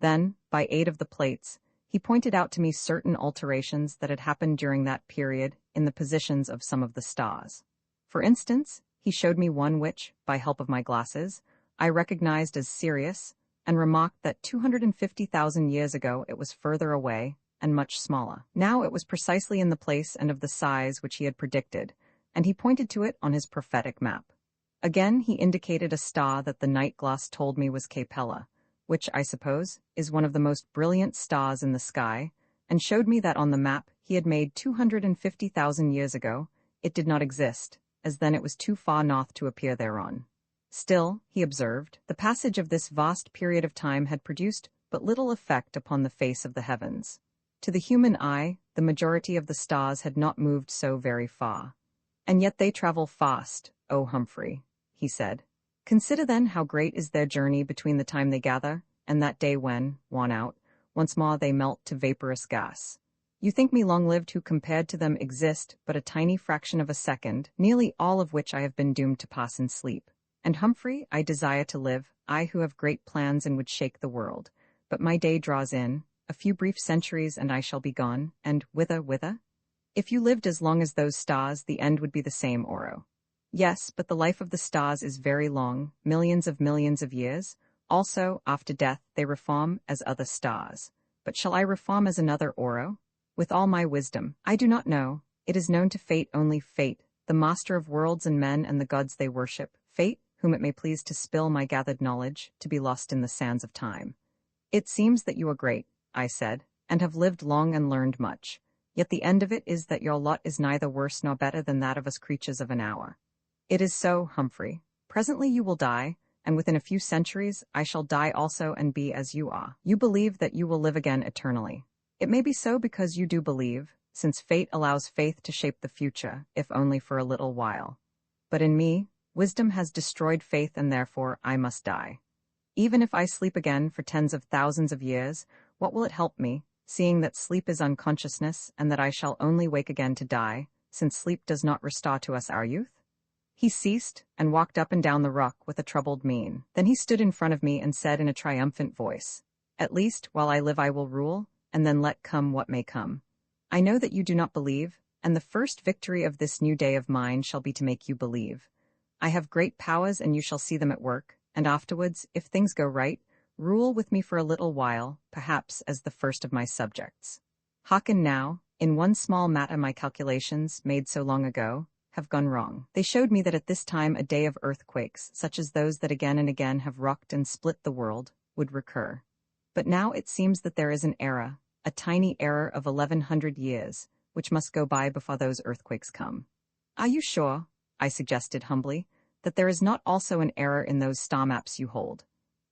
Then, by aid of the plates, he pointed out to me certain alterations that had happened during that period in the positions of some of the stars. For instance, he showed me one which, by help of my glasses, I recognized as Sirius, and remarked that 250,000 years ago it was further away and much smaller. Now it was precisely in the place and of the size which he had predicted, and he pointed to it on his prophetic map. Again he indicated a star that the night glass told me was Capella, which, I suppose, is one of the most brilliant stars in the sky, and showed me that on the map he had made 250,000 years ago it did not exist, as then it was too far north to appear thereon. Still, he observed, the passage of this vast period of time had produced but little effect upon the face of the heavens. To the human eye, the majority of the stars had not moved so very far. And yet they travel fast, O Humphrey, he said. Consider then how great is their journey between the time they gather and that day when, worn out, once more they melt to vaporous gas. You think me long-lived who compared to them exist but a tiny fraction of a second, nearly all of which I have been doomed to pass in sleep. And Humphrey, I desire to live, I who have great plans and would shake the world. But my day draws in, a few brief centuries and I shall be gone, and whither? If you lived as long as those stars, the end would be the same, Oro. Yes, but the life of the stars is very long, millions of years. Also, after death, they reform as other stars. But shall I reform as another, Oro? With all my wisdom, I do not know. It is known to fate, only fate, the master of worlds and men and the gods they worship, fate, whom it may please to spill my gathered knowledge, to be lost in the sands of time. It seems that you are great, I said, and have lived long and learned much. Yet the end of it is that your lot is neither worse nor better than that of us creatures of an hour. It is so, Humphrey. Presently you will die, and within a few centuries I shall die also and be as you are. You believe that you will live again eternally. It may be so because you do believe, since fate allows faith to shape the future, if only for a little while. But in me, wisdom has destroyed faith, and therefore I must die. Even if I sleep again for tens of thousands of years, what will it help me, seeing that sleep is unconsciousness and that I shall only wake again to die, since sleep does not restore to us our youth? He ceased and walked up and down the rock with a troubled mien. Then he stood in front of me and said in a triumphant voice, "At least, while I live I will rule, and then let come what may come. I know that you do not believe, and the first victory of this new day of mine shall be to make you believe. I have great powers, and you shall see them at work, and afterwards, if things go right, rule with me for a little while, perhaps as the first of my subjects. Hearken now, in one small matter my calculations, made so long ago, have gone wrong. They showed me that at this time a day of earthquakes, such as those that again and again have rocked and split the world, would recur. But now it seems that there is an era, a tiny error of 1100 years, which must go by before those earthquakes come. Are you sure, I suggested humbly, that there is not also an error in those star maps you hold?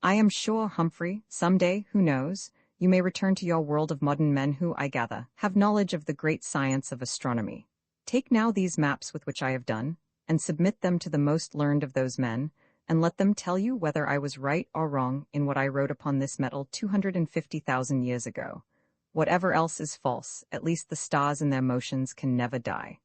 I am sure, Humphrey, some day, who knows, you may return to your world of modern men who, I gather, have knowledge of the great science of astronomy. Take now these maps with which I have done, and submit them to the most learned of those men, and let them tell you whether I was right or wrong in what I wrote upon this metal 250,000 years ago. Whatever else is false, at least the stars in their motions can never die.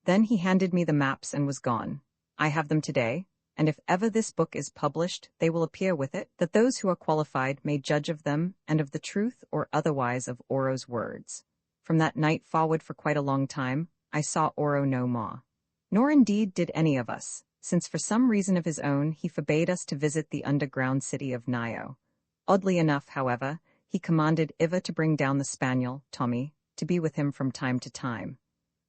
Then he handed me the maps and was gone. I have them today, and if ever this book is published, they will appear with it, that those who are qualified may judge of them and of the truth or otherwise of Oro's words. From that night forward for quite a long time, I saw Oro no more. Nor indeed did any of us, since for some reason of his own he forbade us to visit the underground city of Nio. Oddly enough, however, he commanded Iva to bring down the spaniel, Tommy, to be with him from time to time.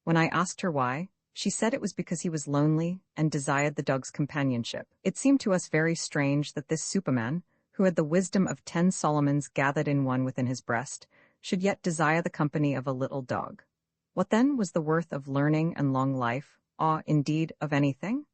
When I asked her why, she said it was because he was lonely and desired the dog's companionship. It seemed to us very strange that this Superman, who had the wisdom of 10 Solomons gathered in one within his breast, should yet desire the company of a little dog. What then was the worth of learning and long life, or indeed of anything?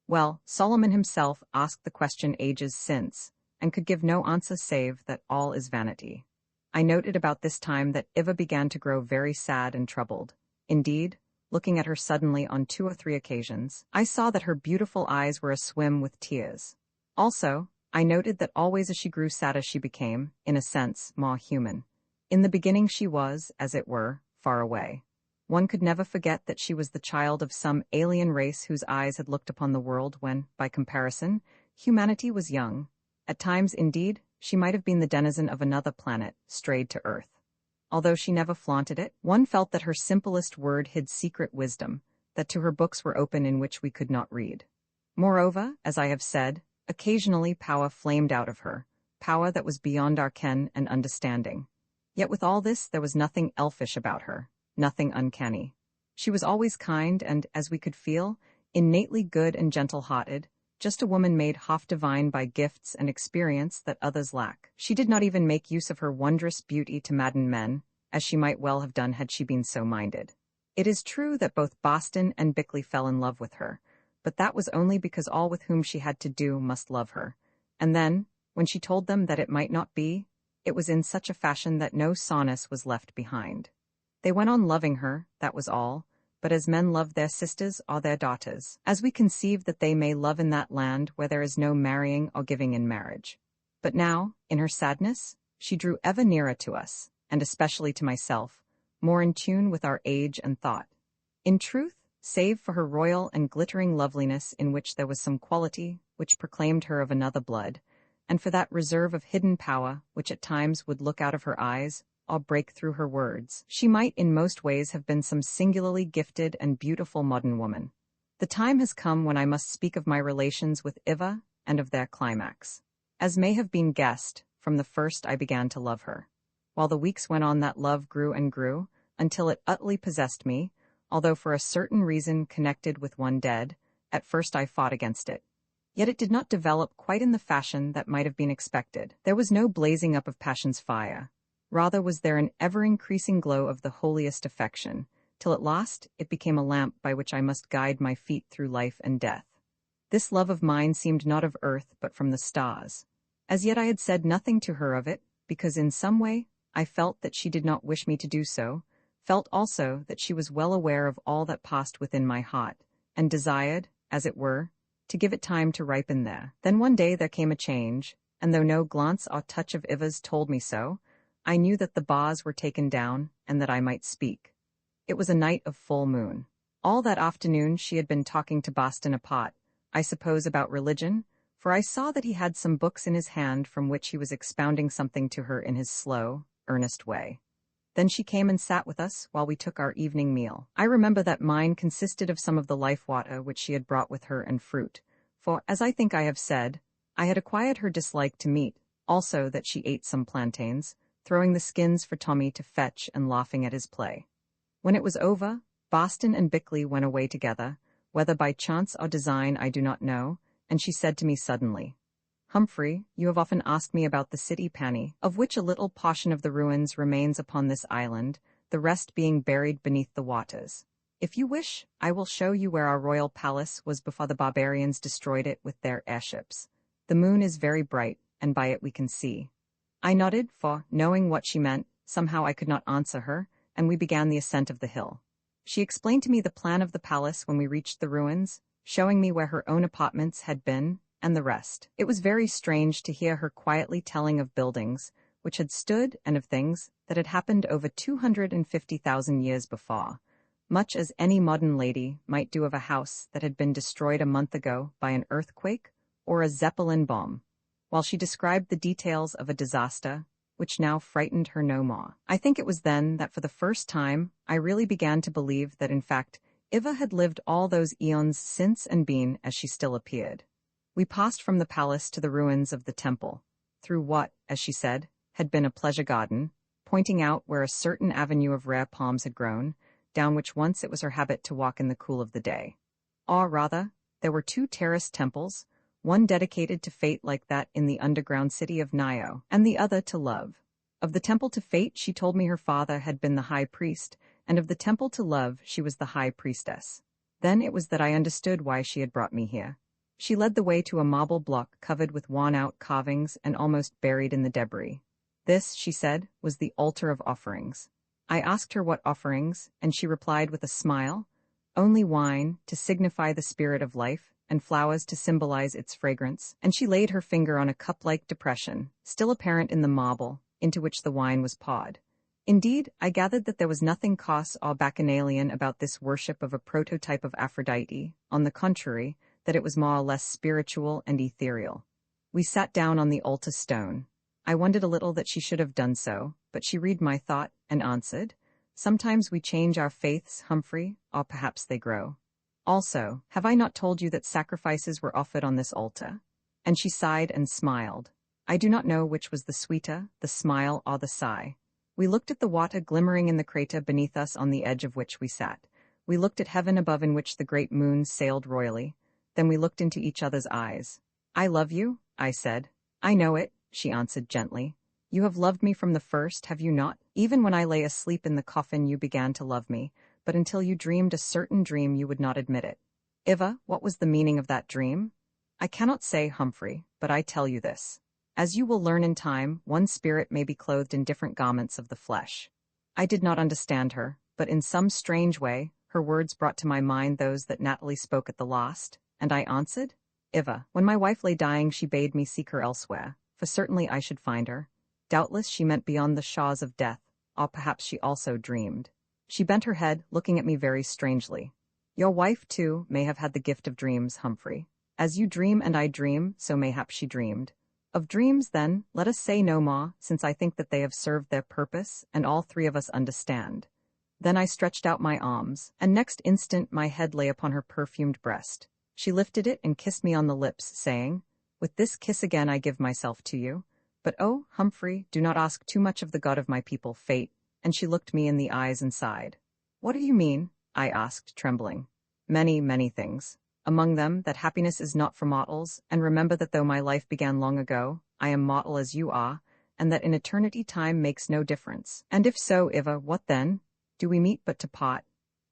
Well, Solomon himself asked the question ages since, and could give no answer save that all is vanity. I noted about this time that Iva began to grow very sad and troubled. Indeed, looking at her suddenly on 2 or 3 occasions, I saw that her beautiful eyes were aswim with tears. Also, I noted that always as she grew sadder she became, in a sense, more human. In the beginning she was, as it were, far away. One could never forget that she was the child of some alien race whose eyes had looked upon the world when, by comparison, humanity was young. At times, indeed, she might have been the denizen of another planet, strayed to Earth. Although she never flaunted it, one felt that her simplest word hid secret wisdom, that to her books were open in which we could not read. Moreover, as I have said, occasionally power flamed out of her, power that was beyond our ken and understanding. Yet with all this there was nothing elfish about her, nothing uncanny. She was always kind and, as we could feel, innately good and gentle-hearted, just a woman made half-divine by gifts and experience that others lack. She did not even make use of her wondrous beauty to madden men, as she might well have done had she been so minded. It is true that both Boston and Bickley fell in love with her, but that was only because all with whom she had to do must love her. And then, when she told them that it might not be, it was in such a fashion that no solace was left behind. They went on loving her, that was all, but as men love their sisters or their daughters, as we conceive that they may love in that land where there is no marrying or giving in marriage. But now, in her sadness, she drew ever nearer to us, and especially to myself, more in tune with our age and thought. In truth, save for her royal and glittering loveliness in which there was some quality which proclaimed her of another blood, and for that reserve of hidden power which at times would look out of her eyes, or break through her words, she might in most ways have been some singularly gifted and beautiful modern woman. The time has come when I must speak of my relations with Iva and of their climax. As may have been guessed, from the first I began to love her. While the weeks went on that love grew and grew, until it utterly possessed me, although for a certain reason connected with one dead, at first I fought against it. Yet it did not develop quite in the fashion that might have been expected. There was no blazing up of passion's fire. Rather was there an ever-increasing glow of the holiest affection, till at last it became a lamp by which I must guide my feet through life and death. This love of mine seemed not of earth but from the stars. As yet I had said nothing to her of it, because in some way I felt that she did not wish me to do so, felt also that she was well aware of all that passed within my heart, and desired, as it were, to give it time to ripen there. Then one day there came a change, and though no glance or touch of Iva's told me so, I knew that the bars were taken down and that I might speak. It was a night of full moon. All that afternoon she had been talking to Boston apart, I suppose about religion, for I saw that he had some books in his hand from which he was expounding something to her in his slow, earnest way. Then she came and sat with us while we took our evening meal. I remember that mine consisted of some of the life water which she had brought with her and fruit, for, as I think I have said, I had acquired her dislike to meat, also that she ate some plantains, throwing the skins for Tommy to fetch and laughing at his play. When it was over, Boston and Bickley went away together, whether by chance or design I do not know, and she said to me suddenly, "Humphrey, you have often asked me about the city, Panny, of which a little portion of the ruins remains upon this island, the rest being buried beneath the waters. If you wish, I will show you where our royal palace was before the barbarians destroyed it with their airships. The moon is very bright, and by it we can see." I nodded, for, knowing what she meant, somehow I could not answer her, and we began the ascent of the hill. She explained to me the plan of the palace when we reached the ruins, showing me where her own apartments had been, and the rest. It was very strange to hear her quietly telling of buildings which had stood and of things that had happened over 250,000 years before, much as any modern lady might do of a house that had been destroyed a month ago by an earthquake or a Zeppelin bomb, while she described the details of a disaster which now frightened her no more. I think it was then that for the first time I really began to believe that in fact Iva had lived all those eons since and been as she still appeared. We passed from the palace to the ruins of the temple, through what, as she said, had been a pleasure garden, pointing out where a certain avenue of rare palms had grown, down which once it was her habit to walk in the cool of the day. Or rather, there were two terraced temples, one dedicated to fate like that in the underground city of Nio, and the other to love. Of the temple to fate she told me her father had been the high priest, and of the temple to love she was the high priestess. Then it was that I understood why she had brought me here. She led the way to a marble block covered with worn-out carvings and almost buried in the debris. This, she said, was the altar of offerings. I asked her what offerings, and she replied with a smile, "Only wine, to signify the spirit of life, and flowers to symbolize its fragrance," and she laid her finger on a cup-like depression, still apparent in the marble, into which the wine was poured. Indeed, I gathered that there was nothing Cos or bacchanalian about this worship of a prototype of Aphrodite. On the contrary, that it was more or less spiritual and ethereal. We sat down on the altar stone. I wondered a little that she should have done so, but she read my thought and answered, "Sometimes we change our faiths, Humphrey, or perhaps they grow. Also, have I not told you that sacrifices were offered on this altar?" And she sighed and smiled. I do not know which was the sweeter, the smile or the sigh. We looked at the water glimmering in the crater beneath us on the edge of which we sat. We looked at heaven above in which the great moon sailed royally. Then we looked into each other's eyes. "I love you," I said. "I know it," she answered gently. "You have loved me from the first, have you not? Even when I lay asleep in the coffin you began to love me, but until you dreamed a certain dream you would not admit it. Iva, what was the meaning of that dream?" "I cannot say, Humphrey, but I tell you this. As you will learn in time, one spirit may be clothed in different garments of the flesh." I did not understand her, but in some strange way, her words brought to my mind those that Natalie spoke at the last, and I answered, "Iva, when my wife lay dying she bade me seek her elsewhere, for certainly I should find her. Doubtless she meant beyond the shaws of death, or perhaps she also dreamed." She bent her head, looking at me very strangely. "Your wife, too, may have had the gift of dreams, Humphrey. As you dream and I dream, so mayhap she dreamed. Of dreams, then, let us say no more, since I think that they have served their purpose, and all three of us understand." Then I stretched out my arms, and next instant my head lay upon her perfumed breast. She lifted it and kissed me on the lips, saying, "With this kiss again I give myself to you. But oh, Humphrey, do not ask too much of the god of my people, fate," and she looked me in the eyes and sighed. "What do you mean?" I asked, trembling. "Many, many things. Among them, that happiness is not for mortals, and remember that though my life began long ago, I am mortal as you are, and that in eternity time makes no difference. And if so, Iva, what then? Do we meet but to part?"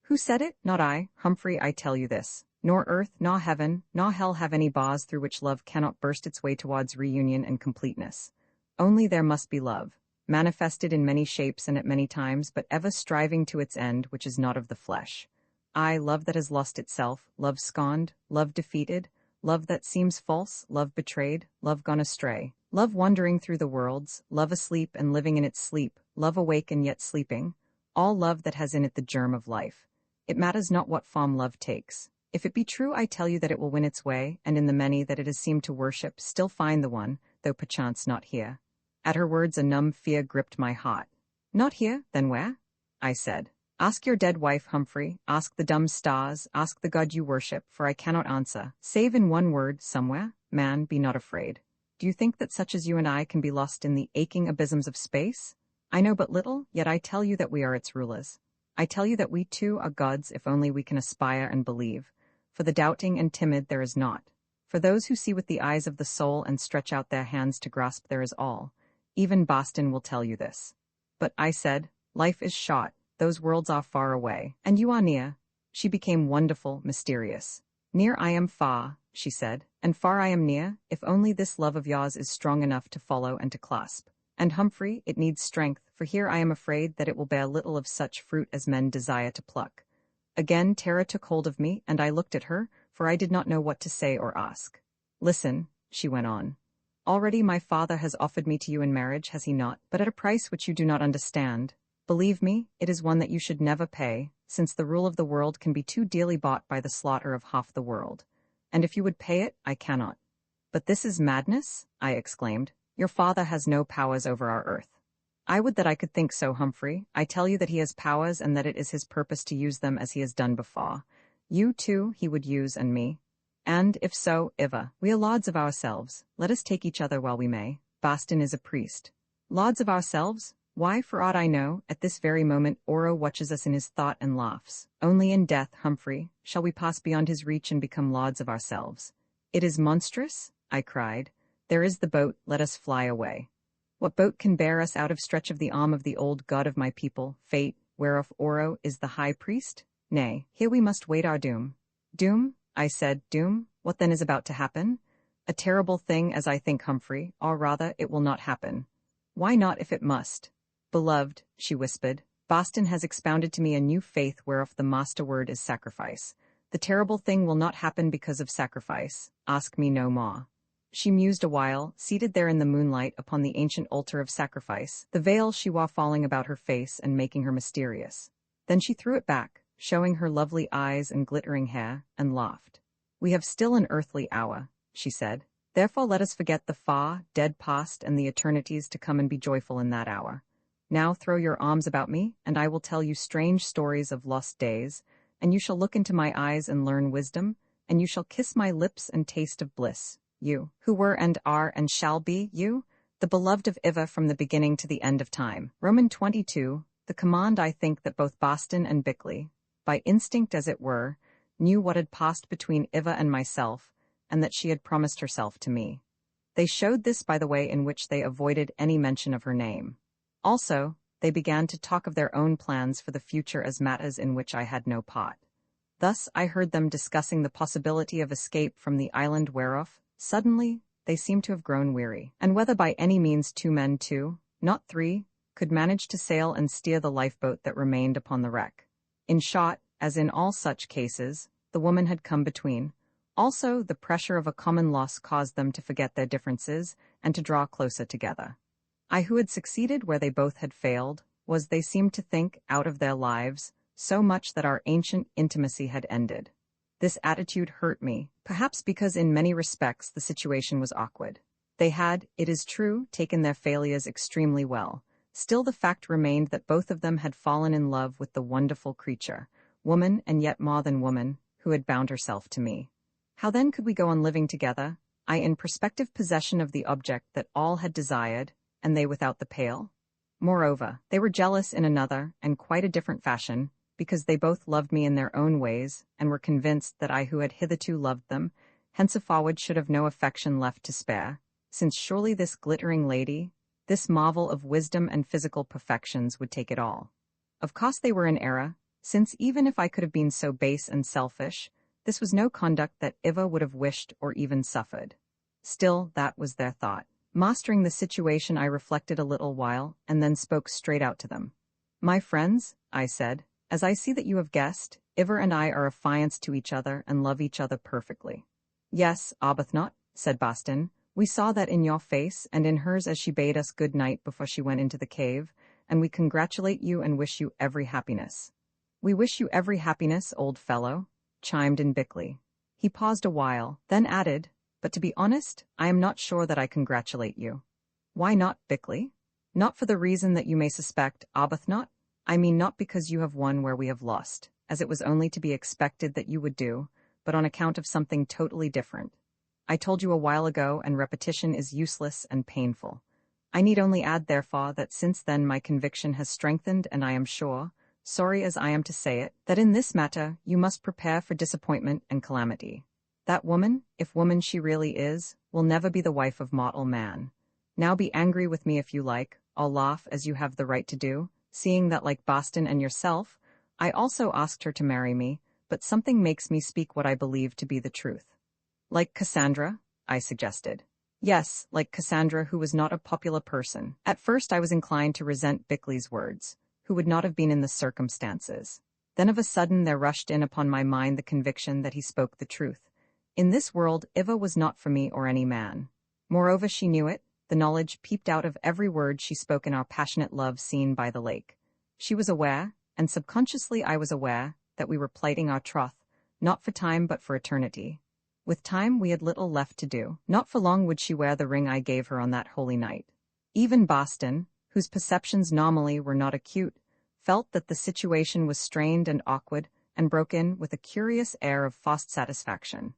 "Who said it? Not I, Humphrey, I tell you this. Nor earth, nor heaven, nor hell have any bars through which love cannot burst its way towards reunion and completeness. Only there must be love, manifested in many shapes and at many times, but ever striving to its end, which is not of the flesh. Aye, love that has lost itself, love scorned, love defeated, love that seems false, love betrayed, love gone astray, love wandering through the worlds, love asleep and living in its sleep, love awake and yet sleeping, all love that has in it the germ of life. It matters not what form love takes. If it be true, I tell you that it will win its way, and in the many that it has seemed to worship, still find the one, though perchance not here." At her words a numb fear gripped my heart. Not here, then where? I said. Ask your dead wife, Humphrey, ask the dumb stars, ask the God you worship, for I cannot answer, save in one word, somewhere. Man, be not afraid. Do you think that such as you and I can be lost in the aching abysms of space? I know but little, yet I tell you that we are its rulers. I tell you that we too are gods if only we can aspire and believe. For the doubting and timid there is not. For those who see with the eyes of the soul and stretch out their hands to grasp there is all. Even Boston will tell you this. But I said, life is short, those worlds are far away, and you are near. She became wonderful, mysterious. Near I am far, she said, and far I am near, if only this love of yours is strong enough to follow and to clasp. And Humphrey, it needs strength, for here I am afraid that it will bear little of such fruit as men desire to pluck. Again terror took hold of me, and I looked at her, for I did not know what to say or ask. Listen, she went on. Already my father has offered me to you in marriage, has he not? But at a price which you do not understand. Believe me, it is one that you should never pay, since the rule of the world can be too dearly bought by the slaughter of half the world. And if you would pay it, I cannot. But this is madness, I exclaimed. Your father has no powers over our earth. I would that I could think so, Humphrey. I tell you that he has powers and that it is his purpose to use them as he has done before. You, too, he would use, and me. And, if so, Iva, we are lords of ourselves. Let us take each other while we may. Boston is a priest. Lords of ourselves? Why, for aught I know, at this very moment Oro watches us in his thought and laughs. Only in death, Humphrey, shall we pass beyond his reach and become lords of ourselves. It is monstrous, I cried. There is the boat, let us fly away. What boat can bear us out of stretch of the arm of the old god of my people, fate, whereof Oro is the high priest? Nay, here we must wait our doom. Doom? I said, doom? What then is about to happen? A terrible thing, as I think, Humphrey, or rather, it will not happen. Why not if it must? Beloved, she whispered, Boston has expounded to me a new faith whereof the master word is sacrifice. The terrible thing will not happen because of sacrifice. Ask me no more. She mused a while, seated there in the moonlight upon the ancient altar of sacrifice, the veil she wore falling about her face and making her mysterious. Then she threw it back, showing her lovely eyes and glittering hair, and laughed. We have still an earthly hour, she said. Therefore let us forget the far, dead past and the eternities to come and be joyful in that hour. Now throw your arms about me, and I will tell you strange stories of lost days, and you shall look into my eyes and learn wisdom, and you shall kiss my lips and taste of bliss. You, who were and are and shall be, you, the beloved of Iva from the beginning to the end of time. Roman 22, the command. I think that both Boston and Bickley, by instinct as it were, knew what had passed between Iva and myself, and that she had promised herself to me. They showed this by the way in which they avoided any mention of her name. Also, they began to talk of their own plans for the future as matters in which I had no part. Thus I heard them discussing the possibility of escape from the island whereof, suddenly, they seemed to have grown weary, and whether by any means 2 men, 2, not 3, could manage to sail and steer the lifeboat that remained upon the wreck. In short, as in all such cases, the woman had come between. Also, the pressure of a common loss caused them to forget their differences and to draw closer together. I who had succeeded where they both had failed, was, they seemed to think, out of their lives, so much that our ancient intimacy had ended. This attitude hurt me, perhaps because in many respects the situation was awkward. They had, it is true, taken their failures extremely well. Still the fact remained that both of them had fallen in love with the wonderful creature, woman and yet more than woman, who had bound herself to me. How then could we go on living together, I in prospective possession of the object that all had desired, and they without the pale? Moreover, they were jealous in another, and quite a different fashion, because they both loved me in their own ways, and were convinced that I who had hitherto loved them, henceforward should have no affection left to spare, since surely this glittering lady, this marvel of wisdom and physical perfections, would take it all. Of course they were in error, since even if I could have been so base and selfish, this was no conduct that Iva would have wished or even suffered. Still, that was their thought. Mastering the situation, I reflected a little while, and then spoke straight out to them. My friends, I said, as I see that you have guessed, Iva and I are affianced to each other and love each other perfectly. Yes, Arbuthnot, said Boston, we saw that in your face and in hers as she bade us good night before she went into the cave, and we congratulate you and wish you every happiness. We wish you every happiness, old fellow, chimed in Bickley. He paused a while, then added, but to be honest, I am not sure that I congratulate you. Why not, Bickley? Not for the reason that you may suspect, Arbuthnot. I mean not because you have won where we have lost, as it was only to be expected that you would do, but on account of something totally different. I told you a while ago, and repetition is useless and painful. I need only add, therefore, that since then my conviction has strengthened, and I am sure, sorry as I am to say it, that in this matter you must prepare for disappointment and calamity. That woman, if woman she really is, will never be the wife of mortal man. Now be angry with me if you like, I'll laugh as you have the right to do, seeing that like Boston and yourself, I also asked her to marry me, but something makes me speak what I believe to be the truth. Like Cassandra, I suggested. Yes, like Cassandra, who was not a popular person. At first I was inclined to resent Bickley's words, who would not have been in the circumstances. Then of a sudden there rushed in upon my mind the conviction that he spoke the truth. In this world Iva was not for me or any man. Moreover, she knew it. The knowledge peeped out of every word she spoke in our passionate love scene by the lake. She was aware, and subconsciously I was aware, that we were plighting our troth, not for time but for eternity. With time we had little left to do. Not for long would she wear the ring I gave her on that holy night. Even Boston, whose perceptions nominally were not acute, felt that the situation was strained and awkward, and broke in with a curious air of forced satisfaction.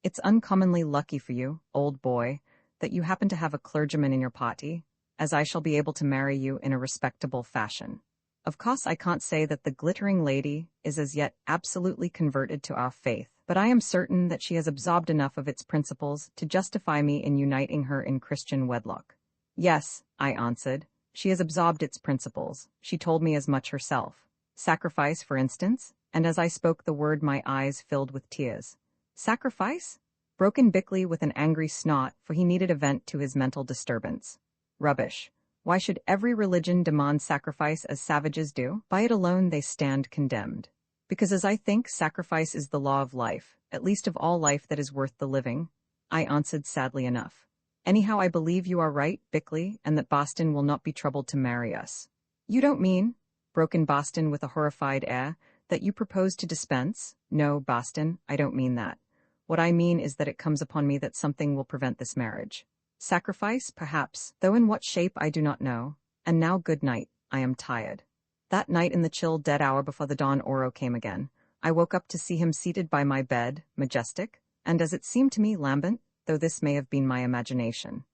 It's uncommonly lucky for you, old boy, that you happen to have a clergyman in your party, as I shall be able to marry you in a respectable fashion. Of course I can't say that the glittering lady is as yet absolutely converted to our faith, but I am certain that she has absorbed enough of its principles to justify me in uniting her in Christian wedlock. Yes, I answered, she has absorbed its principles. She told me as much herself. Sacrifice, for instance, and as I spoke the word my eyes filled with tears. Sacrifice? Broke in Bickley with an angry snort, for he needed a vent to his mental disturbance. Rubbish. Why should every religion demand sacrifice as savages do? By it alone they stand condemned. Because as I think, sacrifice is the law of life, at least of all life that is worth the living, I answered sadly enough. Anyhow, I believe you are right, Bickley, and that Boston will not be troubled to marry us. You don't mean, broke in Boston with a horrified air, that you propose to dispense? No, Boston, I don't mean that. What I mean is that it comes upon me that something will prevent this marriage. Sacrifice, perhaps, though in what shape I do not know. And now good night, I am tired. That night in the chill dead hour before the dawn Oro came again, I woke up to see him seated by my bed, majestic, and as it seemed to me lambent, though this may have been my imagination.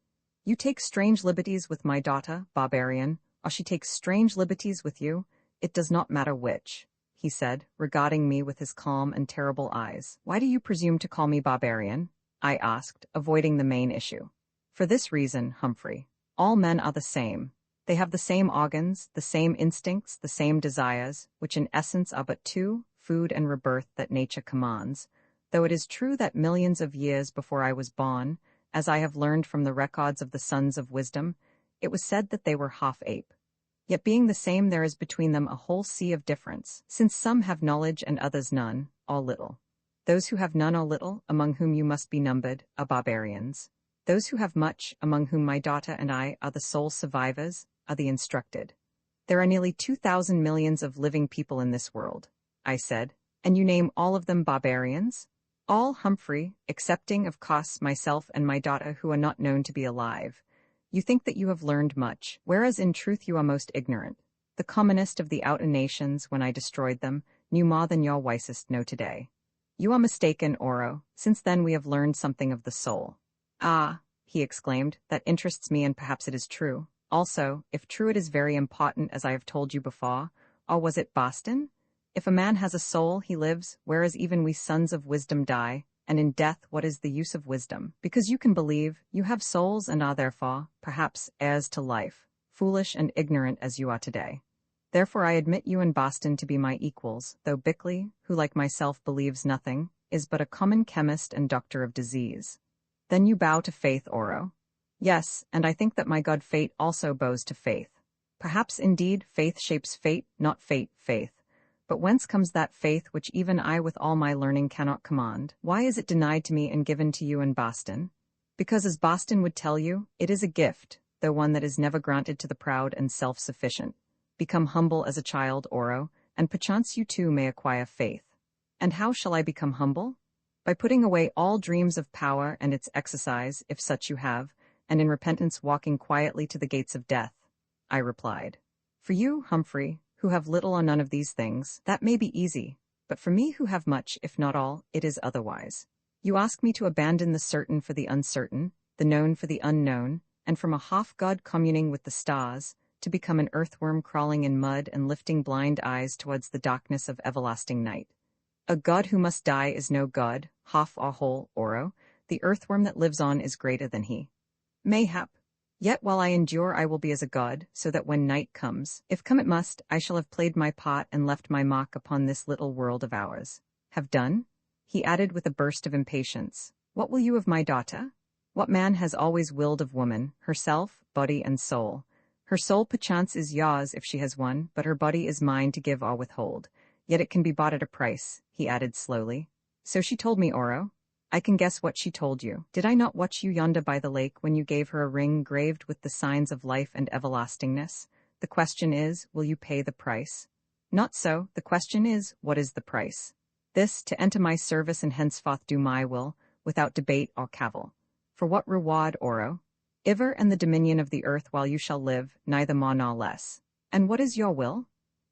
You take strange liberties with my daughter, barbarian, or she takes strange liberties with you, it does not matter which, he said, regarding me with his calm and terrible eyes. Why do you presume to call me barbarian? I asked, avoiding the main issue. For this reason, Humphrey. All men are the same. They have the same organs, the same instincts, the same desires, which in essence are but two, food and rebirth that nature commands, though it is true that millions of years before I was born, as I have learned from the records of the sons of wisdom, it was said that they were half-ape. Yet being the same there is between them a whole sea of difference, since some have knowledge and others none, or little. Those who have none or little, among whom you must be numbered, are barbarians. Those who have much, among whom my daughter and I are the sole survivors, are the instructed. There are nearly 2,000 millions of living people in this world, I said, and you name all of them barbarians? All, Humphrey, excepting, of course, myself and my daughter who are not known to be alive. You think that you have learned much, whereas in truth you are most ignorant. The commonest of the outer nations, when I destroyed them, knew more than your wisest know today. You are mistaken, Oro. Since then we have learned something of the soul. Ah, he exclaimed, that interests me, and perhaps it is true. Also, if true, it is very important, as I have told you before. Or was it Boston? If a man has a soul, he lives, whereas even we sons of wisdom die, and in death what is the use of wisdom? Because you can believe, you have souls and are therefore, perhaps, heirs to life, foolish and ignorant as you are today. Therefore I admit you and Boston to be my equals, though Bickley, who like myself believes nothing, is but a common chemist and doctor of disease. Then you bow to faith, Oro. Yes, and I think that my god fate also bows to faith. Perhaps indeed faith shapes fate, not fate, faith. But whence comes that faith which even I with all my learning cannot command? Why is it denied to me and given to you in Boston? Because as Boston would tell you, it is a gift, though one that is never granted to the proud and self-sufficient. Become humble as a child, Oro, and perchance you too may acquire faith. And how shall I become humble? By putting away all dreams of power and its exercise, if such you have, and in repentance walking quietly to the gates of death. I replied. For you, Humphrey, who have little or none of these things, that may be easy, but for me who have much, if not all, it is otherwise. You ask me to abandon the certain for the uncertain, the known for the unknown, and from a half-god communing with the stars, to become an earthworm crawling in mud and lifting blind eyes towards the darkness of everlasting night. A god who must die is no god, half or whole, Oro. The earthworm that lives on is greater than he. Mayhap. Yet while I endure I will be as a god, so that when night comes, if come it must, I shall have played my part and left my mark upon this little world of ours. Have done? He added with a burst of impatience. What will you of my daughter? What man has always willed of woman, herself, body and soul? Her soul perchance is yours if she has one, but her body is mine to give or withhold. Yet it can be bought at a price, he added slowly. So she told me, Oro. I can guess what she told you. Did I not watch you yonder by the lake when you gave her a ring graved with the signs of life and everlastingness? The question is, will you pay the price? Not so, the question is, what is the price? This, to enter my service and henceforth do my will, without debate or cavil. For what reward, Oro? Iver and the dominion of the earth while you shall live, neither more nor less. And what is your will?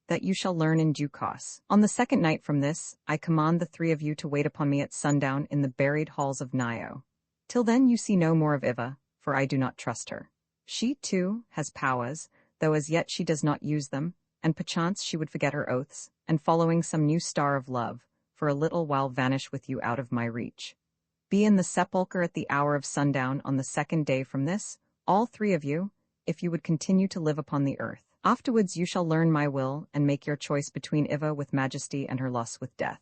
That you shall learn in due course. On the second night from this, I command the three of you to wait upon me at sundown in the buried halls of Nio. Till then you see no more of Iva, for I do not trust her. She, too, has powers, though as yet she does not use them, and perchance she would forget her oaths, and following some new star of love, for a little while vanish with you out of my reach. Be in the sepulchre at the hour of sundown on the second day from this, all three of you, if you would continue to live upon the earth. Afterwards you shall learn my will and make your choice between Iva with majesty and her loss with death.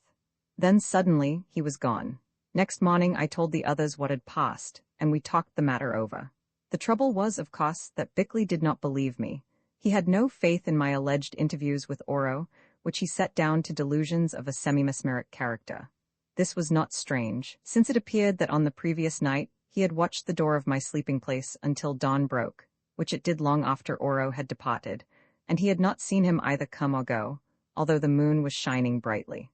Then suddenly he was gone. Next morning I told the others what had passed, and we talked the matter over. The trouble was, of course, that Bickley did not believe me. He had no faith in my alleged interviews with Oro, which he set down to delusions of a semi-mesmeric character. This was not strange, since it appeared that on the previous night he had watched the door of my sleeping place until dawn broke, which it did long after Oro had departed, and he had not seen him either come or go, although the moon was shining brightly.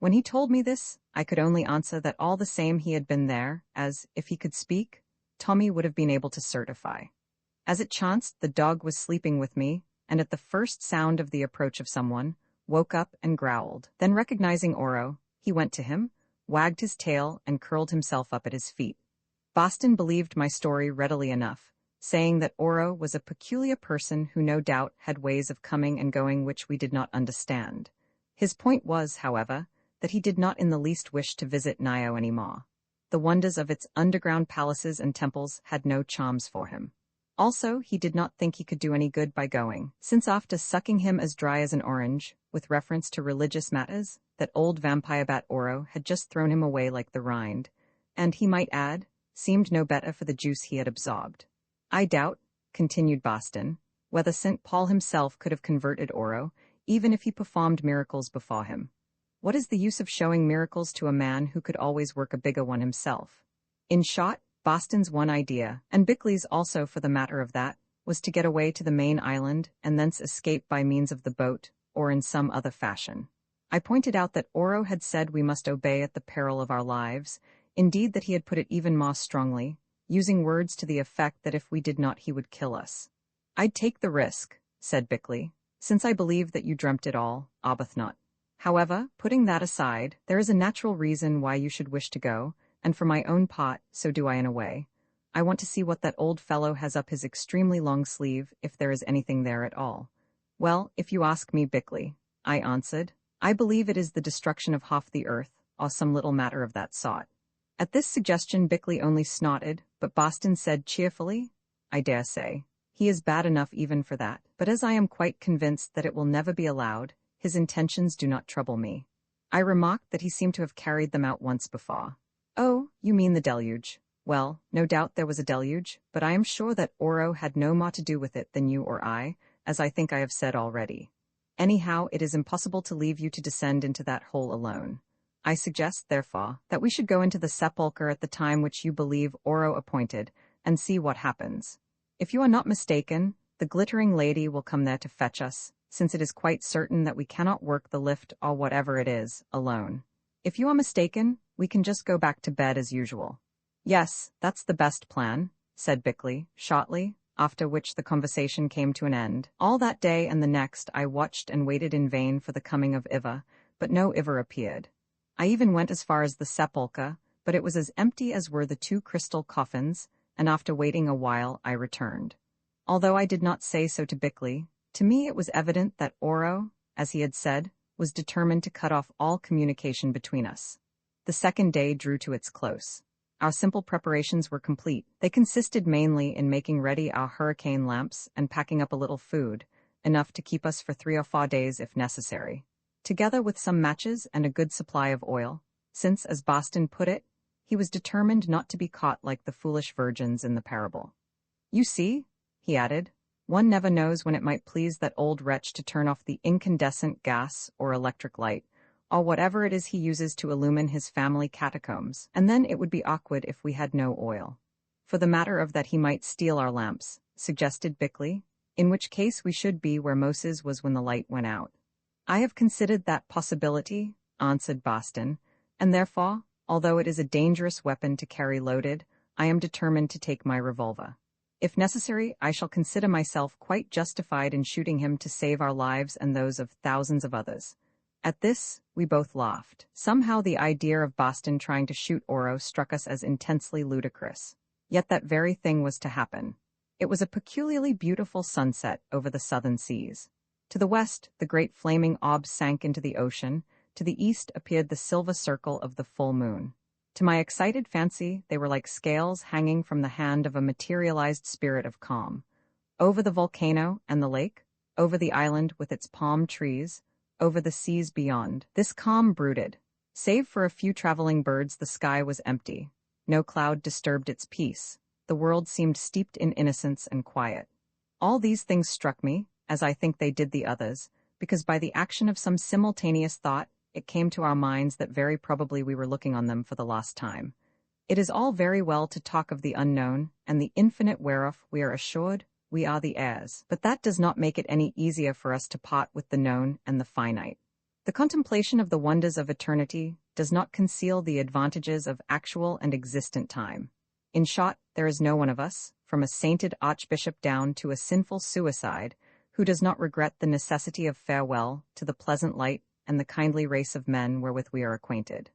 When he told me this, I could only answer that all the same he had been there, as, if he could speak, Tommy would have been able to certify. As it chanced, the dog was sleeping with me, and at the first sound of the approach of someone, woke up and growled. Then recognizing Oro, he went to him, wagged his tail, and curled himself up at his feet. Boston believed my story readily enough, saying that Oro was a peculiar person who no doubt had ways of coming and going which we did not understand. His point was, however, that he did not in the least wish to visit Nio any more. The wonders of its underground palaces and temples had no charms for him. Also, he did not think he could do any good by going, since after sucking him as dry as an orange, with reference to religious matters, that old vampire bat Oro had just thrown him away like the rind, and, he might add, seemed no better for the juice he had absorbed. I doubt, continued Boston, whether St. Paul himself could have converted Oro, even if he performed miracles before him. What is the use of showing miracles to a man who could always work a bigger one himself? In short, Boston's one idea, and Bickley's also for the matter of that, was to get away to the main island and thence escape by means of the boat, or in some other fashion. I pointed out that Oro had said we must obey at the peril of our lives, indeed that he had put it even more strongly, using words to the effect that if we did not he would kill us. I'd take the risk, said Bickley, since I believe that you dreamt it all, Arbuthnot. However, putting that aside, there is a natural reason why you should wish to go, and for my own part, so do I in a way. I want to see what that old fellow has up his extremely long sleeve, if there is anything there at all. Well, if you ask me, Bickley, I answered, I believe it is the destruction of half the earth, or some little matter of that sort. At this suggestion Bickley only snorted, but Boston said cheerfully, I dare say. He is bad enough even for that, but as I am quite convinced that it will never be allowed, his intentions do not trouble me. I remarked that he seemed to have carried them out once before. Oh, you mean the deluge. Well, no doubt there was a deluge, but I am sure that Oro had no more to do with it than you or I, as I think I have said already. Anyhow, it is impossible to leave you to descend into that hole alone. I suggest, therefore, that we should go into the sepulchre at the time which you believe Oro appointed, and see what happens. If you are not mistaken, the glittering lady will come there to fetch us, since it is quite certain that we cannot work the lift or whatever it is, alone. If you are mistaken, we can just go back to bed as usual. Yes, that's the best plan, said Bickley, shortly, after which the conversation came to an end. All that day and the next I watched and waited in vain for the coming of Iva, but no Iva appeared. I even went as far as the sepulchre, but it was as empty as were the two crystal coffins, and after waiting a while I returned. Although I did not say so to Bickley, to me it was evident that Oro, as he had said, was determined to cut off all communication between us. The second day drew to its close. Our simple preparations were complete. They consisted mainly in making ready our hurricane lamps and packing up a little food, enough to keep us for 3 or 4 days if necessary, together with some matches and a good supply of oil, since, as Boston put it, he was determined not to be caught like the foolish virgins in the parable. "You see," he added, "one never knows when it might please that old wretch to turn off the incandescent gas or electric light, or whatever it is he uses to illumine his family catacombs, and then it would be awkward if we had no oil. For the matter of that he might steal our lamps," suggested Bickley, "in which case we should be where Moses was when the light went out." "I have considered that possibility," answered Boston, "and therefore, although it is a dangerous weapon to carry loaded, I am determined to take my revolver. If necessary, I shall consider myself quite justified in shooting him to save our lives and those of thousands of others." At this, we both laughed. Somehow the idea of Boston trying to shoot Oro struck us as intensely ludicrous. Yet that very thing was to happen. It was a peculiarly beautiful sunset over the southern seas. To the west, the great flaming orb sank into the ocean. To the east appeared the silver circle of the full moon. To my excited fancy, they were like scales hanging from the hand of a materialized spirit of calm. Over the volcano and the lake, over the island with its palm trees, over the seas beyond, this calm brooded. Save for a few traveling birds, the sky was empty. No cloud disturbed its peace. The world seemed steeped in innocence and quiet. All these things struck me, as I think they did the others, because by the action of some simultaneous thought, it came to our minds that very probably we were looking on them for the last time. It is all very well to talk of the unknown, and the infinite whereof we are assured we are the heirs, but that does not make it any easier for us to part with the known and the finite. The contemplation of the wonders of eternity does not conceal the advantages of actual and existent time. In short, there is no one of us, from a sainted archbishop down to a sinful suicide, who does not regret the necessity of farewell to the pleasant light and the kindly race of men wherewith we are acquainted.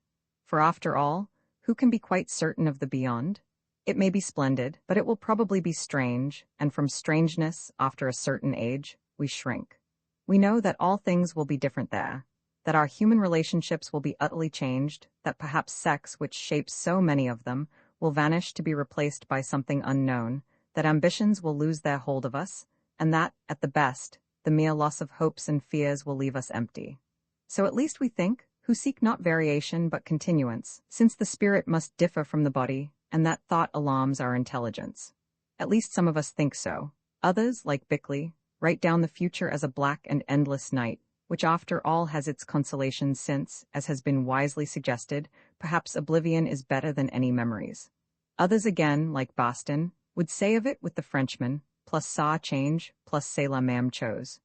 For after all, who can be quite certain of the beyond? It may be splendid, but it will probably be strange, and from strangeness, after a certain age, we shrink. We know that all things will be different there, that our human relationships will be utterly changed, that perhaps sex, which shapes so many of them, will vanish to be replaced by something unknown, that ambitions will lose their hold of us, and that, at the best, the mere loss of hopes and fears will leave us empty. So at least we think, who seek not variation but continuance, since the spirit must differ from the body, and that thought alarms our intelligence. At least some of us think so. Others, like Bickley, write down the future as a black and endless night, which after all has its consolations since, as has been wisely suggested, perhaps oblivion is better than any memories. Others again, like Boston, would say of it with the Frenchman, plus ça change, plus c'est la même chose.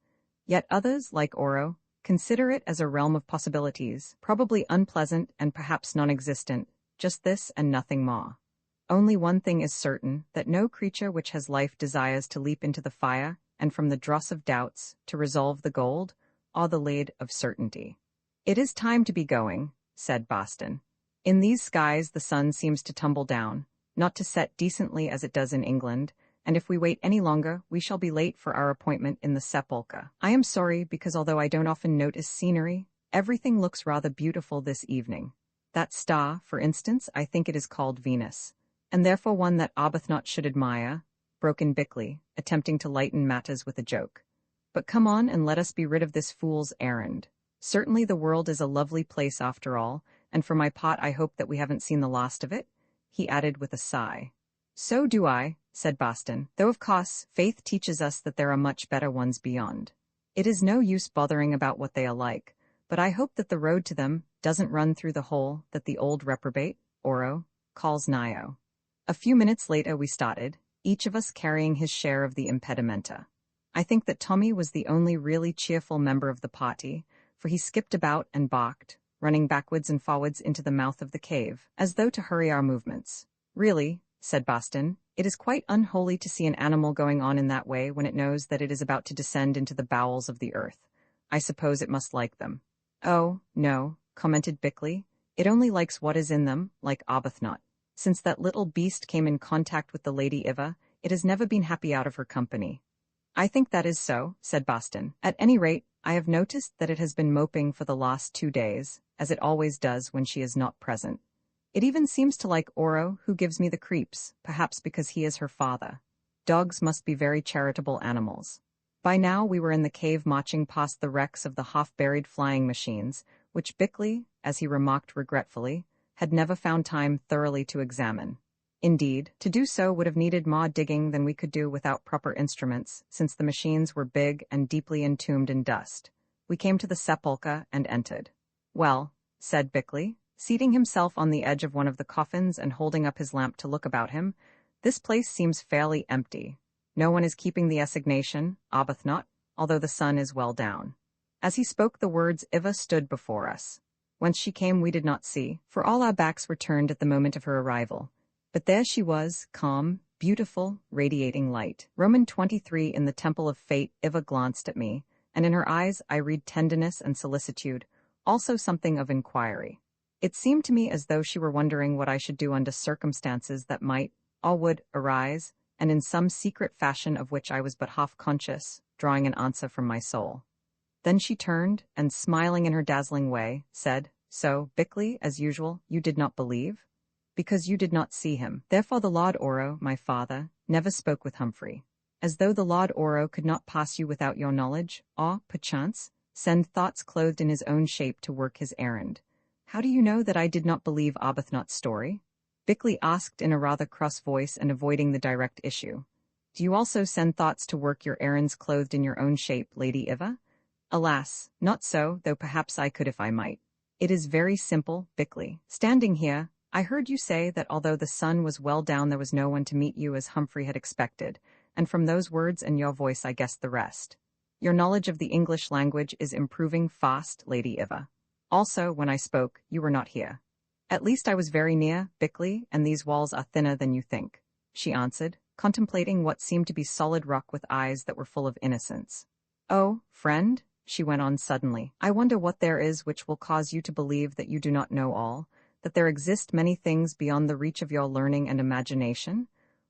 Yet others, like Oro, consider it as a realm of possibilities, probably unpleasant and perhaps non-existent, just this and nothing more. Only one thing is certain, that no creature which has life desires to leap into the fire, and from the dross of doubts, to resolve the gold, or the lead of certainty. "It is time to be going," said Boston. "In these skies the sun seems to tumble down, not to set decently as it does in England, and if we wait any longer, we shall be late for our appointment in the sepulchre. I am sorry, because although I don't often notice scenery, everything looks rather beautiful this evening. That star, for instance, I think it is called Venus, and therefore one that Arbuthnot should admire," broke in Bickley, attempting to lighten matters with a joke. "But come on and let us be rid of this fool's errand. Certainly the world is a lovely place after all, and for my part I hope that we haven't seen the last of it," he added with a sigh. "So do I," said Boston, "though of course faith teaches us that there are much better ones beyond. It is no use bothering about what they are like, but I hope that the road to them doesn't run through the hole that the old reprobate, Oro, calls Nio." A few minutes later we started, each of us carrying his share of the impedimenta. I think that Tommy was the only really cheerful member of the party, for he skipped about and balked, running backwards and forwards into the mouth of the cave, as though to hurry our movements. "Really," said Boston, It is quite unholy to see an animal going on in that way when it knows that it is about to descend into the bowels of the earth. I suppose it must like them. Oh, no, commented Bickley. It only likes what is in them, like Arbuthnot. Since that little beast came in contact with the Lady Iva, it has never been happy out of her company. I think that is so, said Boston. At any rate, I have noticed that it has been moping for the last 2 days, as it always does when she is not present. It even seems to like Oro, who gives me the creeps, perhaps because he is her father. Dogs must be very charitable animals. By now we were in the cave marching past the wrecks of the half-buried flying machines, which Bickley, as he remarked regretfully, had never found time thoroughly to examine. Indeed, to do so would have needed more digging than we could do without proper instruments, since the machines were big and deeply entombed in dust. We came to the sepulchre and entered. Well, said Bickley, seating himself on the edge of one of the coffins and holding up his lamp to look about him, this place seems fairly empty. No one is keeping the assignation, Arbuthnot, although the sun is well down. As he spoke the words, Iva stood before us. Whence she came we did not see, for all our backs were turned at the moment of her arrival. But there she was, calm, beautiful, radiating light. Roman 23 in the Temple of Fate. Iva glanced at me, and in her eyes I read tenderness and solicitude, also something of inquiry. It seemed to me as though she were wondering what I should do under circumstances that might, or would, arise, and in some secret fashion of which I was but half conscious, drawing an answer from my soul. Then she turned, and smiling in her dazzling way, said, So, Bickley, as usual, you did not believe? Because you did not see him. Therefore the Lord Oro, my father, never spoke with Humphrey. As though the Lord Oro could not pass you without your knowledge, or, perchance, send thoughts clothed in his own shape to work his errand. How do you know that I did not believe Arbuthnot's story? Bickley asked in a rather cross voice and avoiding the direct issue. Do you also send thoughts to work your errands clothed in your own shape, Lady Iva? Alas, not so, though perhaps I could if I might. It is very simple, Bickley. Standing here, I heard you say that although the sun was well down there was no one to meet you as Humphrey had expected, and from those words and your voice I guessed the rest. Your knowledge of the English language is improving fast, Lady Iva. Also, when I spoke, you were not here. At least I was very near, Bickley, and these walls are thinner than you think, she answered, contemplating what seemed to be solid rock with eyes that were full of innocence. Oh, friend, she went on suddenly, I wonder what there is which will cause you to believe that you do not know all, that there exist many things beyond the reach of your learning and imagination?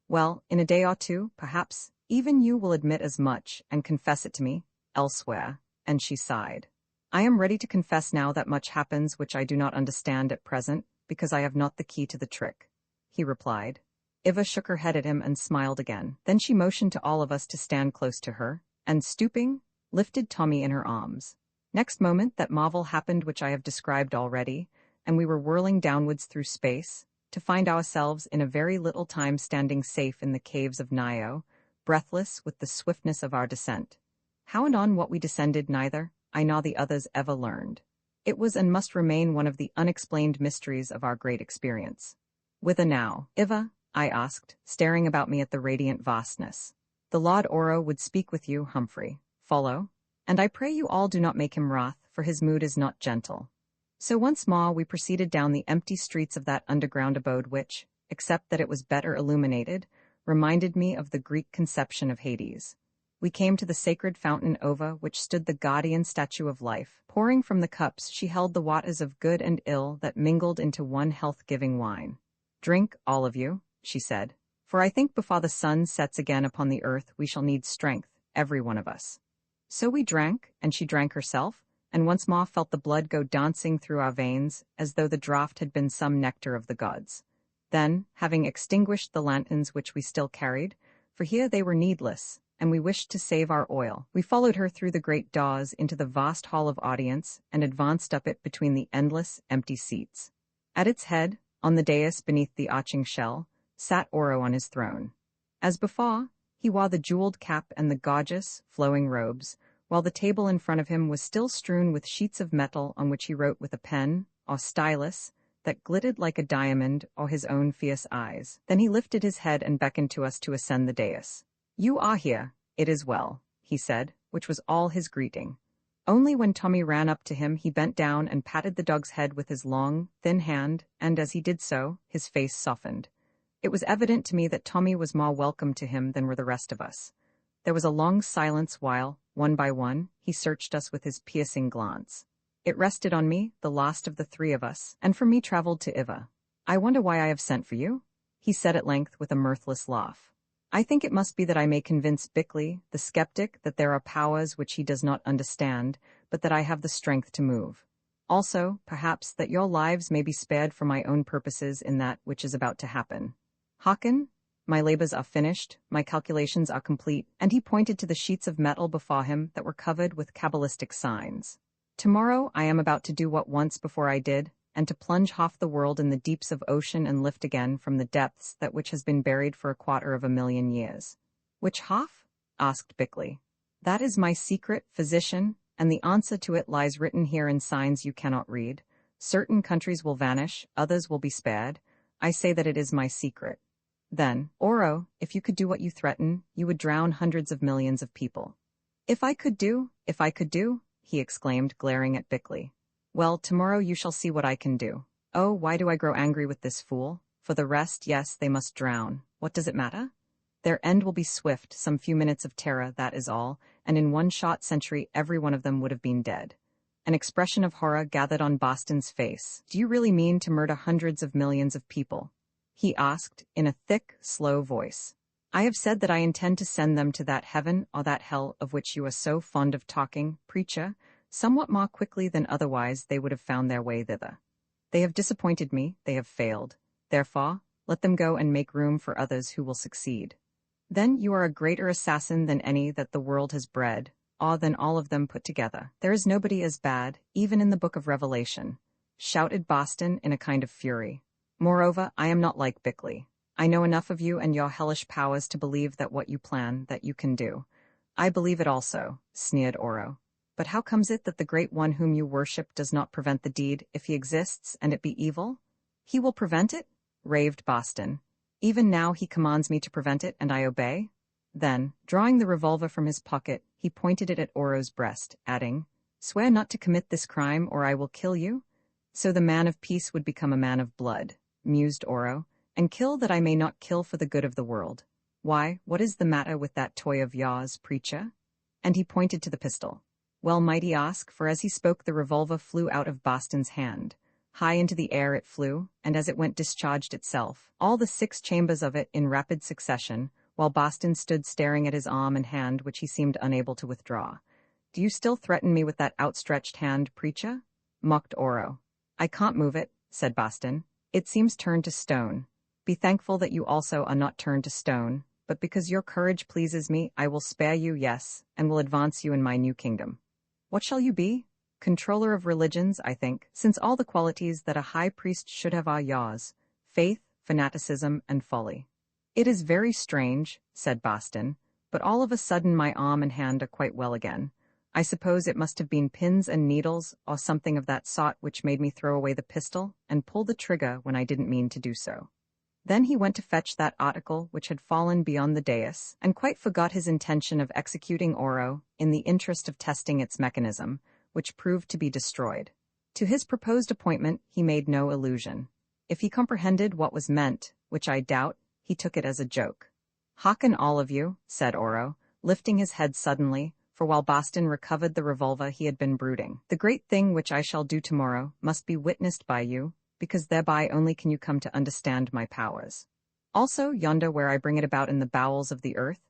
Well, in a day or two, perhaps, even you will admit as much and confess it to me, elsewhere, and she sighed. I am ready to confess now that much happens which I do not understand at present, because I have not the key to the trick, he replied. Iva shook her head at him and smiled again. Then she motioned to all of us to stand close to her, and stooping, lifted Tommy in her arms. Next moment that marvel happened which I have described already, and we were whirling downwards through space, to find ourselves in a very little time standing safe in the caves of Nio, breathless with the swiftness of our descent. How and on what we descended neither, I nor the others ever learned. It was and must remain one of the unexplained mysteries of our great experience. Whither now, Iva? I asked, staring about me at the radiant vastness. The Lord Oro would speak with you, Humphrey. Follow. And I pray you all do not make him wrath, for his mood is not gentle. So once more we proceeded down the empty streets of that underground abode which, except that it was better illuminated, reminded me of the Greek conception of Hades. We came to the sacred fountain Ova, which stood the guardian statue of life. Pouring from the cups she held the waters of good and ill that mingled into one health-giving wine. Drink, all of you, she said, for I think before the sun sets again upon the earth we shall need strength, every one of us. So we drank, and she drank herself, and once more felt the blood go dancing through our veins, as though the draught had been some nectar of the gods. Then, having extinguished the lanterns which we still carried, for here they were needless, and we wished to save our oil, we followed her through the great doors into the vast hall of audience and advanced up it between the endless, empty seats. At its head, on the dais beneath the arching shell, sat Oro on his throne. As before, he wore the jeweled cap and the gorgeous, flowing robes, while the table in front of him was still strewn with sheets of metal on which he wrote with a pen, or stylus, that glittered like a diamond, or his own fierce eyes. Then he lifted his head and beckoned to us to ascend the dais. You are here, it is well, he said, which was all his greeting. Only when Tommy ran up to him he bent down and patted the dog's head with his long, thin hand, and as he did so, his face softened. It was evident to me that Tommy was more welcome to him than were the rest of us. There was a long silence while, one by one, he searched us with his piercing glance. It rested on me, the last of the three of us, and from me travelled to Iva. "I wonder why I have sent for you?" he said at length with a mirthless laugh. "I think it must be that I may convince Bickley, the skeptic, that there are powers which he does not understand, but that I have the strength to move. Also, perhaps, that your lives may be spared for my own purposes in that which is about to happen. Hakan, my labors are finished, my calculations are complete," and he pointed to the sheets of metal before him that were covered with cabalistic signs. "Tomorrow I am about to do what once before I did, and to plunge half the world in the deeps of ocean and lift again from the depths that which has been buried for 250,000 years." "Which half?" asked Bickley. "That is my secret, physician, and the answer to it lies written here in signs you cannot read. Certain countries will vanish, others will be spared. I say that it is my secret." "Then, Oro, if you could do what you threaten, you would drown hundreds of millions of people." If I could do," he exclaimed, glaring at Bickley. "Well, tomorrow you shall see what I can do. Oh, why do I grow angry with this fool? For the rest, yes, they must drown. What does it matter? Their end will be swift, some few minutes of terror, that is all, and in one short century every one of them would have been dead." An expression of horror gathered on Boston's face. "Do you really mean to murder hundreds of millions of people?" he asked, in a thick, slow voice. "I have said that I intend to send them to that heaven or that hell of which you are so fond of talking, preacher, somewhat more quickly than otherwise they would have found their way thither. They have disappointed me, they have failed. Therefore, let them go and make room for others who will succeed. Then you are a greater assassin than any that the world has bred, or than all of them put together. There is nobody as bad, even in the book of Revelation," shouted Boston in a kind of fury. "Moreover, I am not like Bickley. I know enough of you and your hellish powers to believe that what you plan, that you can do." "I believe it also," sneered Oro. "But how comes it that the Great One whom you worship does not prevent the deed, if he exists, and it be evil?" "He will prevent it?" raved Boston. "Even now he commands me to prevent it, and I obey?" Then, drawing the revolver from his pocket, he pointed it at Oro's breast, adding, "Swear not to commit this crime, or I will kill you." "So the man of peace would become a man of blood," mused Oro, "and kill that I may not kill for the good of the world. Why, what is the matter with that toy of yours, preacher?" And he pointed to the pistol. "Well, might he ask, for as he spoke the revolver flew out of Boston's hand. High into the air it flew, and as it went discharged itself, all the 6 chambers of it in rapid succession, while Boston stood staring at his arm and hand which he seemed unable to withdraw. "Do you still threaten me with that outstretched hand, preacher?" mocked Oro. "I can't move it," said Boston. "It seems turned to stone. Be thankful that you also are not turned to stone, but because your courage pleases me, I will spare you, yes, and will advance you in my new kingdom." "What shall you be?" "Controller of religions, I think, since all the qualities that a high priest should have are yours: faith, fanaticism, and folly." "It is very strange," said Boston, "but all of a sudden my arm and hand are quite well again. I suppose it must have been pins and needles, or something of that sort, which made me throw away the pistol and pull the trigger when I didn't mean to do so." Then he went to fetch that article which had fallen beyond the dais, and quite forgot his intention of executing Oro in the interest of testing its mechanism, which proved to be destroyed. To his proposed appointment he made no allusion. If he comprehended what was meant, which I doubt, he took it as a joke. "Hearken, all of you," said Oro, lifting his head suddenly, for while Boston recovered the revolver he had been brooding. "The great thing which I shall do tomorrow must be witnessed by you, because thereby only can you come to understand my powers. Also, yonder where I bring it about in the bowels of the earth,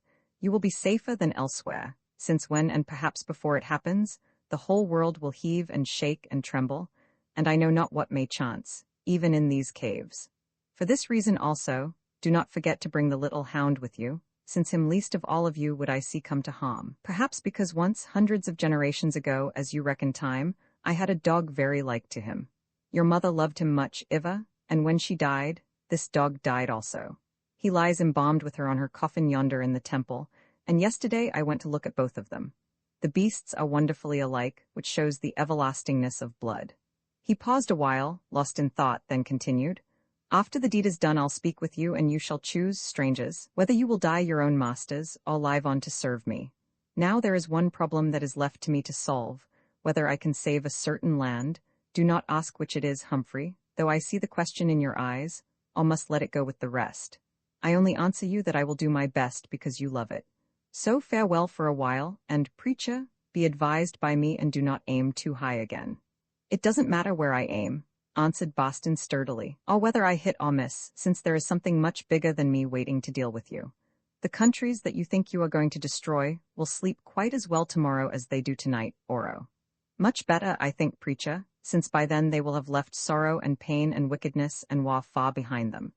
you will be safer than elsewhere, since when and perhaps before it happens, the whole world will heave and shake and tremble, and I know not what may chance, even in these caves. For this reason also, do not forget to bring the little hound with you, since him least of all of you would I see come to harm. Perhaps because once, hundreds of generations ago, as you reckon time, I had a dog very like to him. Your mother loved him much, Iva, and when she died, this dog died also. He lies embalmed with her on her coffin yonder in the temple, and yesterday I went to look at both of them. The beasts are wonderfully alike, which shows the everlastingness of blood." He paused a while, lost in thought, then continued, "After the deed is done I'll speak with you, and you shall choose, strangers, whether you will die your own masters, or live on to serve me. Now there is one problem that is left to me to solve, whether I can save a certain land. Do not ask which it is, Humphrey, though I see the question in your eyes, or must let it go with the rest. I only answer you that I will do my best because you love it. So farewell for a while, and, preacher, be advised by me and do not aim too high again. It doesn't matter where I aim, answered Boston sturdily, or whether I hit or miss, since there is something much bigger than me waiting to deal with you. The countries that you think you are going to destroy will sleep quite as well tomorrow as they do tonight, Oro. Much better, I think, preacher, since by then they will have left sorrow and pain and wickedness and war far behind them.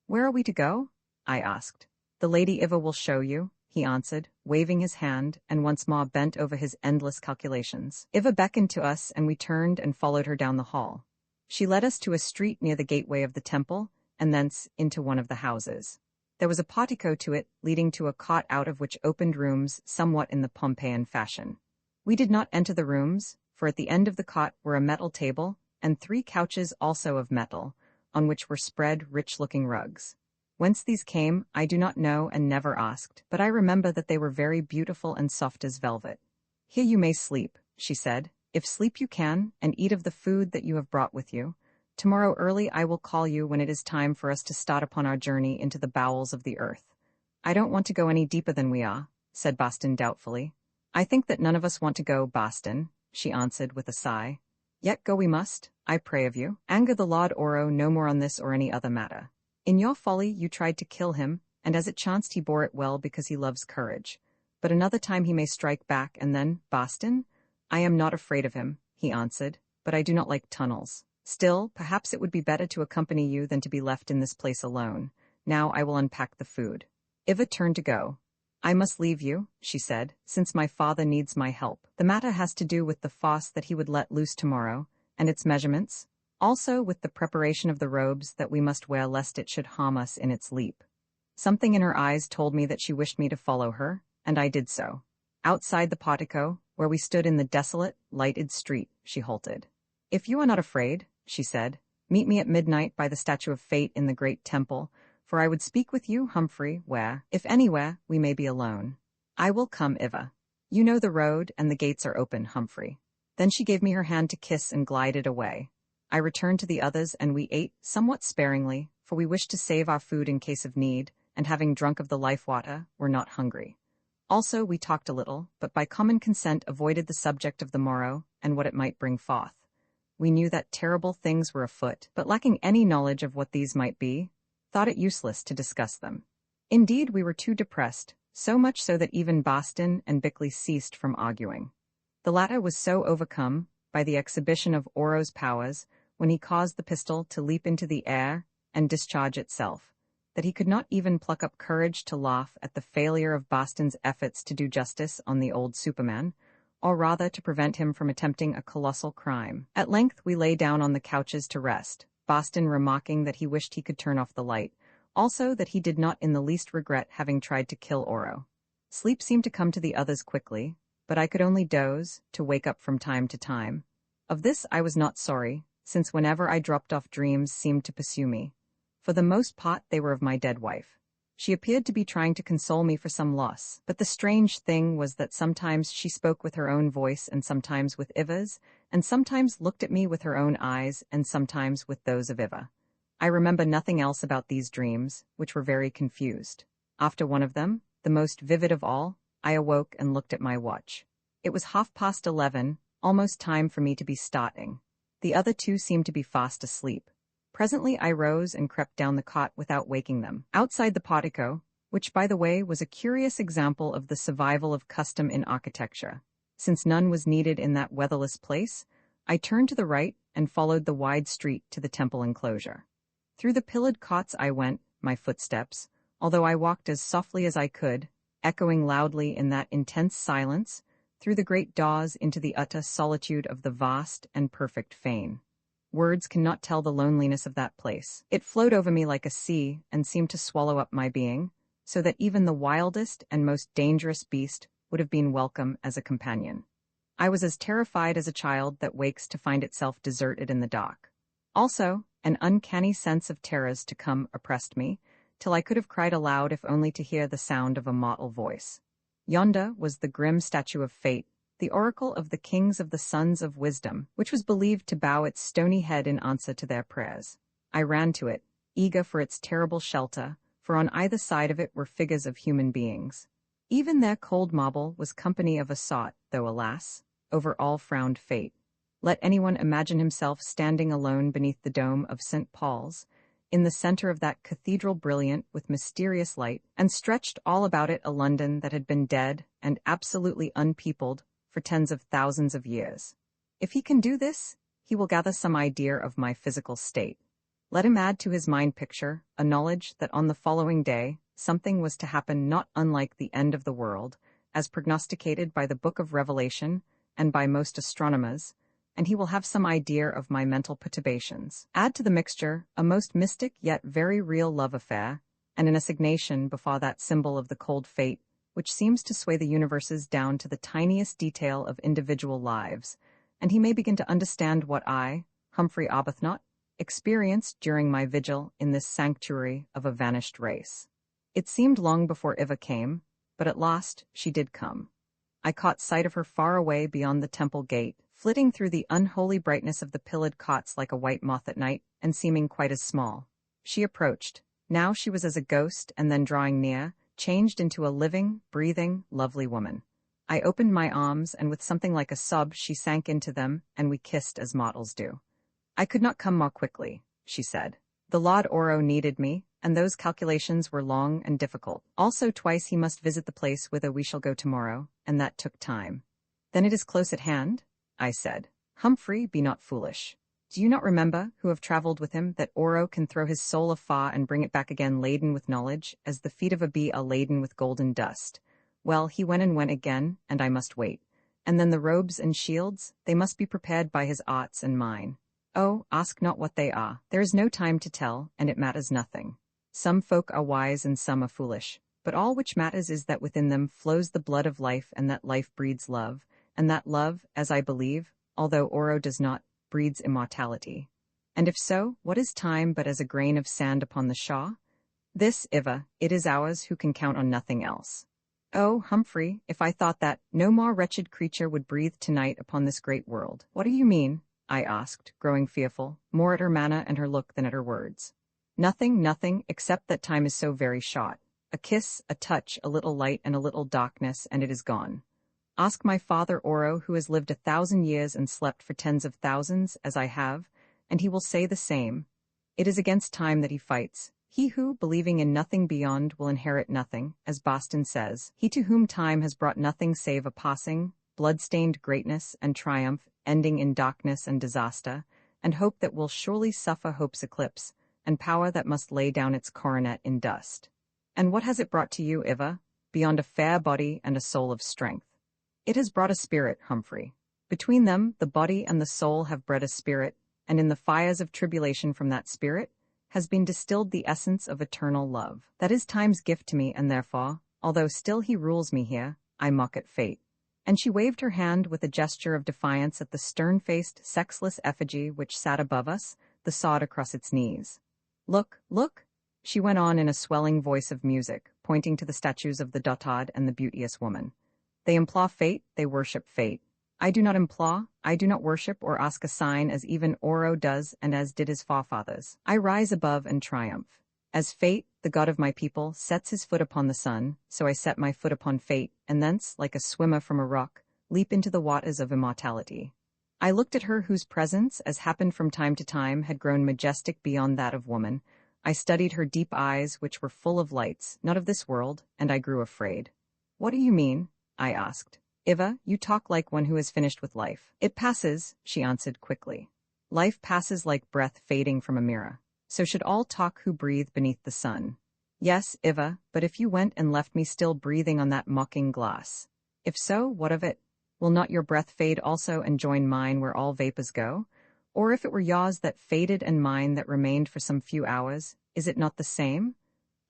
Where are we to go? I asked. The Lady Iva will show you, he answered, waving his hand, and once more bent over his endless calculations. Iva beckoned to us, and we turned and followed her down the hall. She led us to a street near the gateway of the temple, and thence into one of the houses. There was a portico to it, leading to a cot out of which opened rooms somewhat in the Pompeian fashion. We did not enter the rooms, for at the end of the cot were a metal table, and 3 couches also of metal, on which were spread rich-looking rugs. Whence these came, I do not know and never asked, but I remember that they were very beautiful and soft as velvet. Here you may sleep, she said, if sleep you can, and eat of the food that you have brought with you. Tomorrow early I will call you when it is time for us to start upon our journey into the bowels of the earth. I don't want to go any deeper than we are, said Boston doubtfully. I think that none of us want to go, Boston, she answered with a sigh. Yet go we must, I pray of you. Anger the Lord Oro no more on this or any other matter. In your folly you tried to kill him, and as it chanced he bore it well because he loves courage. But another time he may strike back, and then, Boston? I am not afraid of him, he answered, but I do not like tunnels. Still, perhaps it would be better to accompany you than to be left in this place alone. Now I will unpack the food. Iva turned to go. I must leave you, she said, since my father needs my help. The matter has to do with the fosse that he would let loose tomorrow, and its measurements, also with the preparation of the robes that we must wear lest it should harm us in its leap. Something in her eyes told me that she wished me to follow her, and I did so. Outside the portico, where we stood in the desolate, lighted street, she halted. If you are not afraid, she said, meet me at midnight by the statue of Fate in the great temple, for I would speak with you, Humphrey, where, if anywhere, we may be alone. I will come, Iva. You know the road, and the gates are open, Humphrey. Then she gave me her hand to kiss and glided away. I returned to the others, and we ate, somewhat sparingly, for we wished to save our food in case of need, and having drunk of the life water, were not hungry. Also we talked a little, but by common consent avoided the subject of the morrow, and what it might bring forth. We knew that terrible things were afoot, but lacking any knowledge of what these might be, thought it useless to discuss them. Indeed, we were too depressed, so much so that even Boston and Bickley ceased from arguing. The latter was so overcome by the exhibition of Oro's powers when he caused the pistol to leap into the air and discharge itself, that he could not even pluck up courage to laugh at the failure of Boston's efforts to do justice on the old Superman, or rather to prevent him from attempting a colossal crime. At length we lay down on the couches to rest, Boston remarking that he wished he could turn off the light, also that he did not in the least regret having tried to kill Oro. Sleep seemed to come to the others quickly, but I could only doze, to wake up from time to time. Of this I was not sorry, since whenever I dropped off dreams seemed to pursue me. For the most part they were of my dead wife. She appeared to be trying to console me for some loss, but the strange thing was that sometimes she spoke with her own voice and sometimes with Iva's, and sometimes looked at me with her own eyes and sometimes with those of Iva. I remember nothing else about these dreams, which were very confused. After one of them, the most vivid of all, I awoke and looked at my watch. It was 11:30, almost time for me to be starting. The other 2 seemed to be fast asleep. Presently I rose and crept down the cot without waking them. Outside the portico, which by the way was a curious example of the survival of custom in architecture, since none was needed in that weatherless place, I turned to the right and followed the wide street to the temple enclosure. Through the pillared cots I went, my footsteps, although I walked as softly as I could, echoing loudly in that intense silence, through the great doors into the utter solitude of the vast and perfect fane. Words cannot tell the loneliness of that place. It flowed over me like a sea and seemed to swallow up my being, so that even the wildest and most dangerous beast would have been welcome as a companion. I was as terrified as a child that wakes to find itself deserted in the dark. Also, an uncanny sense of terrors to come oppressed me, till I could have cried aloud if only to hear the sound of a mortal voice. Yonder was the grim statue of Fate, the oracle of the kings of the sons of wisdom, which was believed to bow its stony head in answer to their prayers. I ran to it, eager for its terrible shelter, for on either side of it were figures of human beings. Even their cold marble was company of a sort, though alas, over all frowned fate. Let anyone imagine himself standing alone beneath the dome of St. Paul's, in the center of that cathedral brilliant with mysterious light, and stretched all about it a London that had been dead and absolutely unpeopled for tens of thousands of years. If he can do this, he will gather some idea of my physical state. Let him add to his mind picture a knowledge that on the following day something was to happen not unlike the end of the world, as prognosticated by the Book of Revelation and by most astronomers, and he will have some idea of my mental perturbations. Add to the mixture a most mystic yet very real love affair, and an assignation before that symbol of the cold fate, which seems to sway the universes down to the tiniest detail of individual lives, and he may begin to understand what I, Humphrey Arbuthnot, experienced during my vigil in this sanctuary of a vanished race. It seemed long before Eva came, but at last she did come. I caught sight of her far away beyond the temple gate, flitting through the unholy brightness of the pillared cots like a white moth at night, and seeming quite as small. She approached. Now she was as a ghost, and then drawing near, changed into a living, breathing, lovely woman. I opened my arms, and with something like a sob she sank into them, and we kissed as mortals do. "I could not come more quickly," she said. "The Lord Oro needed me, and those calculations were long and difficult. Also twice he must visit the place whither we shall go tomorrow, and that took time." "Then it is close at hand?" I said. "Humphrey, be not foolish. Do you not remember, who have traveled with him, that Oro can throw his soul afar and bring it back again laden with knowledge, as the feet of a bee are laden with golden dust? Well, he went and went again, and I must wait. And then the robes and shields, they must be prepared by his arts and mine. Oh, ask not what they are. There is no time to tell, and it matters nothing. Some folk are wise and some are foolish, but all which matters is that within them flows the blood of life, and that life breeds love, and that love, as I believe, although Oro does not, breeds immortality. And if so, what is time but as a grain of sand upon the shore? This, Eva, it is ours who can count on nothing else. Oh, Humphrey, if I thought that no more wretched creature would breathe tonight upon this great world." "What do you mean?" I asked, growing fearful, more at her manner and her look than at her words. Nothing, except that time is so very short. A kiss, a touch, a little light and a little darkness, and it is gone. Ask my father Oro, who has lived 1,000 years and slept for tens of thousands, as I have, and he will say the same. It is against time that he fights. He who, believing in nothing beyond, will inherit nothing, as Boston says. He to whom time has brought nothing save a passing, blood-stained greatness and triumph, ending in darkness and disaster, and hope that will surely suffer hope's eclipse, and power that must lay down its coronet in dust. And what has it brought to you, Eva, beyond a fair body and a soul of strength? It has brought a spirit, Humphrey. Between them, the body and the soul have bred a spirit, and in the fires of tribulation from that spirit has been distilled the essence of eternal love. That is time's gift to me, and therefore, although still he rules me here, I mock at fate." And she waved her hand with a gesture of defiance at the stern-faced, sexless effigy which sat above us, the sword across its knees. "Look, look," she went on in a swelling voice of music, pointing to the statues of the dotard and the beauteous woman. "They implore fate, they worship fate. I do not implore, I do not worship or ask a sign as even Oro does and as did his forefathers. I rise above and triumph. As fate, the god of my people, sets his foot upon the sun, so I set my foot upon fate, and thence, like a swimmer from a rock, leap into the waters of immortality." I looked at her whose presence, as happened from time to time, had grown majestic beyond that of woman. I studied her deep eyes, which were full of lights, not of this world, and I grew afraid. "What do you mean?" I asked. "Eva, you talk like one who has finished with life." "It passes," she answered quickly. "Life passes like breath fading from a mirror. So should all talk who breathe beneath the sun. Yes, Eva, but if you went and left me still breathing on that mocking glass. If so, what of it? Will not your breath fade also and join mine where all vapors go? Or if it were yours that faded and mine that remained for some few hours, is it not the same?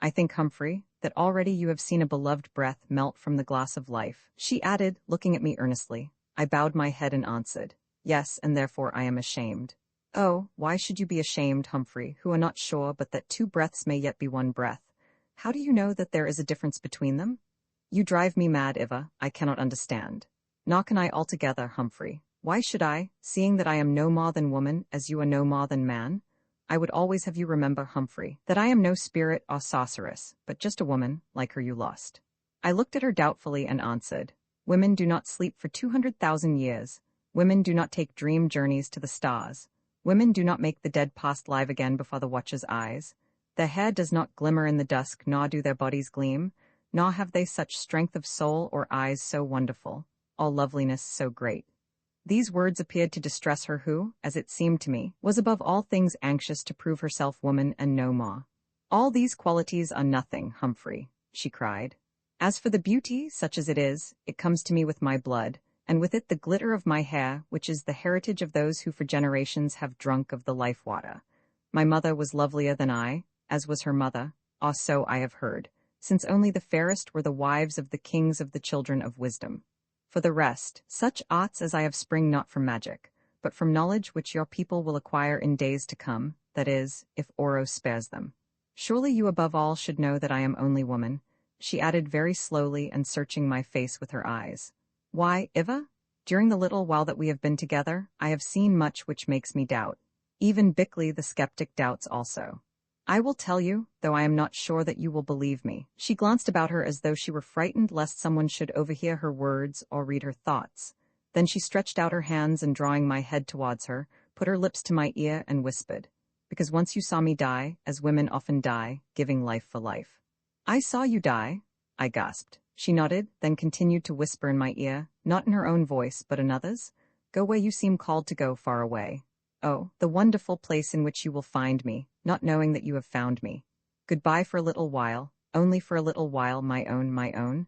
I think, Humphrey, that already you have seen a beloved breath melt from the glass of life," she added, looking at me earnestly. I bowed my head and answered, "Yes, and therefore I am ashamed." "Oh, why should you be ashamed, Humphrey, who are not sure but that 2 breaths may yet be 1 breath? How do you know that there is a difference between them? You drive me mad, Eva, I cannot understand. Nor can I altogether, Humphrey. Why should I, seeing that I am no more than woman, as you are no more than man? I would always have you remember, Humphrey, that I am no spirit or sorceress, but just a woman, like her you lost. I looked at her doubtfully and answered, women do not sleep for 200,000 years. Women do not take dream journeys to the stars. Women do not make the dead past live again before the watcher's eyes. Their hair does not glimmer in the dusk, nor do their bodies gleam, nor have they such strength of soul or eyes so wonderful, or loveliness so great. These words appeared to distress her who, as it seemed to me, was above all things anxious to prove herself woman and no more. All these qualities are nothing, Humphrey, she cried. As for the beauty, such as it comes to me with my blood, and with it the glitter of my hair, which is the heritage of those who for generations have drunk of the life water. My mother was lovelier than I, as was her mother, or so I have heard, since only the fairest were the wives of the kings of the children of wisdom. For the rest, such arts as I have spring not from magic, but from knowledge which your people will acquire in days to come, that is, if Oros spares them. Surely you above all should know that I am only woman, she added very slowly and searching my face with her eyes. Why, Iva, during the little while that we have been together, I have seen much which makes me doubt. Even Bickley the skeptic doubts also. I will tell you, though I am not sure that you will believe me. She glanced about her as though she were frightened lest someone should overhear her words or read her thoughts. Then she stretched out her hands and drawing my head towards her, put her lips to my ear and whispered, because once you saw me die, as women often die, giving life for life. I saw you die, I gasped. She nodded, then continued to whisper in my ear, not in her own voice but another's, go where you seem called to go, far away. Oh, the wonderful place in which you will find me, not knowing that you have found me. Goodbye for a little while, only for a little while, my own, my own.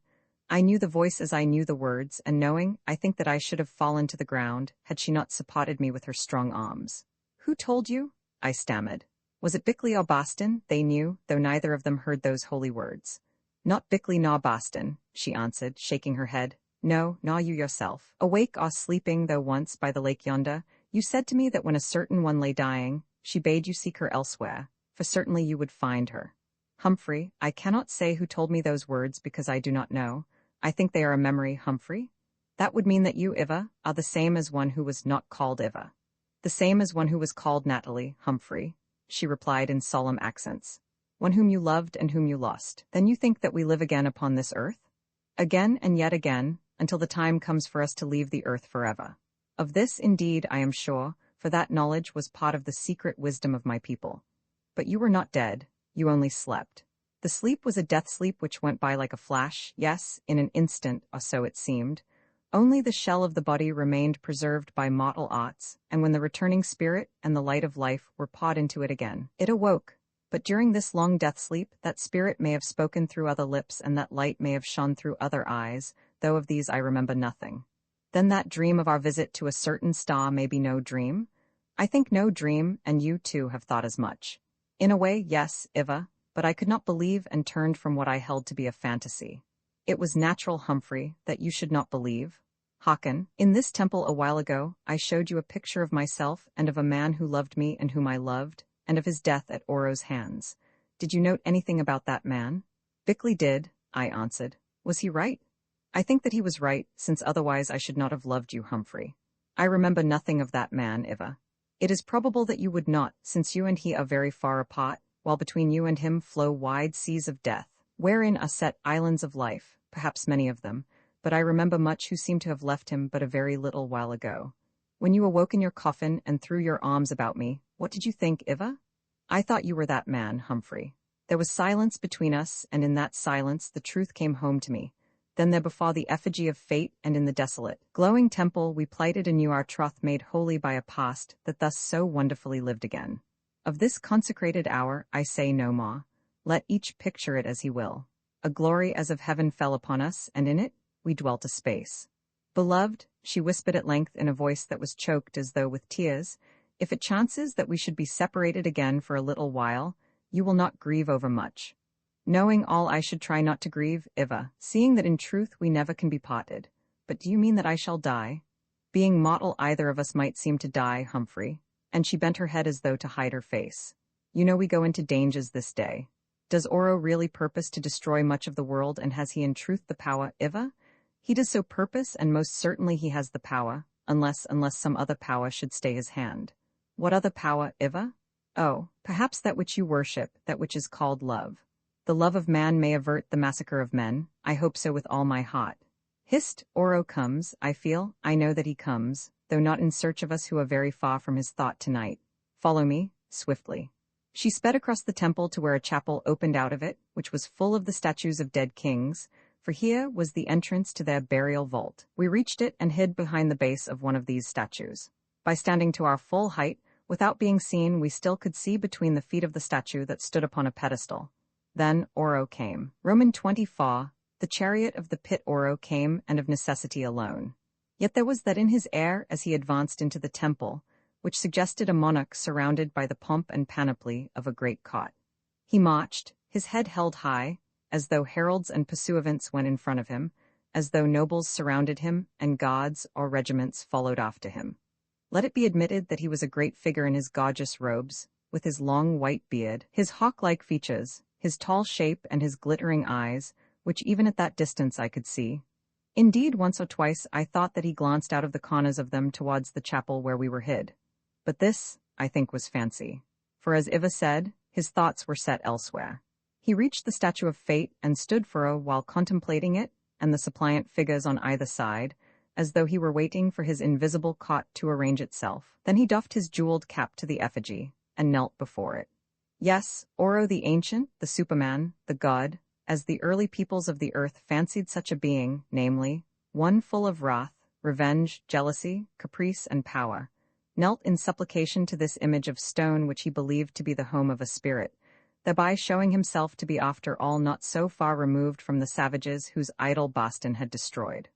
I knew the voice as I knew the words, and knowing, I think that I should have fallen to the ground, had she not supported me with her strong arms. Who told you? I stammered. Was it Bickley or Boston? They knew, though neither of them heard those holy words. Not Bickley nor Boston, she answered, shaking her head. No, nor you yourself. Awake or sleeping, though once, by the lake yonder, you said to me that when a certain one lay dying, she bade you seek her elsewhere, for certainly you would find her. Humphrey, I cannot say who told me those words because I do not know. I think they are a memory, Humphrey. That would mean that you, Iva, are the same as one who was not called Iva. The same as one who was called Natalie, Humphrey, she replied in solemn accents. One whom you loved and whom you lost. Then you think that we live again upon this earth? Again and yet again, until the time comes for us to leave the earth forever. Of this, indeed, I am sure, for that knowledge was part of the secret wisdom of my people. But you were not dead, you only slept. The sleep was a death sleep which went by like a flash, yes, in an instant, or so it seemed. Only the shell of the body remained preserved by mortal arts, and when the returning spirit and the light of life were poured into it again, it awoke. But during this long death sleep, that spirit may have spoken through other lips and that light may have shone through other eyes, though of these I remember nothing. Then that dream of our visit to a certain star may be no dream? I think no dream, and you too have thought as much. In a way, yes, Iva, but I could not believe and turned from what I held to be a fantasy. It was natural, Humphrey, that you should not believe. Hakan, in this temple a while ago, I showed you a picture of myself and of a man who loved me and whom I loved, and of his death at Oros' hands. Did you note anything about that man? Bickley did, I answered. Was he right? I think that he was right, since otherwise I should not have loved you, Humphrey. I remember nothing of that man, Iva. It is probable that you would not, since you and he are very far apart, while between you and him flow wide seas of death, wherein are set islands of life, perhaps many of them, but I remember much who seem to have left him but a very little while ago. When you awoke in your coffin and threw your arms about me, what did you think, Iva? I thought you were that man, Humphrey. There was silence between us, and in that silence the truth came home to me. Then there befall the effigy of fate, and in the desolate, glowing temple we plighted anew our troth made holy by a past that thus so wonderfully lived again. Of this consecrated hour I say no more. Let each picture it as he will. A glory as of heaven fell upon us, and in it we dwelt a space. Beloved, she whispered at length in a voice that was choked as though with tears, if it chances that we should be separated again for a little while, you will not grieve over much. Knowing all, I should try not to grieve, Iva, seeing that in truth we never can be parted. But do you mean that I shall die? Being mortal, either of us might seem to die, Humphrey. And she bent her head as though to hide her face. You know we go into dangers this day. Does Oro really purpose to destroy much of the world, and has he in truth the power, Iva? He does so purpose, and most certainly he has the power, unless some other power should stay his hand. What other power, Iva? Oh, perhaps that which you worship, that which is called love. The love of man may avert the massacre of men, I hope so with all my heart. Hist, Oro comes, I know that he comes, though not in search of us who are very far from his thought tonight. Follow me, swiftly. She sped across the temple to where a chapel opened out of it, which was full of the statues of dead kings, for here was the entrance to their burial vault. We reached it and hid behind the base of one of these statues. By standing to our full height, without being seen, we still could see between the feet of the statue that stood upon a pedestal. Then Oro came. Roman 24, the chariot of the pit Oro came, and of necessity alone. Yet there was that in his air as he advanced into the temple, which suggested a monarch surrounded by the pomp and panoply of a great court. He marched, his head held high, as though heralds and pursuivants went in front of him, as though nobles surrounded him, and guards or regiments followed after him. Let it be admitted that he was a great figure in his gorgeous robes, with his long white beard, his hawk-like features, his tall shape and his glittering eyes, which even at that distance I could see. Indeed, once or twice I thought that he glanced out of the corners of them towards the chapel where we were hid. But this, I think, was fancy. For as Iva said, his thoughts were set elsewhere. He reached the statue of Fate and stood for a while contemplating it and the suppliant figures on either side, as though he were waiting for his invisible cot to arrange itself. Then he doffed his jeweled cap to the effigy, and knelt before it. Yes, Oro the ancient, the Superman, the god, as the early peoples of the earth fancied such a being, namely, one full of wrath, revenge, jealousy, caprice, and power, knelt in supplication to this image of stone which he believed to be the home of a spirit, thereby showing himself to be after all not so far removed from the savages whose idol Boston had destroyed.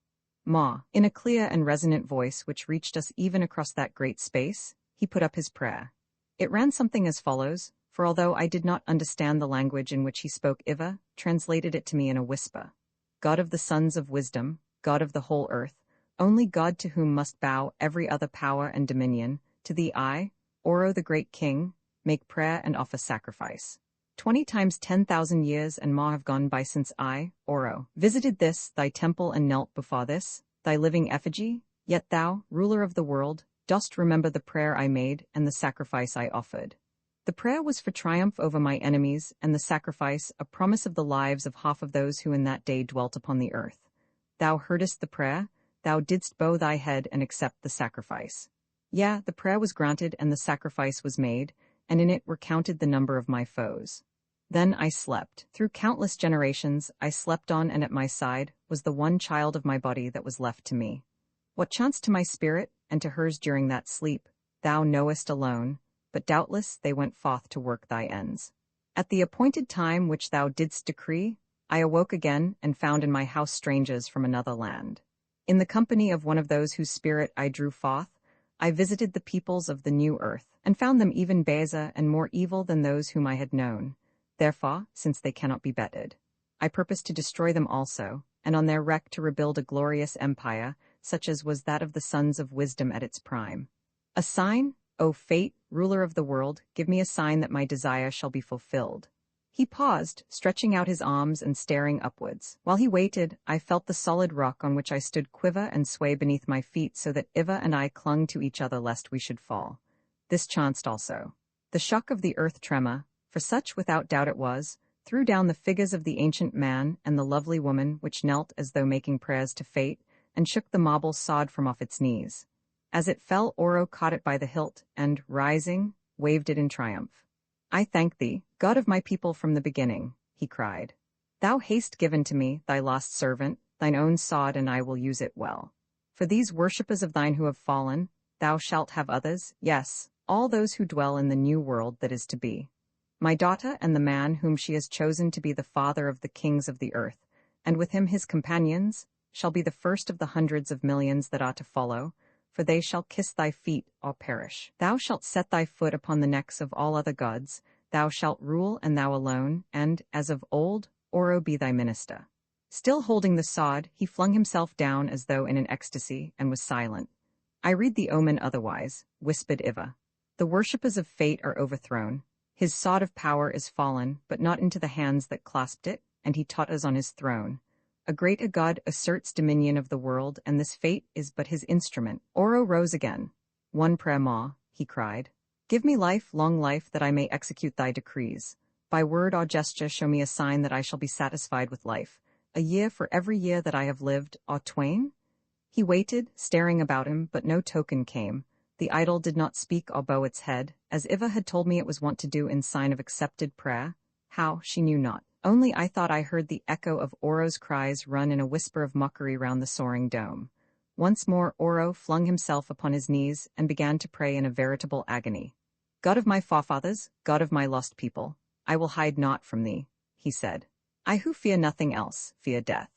Ma, in a clear and resonant voice which reached us even across that great space, he put up his prayer. It ran something as follows, for although I did not understand the language in which he spoke, Iva translated it to me in a whisper. God of the sons of wisdom, God of the whole earth, only God to whom must bow every other power and dominion, to thee I, Oro the great king, make prayer and offer sacrifice. 20 times 10,000 years and more have gone by since I, Oro, visited this, thy temple and knelt before this, thy living effigy, yet thou, ruler of the world, dost remember the prayer I made and the sacrifice I offered. The prayer was for triumph over my enemies, and the sacrifice a promise of the lives of half of those who in that day dwelt upon the earth. Thou heardest the prayer, thou didst bow thy head and accept the sacrifice. Yeah, the prayer was granted and the sacrifice was made, and in it were counted the number of my foes. Then I slept. Through countless generations I slept on, and at my side was the one child of my body that was left to me. What chanced to my spirit and to hers during that sleep, thou knowest alone, but doubtless they went forth to work thy ends. At the appointed time which thou didst decree, I awoke again and found in my house strangers from another land. In the company of one of those whose spirit I drew forth, I visited the peoples of the new earth, and found them even baser and more evil than those whom I had known. Therefore, since they cannot be bettered, I purpose to destroy them also, and on their wreck to rebuild a glorious empire, such as was that of the sons of wisdom at its prime. A sign, O fate, ruler of the world, give me a sign that my desire shall be fulfilled. He paused, stretching out his arms and staring upwards. While he waited, I felt the solid rock on which I stood quiver and sway beneath my feet, so that Iva and I clung to each other lest we should fall. This chanced also. The shock of the earth tremor, for such without doubt it was, threw down the figures of the ancient man and the lovely woman which knelt as though making prayers to fate, and shook the marble sod from off its knees. As it fell, Oro caught it by the hilt, and, rising, waved it in triumph. I thank thee, God of my people from the beginning, he cried. Thou hast given to me, thy lost servant, thine own sod, and I will use it well. For these worshippers of thine who have fallen, thou shalt have others, yes, all those who dwell in the new world that is to be. My daughter and the man whom she has chosen to be the father of the kings of the earth, and with him his companions, shall be the first of the hundreds of millions that are to follow, for they shall kiss thy feet or perish. Thou shalt set thy foot upon the necks of all other gods, thou shalt rule and thou alone, and, as of old, Oro be thy minister. Still holding the sod, he flung himself down as though in an ecstasy, and was silent. I read the omen otherwise, whispered Iva. The worshippers of fate are overthrown. His sod of power is fallen, but not into the hands that clasped it, and he totters on his throne. A great god asserts dominion of the world, and this fate is but his instrument. Oro rose again. One prayer more, he cried. Give me life, long life, that I may execute thy decrees. By word or gesture show me a sign that I shall be satisfied with life. A year for every year that I have lived, or twain? He waited, staring about him, but no token came. The idol did not speak or bow its head, as Iva had told me it was wont to do in sign of accepted prayer. How, she knew not. Only I thought I heard the echo of Oro's cries run in a whisper of mockery round the soaring dome. Once more Oro flung himself upon his knees and began to pray in a veritable agony. God of my forefathers, God of my lost people, I will hide naught from thee, he said. I who fear nothing else, fear death.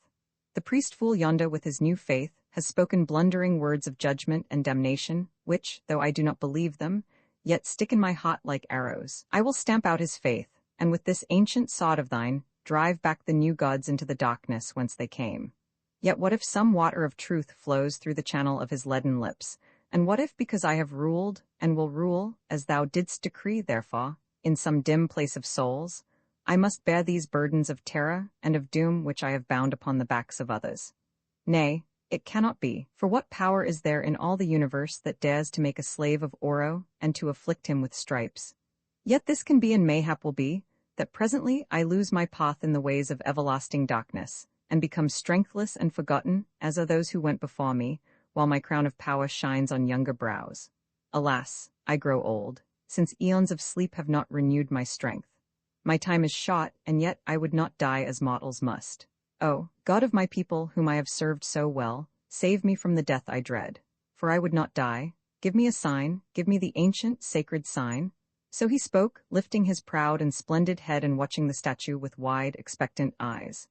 The priest fool yonder with his new faith has spoken blundering words of judgment and damnation, which, though I do not believe them, yet stick in my heart like arrows. I will stamp out his faith, and with this ancient sod of thine, drive back the new gods into the darkness whence they came. Yet what if some water of truth flows through the channel of his leaden lips, and what if, because I have ruled, and will rule, as thou didst decree, therefore, in some dim place of souls, I must bear these burdens of terror and of doom which I have bound upon the backs of others? Nay, it cannot be, for what power is there in all the universe that dares to make a slave of Oro and to afflict him with stripes? Yet this can be, and mayhap will be, that presently I lose my path in the ways of everlasting darkness, and become strengthless and forgotten, as are those who went before me, while my crown of power shines on younger brows. Alas, I grow old, since eons of sleep have not renewed my strength. My time is short, and yet I would not die as mortals must. Oh, God of my people, whom I have served so well, save me from the death I dread. For I would not die. Give me a sign, give me the ancient, sacred sign. So he spoke, lifting his proud and splendid head and watching the statue with wide, expectant eyes.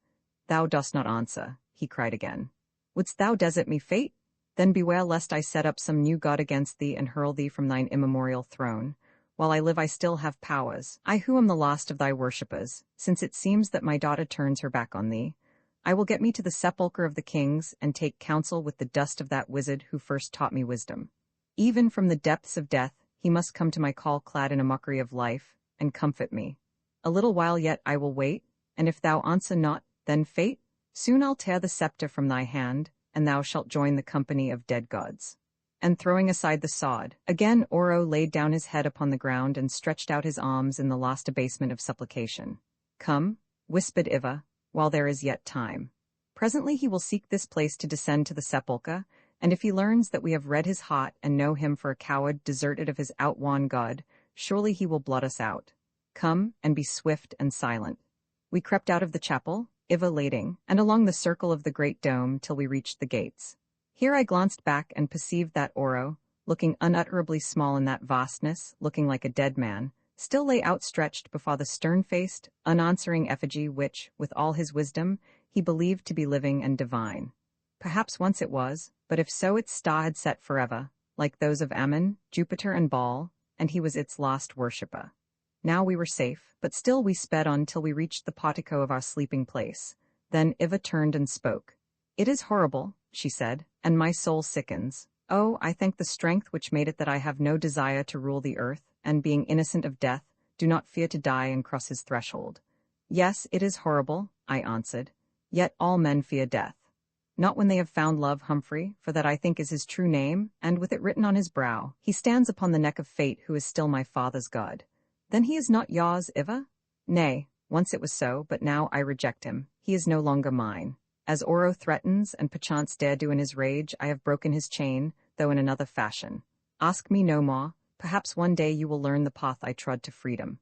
Thou dost not answer, he cried again. Wouldst thou desert me, fate? Then beware lest I set up some new god against thee and hurl thee from thine immemorial throne. While I live I still have powers, I who am the last of thy worshippers, since it seems that my daughter turns her back on thee. I will get me to the sepulchre of the kings and take counsel with the dust of that wizard who first taught me wisdom. Even from the depths of death he must come to my call clad in a mockery of life, and comfort me. A little while yet I will wait, and if thou answer not, then fate, soon I'll tear the scepter from thy hand, and thou shalt join the company of dead gods. And throwing aside the sod, again Oro laid down his head upon the ground and stretched out his arms in the last abasement of supplication. Come, whispered Iva, while there is yet time. Presently he will seek this place to descend to the sepulchre, and if he learns that we have read his heart and know him for a coward deserted of his outworn god, surely he will blot us out. Come, and be swift and silent. We crept out of the chapel, Iva leading, and along the circle of the great dome till we reached the gates. Here I glanced back and perceived that Oro, looking unutterably small in that vastness, looking like a dead man, still lay outstretched before the stern-faced, unanswering effigy which, with all his wisdom, he believed to be living and divine. Perhaps once it was, but if so its star had set forever, like those of Ammon, Jupiter and Baal, and he was its last worshipper. Now we were safe, but still we sped on till we reached the portico of our sleeping place. Then Iva turned and spoke. It is horrible, she said, and my soul sickens. Oh, I thank the strength which made it that I have no desire to rule the earth, and being innocent of death, do not fear to die and cross his threshold. Yes, it is horrible, I answered. Yet all men fear death. Not when they have found love, Humphrey, for that I think is his true name, and with it written on his brow, he stands upon the neck of fate who is still my father's God. Then he is not yours, Iva? Nay, once it was so, but now I reject him. He is no longer mine. As Oro threatens, and perchance dare do in his rage, I have broken his chain, though in another fashion. Ask me no more. Perhaps one day you will learn the path I trod to freedom.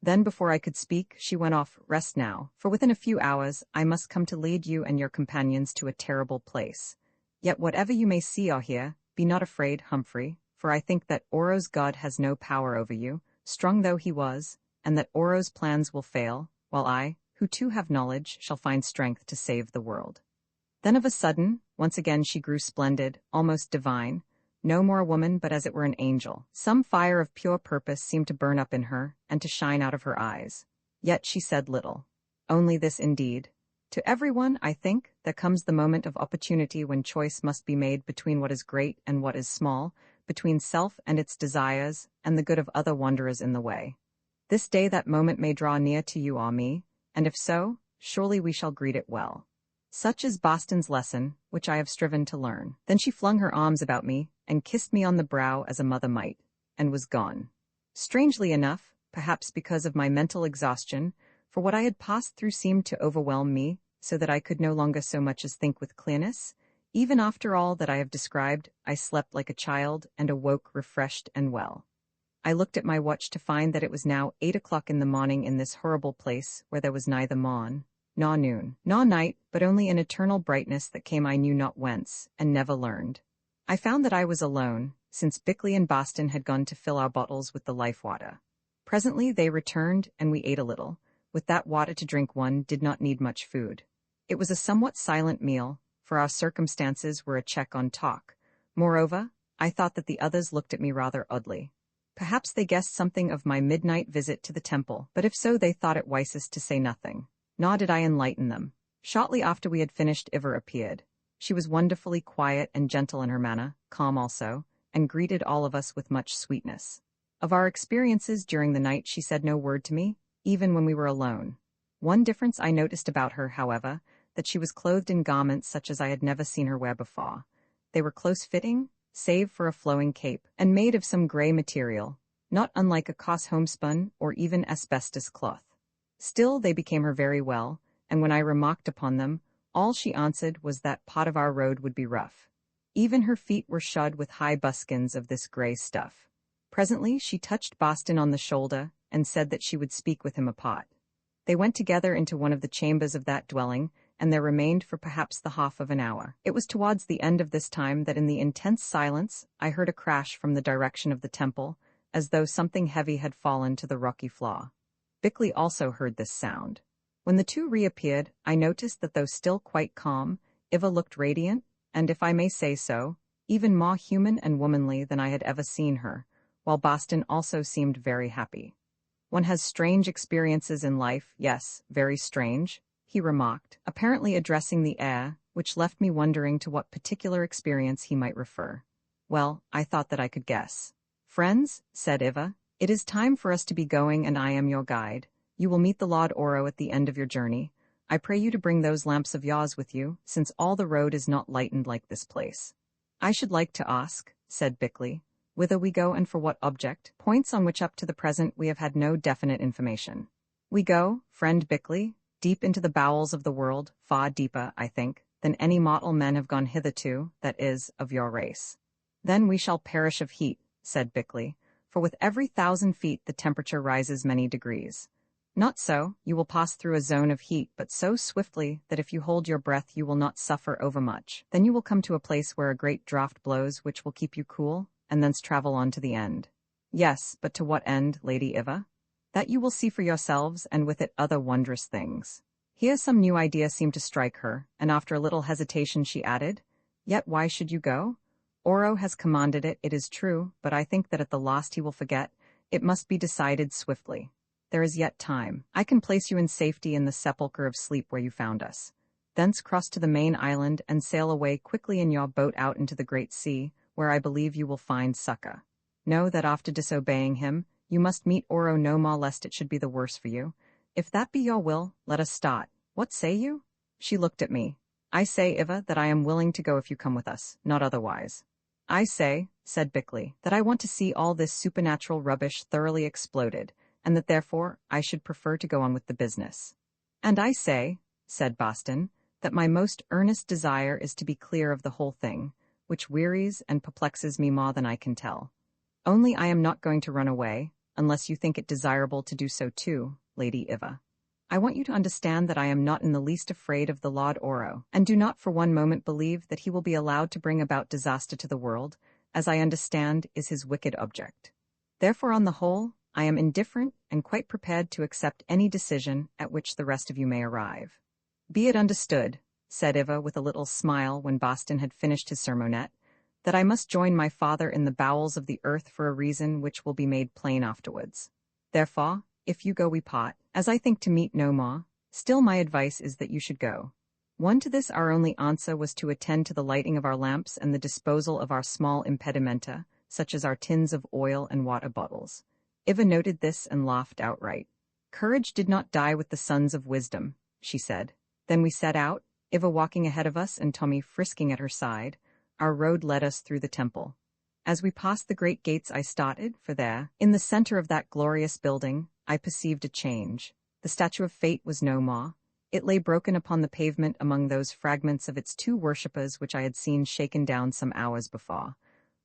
Then before I could speak, she went off. Rest now, for within a few hours I must come to lead you and your companions to a terrible place. Yet whatever you may see or hear, be not afraid, Humphrey, for I think that Oro's God has no power over you, strong though he was, and that Oro's plans will fail, while I, who too have knowledge, shall find strength to save the world. Then of a sudden, once again she grew splendid, almost divine, no more a woman but as it were an angel. Some fire of pure purpose seemed to burn up in her, and to shine out of her eyes. Yet she said little. Only this indeed. To everyone, I think, there comes the moment of opportunity when choice must be made between what is great and what is small, between self and its desires, and the good of other wanderers in the way. This day that moment may draw near to you or me, and if so, surely we shall greet it well. Such is Boston's lesson, which I have striven to learn. Then she flung her arms about me, and kissed me on the brow as a mother might, and was gone. Strangely enough, perhaps because of my mental exhaustion, for what I had passed through seemed to overwhelm me, so that I could no longer so much as think with clearness. Even after all that I have described, I slept like a child and awoke refreshed and well. I looked at my watch to find that it was now 8 o'clock in the morning in this horrible place where there was neither morn, nor noon, nor night, but only an eternal brightness that came I knew not whence, and never learned. I found that I was alone, since Bickley and Boston had gone to fill our bottles with the life water. Presently they returned, and we ate a little. With that water to drink one did not need much food. It was a somewhat silent meal, for our circumstances were a check on talk. Moreover, I thought that the others looked at me rather oddly. Perhaps they guessed something of my midnight visit to the temple, but if so they thought it wisest to say nothing. Nor did I enlighten them. Shortly after we had finished, Eva appeared. She was wonderfully quiet and gentle in her manner, calm also, and greeted all of us with much sweetness. Of our experiences during the night she said no word to me, even when we were alone. One difference I noticed about her, however, that she was clothed in garments such as I had never seen her wear before. They were close-fitting, save for a flowing cape, and made of some gray material, not unlike a coarse homespun or even asbestos cloth. Still, they became her very well, and when I remarked upon them, all she answered was that part of our road would be rough. Even her feet were shod with high buskins of this gray stuff. Presently she touched Boston on the shoulder and said that she would speak with him apart. They went together into one of the chambers of that dwelling, and there remained for perhaps the half of an hour. It was towards the end of this time that in the intense silence I heard a crash from the direction of the temple, as though something heavy had fallen to the rocky floor. Bickley also heard this sound. When the two reappeared, I noticed that though still quite calm, Eva looked radiant, and if I may say so, even more human and womanly than I had ever seen her, while Boston also seemed very happy. One has strange experiences in life, yes, very strange, he remarked, apparently addressing the air, which left me wondering to what particular experience he might refer. Well, I thought that I could guess. Friends, said Eva, it is time for us to be going, and I am your guide. You will meet the Lord Oro at the end of your journey. I pray you to bring those lamps of yours with you, since all the road is not lightened like this place. I should like to ask, said Bickley, whither we go and for what object, points on which up to the present we have had no definite information. We go, friend Bickley, deep into the bowels of the world, far deeper, I think, than any mortal men have gone hitherto, that is, of your race. Then we shall perish of heat, said Bickley, for with every 1,000 feet the temperature rises many degrees. Not so, you will pass through a zone of heat, but so swiftly that if you hold your breath you will not suffer overmuch. Then you will come to a place where a great draught blows which will keep you cool, and thence travel on to the end. Yes, but to what end, Lady Eva? That you will see for yourselves, and with it other wondrous things. Here some new idea seemed to strike her, and after a little hesitation she added, Yet why should you go? Oro has commanded it, it is true, but I think that at the last he will forget. It must be decided swiftly. There is yet time. I can place you in safety in the sepulchre of sleep where you found us. Thence cross to the main island and sail away quickly in your boat out into the great sea, where I believe you will find succor. Know that after disobeying him, you must meet Oro no more lest it should be the worse for you. If that be your will, let us start. What say you? She looked at me. I say, Eva, that I am willing to go if you come with us, not otherwise. I say, said Bickley, that I want to see all this supernatural rubbish thoroughly exploded, and that therefore I should prefer to go on with the business. And I say, said Boston, that my most earnest desire is to be clear of the whole thing, which wearies and perplexes me more than I can tell. Only I am not going to run away, unless you think it desirable to do so too, Lady Eva. I want you to understand that I am not in the least afraid of the Lord Oro, and do not for one moment believe that he will be allowed to bring about disaster to the world, as I understand is his wicked object. Therefore, on the whole, I am indifferent and quite prepared to accept any decision at which the rest of you may arrive. Be it understood, said Eva with a little smile when Boston had finished his sermonette, that I must join my father in the bowels of the earth for a reason which will be made plain afterwards. Therefore, if you go we part, as I think to meet no more, still my advice is that you should go. One to this our only answer was to attend to the lighting of our lamps and the disposal of our small impedimenta, such as our tins of oil and water bottles. Eva noted this and laughed outright. Courage did not die with the sons of wisdom, she said. Then we set out, Eva walking ahead of us and Tommy frisking at her side. Our road led us through the temple. As we passed the great gates I started, for there, in the center of that glorious building, I perceived a change. The statue of Fate was no more. It lay broken upon the pavement among those fragments of its two worshippers which I had seen shaken down some hours before.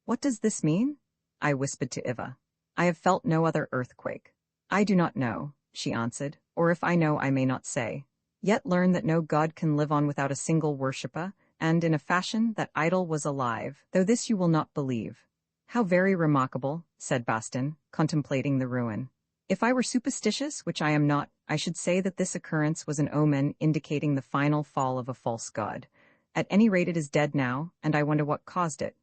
What does this mean? I whispered to Iva. I have felt no other earthquake. I do not know, she answered, or if I know I may not say. Yet learn that no god can live on without a single worshipper, and in a fashion that idol was alive, though this you will not believe. How very remarkable, said Bastin, contemplating the ruin. If I were superstitious, which I am not, I should say that this occurrence was an omen indicating the final fall of a false god. At any rate it is dead now, and I wonder what caused it.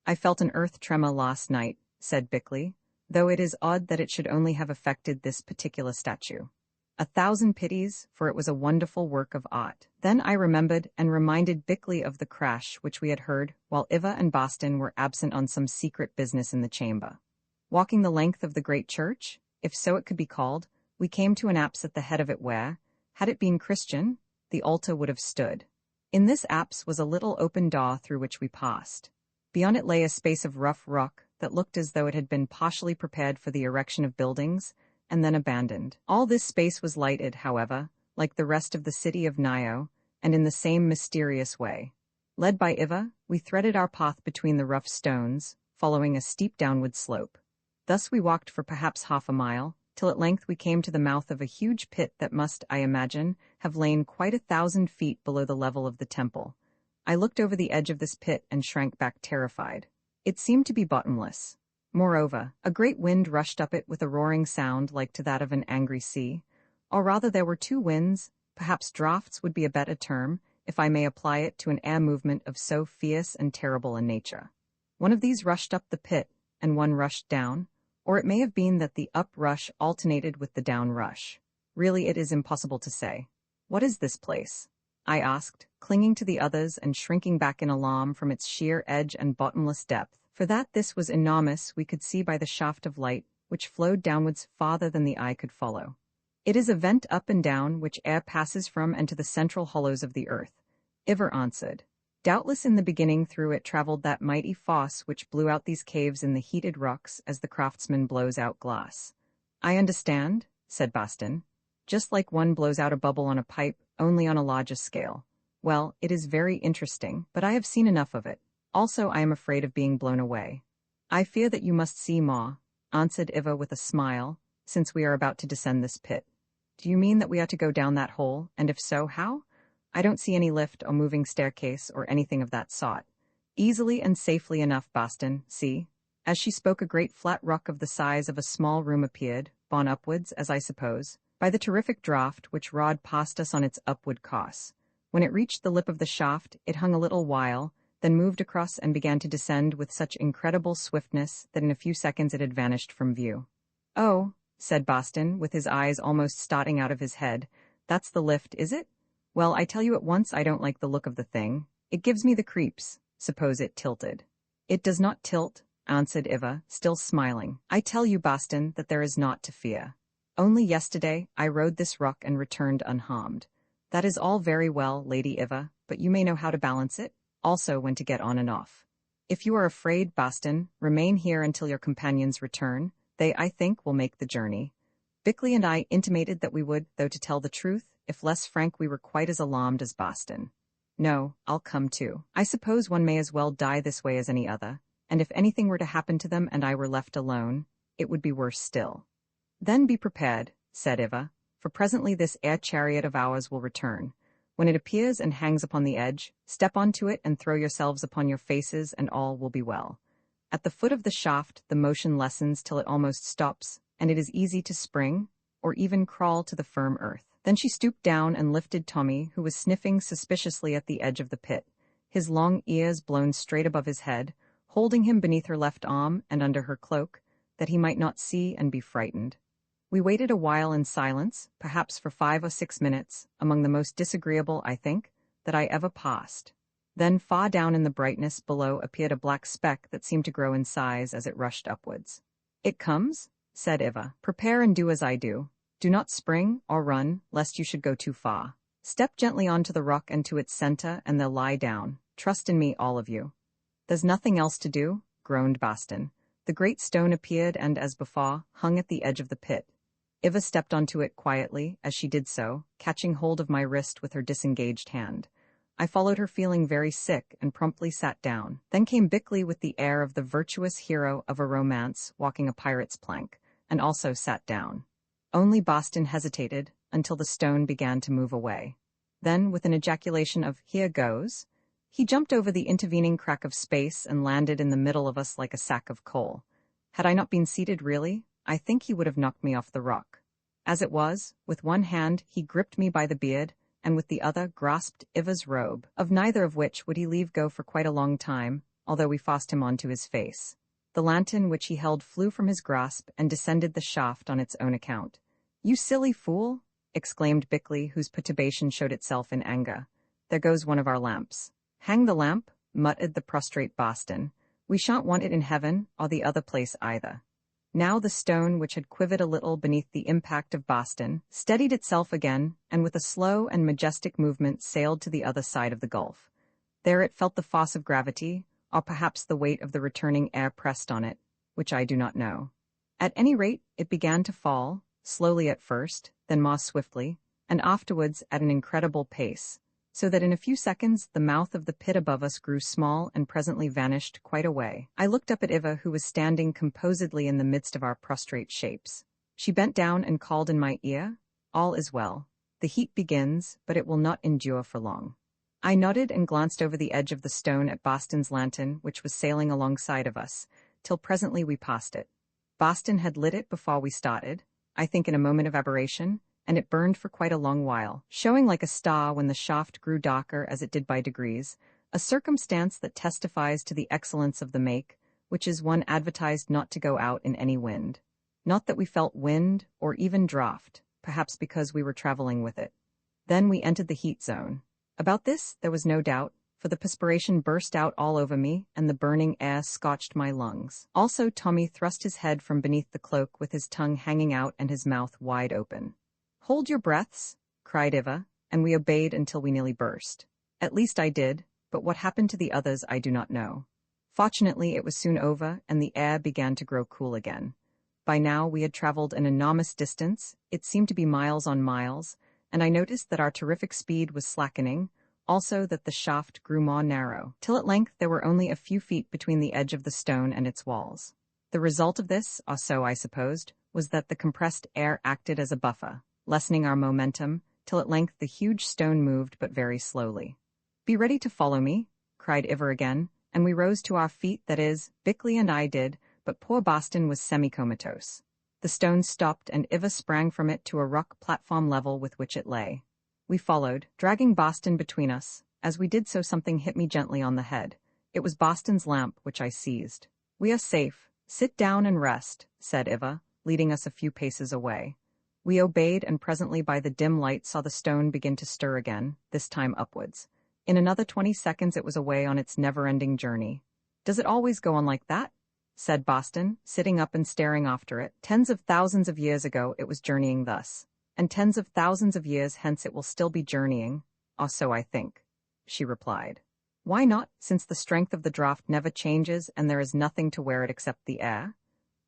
I felt an earth tremor last night, said Bickley, though it is odd that it should only have affected this particular statue. 1,000 pities, for it was a wonderful work of art. Then I remembered and reminded Bickley of the crash which we had heard while Iva and Bastin were absent on some secret business in the chamber. Walking the length of the great church, if so it could be called, we came to an apse at the head of it where, had it been Christian, the altar would have stood. In this apse was a little open door through which we passed. Beyond it lay a space of rough rock that looked as though it had been partially prepared for the erection of buildings, and then abandoned. All this space was lighted, however, like the rest of the city of Nio, and in the same mysterious way. Led by Iva, we threaded our path between the rough stones, following a steep downward slope. Thus we walked for perhaps half a mile, till at length we came to the mouth of a huge pit that must, I imagine, have lain quite 1,000 feet below the level of the temple. I looked over the edge of this pit and shrank back terrified. It seemed to be bottomless. Moreover, a great wind rushed up it with a roaring sound like to that of an angry sea. Or rather there were two winds, perhaps draughts would be a better term, if I may apply it to an air movement of so fierce and terrible a nature. One of these rushed up the pit, and one rushed down, or it may have been that the up-rush alternated with the down-rush. Really it is impossible to say. What is this place? I asked, clinging to the others and shrinking back in alarm from its sheer edge and bottomless depth, for that this was enormous we could see by the shaft of light, which flowed downwards farther than the eye could follow. It is a vent up and down which air passes from and to the central hollows of the earth, Iver answered. Doubtless in the beginning through it travelled that mighty force which blew out these caves in the heated rocks as the craftsman blows out glass. I understand, said Bastin. Just like one blows out a bubble on a pipe, only on a larger scale. Well, it is very interesting, but I have seen enough of it. Also I am afraid of being blown away. I fear that you must see more, answered Iva with a smile, since we are about to descend this pit. Do you mean that we are to go down that hole, and if so, how? I don't see any lift or moving staircase or anything of that sort. Easily and safely enough, Bastin, see. As she spoke a great flat rock of the size of a small room appeared, borne upwards, as I suppose, by the terrific draught which roared past us on its upward course. When it reached the lip of the shaft, it hung a little while, then moved across and began to descend with such incredible swiftness that in a few seconds it had vanished from view. Oh, said Bastin, with his eyes almost starting out of his head, that's the lift, is it? Well, I tell you at once I don't like the look of the thing. It gives me the creeps. Suppose it tilted. It does not tilt, answered Iva, still smiling. I tell you, Bastin, that there is naught to fear. Only yesterday I rode this rock and returned unharmed. That is all very well, Lady Iva, but you may know how to balance it, also when to get on and off. If you are afraid, Bastin, remain here until your companions return. They, I think, will make the journey. Bickley and I intimated that we would, though to tell the truth, if less frank we were quite as alarmed as Bastin. No, I'll come too. I suppose one may as well die this way as any other, and if anything were to happen to them and I were left alone, it would be worse still. Then be prepared, said Iva, for presently this air chariot of ours will return. When it appears and hangs upon the edge, step onto it and throw yourselves upon your faces and all will be well. At the foot of the shaft the motion lessens till it almost stops, and it is easy to spring, or even crawl to the firm earth. Then she stooped down and lifted Tommy, who was sniffing suspiciously at the edge of the pit, his long ears blown straight above his head, holding him beneath her left arm and under her cloak, that he might not see and be frightened. We waited a while in silence, perhaps for 5 or 6 minutes, among the most disagreeable, I think, that I ever passed. Then far down in the brightness below appeared a black speck that seemed to grow in size as it rushed upwards. It comes, said Iva. Prepare and do as I do. Do not spring or run, lest you should go too far. Step gently onto the rock and to its center, and they'll lie down. Trust in me, all of you. There's nothing else to do. groaned Boston. The great stone appeared and, as before, hung at the edge of the pit. Iva stepped onto it quietly as she did so, catching hold of my wrist with her disengaged hand. I followed her, feeling very sick, and promptly sat down. Then came Bickley with the air of the virtuous hero of a romance walking a pirate's plank, and also sat down. Only Boston hesitated until the stone began to move away. Then, with an ejaculation of "here goes," he jumped over the intervening crack of space and landed in the middle of us like a sack of coal. Had I not been seated really, I think he would have knocked me off the rock. As it was, with one hand he gripped me by the beard, and with the other grasped Iva's robe, of neither of which would he leave go for quite a long time, although we forced him onto his face. The lantern which he held flew from his grasp and descended the shaft on its own account. "You silly fool!" exclaimed Bickley, whose perturbation showed itself in anger. "There goes one of our lamps." "Hang the lamp," muttered the prostrate Boston. "We shan't want it in heaven, or the other place either." Now the stone, which had quivered a little beneath the impact of Boston, steadied itself again, and with a slow and majestic movement sailed to the other side of the gulf. There it felt the force of gravity, or perhaps the weight of the returning air pressed on it, which I do not know. At any rate, it began to fall, slowly at first, then more swiftly, and afterwards at an incredible pace, so that in a few seconds the mouth of the pit above us grew small and presently vanished quite away. I looked up at Iva, who was standing composedly in the midst of our prostrate shapes. She bent down and called in my ear, "All is well. The heat begins, but it will not endure for long." I nodded and glanced over the edge of the stone at Boston's lantern, which was sailing alongside of us, till presently we passed it. Boston had lit it before we started, I think in a moment of aberration, and it burned for quite a long while, showing like a star when the shaft grew darker as it did by degrees, a circumstance that testifies to the excellence of the make, which is one advertised not to go out in any wind. Not that we felt wind, or even draught, perhaps because we were traveling with it. Then we entered the heat zone. About this there was no doubt, for the perspiration burst out all over me, and the burning air scorched my lungs. Also Tommy thrust his head from beneath the cloak with his tongue hanging out and his mouth wide open. "Hold your breaths," cried Iva, and we obeyed until we nearly burst. At least I did, but what happened to the others I do not know. Fortunately it was soon over, and the air began to grow cool again. By now we had traveled an enormous distance, it seemed to be miles on miles, and I noticed that our terrific speed was slackening, also that the shaft grew more narrow, till at length there were only a few feet between the edge of the stone and its walls. The result of this, or so I supposed, was that the compressed air acted as a buffer, lessening our momentum, till at length the huge stone moved but very slowly. "Be ready to follow me," cried Iva again, and we rose to our feet, that is, Bickley and I did, but poor Boston was semi-comatose. The stone stopped and Iva sprang from it to a rock platform level with which it lay. We followed, dragging Boston between us. As we did so something hit me gently on the head. It was Boston's lamp, which I seized. "We are safe. Sit down and rest," said Iva, leading us a few paces away. We obeyed, and presently by the dim light saw the stone begin to stir again, this time upwards. In another 20 seconds it was away on its never-ending journey. "Does it always go on like that?" said Boston, sitting up and staring after it. "Tens of thousands of years ago it was journeying thus, and tens of thousands of years hence it will still be journeying, or so I think," she replied. "Why not, since the strength of the draught never changes and there is nothing to wear it except the air?"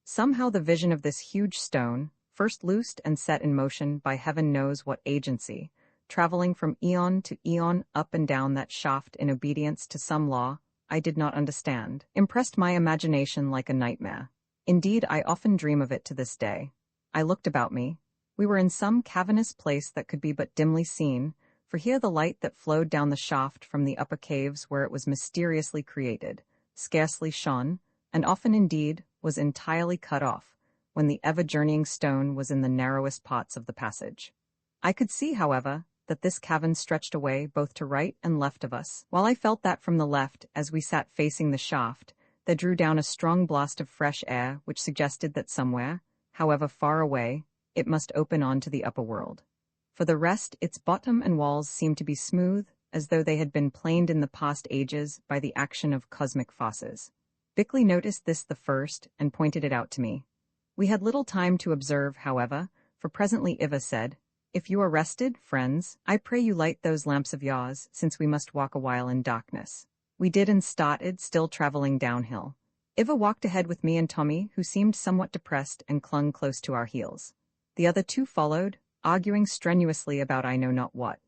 Somehow the vision of this huge stone, first loosed and set in motion by heaven knows what agency, traveling from eon to eon up and down that shaft in obedience to some law I did not understand, impressed my imagination like a nightmare. Indeed, I often dream of it to this day. I looked about me. We were in some cavernous place that could be but dimly seen, for here the light that flowed down the shaft from the upper caves where it was mysteriously created, scarcely shone, and often indeed was entirely cut off, when the ever-journeying stone was in the narrowest parts of the passage. I could see, however, that this cavern stretched away both to right and left of us, while I felt that from the left, as we sat facing the shaft, there drew down a strong blast of fresh air which suggested that somewhere, however far away, it must open on to the upper world. For the rest, its bottom and walls seemed to be smooth, as though they had been planed in the past ages by the action of cosmic forces. Bickley noticed this the first and pointed it out to me. We had little time to observe, however, for presently Iva said, "If you are rested, friends, I pray you light those lamps of yours, since we must walk a while in darkness." We did and started, still traveling downhill. Iva walked ahead with me and Tommy, who seemed somewhat depressed and clung close to our heels. The other two followed, arguing strenuously about I know not what.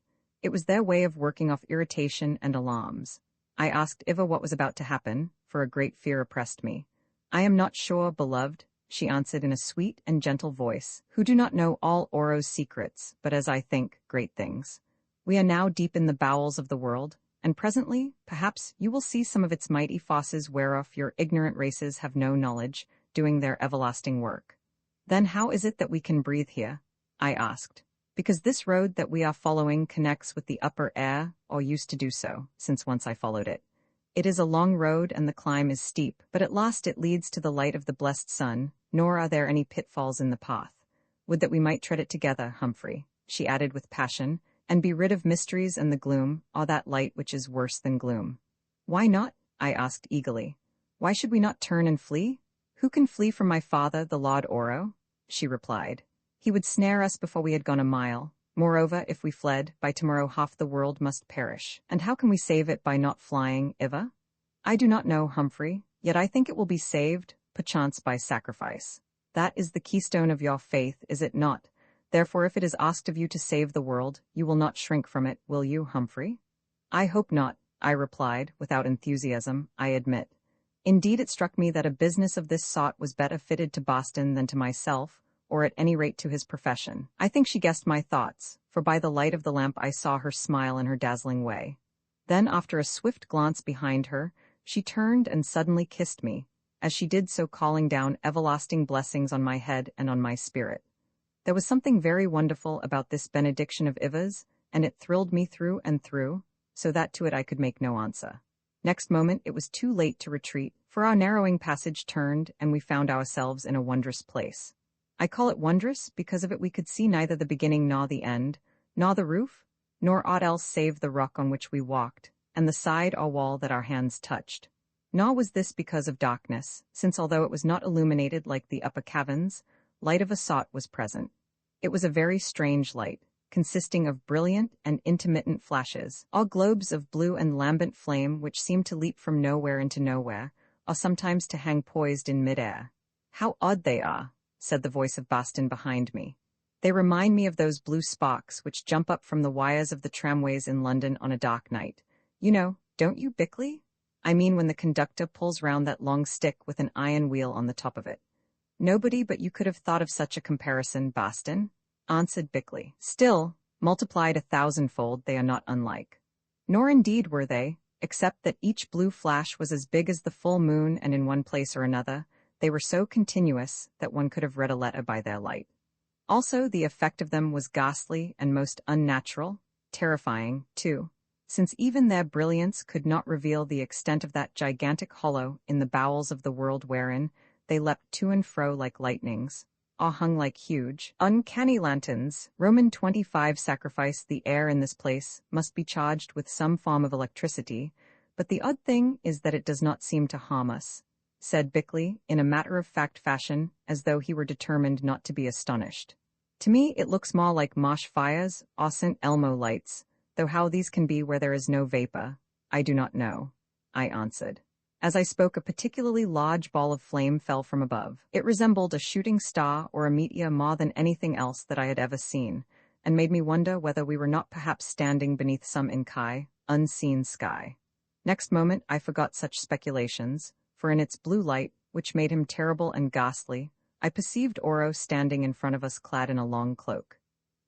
It was their way of working off irritation and alarms. I asked Iva what was about to happen, for a great fear oppressed me. I am not sure, beloved, she answered in a sweet and gentle voice, who do not know all Oro's secrets, but as I think, great things. We are now deep in the bowels of the world, and presently, perhaps, you will see some of its mighty forces whereof your ignorant races have no knowledge, doing their everlasting work. Then how is it that we can breathe here? I asked. Because this road that we are following connects with the upper air, or used to do so, since once I followed it. It is a long road and the climb is steep, but at last it leads to the light of the blessed sun, nor are there any pitfalls in the path. Would that we might tread it together, Humphrey, she added with passion, and be rid of mysteries and the gloom, or that light which is worse than gloom. Why not? I asked eagerly. Why should we not turn and flee? Who can flee from my father, the Lord Oro? She replied. He would snare us before we had gone a mile. Moreover, if we fled, by tomorrow half the world must perish. And how can we save it by not flying, Iva? I do not know, Humphrey, yet I think it will be saved, perchance by sacrifice. That is the keystone of your faith, is it not? Therefore, if it is asked of you to save the world, you will not shrink from it, will you, Humphrey? I hope not, I replied, without enthusiasm, I admit. Indeed, it struck me that a business of this sort was better fitted to Boston than to myself, or at any rate to his profession. I think she guessed my thoughts, for by the light of the lamp I saw her smile in her dazzling way. Then, after a swift glance behind her, she turned and suddenly kissed me, as she did so calling down everlasting blessings on my head and on my spirit. There was something very wonderful about this benediction of Iva's, and it thrilled me through and through, so that to it I could make no answer. Next moment it was too late to retreat, for our narrowing passage turned, and we found ourselves in a wondrous place. I call it wondrous because of it we could see neither the beginning nor the end, nor the roof, nor aught else save the rock on which we walked, and the side or wall that our hands touched. Nor was this because of darkness, since although it was not illuminated like the upper caverns, light of a sort was present. It was a very strange light, consisting of brilliant and intermittent flashes, all globes of blue and lambent flame which seemed to leap from nowhere into nowhere, or sometimes to hang poised in mid-air. How odd they are, said the voice of Boston behind me. They remind me of those blue sparks which jump up from the wires of the tramways in London on a dark night. You know, don't you, Bickley? I mean when the conductor pulls round that long stick with an iron wheel on the top of it. Nobody but you could have thought of such a comparison, Boston, answered Bickley. Still, multiplied 1,000-fold, they are not unlike. Nor indeed were they, except that each blue flash was as big as the full moon, and in one place or another, they were so continuous that one could have read a letter by their light. Also, the effect of them was ghastly and most unnatural, terrifying, too, since even their brilliance could not reveal the extent of that gigantic hollow in the bowels of the world wherein they leapt to and fro like lightnings, or hung like huge, uncanny lanterns. Roman 25 sacrifice the air in this place must be charged with some form of electricity, but the odd thing is that it does not seem to harm us, said Bickley in a matter-of-fact fashion, as though he were determined not to be astonished. To me it looks more like marsh fires or St. Elmo lights, though how these can be where there is no vapor, I do not know, I answered. As I spoke, a particularly large ball of flame fell from above. It resembled a shooting star or a meteor more than anything else that I had ever seen, and made me wonder whether we were not perhaps standing beneath some unseen sky. Next moment I forgot such speculations, for in its blue light, which made him terrible and ghastly, I perceived Oro standing in front of us clad in a long cloak.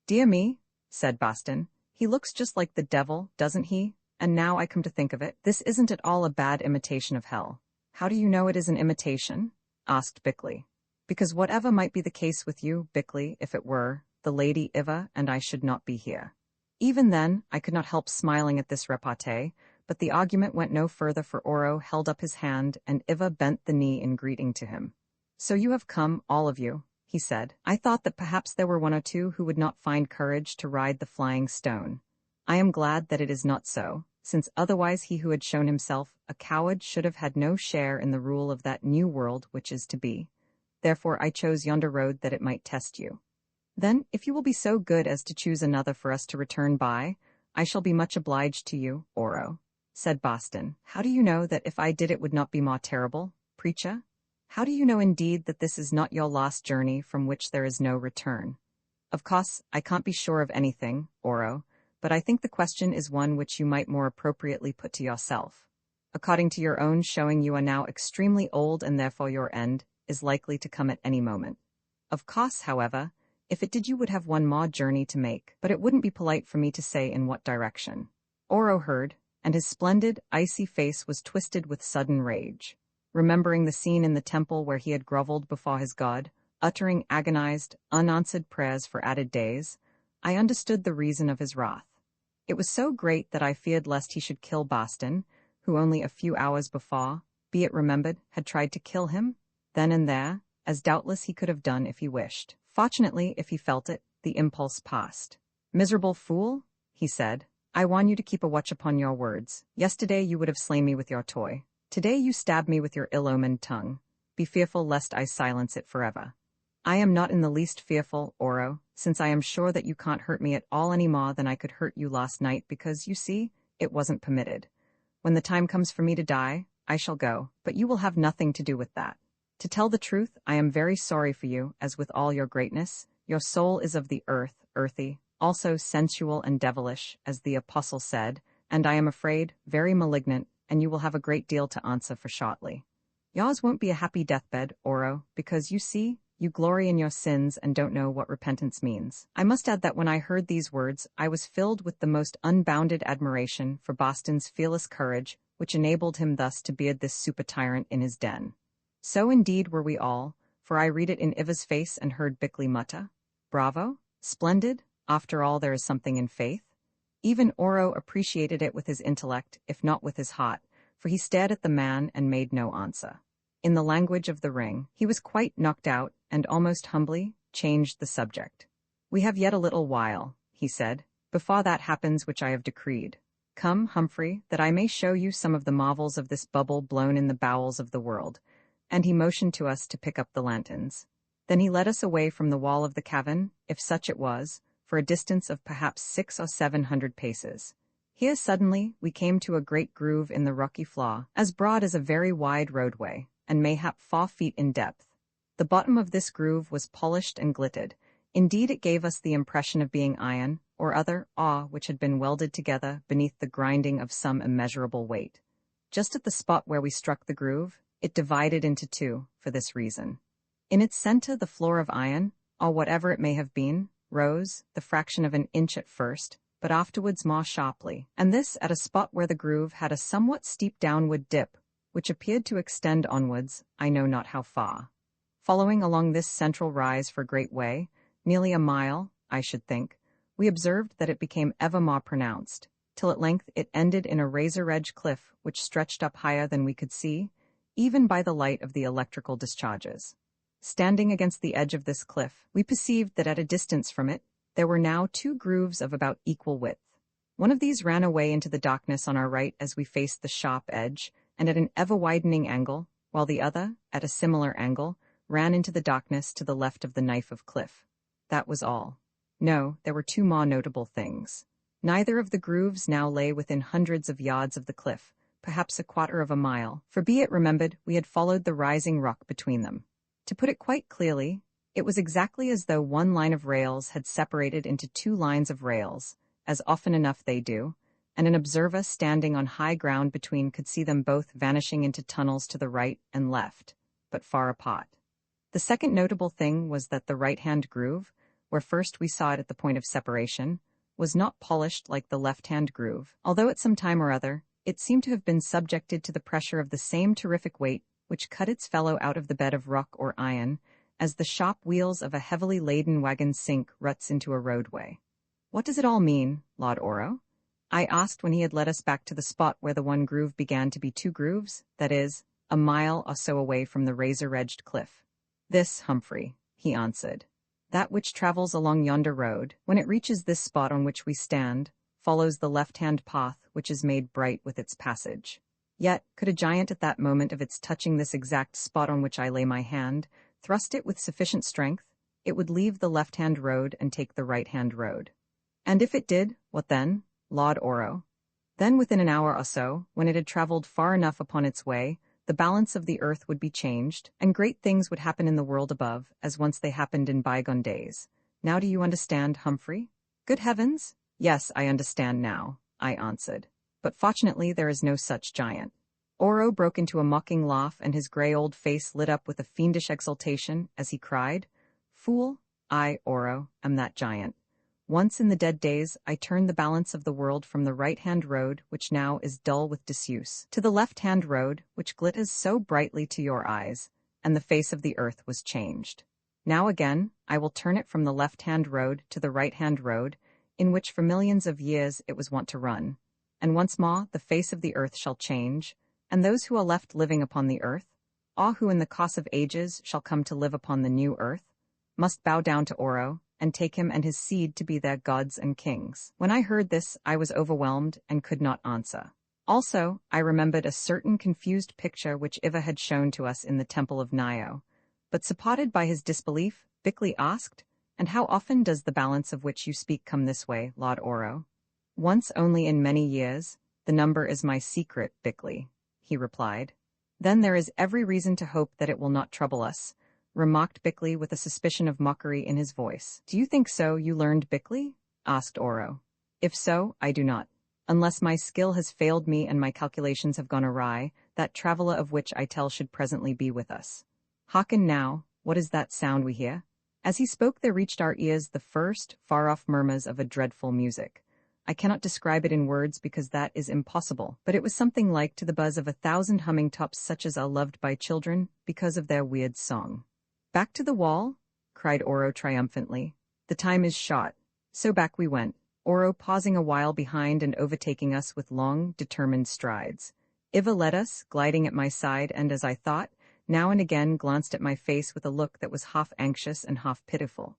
"Dear me," said Boston, "he looks just like the devil, doesn't he? And now I come to think of it, this isn't at all a bad imitation of hell." "How do you know it is an imitation?" asked Bickley. "Because whatever might be the case with you, Bickley, if it were, the Lady Iva and I should not be here." Even then, I could not help smiling at this repartee, but the argument went no further, for Oro held up his hand and Iva bent the knee in greeting to him. "So you have come, all of you," he said. "I thought that perhaps there were one or two who would not find courage to ride the flying stone. I am glad that it is not so, since otherwise he who had shown himself a coward should have had no share in the rule of that new world which is to be. Therefore I chose yonder road that it might test you. Then, if you will be so good as to choose another for us to return by, I shall be much obliged to you, Oro," said Boston. "How do you know that if I did it would not be more terrible?" Preacher, how do you know indeed that this is not your last journey from which there is no return? Of course, I can't be sure of anything, Oro, but I think the question is one which you might more appropriately put to yourself. According to your own showing, you are now extremely old, and therefore your end is likely to come at any moment. Of course, however, if it did, you would have one more journey to make, but it wouldn't be polite for me to say in what direction. Oro heard, and his splendid, icy face was twisted with sudden rage. Remembering the scene in the temple where he had groveled before his god, uttering agonized, unanswered prayers for added days, I understood the reason of his wrath. It was so great that I feared lest he should kill Boston, who only a few hours before, be it remembered, had tried to kill him, then and there, as doubtless he could have done if he wished. Fortunately, if he felt it, the impulse passed. "Miserable fool," he said, "I warn you to keep a watch upon your words. Yesterday you would have slain me with your toy. Today you stab me with your ill-omened tongue. Be fearful lest I silence it forever." "I am not in the least fearful, Oro, since I am sure that you can't hurt me at all any more than I could hurt you last night, because, you see, it wasn't permitted. When the time comes for me to die, I shall go, but you will have nothing to do with that. To tell the truth, I am very sorry for you, as with all your greatness, your soul is of the earth, earthy, also sensual and devilish, as the apostle said, and I am afraid, very malignant, and you will have a great deal to answer for shortly. Yours won't be a happy deathbed, Oro, because, you see, you glory in your sins and don't know what repentance means." I must add that when I heard these words, I was filled with the most unbounded admiration for Boston's fearless courage, which enabled him thus to beard this super-tyrant in his den. So indeed were we all, for I read it in Iva's face and heard Bickley mutter, "Bravo! Splendid! After all, there is something in faith." Even Oro appreciated it with his intellect, if not with his heart, for he stared at the man and made no answer. In the language of the ring, he was quite knocked out, and almost humbly changed the subject. "We have yet a little while," he said, "before that happens which I have decreed. Come, Humphrey, that I may show you some of the marvels of this bubble blown in the bowels of the world." And he motioned to us to pick up the lanterns. Then he led us away from the wall of the cavern, if such it was, for a distance of perhaps 600 or 700 paces. Here suddenly we came to a great groove in the rocky floor, as broad as a very wide roadway, and mayhap 4 feet in depth. The bottom of this groove was polished and glittered. Indeed, it gave us the impression of being iron, or other ore which had been welded together beneath the grinding of some immeasurable weight. Just at the spot where we struck the groove, it divided into two, for this reason. In its center, the floor of iron, or whatever it may have been, rose, the fraction of an inch at first, but afterwards more sharply, and this at a spot where the groove had a somewhat steep downward dip, which appeared to extend onwards, I know not how far. Following along this central rise for a great way, nearly a mile, I should think, we observed that it became ever more pronounced, till at length it ended in a razor-edge cliff which stretched up higher than we could see, even by the light of the electrical discharges. Standing against the edge of this cliff, we perceived that at a distance from it, there were now 2 grooves of about equal width. One of these ran away into the darkness on our right as we faced the sharp edge, and at an ever-widening angle, while the other, at a similar angle, ran into the darkness to the left of the knife of cliff. That was all. No, there were 2 more notable things. Neither of the grooves now lay within hundreds of yards of the cliff, perhaps a quarter of a mile, for be it remembered, we had followed the rising rock between them. To put it quite clearly, it was exactly as though one line of rails had separated into 2 lines of rails, as often enough they do, and an observer standing on high ground between could see them both vanishing into tunnels to the right and left, but far apart. The second notable thing was that the right-hand groove, where first we saw it at the point of separation, was not polished like the left-hand groove, although at some time or other, it seemed to have been subjected to the pressure of the same terrific weight which cut its fellow out of the bed of rock or iron, as the shop wheels of a heavily laden wagon sink ruts into a roadway. "What does it all mean, Lord Oro?" I asked when he had led us back to the spot where the one groove began to be 2 grooves, that is, a mile or so away from the razor-edged cliff. "This, Humphrey," he answered. "That which travels along yonder road, when it reaches this spot on which we stand, follows the left-hand path which is made bright with its passage. Yet, could a giant at that moment of its touching this exact spot on which I lay my hand, thrust it with sufficient strength, it would leave the left-hand road and take the right-hand road. And if it did, what then, Lord Oro? Then within an hour or so, when it had traveled far enough upon its way, the balance of the earth would be changed, and great things would happen in the world above, as once they happened in bygone days. Now do you understand, Humphrey? Good heavens! Yes, I understand now, I answered. But fortunately there is no such giant. Oro broke into a mocking laugh, and his grey old face lit up with a fiendish exultation as he cried, "Fool, I, Oro, am that giant. Once in the dead days I turned the balance of the world from the right-hand road, which now is dull with disuse, to the left-hand road, which glitters so brightly to your eyes, and the face of the earth was changed. Now again I will turn it from the left-hand road to the right-hand road, in which for millions of years it was wont to run. And once more the face of the earth shall change, and those who are left living upon the earth, all who in the course of ages shall come to live upon the new earth, must bow down to Oro, and take him and his seed to be their gods and kings." When I heard this, I was overwhelmed and could not answer. Also, I remembered a certain confused picture which Iva had shown to us in the temple of Nio. But supported by his disbelief, Bickley asked, "And how often does the balance of which you speak come this way, Lord Oro?" "Once only in many years. The number is my secret, Bickley," he replied. "Then there is every reason to hope that it will not trouble us," remarked Bickley with a suspicion of mockery in his voice. "Do you think so, you learned Bickley?" asked Oro. "If so, I do not. Unless my skill has failed me and my calculations have gone awry, that traveller of which I tell should presently be with us. Hearken now, what is that sound we hear?" As he spoke there reached our ears the first, far-off murmurs of a dreadful music. I cannot describe it in words because that is impossible, but it was something like to the buzz of 1,000 humming tops such as are loved by children because of their weird song. "Back to the wall?" cried Oro triumphantly. "The time is short." So back we went, Oro pausing a while behind and overtaking us with long, determined strides. Iva led us, gliding at my side, and as I thought, now and again glanced at my face with a look that was half anxious and half pitiful.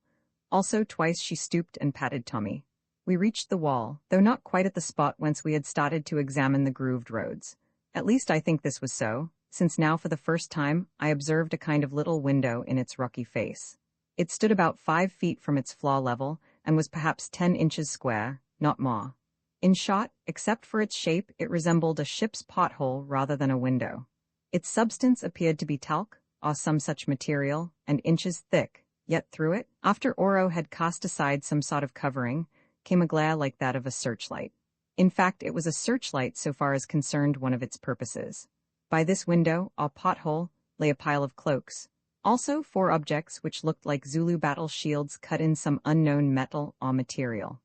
Also twice she stooped and patted Tommy. We reached the wall, though not quite at the spot whence we had started to examine the grooved roads. At least I think this was so, since now for the first time I observed a kind of little window in its rocky face. It stood about 5 feet from its floor level, and was perhaps 10 inches square, not more. In short, except for its shape, it resembled a ship's pothole rather than a window. Its substance appeared to be talc, or some such material, and inches thick, yet through it, after Oro had cast aside some sort of covering, came a glare like that of a searchlight. In fact, it was a searchlight so far as concerned one of its purposes. By this window, or pothole, lay a pile of cloaks. Also 4 objects which looked like Zulu battle shields cut in some unknown metal or material.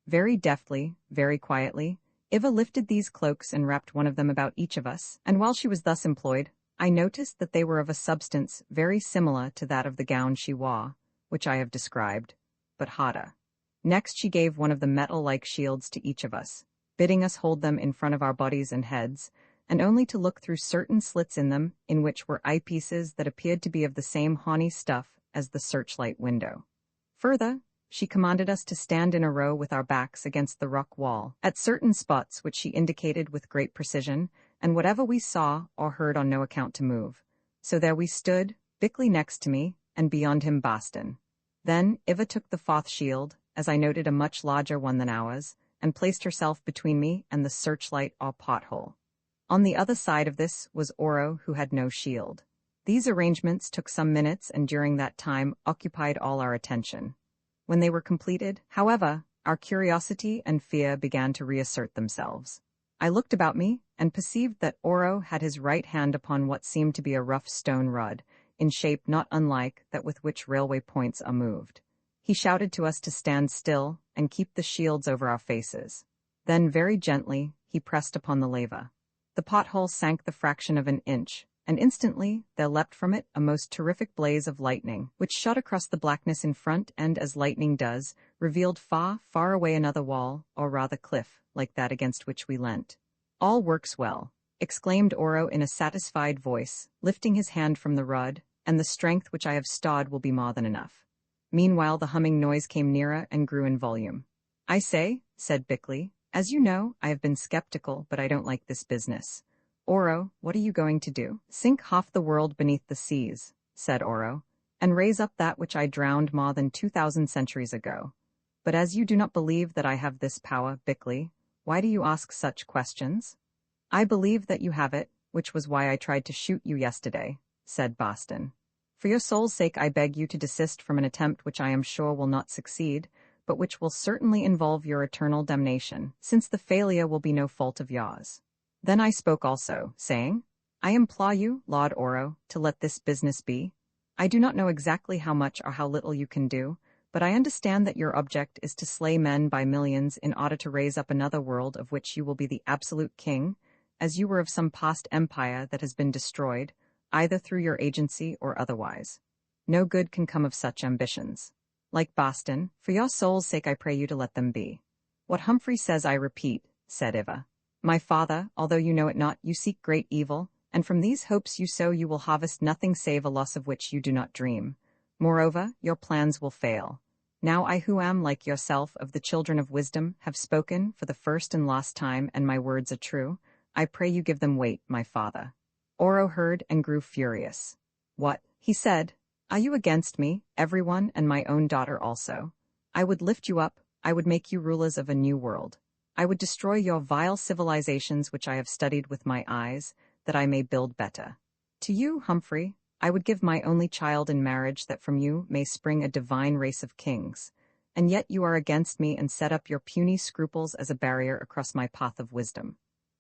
Very deftly, very quietly, Iva lifted these cloaks and wrapped one of them about each of us, and while she was thus employed, I noticed that they were of a substance very similar to that of the gown she wore, which I have described, but harder. Next she gave one of the metal-like shields to each of us, bidding us hold them in front of our bodies and heads, and only to look through certain slits in them, in which were eyepieces that appeared to be of the same horny stuff as the searchlight window. Further, she commanded us to stand in a row with our backs against the rock wall, at certain spots which she indicated with great precision, and whatever we saw or heard on no account to move. So there we stood, Bickley next to me, and beyond him Boston. Then Iva took the 4th shield, as I noted a much larger one than ours, and placed herself between me and the searchlight or pothole. On the other side of this was Oro, who had no shield. These arrangements took some minutes and during that time occupied all our attention. When they were completed, however, our curiosity and fear began to reassert themselves. I looked about me and perceived that Oro had his right hand upon what seemed to be a rough stone rod, in shape not unlike that with which railway points are moved. He shouted to us to stand still and keep the shields over our faces. Then very gently he pressed upon the lever. The pothole sank the fraction of an inch, and instantly there leapt from it a most terrific blaze of lightning, which shot across the blackness in front and, as lightning does, revealed far, far away another wall, or rather cliff, like that against which we leant. "All works well," exclaimed Oro in a satisfied voice, lifting his hand from the rod, "and the strength which I have stored will be more than enough." Meanwhile the humming noise came nearer and grew in volume. "I say," said Bickley, "as you know, I have been skeptical, but I don't like this business. Oro, what are you going to do?" "Sink half the world beneath the seas," said Oro, "and raise up that which I drowned more than 2,000 centuries ago. But as you do not believe that I have this power, Bickley, why do you ask such questions?" "I believe that you have it, which was why I tried to shoot you yesterday," said Boston. "For your soul's sake I beg you to desist from an attempt which I am sure will not succeed, but which will certainly involve your eternal damnation, since the failure will be no fault of yours." Then I spoke also, saying, "I implore you, Lord Oro, to let this business be. I do not know exactly how much or how little you can do, but I understand that your object is to slay men by millions in order to raise up another world of which you will be the absolute king, as you were of some past empire that has been destroyed, either through your agency or otherwise. No good can come of such ambitions. Like Boston, for your soul's sake I pray you to let them be." "What Humphrey says I repeat," said Eva. "My father, although you know it not, you seek great evil, and from these hopes you sow you will harvest nothing save a loss of which you do not dream. Moreover, your plans will fail. Now I who am, like yourself, of the children of wisdom, have spoken for the first and last time, and my words are true. I pray you give them weight, my father." Oro heard and grew furious. "What?" he said. "Are you against me, everyone, and my own daughter also? I would lift you up, I would make you rulers of a new world. I would destroy your vile civilizations which I have studied with my eyes, that I may build better. To you, Humphrey, I would give my only child in marriage that from you may spring a divine race of kings. And yet you are against me and set up your puny scruples as a barrier across my path of wisdom.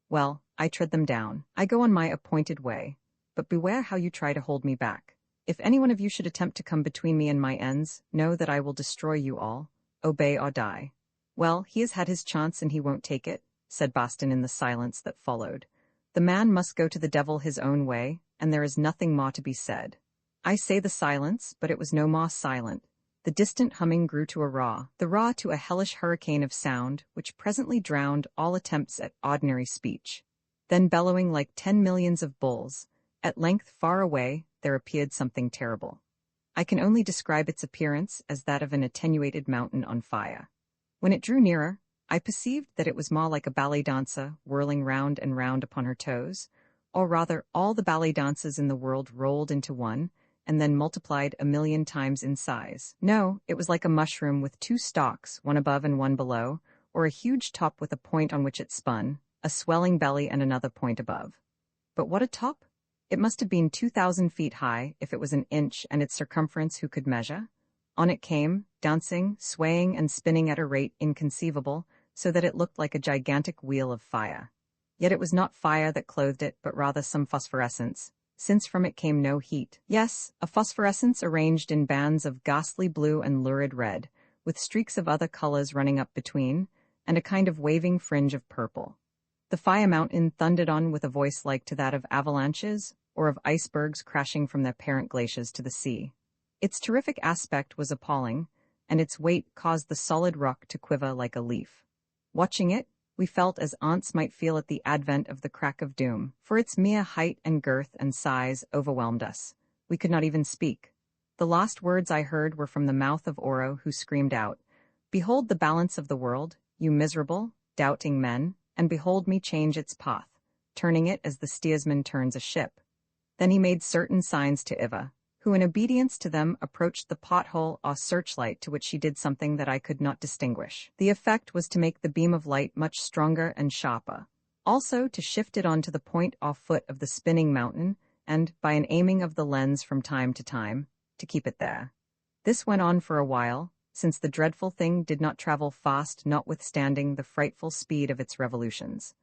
Well, I tread them down. I go on my appointed way. But beware how you try to hold me back. If any one of you should attempt to come between me and my ends, know that I will destroy you all. Obey or die." "Well, he has had his chance and he won't take it," said Boston in the silence that followed. "The man must go to the devil his own way, and there is nothing more to be said." I say the silence, but it was no more silent. The distant humming grew to a roar, the roar to a hellish hurricane of sound, which presently drowned all attempts at ordinary speech. Then bellowing like 10 millions of bulls, at length far away, there appeared something terrible. I can only describe its appearance as that of an attenuated mountain on fire. When it drew nearer, I perceived that it was more like a ballet dancer whirling round and round upon her toes, or rather all the ballet dances in the world rolled into one, and then multiplied 1,000,000 times in size. No, it was like a mushroom with 2 stalks, one above and one below, or a huge top with a point on which it spun, a swelling belly and another point above. But what a top! It must have been 2,000 feet high, if it was an inch, and its circumference who could measure? On it came, dancing, swaying, and spinning at a rate inconceivable, so that it looked like a gigantic wheel of fire. Yet it was not fire that clothed it, but rather some phosphorescence, since from it came no heat. Yes, a phosphorescence arranged in bands of ghastly blue and lurid red, with streaks of other colors running up between, and a kind of waving fringe of purple. The fire mountain thundered on with a voice like to that of avalanches, or of icebergs crashing from their parent glaciers to the sea. Its terrific aspect was appalling, and its weight caused the solid rock to quiver like a leaf. Watching it, we felt as aunts might feel at the advent of the crack of doom, for its mere height and girth and size overwhelmed us. We could not even speak. The last words I heard were from the mouth of Oro, who screamed out, "Behold the balance of the world, you miserable, doubting men, and behold me change its path, turning it as the steersman turns a ship." Then he made certain signs to Eva, who in obedience to them approached the pothole or searchlight, to which she did something that I could not distinguish. The effect was to make the beam of light much stronger and sharper, also to shift it onto the point or foot of the spinning mountain, and, by an aiming of the lens from time to time, to keep it there. This went on for a while, since the dreadful thing did not travel fast notwithstanding the frightful speed of its revolutions.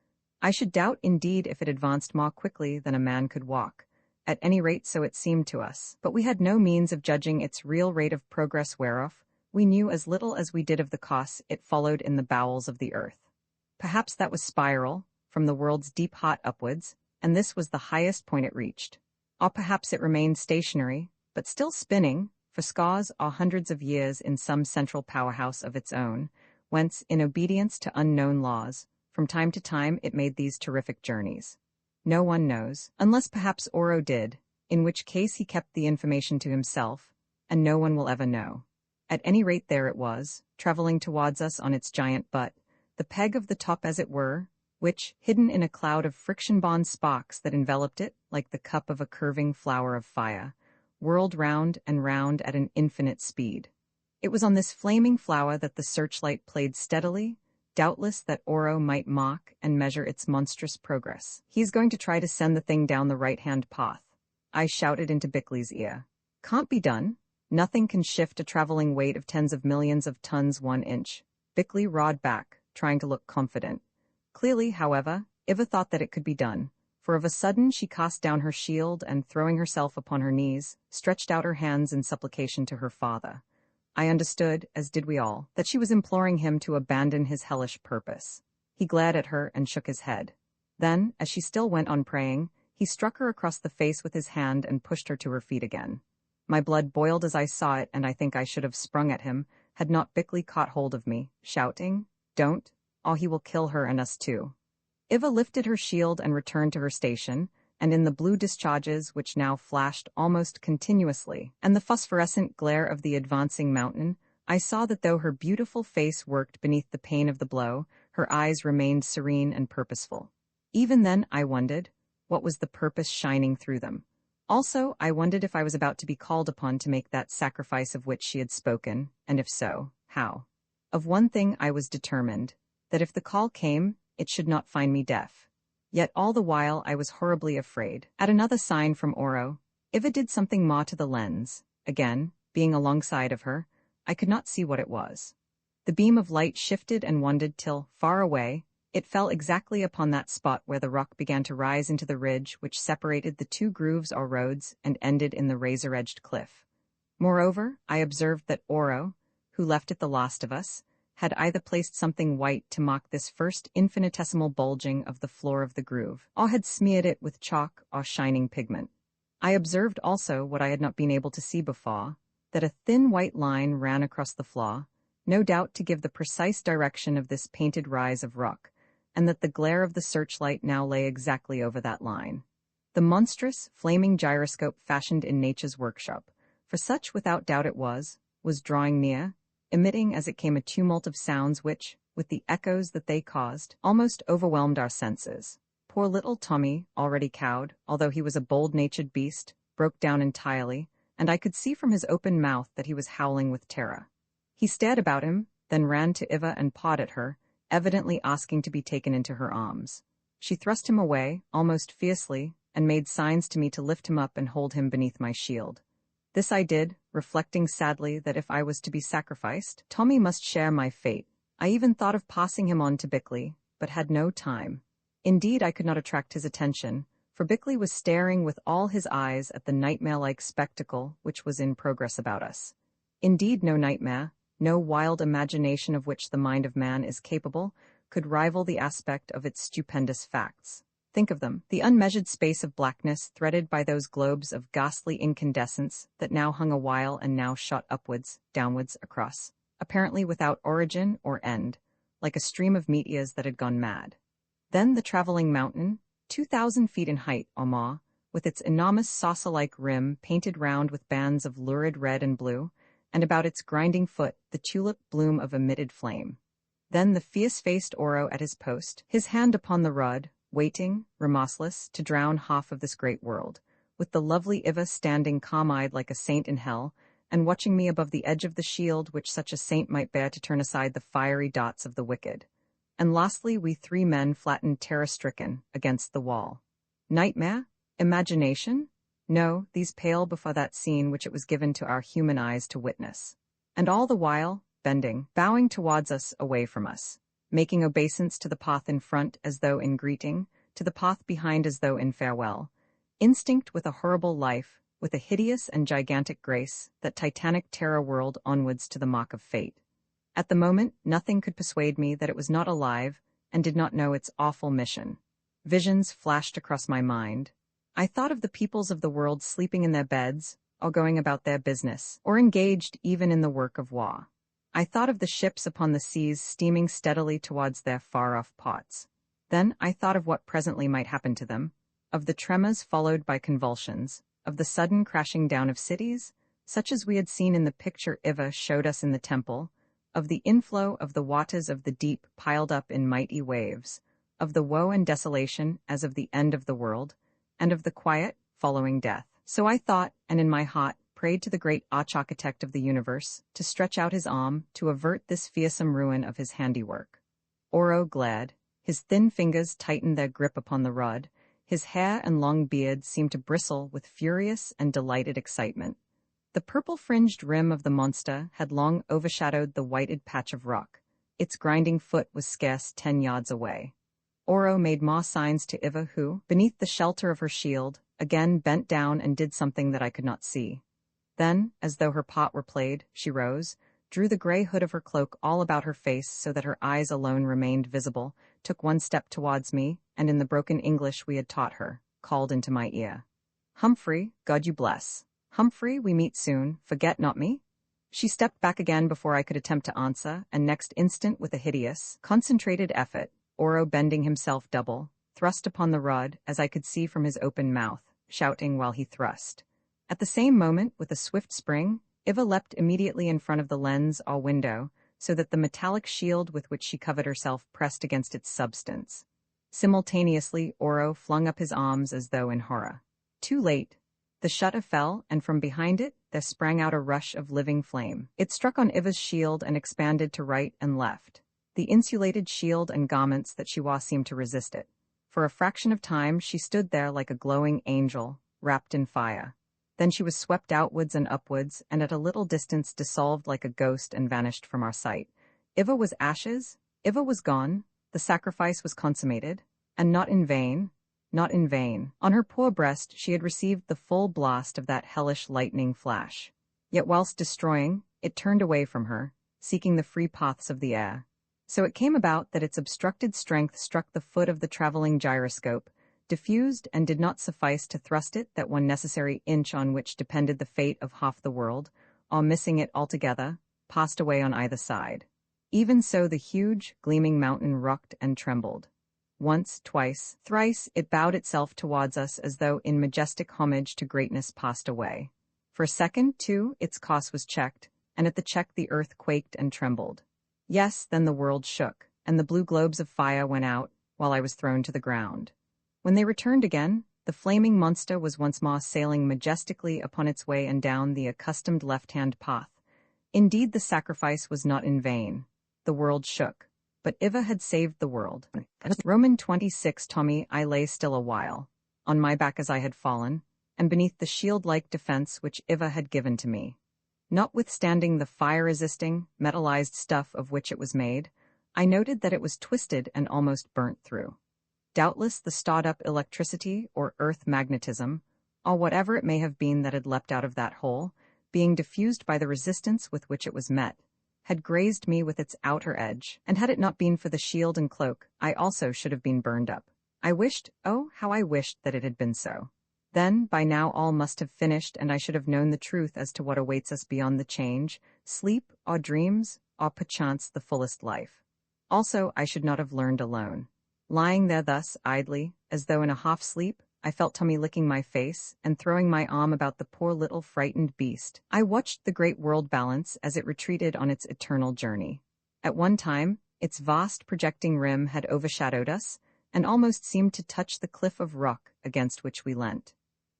I should doubt indeed if it advanced more quickly than a man could walk. At any rate so it seemed to us, but we had no means of judging its real rate of progress, whereof we knew as little as we did of the course it followed in the bowels of the earth. Perhaps that was spiral, from the world's deep heart upwards, and this was the highest point it reached. Or perhaps it remained stationary, but still spinning, for scores or hundreds of years in some central powerhouse of its own, whence, in obedience to unknown laws, from time to time it made these terrific journeys. No one knows, unless perhaps Oro did, in which case he kept the information to himself, and no one will ever know. At any rate there it was, traveling towards us on its giant butt, the peg of the top as it were, which, hidden in a cloud of friction-bond sparks that enveloped it like the cup of a curving flower of fire, whirled round and round at an infinite speed. It was on this flaming flower that the searchlight played steadily, doubtless that Oro might mock and measure its monstrous progress. He's going to try to send the thing down the right-hand path. I shouted into Bickley's ear. Can't be done. Nothing can shift a traveling weight of tens of millions of tons 1 inch. Bickley roared back, trying to look confident. Clearly, however, Iva thought that it could be done, for of a sudden she cast down her shield and, throwing herself upon her knees, stretched out her hands in supplication to her father. I understood, as did we all, that she was imploring him to abandon his hellish purpose. He glared at her and shook his head. Then, as she still went on praying, he struck her across the face with his hand and pushed her to her feet again. My blood boiled as I saw it, and I think I should have sprung at him, had not Bickley caught hold of me, shouting, "Don't, or he will kill her and us too." Iva lifted her shield and returned to her station, and in the blue discharges which now flashed almost continuously, and the phosphorescent glare of the advancing mountain, I saw that though her beautiful face worked beneath the pain of the blow, her eyes remained serene and purposeful. Even then I wondered, what was the purpose shining through them? Also, I wondered if I was about to be called upon to make that sacrifice of which she had spoken, and if so, how. Of one thing I was determined, that if the call came, it should not find me deaf. Yet all the while I was horribly afraid. At another sign from Oro, Iva did something more to the lens. Again, being alongside of her, I could not see what it was. The beam of light shifted and wandered till, far away, it fell exactly upon that spot where the rock began to rise into the ridge which separated the two grooves or roads and ended in the razor-edged cliff. Moreover, I observed that Oro, who left it the last of us, had either placed something white to mock this first infinitesimal bulging of the floor of the groove, or had smeared it with chalk or shining pigment. I observed also what I had not been able to see before, that a thin white line ran across the floor, no doubt to give the precise direction of this painted rise of rock, and that the glare of the searchlight now lay exactly over that line. The monstrous, flaming gyroscope fashioned in nature's workshop, for such without doubt it was drawing near, emitting as it came a tumult of sounds which, with the echoes that they caused, almost overwhelmed our senses. Poor little Tommy, already cowed, although he was a bold-natured beast, broke down entirely, and I could see from his open mouth that he was howling with terror. He stared about him, then ran to Iva and pawed at her, evidently asking to be taken into her arms. She thrust him away, almost fiercely, and made signs to me to lift him up and hold him beneath my shield. This I did, reflecting sadly that if I was to be sacrificed, Tommy must share my fate. I even thought of passing him on to Bickley, but had no time. Indeed, I could not attract his attention, for Bickley was staring with all his eyes at the nightmare-like spectacle which was in progress about us. Indeed, no nightmare, no wild imagination of which the mind of man is capable, could rival the aspect of its stupendous facts. Think of them, the unmeasured space of blackness threaded by those globes of ghastly incandescence that now hung a while and now shot upwards, downwards, across, apparently without origin or end, like a stream of meteors that had gone mad. Then the traveling mountain, 2,000 feet in height or more, with its enormous saucer-like rim painted round with bands of lurid red and blue, and about its grinding foot the tulip bloom of emitted flame. Then the fierce-faced Oro at his post, his hand upon the rod, waiting, remorseless, to drown half of this great world, with the lovely Iva standing calm-eyed like a saint in hell, and watching me above the edge of the shield which such a saint might bear to turn aside the fiery dots of the wicked. And lastly we three men flattened terror-stricken against the wall. Nightmare? Imagination? No, these pale before that scene which it was given to our human eyes to witness. And all the while, bending, bowing towards us, away from us, making obeisance to the path in front as though in greeting, to the path behind as though in farewell, instinct with a horrible life, with a hideous and gigantic grace, that titanic terror whirled onwards to the mock of fate. At the moment, nothing could persuade me that it was not alive and did not know its awful mission. Visions flashed across my mind. I thought of the peoples of the world sleeping in their beds, or going about their business, or engaged even in the work of war. I thought of the ships upon the seas steaming steadily towards their far-off ports. Then I thought of what presently might happen to them, of the tremors followed by convulsions, of the sudden crashing down of cities, such as we had seen in the picture Iva showed us in the temple, of the inflow of the waters of the deep piled up in mighty waves, of the woe and desolation as of the end of the world, and of the quiet, following death. So I thought, and in my heart prayed to the great arch-architect of the universe to stretch out his arm to avert this fearsome ruin of his handiwork. Oro glared. His thin fingers tightened their grip upon the rod. His hair and long beard seemed to bristle with furious and delighted excitement. The purple-fringed rim of the monster had long overshadowed the whited patch of rock. Its grinding foot was scarce 10 yards away. Oro made more signs to Iva who, beneath the shelter of her shield, again bent down and did something that I could not see. Then, as though her part were played, she rose, drew the gray hood of her cloak all about her face so that her eyes alone remained visible, took one step towards me, and in the broken English we had taught her, called into my ear. "Humphrey, God you bless. Humphrey, we meet soon, forget not me?" She stepped back again before I could attempt to answer, and next instant with a hideous, concentrated effort, Oro bending himself double, thrust upon the rod, as I could see from his open mouth, shouting while he thrust. At the same moment, with a swift spring, Iva leapt immediately in front of the lens or window, so that the metallic shield with which she covered herself pressed against its substance. Simultaneously, Oro flung up his arms as though in horror. Too late. The shutter fell, and from behind it, there sprang out a rush of living flame. It struck on Iva's shield and expanded to right and left. The insulated shield and garments that she wore seemed to resist it. For a fraction of time, she stood there like a glowing angel, wrapped in fire. Then she was swept outwards and upwards, and at a little distance dissolved like a ghost and vanished from our sight. Iva was ashes. Iva was gone. The sacrifice was consummated. And not in vain. Not in vain. On her poor breast she had received the full blast of that hellish lightning flash. Yet whilst destroying, it turned away from her, seeking the free paths of the air. So it came about that its obstructed strength struck the foot of the traveling gyroscope, diffused and did not suffice to thrust it that one necessary inch on which depended the fate of half the world, or missing it altogether, passed away on either side. Even so the huge, gleaming mountain rocked and trembled. Once, twice, thrice, it bowed itself towards us as though in majestic homage to greatness passed away. For a second, too, its course was checked, and at the check the earth quaked and trembled. Yes, then the world shook, and the blue globes of fire went out, while I was thrown to the ground. When they returned again, the flaming monster was once more sailing majestically upon its way and down the accustomed left-hand path. Indeed, the sacrifice was not in vain. The world shook. But Iva had saved the world. Roman 26 Tommy, I lay still a while, on my back as I had fallen, and beneath the shield-like defense which Iva had given to me. Notwithstanding the fire-resisting, metallized stuff of which it was made, I noted that it was twisted and almost burnt through. Doubtless the stored-up electricity or earth magnetism, or whatever it may have been that had leapt out of that hole, being diffused by the resistance with which it was met, had grazed me with its outer edge, and had it not been for the shield and cloak, I also should have been burned up. I wished, oh, how I wished that it had been so. Then, by now all must have finished, and I should have known the truth as to what awaits us beyond the change, sleep, or dreams, or perchance the fullest life. Also, I should not have learned alone. Lying there thus, idly, as though in a half-sleep, I felt Tommy licking my face and throwing my arm about the poor little frightened beast. I watched the great world balance as it retreated on its eternal journey. At one time, its vast projecting rim had overshadowed us, and almost seemed to touch the cliff of rock against which we leant.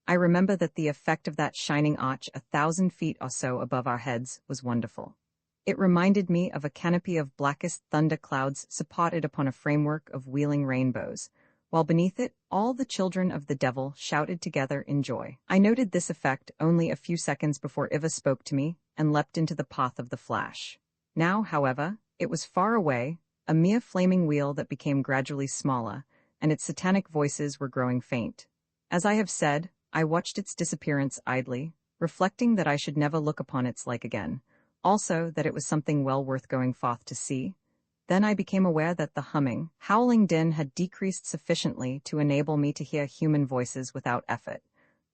I remember that the effect of that shining arch 1,000 feet or so above our heads was wonderful. It reminded me of a canopy of blackest thunder clouds supported upon a framework of wheeling rainbows, while beneath it, all the children of the devil shouted together in joy. I noted this effect only a few seconds before Iva spoke to me and leapt into the path of the flash. Now, however, it was far away, a mere flaming wheel that became gradually smaller, and its satanic voices were growing faint. As I have said, I watched its disappearance idly, reflecting that I should never look upon its like again, also that it was something well worth going forth to see. Then I became aware that the humming, howling din had decreased sufficiently to enable me to hear human voices without effort.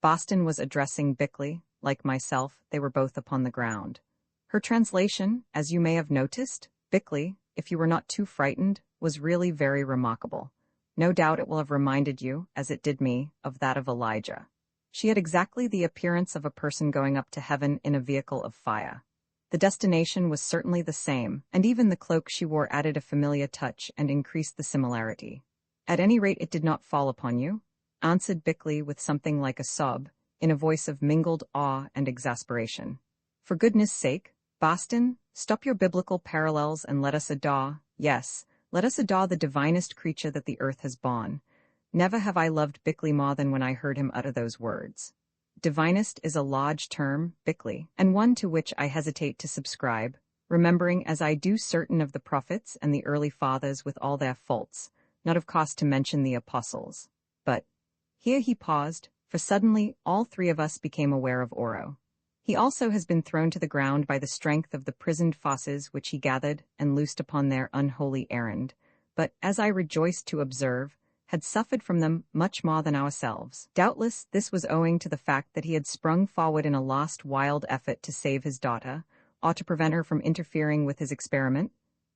Boston was addressing Bickley. Like myself, they were both upon the ground. Her translation, as you may have noticed, Bickley, if you were not too frightened, was really very remarkable. No doubt it will have reminded you, as it did me, of that of Elijah. She had exactly the appearance of a person going up to heaven in a vehicle of fire. The destination was certainly the same, and even the cloak she wore added a familiar touch and increased the similarity. At any rate it did not fall upon you, answered Bickley with something like a sob, in a voice of mingled awe and exasperation. For goodness sake, Boston, stop your biblical parallels and let us adore, yes, Let us adore the divinest creature that the earth has borne. Never have I loved Bickley more than when I heard him utter those words. Divinest is a large term, Bickley, and one to which I hesitate to subscribe, remembering as I do certain of the prophets and the early fathers with all their faults, not of cost to mention the apostles. But here he paused, for suddenly all three of us became aware of Oro. He also has been thrown to the ground by the strength of the prisoned fosses which he gathered and loosed upon their unholy errand, but, as I rejoiced to observe, had suffered from them much more than ourselves. Doubtless this was owing to the fact that he had sprung forward in a last wild effort to save his daughter, or to prevent her from interfering with his experiment,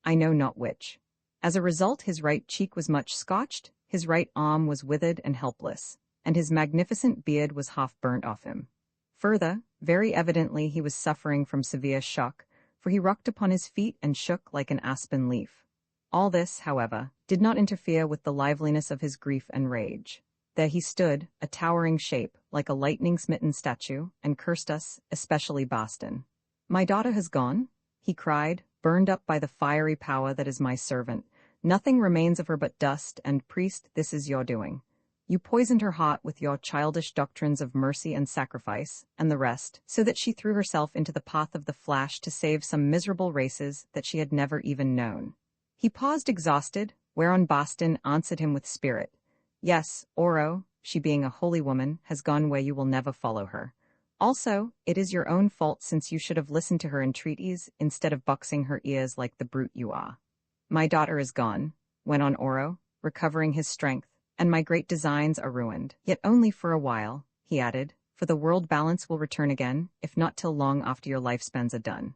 I know not which. As a result, his right cheek was much scotched, his right arm was withered and helpless, and his magnificent beard was half burnt off him. Further, very evidently he was suffering from severe shock, for he rocked upon his feet and shook like an aspen leaf. All this, however, did not interfere with the liveliness of his grief and rage. There he stood, a towering shape, like a lightning-smitten statue, and cursed us, especially Boston. "My daughter has gone," he cried, "burned up by the fiery power that is my servant. Nothing remains of her but dust, and, priest, this is your doing. You poisoned her heart with your childish doctrines of mercy and sacrifice, and the rest, so that she threw herself into the path of the flash to save some miserable races that she had never even known." He paused exhausted, whereon Boston answered him with spirit. "Yes, Oro, she being a holy woman, has gone where you will never follow her. Also, it is your own fault, since you should have listened to her entreaties instead of boxing her ears like the brute you are." "My daughter is gone," went on Oro, recovering his strength, "and my great designs are ruined. Yet only for a while," he added, "for the world balance will return again, if not till long after your lifespans are done."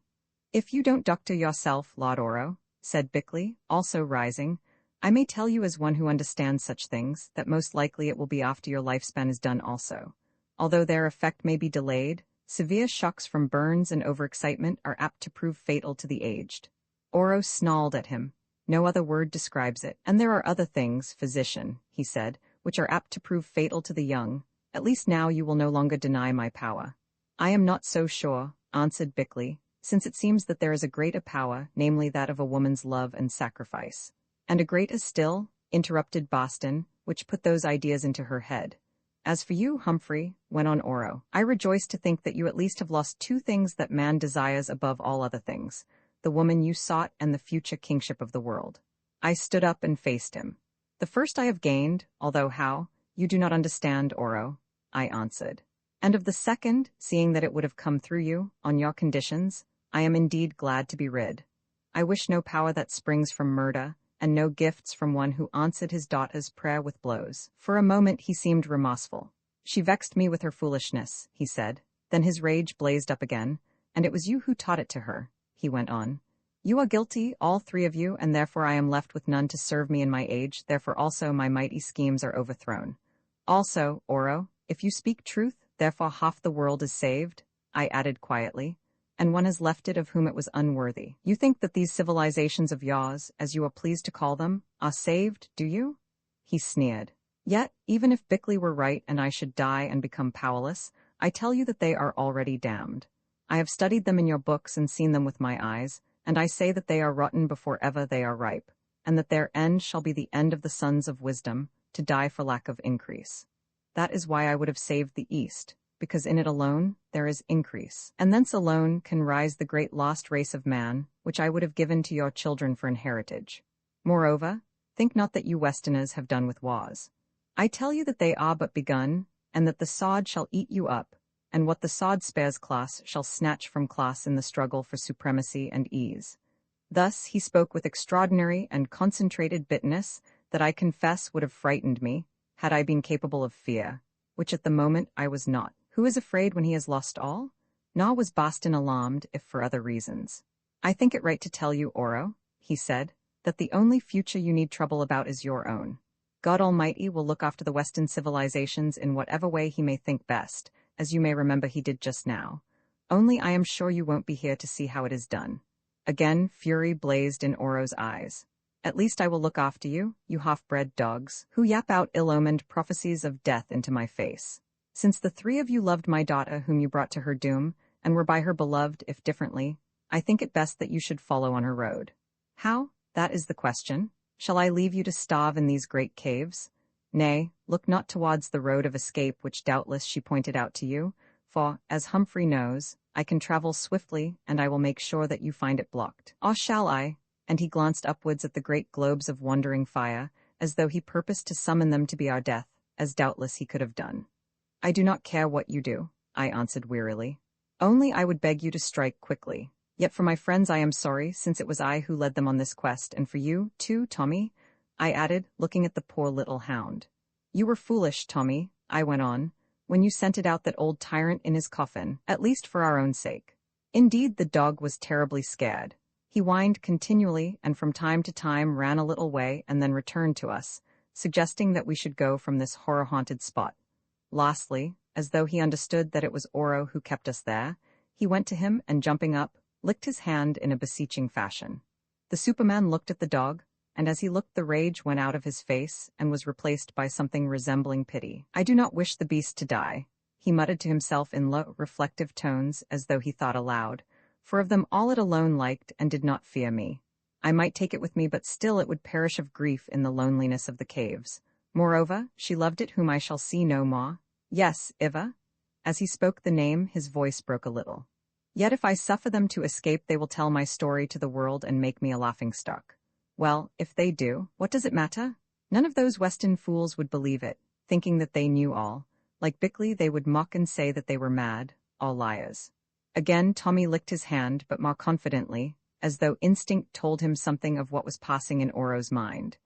"If you don't doctor yourself, Lord Oro," said Bickley, also rising, "I may tell you as one who understands such things, that most likely it will be after your lifespan is done also. Although their effect may be delayed, severe shocks from burns and overexcitement are apt to prove fatal to the aged." Oro snarled at him. "No other word describes it. And there are other things, physician," he said, "which are apt to prove fatal to the young. At least now you will no longer deny my power." "I am not so sure," answered Bickley, "since it seems that there is a greater power, namely that of a woman's love and sacrifice." "And a greater still," interrupted Boston, "which put those ideas into her head. As for you, Humphrey," went on Oro, "I rejoice to think that you at least have lost two things that man desires above all other things, the woman you sought and the future kingship of the world." I stood up and faced him. "The first I have gained, although how, you do not understand, Oro," I answered. "And of the second, seeing that it would have come through you, on your conditions, I am indeed glad to be rid. I wish no power that springs from murder, and no gifts from one who answered his daughter's prayer with blows." For a moment he seemed remorseful. "She vexed me with her foolishness," he said. Then his rage blazed up again. "And it was you who taught it to her," he went on. "You are guilty, all three of you, and therefore I am left with none to serve me in my age, therefore also my mighty schemes are overthrown. Also, Oro, if you speak truth, therefore half the world is saved," I added quietly, "and one has left it of whom it was unworthy. You think that these civilizations of yours, as you are pleased to call them, are saved, do you?" He sneered. "Yet, even if Bickley were right and I should die and become powerless, I tell you that they are already damned. I have studied them in your books and seen them with my eyes, and I say that they are rotten before ever they are ripe, and that their end shall be the end of the sons of wisdom, to die for lack of increase. That is why I would have saved the East, because in it alone there is increase, and thence alone can rise the great lost race of man, which I would have given to your children for inheritage. Moreover, think not that you Westerners have done with wars. I tell you that they are but begun, and that the sod shall eat you up, and what the sod spares class shall snatch from class in the struggle for supremacy and ease." Thus he spoke with extraordinary and concentrated bitterness that I confess would have frightened me, had I been capable of fear, which at the moment I was not. Who is afraid when he has lost all? Nor was Boston alarmed, if for other reasons. "I think it right to tell you, Oro," he said, "that the only future you need trouble about is your own. God Almighty will look after the Western civilizations in whatever way he may think best, as you may remember he did just now. Only I am sure you won't be here to see how it is done." Again fury blazed in Oro's eyes. "At least I will look after you, you half-bred dogs, who yap out ill-omened prophecies of death into my face. Since the three of you loved my daughter whom you brought to her doom, and were by her beloved, if differently, I think it best that you should follow on her road. How? That is the question. Shall I leave you to starve in these great caves? Nay, look not towards the road of escape which doubtless she pointed out to you, for, as Humphrey knows, I can travel swiftly, and I will make sure that you find it blocked. Ah, shall I? And he glanced upwards at the great globes of wandering fire, as though he purposed to summon them to be our death, as doubtless he could have done. I do not care what you do, I answered wearily. Only I would beg you to strike quickly. Yet for my friends I am sorry, since it was I who led them on this quest, and for you, too, Tommy, I added, looking at the poor little hound. You were foolish, Tommy, I went on, when you scented out that old tyrant in his coffin, at least for our own sake. Indeed, the dog was terribly scared. He whined continually, and from time to time ran a little way and then returned to us, suggesting that we should go from this horror-haunted spot. Lastly, as though he understood that it was Oro who kept us there, he went to him and, jumping up, licked his hand in a beseeching fashion. The Superman looked at the dog, and as he looked the rage went out of his face and was replaced by something resembling pity. I do not wish the beast to die, he muttered to himself in low, reflective tones as though he thought aloud, for of them all it alone liked and did not fear me. I might take it with me, but still it would perish of grief in the loneliness of the caves. Moreover, she loved it whom I shall see no more. Yes, Iva. As he spoke the name, his voice broke a little. Yet if I suffer them to escape, they will tell my story to the world and make me a laughingstock. Well, if they do, what does it matter? None of those Weston fools would believe it, thinking that they knew all. Like Bickley, they would mock and say that they were mad, all liars. Again Tommy licked his hand, but more confidently, as though instinct told him something of what was passing in Oro's mind.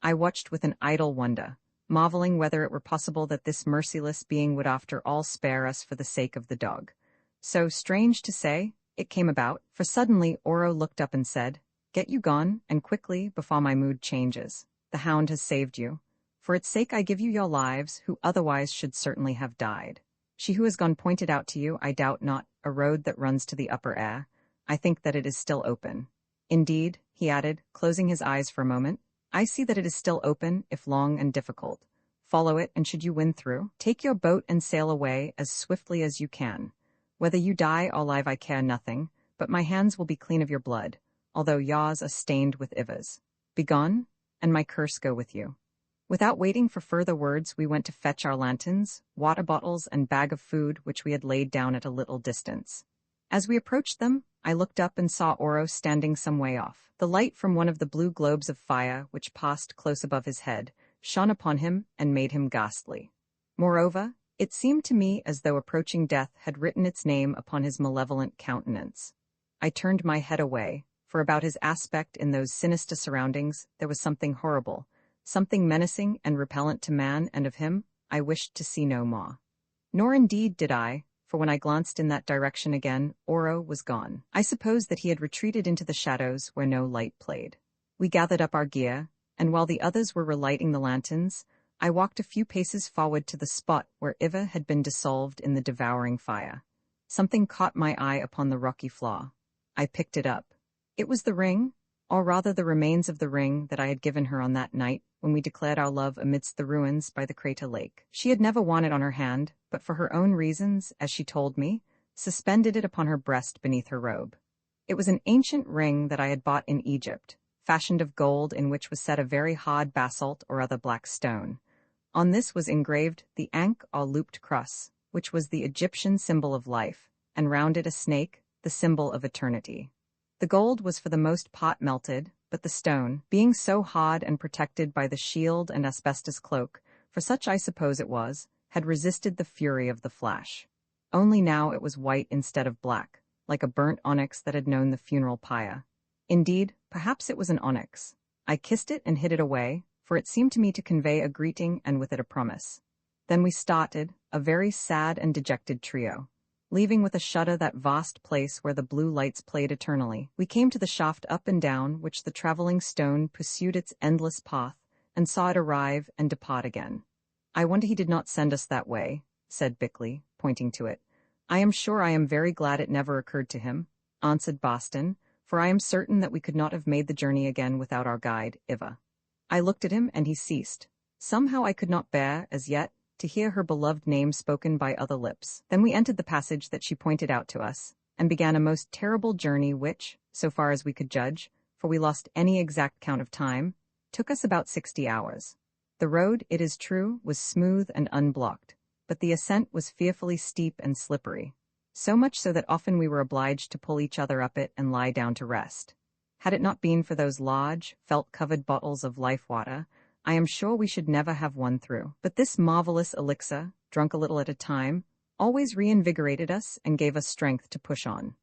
I watched with an idle wonder, marveling whether it were possible that this merciless being would after all spare us for the sake of the dog. So, strange to say, it came about, for suddenly Oro looked up and said, "Get you gone, and quickly, before my mood changes. The hound has saved you. For its sake I give you your lives, who otherwise should certainly have died. She who has gone pointed out to you, I doubt not, a road that runs to the upper air. I think that it is still open. Indeed," he added, closing his eyes for a moment, "I see that it is still open, if long and difficult. Follow it, and should you win through, take your boat and sail away as swiftly as you can. Whether you die or live I care nothing, but my hands will be clean of your blood, although yours are stained with Iva's. Begone, and my curse go with you." Without waiting for further words, we went to fetch our lanterns, water bottles, and bag of food which we had laid down at a little distance. As we approached them, I looked up and saw Oro standing some way off. The light from one of the blue globes of fire, which passed close above his head, shone upon him and made him ghastly. Moreover, it seemed to me as though approaching death had written its name upon his malevolent countenance. I turned my head away, for about his aspect in those sinister surroundings there was something horrible, something menacing and repellent to man, and of him I wished to see no more. Nor indeed did I, for when I glanced in that direction again, Oro was gone. I supposed that he had retreated into the shadows where no light played. We gathered up our gear, and while the others were relighting the lanterns, I walked a few paces forward to the spot where Iva had been dissolved in the devouring fire. Something caught my eye upon the rocky floor. I picked it up. It was the ring, or rather the remains of the ring that I had given her on that night when we declared our love amidst the ruins by the crater lake. She had never worn it on her hand, but for her own reasons, as she told me, suspended it upon her breast beneath her robe. It was an ancient ring that I had bought in Egypt, fashioned of gold in which was set a very hard basalt or other black stone. On this was engraved the ankh or looped cross, which was the Egyptian symbol of life, and round it a snake, the symbol of eternity. The gold was for the most part melted, but the stone, being so hard and protected by the shield and asbestos cloak, for such I suppose it was, had resisted the fury of the flash. Only now it was white instead of black, like a burnt onyx that had known the funeral pyre. Indeed, perhaps it was an onyx. I kissed it and hid it away, for it seemed to me to convey a greeting and with it a promise. Then we started, a very sad and dejected trio. Leaving with a shudder that vast place where the blue lights played eternally, we came to the shaft up and down which the traveling stone pursued its endless path, and saw it arrive and depart again. "I wonder he did not send us that way," said Bickley, pointing to it. "I am sure I am very glad it never occurred to him," answered Boston, "for I am certain that we could not have made the journey again without our guide, Iva." I looked at him and he ceased. Somehow I could not bear, as yet, to hear her beloved name spoken by other lips. Then we entered the passage that she pointed out to us, and began a most terrible journey which, so far as we could judge, for we lost any exact count of time, took us about 60 hours. The road, it is true, was smooth and unblocked, but the ascent was fearfully steep and slippery, so much so that often we were obliged to pull each other up it and lie down to rest. Had it not been for those large, felt-covered bottles of life water, I am sure we should never have won through. But this marvelous elixir, drunk a little at a time, always reinvigorated us and gave us strength to push on.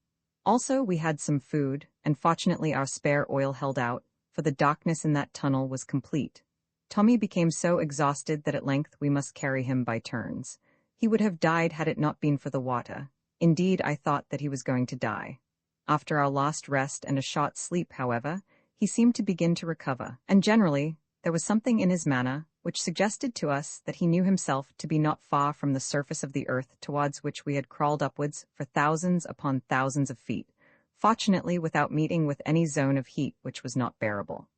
Also, we had some food, and fortunately our spare oil held out, for the darkness in that tunnel was complete. Tommy became so exhausted that at length we must carry him by turns. He would have died had it not been for the water. Indeed, I thought that he was going to die. After our last rest and a short sleep, however, he seemed to begin to recover, and generally, there was something in his manner which suggested to us that he knew himself to be not far from the surface of the earth towards which we had crawled upwards for thousands upon thousands of feet, fortunately without meeting with any zone of heat which was not bearable.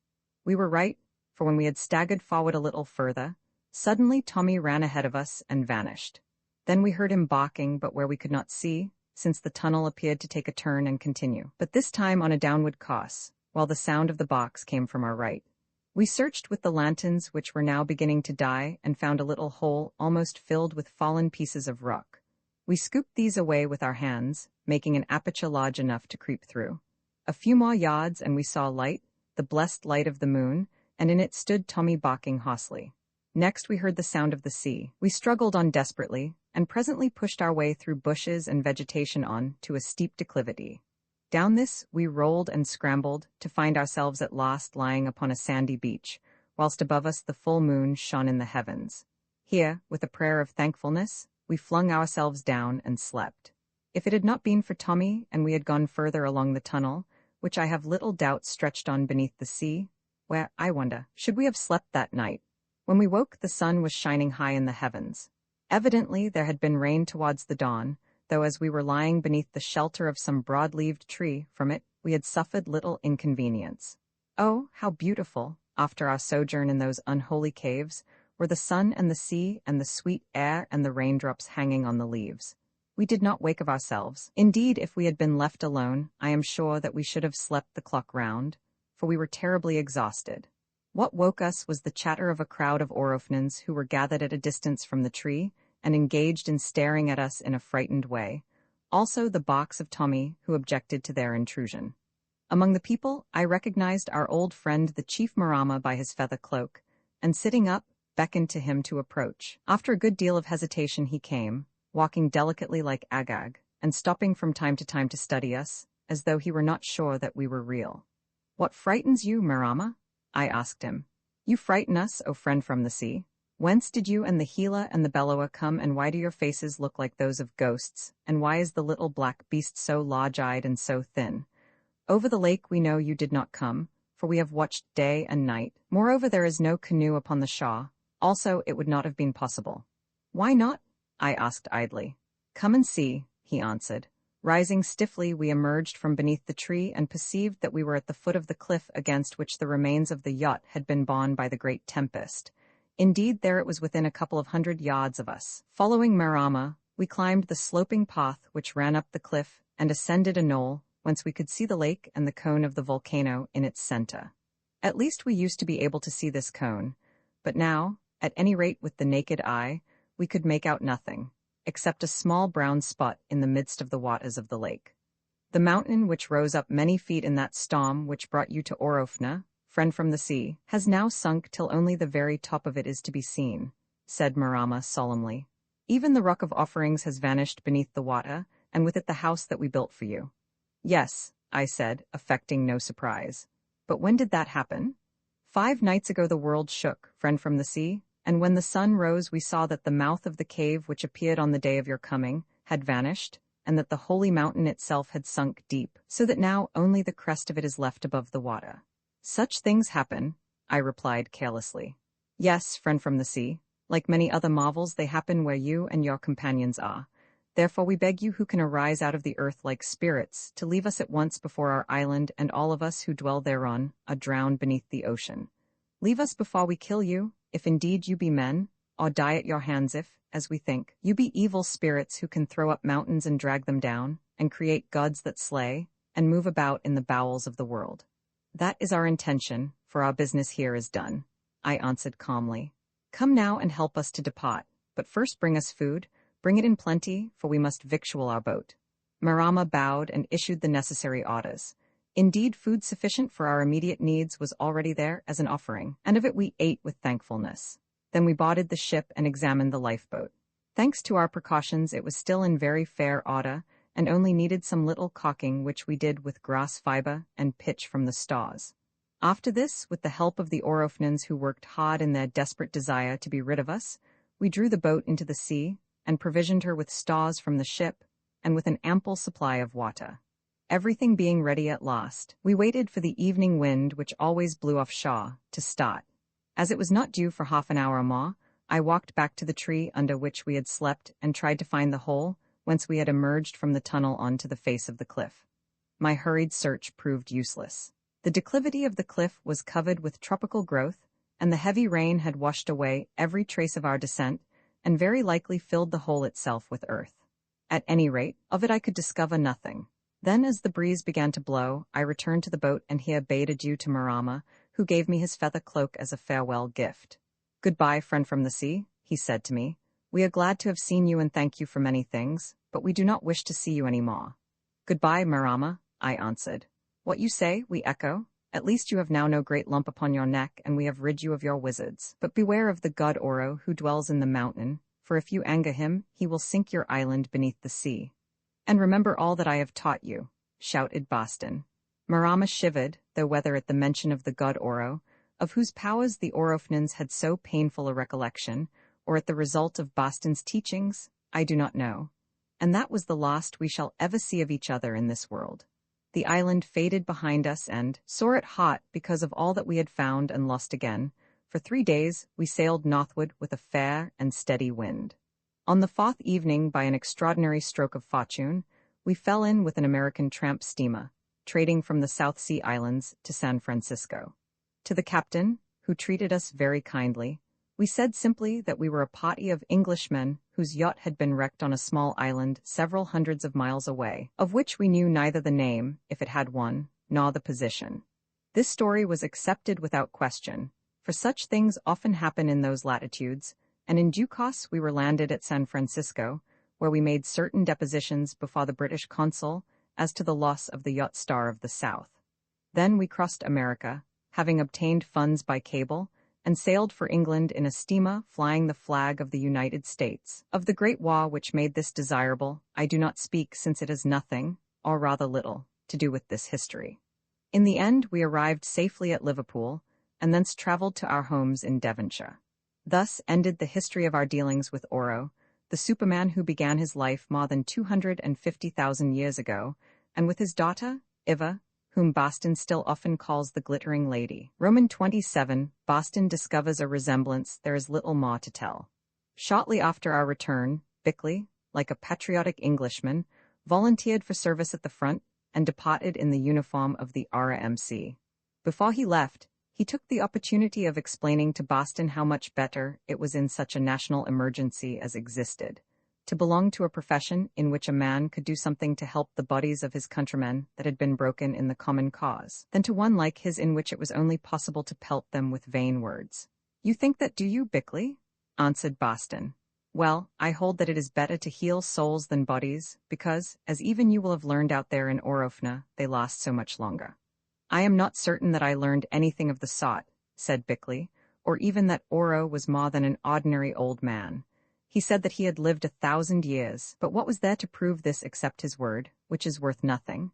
We were right, for when we had staggered forward a little further, suddenly Tommy ran ahead of us and vanished. Then we heard him barking, but where we could not see, since the tunnel appeared to take a turn and continue, but this time on a downward course, while the sound of the box came from our right. We searched with the lanterns which were now beginning to die and found a little hole almost filled with fallen pieces of rock. We scooped these away with our hands, making an aperture large enough to creep through. A few more yards and we saw light, the blessed light of the moon, and in it stood Tommy barking hoarsely. Next we heard the sound of the sea. We struggled on desperately, and presently pushed our way through bushes and vegetation on to a steep declivity. Down this we rolled and scrambled, to find ourselves at last lying upon a sandy beach, whilst above us the full moon shone in the heavens. Here, with a prayer of thankfulness, we flung ourselves down and slept. If it had not been for Tommy, and we had gone further along the tunnel, which I have little doubt stretched on beneath the sea, where, I wonder, should we have slept that night? When we woke, the sun was shining high in the heavens. Evidently there had been rain towards the dawn, though as we were lying beneath the shelter of some broad-leaved tree, from it we had suffered little inconvenience. Oh, how beautiful, after our sojourn in those unholy caves, were the sun and the sea and the sweet air and the raindrops hanging on the leaves. We did not wake of ourselves. Indeed, if we had been left alone, I am sure that we should have slept the clock round, for we were terribly exhausted. What woke us was the chatter of a crowd of Orofnans who were gathered at a distance from the tree and engaged in staring at us in a frightened way, also the barks of Tommy, who objected to their intrusion. Among the people, I recognized our old friend the Chief Marama by his feather cloak, and sitting up, beckoned to him to approach. After a good deal of hesitation he came, walking delicately like Haggard, and stopping from time to study us, as though he were not sure that we were real. "What frightens you, Marama?" I asked him. "You frighten us, O friend from the sea. Whence did you and the Gila and the Bellowa come, and why do your faces look like those of ghosts, and why is the little black beast so large-eyed and so thin? Over the lake we know you did not come, for we have watched day and night. Moreover, there is no canoe upon the shore. Also, it would not have been possible." "Why not?" I asked idly. "Come and see," he answered. Rising stiffly, we emerged from beneath the tree and perceived that we were at the foot of the cliff against which the remains of the yacht had been borne by the great tempest. Indeed, there it was within a couple of 100 yards of us. Following Marama, we climbed the sloping path which ran up the cliff and ascended a knoll, whence we could see the lake and the cone of the volcano in its center. At least we used to be able to see this cone, but now, at any rate with the naked eye, we could make out nothing, except a small brown spot in the midst of the waters of the lake. "The mountain which rose up many feet in that storm which brought you to Orofna, friend from the sea, has now sunk till only the very top of it is to be seen," said Marama solemnly. "Even the rock of offerings has vanished beneath the water, and with it the house that we built for you." "Yes," I said, affecting no surprise. "But when did that happen?" "5 nights ago the world shook, friend from the sea, and when the sun rose we saw that the mouth of the cave which appeared on the day of your coming had vanished, and that the holy mountain itself had sunk deep, so that now only the crest of it is left above the water." "Such things happen," I replied carelessly. "Yes, friend from the sea. Like many other marvels, they happen where you and your companions are. Therefore we beg you who can arise out of the earth like spirits, to leave us at once before our island and all of us who dwell thereon are drowned beneath the ocean. Leave us before we kill you, if indeed you be men, or die at your hands if, as we think, you be evil spirits who can throw up mountains and drag them down, and create gods that slay, and move about in the bowels of the world." That is our intention, for our business here is done, I answered calmly. Come now and help us to depart, but first bring us food, bring it in plenty, for we must victual our boat. Marama bowed and issued the necessary orders. Indeed, food sufficient for our immediate needs was already there as an offering, and of it we ate with thankfulness. Then we boarded the ship and examined the lifeboat. Thanks to our precautions, it was still in very fair order, and only needed some little caulking, which we did with grass fiber and pitch from the stars. After this, with the help of the Orofnans who worked hard in their desperate desire to be rid of us, we drew the boat into the sea and provisioned her with stores from the ship and with an ample supply of water. Everything being ready at last, we waited for the evening wind, which always blew offshore, to start. As it was not due for half an hour more, I walked back to the tree under which we had slept and tried to find the hole whence we had emerged from the tunnel onto the face of the cliff. My hurried search proved useless. The declivity of the cliff was covered with tropical growth, and the heavy rain had washed away every trace of our descent, and very likely filled the hole itself with earth. At any rate, of it I could discover nothing. Then, as the breeze began to blow, I returned to the boat, and here bade adieu to Marama, who gave me his feather cloak as a farewell gift. "Goodbye, friend from the sea," he said to me. "We are glad to have seen you and thank you for many things, but we do not wish to see you any more." "Goodbye, Marama," I answered. "What you say, we echo. At least you have now no great lump upon your neck, and we have rid you of your wizards. But beware of the god Oro, who dwells in the mountain, for if you anger him, he will sink your island beneath the sea. And remember all that I have taught you," shouted Boston. Marama shivered, though whether at the mention of the god Oro, of whose powers the Orofnans had so painful a recollection, or at the result of Boston's teachings, I do not know. And that was the last we shall ever see of each other in this world. The island faded behind us, and, sore at heart because of all that we had found and lost again, for 3 days we sailed northward with a fair and steady wind. On the 4th evening, by an extraordinary stroke of fortune, we fell in with an American tramp steamer, trading from the South Sea Islands to San Francisco. To the captain, who treated us very kindly, we said simply that we were a party of Englishmen whose yacht had been wrecked on a small island several hundreds of miles away, of which we knew neither the name, if it had one, nor the position. This story was accepted without question, for such things often happen in those latitudes, and in due course we were landed at San Francisco, where we made certain depositions before the British consul as to the loss of the yacht Star of the South. Then we crossed America, having obtained funds by cable, and sailed for England in a steamer flying the flag of the United States. Of the Great War which made this desirable, I do not speak, since it has nothing, or rather little, to do with this history. In the end, we arrived safely at Liverpool, and thence travelled to our homes in Devonshire. Thus ended the history of our dealings with Oro, the Superman who began his life more than 250,000 years ago, and with his daughter, Iva, whom Boston still often calls the Glittering Lady. Roman 27, Boston discovers a resemblance. There is little more to tell. Shortly after our return, Bickley, like a patriotic Englishman, volunteered for service at the front and departed in the uniform of the RAMC. Before he left, he took the opportunity of explaining to Boston how much better it was in such a national emergency as existed, to belong to a profession in which a man could do something to help the bodies of his countrymen that had been broken in the common cause, than to one like his in which it was only possible to pelt them with vain words. "You think that, do you, Bickley?" answered Boston. "Well, I hold that it is better to heal souls than bodies, because, as even you will have learned out there in Orofna, they last so much longer." "I am not certain that I learned anything of the sort," said Bickley, "or even that Oro was more than an ordinary old man. He said that he had lived 1,000 years, but what was there to prove this except his word, which is worth nothing?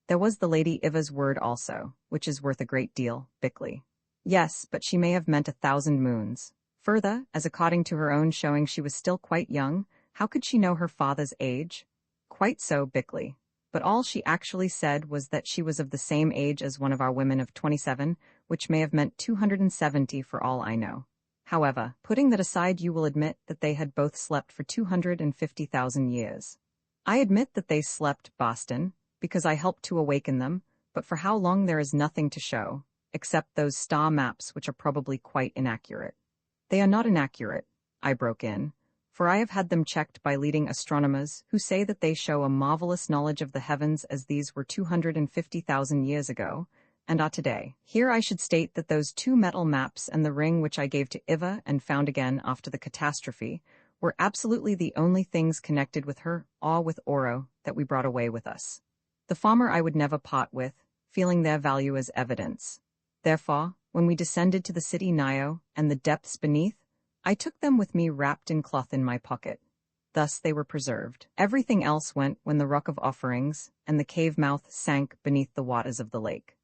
There was the Lady Iva's word also, which is worth a great deal, Bickley." "Yes, but she may have meant 1,000 moons. Further, as according to her own showing she was still quite young, how could she know her father's age?" "Quite so, Bickley. But all she actually said was that she was of the same age as one of our women of 27, which may have meant 270 for all I know. However, putting that aside, you will admit that they had both slept for 250,000 years. I admit that they slept, Boston, because I helped to awaken them, but for how long there is nothing to show, except those star maps which are probably quite inaccurate." "They are not inaccurate," I broke in, "for I have had them checked by leading astronomers who say that they show a marvelous knowledge of the heavens as these were 250,000 years ago, and are today. Here I should state that those 2 metal maps and the ring which I gave to Iva and found again after the catastrophe were absolutely the only things connected with her, or with Oro, that we brought away with us. The farmer I would never part with, feeling their value as evidence. Therefore, when we descended to the city Nio and the depths beneath, I took them with me wrapped in cloth in my pocket. Thus they were preserved. Everything else went when the rock of offerings and the cave mouth sank beneath the waters of the lake.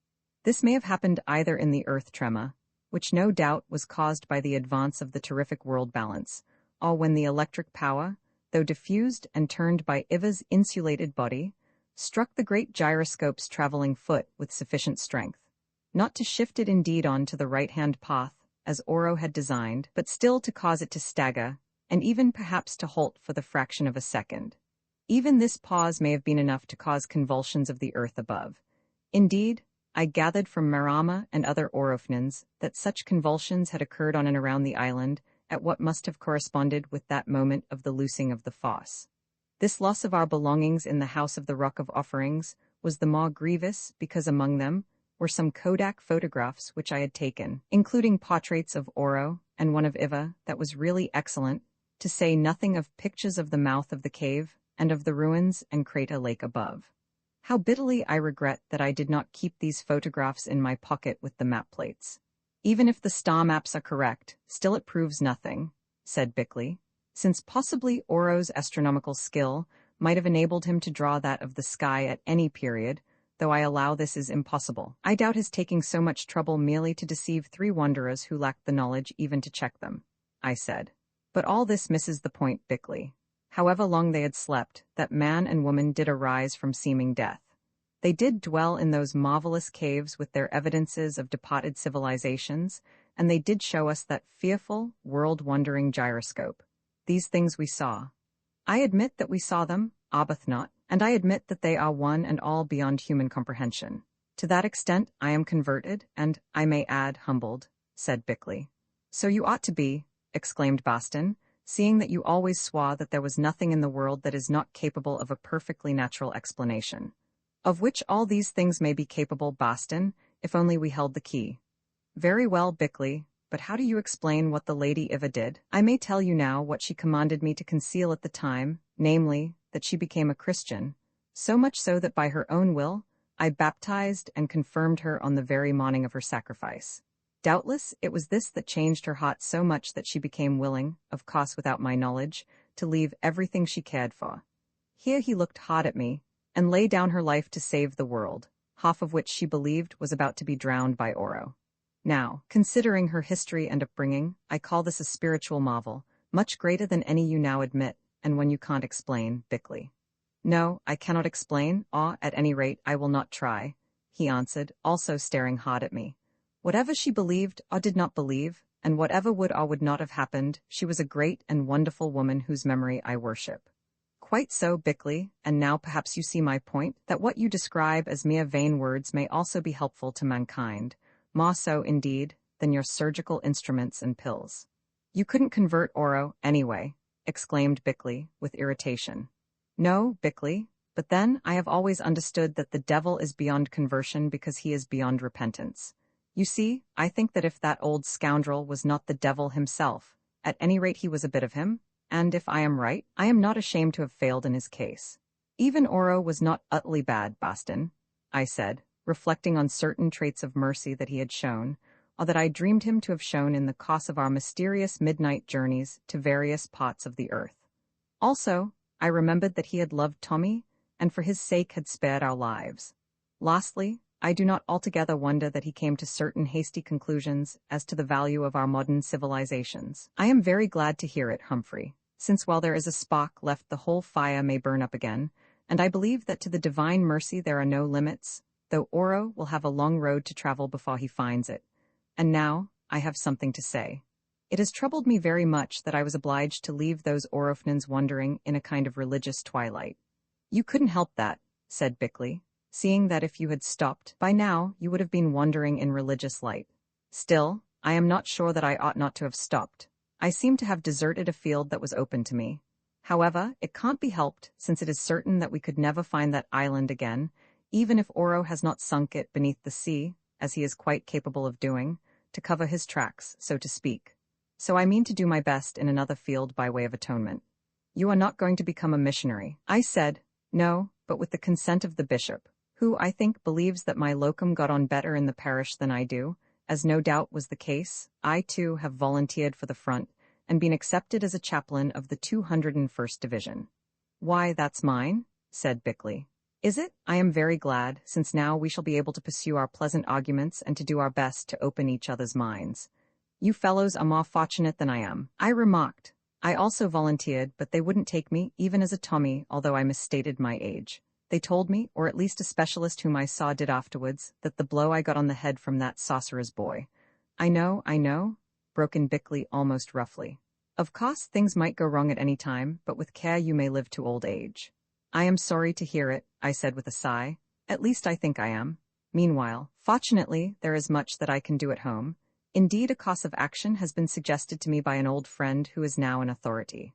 This may have happened either in the earth tremor, which no doubt was caused by the advance of the terrific world balance, or when the electric power, though diffused and turned by Iva's insulated body, struck the great gyroscope's traveling foot with sufficient strength, not to shift it indeed on to the right-hand path, as Oro had designed, but still to cause it to stagger, and even perhaps to halt for the fraction of a second. Even this pause may have been enough to cause convulsions of the earth above. Indeed, I gathered from Marama and other Orofnans that such convulsions had occurred on and around the island at what must have corresponded with that moment of the loosing of the fosse. This loss of our belongings in the House of the Rock of Offerings was the more grievous because among them were some Kodak photographs which I had taken, including portraits of Oro and one of Iva that was really excellent, to say nothing of pictures of the mouth of the cave and of the ruins and crater lake above. How bitterly I regret that I did not keep these photographs in my pocket with the map plates. Even if the star maps are correct, still it proves nothing, said Bickley, since possibly Oro's astronomical skill might have enabled him to draw that of the sky at any period, though I allow this is impossible. I doubt his taking so much trouble merely to deceive 3 wanderers who lacked the knowledge even to check them, I said. But all this misses the point, Bickley. However long they had slept, that man and woman did arise from seeming death. They did dwell in those marvelous caves with their evidences of departed civilizations, and they did show us that fearful, world-wandering gyroscope. These things we saw. I admit that we saw them, Arbuthnot, and I admit that they are one and all beyond human comprehension. To that extent I am converted, and, I may add, humbled, said Bickley. So you ought to be, exclaimed Boston, seeing that you always swore that there was nothing in the world that is not capable of a perfectly natural explanation. Of which all these things may be capable, Boston, if only we held the key. Very well, Bickley, but how do you explain what the Lady Iva did? I may tell you now what she commanded me to conceal at the time, namely, that she became a Christian, so much so that by her own will, I baptized and confirmed her on the very morning of her sacrifice. Doubtless, it was this that changed her heart so much that she became willing, of course without my knowledge, to leave everything she cared for. Here he looked hard at me, and lay down her life to save the world, half of which she believed was about to be drowned by Oro. Now, considering her history and upbringing, I call this a spiritual marvel, much greater than any you now admit, and one you can't explain, Bickley. No, I cannot explain, or, at any rate, I will not try, he answered, also staring hard at me. Whatever she believed or did not believe, and whatever would or would not have happened, she was a great and wonderful woman whose memory I worship. Quite so, Bickley, and now perhaps you see my point, that what you describe as mere vain words may also be helpful to mankind, more so, indeed, than your surgical instruments and pills. You couldn't convert Oro, anyway, exclaimed Bickley, with irritation. No, Bickley, but then I have always understood that the devil is beyond conversion because he is beyond repentance. You see, I think that if that old scoundrel was not the devil himself, at any rate he was a bit of him, and if I am right, I am not ashamed to have failed in his case. Even Oro was not utterly bad, Boston, I said, reflecting on certain traits of mercy that he had shown, or that I dreamed him to have shown in the course of our mysterious midnight journeys to various parts of the earth. Also, I remembered that he had loved Tommy, and for his sake had spared our lives. Lastly, I do not altogether wonder that he came to certain hasty conclusions as to the value of our modern civilizations. I am very glad to hear it, Humphrey, since while there is a spark left the whole fire may burn up again, and I believe that to the divine mercy there are no limits, though Oro will have a long road to travel before he finds it. And now, I have something to say. It has troubled me very much that I was obliged to leave those Orofnans wandering in a kind of religious twilight. You couldn't help that, said Bickley, seeing that if you had stopped, by now you would have been wandering in religious light. Still, I am not sure that I ought not to have stopped. I seem to have deserted a field that was open to me. However, it can't be helped, since it is certain that we could never find that island again, even if Oro has not sunk it beneath the sea, as he is quite capable of doing, to cover his tracks, so to speak. So I mean to do my best in another field by way of atonement. You are not going to become a missionary. I said, no, but with the consent of the bishop, who, I think, believes that my locum got on better in the parish than I do, as no doubt was the case. I, too, have volunteered for the front, and been accepted as a chaplain of the 201st Division. Why, that's mine, said Bickley. Is it? I am very glad, since now we shall be able to pursue our pleasant arguments and to do our best to open each other's minds. You fellows are more fortunate than I am, I remarked. I also volunteered, but they wouldn't take me, even as a Tommy, although I misstated my age. They told me, or at least a specialist whom I saw did afterwards, that the blow I got on the head from that sorcerer's boy. I know, broke in Bickley almost roughly. Of course, things might go wrong at any time, but with care you may live to old age. I am sorry to hear it, I said with a sigh. At least I think I am. Meanwhile, fortunately, there is much that I can do at home. Indeed, a course of action has been suggested to me by an old friend who is now in authority.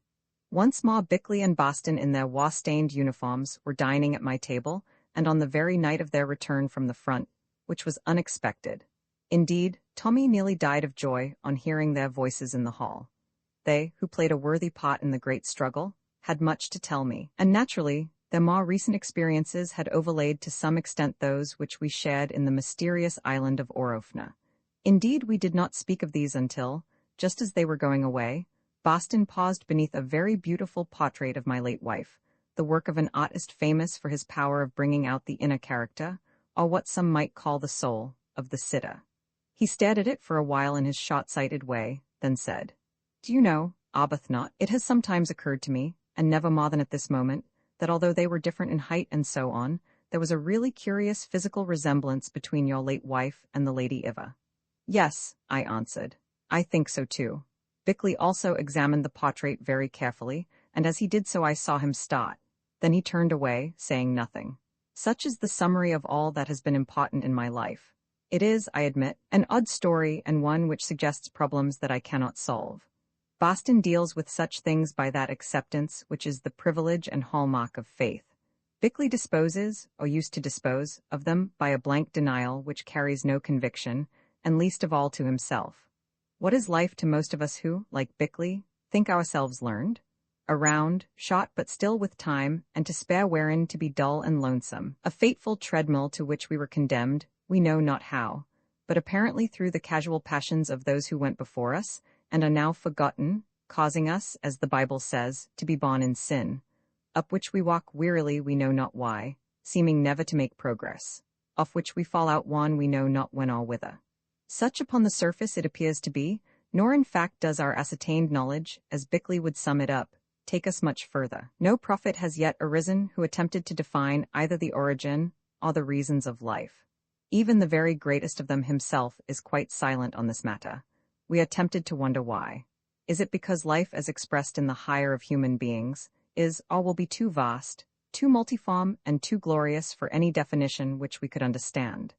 Once more Bickley and Boston in their war-stained uniforms were dining at my table, and on the very night of their return from the front, which was unexpected. Indeed, Tommy nearly died of joy on hearing their voices in the hall. They, who played a worthy part in the great struggle, had much to tell me, and naturally, their more recent experiences had overlaid to some extent those which we shared in the mysterious island of Orofna. Indeed, we did not speak of these until, just as they were going away, Boston paused beneath a very beautiful portrait of my late wife, the work of an artist famous for his power of bringing out the inner character, or what some might call the soul, of the sitter. He stared at it for a while in his short-sighted way, then said, Do you know, Arbuthnot, it has sometimes occurred to me, and never more than at this moment, that although they were different in height and so on, there was a really curious physical resemblance between your late wife and the Lady Iva. Yes, I answered. I think so too. Bickley also examined the portrait very carefully, and as he did so I saw him start. Then he turned away, saying nothing. Such is the summary of all that has been important in my life. It is, I admit, an odd story and one which suggests problems that I cannot solve. Boston deals with such things by that acceptance which is the privilege and hallmark of faith. Bickley disposes, or used to dispose, of them by a blank denial which carries no conviction, and least of all to himself. What is life to most of us who, like Bickley, think ourselves learned? A round, shot but still with time, and to spare wherein to be dull and lonesome, a fateful treadmill to which we were condemned, we know not how, but apparently through the casual passions of those who went before us, and are now forgotten, causing us, as the Bible says, to be born in sin, up which we walk wearily we know not why, seeming never to make progress, off which we fall out one we know not when or whither. Such upon the surface it appears to be, nor in fact does our ascertained knowledge, as Bickley would sum it up, take us much further. No prophet has yet arisen who attempted to define either the origin or the reasons of life. Even the very greatest of them himself is quite silent on this matter. We are tempted to wonder why. Is it because life as expressed in the higher of human beings is or will be too vast, too multiform, and too glorious for any definition which we could understand?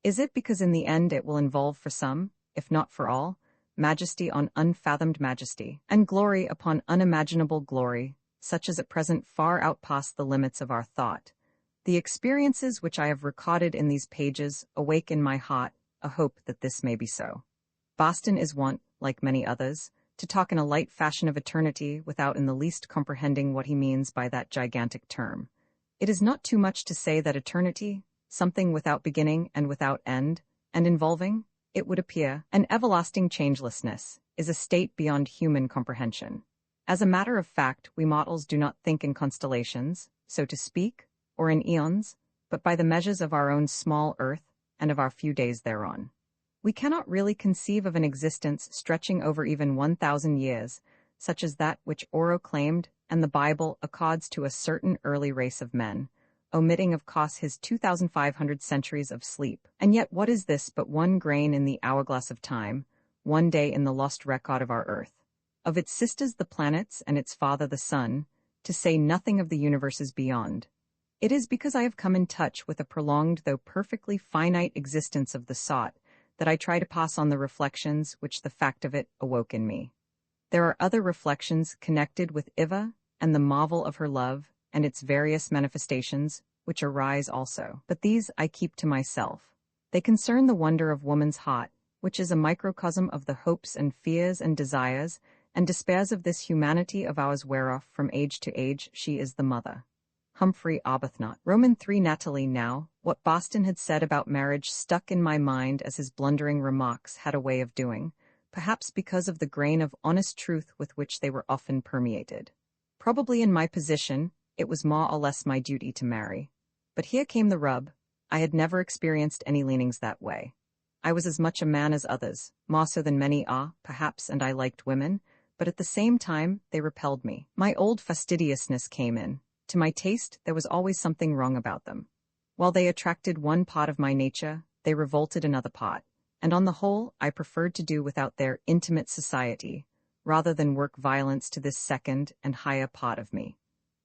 Is it because in the end it will involve for some, if not for all, majesty on unfathomed majesty, and glory upon unimaginable glory, such as at present far outpass the limits of our thought? The experiences which I have recorded in these pages awake in my heart a hope that this may be so. Boston is wont, like many others, to talk in a light fashion of eternity without in the least comprehending what he means by that gigantic term. It is not too much to say that eternity, something without beginning and without end, and involving, it would appear, an everlasting changelessness, is a state beyond human comprehension. As a matter of fact, we mortals do not think in constellations, so to speak, or in eons, but by the measures of our own small earth and of our few days thereon. We cannot really conceive of an existence stretching over even 1,000 years, such as that which Oro claimed and the Bible accords to a certain early race of men, omitting of course his 2,500 centuries of sleep. And yet what is this but one grain in the hourglass of time, one day in the lost record of our earth, of its sisters the planets and its father the sun, to say nothing of the universes beyond? It is because I have come in touch with a prolonged though perfectly finite existence of the sort that I try to pass on the reflections which the fact of it awoke in me. There are other reflections connected with Iva and the marvel of her love and its various manifestations, which arise also, but these I keep to myself. They concern the wonder of woman's heart, which is a microcosm of the hopes and fears and desires and despairs of this humanity of ours whereof from age to age she is the mother. Humphrey Arbuthnot. Roman 3 Natalie. Now, what Boston had said about marriage stuck in my mind as his blundering remarks had a way of doing, perhaps because of the grain of honest truth with which they were often permeated. Probably in my position, it was more or less my duty to marry. But here came the rub. I had never experienced any leanings that way. I was as much a man as others, more so than many are, perhaps, and I liked women, but at the same time, they repelled me. My old fastidiousness came in. To my taste, there was always something wrong about them. While they attracted one part of my nature, they revolted another part, and on the whole, I preferred to do without their intimate society, rather than work violence to this second and higher part of me.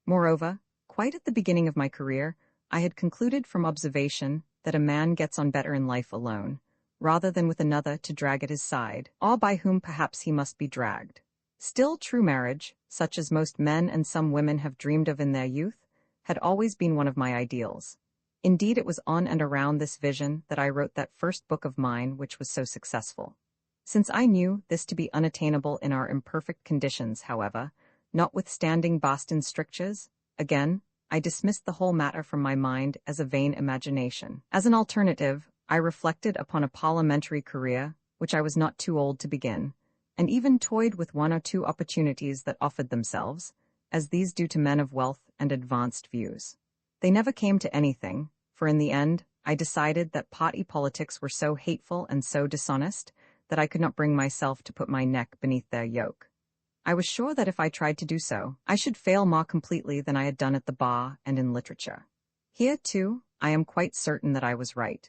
Moreover, quite at the beginning of my career, I had concluded from observation that a man gets on better in life alone, rather than with another to drag at his side, or by whom perhaps he must be dragged. Still, true marriage, such as most men and some women have dreamed of in their youth, had always been one of my ideals. Indeed, it was on and around this vision that I wrote that first book of mine which was so successful. Since I knew this to be unattainable in our imperfect conditions, however, notwithstanding Boston's strictures, again, I dismissed the whole matter from my mind as a vain imagination. As an alternative, I reflected upon a parliamentary career, which I was not too old to begin, and even toyed with one or two opportunities that offered themselves, as these do to men of wealth and advanced views. They never came to anything, for in the end, I decided that party politics were so hateful and so dishonest that I could not bring myself to put my neck beneath their yoke. I was sure that if I tried to do so, I should fail more completely than I had done at the bar and in literature. Here, too, I am quite certain that I was right.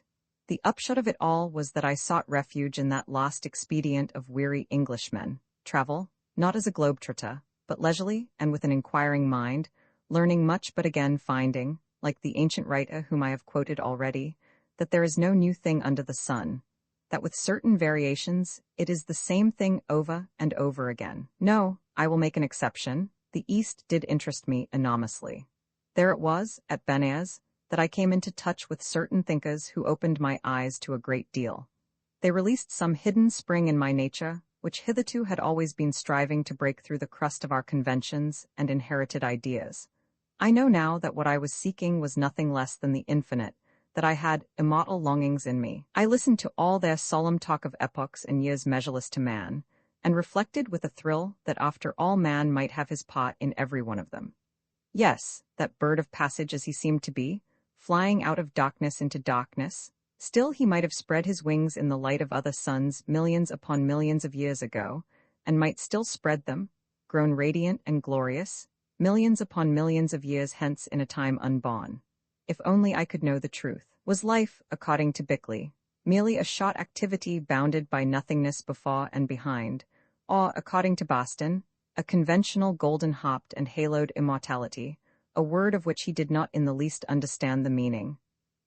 The upshot of it all was that I sought refuge in that lost expedient of weary Englishmen, travel, not as a globetrotter, but leisurely and with an inquiring mind, learning much but again finding, like the ancient writer whom I have quoted already, that there is no new thing under the sun, that with certain variations it is the same thing over and over again. No, I will make an exception. The East did interest me enormously. There it was, at Benares, that I came into touch with certain thinkers who opened my eyes to a great deal. They released some hidden spring in my nature, which hitherto had always been striving to break through the crust of our conventions and inherited ideas. I know now that what I was seeking was nothing less than the infinite, that I had immortal longings in me. I listened to all their solemn talk of epochs and years measureless to man, and reflected with a thrill that after all man might have his part in every one of them. Yes, that bird of passage as he seemed to be, flying out of darkness into darkness, still he might have spread his wings in the light of other suns millions upon millions of years ago, and might still spread them, grown radiant and glorious, millions upon millions of years hence in a time unborn. If only I could know the truth. Was life, according to Bickley, merely a short activity bounded by nothingness before and behind, or, according to Boston, a conventional golden-hopped and haloed immortality, a word of which he did not in the least understand the meaning?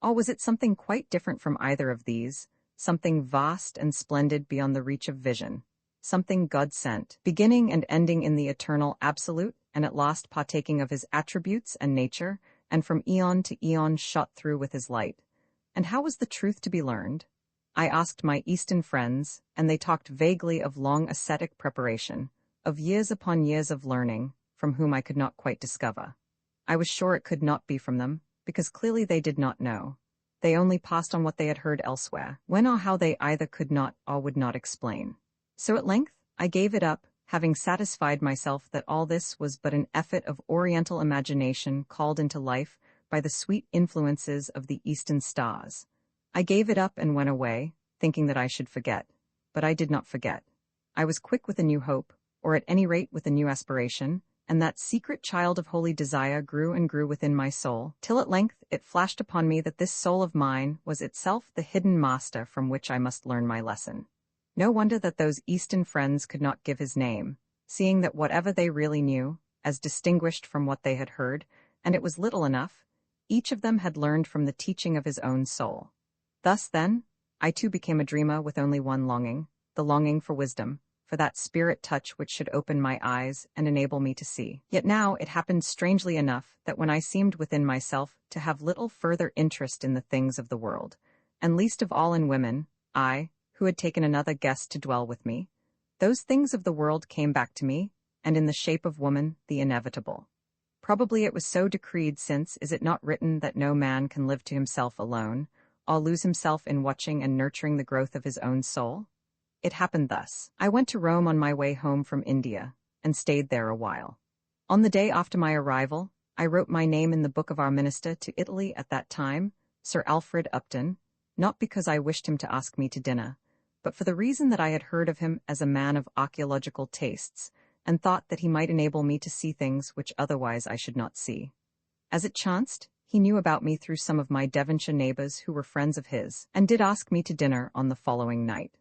Or was it something quite different from either of these, something vast and splendid beyond the reach of vision, something God-sent, beginning and ending in the eternal absolute, and at last partaking of his attributes and nature, and from eon to eon shot through with his light? And how was the truth to be learned? I asked my Eastern friends, and they talked vaguely of long ascetic preparation, of years upon years of learning, from whom I could not quite discover. I was sure it could not be from them, because clearly they did not know. They only passed on what they had heard elsewhere, when or how they either could not or would not explain. So at length, I gave it up, having satisfied myself that all this was but an effort of oriental imagination called into life by the sweet influences of the eastern stars. I gave it up and went away, thinking that I should forget. But I did not forget. I was quick with a new hope, or at any rate with a new aspiration, and that secret child of holy desire grew and grew within my soul, till at length it flashed upon me that this soul of mine was itself the hidden master from which I must learn my lesson. No wonder that those Eastern friends could not give his name, seeing that whatever they really knew, as distinguished from what they had heard, and it was little enough, each of them had learned from the teaching of his own soul. Thus, then, I too became a dreamer with only one longing, the longing for wisdom, for that spirit touch which should open my eyes and enable me to see. Yet now it happened strangely enough that when I seemed within myself to have little further interest in the things of the world, and least of all in women, I, who had taken another guest to dwell with me. Those things of the world came back to me, and in the shape of woman, the inevitable. Probably it was so decreed since is it not written that no man can live to himself alone, or lose himself in watching and nurturing the growth of his own soul? It happened thus. I went to Rome on my way home from India, and stayed there a while. On the day after my arrival, I wrote my name in the book of our minister to Italy at that time, Sir Alfred Upton, not because I wished him to ask me to dinner, but for the reason that I had heard of him as a man of archaeological tastes, and thought that he might enable me to see things which otherwise I should not see. As it chanced, he knew about me through some of my Devonshire neighbours who were friends of his, and did ask me to dinner on the following night.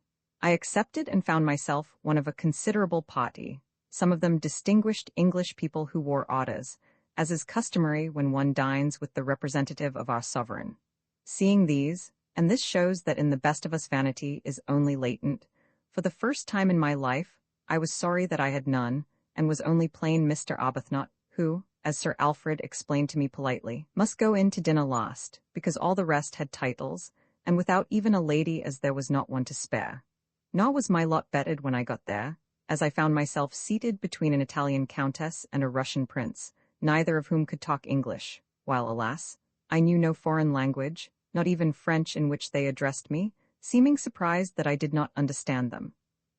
I accepted and found myself one of a considerable party, some of them distinguished English people who wore orders, as is customary when one dines with the representative of our sovereign. Seeing these, and this shows that in the best of us vanity is only latent, for the first time in my life, I was sorry that I had none, and was only plain Mr. Arbuthnot, who, as Sir Alfred explained to me politely, must go in to dinner last, because all the rest had titles, and without even a lady as there was not one to spare. Nor was my lot bettered when I got there, as I found myself seated between an Italian countess and a Russian prince, neither of whom could talk English, while, alas, I knew no foreign language, not even French, in which they addressed me, seeming surprised that I did not understand them.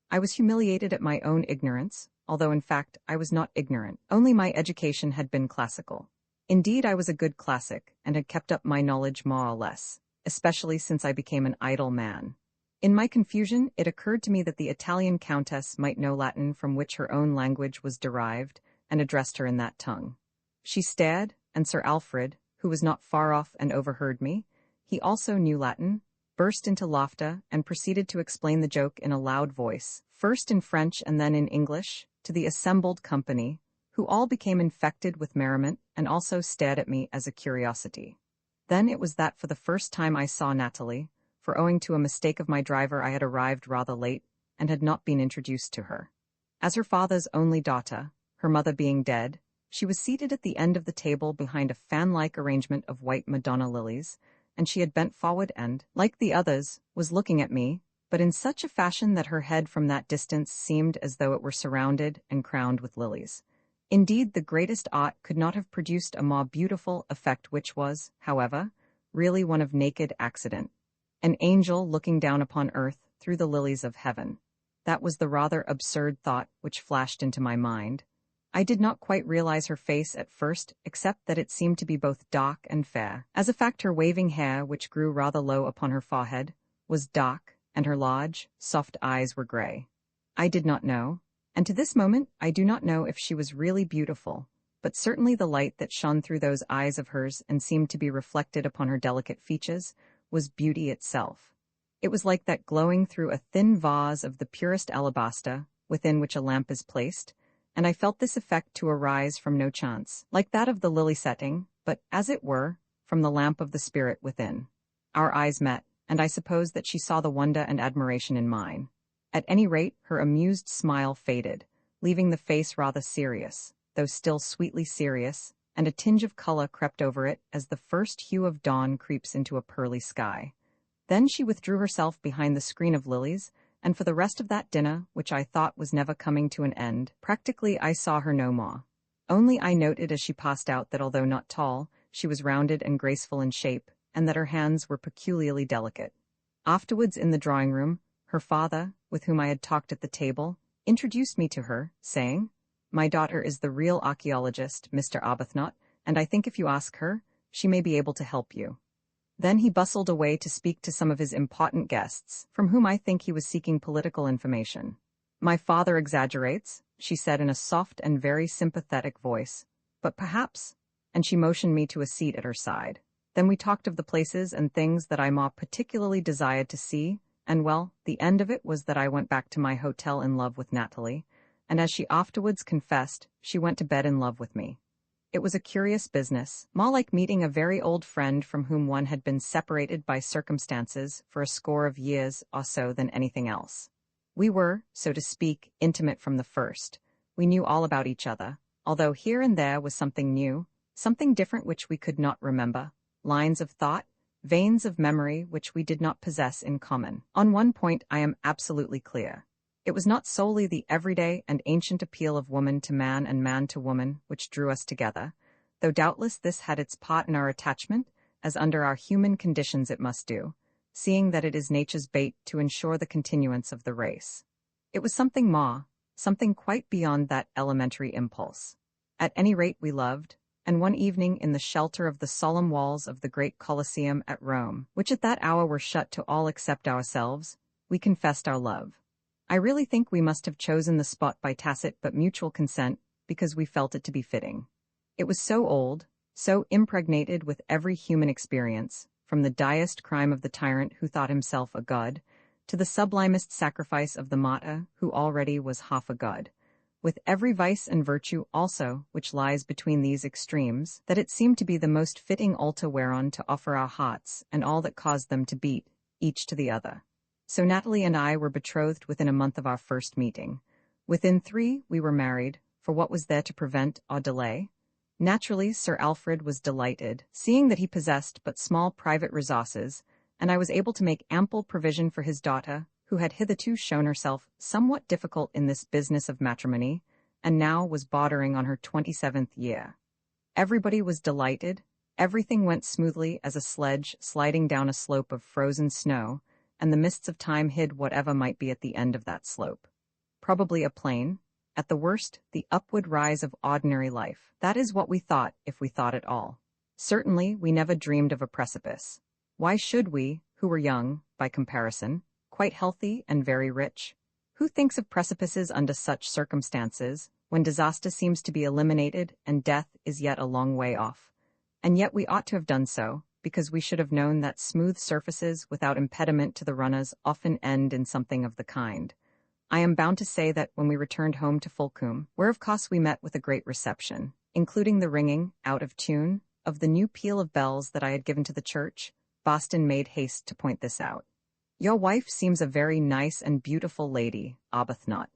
I was humiliated at my own ignorance, although in fact I was not ignorant, only my education had been classical. Indeed, I was a good classic, and had kept up my knowledge more or less, especially since I became an idle man. In my confusion, it occurred to me that the Italian countess might know Latin, from which her own language was derived, and addressed her in that tongue. She stared, and Sir Alfred, who was not far off and overheard me, he also knew Latin, burst into laughter, and proceeded to explain the joke in a loud voice, first in French and then in English, to the assembled company, who all became infected with merriment and also stared at me as a curiosity. Then it was that for the first time I saw Natalie, for owing to a mistake of my driver I had arrived rather late, and had not been introduced to her. As her father's only daughter, her mother being dead, she was seated at the end of the table behind a fan-like arrangement of white Madonna lilies, and she had bent forward and, like the others, was looking at me, but in such a fashion that her head from that distance seemed as though it were surrounded and crowned with lilies. Indeed, the greatest art could not have produced a more beautiful effect, which was, however, really one of naked accident. An angel looking down upon earth through the lilies of heaven. That was the rather absurd thought which flashed into my mind. I did not quite realize her face at first, except that it seemed to be both dark and fair. As a fact, her waving hair, which grew rather low upon her forehead, was dark, and her large, soft eyes were gray. I did not know, and to this moment I do not know if she was really beautiful, but certainly the light that shone through those eyes of hers and seemed to be reflected upon her delicate features was beauty itself. It was like that glowing through a thin vase of the purest alabaster, within which a lamp is placed, and I felt this effect to arise from no chance, like that of the lily setting, but, as it were, from the lamp of the spirit within. Our eyes met, and I suppose that she saw the wonder and admiration in mine. At any rate, her amused smile faded, leaving the face rather serious, though still sweetly serious, and a tinge of color crept over it as the first hue of dawn creeps into a pearly sky. Then she withdrew herself behind the screen of lilies, and for the rest of that dinner, which I thought was never coming to an end, practically I saw her no more. Only I noted as she passed out that although not tall, she was rounded and graceful in shape, and that her hands were peculiarly delicate. Afterwards, in the drawing-room, her father, with whom I had talked at the table, introduced me to her, saying, "My daughter is the real archaeologist, Mr. Arbuthnot, and I think if you ask her, she may be able to help you." Then he bustled away to speak to some of his important guests, from whom I think he was seeking political information. "My father exaggerates," she said in a soft and very sympathetic voice, "but perhaps," and she motioned me to a seat at her side. Then we talked of the places and things that I more particularly desired to see, and well, the end of it was that I went back to my hotel in love with Natalie, and as she afterwards confessed, she went to bed in love with me. It was a curious business, more like meeting a very old friend from whom one had been separated by circumstances for a score of years or so than anything else. We were, so to speak, intimate from the first. We knew all about each other, although here and there was something new, something different which we could not remember, lines of thought, veins of memory which we did not possess in common. On one point I am absolutely clear. It was not solely the everyday and ancient appeal of woman to man and man to woman which drew us together, though doubtless this had its part in our attachment, as under our human conditions it must do, seeing that it is nature's bait to ensure the continuance of the race. It was something more, something quite beyond that elementary impulse. At any rate we loved, and one evening in the shelter of the solemn walls of the great Colosseum at Rome, which at that hour were shut to all except ourselves, we confessed our love. I really think we must have chosen the spot by tacit but mutual consent, because we felt it to be fitting. It was so old, so impregnated with every human experience, from the diest crime of the tyrant who thought himself a god, to the sublimest sacrifice of the martyr who already was half a god, with every vice and virtue also which lies between these extremes, that it seemed to be the most fitting altar whereon to offer our hearts and all that caused them to beat, each to the other. So Natalie and I were betrothed within a month of our first meeting. Within 3 we were married, for what was there to prevent or delay? Naturally, Sir Alfred was delighted, seeing that he possessed but small private resources, and I was able to make ample provision for his daughter, who had hitherto shown herself somewhat difficult in this business of matrimony, and now was bordering on her 27th year. Everybody was delighted, everything went smoothly as a sledge sliding down a slope of frozen snow, and the mists of time hid whatever might be at the end of that slope. Probably a plain, at the worst, the upward rise of ordinary life. That is what we thought, if we thought at all. Certainly, we never dreamed of a precipice. Why should we, who were young, by comparison, quite healthy and very rich? Who thinks of precipices under such circumstances, when disaster seems to be eliminated and death is yet a long way off? And yet we ought to have done so, because we should have known that smooth surfaces without impediment to the runners often end in something of the kind. I am bound to say that when we returned home to Fulcum, where of course we met with a great reception, including the ringing, out of tune, of the new peal of bells that I had given to the church, Boston made haste to point this out. Your wife seems a very nice and beautiful lady, Arbuthnot.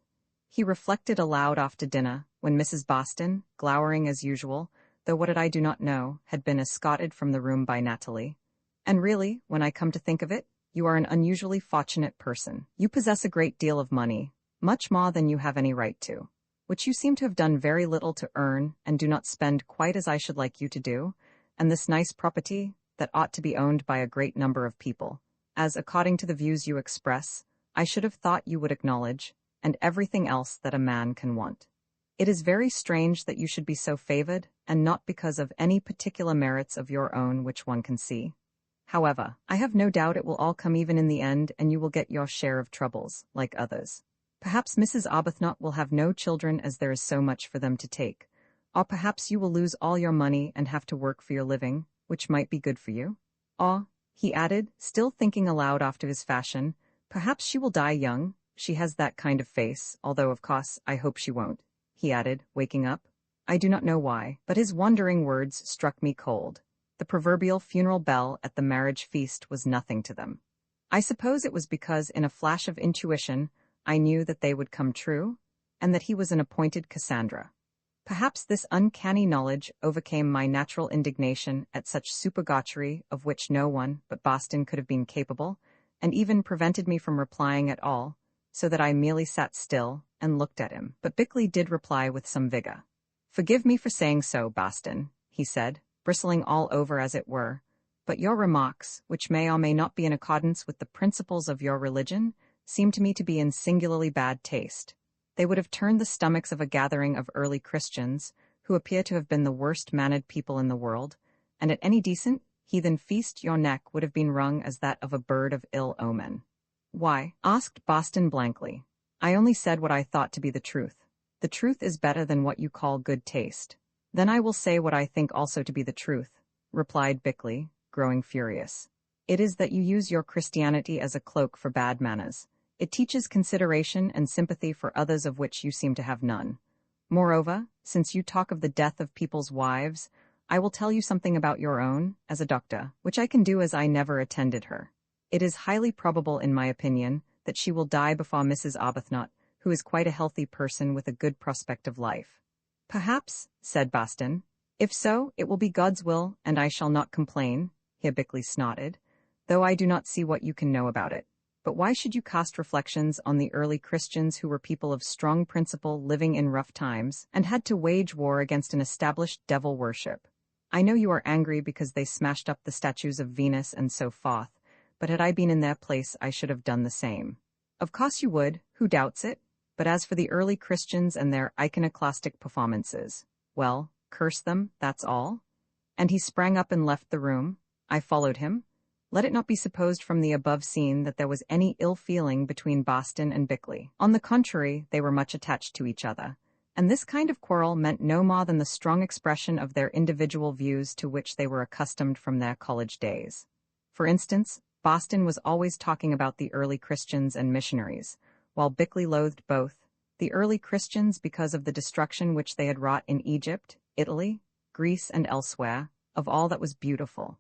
He reflected aloud after dinner, when Mrs. Boston, glowering as usual, though what I do not know, had been escorted from the room by Natalie. And really, when I come to think of it, you are an unusually fortunate person. You possess a great deal of money, much more than you have any right to, which you seem to have done very little to earn and do not spend quite as I should like you to do, and this nice property that ought to be owned by a great number of people, as, according to the views you express, I should have thought you would acknowledge, and everything else that a man can want. It is very strange that you should be so favored, and not because of any particular merits of your own which one can see. However, I have no doubt it will all come even in the end, and you will get your share of troubles, like others. Perhaps Mrs. Arbuthnot will have no children, as there is so much for them to take. Or perhaps you will lose all your money and have to work for your living, which might be good for you. Or, he added, still thinking aloud after his fashion, perhaps she will die young. She has that kind of face, although of course I hope she won't, he added, waking up. I do not know why, but his wandering words struck me cold. The proverbial funeral bell at the marriage feast was nothing to them. I suppose it was because in a flash of intuition I knew that they would come true, and that he was an appointed Cassandra. Perhaps this uncanny knowledge overcame my natural indignation at such supergauchery of which no one but Boston could have been capable, and even prevented me from replying at all, so that I merely sat still and looked at him. But Bickley did reply with some vigor. "Forgive me for saying so, Boston," he said, bristling all over as it were, "but your remarks, which may or may not be in accordance with the principles of your religion, seem to me to be in singularly bad taste. They would have turned the stomachs of a gathering of early Christians, who appear to have been the worst-mannered people in the world, and at any decent, heathen feast your neck would have been wrung as that of a bird of ill omen." "Why?" asked Boston blankly. "I only said what I thought to be the truth. The truth is better than what you call good taste." "Then I will say what I think also to be the truth," replied Bickley, growing furious. "It is that you use your Christianity as a cloak for bad manners. It teaches consideration and sympathy for others of which you seem to have none. Moreover, since you talk of the death of people's wives, I will tell you something about your own, as a doctor, which I can do as I never attended her. It is highly probable, in my opinion, that she will die before Mrs. Arbuthnot, who is quite a healthy person with a good prospect of life." "Perhaps," said Boston. "If so, it will be God's will, and I shall not complain." Here Bickley snorted. though I do not see what you can know about it. But why should you cast reflections on the early Christians who were people of strong principle living in rough times and had to wage war against an established devil worship? I know you are angry because they smashed up the statues of Venus and so forth, but had I been in their place I should have done the same. Of course you would, who doubts it? But as for the early Christians and their iconoclastic performances, well, curse them, that's all. And he sprang up and left the room. I followed him. Let it not be supposed from the above scene that there was any ill feeling between Boston and Bickley. On the contrary, they were much attached to each other, and this kind of quarrel meant no more than the strong expression of their individual views to which they were accustomed from their college days. For instance, Boston was always talking about the early Christians and missionaries, while Bickley loathed both, the early Christians because of the destruction which they had wrought in Egypt, Italy, Greece, and elsewhere, of all that was beautiful,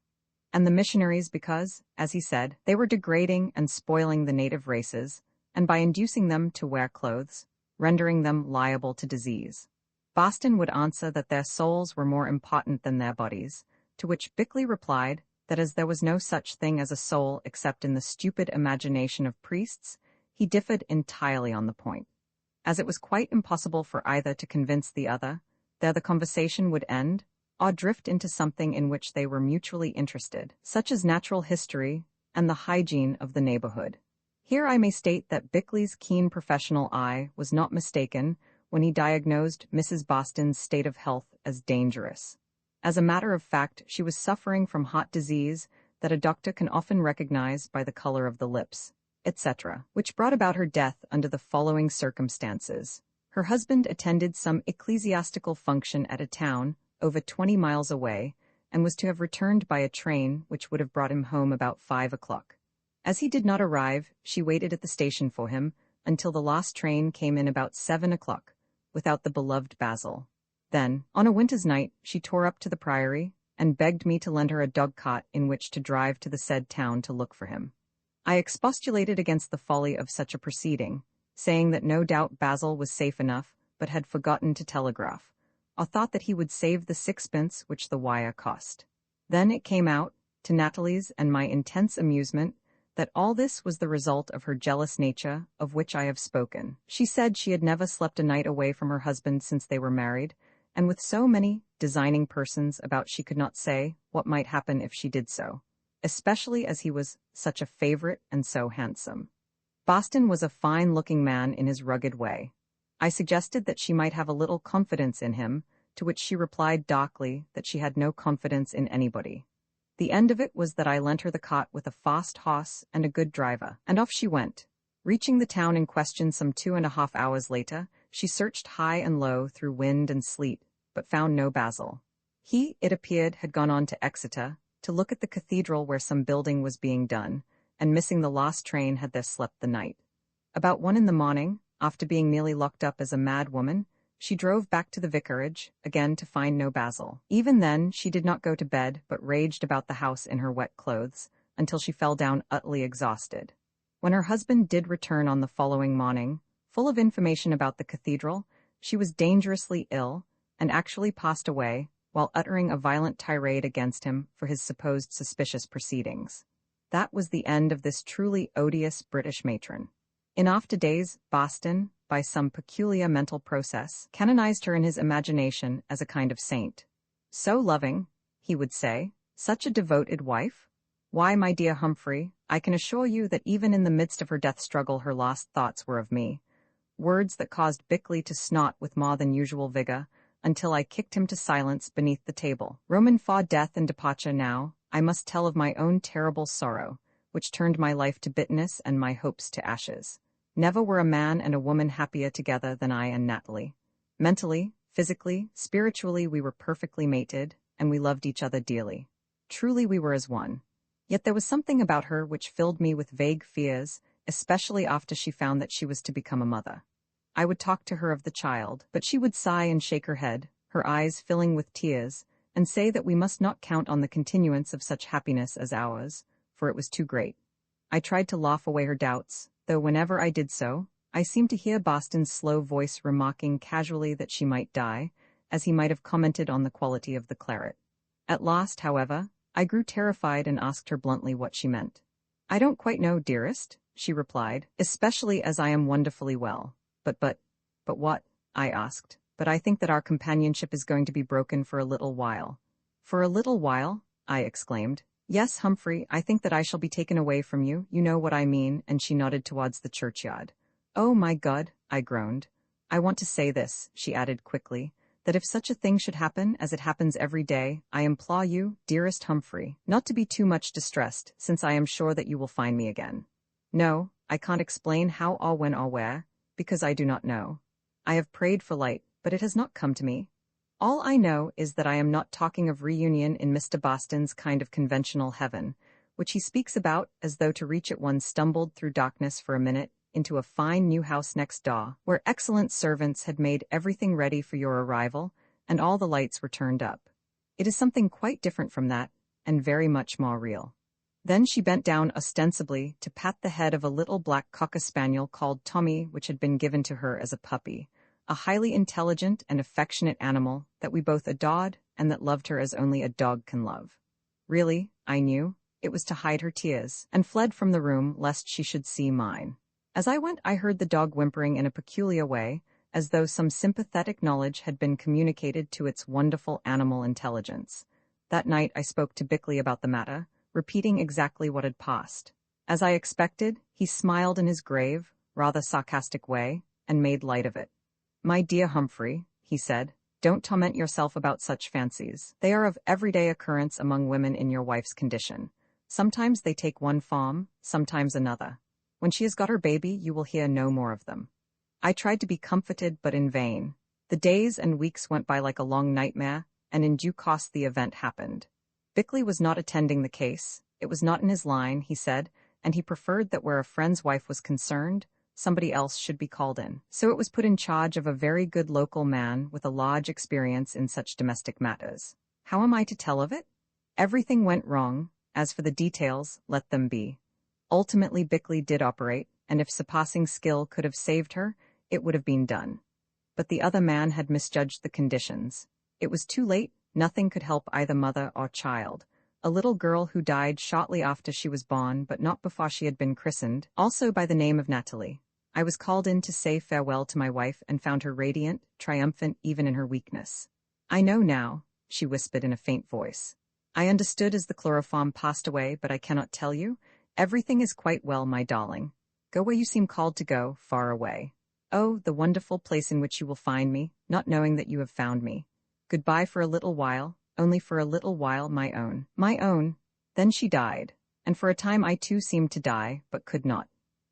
and the missionaries because, as he said, they were degrading and spoiling the native races, and by inducing them to wear clothes, rendering them liable to disease. Boston would answer that their souls were more important than their bodies, to which Bickley replied that as there was no such thing as a soul except in the stupid imagination of priests, he differed entirely on the point. As it was quite impossible for either to convince the other, there the conversation would end, or drift into something in which they were mutually interested, such as natural history and the hygiene of the neighborhood. Here I may state that Bickley's keen professional eye was not mistaken when he diagnosed Mrs. Boston's state of health as dangerous. As a matter of fact, she was suffering from heart disease that a doctor can often recognize by the color of the lips, etc., which brought about her death under the following circumstances. Her husband attended some ecclesiastical function at a town over 20 miles away, and was to have returned by a train which would have brought him home about 5 o'clock. As he did not arrive, she waited at the station for him until the last train came in about 7 o'clock, without the beloved Basil. Then, on a winter's night, she tore up to the priory, and begged me to lend her a dog-cart in which to drive to the said town to look for him. I expostulated against the folly of such a proceeding, saying that no doubt Basil was safe enough, but had forgotten to telegraph, or thought that he would save the 6pence which the wire cost. Then it came out, to Natalie's and my intense amusement, that all this was the result of her jealous nature, of which I have spoken. She said she had never slept a night away from her husband since they were married, and with so many designing persons about she could not say what might happen if she did so, especially as he was such a favorite and so handsome. Boston was a fine-looking man in his rugged way. I suggested that she might have a little confidence in him, to which she replied darkly that she had no confidence in anybody. The end of it was that I lent her the cart with a fast horse and a good driver, and off she went. Reaching the town in question some 2.5 hours later, she searched high and low through wind and sleet, but found no Basil. He, it appeared, had gone on to Exeter, to look at the cathedral where some building was being done, and missing the last train had there slept the night. About 1 in the morning, after being nearly locked up as a mad woman, she drove back to the vicarage, again to find no Basil. Even then, she did not go to bed, but raged about the house in her wet clothes, until she fell down utterly exhausted. When her husband did return on the following morning, full of information about the cathedral, she was dangerously ill, and actually passed away, while uttering a violent tirade against him for his supposed suspicious proceedings. That was the end of this truly odious British matron. In after days, Boston, by some peculiar mental process, canonized her in his imagination as a kind of saint. So loving, he would say, such a devoted wife? Why, my dear Humphrey, I can assure you that even in the midst of her death struggle her last thoughts were of me. Words that caused Bickley to snort with more than usual vigor, until I kicked him to silence beneath the table. Roman fought death and departure now, I must tell of my own terrible sorrow, which turned my life to bitterness and my hopes to ashes. Never were a man and a woman happier together than I and Natalie. Mentally, physically, spiritually we were perfectly mated, and we loved each other dearly. Truly we were as one. Yet there was something about her which filled me with vague fears, especially after she found that she was to become a mother. I would talk to her of the child, but she would sigh and shake her head, her eyes filling with tears, and say that we must not count on the continuance of such happiness as ours, for it was too great. I tried to laugh away her doubts, though whenever I did so, I seemed to hear Boston's slow voice remarking casually that she might die, as he might have commented on the quality of the claret. At last, however, I grew terrified and asked her bluntly what she meant. I don't quite know, dearest, she replied, especially as I am wonderfully well. But what? I asked. But I think that our companionship is going to be broken for a little while. For a little while? I exclaimed. Yes, Humphrey, I think that I shall be taken away from you, you know what I mean, and she nodded towards the churchyard. Oh my God, I groaned. I want to say this, she added quickly, that if such a thing should happen, as it happens every day, I implore you, dearest Humphrey, not to be too much distressed, since I am sure that you will find me again. No, I can't explain how or when or where, because I do not know. I have prayed for light, but it has not come to me. All I know is that I am not talking of reunion in Mr. Boston's kind of conventional heaven, which he speaks about as though to reach it one stumbled through darkness for a minute into a fine new house next door, where excellent servants had made everything ready for your arrival, and all the lights were turned up. It is something quite different from that, and very much more real. Then she bent down ostensibly to pat the head of a little black cocker-spaniel called Tommy, which had been given to her as a puppy, a highly intelligent and affectionate animal that we both adored and that loved her as only a dog can love. Really, I knew, it was to hide her tears, and fled from the room lest she should see mine. As I went, I heard the dog whimpering in a peculiar way, as though some sympathetic knowledge had been communicated to its wonderful animal intelligence. That night I spoke to Bickley about the matter, repeating exactly what had passed. As I expected, he smiled in his grave, rather sarcastic way, and made light of it. My dear Humphrey, he said, don't torment yourself about such fancies. They are of everyday occurrence among women in your wife's condition. Sometimes they take one form, sometimes another. When she has got her baby, you will hear no more of them. I tried to be comforted, but in vain. The days and weeks went by like a long nightmare, and in due course the event happened. Bickley was not attending the case. It was not in his line, he said, and he preferred that where a friend's wife was concerned, somebody else should be called in. So it was put in charge of a very good local man with a large experience in such domestic matters. How am I to tell of it? Everything went wrong. As for the details, let them be. Ultimately Bickley did operate, and if surpassing skill could have saved her, it would have been done. But the other man had misjudged the conditions. It was too late, nothing could help either mother or child. A little girl who died shortly after she was born, but not before she had been christened, also by the name of Natalie. I was called in to say farewell to my wife and found her radiant, triumphant even in her weakness. I know now, she whispered in a faint voice. I understood as the chloroform passed away, but I cannot tell you. Everything is quite well, my darling. Go where you seem called to go, far away. Oh, the wonderful place in which you will find me, not knowing that you have found me. Goodbye for a little while, only for a little while, my own. My own. Then she died, and for a time I too seemed to die, but could not.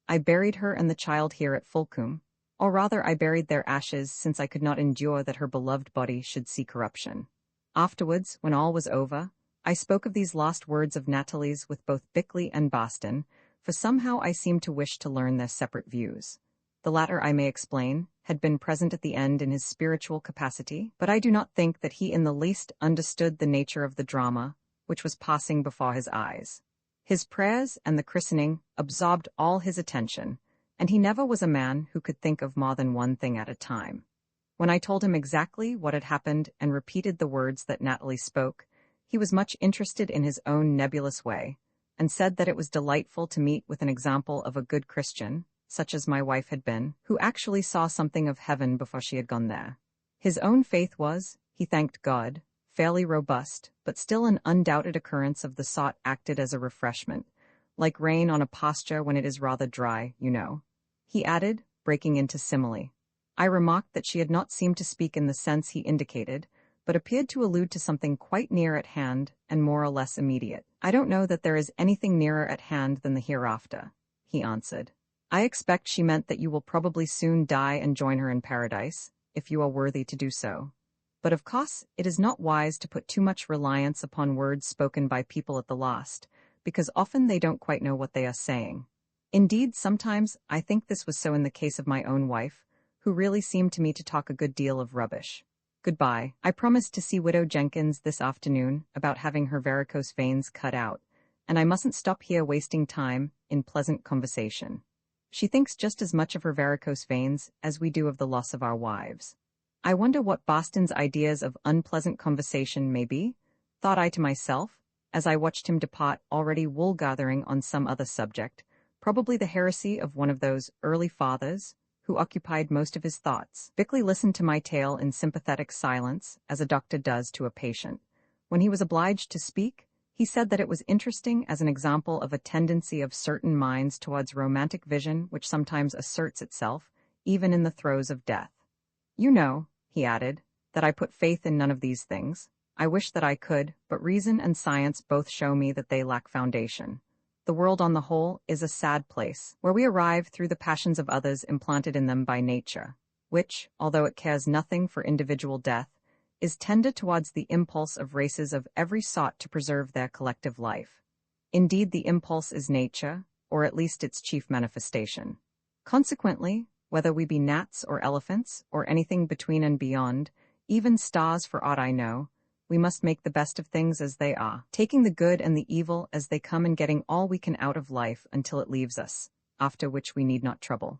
I buried her and the child here at Fulcombe, or rather I buried their ashes, since I could not endure that her beloved body should see corruption. Afterwards, when all was over, I spoke of these last words of Natalie's with both Bickley and Boston, for somehow I seemed to wish to learn their separate views. The latter, I may explain, had been present at the end in his spiritual capacity, but I do not think that he in the least understood the nature of the drama which was passing before his eyes. His prayers and the christening absorbed all his attention, and he never was a man who could think of more than one thing at a time. When I told him exactly what had happened and repeated the words that Natalie spoke, he was much interested in his own nebulous way, and said that it was delightful to meet with an example of a good Christian, such as my wife had been, who actually saw something of heaven before she had gone there. His own faith was, he thanked God, fairly robust, but still an undoubted occurrence of the sort acted as a refreshment, like rain on a pasture when it is rather dry, you know. He added, breaking into simile. I remarked that she had not seemed to speak in the sense he indicated, but appeared to allude to something quite near at hand and more or less immediate. I don't know that there is anything nearer at hand than the hereafter, he answered. I expect she meant that you will probably soon die and join her in paradise, if you are worthy to do so. But of course, it is not wise to put too much reliance upon words spoken by people at the last, because often they don't quite know what they are saying. Indeed, sometimes I think this was so in the case of my own wife, who really seemed to me to talk a good deal of rubbish. Goodbye. I promised to see Widow Jenkins this afternoon about having her varicose veins cut out, and I mustn't stop here wasting time in pleasant conversation. She thinks just as much of her varicose veins as we do of the loss of our wives. I wonder what Boston's ideas of unpleasant conversation may be, thought I to myself, as I watched him depart, already wool-gathering on some other subject, probably the heresy of one of those early fathers, who occupied most of his thoughts. Bickley listened to my tale in sympathetic silence, as a doctor does to a patient. When he was obliged to speak, he said that it was interesting as an example of a tendency of certain minds towards romantic vision which sometimes asserts itself, even in the throes of death. You know, he added, that I put faith in none of these things. I wish that I could, but reason and science both show me that they lack foundation. The world on the whole is a sad place, where we arrive through the passions of others implanted in them by nature, which, although it cares nothing for individual death, is tender towards the impulse of races of every sort to preserve their collective life. Indeed, the impulse is nature, or at least its chief manifestation. Consequently, whether we be gnats or elephants, or anything between and beyond, even stars for aught I know, we must make the best of things as they are, taking the good and the evil as they come and getting all we can out of life until it leaves us, after which we need not trouble.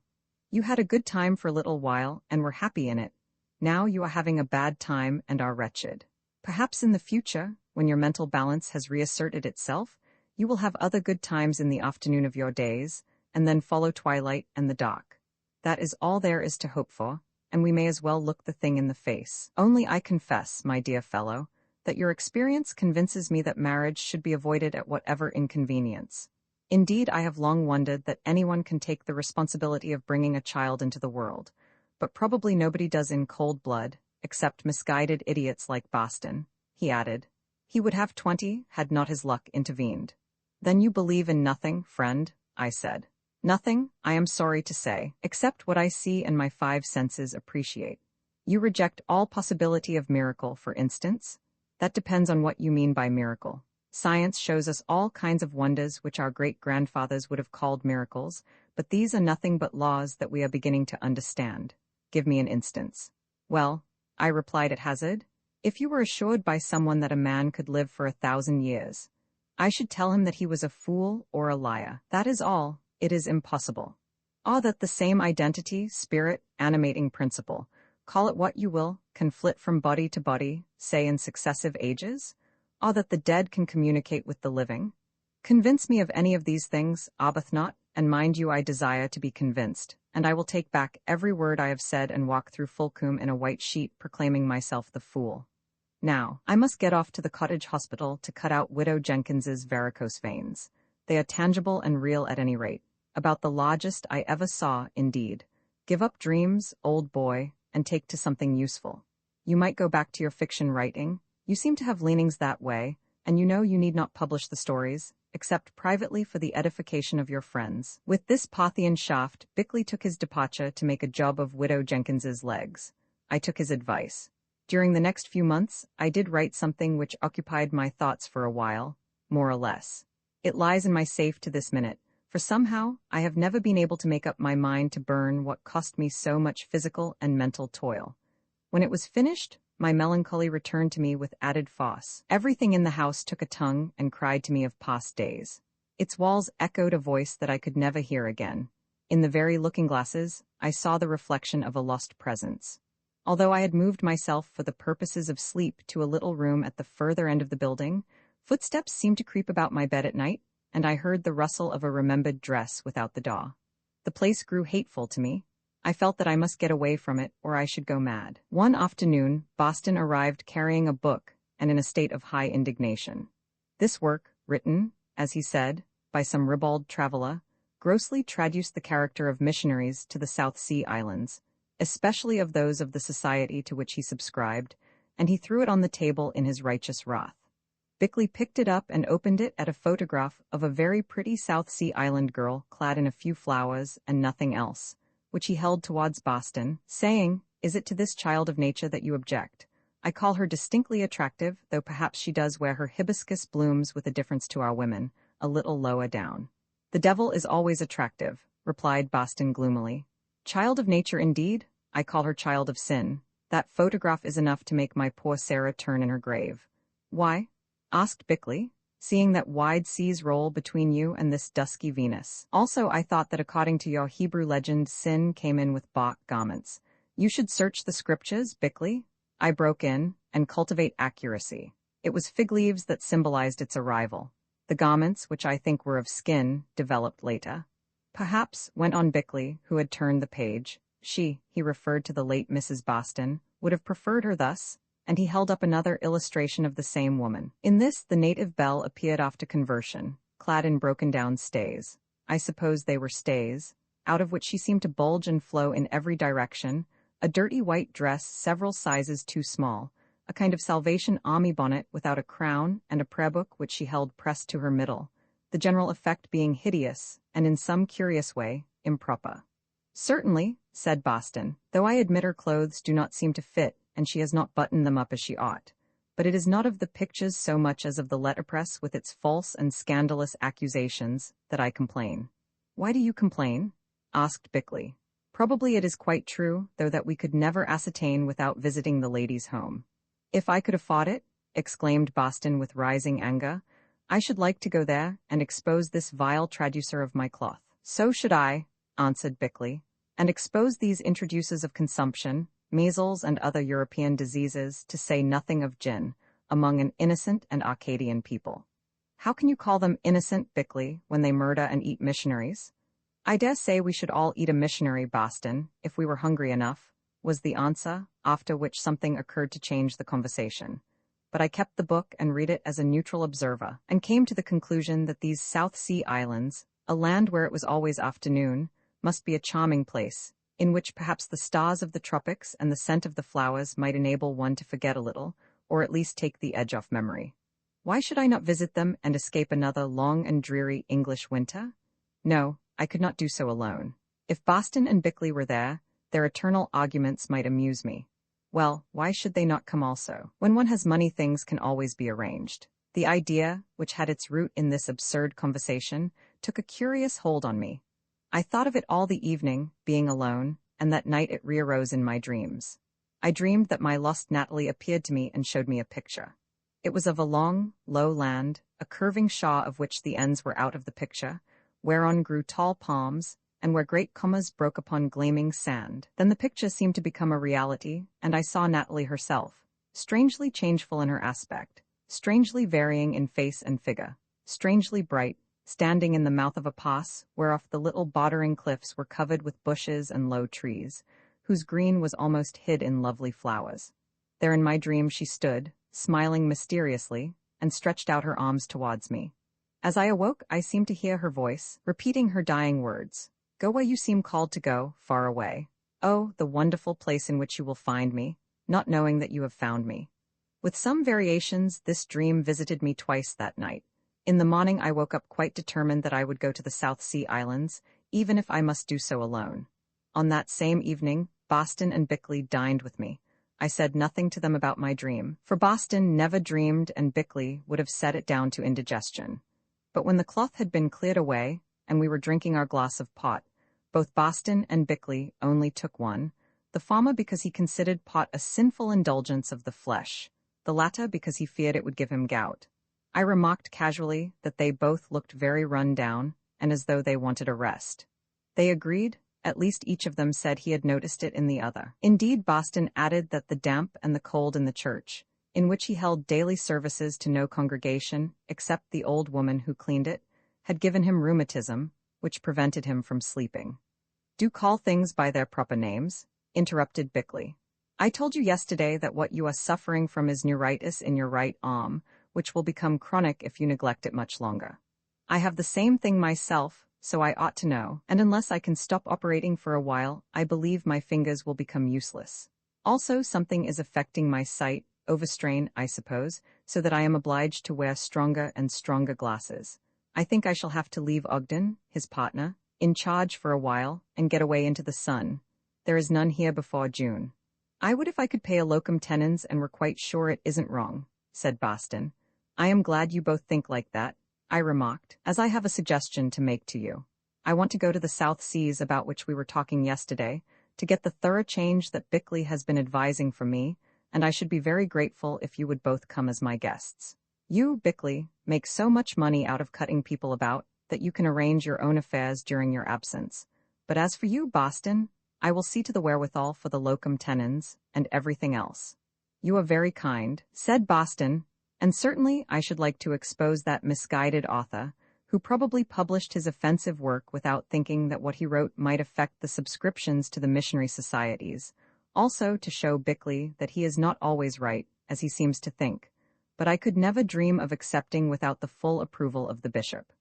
You had a good time for a little while and were happy in it. Now you are having a bad time and are wretched. Perhaps in the future, when your mental balance has reasserted itself, you will have other good times in the afternoon of your days, and then follow twilight and the dark. That is all there is to hope for, and we may as well look the thing in the face. Only I confess, my dear fellow, that your experience convinces me that marriage should be avoided at whatever inconvenience. Indeed, I have long wondered that anyone can take the responsibility of bringing a child into the world, but probably nobody does in cold blood, except misguided idiots like Boston, he added. He would have 20 had not his luck intervened. Then you believe in nothing, friend, I said. Nothing, I am sorry to say, except what I see and my 5 senses appreciate. You reject all possibility of miracle, for instance? That depends on what you mean by miracle. Science shows us all kinds of wonders which our great-grandfathers would have called miracles, but these are nothing but laws that we are beginning to understand. Give me an instance. Well, I replied at hazard, if you were assured by someone that a man could live for 1,000 years, I should tell him that he was a fool or a liar. That is all. It is impossible. Ah, that the same identity, spirit, animating principle, call it what you will, can flit from body to body, say in successive ages? Ah, that the dead can communicate with the living? Convince me of any of these things, Arbuthnot, and mind you, I desire to be convinced, and I will take back every word I have said and walk through Fulcum in a white sheet proclaiming myself the fool. Now, I must get off to the cottage hospital to cut out Widow Jenkins's varicose veins. They are tangible and real at any rate, about the largest I ever saw, indeed. Give up dreams, old boy, and take to something useful. You might go back to your fiction writing. You seem to have leanings that way, and you know you need not publish the stories, except privately for the edification of your friends. With this Parthian shaft, Bickley took his departure to make a job of Widow Jenkins's legs. I took his advice. During the next few months, I did write something which occupied my thoughts for a while, more or less. It lies in my safe to this minute, for somehow I have never been able to make up my mind to burn what cost me so much physical and mental toil. When it was finished, my melancholy returned to me with added force. Everything in the house took a tongue and cried to me of past days. Its walls echoed a voice that I could never hear again. In the very looking-glasses, I saw the reflection of a lost presence. Although I had moved myself for the purposes of sleep to a little room at the further end of the building, footsteps seemed to creep about my bed at night, and I heard the rustle of a remembered dress without the door. The place grew hateful to me. I felt that I must get away from it, or I should go mad. One afternoon, Boston arrived carrying a book and in a state of high indignation. This work, written, as he said, by some ribald traveler, grossly traduced the character of missionaries to the South Sea Islands, especially of those of the society to which he subscribed, and he threw it on the table in his righteous wrath. Bickley picked it up and opened it at a photograph of a very pretty South Sea Island girl clad in a few flowers and nothing else, which he held towards Boston, saying, "Is it to this child of nature that you object? I call her distinctly attractive, though perhaps she does wear her hibiscus blooms with a difference to our women, a little lower down." "The devil is always attractive," replied Boston gloomily. "Child of nature indeed? I call her child of sin. That photograph is enough to make my poor Sarah turn in her grave." "Why?" asked Bickley, "seeing that wide seas roll between you and this dusky Venus. Also, I thought that according to your Hebrew legend, sin came in with bark garments. You should search the scriptures, Bickley," I broke in, "and cultivate accuracy. It was fig leaves that symbolized its arrival. The garments, which I think were of skin, developed later. Perhaps, went on Bickley, who had turned the page, he referred to the late Mrs. Boston, would have preferred her thus, and he held up another illustration of the same woman. In this, the native belle appeared after conversion, clad in broken-down stays. I suppose they were stays, out of which she seemed to bulge and flow in every direction, a dirty white dress several sizes too small, a kind of Salvation Army bonnet without a crown, and a prayer book which she held pressed to her middle, the general effect being hideous, and in some curious way, improper. "Certainly," said Boston, "though I admit her clothes do not seem to fit, and she has not buttoned them up as she ought. But it is not of the pictures so much as of the letterpress with its false and scandalous accusations that I complain." "Why do you complain?" asked Bickley. "Probably it is quite true, though, that we could never ascertain without visiting the lady's home." "If I could afford it," exclaimed Boston with rising anger, "I should like to go there and expose this vile traducer of my cloth." "So should I," answered Bickley, "and expose these introducers of consumption, measles and other European diseases, to say nothing of gin, among an innocent and Arcadian people." "How can you call them innocent, Bickley, when they murder and eat missionaries?" "I dare say we should all eat a missionary, Boston, if we were hungry enough," was the answer, after which something occurred to change the conversation. But I kept the book and read it as a neutral observer, and came to the conclusion that these South Sea Islands, a land where it was always afternoon, must be a charming place, in which perhaps the stars of the tropics and the scent of the flowers might enable one to forget a little, or at least take the edge off memory. Why should I not visit them and escape another long and dreary English winter? No, I could not do so alone. If Boston and Bickley were there, their eternal arguments might amuse me. Well, why should they not come also? When one has money, things can always be arranged. The idea, which had its root in this absurd conversation, took a curious hold on me. I thought of it all the evening, being alone, and that night it rearose in my dreams. I dreamed that my lost Natalie appeared to me and showed me a picture. It was of a long, low land, a curving shaw of which the ends were out of the picture, whereon grew tall palms, and where great commas broke upon gleaming sand. Then the picture seemed to become a reality, and I saw Natalie herself, strangely changeful in her aspect, strangely varying in face and figure, strangely bright, standing in the mouth of a pass, whereof the little bottering cliffs were covered with bushes and low trees, whose green was almost hid in lovely flowers. There in my dream she stood, smiling mysteriously, and stretched out her arms towards me. As I awoke, I seemed to hear her voice, repeating her dying words. "Go where you seem called to go, far away. Oh, the wonderful place in which you will find me, not knowing that you have found me." With some variations, this dream visited me twice that night. In the morning I woke up quite determined that I would go to the South Sea Islands, even if I must do so alone. On that same evening, Boston and Bickley dined with me. I said nothing to them about my dream, for Boston never dreamed and Bickley would have set it down to indigestion. But when the cloth had been cleared away, and we were drinking our glass of port, both Boston and Bickley only took one, the former because he considered port a sinful indulgence of the flesh, the latter because he feared it would give him gout. I remarked casually that they both looked very run down, and as though they wanted a rest. They agreed, at least each of them said he had noticed it in the other. Indeed, Boston added that the damp and the cold in the church, in which he held daily services to no congregation except the old woman who cleaned it, had given him rheumatism, which prevented him from sleeping. "Do call things by their proper names," interrupted Bickley. "I told you yesterday that what you are suffering from is neuritis in your right arm, which will become chronic if you neglect it much longer. I have the same thing myself, so I ought to know, and unless I can stop operating for a while, I believe my fingers will become useless. Also, something is affecting my sight, overstrain, I suppose, so that I am obliged to wear stronger and stronger glasses. I think I shall have to leave Ogden, his partner, in charge for a while, and get away into the sun. There is none here before June. I would if I could pay a locum tenens and were quite sure it isn't wrong," said Boston. "I am glad you both think like that," I remarked, "as I have a suggestion to make to you. I want to go to the South Seas about which we were talking yesterday, to get the thorough change that Bickley has been advising for me, and I should be very grateful if you would both come as my guests. You, Bickley, make so much money out of cutting people about that you can arrange your own affairs during your absence. But as for you, Boston, I will see to the wherewithal for the locum tenens and everything else." "You are very kind," said Boston, And certainly I should like to expose that misguided author, who probably published his offensive work without thinking that what he wrote might affect the subscriptions to the missionary societies, also to show Bickley that he is not always right, as he seems to think. But I could never dream of accepting without the full approval of the bishop.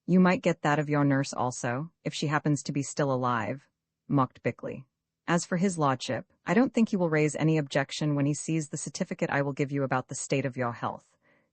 You might get that of your nurse also, if she happens to be still alive, mocked Bickley. As for his lordship, I don't think he will raise any objection when he sees the certificate I will give you about the state of your health.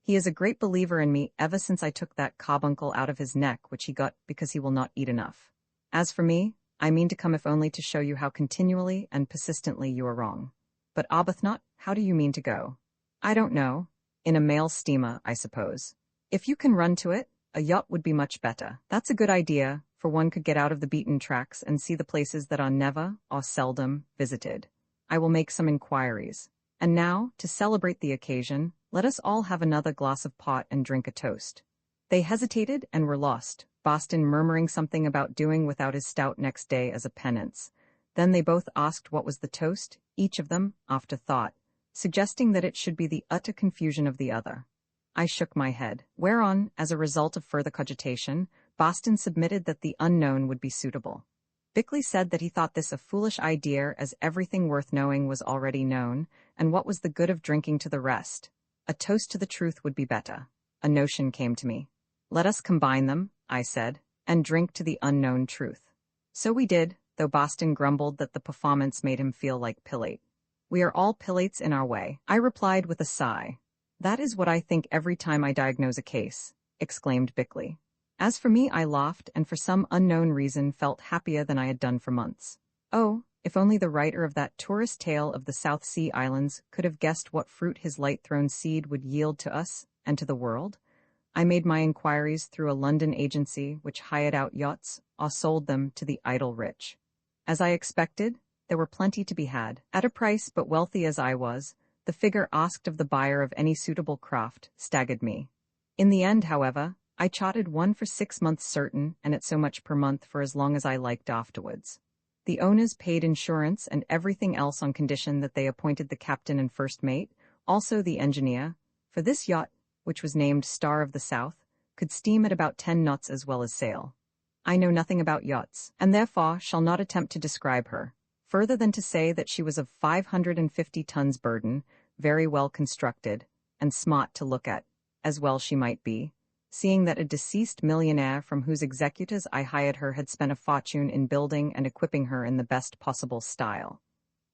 He is a great believer in me ever since I took that carbuncle out of his neck which he got because he will not eat enough. As for me, I mean to come if only to show you how continually and persistently you are wrong. But Arbuthnot, how do you mean to go? I don't know. In a mail steamer, I suppose. If you can run to it, a yacht would be much better. That's a good idea, for one could get out of the beaten tracks and see the places that are never, or seldom, visited. I will make some inquiries. And now, to celebrate the occasion, let us all have another glass of port and drink a toast. They hesitated and were lost, Boston murmuring something about doing without his stout next day as a penance. Then they both asked what was the toast, each of them, after thought, suggesting that it should be the utter confusion of the other. I shook my head, whereon, as a result of further cogitation, Boston submitted that the unknown would be suitable. Bickley said that he thought this a foolish idea as everything worth knowing was already known, and what was the good of drinking to the rest? A toast to the truth would be better. A notion came to me. Let us combine them, I said, and drink to the unknown truth. So we did, though Boston grumbled that the performance made him feel like Pilate. We are all Pilates in our way, I replied with a sigh. That is what I think every time I diagnose a case, exclaimed Bickley. As for me, I laughed and for some unknown reason felt happier than I had done for months. Oh, if only the writer of that tourist tale of the South Sea Islands could have guessed what fruit his light-thrown seed would yield to us and to the world. I made my inquiries through a London agency which hired out yachts or sold them to the idle rich. As I expected, there were plenty to be had. At a price, but wealthy as I was, the figure asked of the buyer of any suitable craft staggered me. In the end, however, I chartered one for 6 months certain and at so much per month for as long as I liked afterwards. The owners paid insurance and everything else on condition that they appointed the captain and first mate, also the engineer, for this yacht, which was named Star of the South, could steam at about 10 knots as well as sail. I know nothing about yachts, and therefore shall not attempt to describe her, further than to say that she was of 550 tons burden, very well constructed, and smart to look at, as well she might be, seeing that a deceased millionaire from whose executors I hired her had spent a fortune in building and equipping her in the best possible style.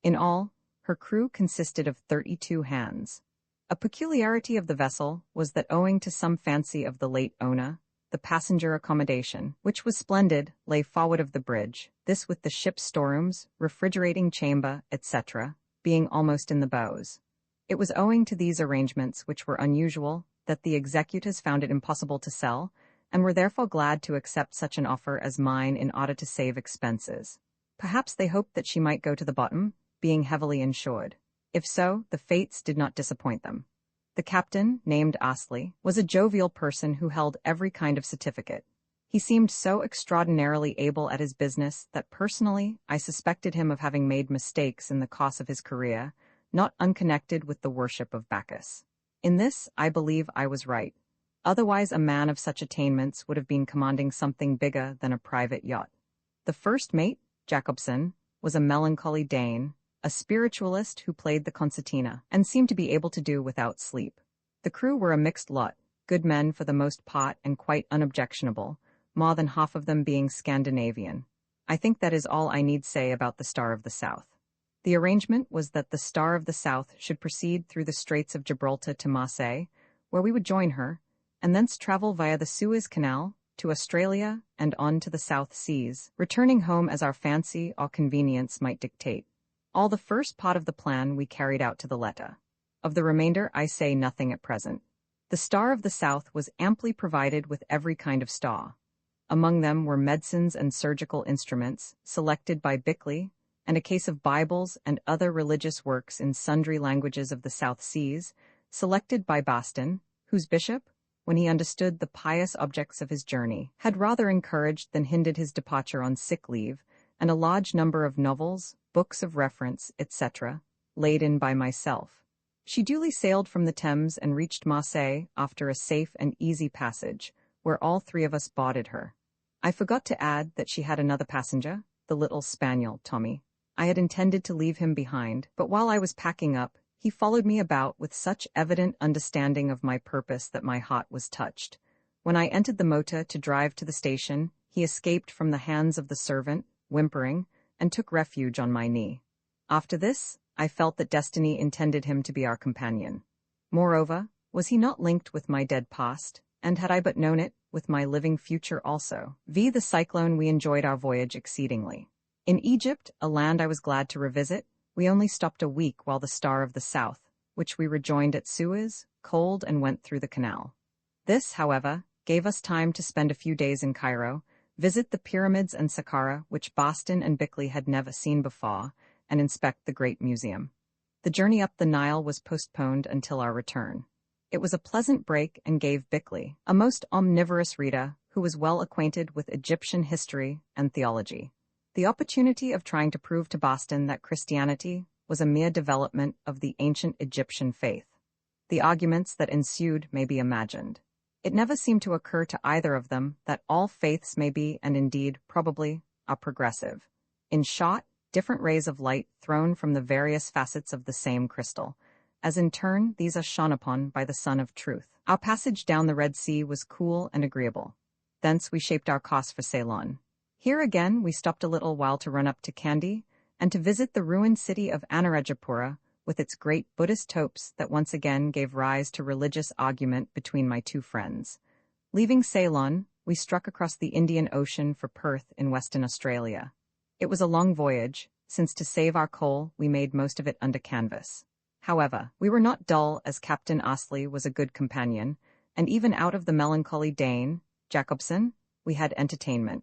In all, her crew consisted of 32 hands. A peculiarity of the vessel was that owing to some fancy of the late owner, the passenger accommodation, which was splendid, lay forward of the bridge, this with the ship's storerooms, refrigerating chamber, etc., being almost in the bows. It was owing to these arrangements, which were unusual, that the executors found it impossible to sell, and were therefore glad to accept such an offer as mine in order to save expenses. Perhaps they hoped that she might go to the bottom, being heavily insured. If so, the fates did not disappoint them. The captain, named Astley, was a jovial person who held every kind of certificate. He seemed so extraordinarily able at his business that personally I suspected him of having made mistakes in the course of his career, not unconnected with the worship of Bacchus. In this, I believe I was right. Otherwise, a man of such attainments would have been commanding something bigger than a private yacht. The first mate, Jacobson, was a melancholy Dane, a spiritualist who played the concertina, and seemed to be able to do without sleep. The crew were a mixed lot, good men for the most part and quite unobjectionable, more than half of them being Scandinavian. I think that is all I need say about the Star of the South. The arrangement was that the Star of the South should proceed through the Straits of Gibraltar to Marseille, where we would join her, and thence travel via the Suez Canal to Australia and on to the South Seas, returning home as our fancy or convenience might dictate. All the first part of the plan we carried out to the letter. Of the remainder I say nothing at present. The Star of the South was amply provided with every kind of store. Among them were medicines and surgical instruments, selected by Bickley, and a case of Bibles and other religious works in sundry languages of the South Seas, selected by Boston, whose bishop, when he understood the pious objects of his journey, had rather encouraged than hindered his departure on sick leave, and a large number of novels, books of reference, etc., laid in by myself. She duly sailed from the Thames and reached Marseille after a safe and easy passage, where all three of us boarded her. I forgot to add that she had another passenger, the little spaniel, Tommy. I had intended to leave him behind, but while I was packing up, he followed me about with such evident understanding of my purpose that my heart was touched. When I entered the motor to drive to the station, he escaped from the hands of the servant, whimpering, and took refuge on my knee. After this, I felt that destiny intended him to be our companion. Moreover, was he not linked with my dead past, and had I but known it, with my living future also? The cyclone we enjoyed our voyage exceedingly. In Egypt, a land I was glad to revisit, we only stopped a week while the Star of the South, which we rejoined at Suez, coaled and went through the canal. This, however, gave us time to spend a few days in Cairo, visit the pyramids and Saqqara, which Boston and Bickley had never seen before, and inspect the Great Museum. The journey up the Nile was postponed until our return. It was a pleasant break and gave Bickley, a most omnivorous reader who was well acquainted with Egyptian history and theology, the opportunity of trying to prove to Boston that Christianity was a mere development of the ancient Egyptian faith. The arguments that ensued may be imagined. It never seemed to occur to either of them that all faiths may be, and indeed, probably, are progressive. In short, different rays of light thrown from the various facets of the same crystal, as in turn these are shone upon by the sun of truth. Our passage down the Red Sea was cool and agreeable. Thence we shaped our course for Ceylon. Here again we stopped a little while to run up to Kandy, and to visit the ruined city of Anuradhapura, with its great Buddhist topes that once again gave rise to religious argument between my two friends. Leaving Ceylon, we struck across the Indian Ocean for Perth in Western Australia. It was a long voyage, since to save our coal we made most of it under canvas. However, we were not dull, as Captain Astley was a good companion, and even out of the melancholy Dane, Jacobson, we had entertainment.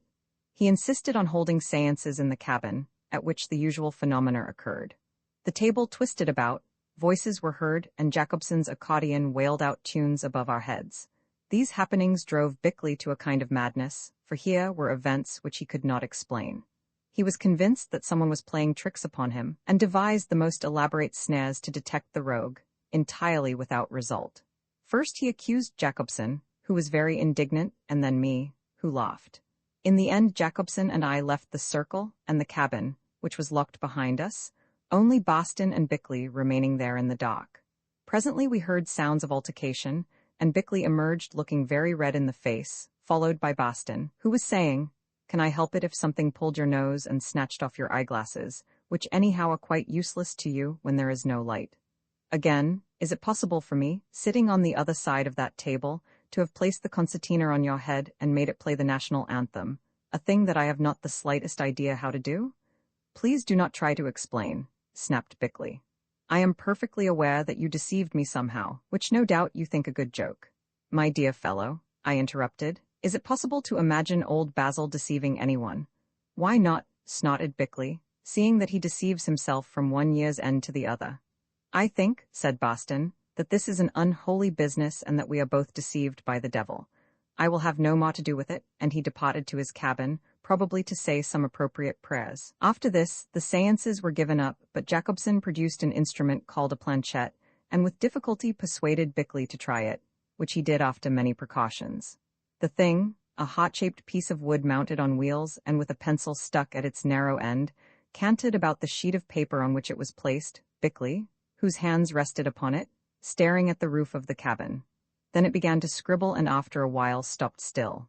He insisted on holding seances in the cabin, at which the usual phenomena occurred. The table twisted about, voices were heard, and Jacobson's accordion wailed out tunes above our heads. These happenings drove Bickley to a kind of madness, for here were events which he could not explain. He was convinced that someone was playing tricks upon him, and devised the most elaborate snares to detect the rogue, entirely without result. First he accused Jacobson, who was very indignant, and then me, who laughed. In the end Jacobson and I left the circle and the cabin, which was locked behind us, only Boston and Bickley remaining there in the dock. Presently we heard sounds of altercation, and Bickley emerged looking very red in the face, followed by Boston, who was saying, "Can I help it if something pulled your nose and snatched off your eyeglasses, which anyhow are quite useless to you when there is no light? Again, is it possible for me, sitting on the other side of that table, to have placed the concertina on your head and made it play the national anthem, a thing that I have not the slightest idea how to do? Please do not try to explain," snapped Bickley. "I am perfectly aware that you deceived me somehow, which no doubt you think a good joke." "My dear fellow," I interrupted, "is it possible to imagine old Basil deceiving anyone?" "Why not?" snorted Bickley, "seeing that he deceives himself from one year's end to the other." "I think," said Boston, "that this is an unholy business and that we are both deceived by the devil. I will have no more to do with it," and he departed to his cabin, probably to say some appropriate prayers. After this, the seances were given up, but Jacobson produced an instrument called a planchette, and with difficulty persuaded Bickley to try it, which he did after many precautions. The thing, a heart-shaped piece of wood mounted on wheels and with a pencil stuck at its narrow end, canted about the sheet of paper on which it was placed, Bickley, whose hands rested upon it, staring at the roof of the cabin. Then it began to scribble and after a while stopped still.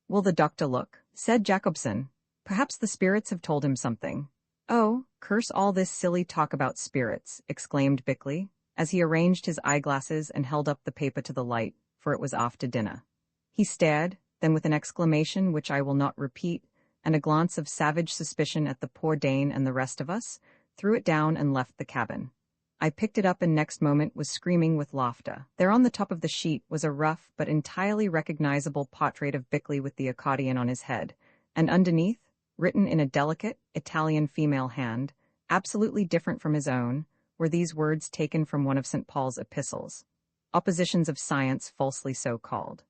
"Will the doctor look?" said Jacobson. "Perhaps the spirits have told him something." "Oh, curse all this silly talk about spirits," exclaimed Bickley, as he arranged his eyeglasses and held up the paper to the light, for it was after dinner. He stared, then with an exclamation which I will not repeat, and a glance of savage suspicion at the poor Dane and the rest of us, threw it down and left the cabin. I picked it up and next moment was screaming with laughter. There on the top of the sheet was a rough but entirely recognizable portrait of Bickley with the accordion on his head, and underneath, written in a delicate, Italian female hand, absolutely different from his own, were these words taken from one of St. Paul's epistles. "Oppositions of science falsely so called."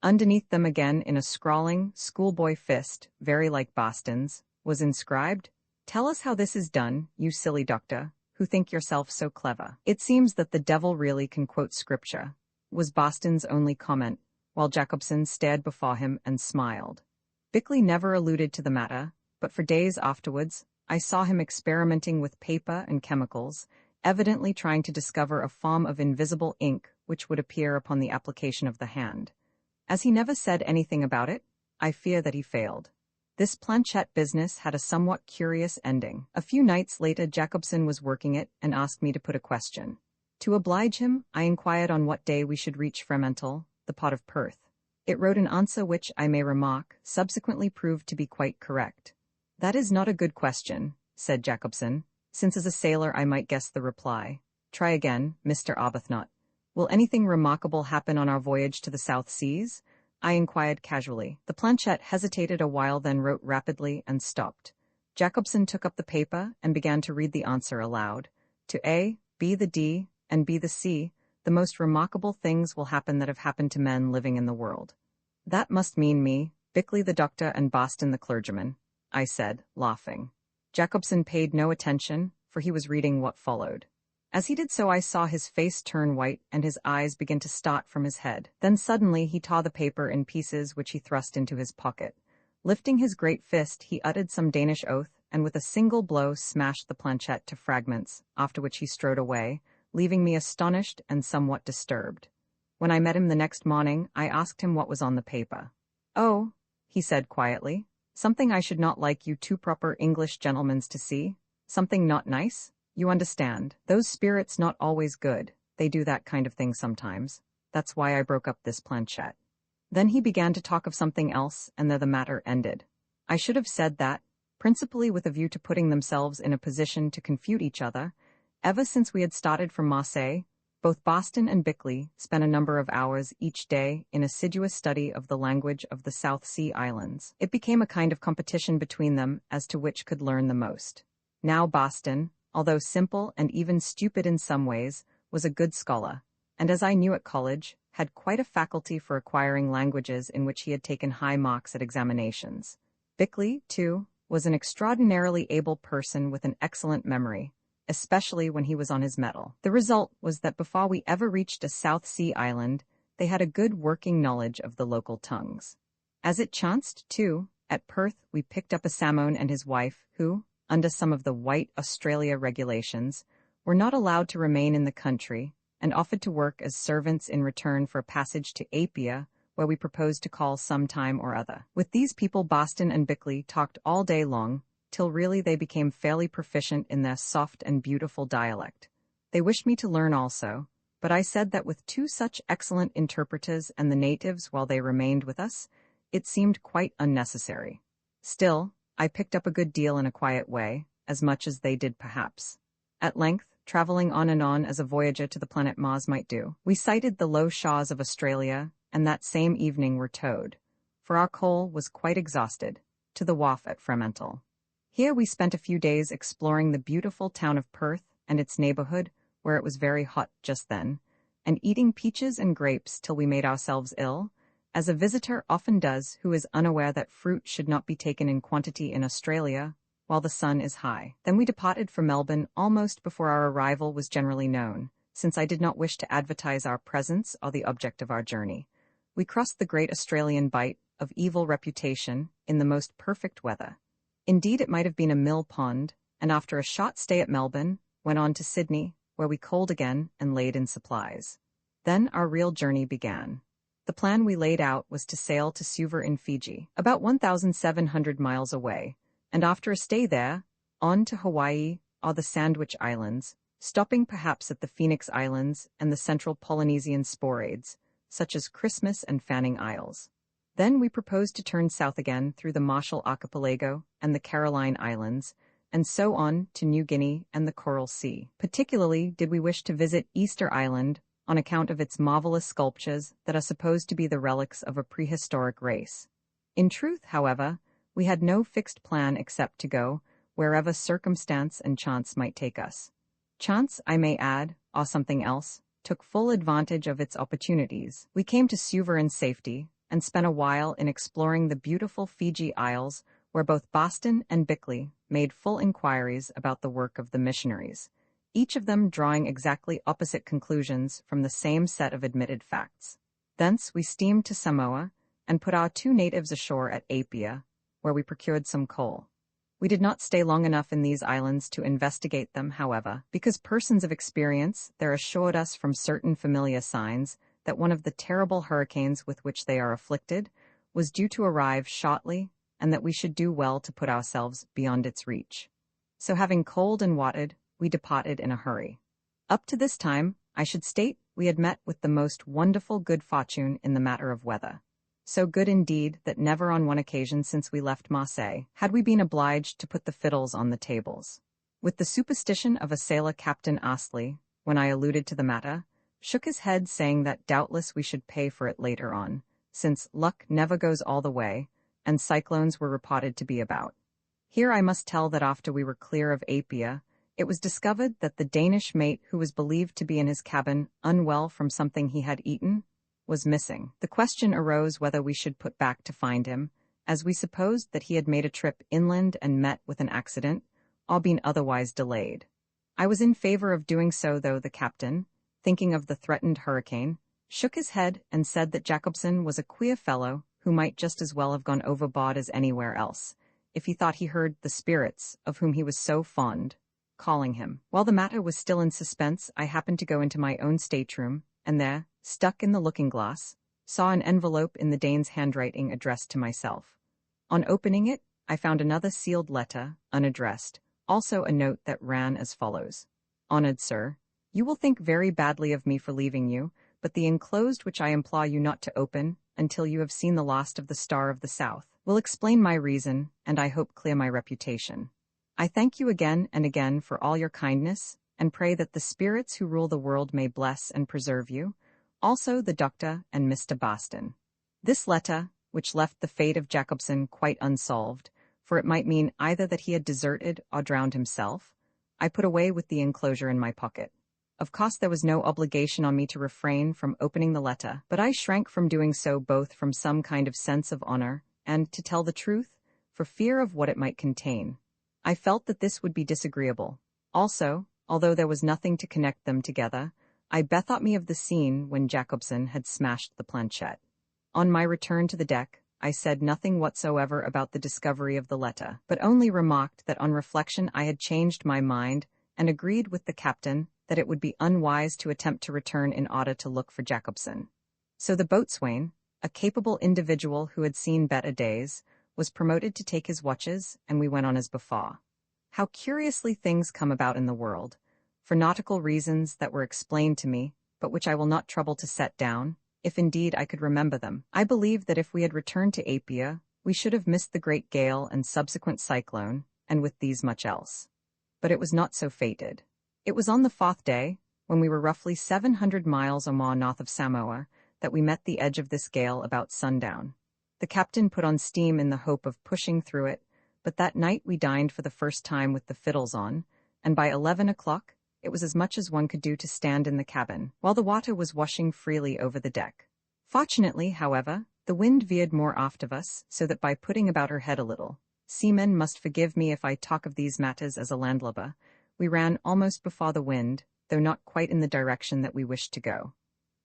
Underneath them again, in a scrawling, schoolboy fist, very like Boston's, was inscribed, "Tell us how this is done, you silly doctor, who think yourself so clever. It seems that the devil really can quote scripture, was Boston's only comment, while Jacobson stared before him and smiled. Bickley never alluded to the matter, but for days afterwards, I saw him experimenting with paper and chemicals, evidently trying to discover a form of invisible ink which would appear upon the application of the hand. As he never said anything about it, I fear that he failed. This planchette business had a somewhat curious ending. A few nights later, Jacobson was working it and asked me to put a question. To oblige him, I inquired on what day we should reach Fremantle, the pot of Perth. It wrote an answer which, I may remark, subsequently proved to be quite correct. That is not a good question, said Jacobson, since as a sailor I might guess the reply. Try again, Mr. Arbuthnot. Will anything remarkable happen on our voyage to the South Seas? I inquired casually. The planchette hesitated a while, then wrote rapidly and stopped. Jacobson took up the paper and began to read the answer aloud. To A, B the D, and B the C, the most remarkable things will happen that have happened to men living in the world. That must mean me, Bickley the doctor, and Boston the clergyman, I said, laughing. Jacobson paid no attention, for he was reading what followed. As he did so, I saw his face turn white and his eyes begin to start from his head. Then suddenly he tore the paper in pieces, which he thrust into his pocket. Lifting his great fist, he uttered some Danish oath, and with a single blow smashed the planchette to fragments, after which he strode away, leaving me astonished and somewhat disturbed. When I met him the next morning, I asked him what was on the paper. Oh, he said quietly, something I should not like you two proper English gentlemen to see. Something not nice? You understand. Those spirits not always good. They do that kind of thing sometimes. That's why I broke up this planchette. Then he began to talk of something else, and there the matter ended. I should have said that, principally with a view to putting themselves in a position to confute each other. Ever since we had started from Marseille, both Boston and Bickley spent a number of hours each day in assiduous study of the language of the South Sea Islands. It became a kind of competition between them as to which could learn the most. Now Boston, although simple and even stupid in some ways, was a good scholar, and as I knew at college, had quite a faculty for acquiring languages in which he had taken high marks at examinations. Bickley, too, was an extraordinarily able person with an excellent memory, especially when he was on his mettle. The result was that before we ever reached a South Sea island, they had a good working knowledge of the local tongues. As it chanced, too, at Perth we picked up a Samon and his wife, who, under some of the White Australia regulations, were not allowed to remain in the country, and offered to work as servants in return for a passage to Apia, where we proposed to call some time or other. With these people Boston and Bickley talked all day long, till really they became fairly proficient in their soft and beautiful dialect. They wished me to learn also, but I said that with two such excellent interpreters and the natives while they remained with us, it seemed quite unnecessary. Still, I picked up a good deal in a quiet way, as much as they did perhaps. At length, traveling on and on as a voyager to the planet Mars might do, we sighted the low shores of Australia, and that same evening were towed, for our coal was quite exhausted, to the wharf at Fremantle. Here we spent a few days exploring the beautiful town of Perth and its neighborhood, where it was very hot just then, and eating peaches and grapes till we made ourselves ill, as a visitor often does who is unaware that fruit should not be taken in quantity in Australia while the sun is high. Then we departed for Melbourne almost before our arrival was generally known, since I did not wish to advertise our presence or the object of our journey. We crossed the great Australian bight, of evil reputation, in the most perfect weather. Indeed, it might have been a mill pond, and after a short stay at Melbourne, went on to Sydney, where we coaled again and laid in supplies. Then our real journey began. The plan we laid out was to sail to Suva in Fiji, about 1,700 miles away, and after a stay there, on to Hawaii or the Sandwich Islands, stopping perhaps at the Phoenix Islands and the Central Polynesian Sporades, such as Christmas and Fanning Isles. Then we proposed to turn south again through the Marshall Archipelago and the Caroline Islands, and so on to New Guinea and the Coral Sea. Particularly did we wish to visit Easter Island on account of its marvelous sculptures that are supposed to be the relics of a prehistoric race. In truth, however, we had no fixed plan except to go wherever circumstance and chance might take us. Chance, I may add, or something else, took full advantage of its opportunities. We came to Suva in safety, and spent a while in exploring the beautiful Fiji Isles, where both Boston and Bickley made full inquiries about the work of the missionaries. each of them drawing exactly opposite conclusions from the same set of admitted facts. Thence we steamed to Samoa and put our 2 natives ashore at Apia, where we procured some coal. We did not stay long enough in these islands to investigate them, however, because persons of experience there assured us from certain familiar signs that one of the terrible hurricanes with which they are afflicted was due to arrive shortly, and that we should do well to put ourselves beyond its reach. So having coaled and watered, we departed in a hurry. Up to this time, I should state, we had met with the most wonderful good fortune in the matter of weather. So good indeed that never on one occasion since we left Marseille had we been obliged to put the fiddles on the tables. With the superstition of a sailor, Captain Astley, when I alluded to the matter, shook his head, saying that doubtless we should pay for it later on, since luck never goes all the way, and cyclones were reported to be about. Here I must tell that after we were clear of Apia, it was discovered that the Danish mate, who was believed to be in his cabin, unwell from something he had eaten, was missing. The question arose whether we should put back to find him, as we supposed that he had made a trip inland and met with an accident, or been otherwise delayed. I was in favor of doing so, though the captain, thinking of the threatened hurricane, shook his head and said that Jacobson was a queer fellow who might just as well have gone overboard as anywhere else, if he thought he heard the spirits, of whom he was so fond, calling him. While the matter was still in suspense, I happened to go into my own stateroom, and there, stuck in the looking-glass, saw an envelope in the Dane's handwriting addressed to myself. On opening it, I found another sealed letter, unaddressed, also a note that ran as follows. Honored Sir, you will think very badly of me for leaving you, but the enclosed, which I implore you not to open until you have seen the last of the Star of the South, will explain my reason, and I hope clear my reputation. I thank you again and again for all your kindness, and pray that the spirits who rule the world may bless and preserve you, also the Doctor and Mr. Boston. This letter, which left the fate of Jacobson quite unsolved, for it might mean either that he had deserted or drowned himself, I put away with the enclosure in my pocket. Of course there was no obligation on me to refrain from opening the letter, but I shrank from doing so both from some kind of sense of honor and, to tell the truth, for fear of what it might contain. I felt that this would be disagreeable. Also, although there was nothing to connect them together, I bethought me of the scene when Jacobson had smashed the planchette. On my return to the deck, I said nothing whatsoever about the discovery of the letter, but only remarked that on reflection I had changed my mind and agreed with the captain that it would be unwise to attempt to return in order to look for Jacobson. So the boatswain, a capable individual who had seen better days, was promoted to take his watches, and we went on as before. How curiously things come about in the world, for nautical reasons that were explained to me, but which I will not trouble to set down, if indeed I could remember them. I believe that if we had returned to Apia, we should have missed the great gale and subsequent cyclone, and with these much else. But it was not so fated. It was on the 4th day, when we were roughly 700 miles or more north of Samoa, that we met the edge of this gale about sundown. The captain put on steam in the hope of pushing through it, but that night we dined for the first time with the fiddles on, and by 11 o'clock, it was as much as one could do to stand in the cabin, while the water was washing freely over the deck. Fortunately, however, the wind veered more aft of us, so that by putting about her head a little, seamen must forgive me if I talk of these matters as a landlubber, we ran almost before the wind, though not quite in the direction that we wished to go.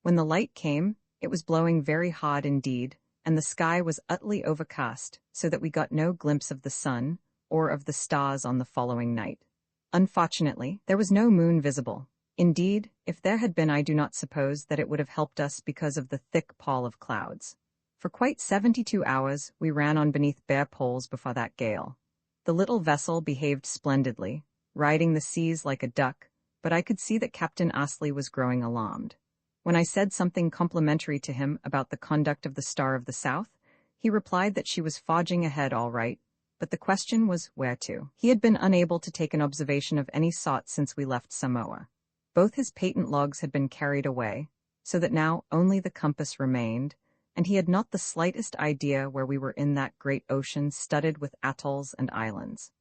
When the light came, it was blowing very hard indeed, and the sky was utterly overcast, so that we got no glimpse of the sun or of the stars on the following night. Unfortunately, there was no moon visible. Indeed, if there had been, I do not suppose that it would have helped us because of the thick pall of clouds. For quite 72 hours we ran on beneath bare poles before that gale. The little vessel behaved splendidly, riding the seas like a duck, but I could see that Captain Astley was growing alarmed. When I said something complimentary to him about the conduct of the Star of the South, he replied that she was forging ahead all right, but the question was where to. He had been unable to take an observation of any sort since we left Samoa. Both his patent logs had been carried away, so that now only the compass remained, and he had not the slightest idea where we were in that great ocean studded with atolls and islands.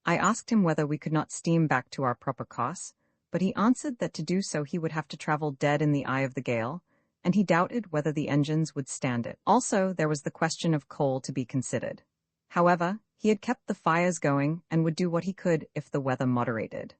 I asked him whether we could not steam back to our proper course, but he answered that to do so he would have to travel dead in the eye of the gale, and he doubted whether the engines would stand it. Also, there was the question of coal to be considered. However, he had kept the fires going and would do what he could if the weather moderated.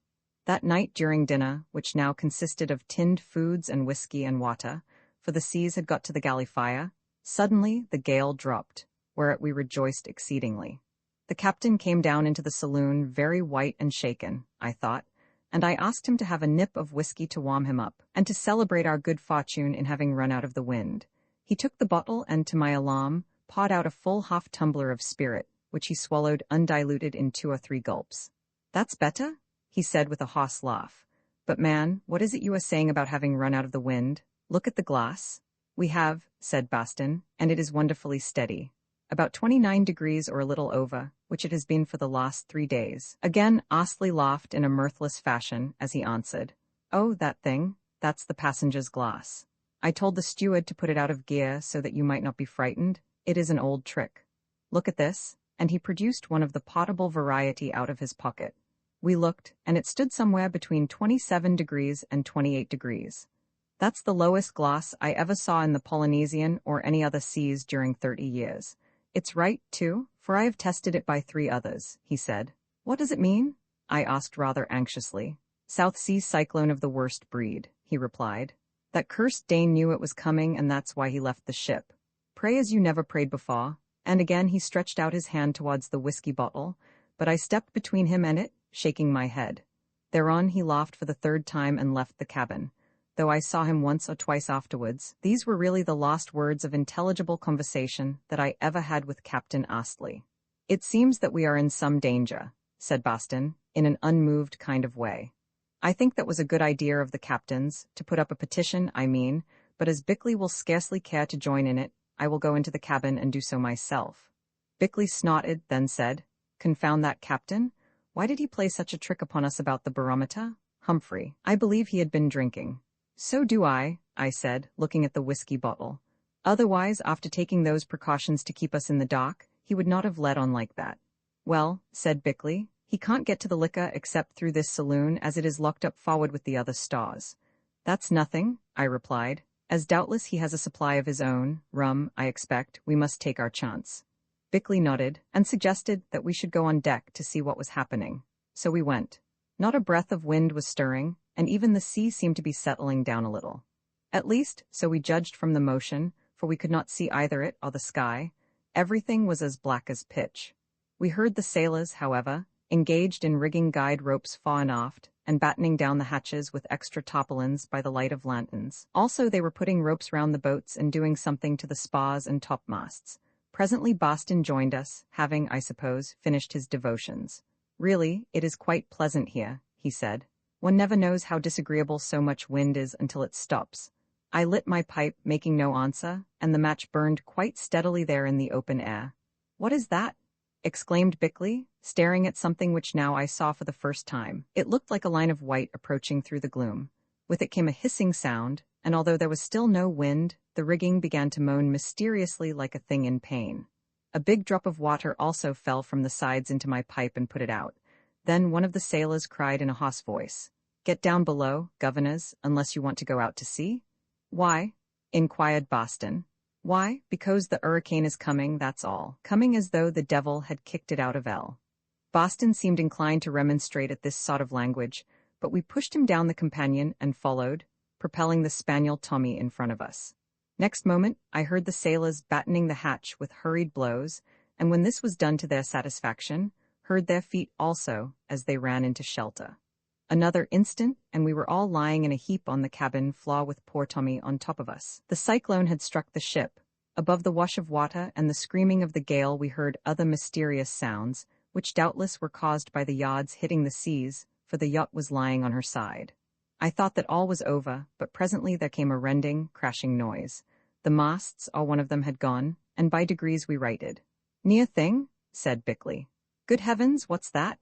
That night during dinner, which now consisted of tinned foods and whiskey and water, for the seas had got to the galley fire, suddenly the gale dropped, whereat we rejoiced exceedingly. The captain came down into the saloon very white and shaken, I thought, and I asked him to have a nip of whiskey to warm him up, and to celebrate our good fortune in having run out of the wind. He took the bottle and, to my alarm, poured out a full half-tumbler of spirit, which he swallowed undiluted in 2 or 3 gulps. "That's better?" he said with a hoarse laugh. "But man, what is it you are saying about having run out of the wind? Look at the glass." "We have," said Boston, "and it is wonderfully steady. About 29 degrees or a little over, which it has been for the last 3 days. Again Astley laughed in a mirthless fashion as he answered, "Oh, that thing, that's the passenger's glass. I told the steward to put it out of gear so that you might not be frightened. It is an old trick. Look at this," and he produced one of the potable variety out of his pocket. We looked, and it stood somewhere between 27 degrees and 28 degrees. "That's the lowest glass I ever saw in the Polynesian or any other seas during 30 years. It's right, too, for I have tested it by 3 others," he said. "What does it mean?" I asked rather anxiously. "South Sea cyclone of the worst breed," he replied. "That cursed Dane knew it was coming, and that's why he left the ship. Pray as you never prayed before," and again he stretched out his hand towards the whiskey bottle, but I stepped between him and it, shaking my head. Thereon he laughed for the 3rd time and left the cabin. Though I saw him once or twice afterwards, these were really the last words of intelligible conversation that I ever had with Captain Astley. "It seems that we are in some danger," said Boston, in an unmoved kind of way. "I think that was a good idea of the captain's, to put up a petition, I mean, but as Bickley will scarcely care to join in it, I will go into the cabin and do so myself." Bickley snorted, then said, "Confound that captain! Why did he play such a trick upon us about the barometer? Humphrey, I believe he had been drinking." "So do I said, looking at the whiskey bottle. "Otherwise, after taking those precautions to keep us in the dark, he would not have led on like that." "Well," said Bickley, "he can't get to the liquor except through this saloon, as it is locked up forward with the other stores." "That's nothing," I replied. "As doubtless he has a supply of his own, rum, I expect, we must take our chance." Bickley nodded, and suggested that we should go on deck to see what was happening. So we went. Not a breath of wind was stirring, and even the sea seemed to be settling down a little. At least, so we judged from the motion, for we could not see either it or the sky. Everything was as black as pitch. We heard the sailors, however, engaged in rigging guide ropes fore and aft, and battening down the hatches with extra tarpaulins by the light of lanterns. Also they were putting ropes round the boats and doing something to the spars and topmasts. Presently Boston joined us, having, I suppose, finished his devotions. "Really, it is quite pleasant here," he said. "One never knows how disagreeable so much wind is until it stops." I lit my pipe, making no answer, and the match burned quite steadily there in the open air. "What is that?" exclaimed Bickley, staring at something which now I saw for the first time. It looked like a line of white approaching through the gloom. With it came a hissing sound, and although there was still no wind, the rigging began to moan mysteriously like a thing in pain. A big drop of water also fell from the sides into my pipe and put it out. Then one of the sailors cried in a hoarse voice, "Get down below, governors, unless you want to go out to sea." "Why?" inquired Boston. "Why, because the hurricane is coming, that's all. Coming as though the devil had kicked it out of L." Boston seemed inclined to remonstrate at this sort of language, but we pushed him down the companion and followed, propelling the spaniel Tommy in front of us. Next moment, I heard the sailors battening the hatch with hurried blows, and when this was done to their satisfaction, heard their feet also as they ran into shelter. Another instant, and we were all lying in a heap on the cabin floor with poor Tommy on top of us. The cyclone had struck the ship. Above the wash of water and the screaming of the gale we heard other mysterious sounds, which doubtless were caused by the yards hitting the seas, for the yacht was lying on her side. I thought that all was over, but presently there came a rending, crashing noise. The masts, or one of them, had gone, and by degrees we righted. "Near thing?" said Bickley. "Good heavens, what's that?"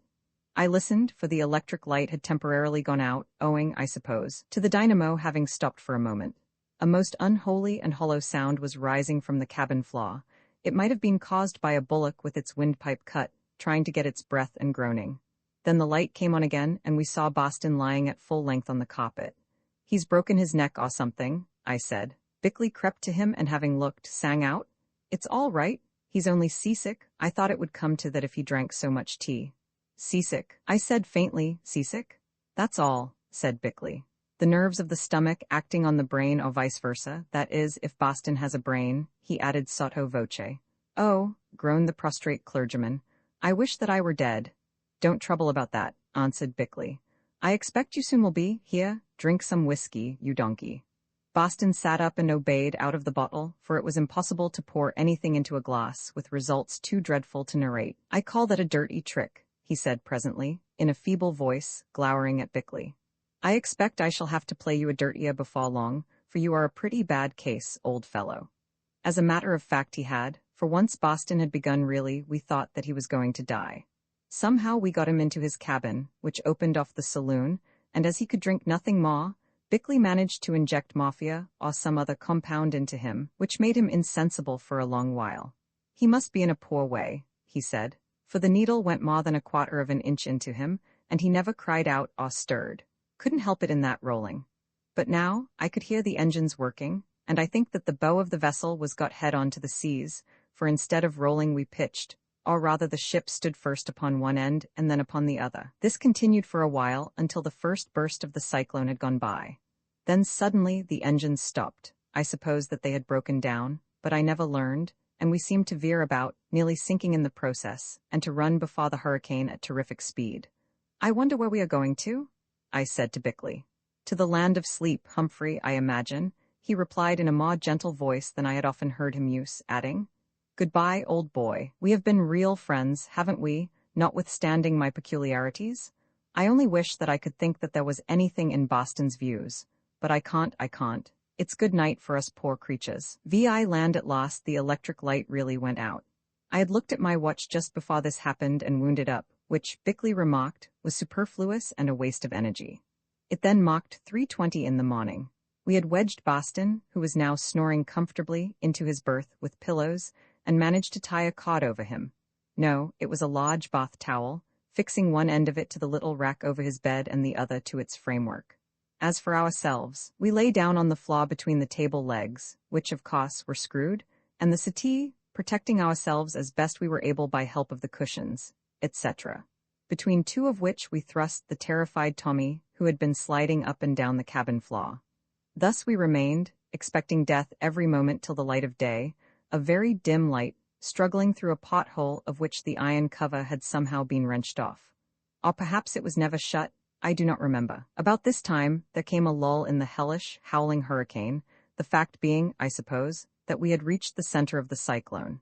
I listened, for the electric light had temporarily gone out, owing, I suppose, to the dynamo having stopped for a moment. A most unholy and hollow sound was rising from the cabin floor. It might have been caused by a bullock with its windpipe cut, trying to get its breath and groaning. Then the light came on again, and we saw Boston lying at full length on the carpet. "He's broken his neck or something," I said. Bickley crept to him and, having looked, sang out, "It's all right. He's only seasick. I thought it would come to that if he drank so much tea." "Seasick," I said faintly. "Seasick?" That's all, said Bickley. The nerves of the stomach acting on the brain or vice versa, that is, if Boston has a brain, he added sotto voce. Oh, groaned the prostrate clergyman, I wish that I were dead. Don't trouble about that, answered Bickley. I expect you soon will be. Here, drink some whiskey, you donkey. Boston sat up and obeyed out of the bottle, for it was impossible to pour anything into a glass with results too dreadful to narrate. I call that a dirty trick, he said presently, in a feeble voice, glowering at Bickley. I expect I shall have to play you a dirtier before long, for you are a pretty bad case, old fellow. As a matter of fact he had, for once Boston had begun really, we thought that he was going to die. Somehow we got him into his cabin, which opened off the saloon, and as he could drink nothing more, Bickley managed to inject morphia or some other compound into him, which made him insensible for a long while. He must be in a poor way, he said, for the needle went more than 1/4 of an inch into him, and he never cried out or stirred. Couldn't help it in that rolling. But now I could hear the engines working, and I think that the bow of the vessel was got head on to the seas, for instead of rolling we pitched, or rather the ship stood first upon one end and then upon the other. This continued for a while until the first burst of the cyclone had gone by. Then suddenly the engines stopped. I suppose that they had broken down, but I never learned, and we seemed to veer about, nearly sinking in the process, and to run before the hurricane at terrific speed. I wonder where we are going to? I said to Bickley. To the land of sleep, Humphrey, I imagine, he replied in a more gentle voice than I had often heard him use, adding, Goodbye, old boy. We have been real friends, haven't we, notwithstanding my peculiarities? I only wish that I could think that there was anything in Boston's views. But I can't. It's good night for us poor creatures. Vi land at last, the electric light really went out. I had looked at my watch just before this happened and wound it up, which, Bickley remarked, was superfluous and a waste of energy. It then marked 3:20 in the morning. We had wedged Boston, who was now snoring comfortably, into his berth with pillows, and managed to tie a cord over him. No, it was a large bath towel, fixing one end of it to the little rack over his bed and the other to its framework. As for ourselves, we lay down on the floor between the table legs, which of course were screwed, and the settee, protecting ourselves as best we were able by help of the cushions, etc., between two of which we thrust the terrified Tommy, who had been sliding up and down the cabin floor. Thus we remained, expecting death every moment till the light of day, a very dim light, struggling through a pothole of which the iron cover had somehow been wrenched off. Or perhaps it was never shut, I do not remember. About this time, there came a lull in the hellish, howling hurricane, the fact being, I suppose, that we had reached the center of the cyclone.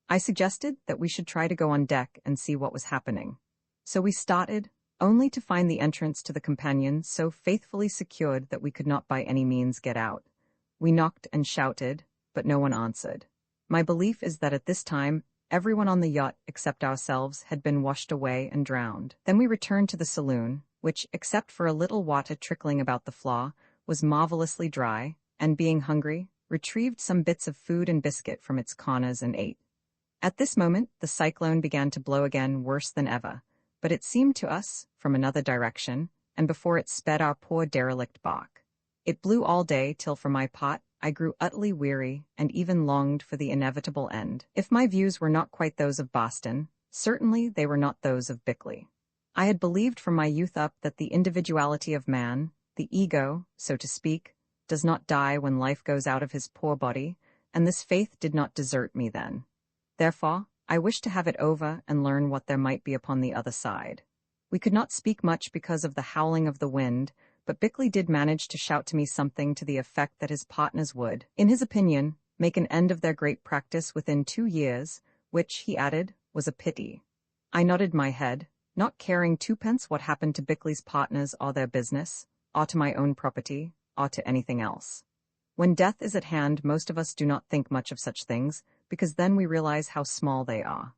I suggested that we should try to go on deck and see what was happening. So we started, only to find the entrance to the companion so faithfully secured that we could not by any means get out. We knocked and shouted, but no one answered. My belief is that at this time, everyone on the yacht except ourselves had been washed away and drowned. Then we returned to the saloon, which, except for a little water trickling about the floor, was marvelously dry, and being hungry, retrieved some bits of food and biscuit from its corners and ate. At this moment, the cyclone began to blow again worse than ever, but it seemed to us, from another direction, and before it sped our poor derelict bark. It blew all day till for my part, I grew utterly weary and even longed for the inevitable end. If my views were not quite those of Boston, certainly they were not those of Bickley. I had believed from my youth up that the individuality of man, the ego, so to speak, does not die when life goes out of his poor body, and this faith did not desert me then. Therefore, I wished to have it over and learn what there might be upon the other side. We could not speak much because of the howling of the wind, but Bickley did manage to shout to me something to the effect that his partners would, in his opinion, make an end of their great practice within 2 years, which, he added, was a pity. I nodded my head, not caring twopence what happened to Bickley's partners or their business, or to my own property, or to anything else. When death is at hand, most of us do not think much of such things, because then we realize how small they are.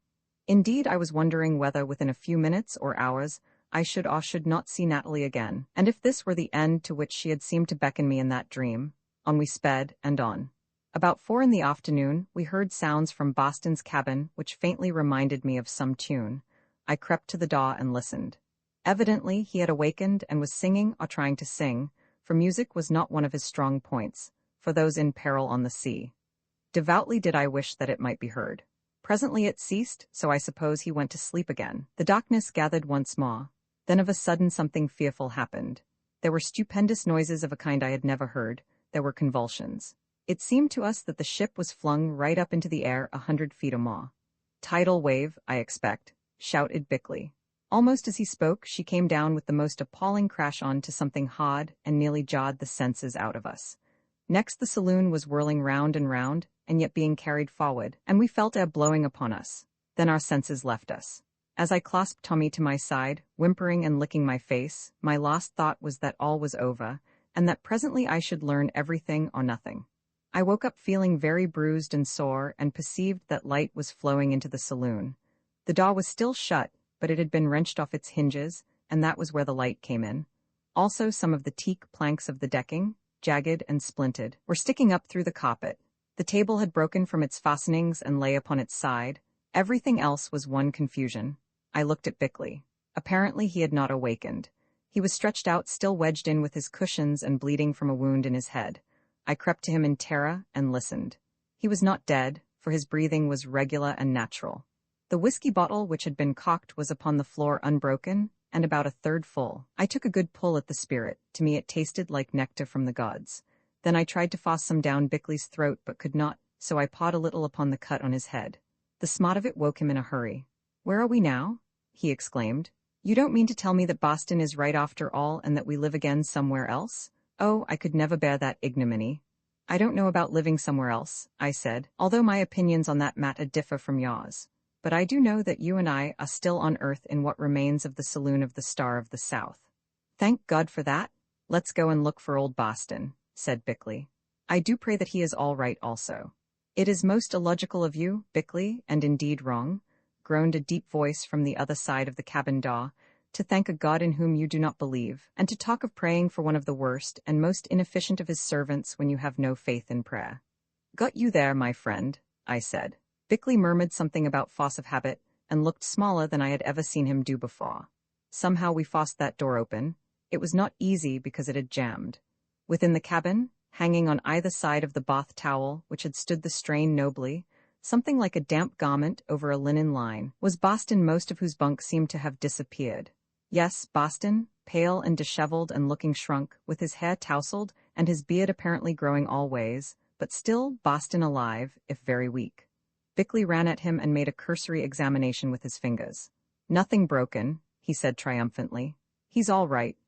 Indeed, I was wondering whether within a few minutes or hours I should or should not see Natalie again, and if this were the end to which she had seemed to beckon me in that dream. On we sped, and on. About 4 in the afternoon, we heard sounds from Boston's cabin which faintly reminded me of some tune. I crept to the door and listened. Evidently he had awakened and was singing or trying to sing, for music was not one of his strong points, for those in peril on the sea. Devoutly did I wish that it might be heard. Presently it ceased, so I suppose he went to sleep again. The darkness gathered once more. Then of a sudden something fearful happened. There were stupendous noises of a kind I had never heard. There were convulsions. It seemed to us that the ship was flung right up into the air 100 feet or more. "Tidal wave, I expect," shouted Bickley. Almost as he spoke, she came down with the most appalling crash on to something hard and nearly jarred the senses out of us. Next the saloon was whirling round and yet being carried forward, and we felt air blowing upon us. Then our senses left us. As I clasped Tommy to my side, whimpering and licking my face, my last thought was that all was over, and that presently I should learn everything or nothing. I woke up feeling very bruised and sore, and perceived that light was flowing into the saloon. The door was still shut, but it had been wrenched off its hinges, and that was where the light came in. Also some of the teak planks of the decking, jagged and splintered, were sticking up through the carpet. The table had broken from its fastenings and lay upon its side. Everything else was one confusion. I looked at Bickley. Apparently he had not awakened. He was stretched out, still wedged in with his cushions and bleeding from a wound in his head. I crept to him in terror and listened. He was not dead, for his breathing was regular and natural. The whiskey bottle which had been cocked was upon the floor unbroken, and about a third full. I took a good pull at the spirit. To me it tasted like nectar from the gods. Then I tried to force some down Bickley's throat but could not, so I pawed a little upon the cut on his head. The smart of it woke him in a hurry. "Where are we now?" he exclaimed. "You don't mean to tell me that Boston is right after all and that we live again somewhere else? Oh, I could never bear that ignominy." "I don't know about living somewhere else," I said, "although my opinions on that matter differ from yours. But I do know that you and I are still on earth in what remains of the saloon of the Star of the South." "Thank God for that. Let's go and look for old Boston," said Bickley. "I do pray that he is all right also." "It is most illogical of you, Bickley, and indeed wrong," groaned a deep voice from the other side of the cabin door, "to thank a God in whom you do not believe, and to talk of praying for one of the worst and most inefficient of his servants when you have no faith in prayer." "Got you there, my friend," I said. Bickley murmured something about force of habit, and looked smaller than I had ever seen him do before. Somehow we forced that door open. It was not easy because it had jammed. Within the cabin, hanging on either side of the bath towel which had stood the strain nobly, something like a damp garment over a linen line, was Boston, most of whose bunk seemed to have disappeared. Yes, Boston, pale and disheveled and looking shrunk, with his hair tousled and his beard apparently growing all ways, but still Boston alive, if very weak. Bickley ran at him and made a cursory examination with his fingers. "Nothing broken," he said triumphantly. "He's all right.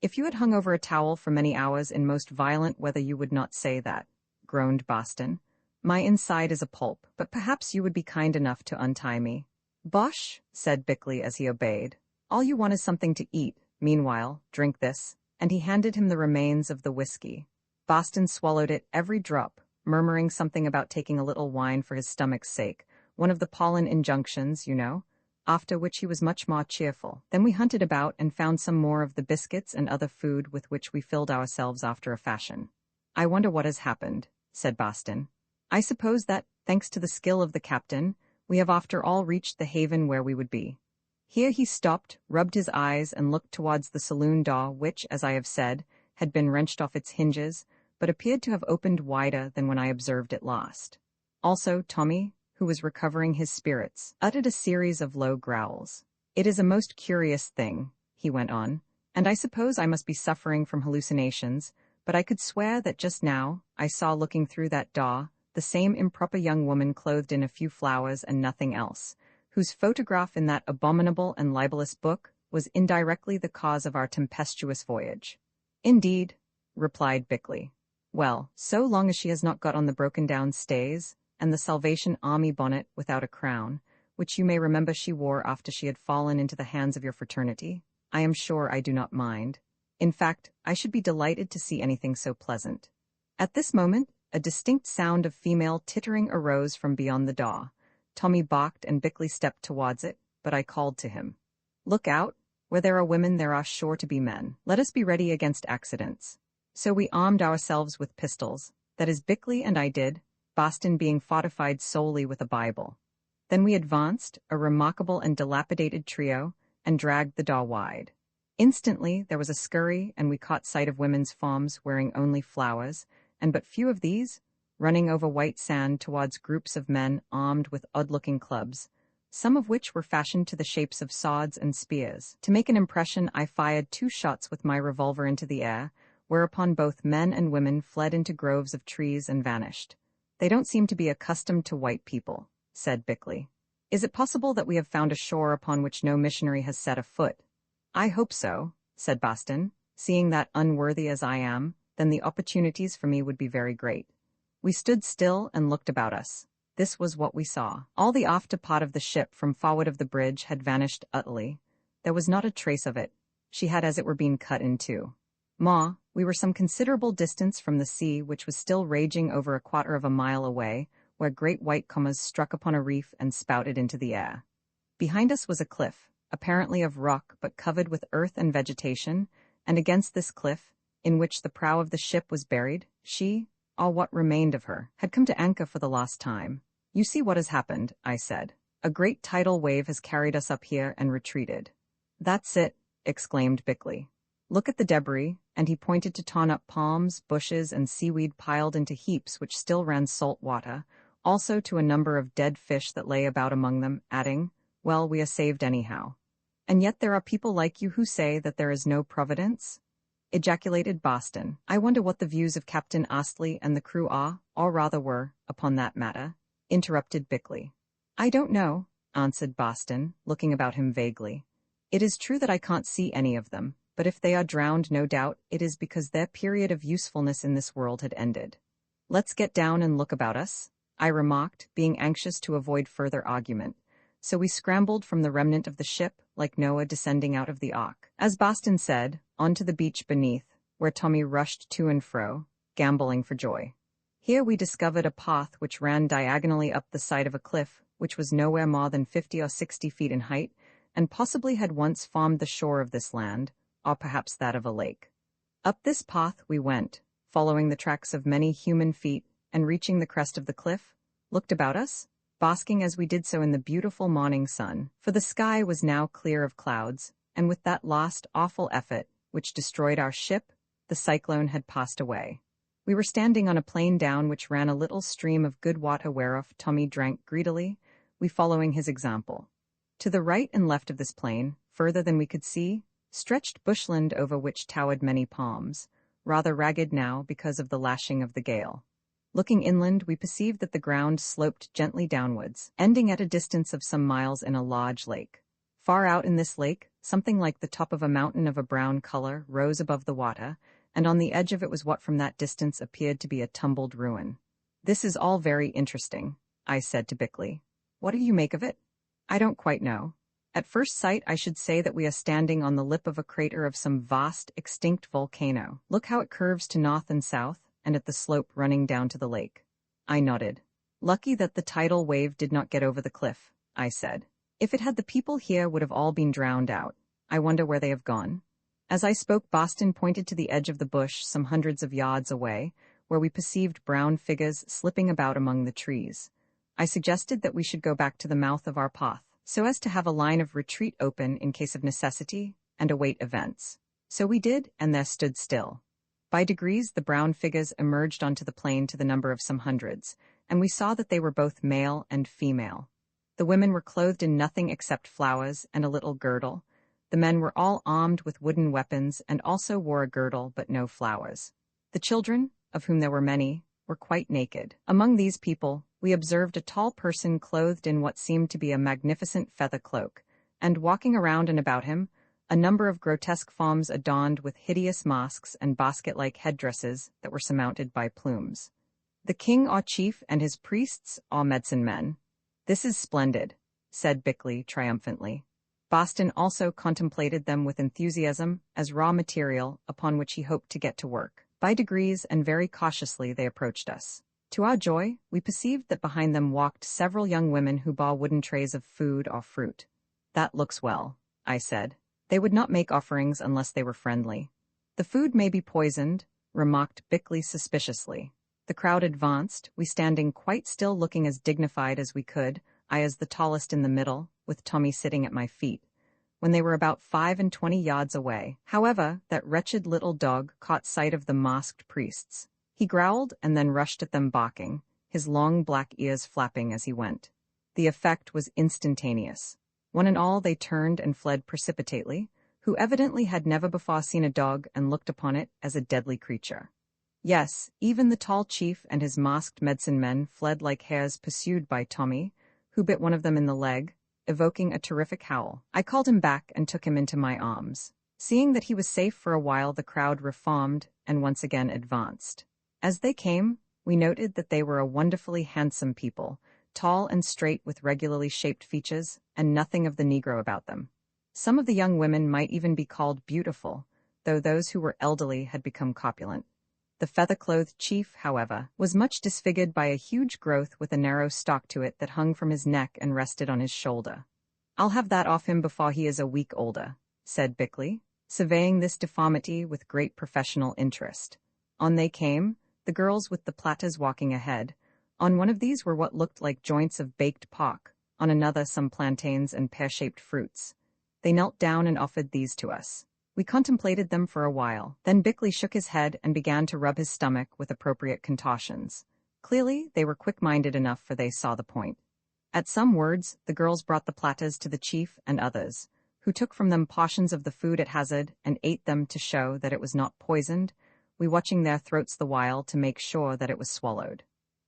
If you had hung over a towel for many hours in most violent weather you would not say that," groaned Boston. "My inside is a pulp, but perhaps you would be kind enough to untie me." "Bosh," said Bickley as he obeyed. "All you want is something to eat. Meanwhile, drink this," and he handed him the remains of the whiskey. Boston swallowed it every drop, murmuring something about taking a little wine for his stomach's sake, one of the pollen injunctions, you know, after which he was much more cheerful. Then we hunted about and found some more of the biscuits and other food with which we filled ourselves after a fashion. "I wonder what has happened," said Boston. "I suppose that, thanks to the skill of the captain, we have after all reached the haven where we would be." Here he stopped, rubbed his eyes, and looked towards the saloon door which, as I have said, had been wrenched off its hinges, but appeared to have opened wider than when I observed it last. Also, Tommy, who was recovering his spirits, uttered a series of low growls. "It is a most curious thing," he went on, "and I suppose I must be suffering from hallucinations, but I could swear that just now I saw looking through that door the same improper young woman clothed in a few flowers and nothing else, whose photograph in that abominable and libelous book was indirectly the cause of our tempestuous voyage." "Indeed," replied Bickley. "Well, so long as she has not got on the broken-down stays, and the Salvation Army bonnet without a crown, which you may remember she wore after she had fallen into the hands of your fraternity, I am sure I do not mind. In fact, I should be delighted to see anything so pleasant." At this moment, a distinct sound of female tittering arose from beyond the door. Tommy balked and Bickley stepped towards it, but I called to him. "Look out! Where there are women there are sure to be men. Let us be ready against accidents." So we armed ourselves with pistols, that is Bickley and I did, Boston being fortified solely with a Bible. Then we advanced, a remarkable and dilapidated trio, and dragged the door wide. Instantly there was a scurry, and we caught sight of women's forms wearing only flowers, and but few of these, running over white sand towards groups of men armed with odd-looking clubs. some of which were fashioned to the shapes of swords and spears. To make an impression, I fired 2 shots with my revolver into the air, whereupon both men and women fled into groves of trees and vanished. "They don't seem to be accustomed to white people," said Bickley. "Is it possible that we have found a shore upon which no missionary has set a foot?" "I hope so," said Boston, "seeing that, unworthy as I am, then the opportunities for me would be very great." We stood still and looked about us. This was what we saw. All the after part of the ship from forward of the bridge had vanished utterly. There was not a trace of it. She had as it were been cut in two. We were some considerable distance from the sea, which was still raging over a quarter of a mile away, where great white commas struck upon a reef and spouted into the air. Behind us was a cliff, apparently of rock but covered with earth and vegetation, and against this cliff, in which the prow of the ship was buried, she, all what remained of her, had come to anchor for the last time. "You see what has happened," I said. "A great tidal wave has carried us up here and retreated." "That's it," exclaimed Bickley. "Look at the debris," and he pointed to torn-up palms, bushes, and seaweed piled into heaps which still ran salt water, also to a number of dead fish that lay about among them, adding, "Well, we are saved anyhow." "And yet there are people like you who say that there is no providence?" ejaculated Boston. "I wonder what the views of Captain Astley and the crew are, or rather were, upon that matter," interrupted Bickley. "I don't know," answered Boston, looking about him vaguely. "It is true that I can't see any of them, but if they are drowned, no doubt it is because their period of usefulness in this world had ended." "Let's get down and look about us," I remarked, being anxious to avoid further argument. So we scrambled from the remnant of the ship, like Noah descending out of the ark, as Boston said, onto the beach beneath, where Tommy rushed to and fro, gambolling for joy. Here we discovered a path which ran diagonally up the side of a cliff, which was nowhere more than 50 or 60 feet in height, and possibly had once formed the shore of this land, or perhaps that of a lake. Up this path we went, following the tracks of many human feet, and reaching the crest of the cliff, looked about us, basking as we did so in the beautiful morning sun, for the sky was now clear of clouds, and with that last awful effort, which destroyed our ship, the cyclone had passed away. We were standing on a plain down which ran a little stream of good water whereof Tommy drank greedily, we following his example. To the right and left of this plain, further than we could see, stretched bushland over which towered many palms, rather ragged now because of the lashing of the gale. Looking inland, we perceived that the ground sloped gently downwards, ending at a distance of some miles in a large lake. Far out in this lake, something like the top of a mountain of a brown color rose above the water, and on the edge of it was what from that distance appeared to be a tumbled ruin. "This is all very interesting," I said to Bickley. "What do you make of it?" "I don't quite know. At first sight I should say that we are standing on the lip of a crater of some vast, extinct volcano. Look how it curves to north and south, and at the slope running down to the lake." I nodded. "Lucky that the tidal wave did not get over the cliff," I said. "If it had, the people here would have all been drowned out. I wonder where they have gone." As I spoke, Boston pointed to the edge of the bush some hundreds of yards away, where we perceived brown figures slipping about among the trees. I suggested that we should go back to the mouth of our path, so as to have a line of retreat open in case of necessity, and await events. So we did, and there stood still. By degrees the brown figures emerged onto the plain to the number of some hundreds, and we saw that they were both male and female. The women were clothed in nothing except flowers and a little girdle. The men were all armed with wooden weapons and also wore a girdle but no flowers. The children, of whom there were many, were quite naked. Among these people, we observed a tall person clothed in what seemed to be a magnificent feather cloak, and walking around and about him, a number of grotesque forms adorned with hideous masks and basket-like headdresses that were surmounted by plumes. "The king or chief and his priests or medicine men." "This is splendid," said Bickley triumphantly. Boston also contemplated them with enthusiasm as raw material upon which he hoped to get to work. By degrees and very cautiously they approached us. To our joy, we perceived that behind them walked several young women who bore wooden trays of food or fruit. "That looks well," I said. "They would not make offerings unless they were friendly." "The food may be poisoned," remarked Bickley suspiciously. The crowd advanced, we standing quite still, looking as dignified as we could, I as the tallest in the middle, with Tommy sitting at my feet. When they were about 25 yards away, however, that wretched little dog caught sight of the masked priests. He growled and then rushed at them barking, his long black ears flapping as he went. The effect was instantaneous. One and all they turned and fled precipitately, who evidently had never before seen a dog and looked upon it as a deadly creature. Yes, even the tall chief and his masked medicine men fled like hares pursued by Tommy, who bit one of them in the leg, evoking a terrific howl. I called him back and took him into my arms. Seeing that he was safe for a while, the crowd reformed and once again advanced. As they came, we noted that they were a wonderfully handsome people, tall and straight with regularly shaped features, and nothing of the Negro about them. Some of the young women might even be called beautiful, though those who were elderly had become corpulent. The feather-clothed chief, however, was much disfigured by a huge growth with a narrow stalk to it that hung from his neck and rested on his shoulder. "I'll have that off him before he is a week older," said Bickley, surveying this deformity with great professional interest. On they came, the girls with the platters walking ahead. On one of these were what looked like joints of baked pork, on another some plantains and pear-shaped fruits. They knelt down and offered these to us. We contemplated them for a while, then Bickley shook his head and began to rub his stomach with appropriate contortions. Clearly, they were quick-minded enough, for they saw the point. At some words, the girls brought the platters to the chief and others, who took from them portions of the food at hazard and ate them to show that it was not poisoned, we watching their throats the while to make sure that it was swallowed.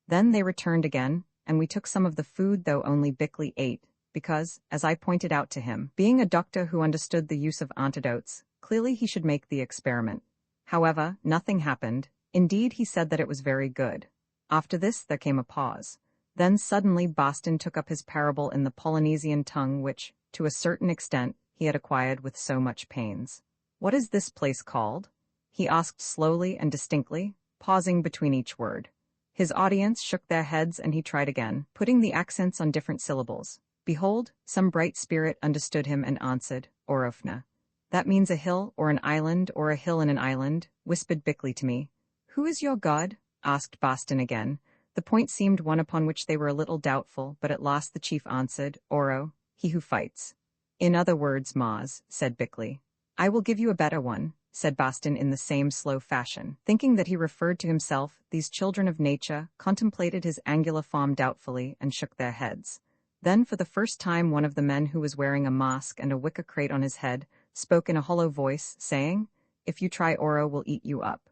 Then they returned again, and we took some of the food, though only Bickley ate, because, as I pointed out to him, being a doctor who understood the use of antidotes, clearly he should make the experiment. However, nothing happened. Indeed, he said that it was very good. After this there came a pause. Then suddenly Boston took up his parable in the Polynesian tongue which, to a certain extent, he had acquired with so much pains. "What is this place called?" he asked slowly and distinctly, pausing between each word. His audience shook their heads and he tried again, putting the accents on different syllables. Behold, some bright spirit understood him and answered, "Orofna." "That means a hill or an island or a hill in an island," whispered Bickley to me. "Who is your god?" asked Boston again. The point seemed one upon which they were a little doubtful, but at last the chief answered, "Oro, he who fights." "In other words, Maz," said Bickley. "I will give you a better one," said Boston in the same slow fashion. Thinking that he referred to himself, these children of nature contemplated his angular form doubtfully and shook their heads. Then for the first time one of the men, who was wearing a mask and a wicker crate on his head, spoke in a hollow voice, saying, "If you try Oro, we'll eat you up."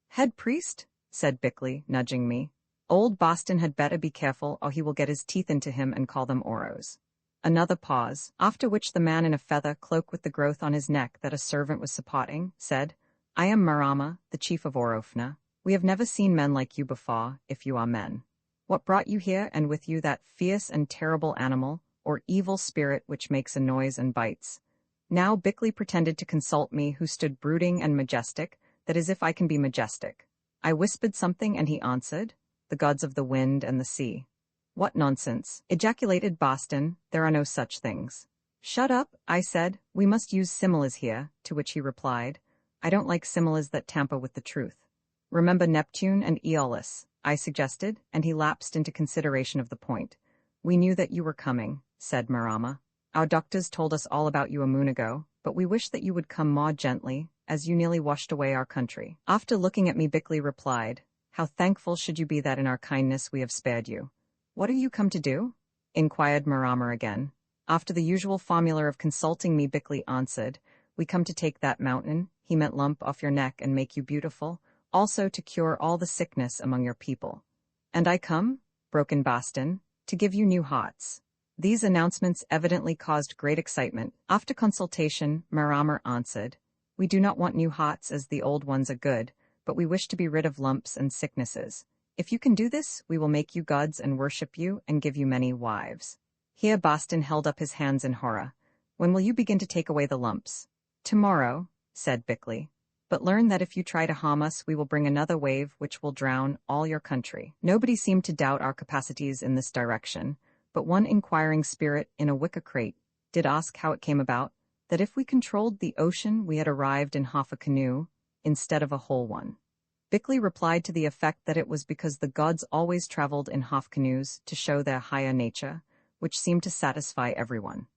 "Head priest?" said Bickley, nudging me. "Old Boston had better be careful, or he will get his teeth into him and call them Oros." Another pause, after which the man in a feather cloak with the growth on his neck that a servant was supporting, said, "I am Marama, the chief of Orofna. We have never seen men like you before, if you are men. What brought you here, and with you that fierce and terrible animal, or evil spirit which makes a noise and bites?" Now Bickley pretended to consult me, who stood brooding and majestic, that is if I can be majestic. I whispered something and he answered, "The gods of the wind and the sea." "What nonsense!" ejaculated Boston. "There are no such things." "Shut up," I said. "We must use similes here," to which he replied, "I don't like similes that tamper with the truth." "Remember Neptune and Aeolus," I suggested, and he lapsed into consideration of the point. "We knew that you were coming," said Marama. "Our doctors told us all about you a moon ago, but we wish that you would come more gently, as you nearly washed away our country." After looking at me, Bickley replied, "How thankful should you be that in our kindness we have spared you." "What are you come to do?" inquired Marama again. After the usual formula of consulting me, Bickley answered, "We come to take that mountain," he meant lump, "off your neck and make you beautiful, also to cure all the sickness among your people." "And I come," broke in Boston, "to give you new hearts." These announcements evidently caused great excitement. After consultation, Marama answered, "We do not want new hearts, as the old ones are good, but we wish to be rid of lumps and sicknesses. If you can do this, we will make you gods and worship you and give you many wives." Here Boston held up his hands in horror. "When will you begin to take away the lumps?" "Tomorrow," said Bickley. "But learn that if you try to harm us, we will bring another wave which will drown all your country." Nobody seemed to doubt our capacities in this direction, but one inquiring spirit in a wicker crate did ask how it came about that if we controlled the ocean we had arrived in half a canoe instead of a whole one. Bickley replied to the effect that it was because the gods always traveled in half canoes to show their higher nature, which seemed to satisfy everyone.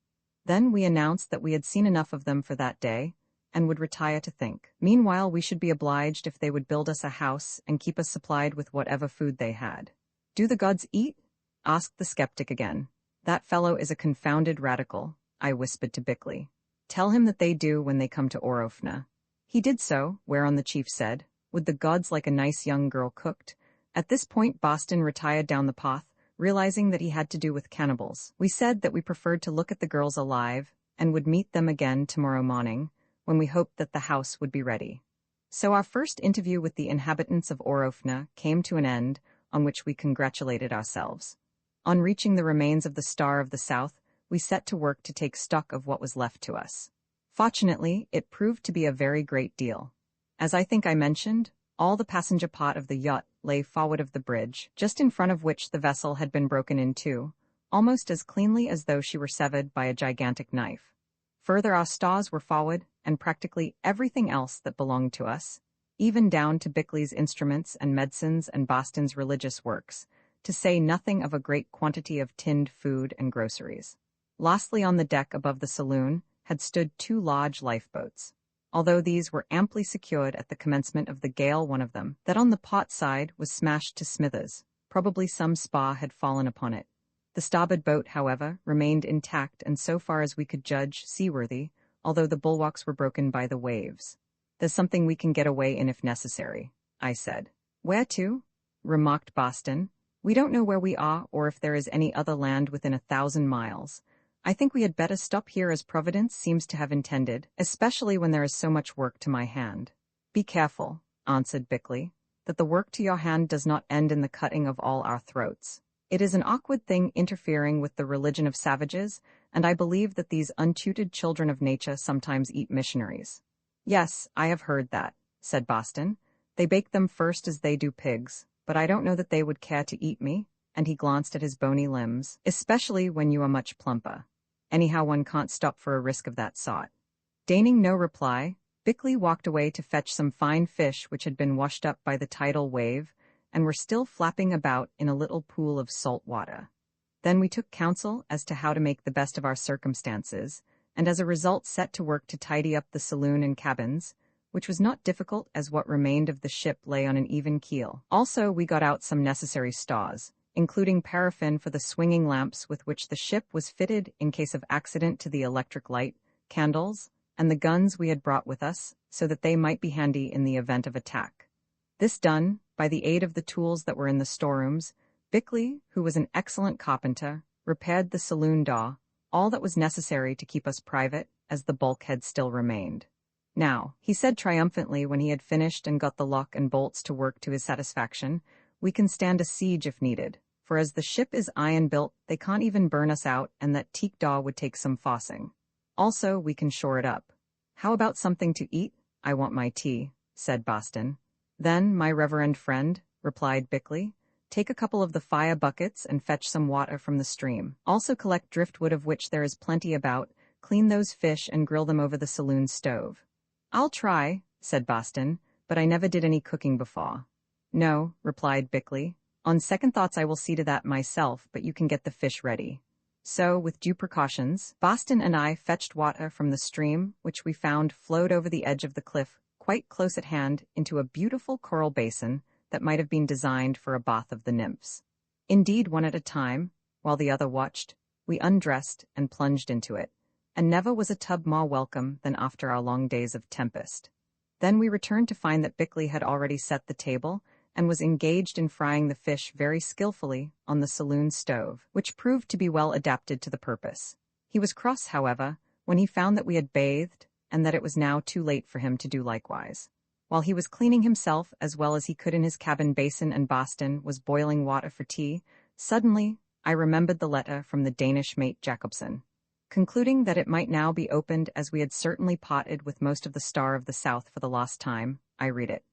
Then we announced that we had seen enough of them for that day, and would retire to think. Meanwhile, we should be obliged if they would build us a house and keep us supplied with whatever food they had. "Do the gods eat?" asked the skeptic again. That fellow is a confounded radical, I whispered to Bickley. Tell him that they do when they come to Orofna. He did so, whereon the chief said, Would the gods like a nice young girl cooked? At this point Boston retired down the path, realizing that he had to do with cannibals. We said that we preferred to look at the girls alive, and would meet them again tomorrow morning, when we hoped that the house would be ready. So our first interview with the inhabitants of Orofna came to an end, on which we congratulated ourselves. On reaching the remains of the Star of the South, we set to work to take stock of what was left to us. Fortunately, it proved to be a very great deal. As I think I mentioned, all the passenger part of the yacht lay forward of the bridge, just in front of which the vessel had been broken in two, almost as cleanly as though she were severed by a gigantic knife. Further, our stores were forward, and practically everything else that belonged to us, even down to Bickley's instruments and medicines and Boston's religious works, to say nothing of a great quantity of tinned food and groceries. Lastly, on the deck above the saloon had stood two large lifeboats. Although these were amply secured at the commencement of the gale, one of them, that on the port side, was smashed to smithers. Probably some spar had fallen upon it. The starboard boat, however, remained intact and, so far as we could judge, seaworthy, although the bulwarks were broken by the waves. There's something we can get away in if necessary, I said. Where to? Remarked Boston. We don't know where we are or if there is any other land within 1,000 miles. I think we had better stop here as Providence seems to have intended, especially when there is so much work to my hand. Be careful, answered Bickley, that the work to your hand does not end in the cutting of all our throats. It is an awkward thing interfering with the religion of savages, and I believe that these untutored children of nature sometimes eat missionaries. Yes, I have heard that, said Boston. They bake them first as they do pigs, but I don't know that they would care to eat me, and he glanced at his bony limbs, especially when you are much plumper. Anyhow, one can't stop for a risk of that sort. Deigning no reply, Bickley walked away to fetch some fine fish which had been washed up by the tidal wave, and were still flapping about in a little pool of salt water. Then we took counsel as to how to make the best of our circumstances, and as a result set to work to tidy up the saloon and cabins, which was not difficult as what remained of the ship lay on an even keel. Also, we got out some necessary stores, including paraffin for the swinging lamps with which the ship was fitted in case of accident to the electric light, candles, and the guns we had brought with us, so that they might be handy in the event of attack. This done, by the aid of the tools that were in the storerooms, Bickley, who was an excellent carpenter, repaired the saloon door, all that was necessary to keep us private, as the bulkhead still remained. Now, he said triumphantly when he had finished and got the lock and bolts to work to his satisfaction, we can stand a siege if needed, for as the ship is iron-built, they can't even burn us out, and that teak door would take some fossing. Also, we can shore it up. How about something to eat? I want my tea, said Boston. Then, my reverend friend, replied Bickley, take a couple of the fire buckets and fetch some water from the stream. Also collect driftwood, of which there is plenty about, clean those fish and grill them over the saloon stove. I'll try, said Boston, but I never did any cooking before. No, replied Bickley. On second thoughts I will see to that myself, but you can get the fish ready. So, with due precautions, Boston and I fetched water from the stream, which we found flowed over the edge of the cliff, quite close at hand, into a beautiful coral basin that might have been designed for a bath of the nymphs. Indeed, one at a time, while the other watched, we undressed and plunged into it, and never was a tub more welcome than after our long days of tempest. Then we returned to find that Bickley had already set the table, and was engaged in frying the fish very skillfully on the saloon stove, which proved to be well adapted to the purpose. He was cross, however, when he found that we had bathed, and that it was now too late for him to do likewise. While he was cleaning himself as well as he could in his cabin basin and Boston was boiling water for tea, suddenly I remembered the letter from the Danish mate Jacobsen. Concluding that it might now be opened as we had certainly parted with most of the Star of the South for the last time, I read it.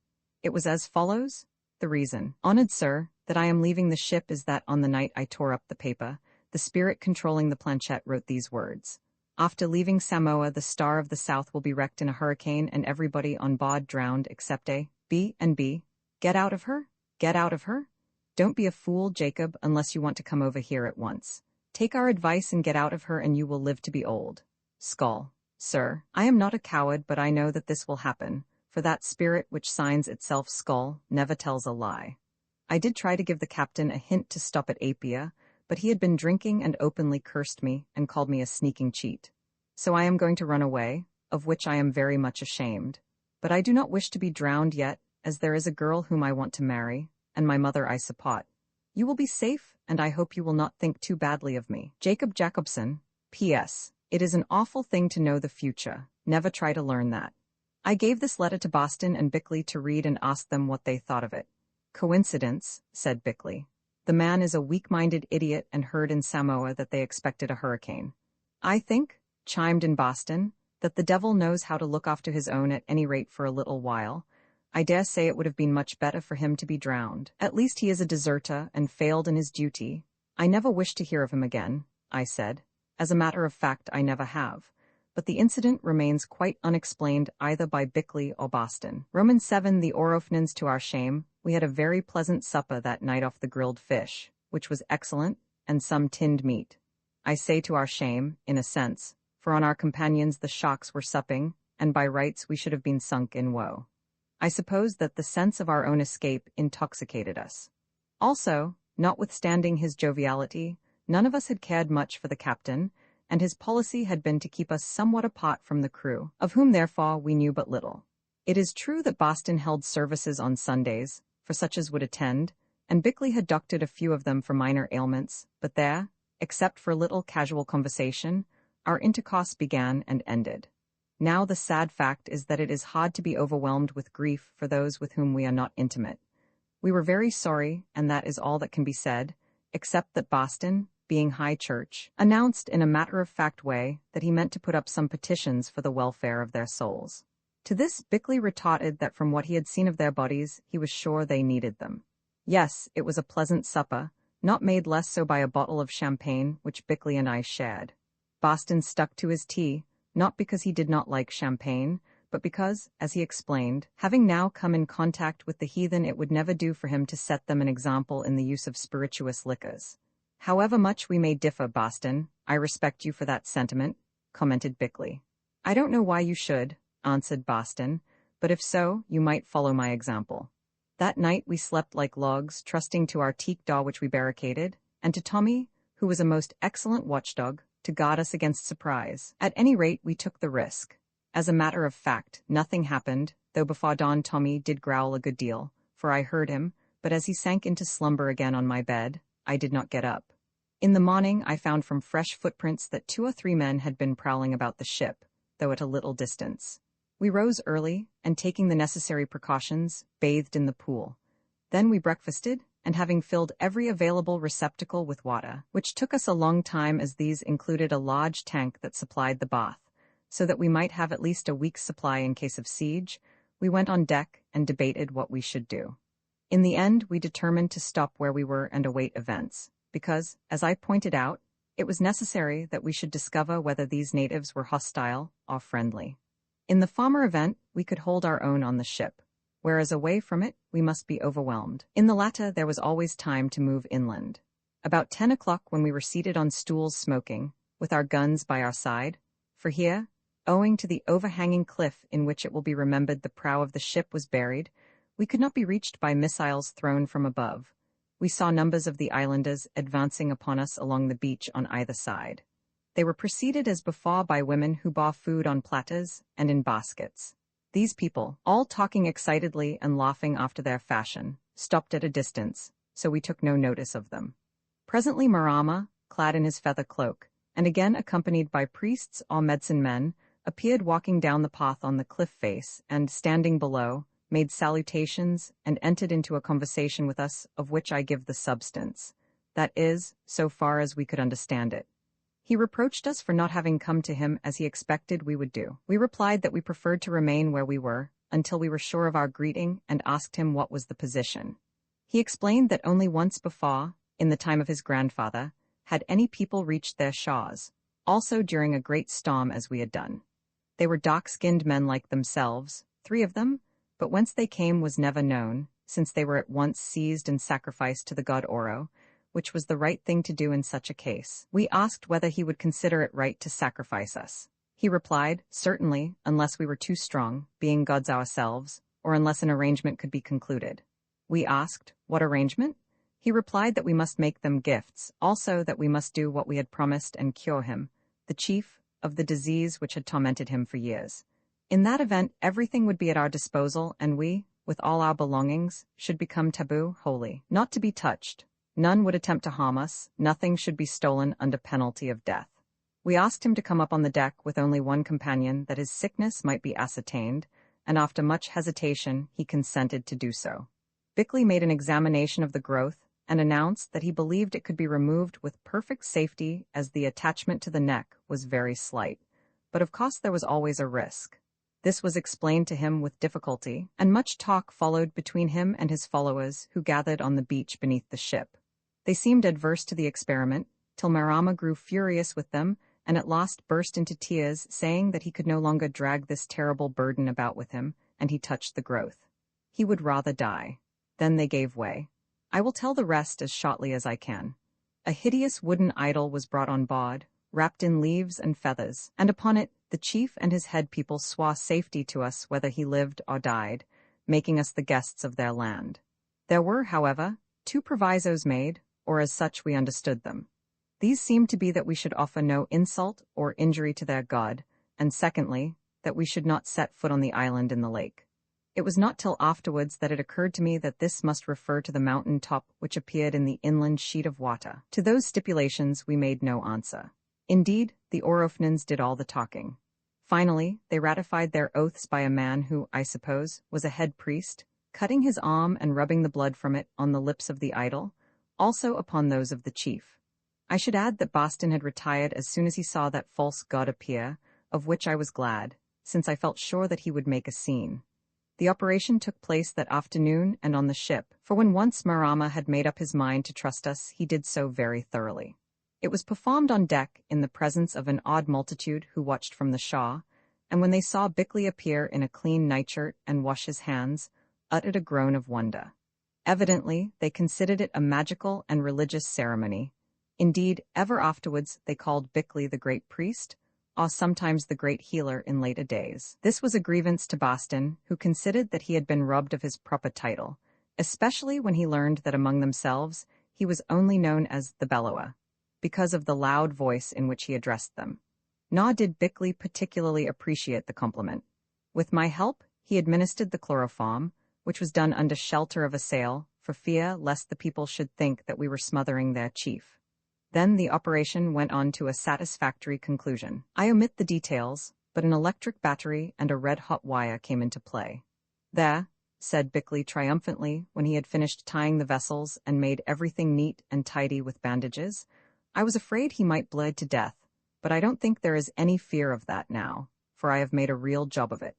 It was as follows. The reason, honored sir, that I am leaving the ship is that on the night I tore up the paper, the spirit controlling the planchette wrote these words. After leaving Samoa, the Star of the South will be wrecked in a hurricane and everybody on board drowned except A, B, and B. Get out of her? Get out of her? Don't be a fool, Jacob, unless you want to come over here at once. Take our advice and get out of her and you will live to be old. Skull. Sir, I am not a coward, but I know that this will happen. For that spirit which signs itself Skull never tells a lie. I did try to give the captain a hint to stop at Apia, but he had been drinking and openly cursed me and called me a sneaking cheat. So I am going to run away, of which I am very much ashamed. But I do not wish to be drowned yet, as there is a girl whom I want to marry, and my mother I support. You will be safe, and I hope you will not think too badly of me. Jacob Jacobson. P.S. It is an awful thing to know the future. Never try to learn that. I gave this letter to Boston and Bickley to read and ask them what they thought of it. Coincidence, said Bickley. The man is a weak-minded idiot and heard in Samoa that they expected a hurricane. I think, chimed in Boston, that the devil knows how to look after his own at any rate for a little while. I dare say it would have been much better for him to be drowned. At least he is a deserter and failed in his duty. I never wish to hear of him again, I said. As a matter of fact, I never have. But the incident remains quite unexplained either by Bickley or Boston. Romans 7. The Orofnans, to our shame, we had a very pleasant supper that night off the grilled fish, which was excellent, and some tinned meat. I say to our shame, in a sense, for on our companions the sharks were supping, and by rights we should have been sunk in woe. I suppose that the sense of our own escape intoxicated us. Also, notwithstanding his joviality, none of us had cared much for the captain, and his policy had been to keep us somewhat apart from the crew, of whom therefore we knew but little. It is true that Boston held services on Sundays, for such as would attend, and Bickley had doctored a few of them for minor ailments, but there, except for a little casual conversation, our intercourse began and ended. Now the sad fact is that it is hard to be overwhelmed with grief for those with whom we are not intimate. We were very sorry, and that is all that can be said, except that Boston, being high church, announced in a matter-of-fact way that he meant to put up some petitions for the welfare of their souls. To this Bickley retorted that from what he had seen of their bodies, he was sure they needed them. Yes, it was a pleasant supper, not made less so by a bottle of champagne which Bickley and I shared. Boston stuck to his tea, not because he did not like champagne, but because, as he explained, having now come in contact with the heathen, it would never do for him to set them an example in the use of spirituous liquors. However much we may differ, Boston, I respect you for that sentiment, commented Bickley. I don't know why you should, answered Boston, but if so, you might follow my example. That night we slept like logs, trusting to our teak door which we barricaded, and to Tommy, who was a most excellent watchdog, to guard us against surprise. At any rate, we took the risk. As a matter of fact, nothing happened, though before dawn Tommy did growl a good deal, for I heard him, but as he sank into slumber again on my bed, I did not get up. In the morning I found from fresh footprints that 2 or 3 men had been prowling about the ship, though at a little distance. We rose early, and taking the necessary precautions, bathed in the pool. Then we breakfasted, and having filled every available receptacle with water, which took us a long time as these included a large tank that supplied the bath, so that we might have at least a week's supply in case of siege, we went on deck and debated what we should do. In the end, we determined to stop where we were and await events, because, as I pointed out, it was necessary that we should discover whether these natives were hostile or friendly. In the former event, we could hold our own on the ship, whereas away from it, we must be overwhelmed. In the latter, there was always time to move inland. About 10 o'clock, when we were seated on stools smoking, with our guns by our side, for here, owing to the overhanging cliff in which it will be remembered the prow of the ship was buried, we could not be reached by missiles thrown from above. We saw numbers of the islanders advancing upon us along the beach on either side. They were preceded as before by women who bore food on platters and in baskets. These people, all talking excitedly and laughing after their fashion, stopped at a distance, so we took no notice of them. Presently Marama, clad in his feather cloak, and again accompanied by priests or medicine men, appeared walking down the path on the cliff face, and, standing below, made salutations and entered into a conversation with us of which I give the substance, that is, so far as we could understand it. He reproached us for not having come to him as he expected we would do. We replied that we preferred to remain where we were until we were sure of our greeting, and asked him what was the position. He explained that only once before, in the time of his grandfather, had any people reached their shores, also during a great storm as we had done. They were dark-skinned men like themselves, 3 of them, but whence they came was never known, since they were at once seized and sacrificed to the god Oro, which was the right thing to do in such a case. We asked whether he would consider it right to sacrifice us. He replied, certainly, unless we were too strong, being gods ourselves, or unless an arrangement could be concluded. We asked, what arrangement? He replied that we must make them gifts, also that we must do what we had promised and cure him, the chief, of the disease which had tormented him for years. In that event, everything would be at our disposal, and we, with all our belongings, should become taboo, holy, not to be touched. None would attempt to harm us, nothing should be stolen under penalty of death. We asked him to come up on the deck with only one companion that his sickness might be ascertained, and after much hesitation he consented to do so. Bickley made an examination of the growth and announced that he believed it could be removed with perfect safety as the attachment to the neck was very slight, but of course there was always a risk. This was explained to him with difficulty, and much talk followed between him and his followers who gathered on the beach beneath the ship. They seemed adverse to the experiment, till Marama grew furious with them and at last burst into tears, saying that he could no longer drag this terrible burden about with him, and he touched the growth. He would rather die. Then they gave way. I will tell the rest as shortly as I can. A hideous wooden idol was brought on board, wrapped in leaves and feathers, and upon it the chief and his head people swore safety to us whether he lived or died, making us the guests of their land. There were, however, 2 provisos made, or as such we understood them. These seemed to be that we should offer no insult or injury to their god, and secondly, that we should not set foot on the island in the lake. It was not till afterwards that it occurred to me that this must refer to the mountain top which appeared in the inland sheet of water. To those stipulations we made no answer. Indeed, the Orofnans did all the talking. Finally, they ratified their oaths by a man who, I suppose, was a head priest, cutting his arm and rubbing the blood from it on the lips of the idol, also upon those of the chief. I should add that Boston had retired as soon as he saw that false god appear, of which I was glad, since I felt sure that he would make a scene. The operation took place that afternoon and on the ship, for when once Marama had made up his mind to trust us, he did so very thoroughly. It was performed on deck in the presence of an odd multitude who watched from the shore, and when they saw Bickley appear in a clean nightshirt and wash his hands, uttered a groan of wonder. Evidently, they considered it a magical and religious ceremony. Indeed, ever afterwards they called Bickley the great priest, or sometimes the great healer in later days. This was a grievance to Boston, who considered that he had been robbed of his proper title, especially when he learned that among themselves he was only known as the Bellower, because of the loud voice in which he addressed them. Nor did Bickley particularly appreciate the compliment. With my help, he administered the chloroform, which was done under shelter of a sail, for fear lest the people should think that we were smothering their chief. Then the operation went on to a satisfactory conclusion. I omit the details, but an electric battery and a red-hot wire came into play. "There," said Bickley triumphantly when he had finished tying the vessels and made everything neat and tidy with bandages. "I was afraid he might bleed to death, but I don't think there is any fear of that now, for I have made a real job of it."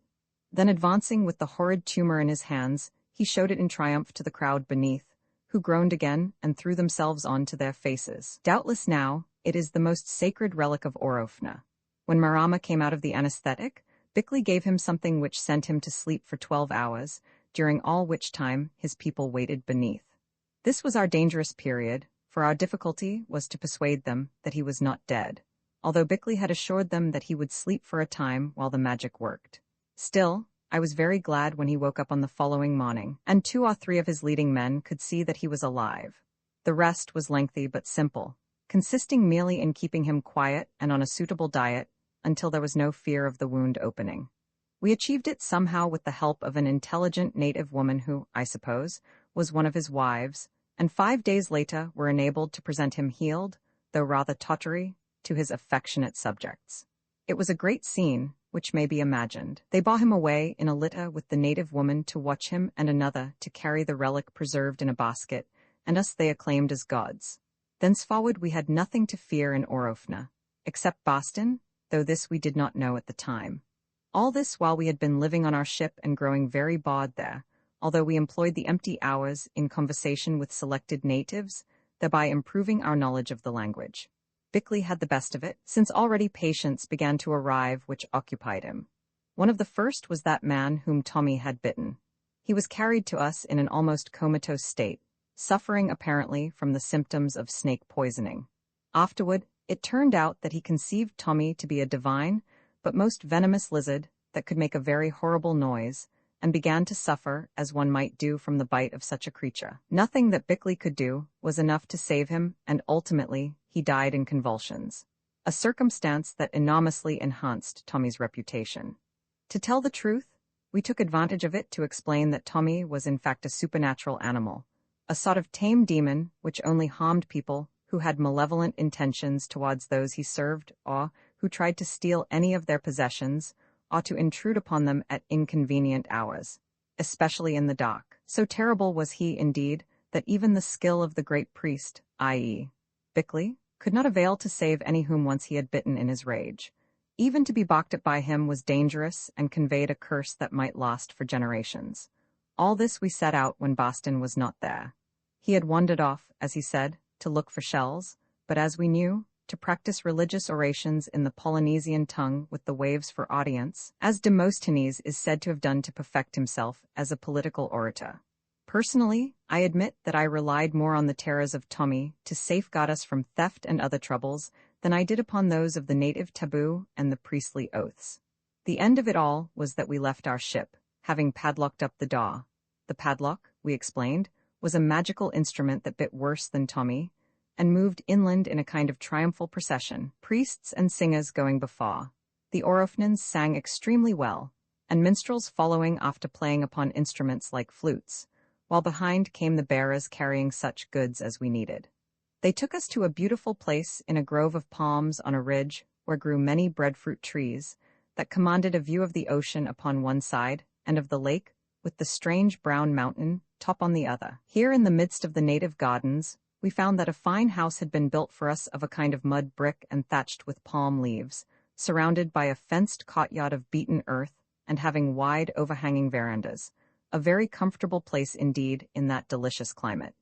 Then advancing with the horrid tumor in his hands, he showed it in triumph to the crowd beneath, who groaned again and threw themselves on to their faces. Doubtless now, it is the most sacred relic of Orofna. When Marama came out of the anesthetic, Bickley gave him something which sent him to sleep for 12 hours, during all which time his people waited beneath. This was our dangerous period, for our difficulty was to persuade them that he was not dead, although Bickley had assured them that he would sleep for a time while the magic worked. Still, I was very glad when he woke up on the following morning, and 2 or 3 of his leading men could see that he was alive. The rest was lengthy but simple, consisting merely in keeping him quiet and on a suitable diet until there was no fear of the wound opening. We achieved it somehow with the help of an intelligent native woman who, I suppose, was one of his wives, and 5 days later were enabled to present him healed, though rather tottery, to his affectionate subjects. It was a great scene, which may be imagined. They bore him away in a litter with the native woman to watch him and another to carry the relic preserved in a basket, and us they acclaimed as gods. Thenceforward we had nothing to fear in Orofna, except Boston, though this we did not know at the time. All this while we had been living on our ship and growing very bored there, although we employed the empty hours in conversation with selected natives, thereby improving our knowledge of the language. Bickley had the best of it, since already patients began to arrive which occupied him. One of the first was that man whom Tommy had bitten. He was carried to us in an almost comatose state, suffering apparently from the symptoms of snake poisoning. Afterward, it turned out that he conceived Tommy to be a divine, but most venomous lizard that could make a very horrible noise, and began to suffer as one might do from the bite of such a creature. Nothing that Bickley could do was enough to save him, and ultimately he died in convulsions, a circumstance that enormously enhanced Tommy's reputation. To tell the truth, we took advantage of it to explain that Tommy was in fact a supernatural animal, a sort of tame demon which only harmed people who had malevolent intentions towards those he served, or who tried to steal any of their possessions, or to intrude upon them at inconvenient hours, especially in the dark. So terrible was he, indeed, that even the skill of the great priest, i.e., Bickley, could not avail to save any whom once he had bitten in his rage. Even to be balked at by him was dangerous and conveyed a curse that might last for generations. All this we set out when Boston was not there. He had wandered off, as he said, to look for shells, but as we knew, to practice religious orations in the Polynesian tongue with the waves for audience, as Demosthenes is said to have done to perfect himself as a political orator. Personally, I admit that I relied more on the terrors of Tommy to safeguard us from theft and other troubles than I did upon those of the native taboo and the priestly oaths. The end of it all was that we left our ship, having padlocked up the door. The padlock, we explained, was a magical instrument that bit worse than Tommy, and moved inland in a kind of triumphal procession, priests and singers going before. The Orofnans sang extremely well, and minstrels following after playing upon instruments like flutes, while behind came the bearers carrying such goods as we needed. They took us to a beautiful place in a grove of palms on a ridge where grew many breadfruit trees that commanded a view of the ocean upon one side and of the lake, with the strange brown mountain top on the other. Here in the midst of the native gardens, we found that a fine house had been built for us of a kind of mud brick and thatched with palm leaves, surrounded by a fenced courtyard of beaten earth and having wide overhanging verandas, a very comfortable place indeed in that delicious climate.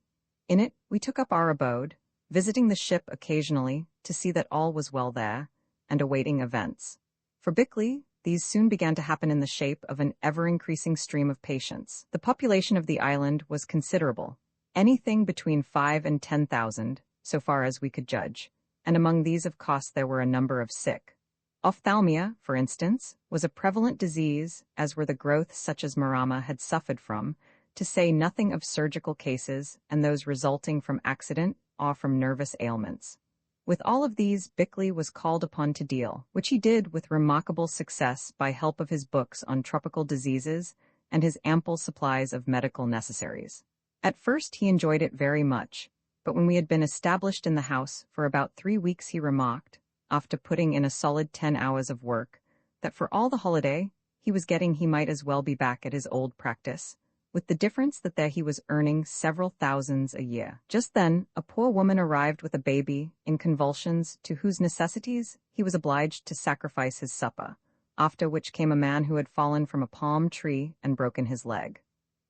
In it we took up our abode, visiting the ship occasionally to see that all was well there, and awaiting events. For Bickley, these soon began to happen in the shape of an ever-increasing stream of patients. The population of the island was considerable, anything between 5 and 10,000, so far as we could judge, and among these of course there were a number of sick. Ophthalmia, for instance, was a prevalent disease, as were the growths such as Marama had suffered from, to say nothing of surgical cases and those resulting from accident or from nervous ailments. With all of these, Bickley was called upon to deal, which he did with remarkable success by help of his books on tropical diseases and his ample supplies of medical necessaries. At first he enjoyed it very much, but when we had been established in the house for about 3 weeks he remarked, after putting in a solid 10 hours of work, that for all the holiday he was getting he might as well be back at his old practice, with the difference that there he was earning several thousands a year. Just then, a poor woman arrived with a baby in convulsions to whose necessities he was obliged to sacrifice his supper, after which came a man who had fallen from a palm tree and broken his leg.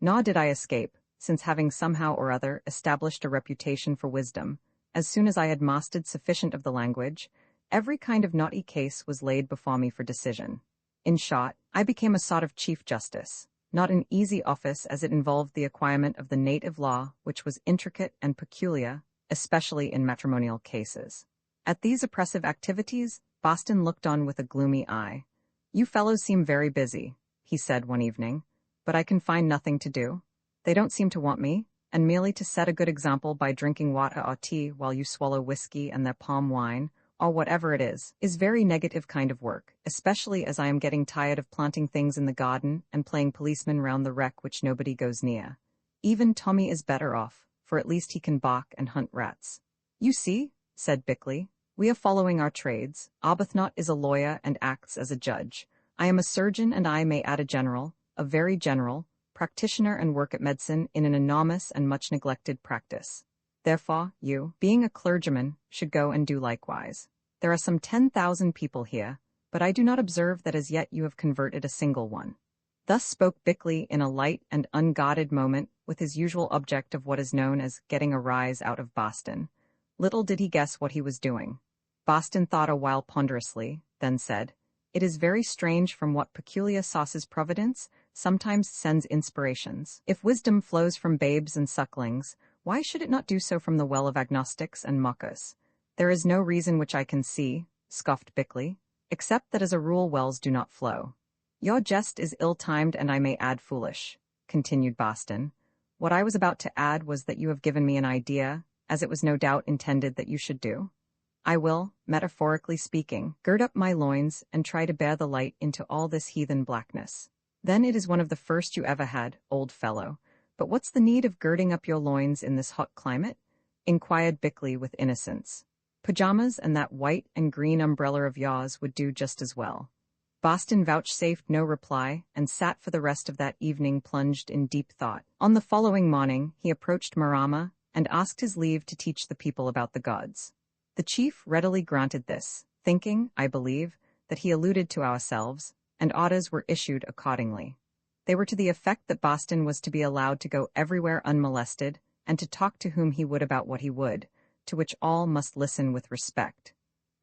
Nor did I escape, since having somehow or other established a reputation for wisdom, as soon as I had mastered sufficient of the language, every kind of knotty case was laid before me for decision. In short, I became a sort of chief justice, not an easy office as it involved the acquirement of the native law, which was intricate and peculiar, especially in matrimonial cases. At these oppressive activities, Boston looked on with a gloomy eye. "You fellows seem very busy," he said one evening, "but I can find nothing to do. They don't seem to want me, and merely to set a good example by drinking water or tea while you swallow whiskey and their palm wine, or whatever it is very negative kind of work, especially as I am getting tired of planting things in the garden and playing policeman round the wreck which nobody goes near. Even Tommy is better off, for at least he can bark and hunt rats." "You see," said Bickley, "we are following our trades. Arbuthnot is a lawyer and acts as a judge. I am a surgeon, and I may add a very general, practitioner and work at medicine in an enormous and much neglected practice. Therefore, you, being a clergyman, should go and do likewise. There are some 10,000 people here, but I do not observe that as yet you have converted a single one." Thus spoke Bickley in a light and unguarded moment, with his usual object of what is known as getting a rise out of Boston. Little did he guess what he was doing. Boston thought a while ponderously, then said, "It is very strange from what peculiar sources Providence sometimes sends inspirations. If wisdom flows from babes and sucklings, why should it not do so from the well of agnostics and mockers?" "There is no reason which I can see," scoffed Bickley, "except that as a rule wells do not flow." Your jest is ill-timed and I may add foolish, continued Boston. What I was about to add was that you have given me an idea, as it was no doubt intended that you should do. I will, metaphorically speaking, gird up my loins and try to bear the light into all this heathen blackness. Then it is one of the first you ever had, old fellow. But what's the need of girding up your loins in this hot climate? Inquired Bickley with innocence. Pajamas and that white and green umbrella of yours would do just as well. Boston vouchsafed no reply and sat for the rest of that evening plunged in deep thought. On the following morning, he approached Marama and asked his leave to teach the people about the gods. The chief readily granted this, thinking, I believe, that he alluded to ourselves, and orders were issued accordingly. They were to the effect that Boston was to be allowed to go everywhere unmolested and to talk to whom he would about what he would, to which all must listen with respect.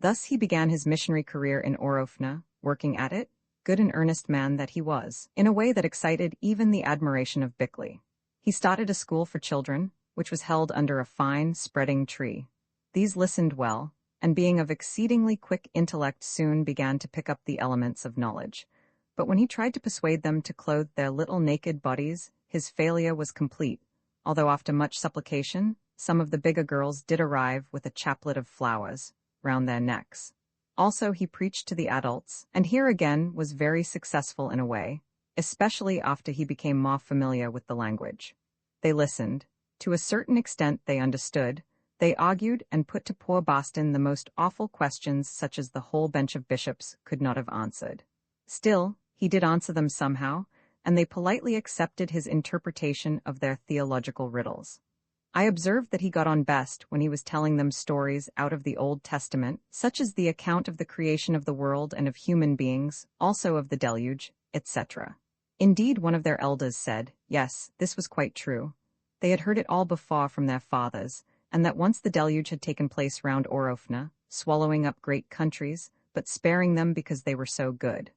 Thus he began his missionary career in Orofna, working at it, good and earnest man that he was, in a way that excited even the admiration of Bickley. He started a school for children, which was held under a fine, spreading tree. These listened well, and being of exceedingly quick intellect soon began to pick up the elements of knowledge. But when he tried to persuade them to clothe their little naked bodies, his failure was complete, although after much supplication, some of the bigger girls did arrive with a chaplet of flowers round their necks. Also he preached to the adults, and here again was very successful in a way, especially after he became more familiar with the language. They listened. To a certain extent they understood. They argued and put to poor Boston the most awful questions such as the whole bench of bishops could not have answered. Still, he did answer them somehow, and they politely accepted his interpretation of their theological riddles. I observed that he got on best when he was telling them stories out of the Old Testament, such as the account of the creation of the world and of human beings, also of the deluge, etc. Indeed, one of their elders said, yes, this was quite true. They had heard it all before from their fathers, and that once the deluge had taken place round Orofna, swallowing up great countries, but sparing them because they were so good.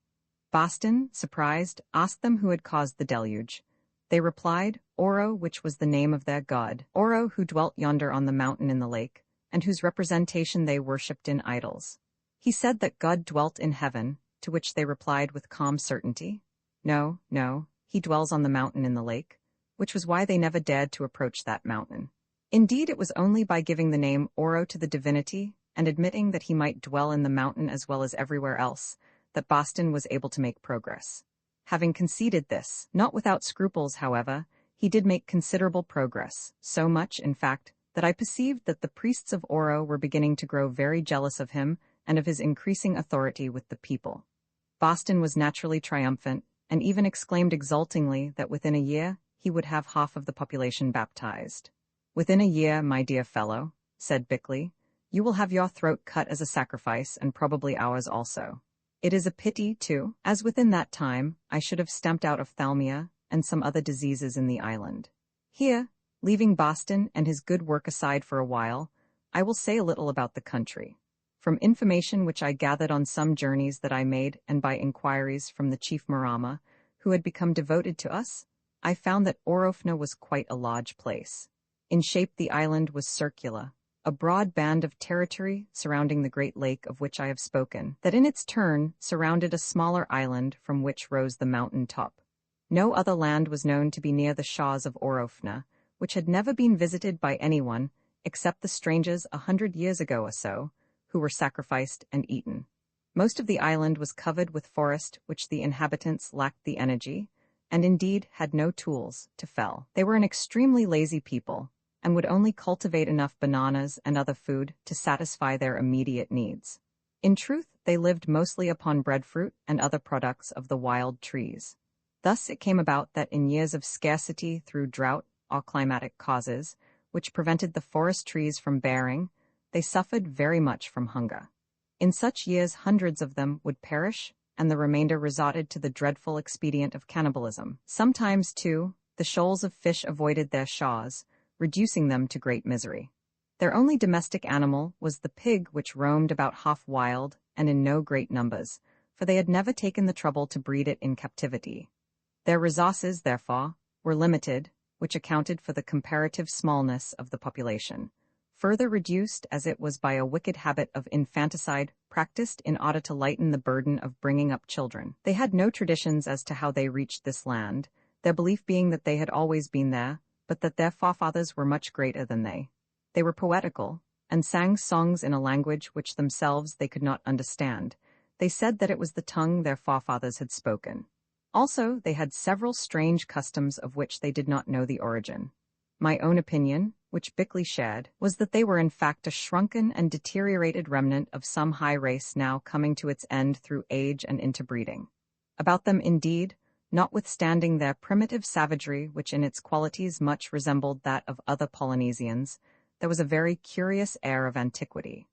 Boston, surprised, asked them who had caused the deluge. They replied, Oro, which was the name of their god, Oro who dwelt yonder on the mountain in the lake, and whose representation they worshipped in idols. He said that God dwelt in heaven, to which they replied with calm certainty, No, no, he dwells on the mountain in the lake, which was why they never dared to approach that mountain. Indeed, it was only by giving the name Oro to the divinity, and admitting that he might dwell in the mountain as well as everywhere else, that Boston was able to make progress. Having conceded this, not without scruples, however, he did make considerable progress, so much, in fact, that I perceived that the priests of Oro were beginning to grow very jealous of him and of his increasing authority with the people. Boston was naturally triumphant, and even exclaimed exultingly that within a year he would have half of the population baptized. Within a year, my dear fellow, said Bickley, you will have your throat cut as a sacrifice and probably ours also. It is a pity, too, as within that time I should have stamped out ophthalmia and some other diseases in the island. Here, leaving Boston and his good work aside for a while, I will say a little about the country. From information which I gathered on some journeys that I made and by inquiries from the chief Marama, who had become devoted to us, I found that Orofna was quite a large place. In shape the island was circular, a broad band of territory surrounding the great lake of which I have spoken, that in its turn surrounded a smaller island from which rose the mountain top. No other land was known to be near the shores of Orofna, which had never been visited by anyone except the strangers 100 years ago or so, who were sacrificed and eaten. Most of the island was covered with forest which the inhabitants lacked the energy, and indeed had no tools, to fell. They were an extremely lazy people, and would only cultivate enough bananas and other food to satisfy their immediate needs. In truth, they lived mostly upon breadfruit and other products of the wild trees. Thus it came about that in years of scarcity through drought or climatic causes, which prevented the forest trees from bearing, they suffered very much from hunger. In such years hundreds of them would perish, and the remainder resorted to the dreadful expedient of cannibalism. Sometimes, too, the shoals of fish avoided their shores, reducing them to great misery. Their only domestic animal was the pig, which roamed about half wild and in no great numbers, for they had never taken the trouble to breed it in captivity. Their resources, therefore, were limited, which accounted for the comparative smallness of the population, further reduced as it was by a wicked habit of infanticide practiced in order to lighten the burden of bringing up children. They had no traditions as to how they reached this land, their belief being that they had always been there, but that their forefathers were much greater than they. They were poetical, and sang songs in a language which themselves they could not understand. They said that it was the tongue their forefathers had spoken. Also, they had several strange customs of which they did not know the origin. My own opinion, which Bickley shared, was that they were in fact a shrunken and deteriorated remnant of some high race now coming to its end through age and interbreeding. About them, indeed, notwithstanding their primitive savagery, which in its qualities much resembled that of other Polynesians, there was a very curious air of antiquity.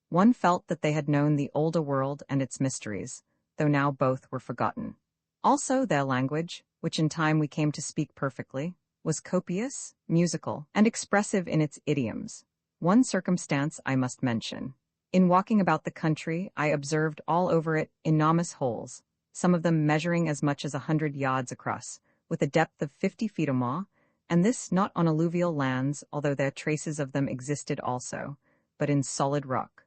One felt that they had known the older world and its mysteries, though now both were forgotten. Also their language, which in time we came to speak perfectly, was copious, musical, and expressive in its idioms. One circumstance I must mention. In walking about the country, I observed all over it enormous holes, some of them measuring as much as 100 yards across, with a depth of 50 feet or more, and this not on alluvial lands, although there traces of them existed also, but in solid rock.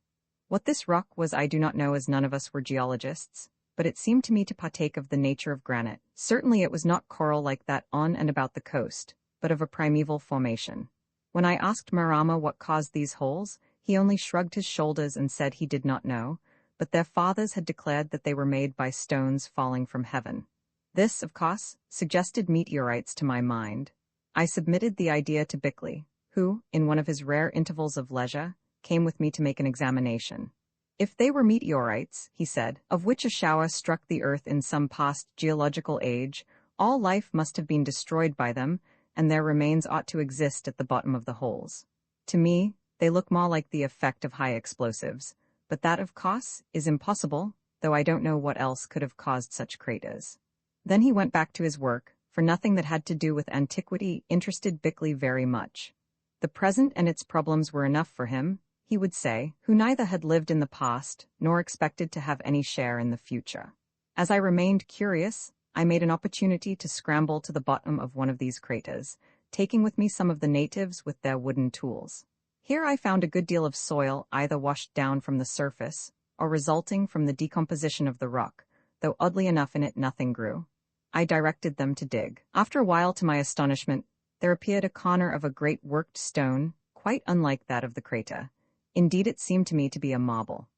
What this rock was I do not know, as none of us were geologists, but it seemed to me to partake of the nature of granite. Certainly it was not coral like that on and about the coast, but of a primeval formation. When I asked Marama what caused these holes, he only shrugged his shoulders and said he did not know, but their fathers had declared that they were made by stones falling from heaven. This, of course, suggested meteorites to my mind. I submitted the idea to Bickley, who, in one of his rare intervals of leisure, came with me to make an examination. If they were meteorites, he said, of which a shower struck the earth in some past geological age, all life must have been destroyed by them, and their remains ought to exist at the bottom of the holes. To me, they look more like the effect of high explosives, but that, of course, is impossible, though I don't know what else could have caused such craters. Then he went back to his work, for nothing that had to do with antiquity interested Bickley very much. The present and its problems were enough for him, he would say, who neither had lived in the past nor expected to have any share in the future. As I remained curious, I made an opportunity to scramble to the bottom of one of these craters, taking with me some of the natives with their wooden tools. Here I found a good deal of soil either washed down from the surface or resulting from the decomposition of the rock, though oddly enough in it nothing grew. I directed them to dig. After a while, to my astonishment, there appeared a corner of a great worked stone, quite unlike that of the crater. Indeed, it seemed to me to be a marble.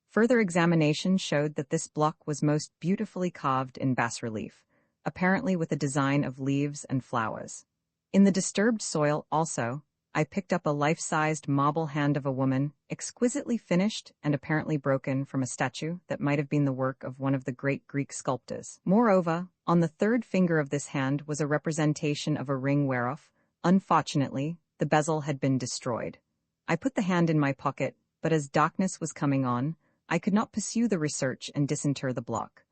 Further examination showed that this block was most beautifully carved in bas-relief, apparently with a design of leaves and flowers. In the disturbed soil, also, I picked up a life-sized marble hand of a woman, exquisitely finished and apparently broken from a statue that might have been the work of one of the great Greek sculptors. Moreover, on the third finger of this hand was a representation of a ring whereof, unfortunately, the bezel had been destroyed. I put the hand in my pocket, but as darkness was coming on, I could not pursue the research and disinter the block.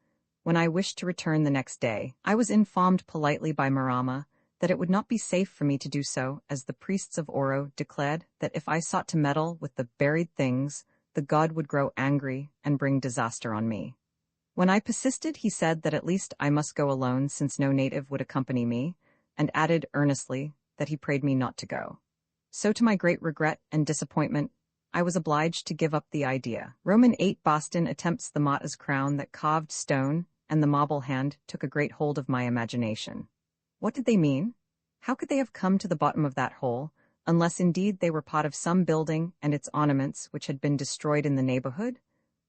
When I wished to return the next day, I was informed politely by Marama that it would not be safe for me to do so, as the priests of Oro declared that if I sought to meddle with the buried things, the god would grow angry and bring disaster on me. When I persisted, he said that at least I must go alone, since no native would accompany me, and added earnestly that he prayed me not to go. So to my great regret and disappointment, I was obliged to give up the idea. Roman 8 Boston attempts the martyr's crown, that carved stone, and the marble hand took a great hold of my imagination. What did they mean? How could they have come to the bottom of that hole, unless indeed they were part of some building and its ornaments which had been destroyed in the neighborhood?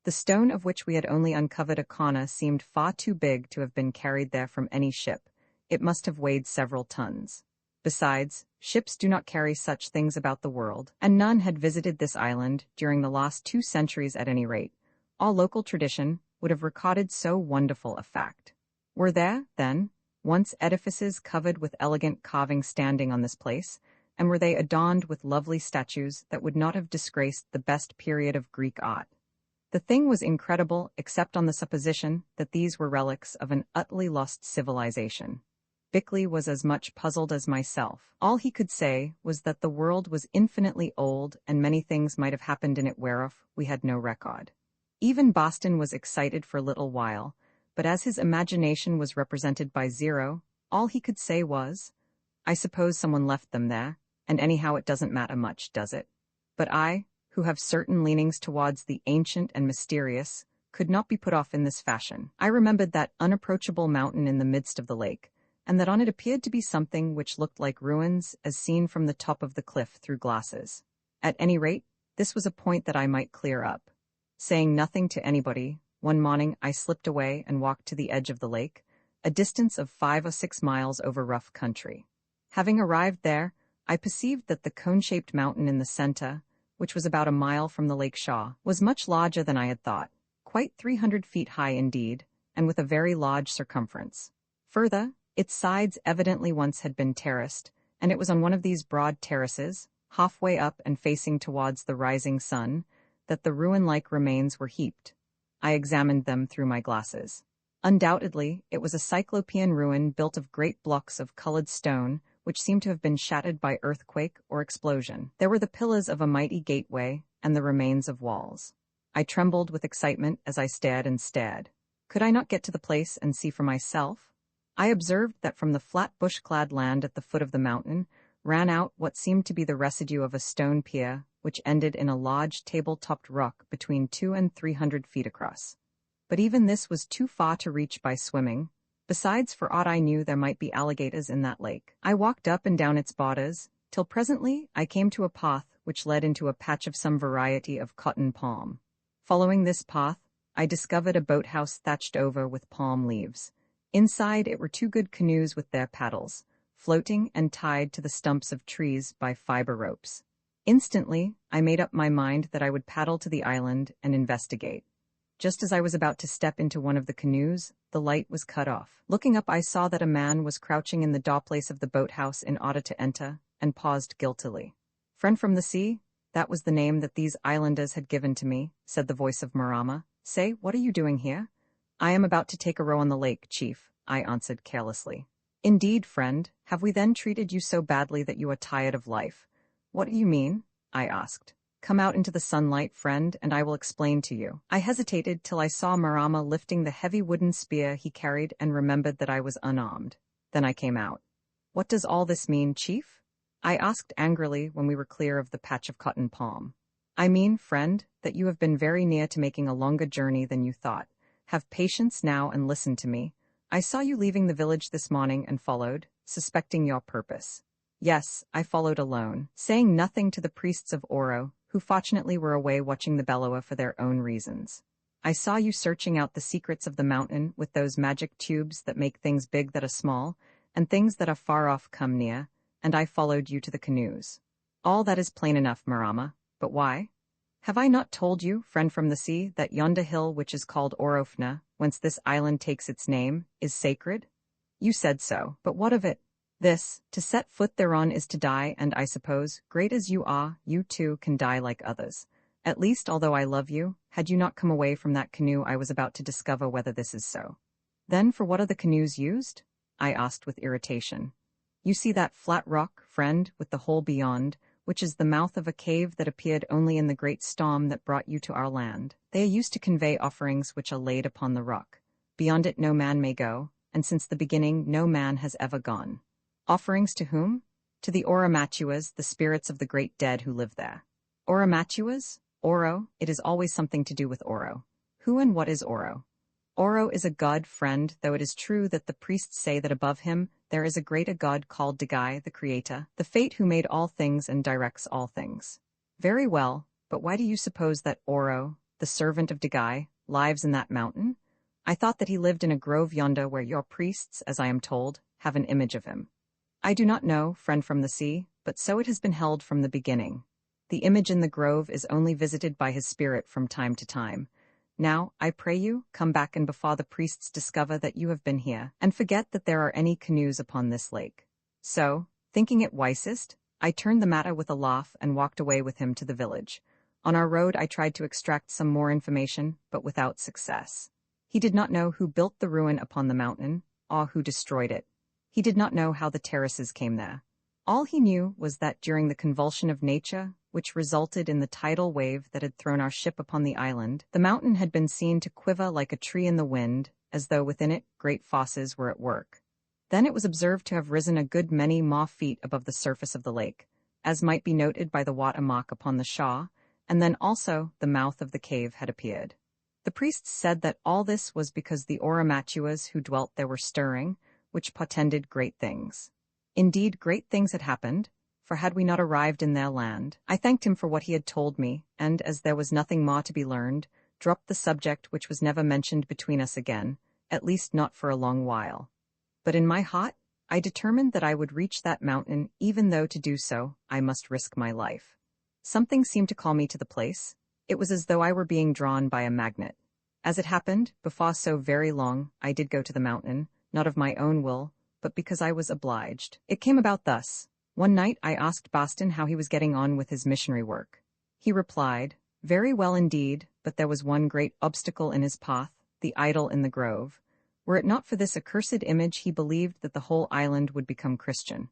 The stone, of which we had only uncovered a corner, seemed far too big to have been carried there from any ship. It must have weighed several tons. Besides, ships do not carry such things about the world, and none had visited this island during the last 2 centuries at any rate. All local tradition would have recorded so wonderful a fact. Were there, then, once edifices covered with elegant carving standing on this place, and were they adorned with lovely statues that would not have disgraced the best period of Greek art? The thing was incredible, except on the supposition that these were relics of an utterly lost civilization. Bickley was as much puzzled as myself. All he could say was that the world was infinitely old and many things might have happened in it whereof we had no record. Even Boston was excited for a little while, but as his imagination was represented by 0, all he could say was, "I suppose someone left them there, and anyhow it doesn't matter much, does it?" But I, who who have certain leanings towards the ancient and mysterious, could not be put off in this fashion. I remembered that unapproachable mountain in the midst of the lake, and that on it appeared to be something which looked like ruins as seen from the top of the cliff through glasses. At any rate, this was a point that I might clear up. Saying nothing to anybody, one morning I slipped away and walked to the edge of the lake, a distance of 5 or 6 miles over rough country. Having arrived there, I perceived that the cone-shaped mountain in the center, which was about a mile from the lake shore, was much larger than I had thought, quite 300 feet high indeed, and with a very large circumference. Further, its sides evidently once had been terraced, and it was on one of these broad terraces, halfway up and facing towards the rising sun, that the ruin-like remains were heaped. I examined them through my glasses. Undoubtedly, it was a cyclopean ruin built of great blocks of colored stone, which seemed to have been shattered by earthquake or explosion. There were the pillars of a mighty gateway and the remains of walls. I trembled with excitement as I stared and stared. Could I not get to the place and see for myself? I observed that from the flat bush-clad land at the foot of the mountain ran out what seemed to be the residue of a stone pier, which ended in a large table-topped rock between 200 and 300 feet across. But even this was too far to reach by swimming. Besides, for aught I knew, there might be alligators in that lake. I walked up and down its borders, till presently I came to a path which led into a patch of some variety of cotton palm. Following this path, I discovered a boathouse thatched over with palm leaves. Inside it were 2 good canoes with their paddles, floating and tied to the stumps of trees by fiber ropes. Instantly, I made up my mind that I would paddle to the island and investigate. Just as I was about to step into one of the canoes, the light was cut off. Looking up, I saw that a man was crouching in the doorplace of the boathouse in order to enter, and paused guiltily. "Friend from the sea?" That was the name that these islanders had given to me, said the voice of Marama. "Say, what are you doing here?" "I am about to take a row on the lake, chief," I answered carelessly. "Indeed, friend, have we then treated you so badly that you are tired of life?" "What do you mean?" I asked. "Come out into the sunlight, friend, and I will explain to you." I hesitated till I saw Marama lifting the heavy wooden spear he carried and remembered that I was unarmed. Then I came out. "What does all this mean, chief?" I asked angrily when we were clear of the patch of cotton palm. "I mean, friend, that you have been very near to making a longer journey than you thought. Have patience now and listen to me. I saw you leaving the village this morning and followed, suspecting your purpose." "Yes, I followed alone, saying nothing to the priests of Oro, who fortunately were away watching the Bellowa for their own reasons. I saw you searching out the secrets of the mountain with those magic tubes that make things big that are small, and things that are far off come near, and I followed you to the canoes. All that is plain enough, Marama, but why? Have I not told you, friend from the sea, that yonder hill which is called Orofna, whence this island takes its name, is sacred? You said so, but what of it? This, to set foot thereon is to die, and I suppose, great as you are, you too can die like others. At least, although I love you, had you not come away from that canoe I was about to discover whether this is so." "Then for what are the canoes used?" I asked with irritation. "You see that flat rock, friend, with the hole beyond, which is the mouth of a cave that appeared only in the great storm that brought you to our land. They are used to convey offerings which are laid upon the rock. Beyond it no man may go, and since the beginning no man has ever gone." "Offerings to whom?" "To the Oromatuas, the spirits of the great dead who live there." "Oromatuas? Oro? It is always something to do with Oro. Who and what is Oro?" "Oro is a god, friend, though it is true that the priests say that above him there is a greater god called Dagai, the Creator, the Fate who made all things and directs all things." "Very well, but why do you suppose that Oro, the servant of Dagai, lives in that mountain? I thought that he lived in a grove yonder where your priests, as I am told, have an image of him." "I do not know, friend from the sea, but so it has been held from the beginning. The image in the grove is only visited by his spirit from time to time. Now, I pray you, come back and before the priests discover that you have been here, and forget that there are any canoes upon this lake." So, thinking it wisest, I turned the matter with a laugh and walked away with him to the village. On our road I tried to extract some more information, but without success. He did not know who built the ruin upon the mountain, or who destroyed it. He did not know how the terraces came there. All he knew was that during the convulsion of nature, which resulted in the tidal wave that had thrown our ship upon the island, the mountain had been seen to quiver like a tree in the wind, as though within it great fosses were at work. Then it was observed to have risen a good many more feet above the surface of the lake, as might be noted by the water mark upon the shore, and then also the mouth of the cave had appeared. The priests said that all this was because the Auromatuas who dwelt there were stirring, which portended great things. Indeed, great things had happened, for had we not arrived in their land, I thanked him for what he had told me, and, as there was nothing more to be learned, dropped the subject which was never mentioned between us again, at least not for a long while. But in my heart, I determined that I would reach that mountain, even though to do so, I must risk my life. Something seemed to call me to the place. It was as though I were being drawn by a magnet. As it happened, before so very long, I did go to the mountain, not of my own will, but because I was obliged. It came about thus. One night I asked Boston how he was getting on with his missionary work. He replied, "Very well indeed, but there was one great obstacle in his path, the idol in the grove. Were it not for this accursed image, he believed that the whole island would become Christian."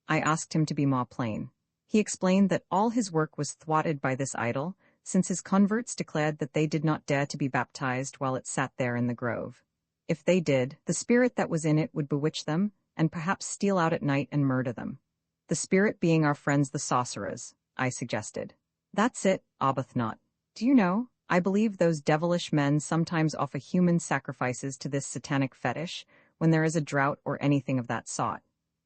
I asked him to be more plain. He explained that all his work was thwarted by this idol, since his converts declared that they did not dare to be baptized while it sat there in the grove. If they did, the spirit that was in it would bewitch them, and perhaps steal out at night and murder them. The spirit being our friends the sorcerers, I suggested. That's it, Arbuthnot. Do you know, I believe those devilish men sometimes offer human sacrifices to this satanic fetish when there is a drought or anything of that sort.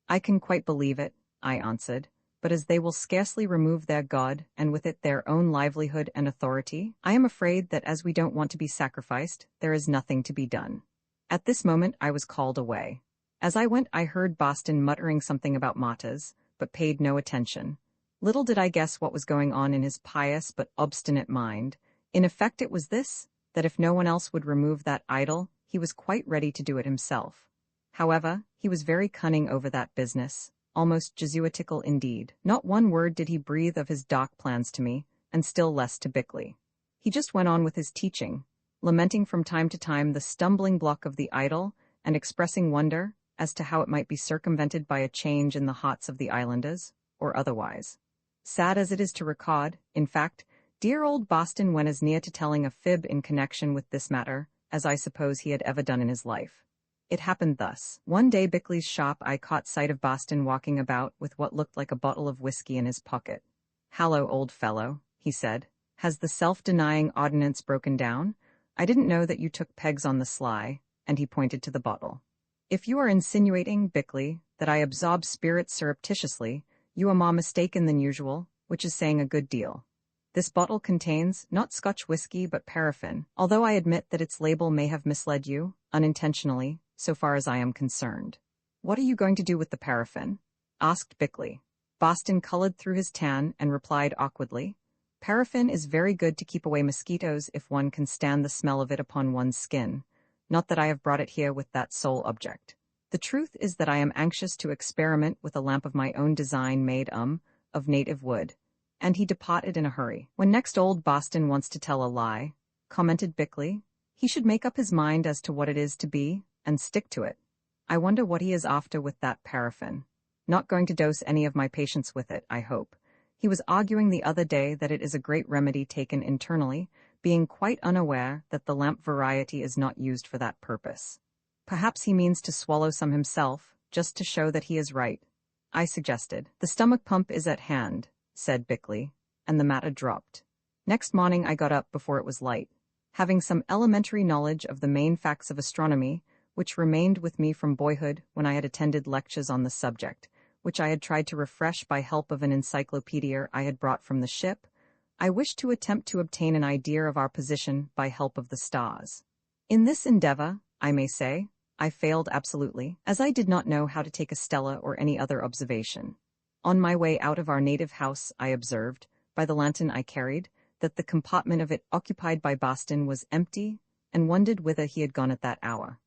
I can quite believe it, I answered, but as they will scarcely remove their god, and with it their own livelihood and authority, I am afraid that as we don't want to be sacrificed, there is nothing to be done. At this moment I was called away. As I went I heard Boston muttering something about martyrs, but paid no attention. Little did I guess what was going on in his pious but obstinate mind. In effect it was this, that if no one else would remove that idol, he was quite ready to do it himself. However, he was very cunning over that business, almost Jesuitical indeed. Not one word did he breathe of his dark plans to me, and still less to Bickley. He just went on with his teaching, lamenting from time to time the stumbling block of the idol, and expressing wonder as to how it might be circumvented by a change in the hearts of the islanders, or otherwise. Sad as it is to record, in fact, dear old Boston went as near to telling a fib in connection with this matter as I suppose he had ever done in his life. It happened thus. One day Bickley's shop I caught sight of Boston walking about with what looked like a bottle of whiskey in his pocket. "Hallo, old fellow," he said. "Has the self-denying ordinance broken down? I didn't know that you took pegs on the sly," and he pointed to the bottle. "If you are insinuating, Bickley, that I absorb spirits surreptitiously, you are more mistaken than usual, which is saying a good deal. This bottle contains, not Scotch whiskey but paraffin, although I admit that its label may have misled you, unintentionally, so far as I am concerned." "What are you going to do with the paraffin?" asked Bickley. Boston colored through his tan and replied awkwardly, "Paraffin is very good to keep away mosquitoes if one can stand the smell of it upon one's skin. Not that I have brought it here with that sole object. The truth is that I am anxious to experiment with a lamp of my own design made, of native wood." And he departed in a hurry. "When next old Boston wants to tell a lie," commented Bickley, "he should make up his mind as to what it is to be, and stick to it. I wonder what he is after with that paraffin. Not going to dose any of my patients with it, I hope. He was arguing the other day that it is a great remedy taken internally, being quite unaware that the lamp variety is not used for that purpose. Perhaps he means to swallow some himself, just to show that he is right," I suggested. "The stomach pump is at hand," said Bickley, and the matter dropped. Next morning I got up before it was light. Having some elementary knowledge of the main facts of astronomy, which remained with me from boyhood when I had attended lectures on the subject, which I had tried to refresh by help of an encyclopedia I had brought from the ship, I wished to attempt to obtain an idea of our position by help of the stars. In this endeavor, I may say, I failed absolutely, as I did not know how to take a stella or any other observation. On my way out of our native house I observed, by the lantern I carried, that the compartment of it occupied by Boston was empty, and wondered whither he had gone at that hour.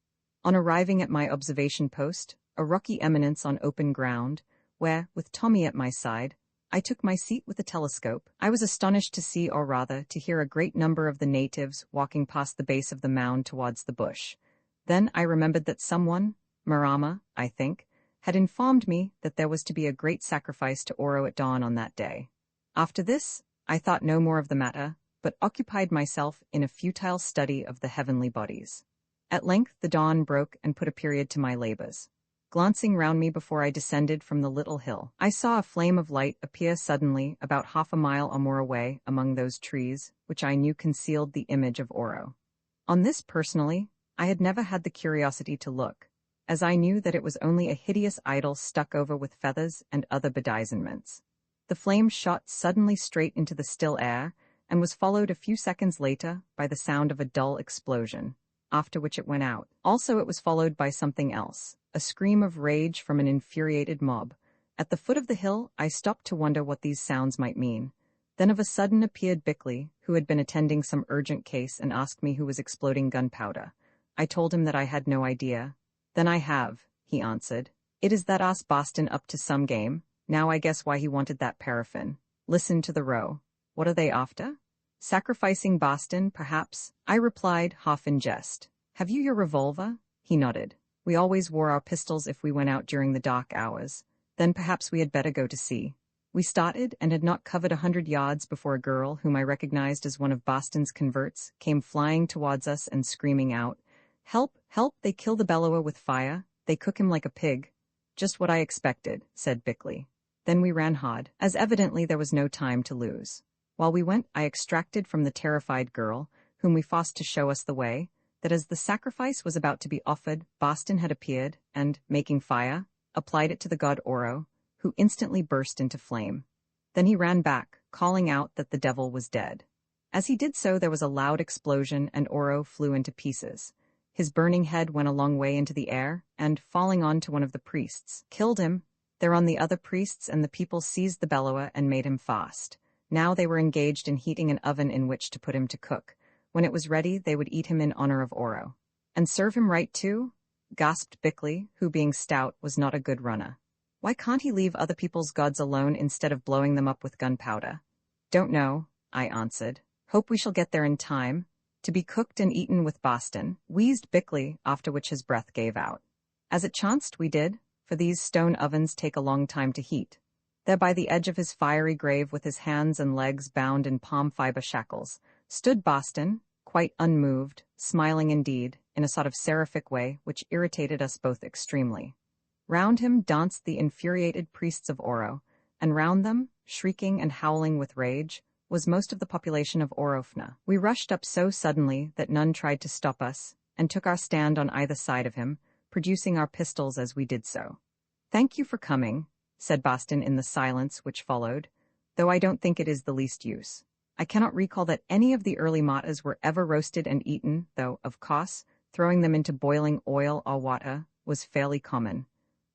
On arriving at my observation post, a rocky eminence on open ground, where, with Tommy at my side, I took my seat with the telescope, I was astonished to see, or rather, to hear a great number of the natives walking past the base of the mound towards the bush. Then I remembered that someone, Marama, I think, had informed me that there was to be a great sacrifice to Oro at dawn on that day. After this, I thought no more of the matter, but occupied myself in a futile study of the heavenly bodies. At length the dawn broke and put a period to my labors. Glancing round me before I descended from the little hill, I saw a flame of light appear suddenly about half a mile or more away among those trees, which I knew concealed the image of Oro. On this personally, I had never had the curiosity to look, as I knew that it was only a hideous idol stuck over with feathers and other bedizenments. The flame shot suddenly straight into the still air, and was followed a few seconds later by the sound of a dull explosion, after which it went out. Also it was followed by something else, a scream of rage from an infuriated mob. At the foot of the hill, I stopped to wonder what these sounds might mean. Then of a sudden appeared Bickley, who had been attending some urgent case, and asked me who was exploding gunpowder. I told him that I had no idea. Then I have, he answered. It is that ass Boston up to some game. Now I guess why he wanted that paraffin. Listen to the row. What are they after? Sacrificing Boston, perhaps? I replied, half in jest. Have you your revolver? He nodded. We always wore our pistols if we went out during the dark hours. Then perhaps we had better go to see. We started and had not covered 100 yards before a girl, whom I recognized as one of Boston's converts, came flying towards us and screaming out, "Help, help, they kill the bellower with fire. They cook him like a pig." Just what I expected, said Bickley. Then we ran hard, as evidently there was no time to lose. While we went, I extracted from the terrified girl, whom we forced to show us the way, that as the sacrifice was about to be offered, Boston had appeared, and, making fire, applied it to the god Oro, who instantly burst into flame. Then he ran back, calling out that the devil was dead. As he did so, there was a loud explosion, and Oro flew into pieces. His burning head went a long way into the air, and, falling on to one of the priests, killed him. Thereon the other priests and the people seized the bellower and made him fast. Now they were engaged in heating an oven in which to put him to cook. When it was ready, they would eat him in honor of Oro. And serve him right too? Gasped Bickley, who, being stout, was not a good runner. Why can't he leave other people's gods alone instead of blowing them up with gunpowder? Don't know, I answered. Hope we shall get there in time. To be cooked and eaten with Boston, wheezed Bickley, after which his breath gave out. As it chanced, we did, for these stone ovens take a long time to heat. There by the edge of his fiery grave, with his hands and legs bound in palm fiber shackles, stood Boston, quite unmoved, smiling indeed, in a sort of seraphic way which irritated us both extremely. Round him danced the infuriated priests of Oro, and round them, shrieking and howling with rage, was most of the population of Orofna. We rushed up so suddenly that none tried to stop us, and took our stand on either side of him, producing our pistols as we did so. "Thank you for coming," said Boston in the silence which followed, "though I don't think it is the least use. I cannot recall that any of the early matas were ever roasted and eaten, though, of course, throwing them into boiling oil or water was fairly common.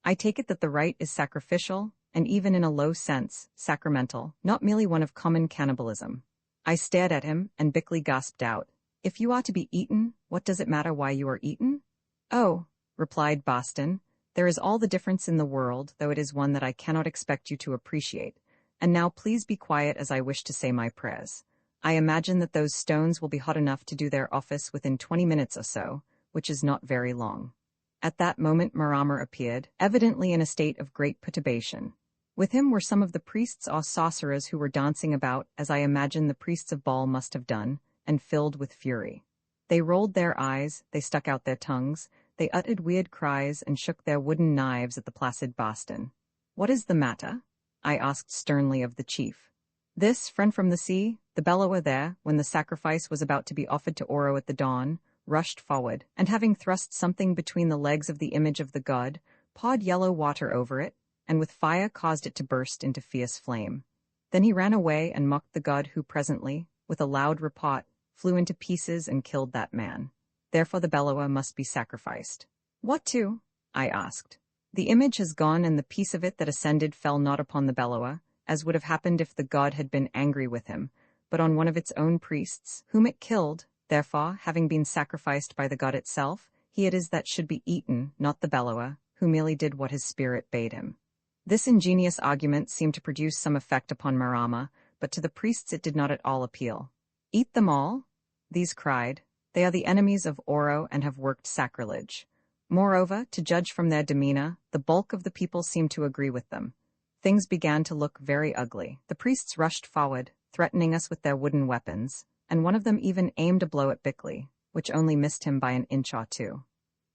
I take it that the rite is sacrificial, and even in a low sense, sacramental, not merely one of common cannibalism." I stared at him, and Bickley gasped out, "If you are to be eaten, what does it matter why you are eaten?" "Oh," replied Boston, "there is all the difference in the world, though it is one that I cannot expect you to appreciate. And now please be quiet as I wish to say my prayers. I imagine that those stones will be hot enough to do their office within 20 minutes or so, which is not very long." At that moment Maramer appeared, evidently in a state of great perturbation. With him were some of the priests or sorcerers who were dancing about, as I imagine the priests of Baal must have done, and filled with fury. They rolled their eyes, they stuck out their tongues, they uttered weird cries and shook their wooden knives at the placid Boston. "What is the matter?" I asked sternly of the chief. This, friend from the sea, the bellower there, when the sacrifice was about to be offered to Oro at the dawn, rushed forward, and having thrust something between the legs of the image of the god, poured yellow water over it, and with fire caused it to burst into fierce flame. Then he ran away and mocked the god, who presently, with a loud report, flew into pieces and killed that man. Therefore the bellower must be sacrificed. "What to?" I asked. "The image has gone, and the piece of it that ascended fell not upon the bellower, as would have happened if the god had been angry with him, but on one of its own priests, whom it killed. Therefore, having been sacrificed by the god itself, he it is that should be eaten, not the bellower, who merely did what his spirit bade him." This ingenious argument seemed to produce some effect upon Marama, but to the priests it did not at all appeal. "Eat them all?" these cried. "They are the enemies of Oro and have worked sacrilege." Moreover, to judge from their demeanor, the bulk of the people seemed to agree with them. Things began to look very ugly. The priests rushed forward, threatening us with their wooden weapons, and one of them even aimed a blow at Bickley, which only missed him by an inch or two.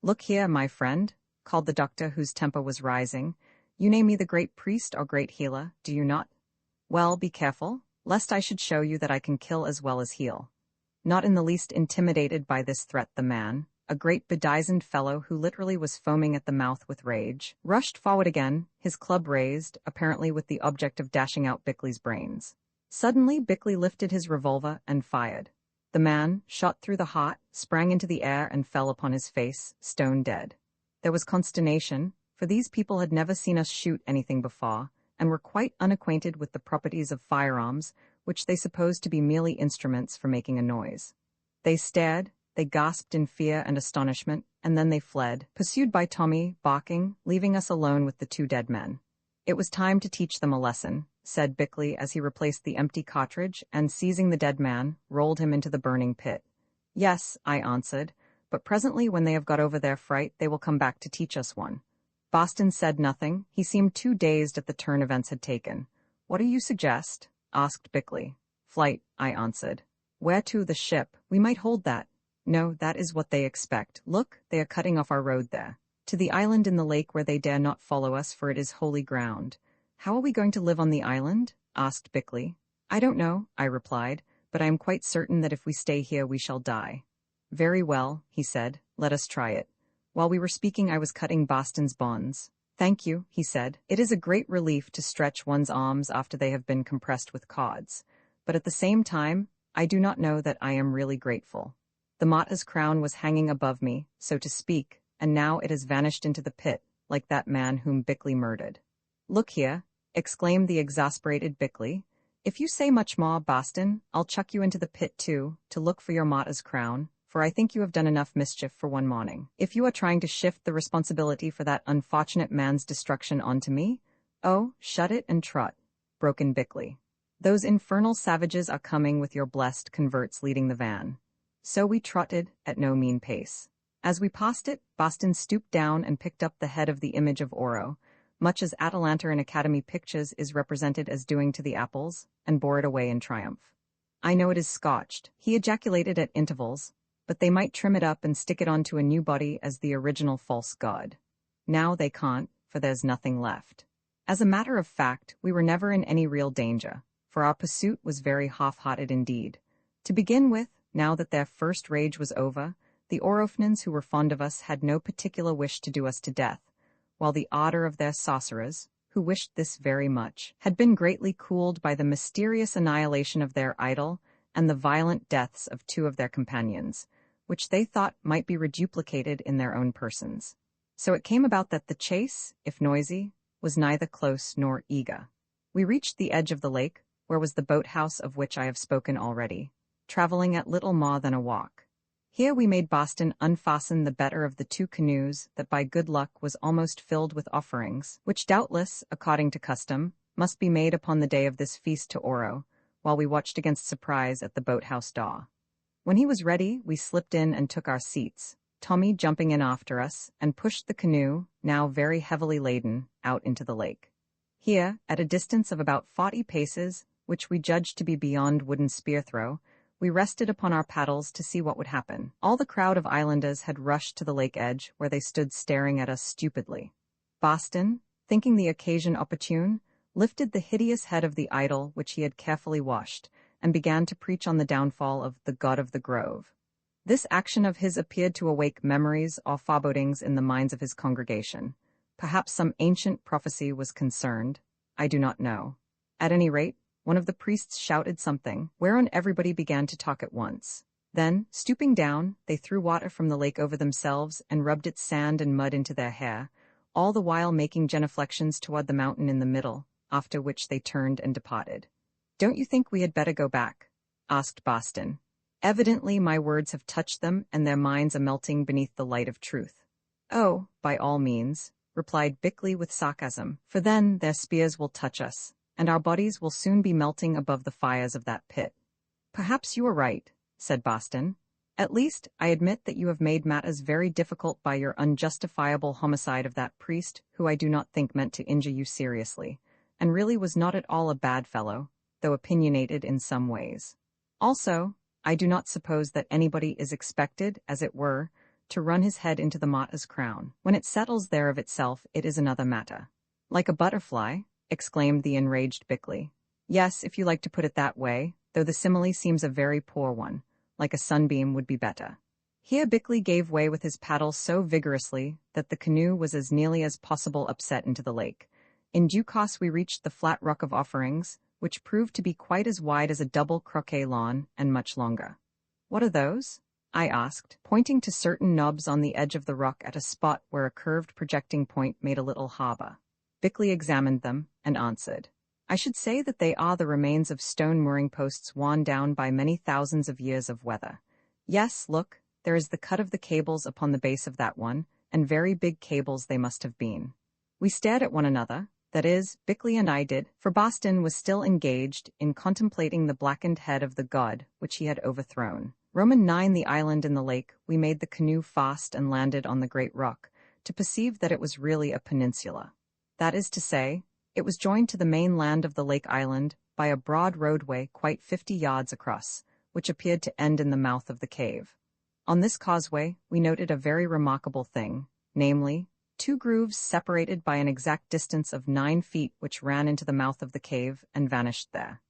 "Look here, my friend," called the doctor, whose temper was rising. "You name me the great priest or great healer, do you not? Well, be careful, lest I should show you that I can kill as well as heal." Not in the least intimidated by this threat, the man, a great bedizened fellow who literally was foaming at the mouth with rage, rushed forward again, his club raised, apparently with the object of dashing out Bickley's brains. Suddenly Bickley lifted his revolver and fired. The man, shot through the heart, sprang into the air and fell upon his face, stone dead. There was consternation, for these people had never seen us shoot anything before, and were quite unacquainted with the properties of firearms, which they supposed to be merely instruments for making a noise. They stared, they gasped in fear and astonishment, and then they fled, pursued by Tommy, barking, leaving us alone with the two dead men. "It was time to teach them a lesson," said Bickley as he replaced the empty cartridge and, seizing the dead man, rolled him into the burning pit. "Yes," I answered, "but presently when they have got over their fright they will come back to teach us one." Boston said nothing. He seemed too dazed at the turn events had taken. "What do you suggest?" asked Bickley. "Flight," I answered. "Where to? The ship? We might hold that." "No, that is what they expect. Look, they are cutting off our road there. To the island in the lake where they dare not follow us, for it is holy ground." "How are we going to live on the island?" asked Bickley. "I don't know," I replied, "but I am quite certain that if we stay here we shall die." "Very well," he said, "let us try it." While we were speaking I was cutting Boston's bonds. "Thank you," he said. "It is a great relief to stretch one's arms after they have been compressed with cords. But at the same time, I do not know that I am really grateful. The martyr's crown was hanging above me, so to speak, and now it has vanished into the pit, like that man whom Bickley murdered." "Look here," exclaimed the exasperated Bickley. "If you say much more, Boston, I'll chuck you into the pit too, to look for your martyr's crown, for I think you have done enough mischief for one morning. If you are trying to shift the responsibility for that unfortunate man's destruction onto me—" "Oh, shut it and trot," broke in Bickley. "Those infernal savages are coming with your blessed converts leading the van." So we trotted, at no mean pace. As we passed it, Boston stooped down and picked up the head of the image of Oro, much as Atalanta in Academy pictures is represented as doing to the apples, and bore it away in triumph. "I know it is scotched," he ejaculated at intervals, "but they might trim it up and stick it onto a new body as the original false god. Now they can't, for there's nothing left." As a matter of fact, we were never in any real danger, for our pursuit was very half-hearted indeed. To begin with, now that their first rage was over, the Orofnans who were fond of us had no particular wish to do us to death, while the ardor of their sorcerers, who wished this very much, had been greatly cooled by the mysterious annihilation of their idol and the violent deaths of two of their companions, which they thought might be reduplicated in their own persons. So it came about that the chase, if noisy, was neither close nor eager. We reached the edge of the lake, where was the boathouse of which I have spoken already, traveling at little more than a walk. Here we made Boston unfasten the better of the two canoes that by good luck was almost filled with offerings, which doubtless, according to custom, must be made upon the day of this feast to Oro, while we watched against surprise at the boathouse door. When he was ready, we slipped in and took our seats, Tommy jumping in after us, and pushed the canoe, now very heavily laden, out into the lake. Here, at a distance of about 40 paces, which we judged to be beyond wooden spear throw, we rested upon our paddles to see what would happen. All the crowd of islanders had rushed to the lake edge, where they stood staring at us stupidly. Boston, thinking the occasion opportune, lifted the hideous head of the idol which he had carefully washed, and began to preach on the downfall of the god of the grove. This action of his appeared to awake memories or forebodings in the minds of his congregation. Perhaps some ancient prophecy was concerned. I do not know. At any rate, one of the priests shouted something, whereon everybody began to talk at once. Then, stooping down, they threw water from the lake over themselves and rubbed its sand and mud into their hair, all the while making genuflections toward the mountain in the middle, after which they turned and departed. "Don't you think we had better go back?" asked Boston. "Evidently my words have touched them, and their minds are melting beneath the light of truth." "Oh, by all means," replied Bickley with sarcasm, "for then their spears will touch us, and our bodies will soon be melting above the fires of that pit." "Perhaps you are right," said Boston. "At least, I admit that you have made matters very difficult by your unjustifiable homicide of that priest, who I do not think meant to injure you seriously, and really was not at all a bad fellow, though opinionated in some ways. Also, I do not suppose that anybody is expected, as it were, to run his head into the martyr's crown. When it settles there of itself, it is another matter. Like a butterfly? Exclaimed the enraged Bickley. Yes, if you like to put it that way, though the simile seems a very poor one. Like a sunbeam would be better. Here Bickley gave way with his paddle so vigorously that the canoe was as nearly as possible upset into the lake. In due course we reached the flat rock of offerings, which proved to be quite as wide as a double croquet lawn and much longer. What are those? I asked, pointing to certain knobs on the edge of the rock at a spot where a curved projecting point made a little harbor. Bickley examined them and answered. I should say that they are the remains of stone mooring posts worn down by many thousands of years of weather. Yes, look, there is the cut of the cables upon the base of that one, and very big cables they must have been. We stared at one another, that is, Bickley and I did, for Boston was still engaged in contemplating the blackened head of the god which he had overthrown. Roman 9 the island in the lake, we made the canoe fast and landed on the great rock, to perceive that it was really a peninsula. That is to say, it was joined to the main land of the lake island by a broad roadway quite 50 yards across, which appeared to end in the mouth of the cave. On this causeway, we noted a very remarkable thing, namely, 2 grooves separated by an exact distance of 9 feet which ran into the mouth of the cave and vanished there.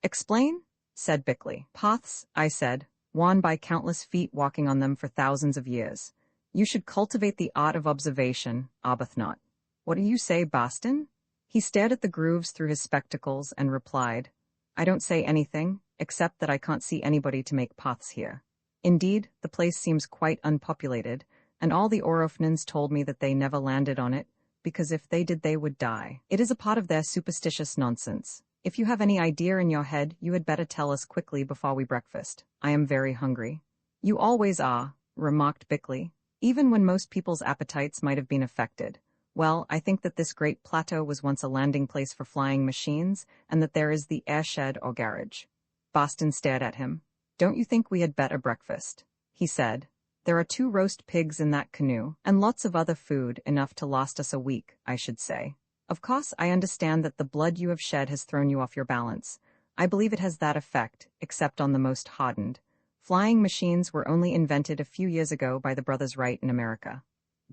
Explain? Said Bickley. Paths, I said, worn by countless feet walking on them for thousands of years. You should cultivate the art of observation, Arbuthnot. What do you say, Boston? He stared at the grooves through his spectacles and replied, I don't say anything, except that I can't see anybody to make paths here. Indeed, the place seems quite unpopulated, and all the Orofnans told me that they never landed on it, because if they did they would die. It is a part of their superstitious nonsense. If you have any idea in your head, you had better tell us quickly before we breakfast. I am very hungry. You always are, remarked Bickley, even when most people's appetites might have been affected. Well, I think that this great plateau was once a landing place for flying machines, and that there is the airshed or garage. Boston stared at him. Don't you think we had better breakfast? He said. There are 2 roast pigs in that canoe, and lots of other food, enough to last us a week, I should say. Of course, I understand that the blood you have shed has thrown you off your balance. I believe it has that effect, except on the most hardened. Flying machines were only invented a few years ago by the Brothers Wright in America.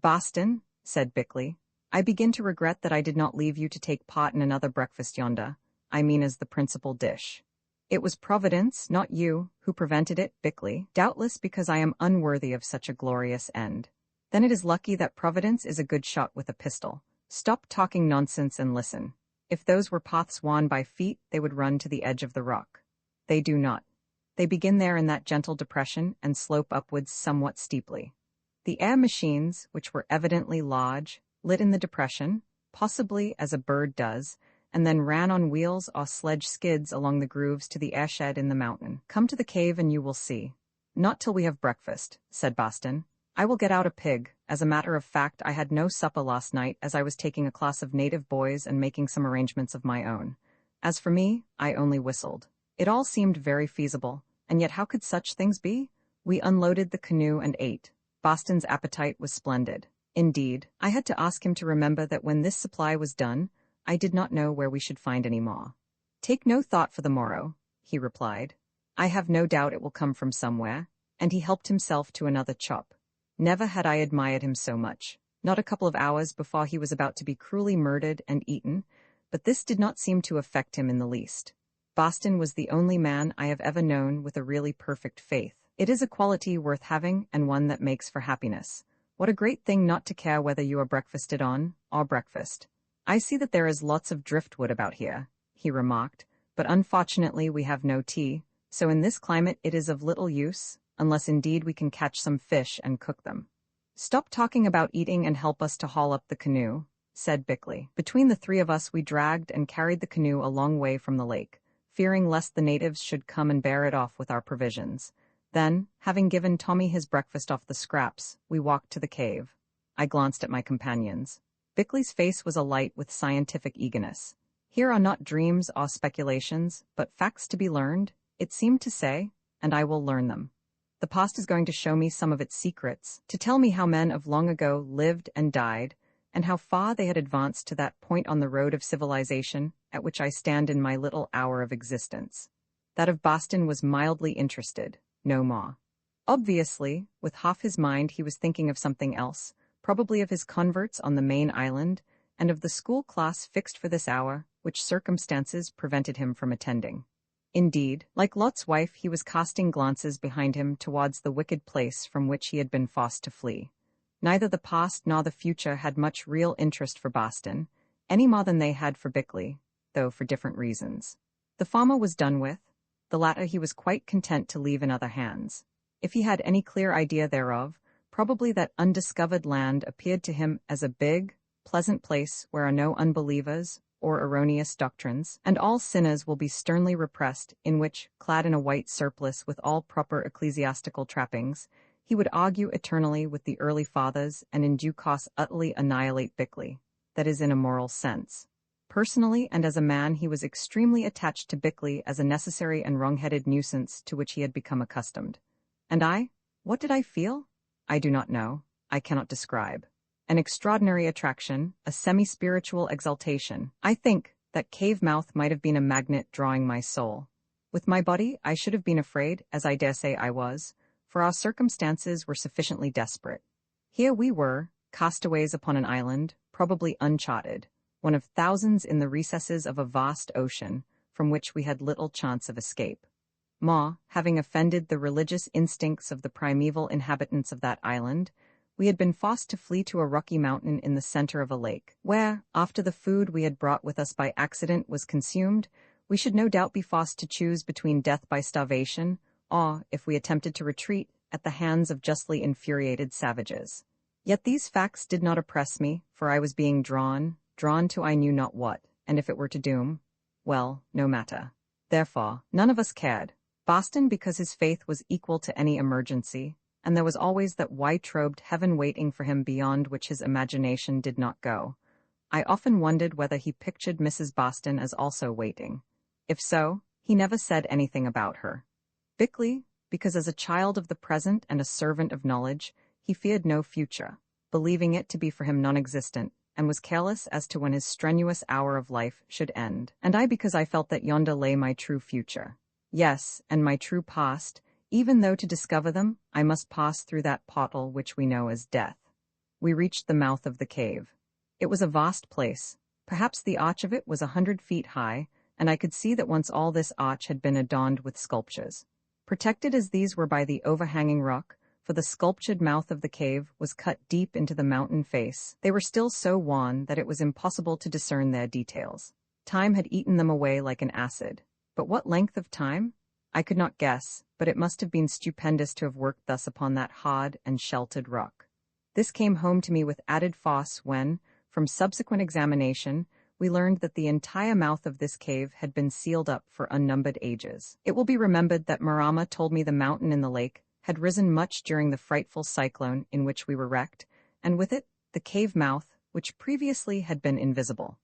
Boston, said Bickley, I begin to regret that I did not leave you to take part in another breakfast yonder, I mean as the principal dish. It was Providence, not you, who prevented it, Bickley, doubtless because I am unworthy of such a glorious end. Then it is lucky that Providence is a good shot with a pistol. Stop talking nonsense and listen. If those were paths worn by feet, they would run to the edge of the rock. They do not. They begin there in that gentle depression and slope upwards somewhat steeply. The air machines, which were evidently large, lit in the depression, possibly as a bird does, and then ran on wheels or sledge skids along the grooves to the airshed in the mountain. Come to the cave and you will see. Not till we have breakfast, said Boston. I will get out a pig. As a matter of fact, I had no supper last night as I was taking a class of native boys and making some arrangements of my own. As for me, I only whistled. It all seemed very feasible, and yet how could such things be? We unloaded the canoe and ate. Boston's appetite was splendid. Indeed, I had to ask him to remember that when this supply was done, I did not know where we should find any more. Take no thought for the morrow, he replied. I have no doubt it will come from somewhere, and he helped himself to another chop. Never had I admired him so much. Not a couple of hours before he was about to be cruelly murdered and eaten, but this did not seem to affect him in the least. Boston was the only man I have ever known with a really perfect faith. It is a quality worth having and one that makes for happiness. What a great thing not to care whether you are breakfasted on or breakfast. I see that there is lots of driftwood about here, he remarked, but unfortunately we have no tea, so in this climate it is of little use, unless indeed we can catch some fish and cook them. Stop talking about eating and help us to haul up the canoe, said Bickley. Between the 3 of us we dragged and carried the canoe a long way from the lake, fearing lest the natives should come and bear it off with our provisions. Then, having given Tommy his breakfast off the scraps, we walked to the cave. I glanced at my companions. Bickley's face was alight with scientific eagerness. Here are not dreams or speculations, but facts to be learned, it seemed to say, and I will learn them. The past is going to show me some of its secrets, to tell me how men of long ago lived and died, and how far they had advanced to that point on the road of civilization at which I stand in my little hour of existence. That of Boston was mildly interested, no more. Obviously, with half his mind he was thinking of something else, probably of his converts on the main island, and of the school class fixed for this hour, which circumstances prevented him from attending. Indeed, like Lot's wife, he was casting glances behind him towards the wicked place from which he had been forced to flee. Neither the past nor the future had much real interest for Boston, any more than they had for Bickley, though for different reasons. The farmer was done with, the latter he was quite content to leave in other hands. If he had any clear idea thereof, probably that undiscovered land appeared to him as a big, pleasant place where are no unbelievers or erroneous doctrines, and all sinners will be sternly repressed, in which, clad in a white surplice with all proper ecclesiastical trappings, he would argue eternally with the early fathers and in due course utterly annihilate Bickley, that is in a moral sense. Personally and as a man he was extremely attached to Bickley as a necessary and wrong-headed nuisance to which he had become accustomed. And I? What did I feel? I do not know. I cannot describe. An extraordinary attraction, a semi-spiritual exaltation. I think that cave mouth might have been a magnet drawing my soul. With my body I should have been afraid, as I dare say I was, for our circumstances were sufficiently desperate. Here we were, castaways upon an island, probably uncharted, one of thousands in the recesses of a vast ocean, from which we had little chance of escape. Ma, having offended the religious instincts of the primeval inhabitants of that island, we had been forced to flee to a rocky mountain in the center of a lake, where, after the food we had brought with us by accident was consumed, we should no doubt be forced to choose between death by starvation, or, if we attempted to retreat, at the hands of justly infuriated savages. Yet these facts did not oppress me, for I was being drawn to I knew not what, and if it were to doom, well, no matter. Therefore, none of us cared. Boston because his faith was equal to any emergency, and there was always that wide-robed heaven waiting for him beyond which his imagination did not go. I often wondered whether he pictured Mrs. Boston as also waiting. If so, he never said anything about her. Bickley, because as a child of the present and a servant of knowledge, he feared no future, believing it to be for him non-existent, and was careless as to when his strenuous hour of life should end. And I because I felt that yonder lay my true future. Yes, and my true past, even though to discover them, I must pass through that portal which we know as death. We reached the mouth of the cave. It was a vast place. Perhaps the arch of it was 100 feet high, and I could see that once all this arch had been adorned with sculptures. Protected as these were by the overhanging rock, for the sculptured mouth of the cave was cut deep into the mountain face, they were still so wan that it was impossible to discern their details. Time had eaten them away like an acid. But what length of time? I could not guess, but it must have been stupendous to have worked thus upon that hard and sheltered rock. This came home to me with added force when, from subsequent examination, we learned that the entire mouth of this cave had been sealed up for unnumbered ages. It will be remembered that Marama told me the mountain in the lake had risen much during the frightful cyclone in which we were wrecked, and with it, the cave mouth, which previously had been invisible.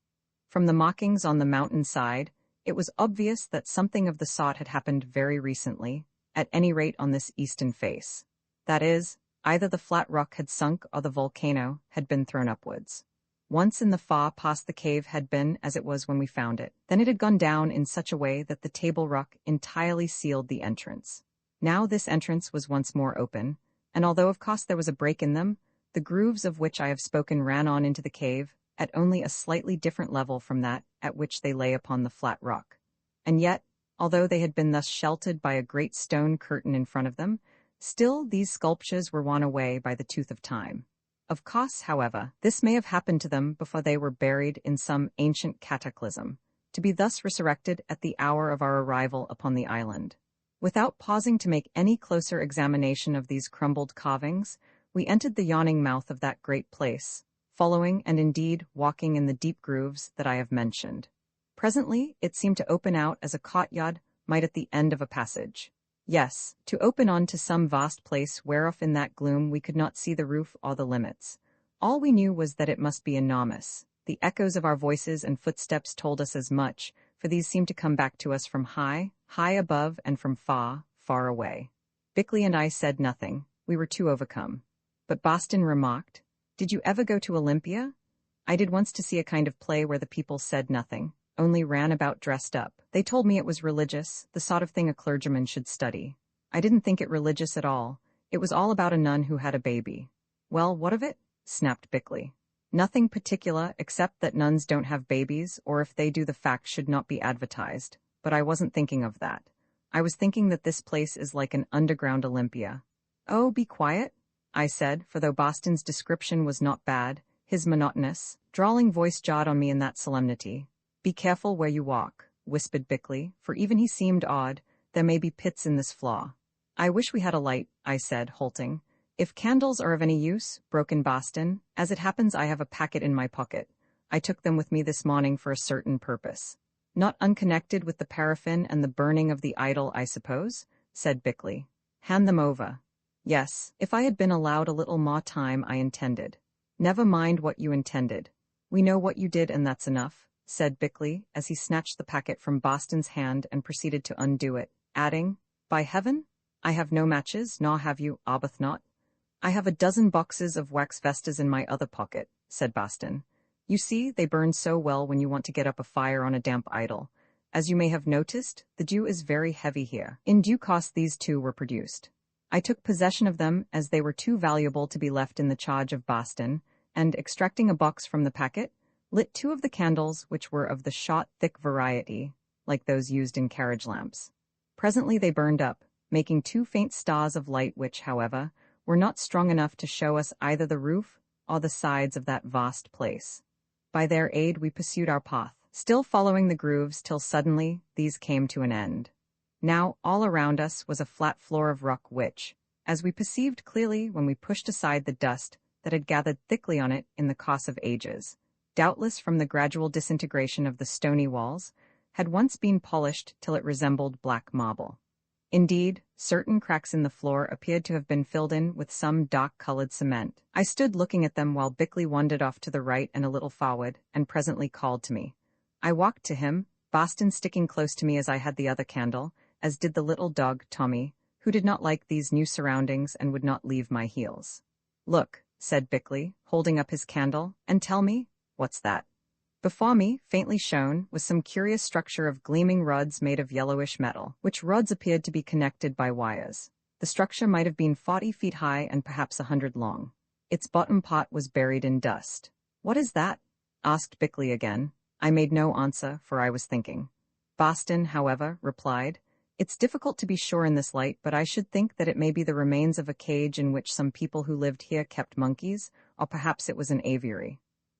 From the markings on the mountain side, it was obvious that something of the sort had happened very recently, at any rate on this eastern face. That is, either the flat rock had sunk or the volcano had been thrown upwards. Once in the far past the cave had been as it was when we found it. Then it had gone down in such a way that the table rock entirely sealed the entrance. Now this entrance was once more open, and although of course there was a break in them, the grooves of which I have spoken ran on into the cave, at only a slightly different level from that at which they lay upon the flat rock. And yet, although they had been thus sheltered by a great stone curtain in front of them, still these sculptures were worn away by the tooth of time. Of course, however, this may have happened to them before they were buried in some ancient cataclysm, to be thus resurrected at the hour of our arrival upon the island. Without pausing to make any closer examination of these crumbled carvings, we entered the yawning mouth of that great place, following and indeed walking in the deep grooves that I have mentioned. Presently it seemed to open out as a courtyard might at the end of a passage. Yes, to open on to some vast place whereof in that gloom we could not see the roof or the limits. All we knew was that it must be enormous. The echoes of our voices and footsteps told us as much, for these seemed to come back to us from high, high above and from far, far away. Bickley and I said nothing. We were too overcome. But Boston remarked, "Did you ever go to Olympia? I did once to see a kind of play where the people said nothing, only ran about dressed up. They told me it was religious, the sort of thing a clergyman should study. I didn't think it religious at all, It was all about a nun who had a baby. Well, what of it? Snapped Bickley. Nothing particular except that nuns don't have babies, or if they do the fact should not be advertised. But I wasn't thinking of that. I was thinking that this place is like an underground Olympia. Oh, be quiet, I said, for though Boston's description was not bad, his monotonous, drawling voice jarred on me in that solemnity. Be careful where you walk, whispered Bickley, for even he seemed odd. There may be pits in this flaw. I wish we had a light, I said, halting. If candles are of any use, broke in Boston, as it happens I have a packet in my pocket. I took them with me this morning for a certain purpose. Not unconnected with the paraffin and the burning of the idol, I suppose, said Bickley. Hand them over. Yes, if I had been allowed a little more time I intended. Never mind what you intended. We know what you did and that's enough, said Bickley, as he snatched the packet from Boston's hand and proceeded to undo it, adding, By heaven, I have no matches, nor have you, Arbuthnot. I have a dozen boxes of wax vestas in my other pocket, said Boston. You see, they burn so well when you want to get up a fire on a damp idol. As you may have noticed, the dew is very heavy here. In due course these two were produced. I took possession of them as they were too valuable to be left in the charge of Boston, and, extracting a box from the packet, lit two of the candles, which were of the short, thick variety, like those used in carriage lamps. Presently they burned up, making two faint stars of light which, however, were not strong enough to show us either the roof or the sides of that vast place. By their aid we pursued our path, still following the grooves till suddenly these came to an end. Now all around us was a flat floor of rock which, as we perceived clearly when we pushed aside the dust that had gathered thickly on it in the course of ages, doubtless from the gradual disintegration of the stony walls, had once been polished till it resembled black marble. Indeed, certain cracks in the floor appeared to have been filled in with some dark-colored cement. I stood looking at them while Bickley wandered off to the right and a little forward, and presently called to me. I walked to him, Boston sticking close to me as I had the other candle, as did the little dog, Tommy, who did not like these new surroundings and would not leave my heels. Look, said Bickley, holding up his candle, and tell me, what's that? Before me, faintly shown, was some curious structure of gleaming rods made of yellowish metal, which rods appeared to be connected by wires. The structure might have been 40 feet high and perhaps 100 long. Its bottom part was buried in dust. What is that? Asked Bickley again. I made no answer, for I was thinking. Boston, however, replied, It's difficult to be sure in this light, but I should think that it may be the remains of a cage in which some people who lived here kept monkeys, or perhaps it was an aviary.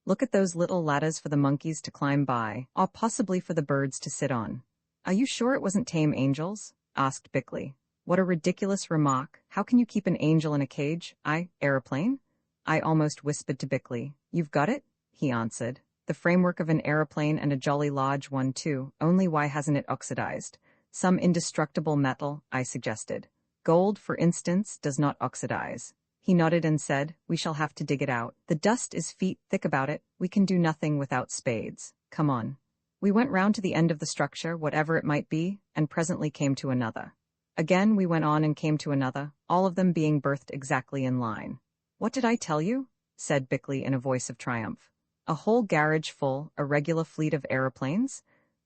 Look at those little ladders for the monkeys to climb by, or possibly for the birds to sit on. Are you sure it wasn't tame angels? Asked Bickley. What a ridiculous remark. How can you keep an angel in a cage? Aeroplane? I almost whispered to Bickley. You've got it? He answered. The framework of an aeroplane and a jolly large one too, only why hasn't it oxidized? Some indestructible metal, I suggested. Gold, for instance, does not oxidize. He nodded and said, We shall have to dig it out. The dust is feet thick about it. We can do nothing without spades. Come on. We went round to the end of the structure, whatever it might be, and presently came to another. Again we went on and came to another, all of them being berthed exactly in line. What did I tell you? Said Bickley in a voice of triumph. A whole garage full, a regular fleet of aeroplanes?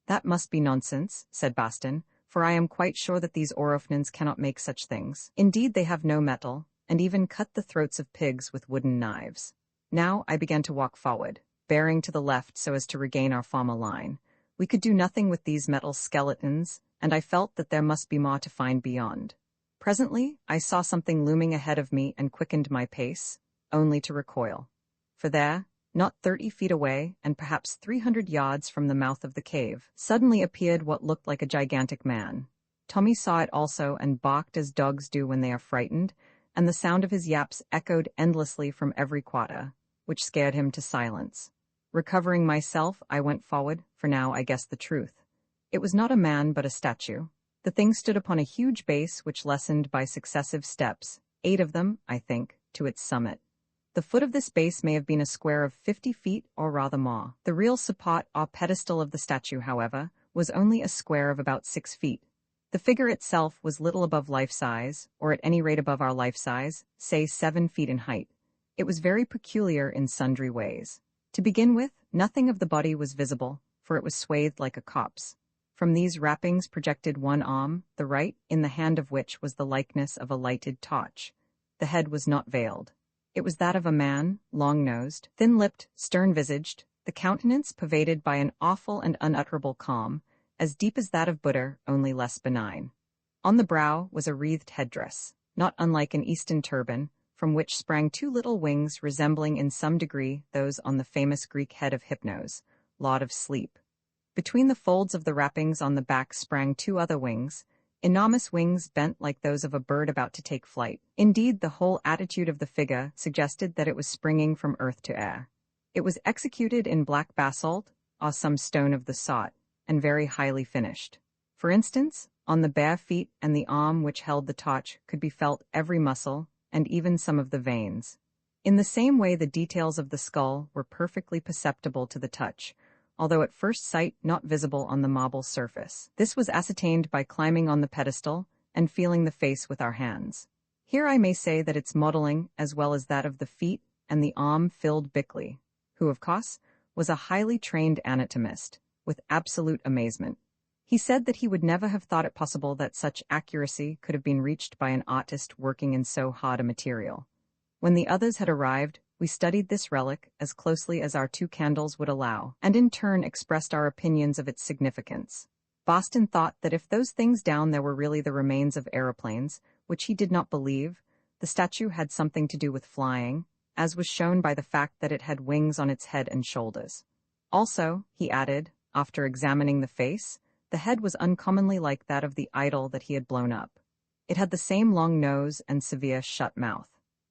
That must be nonsense, said Boston, for I am quite sure that these Orofnans cannot make such things. Indeed, they have no metal, and even cut the throats of pigs with wooden knives. Now I began to walk forward, bearing to the left so as to regain our former line. We could do nothing with these metal skeletons, and I felt that there must be more to find beyond. Presently, I saw something looming ahead of me and quickened my pace, only to recoil. For there, not 30 feet away, and perhaps 300 yards from the mouth of the cave, suddenly appeared what looked like a gigantic man. Tommy saw it also and barked as dogs do when they are frightened, and the sound of his yaps echoed endlessly from every quarter, which scared him to silence. Recovering myself, I went forward, for now I guessed the truth. It was not a man but a statue. The thing stood upon a huge base which lessened by successive steps, 8 of them, I think, to its summit. The foot of this base may have been a square of 50 feet or rather more. The real support or pedestal of the statue, however, was only a square of about 6 feet. The figure itself was little above life-size, or at any rate above our life-size, say 7 feet in height. It was very peculiar in sundry ways. To begin with, nothing of the body was visible, for it was swathed like a corpse. From these wrappings projected one arm, the right, in the hand of which was the likeness of a lighted torch. the head was not veiled. It was that of a man, long-nosed, thin-lipped, stern-visaged, the countenance pervaded by an awful and unutterable calm, as deep as that of Buddha, only less benign. On the brow was a wreathed headdress, not unlike an Eastern turban, from which sprang two little wings resembling in some degree those on the famous Greek head of Hypnos, Lord of Sleep. Between the folds of the wrappings on the back sprang two other wings, enormous wings bent like those of a bird about to take flight. Indeed, the whole attitude of the figure suggested that it was springing from earth to air. It was executed in black basalt, or some stone of the sort, and very highly finished. For instance, on the bare feet and the arm which held the torch could be felt every muscle, and even some of the veins. In the same way the details of the skull were perfectly perceptible to the touch, although at first sight not visible on the marble surface. This was ascertained by climbing on the pedestal and feeling the face with our hands. Here I may say that its modeling, as well as that of the feet and the arm, filled Bickley, who, of course, was a highly trained anatomist, with absolute amazement. He said that he would never have thought it possible that such accuracy could have been reached by an artist working in so hard a material. When the others had arrived, we studied this relic as closely as our 2 candles would allow, and in turn expressed our opinions of its significance. Boston thought that if those things down there were really the remains of aeroplanes, which he did not believe, the statue had something to do with flying, as was shown by the fact that it had wings on its head and shoulders. Also, he added, after examining the face, the head was uncommonly like that of the idol that he had blown up. It had the same long nose and severe shut mouth.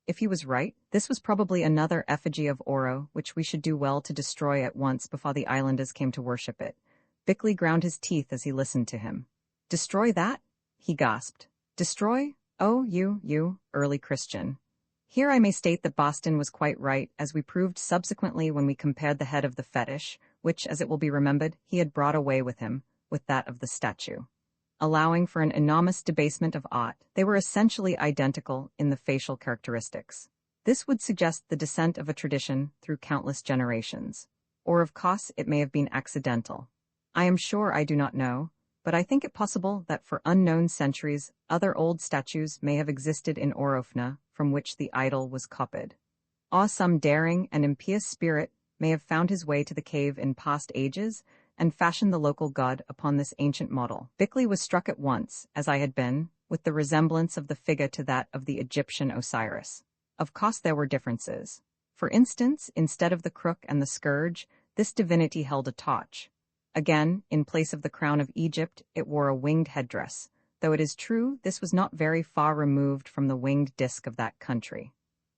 If he was right, this was probably another effigy of Oro, which we should do well to destroy at once before the islanders came to worship it. Bickley ground his teeth as he listened to him. "Destroy that?" he gasped. "Destroy? Oh, you, early Christian." Here I may state that Boston was quite right, as we proved subsequently when we compared the head of the fetish, which, as it will be remembered, he had brought away with him, with that of the statue. Allowing for an enormous debasement of art, they were essentially identical in the facial characteristics. This would suggest the descent of a tradition through countless generations. Or of course it may have been accidental. I am sure I do not know, but I think it possible that for unknown centuries other old statues may have existed in Orofna from which the idol was copied. Or some daring and impious spirit may have found his way to the cave in past ages and fashioned the local god upon this ancient model. Bickley was struck at once, as I had been, with the resemblance of the figure to that of the Egyptian Osiris. Of course there were differences. For instance, instead of the crook and the scourge, this divinity held a torch. Again, in place of the crown of Egypt, it wore a winged headdress, though it is true this was not very far removed from the winged disk of that country.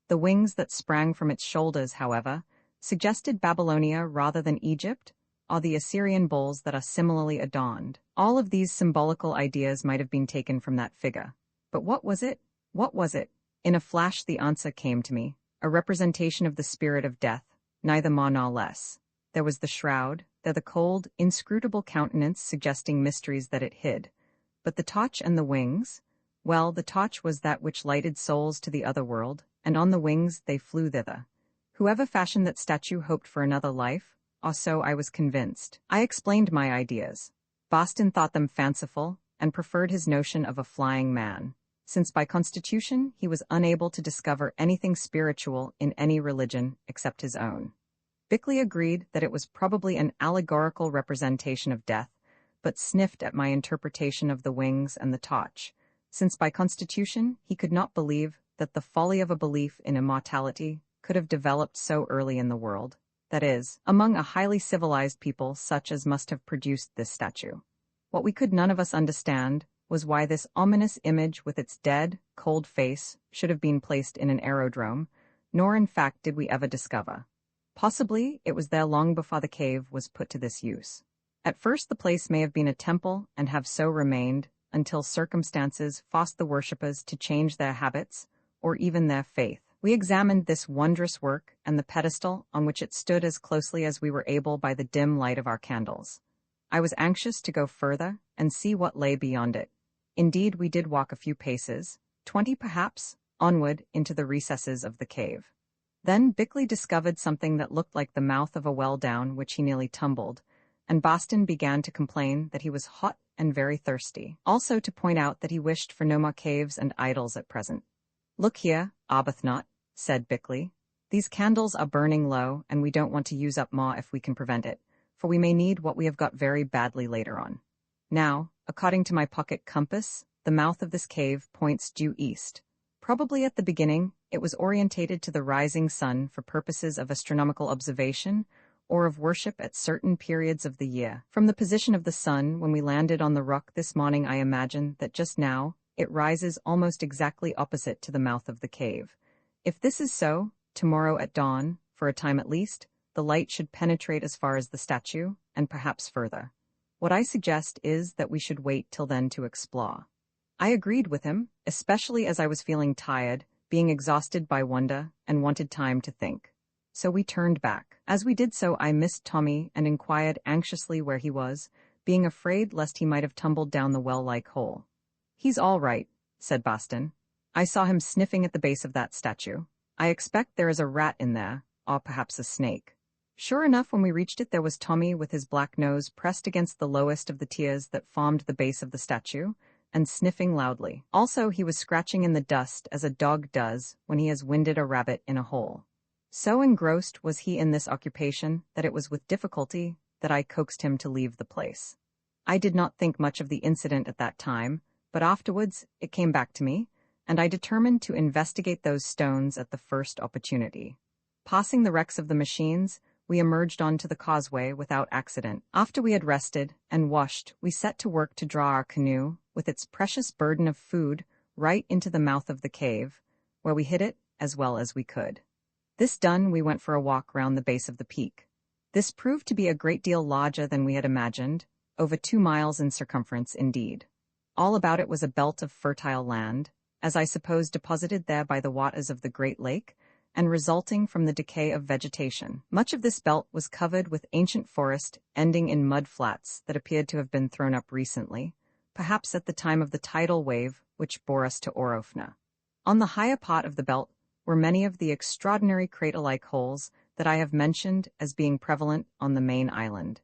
The wings that sprang from its shoulders, however, suggested Babylonia rather than Egypt, or the Assyrian bulls that are similarly adorned. All of these symbolical ideas might have been taken from that figure. But what was it? What was it? In a flash the answer came to me, a representation of the spirit of death, neither more nor less. There was the shroud, there the cold, inscrutable countenance suggesting mysteries that it hid. But the torch and the wings? Well, the torch was that which lighted souls to the other world, and on the wings they flew thither. Whoever fashioned that statue hoped for another life, or so I was convinced. I explained my ideas. Boston thought them fanciful, and preferred his notion of a flying man, since by constitution he was unable to discover anything spiritual in any religion except his own. Bickley agreed that it was probably an allegorical representation of death, but sniffed at my interpretation of the wings and the torch, since by constitution he could not believe that the folly of a belief in immortality could have developed so early in the world. That is, among a highly civilized people such as must have produced this statue. What we could none of us understand was why this ominous image with its dead, cold face should have been placed in an aerodrome, nor in fact did we ever discover. Possibly it was there long before the cave was put to this use. At first the place may have been a temple and have so remained until circumstances forced the worshippers to change their habits or even their faith. We examined this wondrous work and the pedestal on which it stood as closely as we were able by the dim light of our candles. I was anxious to go further and see what lay beyond it. Indeed, we did walk a few paces, 20 perhaps, onward into the recesses of the cave. Then Bickley discovered something that looked like the mouth of a well down which he nearly tumbled, and Boston began to complain that he was hot and very thirsty, also to point out that he wished for no more caves and idols at present. "Look here, Arbuthnot," said Bickley. "These candles are burning low, and we don't want to use up more if we can prevent it, for we may need what we have got very badly later on. Now, according to my pocket compass, the mouth of this cave points due east. Probably at the beginning, it was orientated to the rising sun for purposes of astronomical observation or of worship at certain periods of the year. From the position of the sun when we landed on the rock this morning, I imagine that just now it rises almost exactly opposite to the mouth of the cave. If this is so, tomorrow at dawn, for a time at least, the light should penetrate as far as the statue, and perhaps further. What I suggest is that we should wait till then to explore." I agreed with him, especially as I was feeling tired, being exhausted by wonder, and wanted time to think. So we turned back. As we did so, I missed Tommy and inquired anxiously where he was, being afraid lest he might have tumbled down the well-like hole. "He's all right," said Boston. "I saw him sniffing at the base of that statue. I expect there is a rat in there, or perhaps a snake." Sure enough, when we reached it, there was Tommy with his black nose pressed against the lowest of the tiers that formed the base of the statue, and sniffing loudly. Also, he was scratching in the dust as a dog does when he has winded a rabbit in a hole. So engrossed was he in this occupation that it was with difficulty that I coaxed him to leave the place. I did not think much of the incident at that time, but afterwards it came back to me, and I determined to investigate those stones at the first opportunity. Passing the wrecks of the machines, we emerged onto the causeway without accident. After we had rested and washed, we set to work to draw our canoe, with its precious burden of food, right into the mouth of the cave, where we hid it as well as we could. This done, we went for a walk round the base of the peak. This proved to be a great deal larger than we had imagined, over 2 miles in circumference indeed. All about it was a belt of fertile land, as I suppose deposited there by the waters of the Great Lake, and resulting from the decay of vegetation. Much of this belt was covered with ancient forest, ending in mud flats that appeared to have been thrown up recently, perhaps at the time of the tidal wave which bore us to Orofna. On the higher part of the belt were many of the extraordinary crater-like holes that I have mentioned as being prevalent on the main island.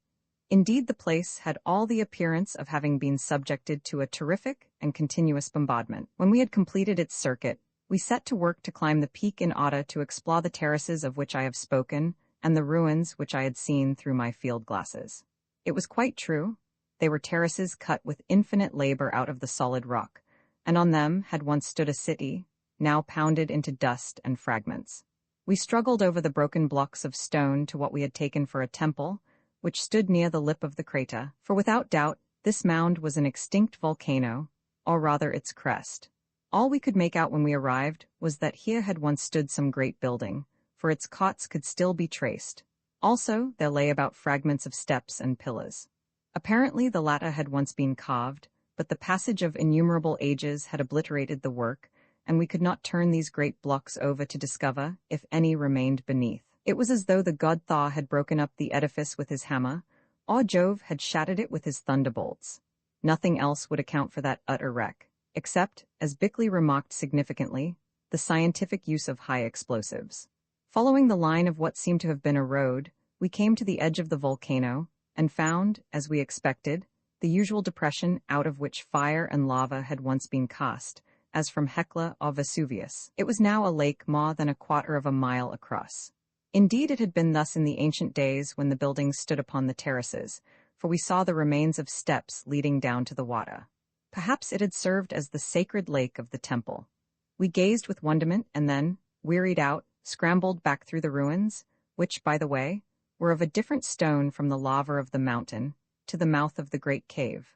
Indeed, the place had all the appearance of having been subjected to a terrific and continuous bombardment. When we had completed its circuit, we set to work to climb the peak in order to explore the terraces of which I have spoken and the ruins which I had seen through my field glasses. It was quite true. They were terraces cut with infinite labor out of the solid rock, and on them had once stood a city, now pounded into dust and fragments. We struggled over the broken blocks of stone to what we had taken for a temple, which stood near the lip of the crater, for without doubt this mound was an extinct volcano, or rather its crest. All we could make out when we arrived was that here had once stood some great building, for its cots could still be traced. Also, there lay about fragments of steps and pillars. Apparently the latter had once been carved, but the passage of innumerable ages had obliterated the work, and we could not turn these great blocks over to discover if any remained beneath. It was as though the god Thor had broken up the edifice with his hammer, or Jove had shattered it with his thunderbolts. Nothing else would account for that utter wreck, except, as Bickley remarked significantly, the scientific use of high explosives. Following the line of what seemed to have been a road, we came to the edge of the volcano, and found, as we expected, the usual depression out of which fire and lava had once been cast, as from Hecla or Vesuvius. It was now a lake more than 1/4 of a mile across. Indeed, it had been thus in the ancient days when the buildings stood upon the terraces, for we saw the remains of steps leading down to the water. Perhaps it had served as the sacred lake of the temple. We gazed with wonderment and then, wearied out, scrambled back through the ruins, which, by the way, were of a different stone from the lava of the mountain, to the mouth of the great cave.